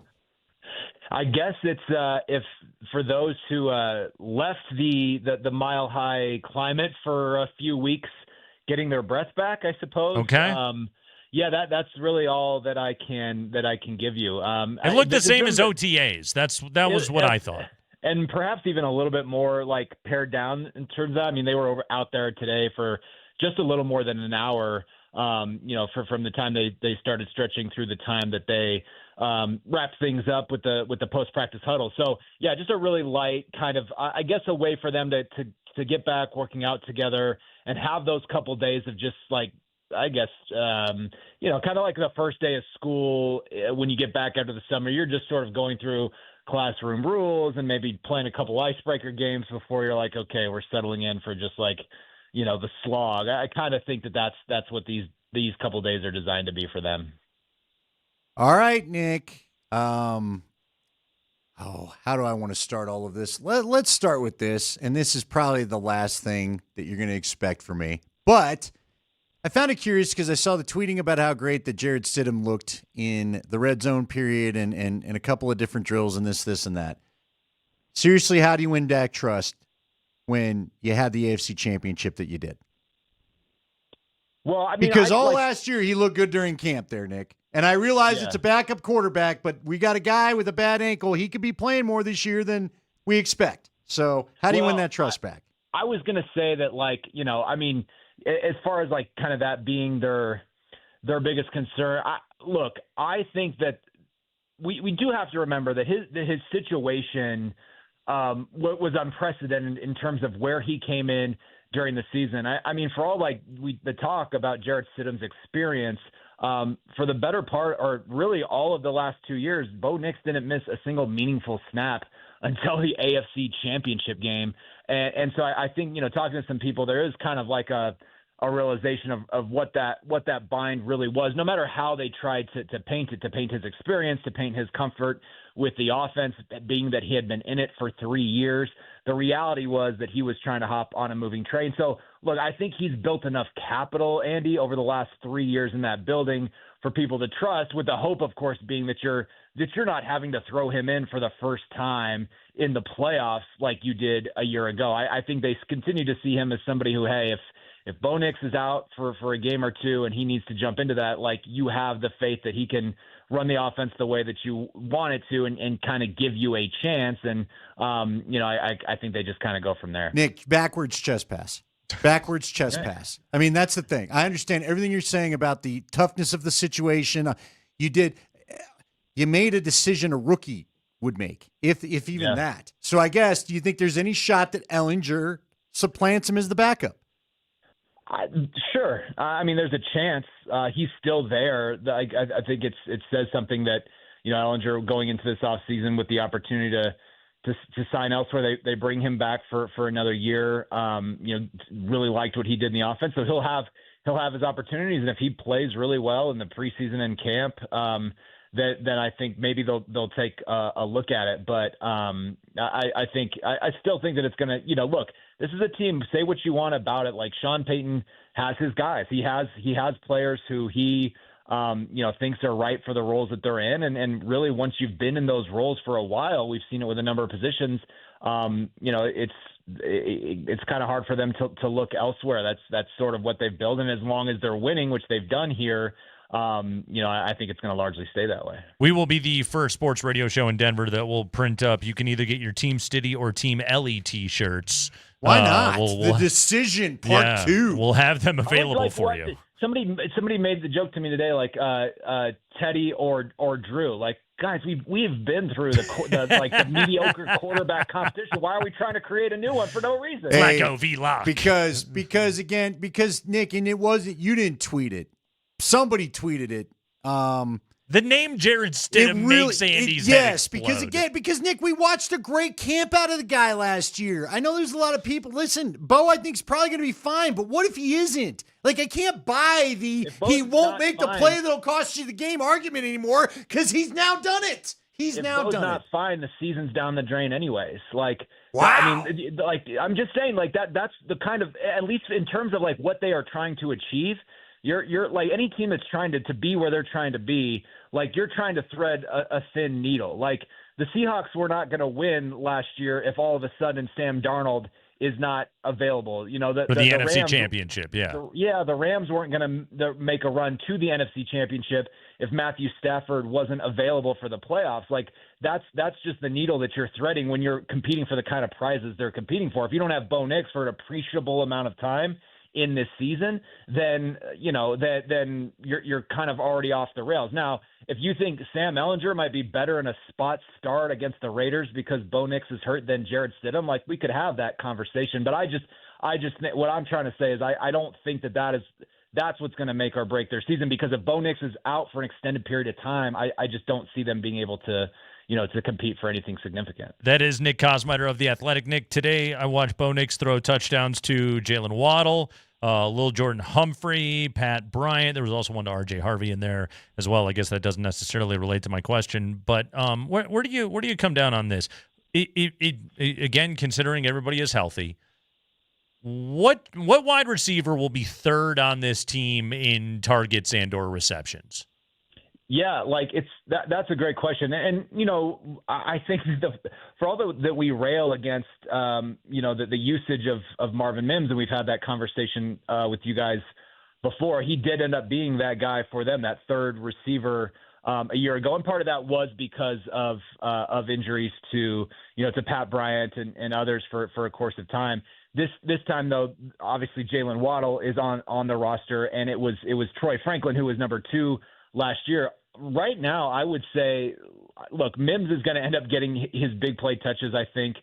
I guess it's if for those who left the mile high climate for a few weeks, getting their breath back, I suppose. Okay. Yeah, that's really all that I can give you. It looked the same as OTAs. That was what I thought. And perhaps even a little bit more like pared down in terms of that. I mean, they were out there today for just a little more than an hour. From the time they started stretching through the time that they wrapped things up with the post practice huddle. So yeah, just a really light kind of, I guess, a way for them to get back working out together and have those couple days of just like, I guess, kind of like the first day of school when you get back after the summer, you're just sort of going through classroom rules and maybe playing a couple icebreaker games before you're like, okay, we're settling in for just like, the slog. I kind of think that's what these couple days are designed to be for them. All right, Nick. How do I want to start all of this? Let's start with this, and this is probably the last thing that you're going to expect from me, but I found it curious because I saw the tweeting about how great that Jared Stidham looked in the red zone period and a couple of different drills and this, and that. Seriously, how do you win Dak trust when you had the AFC Championship that you did? Well, I mean, because last year he looked good during camp there, Nick. And I realize it's a backup quarterback, but we got a guy with a bad ankle. He could be playing more this year than we expect. So how do you win that trust back? I was going to say that, as far as like kind of that being their biggest concern, I think that we do have to remember that his situation was unprecedented in terms of where he came in during the season. I mean, for all the talk about Jared Stidham's experience, for the better part, or really all of the last 2 years, Bo Nix didn't miss a single meaningful snap until the AFC Championship game. And so I think, talking to some people, there is kind of like a realization of what that bind really was, no matter how they tried to paint his experience, to paint his comfort with the offense, being that he had been in it for 3 years. The reality was that he was trying to hop on a moving train. So, look, I think he's built enough capital, Andy, over the last 3 years in that building for people to trust, with the hope, of course, being that you're not having to throw him in for the first time in the playoffs like you did a year ago. I think they continue to see him as somebody who, hey, if Bo Nix is out for a game or two and he needs to jump into that, you have the faith that he can run the offense the way that you want it to and kind of give you a chance. And, I think they just kind of go from there. Nick, backwards chest pass. Backwards chest pass. I mean, that's the thing. I understand everything you're saying about the toughness of the situation. You made a decision a rookie would make, if even that. So I guess, do you think there's any shot that Ellinger supplants him as the backup? Sure. I mean, there's a chance. He's still there. I think it says something that, Ellinger going into this offseason with the opportunity to sign elsewhere, they bring him back for another year. Really liked what he did in the offense. So he'll have his opportunities. And if he plays really well in the preseason and camp, then I think maybe they'll take a look at it. But I still think that it's going to, look, this is a team, say what you want about it. Like Sean Payton has his guys. He has players who he, thinks are right for the roles that they're in. And really, once you've been in those roles for a while, we've seen it with a number of positions. It's kind of hard for them to look elsewhere. That's sort of what they've built. And as long as they're winning, which they've done here, I think it's going to largely stay that way. We will be the first sports radio show in Denver that will print up. You can either get your Team Stiddy or Team Ellie t-shirts. Why not? The decision, part 2. We'll have them available for you. Somebody made the joke to me today, Teddy or Drew. Like, guys, we've been through the mediocre quarterback competition. Why are we trying to create a new one for no reason? Flacco v. Lock. Because Nick, and it wasn't, you didn't tweet it. Somebody tweeted it. The name Jared Stidham makes Andy's head explode. Because Nick, we watched a great camp out of the guy last year. I know there's a lot of people. Listen, Bo, I think is probably going to be fine, but what if he isn't? Like, I can't buy the he won't make the play that'll cost you the game argument anymore because he's now done it. He's now done it. If Bo's not fine, the season's down the drain anyways. Like, wow. I mean, like, I'm just saying, like, that's the kind of, at least in terms of like what they are trying to achieve. You're like any team that's trying to be where they're trying to be, like you're trying to thread a thin needle. Like the Seahawks were not going to win last year if all of a sudden Sam Darnold is not available. You know, for the NFC Rams, Championship, the Rams weren't going to make a run to the NFC Championship if Matthew Stafford wasn't available for the playoffs. Like that's just the needle that you're threading when you're competing for the kind of prizes they're competing for. If you don't have Bo Nix for an appreciable amount of time in this season, then then you're kind of already off the rails. Now, if you think Sam Ehlinger might be better in a spot start against the Raiders because Bo Nix is hurt than Jared Stidham, like we could have that conversation. But I just think what I'm trying to say is I don't think that's what's going to make or break their season, because if Bo Nix is out for an extended period of time, I just don't see them being able to compete for anything significant. That is Nick Kosmider of The Athletic. Nick, today I watched Bo Nix throw touchdowns to Jalen Waddle, Lil Jordan Humphrey, Pat Bryant. There was also one to R.J. Harvey in there as well. I guess that doesn't necessarily relate to my question, but where do you come down on this? Again, considering everybody is healthy, what wide receiver will be third on this team in targets and or receptions? Yeah, like that's a great question, and I think for all that we rail against, the usage of Marvin Mims, and we've had that conversation with you guys before. He did end up being that guy for them, that third receiver a year ago, and part of that was because of injuries to Pat Bryant and others for a course of time. This time though, obviously Jalen Waddle is on the roster, and it was Troy Franklin who was number 2 last year. Right now, I would say, look, Mims is going to end up getting his big play touches, I think.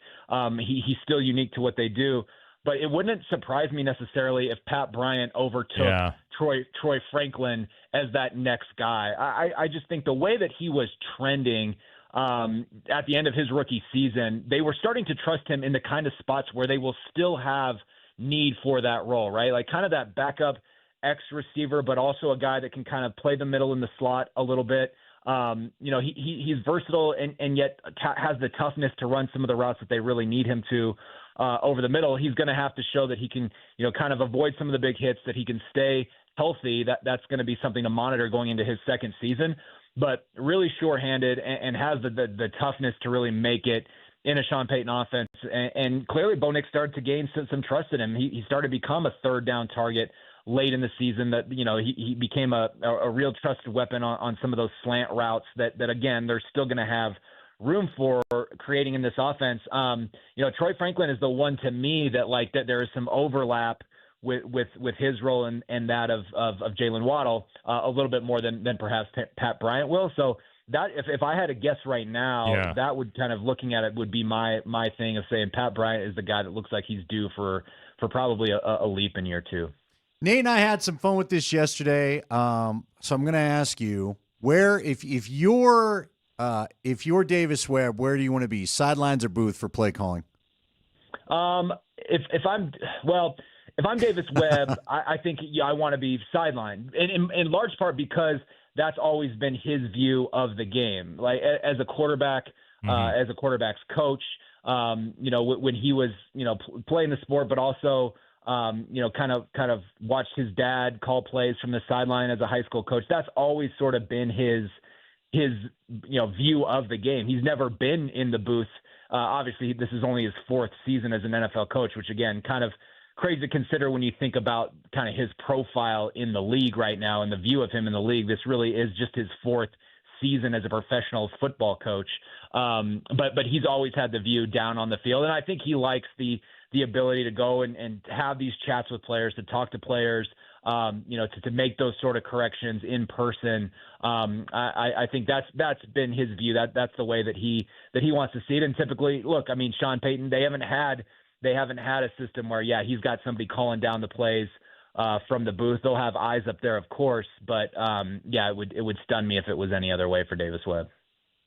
He's still unique to what they do. But it wouldn't surprise me necessarily if Pat Bryant overtook Troy Franklin as that next guy. I just think the way that he was trending at the end of his rookie season, they were starting to trust him in the kind of spots where they will still have need for that role, right? Like kind of that backup X receiver, but also a guy that can kind of play the middle in the slot a little bit. He's versatile and yet has the toughness to run some of the routes that they really need him to over the middle. He's going to have to show that he can, kind of avoid some of the big hits, that he can stay healthy. That's going to be something to monitor going into his second season, but really sure-handed and has the toughness to really make it in a Sean Payton offense. And clearly Bo Nix started to gain some trust in him. He started to become a third down target late in the season, that he became a real trusted weapon on some of those slant routes that again they're still going to have room for creating in this offense. Troy Franklin is the one to me that there is some overlap with his role and that of Jalen Waddle a little bit more than perhaps Pat Bryant will. So that if I had to guess right now, that would kind of looking at it would be my thing of saying Pat Bryant is the guy that looks like he's due for probably a leap in year 2. Nate and I had some fun with this yesterday, so I'm going to ask you where, if you're Davis Webb, where do you want to be, sidelines or booth for play calling? If I'm Davis Webb, I think I want to be sideline, in large part because that's always been his view of the game, like as a quarterback, as a quarterback's coach. When he was playing the sport, but also kind of watched his dad call plays from the sideline as a high school coach. That's always sort of been his view of the game. He's never been in the booth. Obviously, this is only his 4th season as an NFL coach, which again, kind of crazy to consider when you think about kind of his profile in the league right now and the view of him in the league. This really is just his 4th season as a professional football coach. But he's always had the view down on the field. And I think he likes the ability to go and have these chats with players, to talk to players, to make those sort of corrections in person. I think that's been his view. That's the way that he wants to see it. And typically, look, I mean, Sean Payton, they haven't had a system where, he's got somebody calling down the plays from the booth. They'll have eyes up there, of course, but yeah, it would stun me if it was any other way for Davis Webb.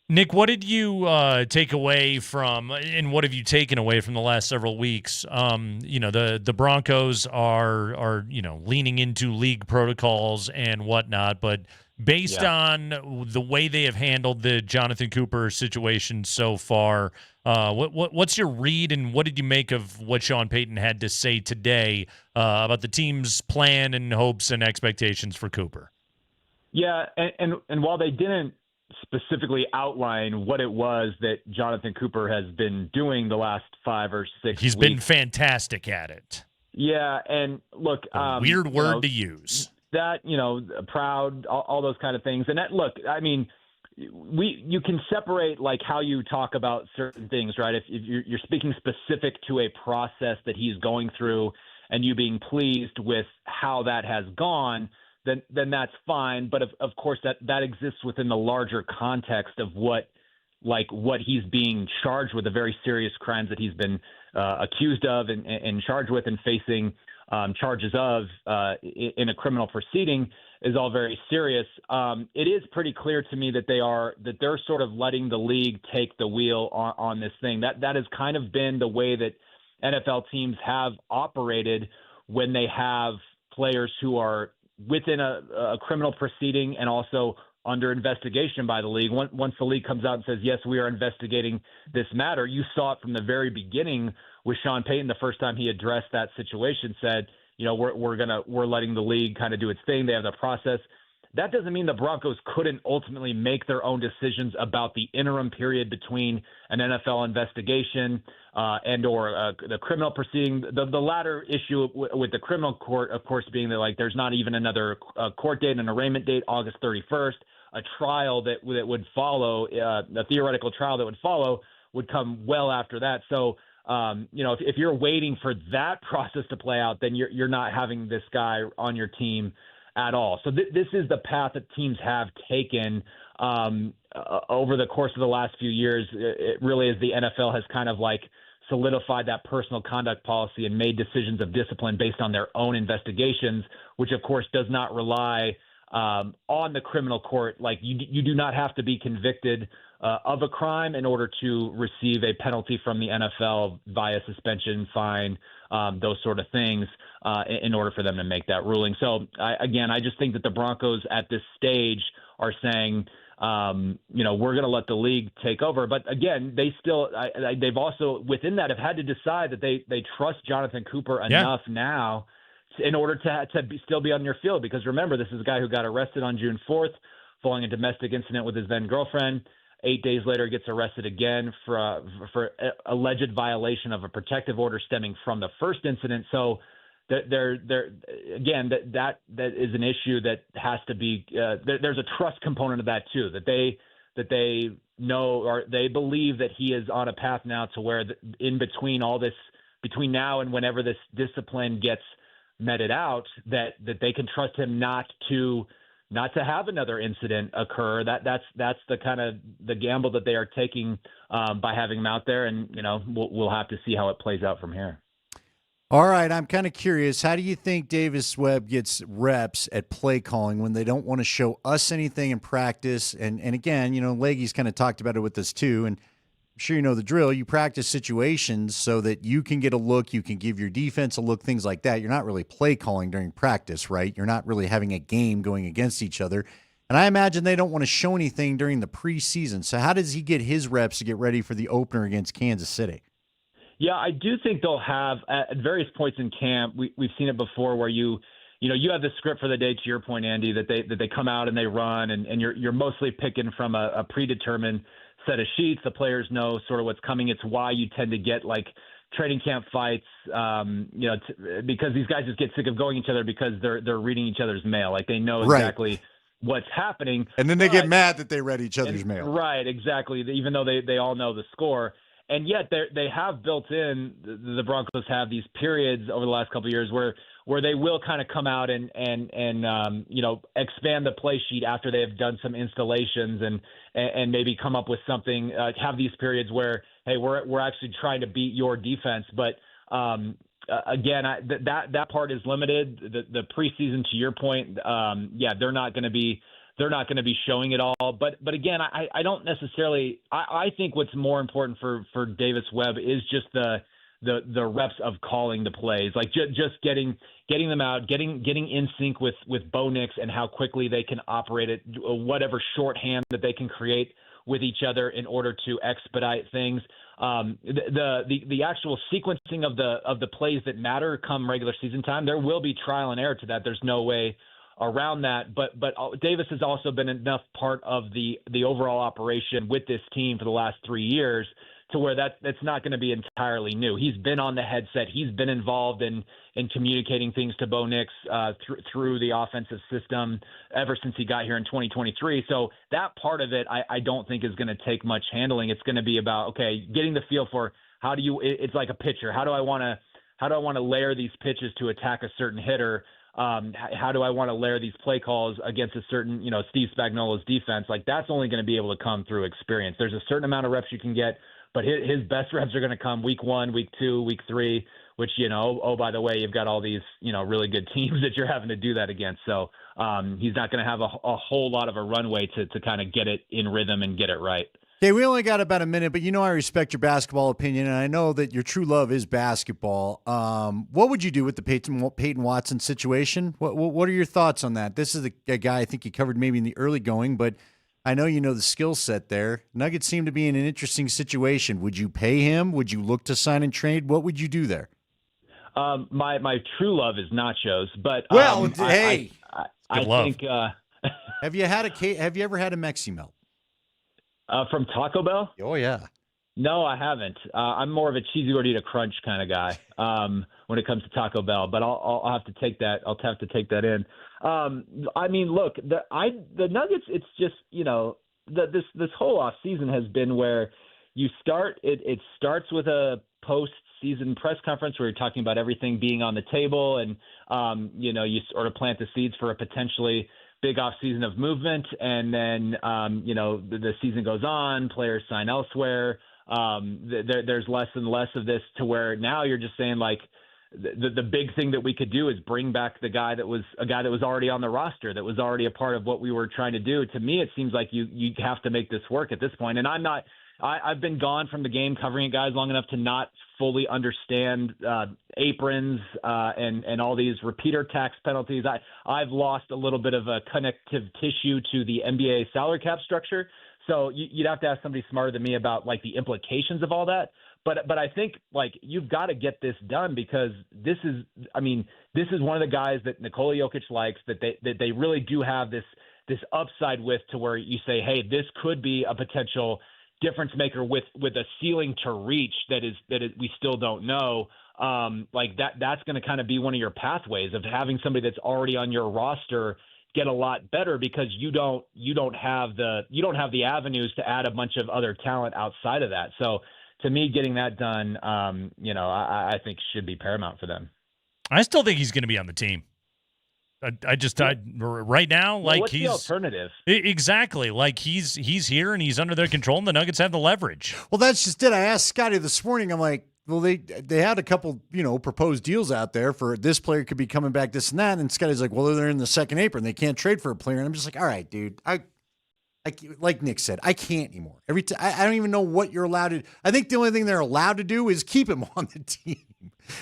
Nick, what did you take away from, and what have you taken away from the last several weeks? The Broncos are leaning into league protocols and whatnot, but based on the way they have handled the Jonathon Cooper situation so far, what's your read, and what did you make of what Sean Payton had to say today about the team's plan and hopes and expectations for Cooper? Yeah, and while they didn't specifically outline what it was that Jonathon Cooper has been doing the last 5 or 6 He's weeks. been fantastic at it. Yeah, and look, weird word to use. That, proud, all those kind of things. And that, look, I mean, you can separate like how you talk about certain things, right? If you're speaking specific to a process that he's going through and you being pleased with how that has gone, then that's fine. But of course that exists within the larger context of what he's being charged with, the very serious crimes that he's been accused of and charged with and facing charges of in a criminal proceeding is all very serious. It is pretty clear to me that they're sort of letting the league take the wheel on this thing. That has kind of been the way that NFL teams have operated when they have players who are within a criminal proceeding and also under investigation by the league. Once the league comes out and says, yes, we are investigating this matter, you saw it from the very beginning with Sean Payton. The first time he addressed that situation, said, we're letting the league kind of do its thing. They have the process. That doesn't mean the Broncos couldn't ultimately make their own decisions about the interim period between an NFL investigation and or the criminal proceeding. The latter issue with the criminal court, of course, being that there's not even another court date, an arraignment date, August 31st. A trial that would follow, a theoretical trial that would follow, would come well after that. So, if you're waiting for that process to play out, then you're not having this guy on your team at all. So this is the path that teams have taken over the course of the last few years. It really is the NFL has kind of solidified that personal conduct policy and made decisions of discipline based on their own investigations, which of course does not rely on the criminal court. You do not have to be convicted of a crime in order to receive a penalty from the NFL via suspension, fine, those sort of things, in order for them to make that ruling. So I just think that the Broncos at this stage are saying, we're going to let the league take over. But again, they've also within that have had to decide that they trust Jonathon Cooper enough now in order to still be on your field. Because remember, this is a guy who got arrested on June 4th following a domestic incident with his then girlfriend. 8 days later, gets arrested again for alleged violation of a protective order stemming from the first incident. So there again, that is an issue that has to be. There's a trust component of that too. That they know or they believe that he is on a path now to where in between all this, between now and whenever this discipline gets meted out, that they can trust him not to have another incident occur. That's the kind of the gamble that they are taking by having him out there, and we'll have to see how it plays out from here. All right, I'm kind of curious. How do you think Davis Webb gets reps at play calling when they don't want to show us anything in practice? And again, Leggy's kind of talked about it with us too, and I'm sure you know the drill. You practice situations so that you can get a look, you can give your defense a look, things like that. You're not really play calling during practice, right? You're not really having a game going against each other. And I imagine they don't want to show anything during the preseason. So how does he get his reps to get ready for the opener against Kansas City? Yeah, I do think they'll have at various points in camp. We've seen it before where you have the script for the day. To your point, Andy, that they come out and they run, and you're mostly picking from a predetermined set of sheets. The players know sort of what's coming. It's why you tend to get training camp fights, because these guys just get sick of going each other because they're reading each other's mail. They know exactly what's happening, and then they get mad that they read each other's mail. Right, exactly. Even though they all know the score. And yet they have built in, the Broncos have these periods over the last couple of years where they will kind of come out and expand the play sheet after they have done some installations and maybe come up with something, have these periods where, hey, we're actually trying to beat your defense. But again, that part is limited. The preseason, to your point, they're not going to be showing it all. But again, I don't necessarily. I think what's more important for Davis Webb is just the reps of calling the plays, like just getting them out, getting in sync with Bo Nix and how quickly they can operate it, whatever shorthand that they can create with each other in order to expedite things. The actual sequencing of the plays that matter come regular season time, there will be trial and error to that. There's no way around that. But Davis has also been enough part of the overall operation with this team for the last 3 years to where that's not going to be entirely new. He's been on the headset. He's been involved in communicating things to Bo Nix through the offensive system ever since he got here in 2023. So that part of it, I don't think is going to take much handling. It's going to be about, okay, getting the feel for it's like a pitcher. How do I want to layer these pitches to attack a certain hitter? How do I want to layer these play calls against a certain, Steve Spagnuolo's defense? Like, that's only going to be able to come through experience. There's a certain amount of reps you can get, but his best reps are going to come week 1, week 2, week 3, which, by the way, you've got all these, really good teams that you're having to do that against. So he's not going to have a whole lot of a runway to kind of get it in rhythm and get it right. Okay, we only got about a minute, but I respect your basketball opinion, and I know that your true love is basketball. What would you do with the Peyton Watson situation? What are your thoughts on that? This is a guy I think you covered maybe in the early going, but I know you know the skill set there. Nuggets seem to be in an interesting situation. Would you pay him? Would you look to sign and trade? What would you do there? My true love is nachos, but hey, I think. Have you ever had a Mexi Melt? From Taco Bell? Oh, yeah. No, I haven't. I'm more of a cheesy gordita crunch kind of guy when it comes to Taco Bell, but I'll have to take that. I'll have to take that in. Look, the Nuggets. It's just this whole off season has been where you start. It starts with a post-season press conference where you're talking about everything being on the table, and you sort of plant the seeds for a potentially big off season of movement, and then the season goes on, players sign elsewhere. There's less and less of this to where now you're just saying like the big thing that we could do is bring back a guy that was already on the roster, that was already a part of what we were trying to do. To me, it seems like you have to make this work at this point. And I've been gone from the game covering it, guys, long enough to not fully understand aprons and all these repeater tax penalties. I've lost a little bit of a connective tissue to the NBA salary cap structure. So you'd have to ask somebody smarter than me about like the implications of all that. But I think like you've got to get this done because this is one of the guys that Nikola Jokic likes, that they really do have this upside with, to where you say, hey, this could be a potential difference maker with a ceiling to reach that is we still don't know. That's going to kind of be one of your pathways of having somebody that's already on your roster get a lot better, because you don't have the avenues to add a bunch of other talent outside of that. So to me, getting that done, I think should be paramount for them. I still think he's going to be on the team. Right now, like, what's he's the alternative? Exactly, like he's here and he's under their control, and the Nuggets have the leverage. Well, that's just it. I asked Scotty this morning. I'm like, well, they had a couple, proposed deals out there for this player could be coming back, this and that. And Scotty's like, well, they're in the second apron. They can't trade for a player. And I'm just like, all right, dude. I like Nick said, I can't anymore. I don't even know what you're allowed to. I think the only thing they're allowed to do is keep him on the team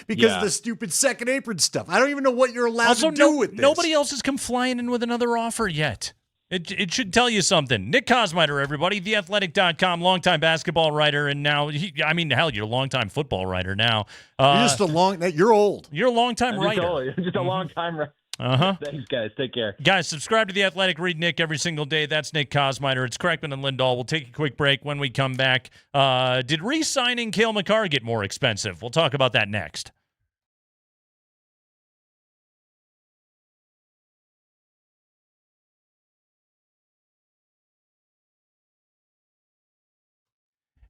because of the stupid second apron stuff. I don't even know what you're allowed to do with this. Nobody else has come flying in with another offer yet. It should tell you something. Nick Kosmider, everybody, theathletic.com, longtime basketball writer, and now, you're a longtime football writer now. You're just you're old. You're a longtime writer. Just a long time writer. Uh-huh. Thanks, guys. Take care. Guys, subscribe to The Athletic. Read Nick every single day. That's Nick Kosmider. It's Kreckman and Lindahl. We'll take a quick break. When we come back, did re-signing Cale Makar get more expensive? We'll talk about that next.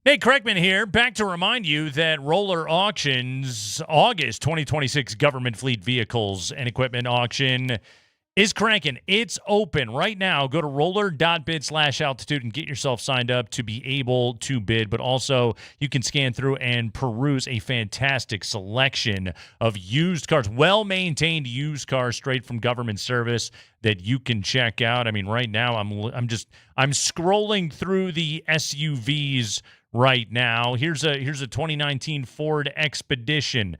Nate Kreckman here, back to remind you that Roller Auctions August 2026 Government Fleet Vehicles and Equipment Auction is cranking. It's open right now. Go to roller.bid/altitude and get yourself signed up to be able to bid. But also, you can scan through and peruse a fantastic selection of used cars, well-maintained used cars straight from government service that you can check out. I mean, right now, I'm scrolling through the SUVs right now. Here's a 2019 Ford Expedition.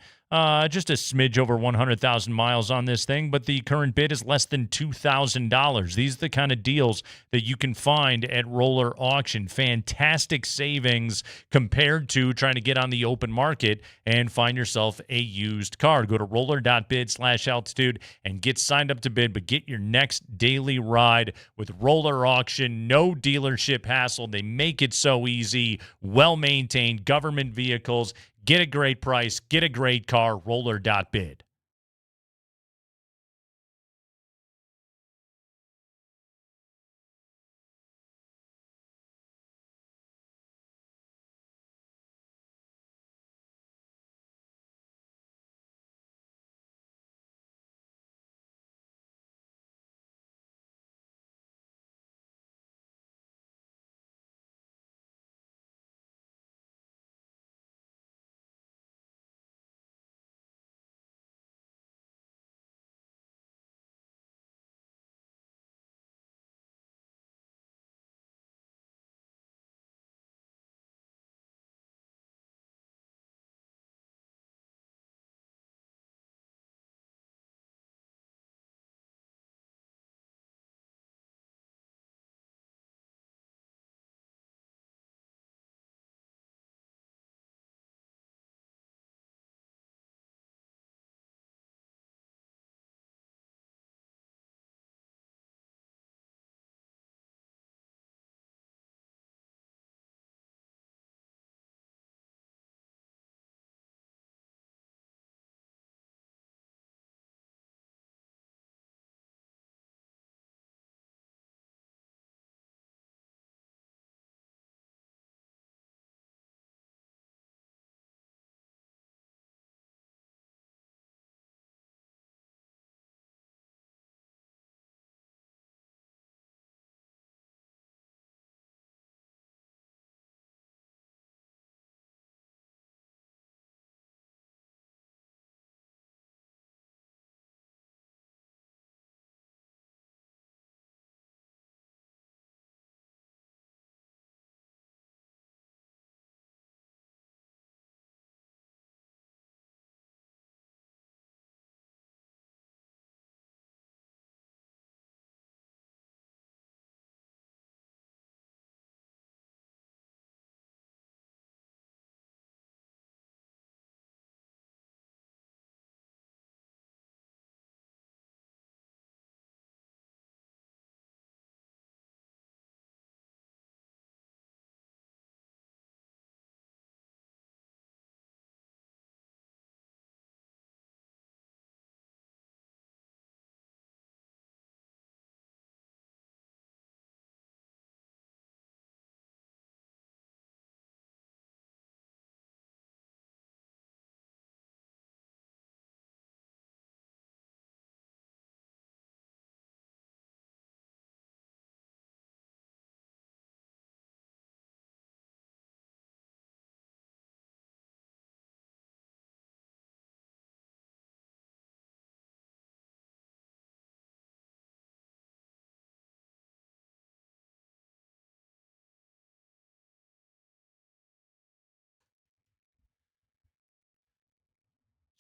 Just a smidge over 100,000 miles on this thing, but the current bid is less than $2,000. These are the kind of deals that you can find at Roller Auction. Fantastic savings compared to trying to get on the open market and find yourself a used car. Go to roller.bid/altitude and get signed up to bid, but get your next daily ride with Roller Auction. No dealership hassle. They make it so easy. Well-maintained government vehicles. Get a great price. Get a great car. Roller.bid.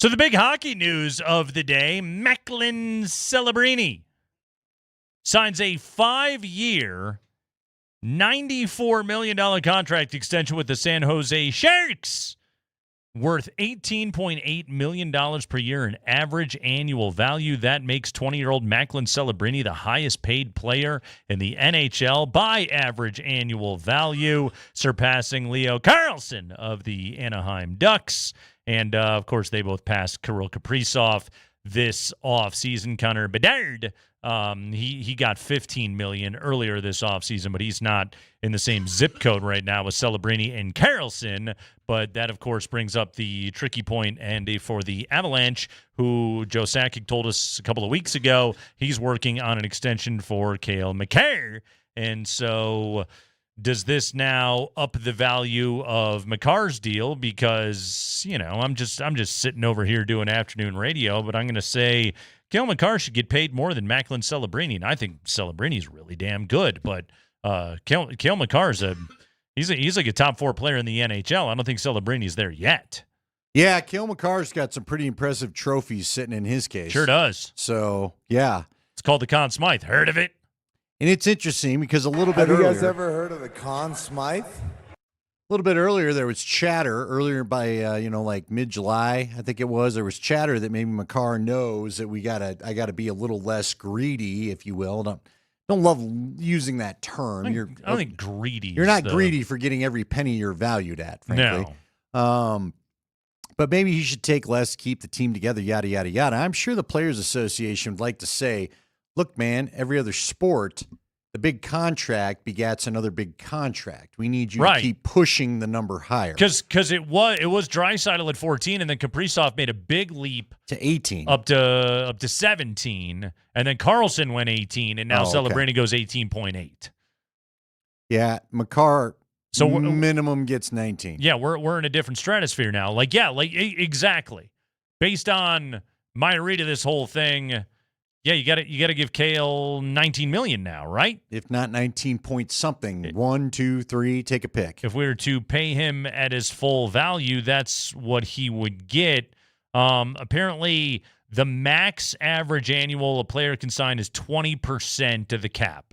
So the big hockey news of the day, Macklin Celebrini signs a 5-year, $94 million contract extension with the San Jose Sharks, worth $18.8 million per year in average annual value. That makes 20-year-old Macklin Celebrini the highest paid player in the NHL by average annual value, surpassing Leo Carlson of the Anaheim Ducks. And, of course, they both passed Kirill Kaprizov this offseason. Connor Bedard He got $15 million earlier this offseason, but he's not in the same zip code right now with Celebrini and Carlson. But that, of course, brings up the tricky point, Andy, for the Avalanche, who Joe Sakic told us a couple of weeks ago he's working on an extension for Cale Makar. And so does this now up the value of Makar's deal? Because, I'm just sitting over here doing afternoon radio, but I'm going to say Cale Makar should get paid more than Macklin Celebrini, and I think Celebrini's really damn good. But Cale Makar's he's like a top 4 player in the NHL. I don't think Celebrini's there yet. Yeah, Cale Makar's got some pretty impressive trophies sitting in his case. Sure does. So, yeah. It's called the Conn Smythe. Heard of it? And it's interesting because a little bit Have earlier. you guys ever heard of the Conn Smythe? A little bit earlier, there was chatter earlier by like mid-July, I think it was. There was chatter that maybe Makar knows that I gotta be a little less greedy, if you will. Don't love using that term. I don't think greedy. You're not greedy for getting every penny you're valued at, frankly. No. But maybe he should take less, keep the team together, yada yada yada. I'm sure the Players Association would like to say, look, man, every other sport, the big contract begats another big contract. We need you to keep pushing the number higher. Because it was Draisaitl at 14, and then Kaprizov made a big leap to 18, up to 17, and then Carlson went 18, and now Celebrini goes 18.8. Yeah, Makar minimum gets 19. Yeah, we're in a different stratosphere now. Exactly. Based on my read of this whole thing. Yeah, you got to give Cale $19 million now, right? If not 19 point something, 1, 2, 3, take a pick. If we were to pay him at his full value, that's what he would get. Apparently, the max average annual a player can sign is 20% of the cap,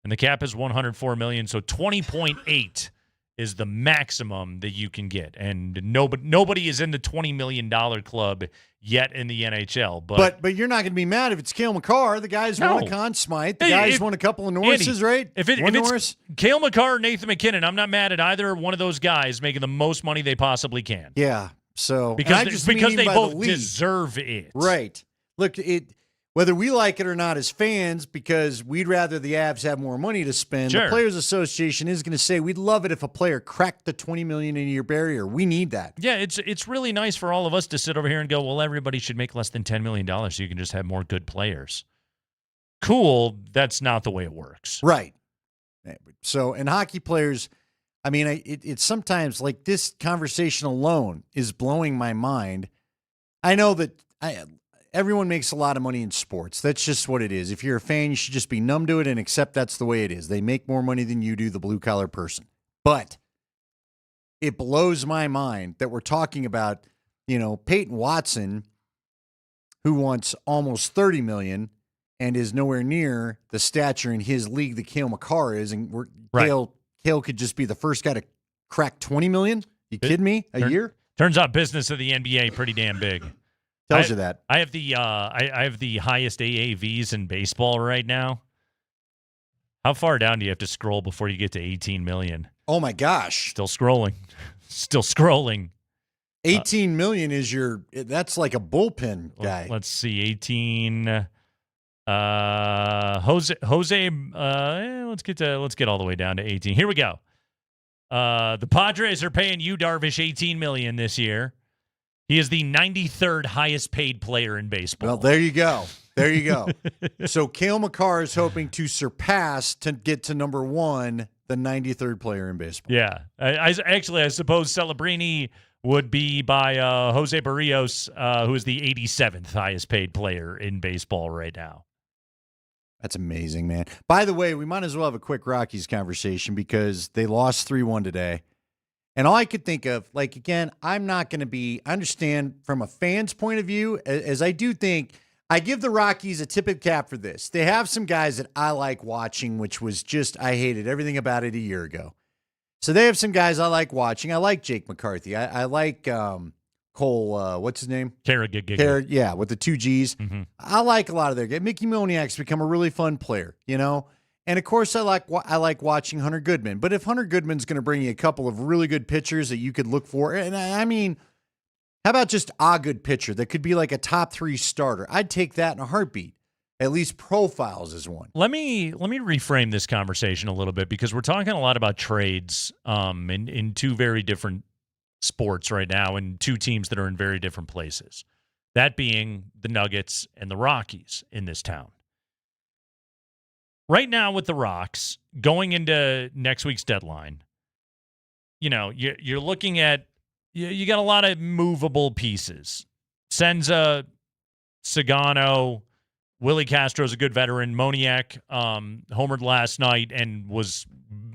and the cap is $104 million, so 20.8 is the maximum that you can get, and nobody is in the $20 million club yet in the NHL. But you're not going to be mad if it's Cale Makar. The guy's won a Conn Smythe. The guy's won a couple of Norrises, right? If it's Cale Makar or Nathan McKinnon, I'm not mad at either one of those guys making the most money they possibly can. Yeah. So because they both deserve it. Right. Look, whether we like it or not as fans, because we'd rather the Avs have more money to spend, Sure. The Players Association is going to say we'd love it if a player cracked the $20 million a year barrier. We need that. Yeah, it's really nice for all of us to sit over here and go, well, everybody should make less than $10 million so you can just have more good players. Cool. That's not the way it works. Right. So, and hockey players, I mean, it's sometimes like this conversation alone is blowing my mind. I know that everyone makes a lot of money in sports. That's just what it is. If you're a fan, you should just be numb to it and accept that's the way it is. They make more money than you do, the blue-collar person. But it blows my mind that we're talking about, Peyton Watson, who wants almost $30 million and is nowhere near the stature in his league that Cale Makar is, and Cale could just be the first guy to crack $20 million? You kidding me? A year? Turns out business of the NBA pretty damn big. Tells you that. I have the highest AAVs in baseball right now. How far down do you have to scroll before you get to 18 million? Oh my gosh. Still scrolling. 18 million is that's like a bullpen guy. Let's see. 18 Jose let's get all the way down to 18. Here we go. The Padres are paying Yu Darvish $18 million this year. He is the 93rd highest paid player in baseball. Well, there you go. So Cale Makar is hoping to surpass to get to number 1, the 93rd player in baseball. Yeah. I suppose Celebrini would be by Jose Barrios, who is the 87th highest paid player in baseball right now. That's amazing, man. By the way, we might as well have a quick Rockies conversation because they lost 3-1 today. And all I could think of, again, I'm not going to I understand from a fan's point of view, as I do think, I give the Rockies a tip of the cap for this. They have some guys that I like watching, which was I hated everything about it a year ago. So they have some guys I like watching. I like Jake McCarthy. I like Cole, what's his name? Carragher. Yeah, with the 2 Gs. Mm-hmm. I like a lot of their guys. Mickey Moniak's become a really fun player, And, of course, I like watching Hunter Goodman. But if Hunter Goodman's going to bring you a couple of really good pitchers that you could look for, and I mean, how about just a good pitcher that could be like a top 3 starter? I'd take that in a heartbeat. at least profiles as one. Let me reframe this conversation a little bit because we're talking a lot about trades in two very different sports right now and two teams that are in very different places. That being the Nuggets and the Rockies in this town. Right now with the Rocks, going into next week's deadline, you're looking at you got a lot of movable pieces. Senza, Sagano, Willie Castro's a good veteran. Moniak homered last night and was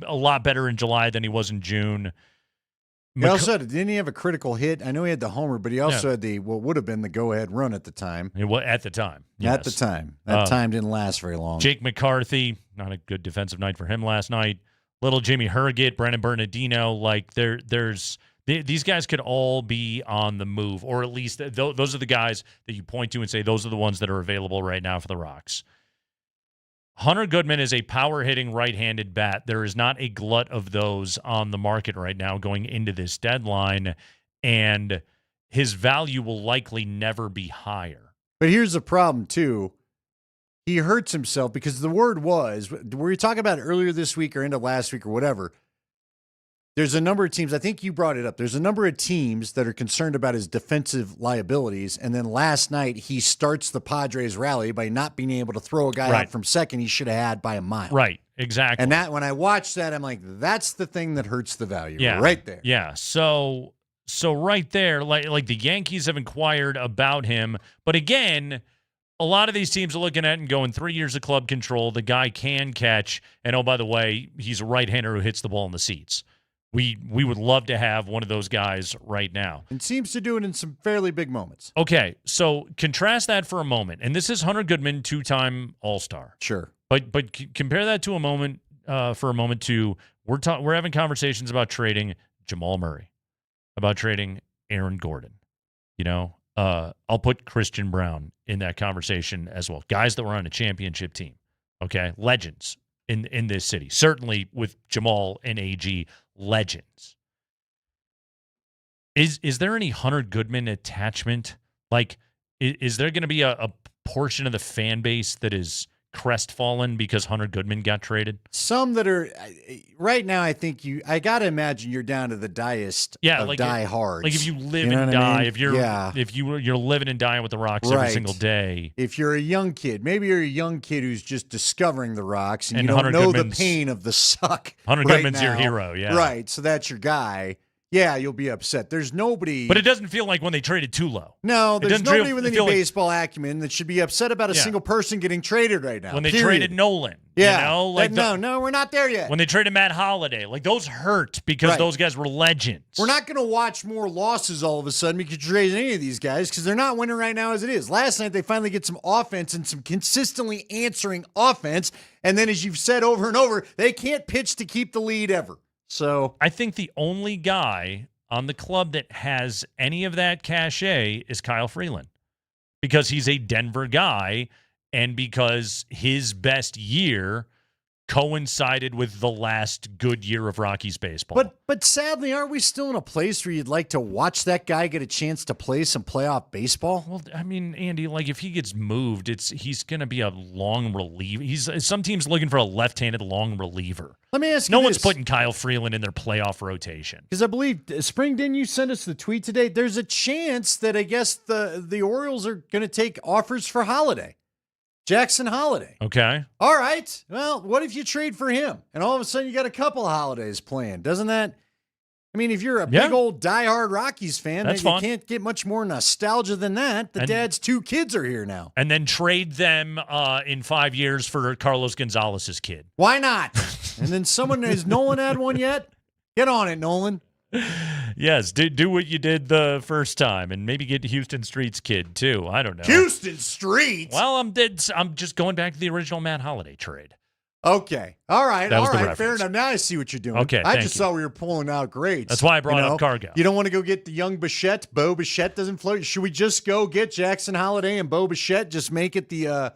a lot better in July than he was in June. He also didn't he have a critical hit? I know he had the homer, but he also had what would have been the go-ahead run at the time. At the time. Yes. At the time. That time didn't last very long. Jake McCarthy, not a good defensive night for him last night. Little Jimmy Herget, Brandon Bernardino, these guys could all be on the move, or at least those are the guys that you point to and say those are the ones that are available right now for the Rocks. Hunter Goodman is a power-hitting right-handed bat. There is not a glut of those on the market right now going into this deadline, and his value will likely never be higher. But here's the problem, too. He hurts himself because the word was, were you talking about it earlier this week or into last week or whatever, there's a number of teams, I think you brought it up, there's a number of teams that are concerned about his defensive liabilities, and then last night he starts the Padres rally by not being able to throw a guy out from second he should have had by a mile. Right, exactly. And that when I watched that, I'm like, that's the thing that hurts the value right there. Yeah, so right there, like the Yankees have inquired about him, but again, a lot of these teams are looking at and going 3 years of club control, the guy can catch, and oh, by the way, he's a right-hander who hits the ball in the seats. We would love to have one of those guys right now. And seems to do it in some fairly big moments. Okay, so contrast that for a moment. And this is Hunter Goodman, two-time All-Star. Sure. But compare that to a moment to we're having conversations about trading Jamal Murray, about trading Aaron Gordon. I'll put Christian Brown in that conversation as well. Guys that were on a championship team. Okay, legends in this city. Certainly with Jamal and AG, legends. Is there any Hunter Goodman attachment? Like, is there going to be a portion of the fan base that is crestfallen because Hunter Goodman got traded? Some that are right now. I think I got to imagine you're down to the diest of diehards. Like if you live and die, if you're living and dying with the Rocks every single day. If you're a young kid, maybe you're a young kid who's just discovering the Rocks and you don't know the pain of the suck. Hunter Goodman's your hero, right? So that's your guy. Yeah, you'll be upset. There's nobody. But it doesn't feel like when they traded Tulo. No, there's nobody with any baseball acumen that should be upset about a single person getting traded right now. When they traded Nolan. Yeah. No, we're not there yet. When they traded Matt Holliday. Like, those hurt because those guys were legends. We're not going to watch more losses all of a sudden because you trade any of these guys because they're not winning right now as it is. Last night, they finally get some offense and some consistently answering offense. And then, as you've said over and over, they can't pitch to keep the lead ever. So I think the only guy on the club that has any of that cachet is Kyle Freeland because he's a Denver guy and because his best year coincided with the last good year of Rockies baseball. But sadly, aren't we still in a place where you'd like to watch that guy get a chance to play some playoff baseball? Well, I mean, Andy, like if he gets moved, he's going to be a long reliever. Some teams looking for a left-handed long reliever. Let me ask you No one's putting Kyle Freeland in their playoff rotation. Because I believe, Spring, didn't you send us the tweet today? There's a chance that I guess the Orioles are going to take offers for Holiday. Jackson Holiday. Okay. All right. Well, what if you trade for him? And all of a sudden you got a couple of Holidays playing. Doesn't that? I mean, if you're a big old diehard Rockies fan, you can't get much more nostalgia than that. The dad's two kids are here now. And then trade them in 5 years for Carlos Gonzalez's kid. Why not? And then has Nolan had one yet? Get on it, Nolan. Yes, do what you did the first time, and maybe get Houston Street's kid too. I don't know. Houston Street. Well, I'm just going back to the original Matt Holiday trade. Okay, all right, reference. Fair enough. Now I see what you're doing. Okay, I just thought we were pulling out greats. That's why I brought up Cargo. You don't want to go get the young Bichette. Bo Bichette doesn't float. Should we just go get Jackson Holiday and Bo Bichette? Just make it the.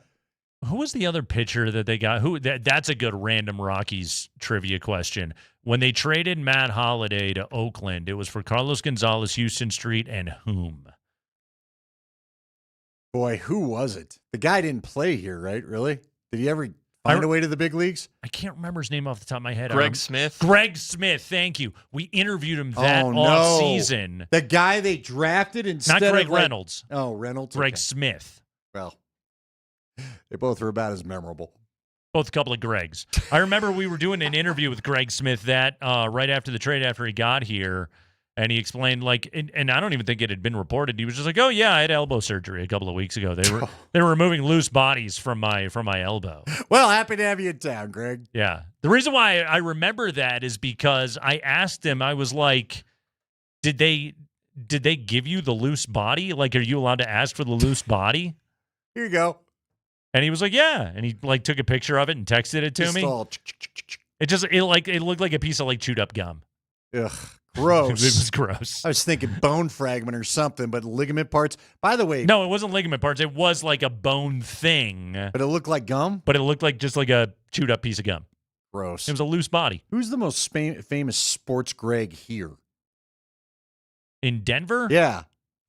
Who was the other pitcher that they got? That's a good random Rockies trivia question. When they traded Matt Holliday to Oakland, it was for Carlos Gonzalez, Houston Street, and whom? Boy, who was it? The guy didn't play here, right? Really? Did he ever find a way to the big leagues? I can't remember his name off the top of my head. Greg Smith. Greg Smith, thank you. We interviewed him that off season. The guy they drafted instead Not Greg of Reynolds. Reynolds. Greg Okay. Smith. Well, they both were about as memorable. Both a couple of Gregs. I remember we were doing an interview with Greg Smith that right after the trade, after he got here, and he explained and I don't even think it had been reported. He was just like, "Oh yeah, I had elbow surgery a couple of weeks ago. They were removing loose bodies from my elbow." Well, happy to have you in town, Greg. Yeah. The reason why I remember that is because I asked him. I was like, "Did they give you the loose body? Like, are you allowed to ask for the loose body?" Here you go. And he was like, "Yeah," and he took a picture of it and texted it to me. It looked like a piece of chewed up gum. Ugh, gross. It was gross. I was thinking bone fragment or something, but ligament parts. By the way, no, it wasn't ligament parts. It was like a bone thing. But it looked like gum. But it looked like just like a chewed up piece of gum. Gross. It was a loose body. Who's the most famous sports Greg here? In Denver? Yeah.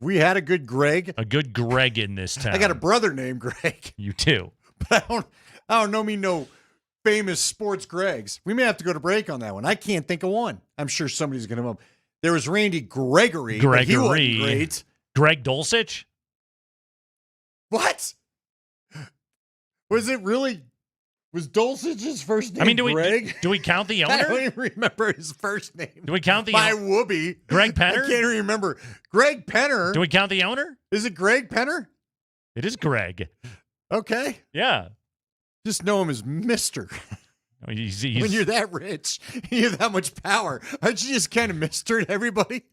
We had a good Greg. A good Greg in this town. I got a brother named Greg. You too. But I don't know no famous sports Gregs. We may have to go to break on that one. I can't think of one. I'm sure somebody's going to come up. There was Randy Gregory. But he wasn't great. Greg Dulcich? What? Was it really? Was Dulcich's first name Greg? Do we count the owner? I don't even remember his first name. Do we count the My whoopee. Greg Penner? I can't remember. Greg Penner. Do we count the owner? Is it Greg Penner? It is Greg. Okay. Yeah. Just know him as Mr. He's, when you're that rich, you have that much power. Aren't you just kind of Mr. to everybody?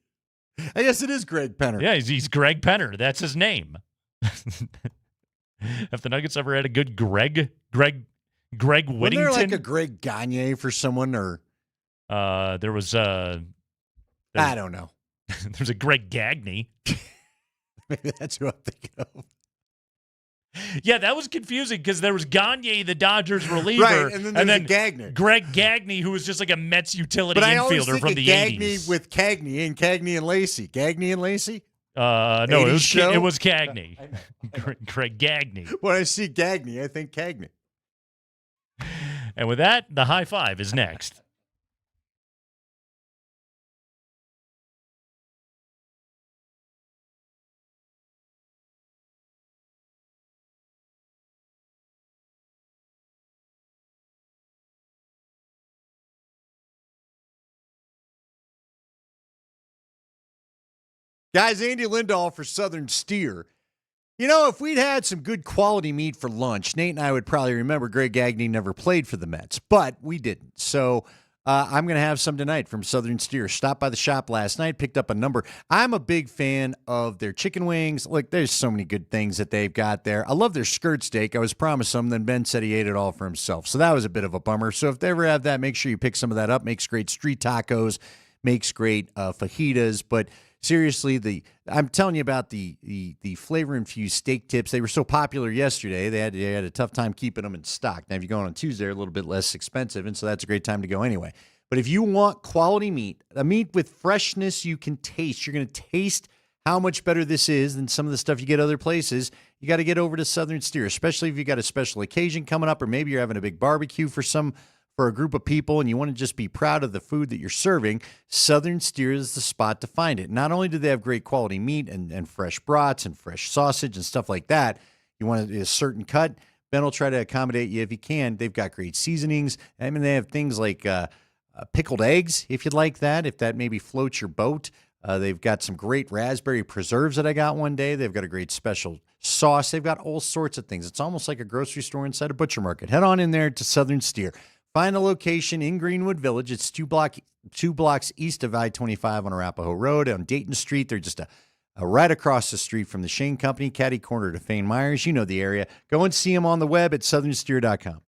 I guess it is Greg Penner. Yeah, he's Greg Penner. That's his name. Have the Nuggets ever had a good Greg Whittington? Wasn't there like a Greg Gagne for someone, or there was I don't know. There's a Greg Gagne. Maybe that's who I'm thinking of. Yeah, that was confusing because there was Gagne, the Dodgers reliever, right, and then Gagne. Greg Gagne, who was just like a Mets utility but infielder from the Gagne 80s. with Cagney and Cagney and Lacey. Gagne and Lacey? No, it was Cagney. Greg Gagne. When I see Gagne, I think Cagney. And with that, the high five is next. Guys, Andy Lindahl for Southern Steer. You know, if we'd had some good quality meat for lunch, Nate and I would probably remember Greg Gagne never played for the Mets, but we didn't. So I'm going to have some tonight from Southern Steer. Stopped by the shop last night, picked up a number. I'm a big fan of their chicken wings. Look, there's so many good things that they've got there. I love their skirt steak. I was promised some, then Ben said he ate it all for himself. So that was a bit of a bummer. So if they ever have that, make sure you pick some of that up. Makes great street tacos, makes great fajitas, but seriously, I'm telling you about the flavor-infused steak tips. They were so popular yesterday, they had a tough time keeping them in stock. Now, if you go on Tuesday, they're a little bit less expensive, and so that's a great time to go anyway. But if you want quality meat, a meat with freshness you can taste, you're going to taste how much better this is than some of the stuff you get other places, you got to get over to Southern Steer, especially if you got a special occasion coming up, or maybe you're having a big barbecue for a group of people and you want to just be proud of the food that you're serving. Southern Steer is the spot to find it. Not only do they have great quality meat and fresh brats and fresh sausage and stuff like that, you want a certain cut, Ben will try to accommodate you if he can. They've got great seasonings. I mean, they have things like pickled eggs, if you'd like that, if that maybe floats your boat. They've got some great raspberry preserves that I got one day. They've got a great special sauce. They've got all sorts of things. It's almost like a grocery store inside a butcher market. Head on in there to Southern Steer. Find a location in Greenwood Village. It's two blocks east of I-25 on Arapahoe Road on Dayton Street. They're just right across the street from the Shane Company, catty corner to Fane Myers. You know the area. Go and see them on the web at southernsteer.com.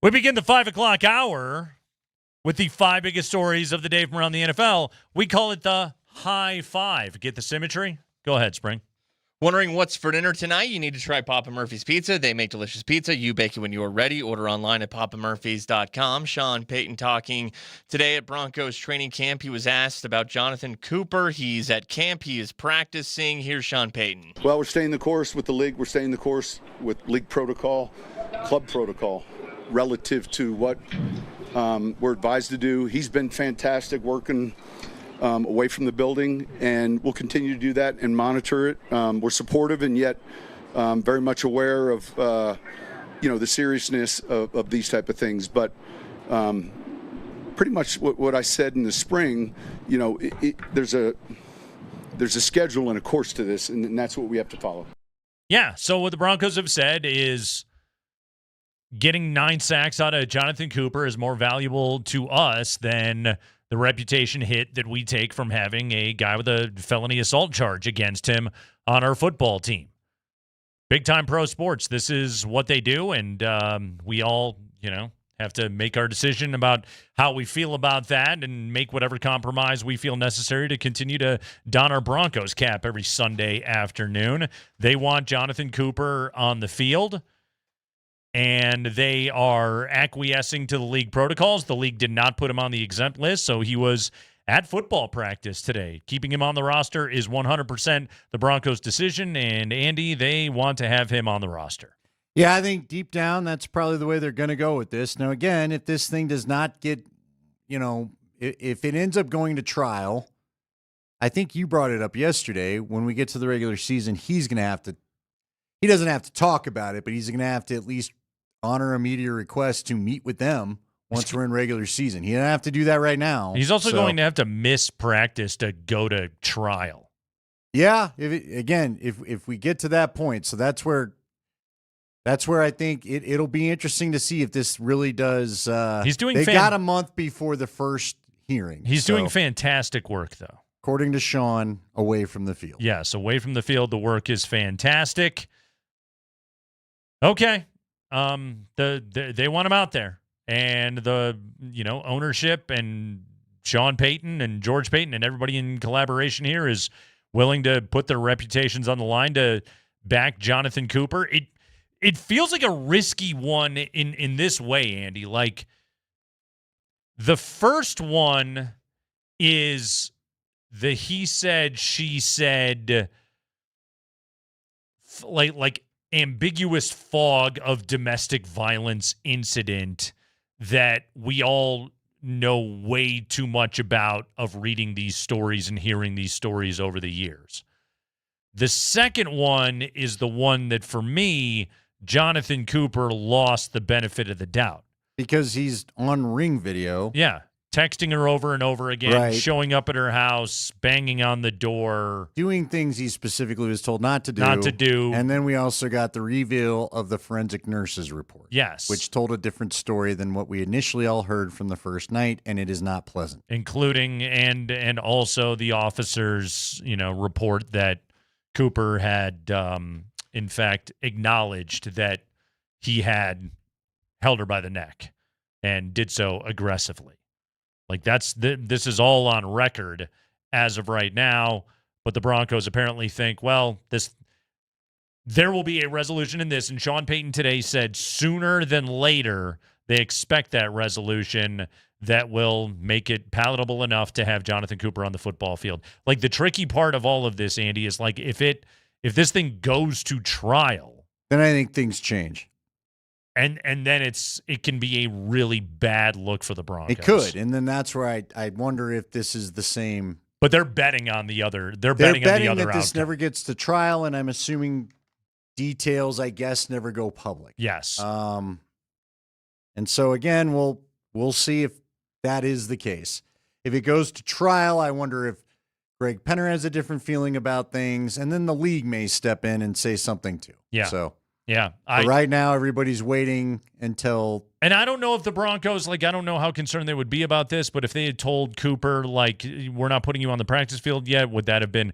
We begin the 5 o'clock hour with the 5 biggest stories of the day from around the NFL. We call it the High Five. Get the symmetry? Go ahead, Spring. Wondering what's for dinner tonight? You need to try Papa Murphy's Pizza. They make delicious pizza. You bake it when you are ready. Order online at papamurphys.com. Sean Payton talking today at Broncos training camp. He was asked about Jonathon Cooper. He's at camp. He is practicing. Here's Sean Payton. Well, we're staying the course with the league. We're staying the course with league protocol, club protocol, relative to what we're advised to do. He's been fantastic working away from the building, and we'll continue to do that and monitor it. We're supportive and yet very much aware of the seriousness of these type of things. But pretty much what I said in the spring, there's a schedule and a course to this, and that's what we have to follow. Yeah, so what the Broncos have said is getting 9 sacks out of Jonathon Cooper is more valuable to us than the reputation hit that we take from having a guy with a felony assault charge against him on our football team. Big-time pro sports. This is what they do, and we all, have to make our decision about how we feel about that and make whatever compromise we feel necessary to continue to don our Broncos cap every Sunday afternoon. They want Jonathon Cooper on the field, and they are acquiescing to the league protocols. The league did not put him on the exempt list, so he was at football practice today. Keeping him on the roster is 100% the Broncos' decision, and Andy, they want to have him on the roster. Yeah, I think deep down that's probably the way they're going to go with this. Now, again, if this thing does not get, if it ends up going to trial, I think you brought it up yesterday. When we get to the regular season, he doesn't have to talk about it, but he's going to have to at least honor a media request to meet with them once we're in regular season. He doesn't have to do that right now. He's also going to have to miss practice to go to trial. Yeah, if we get to that point, so that's where I think it'll be interesting to see if this really does. They got a month before the first hearing. He's doing fantastic work, though. According to Sean, away from the field. Yes, away from the field, the work is fantastic. Okay. They want him out there, and the ownership and Sean Payton and George Payton and everybody in collaboration here is willing to put their reputations on the line to back Jonathon Cooper. It feels like a risky one in this way, Andy. Like the first one is the he said she said like ambiguous fog of domestic violence incident that we all know way too much about of reading these stories and hearing these stories over the years. The second one is the one that, for me, Jonathon Cooper lost the benefit of the doubt. Because he's on Ring video. Yeah. Texting her over and over again, right. Showing up at her house, banging on the door. Doing things he specifically was told not to do. Not to do. And then we also got the reveal of the forensic nurse's report. Yes. Which told a different story than what we initially all heard from the first night, and it is not pleasant. Including and also the officer's, report that Cooper had, in fact, acknowledged that he had held her by the neck and did so aggressively. Like this is all on record as of right now, but the Broncos apparently think, well, there will be a resolution in this, and Sean Payton today said sooner than later they expect that resolution that will make it palatable enough to have Jonathon Cooper on the football field. Like the tricky part of all of this, Andy, is like if this thing goes to trial, then I think things change. And then it can be a really bad look for the Broncos. It could, and then that's where I wonder if this is the same. But they're betting on the other. They're betting on the other that this outcome. never gets to trial, and I'm assuming details, I guess, never go public. Yes. And so again, we'll see if that is the case. If it goes to trial, I wonder if Greg Penner has a different feeling about things, and then the league may step in and say something too. Yeah. So. Yeah. But right now, everybody's waiting until. And I don't know if the Broncos, I don't know how concerned they would be about this, but if they had told Cooper, we're not putting you on the practice field yet, would there have been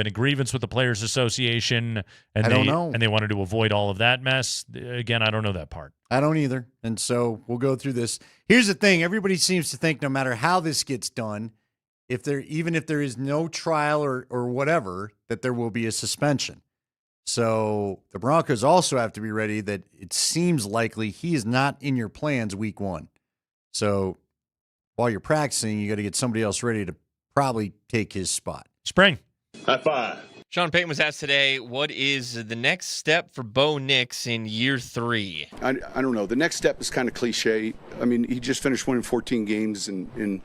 a grievance with the Players Association? And I don't know. And they wanted to avoid all of that mess. Again, I don't know that part. I don't either. And so we'll go through this. Here's the thing. Everybody seems to think no matter how this gets done, even if there is no trial or whatever, that there will be a suspension. So the Broncos also have to be ready that it seems likely he is not in your plans week 1. So while you're practicing, you got to get somebody else ready to probably take his spot. Spring. High five. Sean Payton was asked today, what is the next step for Bo Nix in year 3? I don't know. The next step is kind of cliche. I mean, he just finished winning 14 games and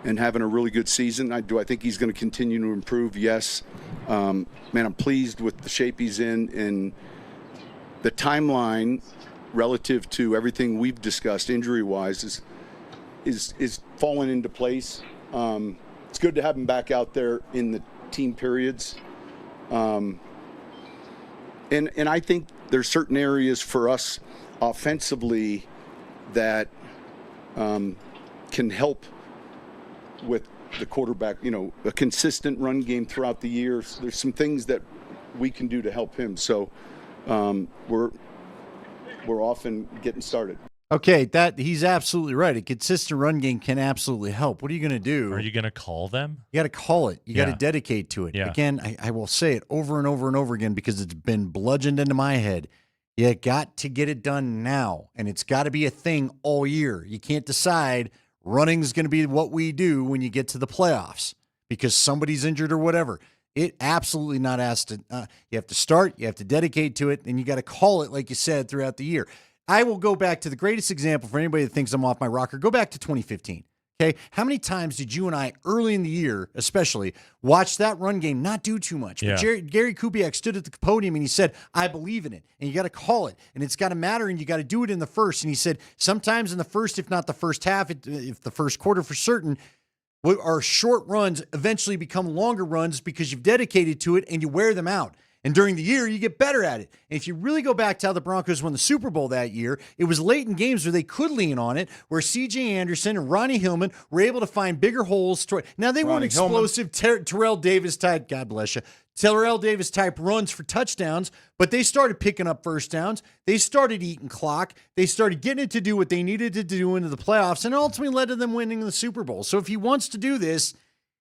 having a really good season. Do I think he's going to continue to improve? Yes. Man, I'm pleased with the shape he's in, and the timeline relative to everything we've discussed injury-wise is falling into place. It's good to have him back out there in the team periods. And I think there's certain areas for us offensively that can help with the quarterback, a consistent run game throughout the year. So there's some things that we can do to help him. So we're often getting started. Okay, he's absolutely right. A consistent run game can absolutely help. What are you going to do? Are you going to call them? You got to call it. You got to dedicate to it. Yeah. Again, I will say it over and over and over again because it's been bludgeoned into my head. You got to get it done now, and it's got to be a thing all year. You can't decide running is going to be what we do when you get to the playoffs because somebody's injured or whatever. It absolutely not asked to. You have to start. You have to dedicate to it, and you got to call it, like you said, throughout the year. I will go back to the greatest example for anybody that thinks I'm off my rocker. Go back to 2015. Okay, how many times did you and I, early in the year especially, watch that run game not do too much? Yeah. But Gary Kubiak stood at the podium and he said, I believe in it. And you got to call it. And it's got to matter and you got to do it in the first. And he said, sometimes in the first, if not the first half, if the first quarter for certain, our short runs eventually become longer runs because you've dedicated to it and you wear them out. And during the year, you get better at it. And if you really go back to how the Broncos won the Super Bowl that year, it was late in games where they could lean on it, where C.J. Anderson and Ronnie Hillman were able to find bigger holes. Now, they weren't explosive Terrell Davis type, God bless you, Terrell Davis type runs for touchdowns, but they started picking up first downs. They started eating clock. They started getting it to do what they needed to do into the playoffs, and ultimately led to them winning the Super Bowl. So if he wants to do this,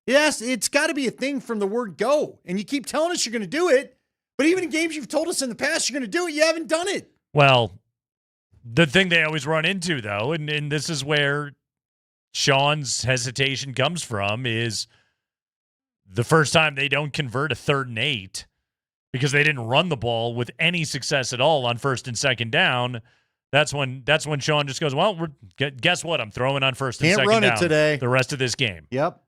yes, it's got to be a thing from the word go. And you keep telling us you're going to do it. But even in games you've told us in the past you're going to do it, you haven't done it. Well, the thing they always run into, though, and this is where Sean's hesitation comes from, is the first time they don't convert a 3rd and 8 because they didn't run the ball with any success at all on 1st and 2nd down. That's when Sean just goes, well, guess what? I'm throwing on 1st and 2nd down. Can't run it today. The rest of this game. Yep.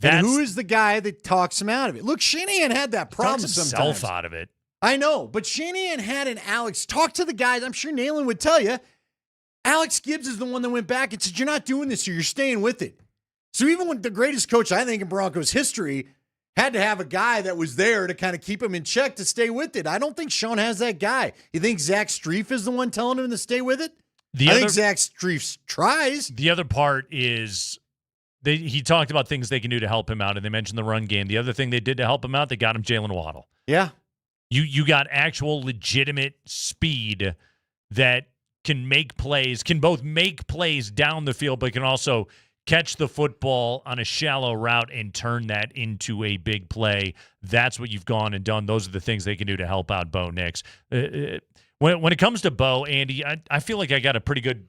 And who is the guy that talks him out of it? Look, Shanahan had that problem sometimes. Himself out of it. I know, but Shanahan had an Alex. Talk to the guys. I'm sure Nalen would tell you. Alex Gibbs is the one that went back and said, you're not doing this, or you're staying with it. So even when the greatest coach, I think, in Broncos history had to have a guy that was there to kind of keep him in check to stay with it. I don't think Sean has that guy. You think Zach Strief is the one telling him to stay with it? I think Zach Strief tries. The other part is he talked about things they can do to help him out, and they mentioned the run game. The other thing they did to help him out, they got him Jalen Waddle. Yeah. You got actual legitimate speed that can make plays, can both make plays down the field, but can also catch the football on a shallow route and turn that into a big play. That's what you've gone and done. Those are the things they can do to help out Bo Nix. When it comes to Bo, Andy, I feel like I got a pretty good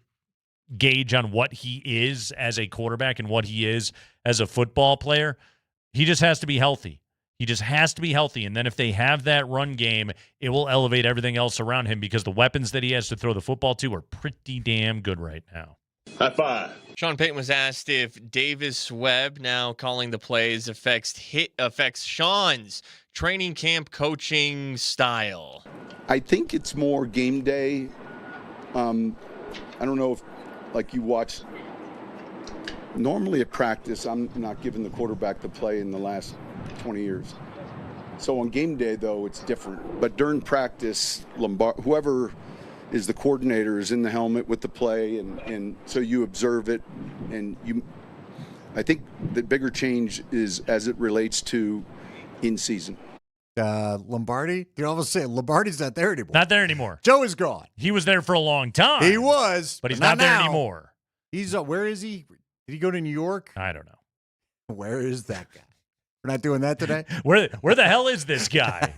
gauge on what he is as a quarterback and what he is as a football player. He just has to be healthy. He just has to be healthy. And then if they have that run game, it will elevate everything else around him because the weapons that he has to throw the football to are pretty damn good right now. High five. Sean Payton was asked if Davis Webb now calling the plays affects Sean's training camp coaching style. I think it's more game day. I don't know if, like, you watch. Normally at practice, I'm not giving the quarterback the play in the last 20 years. So on game day, though, it's different. But during practice, whoever is the coordinator is in the helmet with the play, and so you observe it, and I think the bigger change is as it relates to in season. Lombardi? You almost say Lombardi's not there anymore. Not there anymore. Joe is gone. He was there for a long time. He was, but he's not there now. anymore. He's where is he? Did he go to New York? I don't know. Where is that guy? We're not doing that today. Where the hell is this guy?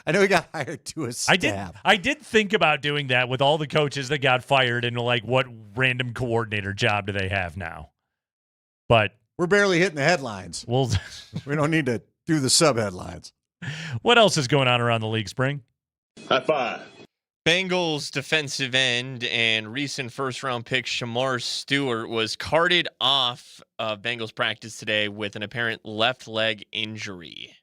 I know he got hired to a staff. I did think about doing that with all the coaches that got fired, and like, what random coordinator job do they have now? But we're barely hitting the headlines. Well, we don't need to do the sub headlines. What else is going on around the league, Spring? High five. Bengals defensive end and recent first-round pick Shamar Stewart was carted off of Bengals practice today with an apparent left leg injury.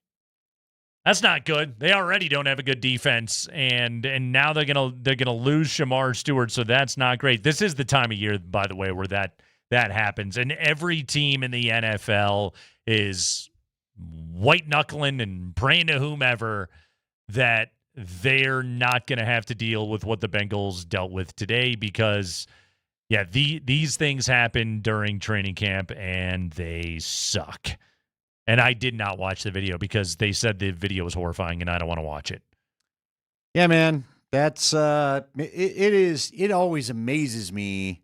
That's not good. They already don't have a good defense, and now they're gonna lose Shamar Stewart, so that's not great. This is the time of year, by the way, where that happens, and every team in the NFL is white-knuckling and praying to whomever that they're not going to have to deal with what the Bengals dealt with today because, yeah, these things happen during training camp, and they suck. And I did not watch the video because they said the video was horrifying, and I don't want to watch it. Yeah, man, that's it always amazes me.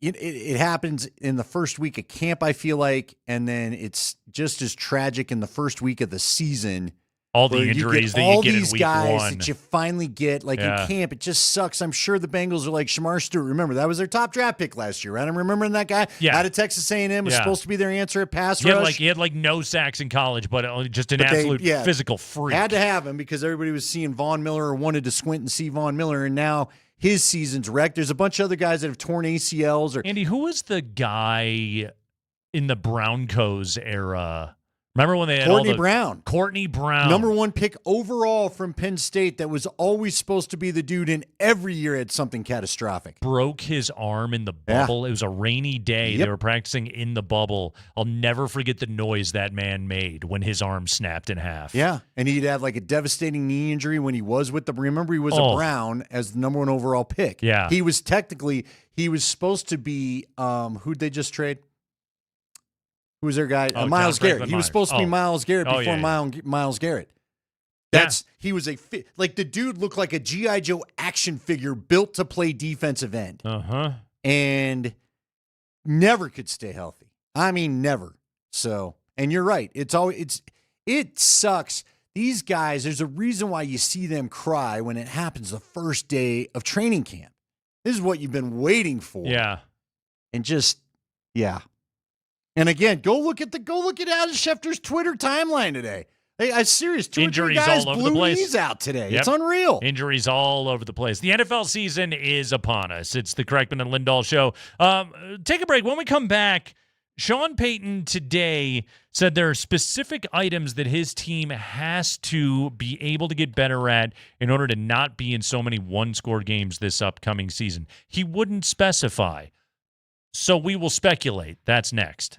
It happens in the first week of camp, I feel like, and then it's just as tragic in the first week of the season. All the injuries that you get in week guys one. that you finally get, like in camp, it just sucks. I'm sure the Bengals are like Shamar Stewart. Remember, that was their top draft pick last year, right? I'm remembering that guy out of Texas A&M was supposed to be their answer at pass rush. He had no sacks in college, but just an absolute physical freak. Had to have him because everybody was seeing Von Miller or wanted to squint and see Von Miller, and now his season's wrecked. There's a bunch of other guys that have torn ACLs. Andy, who was the guy in the Broncos era? Remember when they had Courtney Brown. Number 1 pick overall from Penn State that was always supposed to be the dude, and every year had something catastrophic. Broke his arm in the bubble. It was a rainy day. They were practicing in the bubble. I'll never forget the noise that man made when his arm snapped in half. Yeah, and he'd have like a devastating knee injury when he was with them. Remember, he was a Brown as the number 1 overall pick. Yeah. He was supposed to be, who'd they just trade? Who was their guy? Myles Garrett. He was supposed to be Myles Garrett before Myles Garrett. He was like the dude looked like a G.I. Joe action figure built to play defensive end. And never could stay healthy. I mean, never. So, and you're right. It sucks. These guys, there's a reason why you see them cry when it happens the first day of training camp. This is what you've been waiting for. Yeah. And just, And again, go look at Adam Schefter's Twitter timeline today. I serious. 2 or 3 guys all over blew the place. knees out today. It's unreal. Injuries all over the place. The NFL season is upon us. It's the Kreckman and Lindahl show. Take a break. When we come back, Sean Payton today said there are specific items that his team has to be able to get better at in order to not be in so many one-score games this upcoming season. He wouldn't specify. So we will speculate. That's next.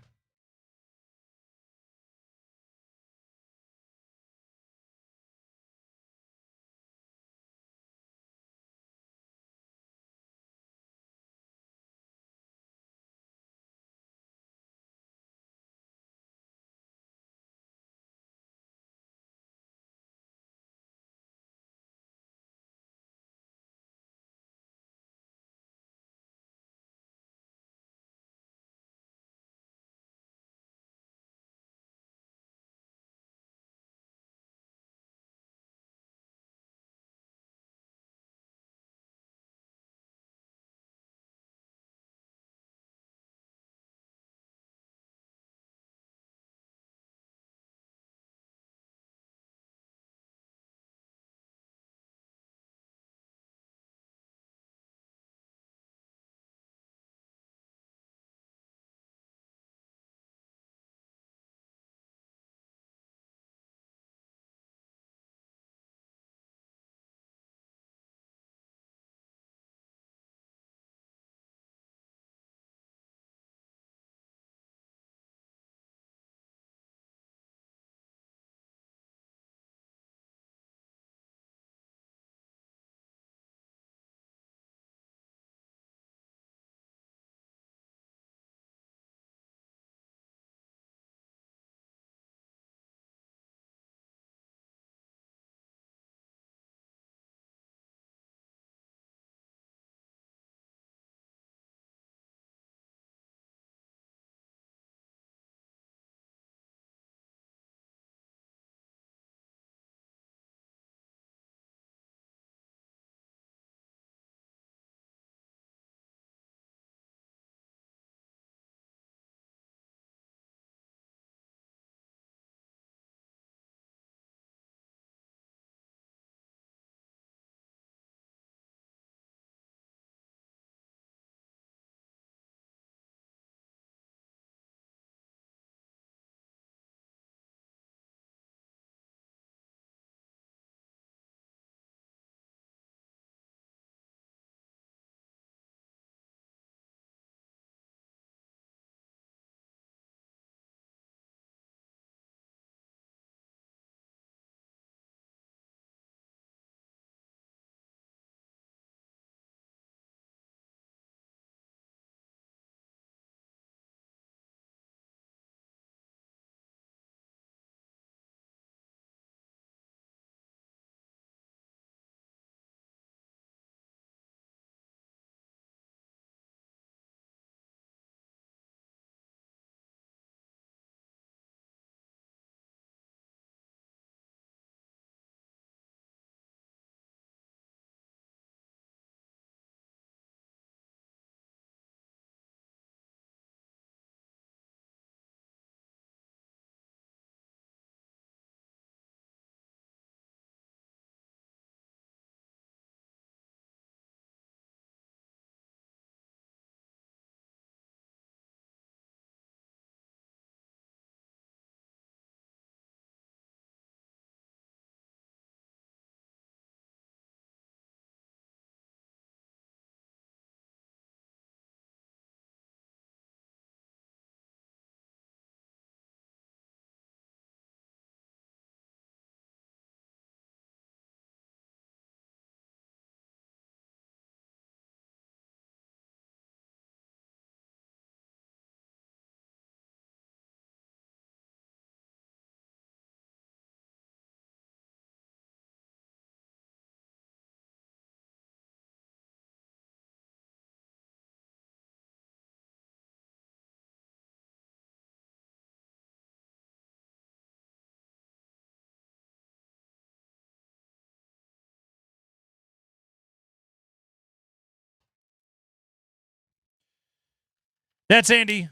That's Andy.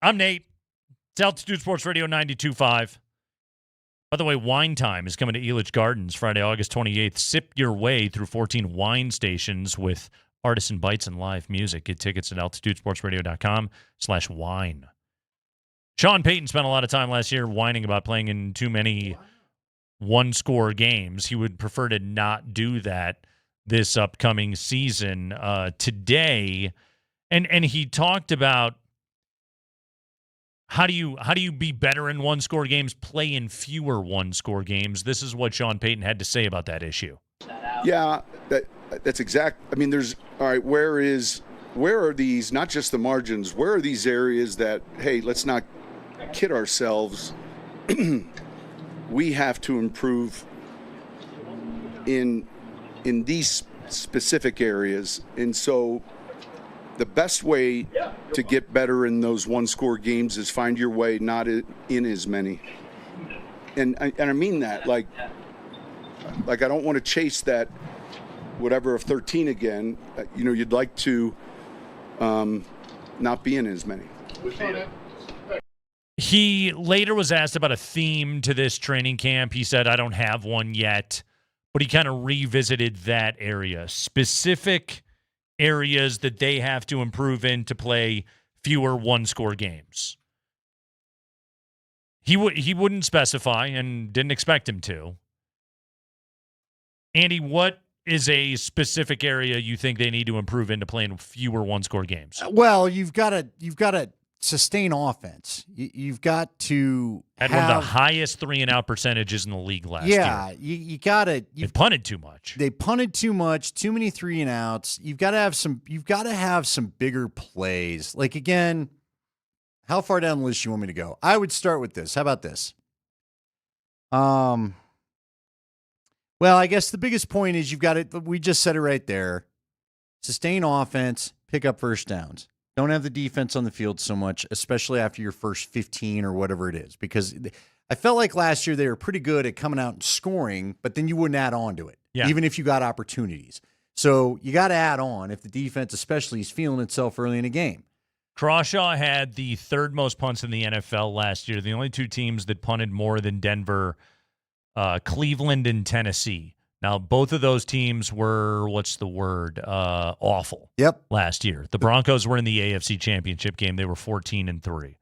I'm Nate. It's Altitude Sports Radio 92.5. By the way, Wine Time is coming to Elitch Gardens Friday, August 28th. Sip your way through 14 wine stations with artisan bites and live music. Get tickets at altitudesportsradio.com/wine. Sean Payton spent a lot of time last year whining about playing in too many one-score games. He would prefer to not do that this upcoming season. Today, and he talked about how do you be better in one-score games, play in fewer one-score games. This is what Sean Payton had to say about that issue. Yeah, that's exact. I mean, all right, where are these, not just the margins, where are these areas that, hey, let's not kid ourselves, we have to improve in these specific areas. And so the best way to get better in those one-score games is find your way not in as many. And I mean that, like I don't want to chase that whatever of 13 again. You'd like to not be in as many. He later was asked about a theme to this training camp. He said, I don't have one yet, but he kind of revisited that area. Specific areas that they have to improve in to play fewer one-score games. He wouldn't specify and didn't expect him to. Andy, what is a specific area you think they need to improve into playing fewer one-score games? Well, you've got to sustain offense. You've got to had one of the highest 3-and-out percentages in the league last year. Yeah, you got to. They punted too much. They punted too much. Too many 3-and-outs. You've got to have some. You've got to have some bigger plays. Like again, how far down the list you want me to go? I would start with this. How about this? Well, I guess the biggest point is you've got it. We just said it right there. Sustain offense. Pick up first downs. Don't have the defense on the field so much, especially after your first 15 or whatever it is, because I felt like last year they were pretty good at coming out and scoring, but then you wouldn't add on to it, even if you got opportunities. So you got to add on if the defense especially is feeling itself early in a game. Crawshaw had the third most punts in the NFL last year. The only two teams that punted more than Denver, Cleveland and Tennessee. Now, both of those teams were, awful. Yep. Last year. The Broncos were in the AFC Championship game. They were 14-3.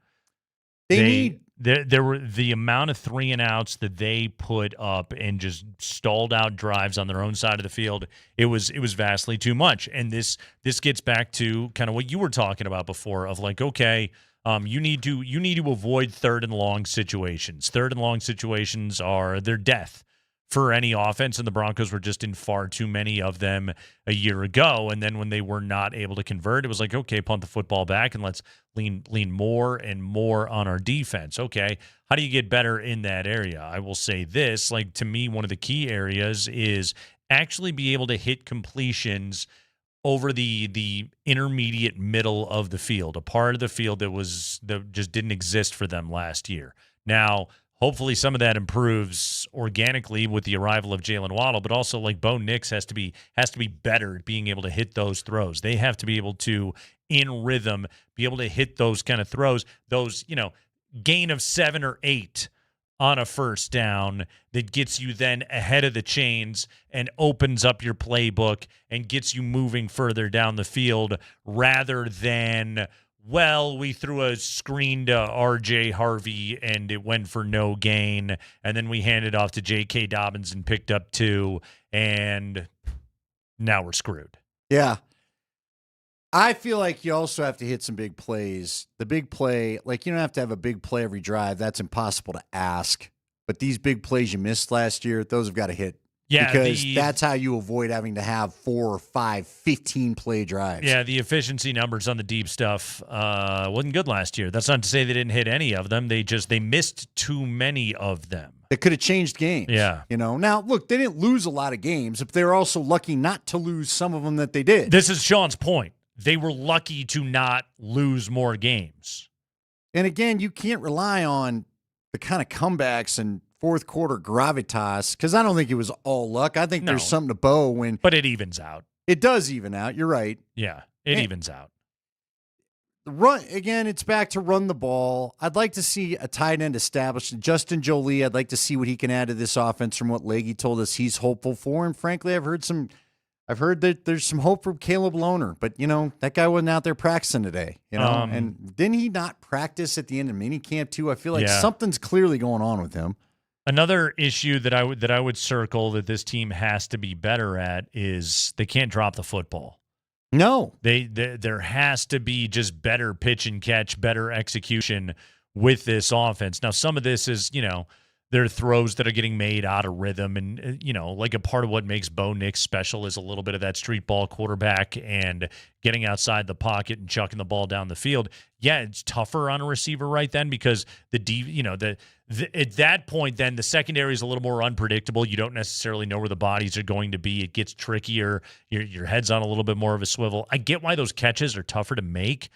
There were the amount of 3-and-outs that they put up and just stalled out drives on their own side of the field. It was vastly too much. And this gets back to kind of what you were talking about before of like, okay, you need to avoid third and long situations. Third and long situations are their death for any offense, and the Broncos were just in far too many of them a year ago. And then when they were not able to convert, it was like, okay, punt the football back and let's lean more and more on our defense. Okay, how do you get better in that area? I will say this, like to me, one of the key areas is actually be able to hit completions over the intermediate middle of the field, a part of the field that just didn't exist for them last year. Now, hopefully some of that improves organically with the arrival of Jalen Waddle, but also like Bo Nix has to be better at being able to hit those throws. They have to be able to, in rhythm, be able to hit those kind of throws, those, gain of 7 or 8 on a first down that gets you then ahead of the chains and opens up your playbook and gets you moving further down the field rather than, well, we threw a screen to R.J. Harvey and it went for no gain, and then we handed off to J.K. Dobbins and picked up 2, and now we're screwed. Yeah. I feel like you also have to hit some big plays. The big play, like you don't have to have a big play every drive. That's impossible to ask. But these big plays you missed last year, those have got to hit. Yeah, because that's how you avoid having to have 4 or 5 15-play drives. Yeah, the efficiency numbers on the deep stuff wasn't good last year. That's not to say they didn't hit any of them. They missed too many of them. It could have changed games. Yeah. Now, look, they didn't lose a lot of games, but they were also lucky not to lose some of them that they did. This is Sean's point. They were lucky to not lose more games. And again, you can't rely on the kind of comebacks and fourth quarter gravitas, because I don't think it was all luck. I think there's something to Bo when. But it evens out. It does even out. You're right. Yeah, it evens out. run again. It's back to run the ball. I'd like to see a tight end established. Justin Jolie, I'd like to see what he can add to this offense from what Leggy told us he's hopeful for. And frankly, I've heard that there's some hope for Caleb Lohner, but that guy wasn't out there practicing today. And didn't he not practice at the end of minicamp too? I feel like something's clearly going on with him. Another issue that I would circle that this team has to be better at is they can't drop the football. No, there has to be just better pitch and catch, better execution with this offense. Now, some of this is there are throws that are getting made out of rhythm, and like a part of what makes Bo Nix special is a little bit of that street ball quarterback and getting outside the pocket and chucking the ball down the field. Yeah, it's tougher on a receiver right then because at that point, then the secondary is a little more unpredictable. You don't necessarily know where the bodies are going to be. It gets trickier. Your head's on a little bit more of a swivel. I get why those catches are tougher to make.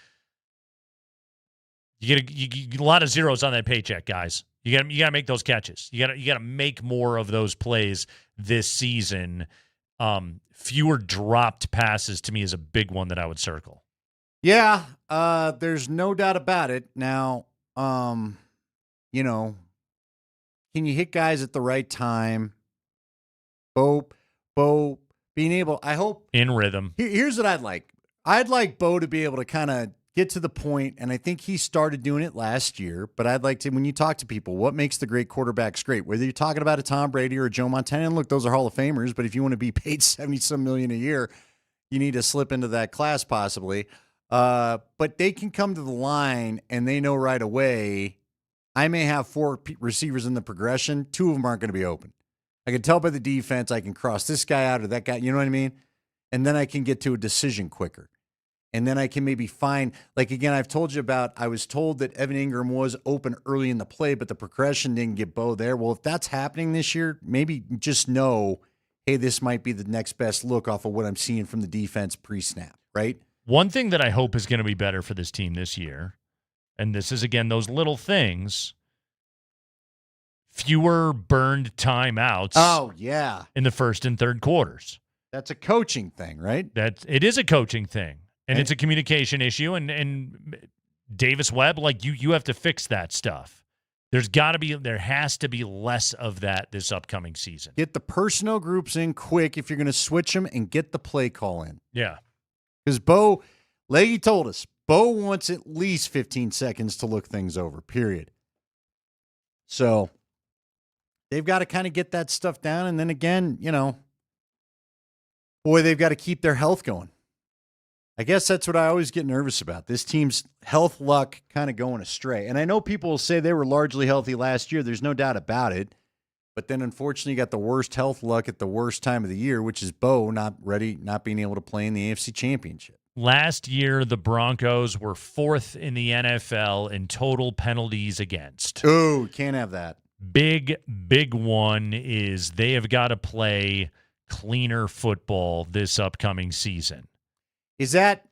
You get a lot of zeros on that paycheck, guys. You got to make those catches. You got to make more of those plays this season. Fewer dropped passes to me is a big one that I would circle. Yeah, there's no doubt about it. Now, can you hit guys at the right time? Bo being able, I hope. In rhythm. Here's what I'd like. I'd like Bo to be able to kind of get to the point, and I think he started doing it last year, but I'd like to, when you talk to people, what makes the great quarterbacks great? Whether you're talking about a Tom Brady or a Joe Montana, and look, those are Hall of Famers, but if you want to be paid $70-some million a year, you need to slip into that class possibly. But they can come to the line, and they know right away, I may have 4 receivers in the progression. 2 of them aren't going to be open. I can tell by the defense, I can cross this guy out or that guy, you know what I mean? And then I can get to a decision quicker. And then I can maybe find, like, again, I've told you about, I was told that Evan Ingram was open early in the play, but the progression didn't get Bo there. Well, if that's happening this year, maybe just know, hey, this might be the next best look off of what I'm seeing from the defense pre-snap, right? One thing that I hope is going to be better for this team this year, and this is, again, those little things, fewer burned timeouts. Oh, yeah. In the first and third quarters. That's a coaching thing, right? It is a coaching thing. And it's a communication issue, and Davis Webb, like you have to fix that stuff. There has to be less of that this upcoming season. Get the personnel groups in quick if you're going to switch them, and get the play call in. Yeah. Because Leggy told us, Bo wants at least 15 seconds to look things over, period. So they've got to kind of get that stuff down, and then again, they've got to keep their health going. I guess that's what I always get nervous about. This team's health luck kind of going astray. And I know people will say they were largely healthy last year. There's no doubt about it. But then, unfortunately, you got the worst health luck at the worst time of the year, which is Bo not being able to play in the AFC Championship. Last year, the Broncos were 4th in the NFL in total penalties against. Oh, can't have that. Big one is they have got to play cleaner football this upcoming season. Is that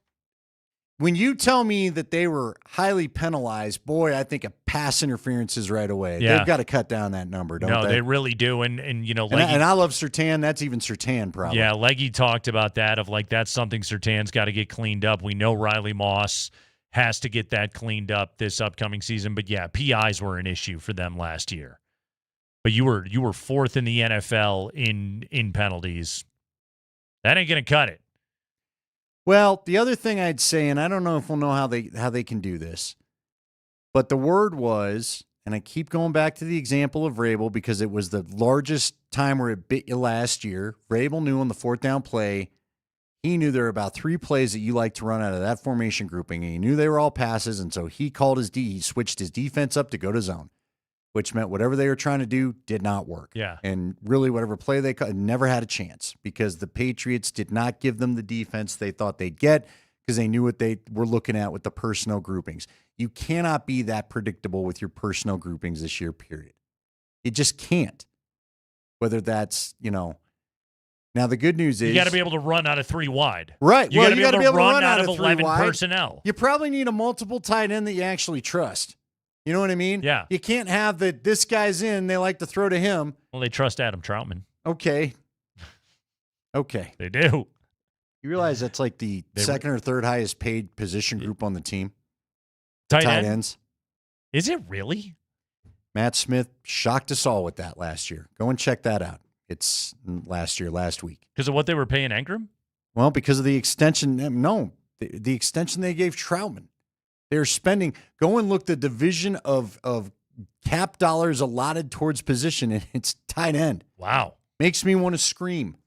when you tell me that they were highly penalized, boy, I think of pass interferences right away. Yeah. They've got to cut down that number, don't they? No, they really do. And I love Surtain. That's even Surtain probably. Yeah, Leggy talked about that of like that's something Surtain's got to get cleaned up. We know Riley Moss has to get that cleaned up this upcoming season. But yeah, PIs were an issue for them last year. But you were 4th in the NFL in penalties. That ain't gonna cut it. Well, the other thing I'd say, and I don't know if we'll know how they can do this, but the word was, and I keep going back to the example of Vrabel because it was the largest time where it bit you last year. Vrabel knew on the 4th down play, he knew there were about 3 plays that you like to run out of that formation grouping, and he knew they were all passes, and so he switched his defense up to go to zone, which meant whatever they were trying to do did not work. Yeah. And really whatever play they never had a chance because the Patriots did not give them the defense they thought they'd get because they knew what they were looking at with the personnel groupings. You cannot be that predictable with your personnel groupings this year, period. You just can't. Whether that's, Now, the good news is you got to be able to run out of 3 wide. Right. You got to be able to run out of 11 wide. personnel. You probably need a multiple tight end that you actually trust. You know what I mean? Yeah. You can't have this guy's in, they like to throw to him. Well, they trust Adam Troutman. Okay. They do. You realize that's like the second or third highest paid position group on the team? tight ends. Is it really? Matt Smith shocked us all with that last year. Go and check that out. It's last week. Because of what they were paying Engram? Well, because of the extension. No, the extension they gave Troutman. They're spending. Go and look the division of cap dollars allotted towards position, and it's tight end. Wow. Makes me want to scream.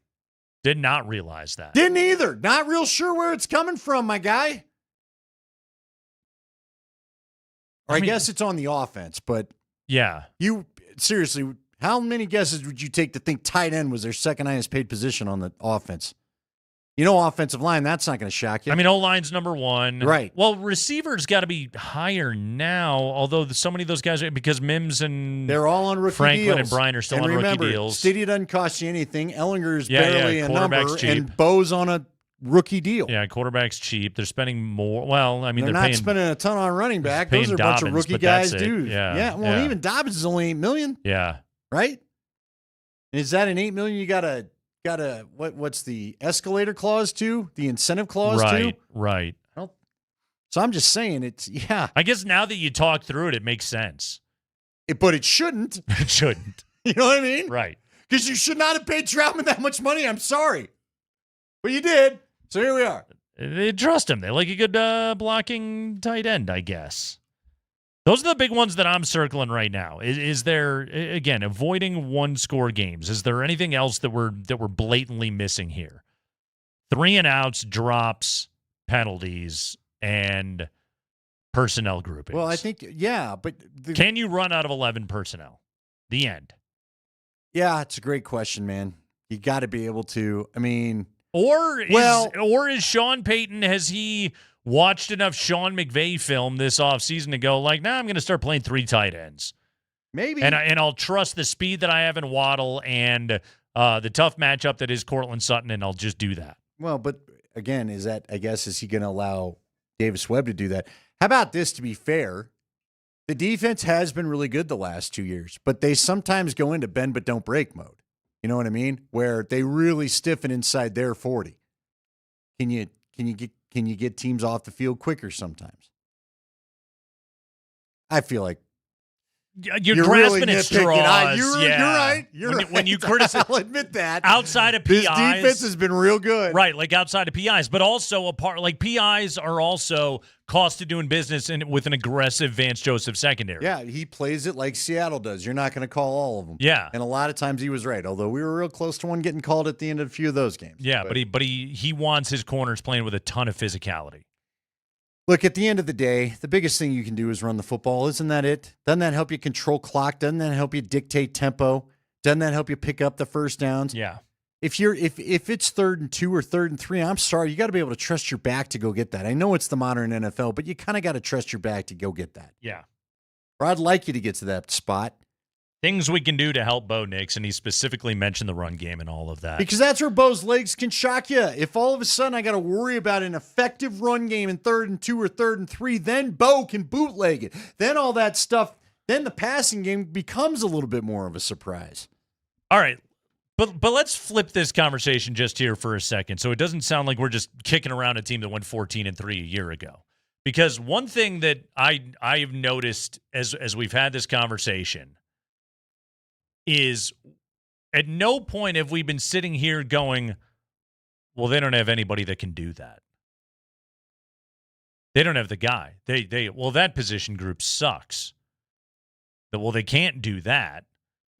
Did not realize that. Didn't either. Not real sure where it's coming from, my guy. Or I guess it's on the offense, but yeah. You seriously, how many guesses would you take to think tight end was their second highest paid position on the offense? You know, offensive line, that's not going to shock you. I mean, O-line's number one. Right. Well, receivers got to be higher now, although so many of those guys, because Mims and they're all on rookie Franklin deals. and Bryan are still on remember, rookie deals. Stiddy doesn't cost you anything. Ellinger's barely a number, cheap. and Bo's on a rookie deal. Yeah, quarterback's cheap. They're spending more. Well, I mean, they're not paying, spending a ton on running back. Those are a bunch of rookie guys, dude. Yeah. Well, even Dobbins is only $8 million. Yeah. Right? And is that an $8 million? You got a what's the escalator clause too? The incentive clause too? Right. So I'm just saying it's I guess now that you talk through it, it makes sense. But it shouldn't. It shouldn't. You know what I mean? Right. Because you should not have paid Troutman that much money. I'm sorry. But you did. So here we are. They trust him. They like a good blocking tight end, I guess. Those are the big ones that I'm circling right now. Is there, again, avoiding one-score games? Is there anything else that we're blatantly missing here? 3-and-outs, drops, penalties, and personnel groupings. Well, I think, yeah, but can you run out of 11 personnel? The end. Yeah, it's a great question, man. You got to be able to. I mean, or is Sean Payton, has he watched enough Sean McVay film this offseason to go like, I'm going to start playing 3 tight ends. Maybe. And I'll trust the speed that I have in Waddle and the tough matchup that is Cortland Sutton, and I'll just do that. Well, but again, is he going to allow Davis Webb to do that? How about this, to be fair? The defense has been really good the last 2 years, but they sometimes go into bend but don't break mode. You know what I mean? Where they really stiffen inside their 40. Can you get teams off the field quicker sometimes? I feel like you're grasping really at straws. You're right. When you criticize, I'll admit that. Outside of PIs, this defense has been real good. Right, like outside of PIs, but also PIs are also cost of doing business with an aggressive Vance Joseph secondary. Yeah, he plays it like Seattle does. You're not going to call all of them. Yeah, and a lot of times he was right. Although we were real close to one getting called at the end of a few of those games. Yeah, but he wants his corners playing with a ton of physicality. Look, at the end of the day, the biggest thing you can do is run the football. Isn't that it? Doesn't that help you control clock? Doesn't that help you dictate tempo? Doesn't that help you pick up the first downs? Yeah. If it's 3rd and 2 or 3rd and 3, I'm sorry, you got to be able to trust your back to go get that. I know it's the modern NFL, but you kind of got to trust your back to go get that. Yeah. Or I'd like you to get to that spot. Things we can do to help Bo Nix, and he specifically mentioned the run game and all of that. Because that's where Bo's legs can shock you. If all of a sudden I got to worry about an effective run game in 3rd and 2 or 3rd and 3, then Bo can bootleg it. Then all that stuff, then the passing game becomes a little bit more of a surprise. All right. But let's flip this conversation just here for a second, so it doesn't sound like we're just kicking around a team that went 14-3 a year ago. Because one thing that I've noticed as we've had this conversation is at no point have we been sitting here going, well, they don't have anybody that can do that. They don't have the guy. Well, that position group sucks. Well, they can't do that.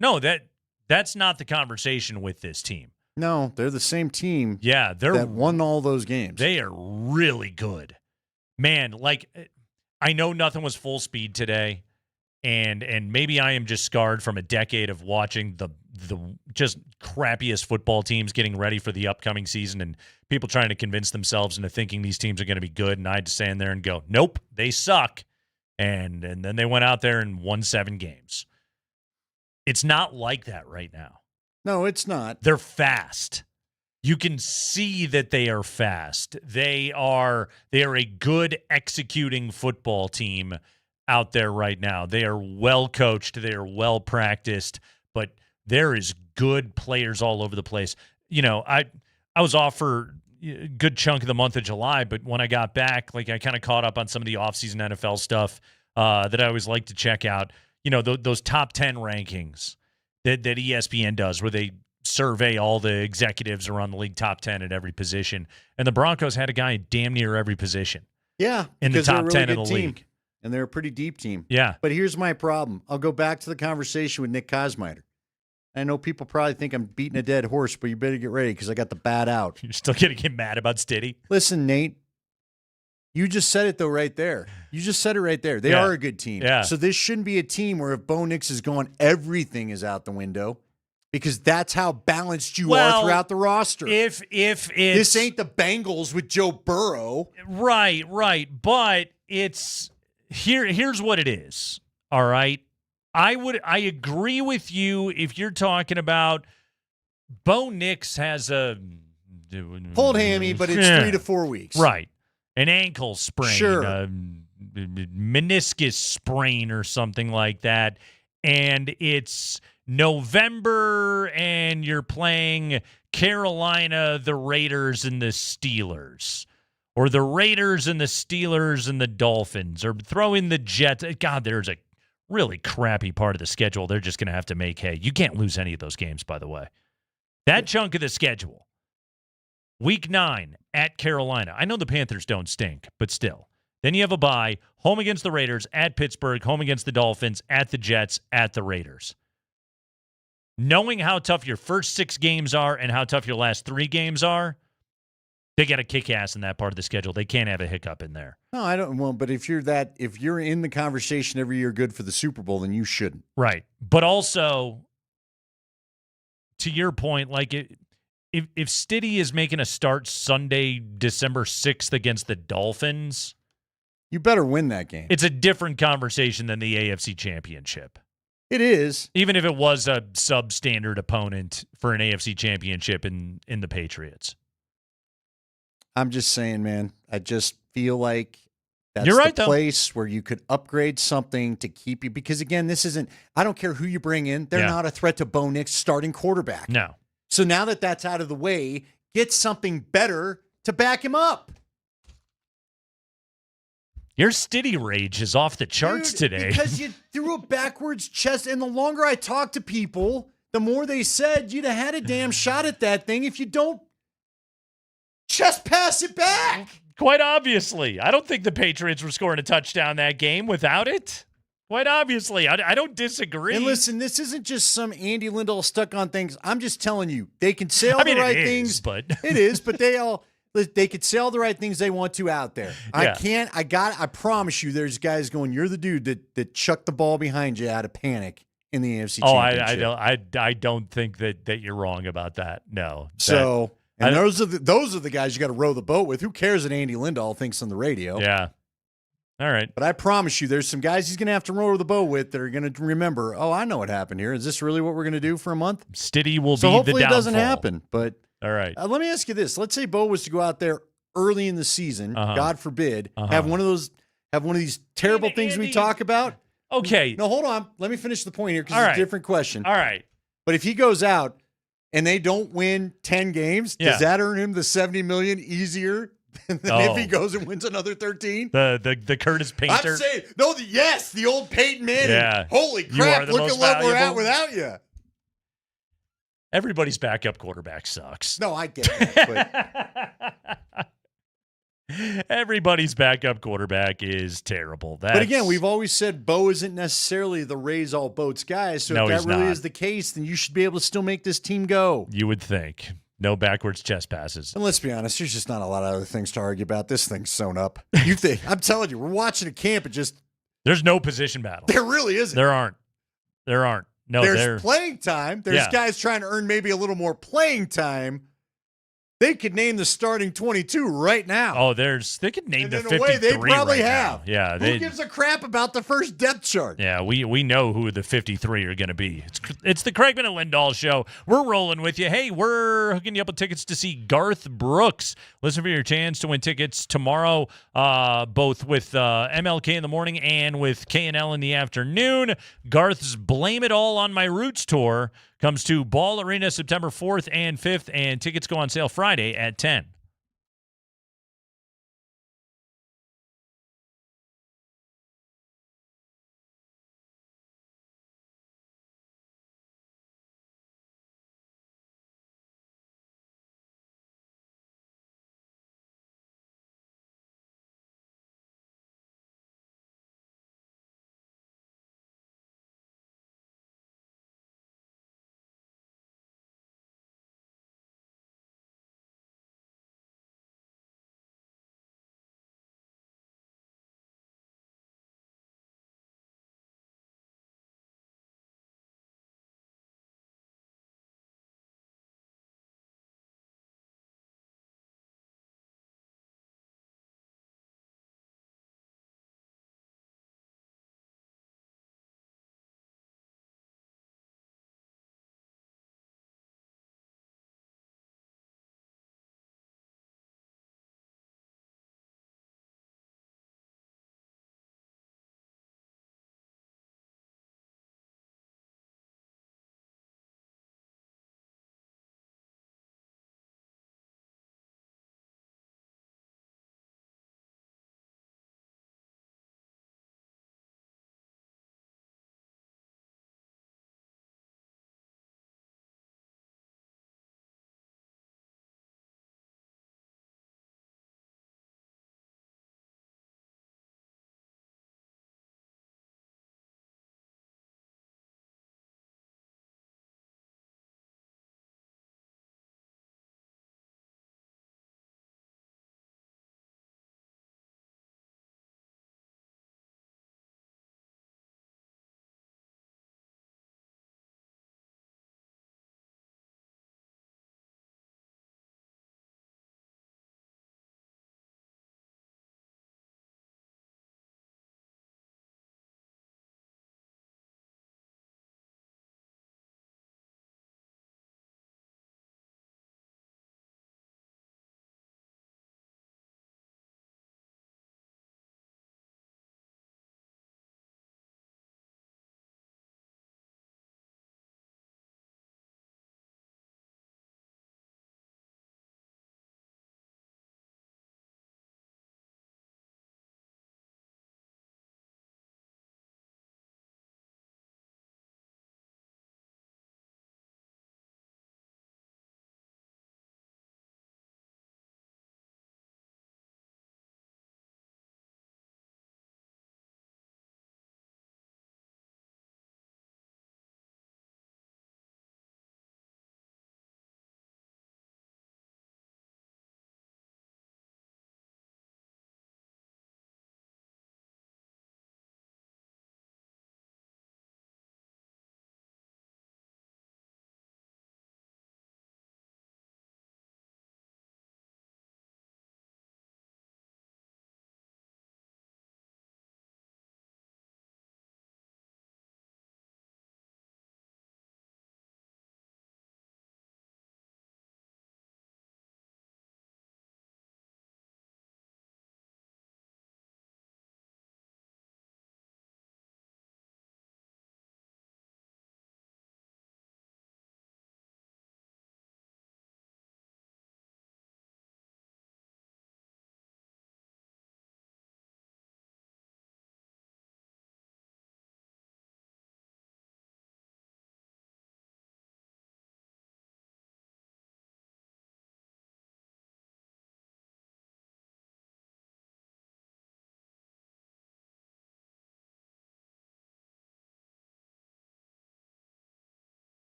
No, that's not the conversation with this team. No, they're the same team. Yeah, that won all those games. They are really good. Man, like, I know nothing was full speed today, and maybe I am just scarred from a decade of watching the just crappiest football teams getting ready for the upcoming season and people trying to convince themselves into thinking these teams are going to be good, and I had to stand there and go, nope, they suck. And then they went out there and won 7 games. It's not like that right now. No, it's not. They're fast. You can see that they are fast. They are a good executing football team out there right now. They are well coached. They are well practiced, but there is good players all over the place. You know, I was offered, good chunk of the month of July, but when I got back, like I kind of caught up on some of the offseason NFL stuff that I always like to check out. You know, those top 10 rankings that ESPN does, where they survey all the executives around the league, top 10 at every position. And the Broncos had a guy at damn near every position. Yeah, in the top 10 really of the league. And they're a pretty deep team. Yeah. But here's my problem. I'll go back to the conversation with Nick Kosmider. I know people probably think I'm beating a dead horse, but you better get ready because I got the bat out. You're still going to get mad about Stiddy? Listen, Nate, you just said it, though, right there. You just said it right there. They are a good team. Yeah. So this shouldn't be a team where if Bo Nix is gone, everything is out the window because that's how balanced you are throughout the roster. If it's... This ain't the Bengals with Joe Burrow. Right. But it's... Here's what it is, all right? I agree with you if you're talking about Bo Nix has a pulled hammy, but it's 3 to 4 weeks. Right. An ankle sprain, Sure. a meniscus sprain or something like that. And it's November and you're playing Carolina, the Raiders, and the Steelers. Or the Raiders and the Steelers and the Dolphins. Or throw in the Jets. God, there's a really crappy part of the schedule they're just going to have to make hay. You can't lose any of those games, by the way. That chunk of the schedule. Week 9 at Carolina. I know the Panthers don't stink, but still. Then you have a bye, home against the Raiders, at Pittsburgh, home against the Dolphins, at the Jets, at the Raiders. Knowing how tough your first 6 games are and how tough your last 3 games are, they got to kick ass in that part of the schedule. They can't have a hiccup in there. No, I don't. Well, but if you're in the conversation every year good for the Super Bowl, then you shouldn't. Right. But also, to your point, like if Stiddy is making a start Sunday, December 6th against the Dolphins, you better win that game. It's a different conversation than the AFC Championship. It is. Even if it was a substandard opponent for an AFC Championship in the Patriots. I'm just saying, man, I just feel like that's You're right, the place where you could upgrade something to keep you. Because, again, this isn't – I don't care who you bring in. They're not a threat to Bo Nix starting quarterback. No. So now that that's out of the way, get something better to back him up. Your Stiddy rage is off the charts today. Because you threw a backwards chest. And the longer I talked to people, the more they said you'd have had a damn shot at that thing if you don't just pass it back. Quite obviously. I don't think the Patriots were scoring a touchdown that game without it. Quite obviously. I don't disagree. And listen, this isn't just some Andy Lindahl stuck on things. I'm just telling you, they can say all the right things. But it is, but they could say all the right things they want to out there. Yeah. I promise you there's guys going, you're the dude that chucked the ball behind you out of panic in the AFC Championship. I don't think that you're wrong about that. No. So those are the guys you got to row the boat with. Who cares what Andy Lindahl thinks on the radio? Yeah. All right. But I promise you there's some guys he's going to have to row the boat with that are going to remember, oh, I know what happened here. Is this really what we're going to do for a month? Stiddy will be the downfall. Hopefully it doesn't happen. But all right. Let me ask you this. Let's say Bo was to go out there early in the season, God forbid, have one of these terrible things we talk about. Okay. No, hold on. Let me finish the point here because it's a different question. All right. But if he goes out and they don't win 10 games, does that earn him the $70 million easier than if he goes and wins another 13? The Curtis Painter. I'm saying the old Peyton Manning. Yeah. Holy crap! Look at what we're at without you. Everybody's backup quarterback sucks. No, I get that. But everybody's backup quarterback is terrible. But again, we've always said Bo isn't necessarily the raise all boats guy. So if that really is the case, then you should be able to still make this team go. You would think. No backwards chest passes. And let's be honest, there's just not a lot of other things to argue about. This thing's sewn up. You think? I'm telling you, we're watching a camp and just there's no position battle. There really isn't. There aren't. No, there's playing time. There's guys trying to earn maybe a little more playing time. They could name the starting 22 right now. Oh, they could name the 53 they probably have. Now. Yeah, who gives a crap about the first depth chart? Yeah, we know who the 53 are going to be. It's the Kreckman and Lindahl show. We're rolling with you. Hey, we're hooking you up with tickets to see Garth Brooks. Listen for your chance to win tickets tomorrow, both with MLK in the morning and with K&L in the afternoon. Garth's Blame It All on My Roots tour comes to Ball Arena September 4th and 5th, and tickets go on sale Friday at 10.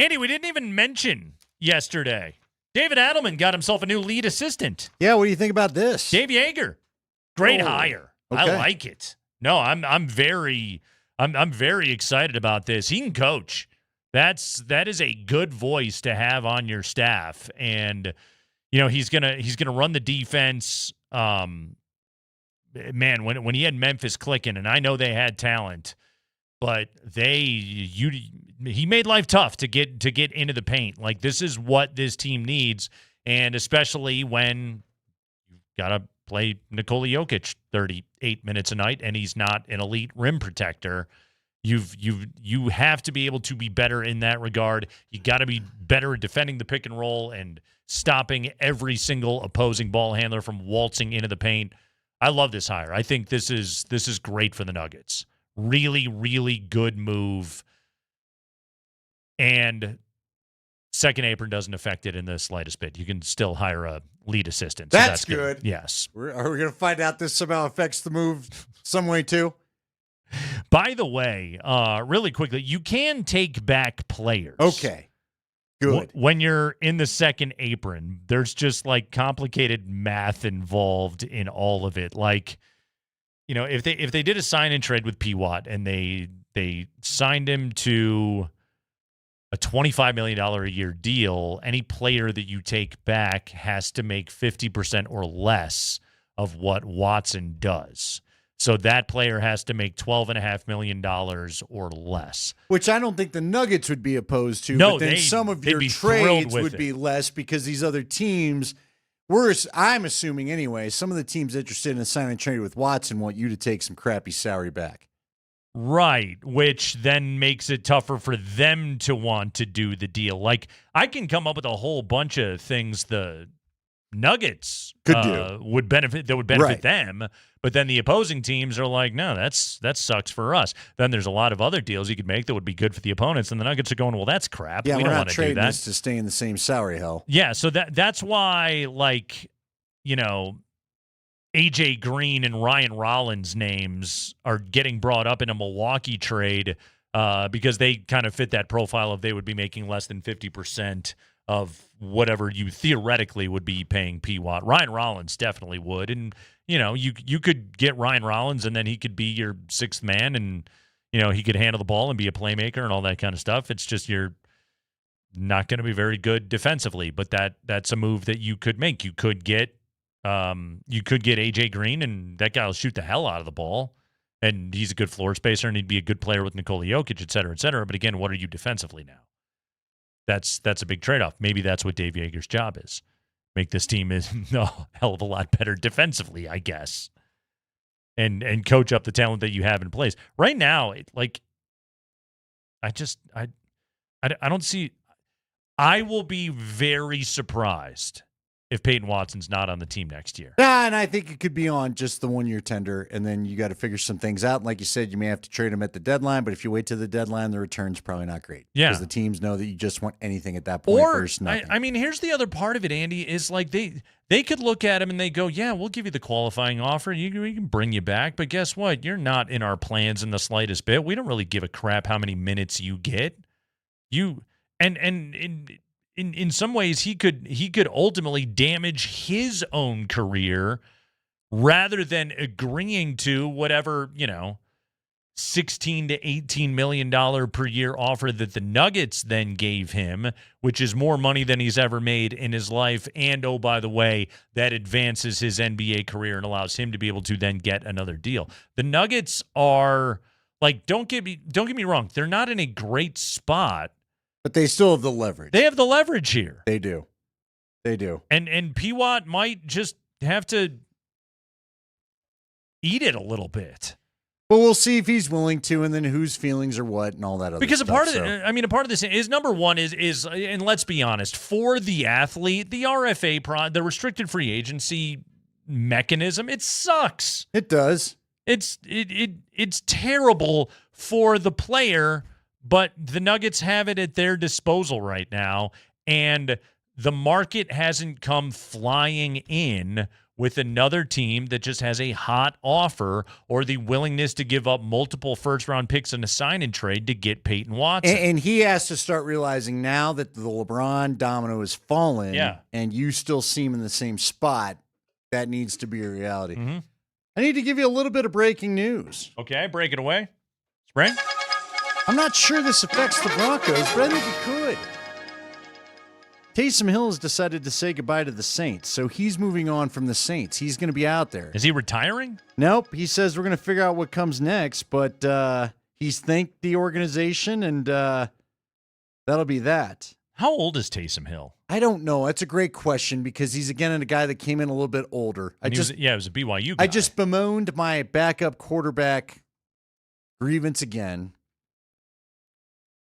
Andy, we didn't even mention yesterday. David Adelman got himself a new lead assistant. Yeah, what do you think about this? Dave Yeager. Great hire. Okay. I like it. No, I'm very excited about this. He can coach. That is a good voice to have on your staff. And he's gonna run the defense. Man, when he had Memphis clicking, and I know they had talent, but he made life tough to get into the paint. Like, this is what this team needs, and especially when you've got to play Nikola Jokic 38 minutes a night, and he's not an elite rim protector. You have to be able to be better in that regard. You got to be better at defending the pick and roll and stopping every single opposing ball handler from waltzing into the paint. I love this hire. I think this is great for the Nuggets. Really, really good move. And second apron doesn't affect it in the slightest bit. You can still hire a lead assistant. So that's good. Yes. Are we going to find out this somehow affects the move some way too? By the way, really quickly, you can take back players. Okay. Good. When you're in the second apron, there's just like complicated math involved in all of it. Like, if they did a sign and trade with P. Watt and they signed him to a $25 million a year deal, any player that you take back has to make 50% or less of what Watson does. So that player has to make $12.5 million or less. Which I don't think the Nuggets would be opposed to. No, but then some of your trades would be less because these other teams, I'm assuming anyway, some of the teams interested in a sign and trade with Watson want you to take some crappy salary back. Right, which then makes it tougher for them to want to do the deal. Like, I can come up with a whole bunch of things the Nuggets would benefit them, but then the opposing teams are like, no, that sucks for us. Then there's a lot of other deals you could make that would be good for the opponents, and the Nuggets are going, well, that's crap. Yeah, we we're don't not want to do trading that this to stay in the same salary hell. Yeah, so that's why, like, AJ Green and Ryan Rollins names are getting brought up in a Milwaukee trade because they kind of fit that profile of they would be making less than 50% of whatever you theoretically would be paying P. Watt. Ryan Rollins definitely would. And, you could get Ryan Rollins and then he could be your sixth man and, he could handle the ball and be a playmaker and all that kind of stuff. It's just you're not going to be very good defensively, but that's a move that you could make. You could get AJ Green, and that guy will shoot the hell out of the ball, and he's a good floor spacer, and he'd be a good player with Nikola Jokic, et cetera, et cetera. But again, what are you defensively now? That's a big trade-off. Maybe that's what Dave Yeager's job is. Make this team a hell of a lot better defensively, I guess, and coach up the talent that you have in place. Right now, I don't see. I will be very surprised if Peyton Watson's not on the team next year. Yeah, and I think it could be on just the one-year tender, and then you got to figure some things out. And like you said, you may have to trade him at the deadline, but if you wait to the deadline, the return's probably not great. Yeah. Because the teams know that you just want anything at that point versus nothing. I mean, here's the other part of it, Andy, is like they could look at him and they go, yeah, we'll give you the qualifying offer. We can bring you back, but guess what? You're not in our plans in the slightest bit. We don't really give a crap how many minutes you get. In some ways, he could ultimately damage his own career rather than agreeing to whatever, $16 to $18 million per year offer that the Nuggets then gave him, which is more money than he's ever made in his life. And, oh, by the way, that advances his NBA career and allows him to be able to then get another deal. The Nuggets are, like, don't get me wrong, they're not in a great spot. But they still have the leverage. They have the leverage here. They do. And P-Watt might just have to eat it a little bit. But we'll see if he's willing to, and then whose feelings are what, and all that other because stuff. A part of this is, number one is, and let's be honest, for the athlete, the RFA, the restricted free agency mechanism, it sucks. It does. It's terrible for the player. But the Nuggets have it at their disposal right now, and the market hasn't come flying in with another team that just has a hot offer or the willingness to give up multiple first-round picks in a sign-and trade to get Peyton Watson. And he has to start realizing now that the LeBron domino has fallen and you still see him in the same spot, that needs to be a reality. Mm-hmm. I need to give you a little bit of breaking news. Okay, break it away. Spring? I'm not sure this affects the Broncos, but I think it could. Taysom Hill has decided to say goodbye to the Saints, so he's moving on from the Saints. He's going to be out there. Is he retiring? Nope. He says we're going to figure out what comes next, but he's thanked the organization, and that'll be that. How old is Taysom Hill? I don't know. That's a great question because he's, again, a guy that came in a little bit older. It was a BYU guy. I just bemoaned my backup quarterback grievance again.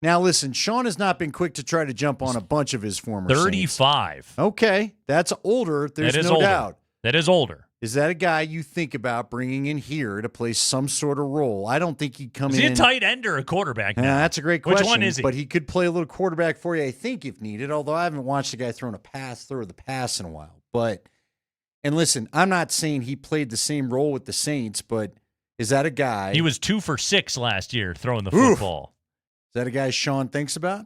Now, listen, Sean has not been quick to try to jump on a bunch of his former 35. Saints. Okay, that's older. There's no doubt. That is older. Is that a guy you think about bringing in here to play some sort of role? I don't think he'd come in. Is he a tight end or a quarterback now? That's a great question. Which one is he? But he could play a little quarterback for you, I think, if needed, although I haven't watched a guy throw the pass in a while. And listen, I'm not saying he played the same role with the Saints, but is that a guy? He was 2 for 6 last year throwing the football. Is that a guy Sean thinks about?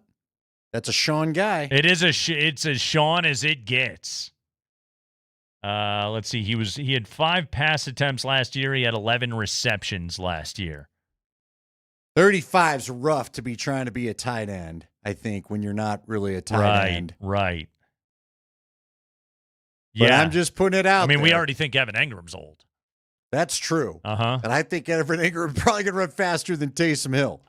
That's a Sean guy. It's as Sean as it gets. Let's see. He had 5 pass attempts last year. He had 11 receptions last year. 35's rough to be trying to be a tight end, I think, when you're not really a tight end. Right. But I'm just putting it out there. We already think Evan Ingram's old. That's true. Uh-huh. And I think Evan Ingram probably going to run faster than Taysom Hill.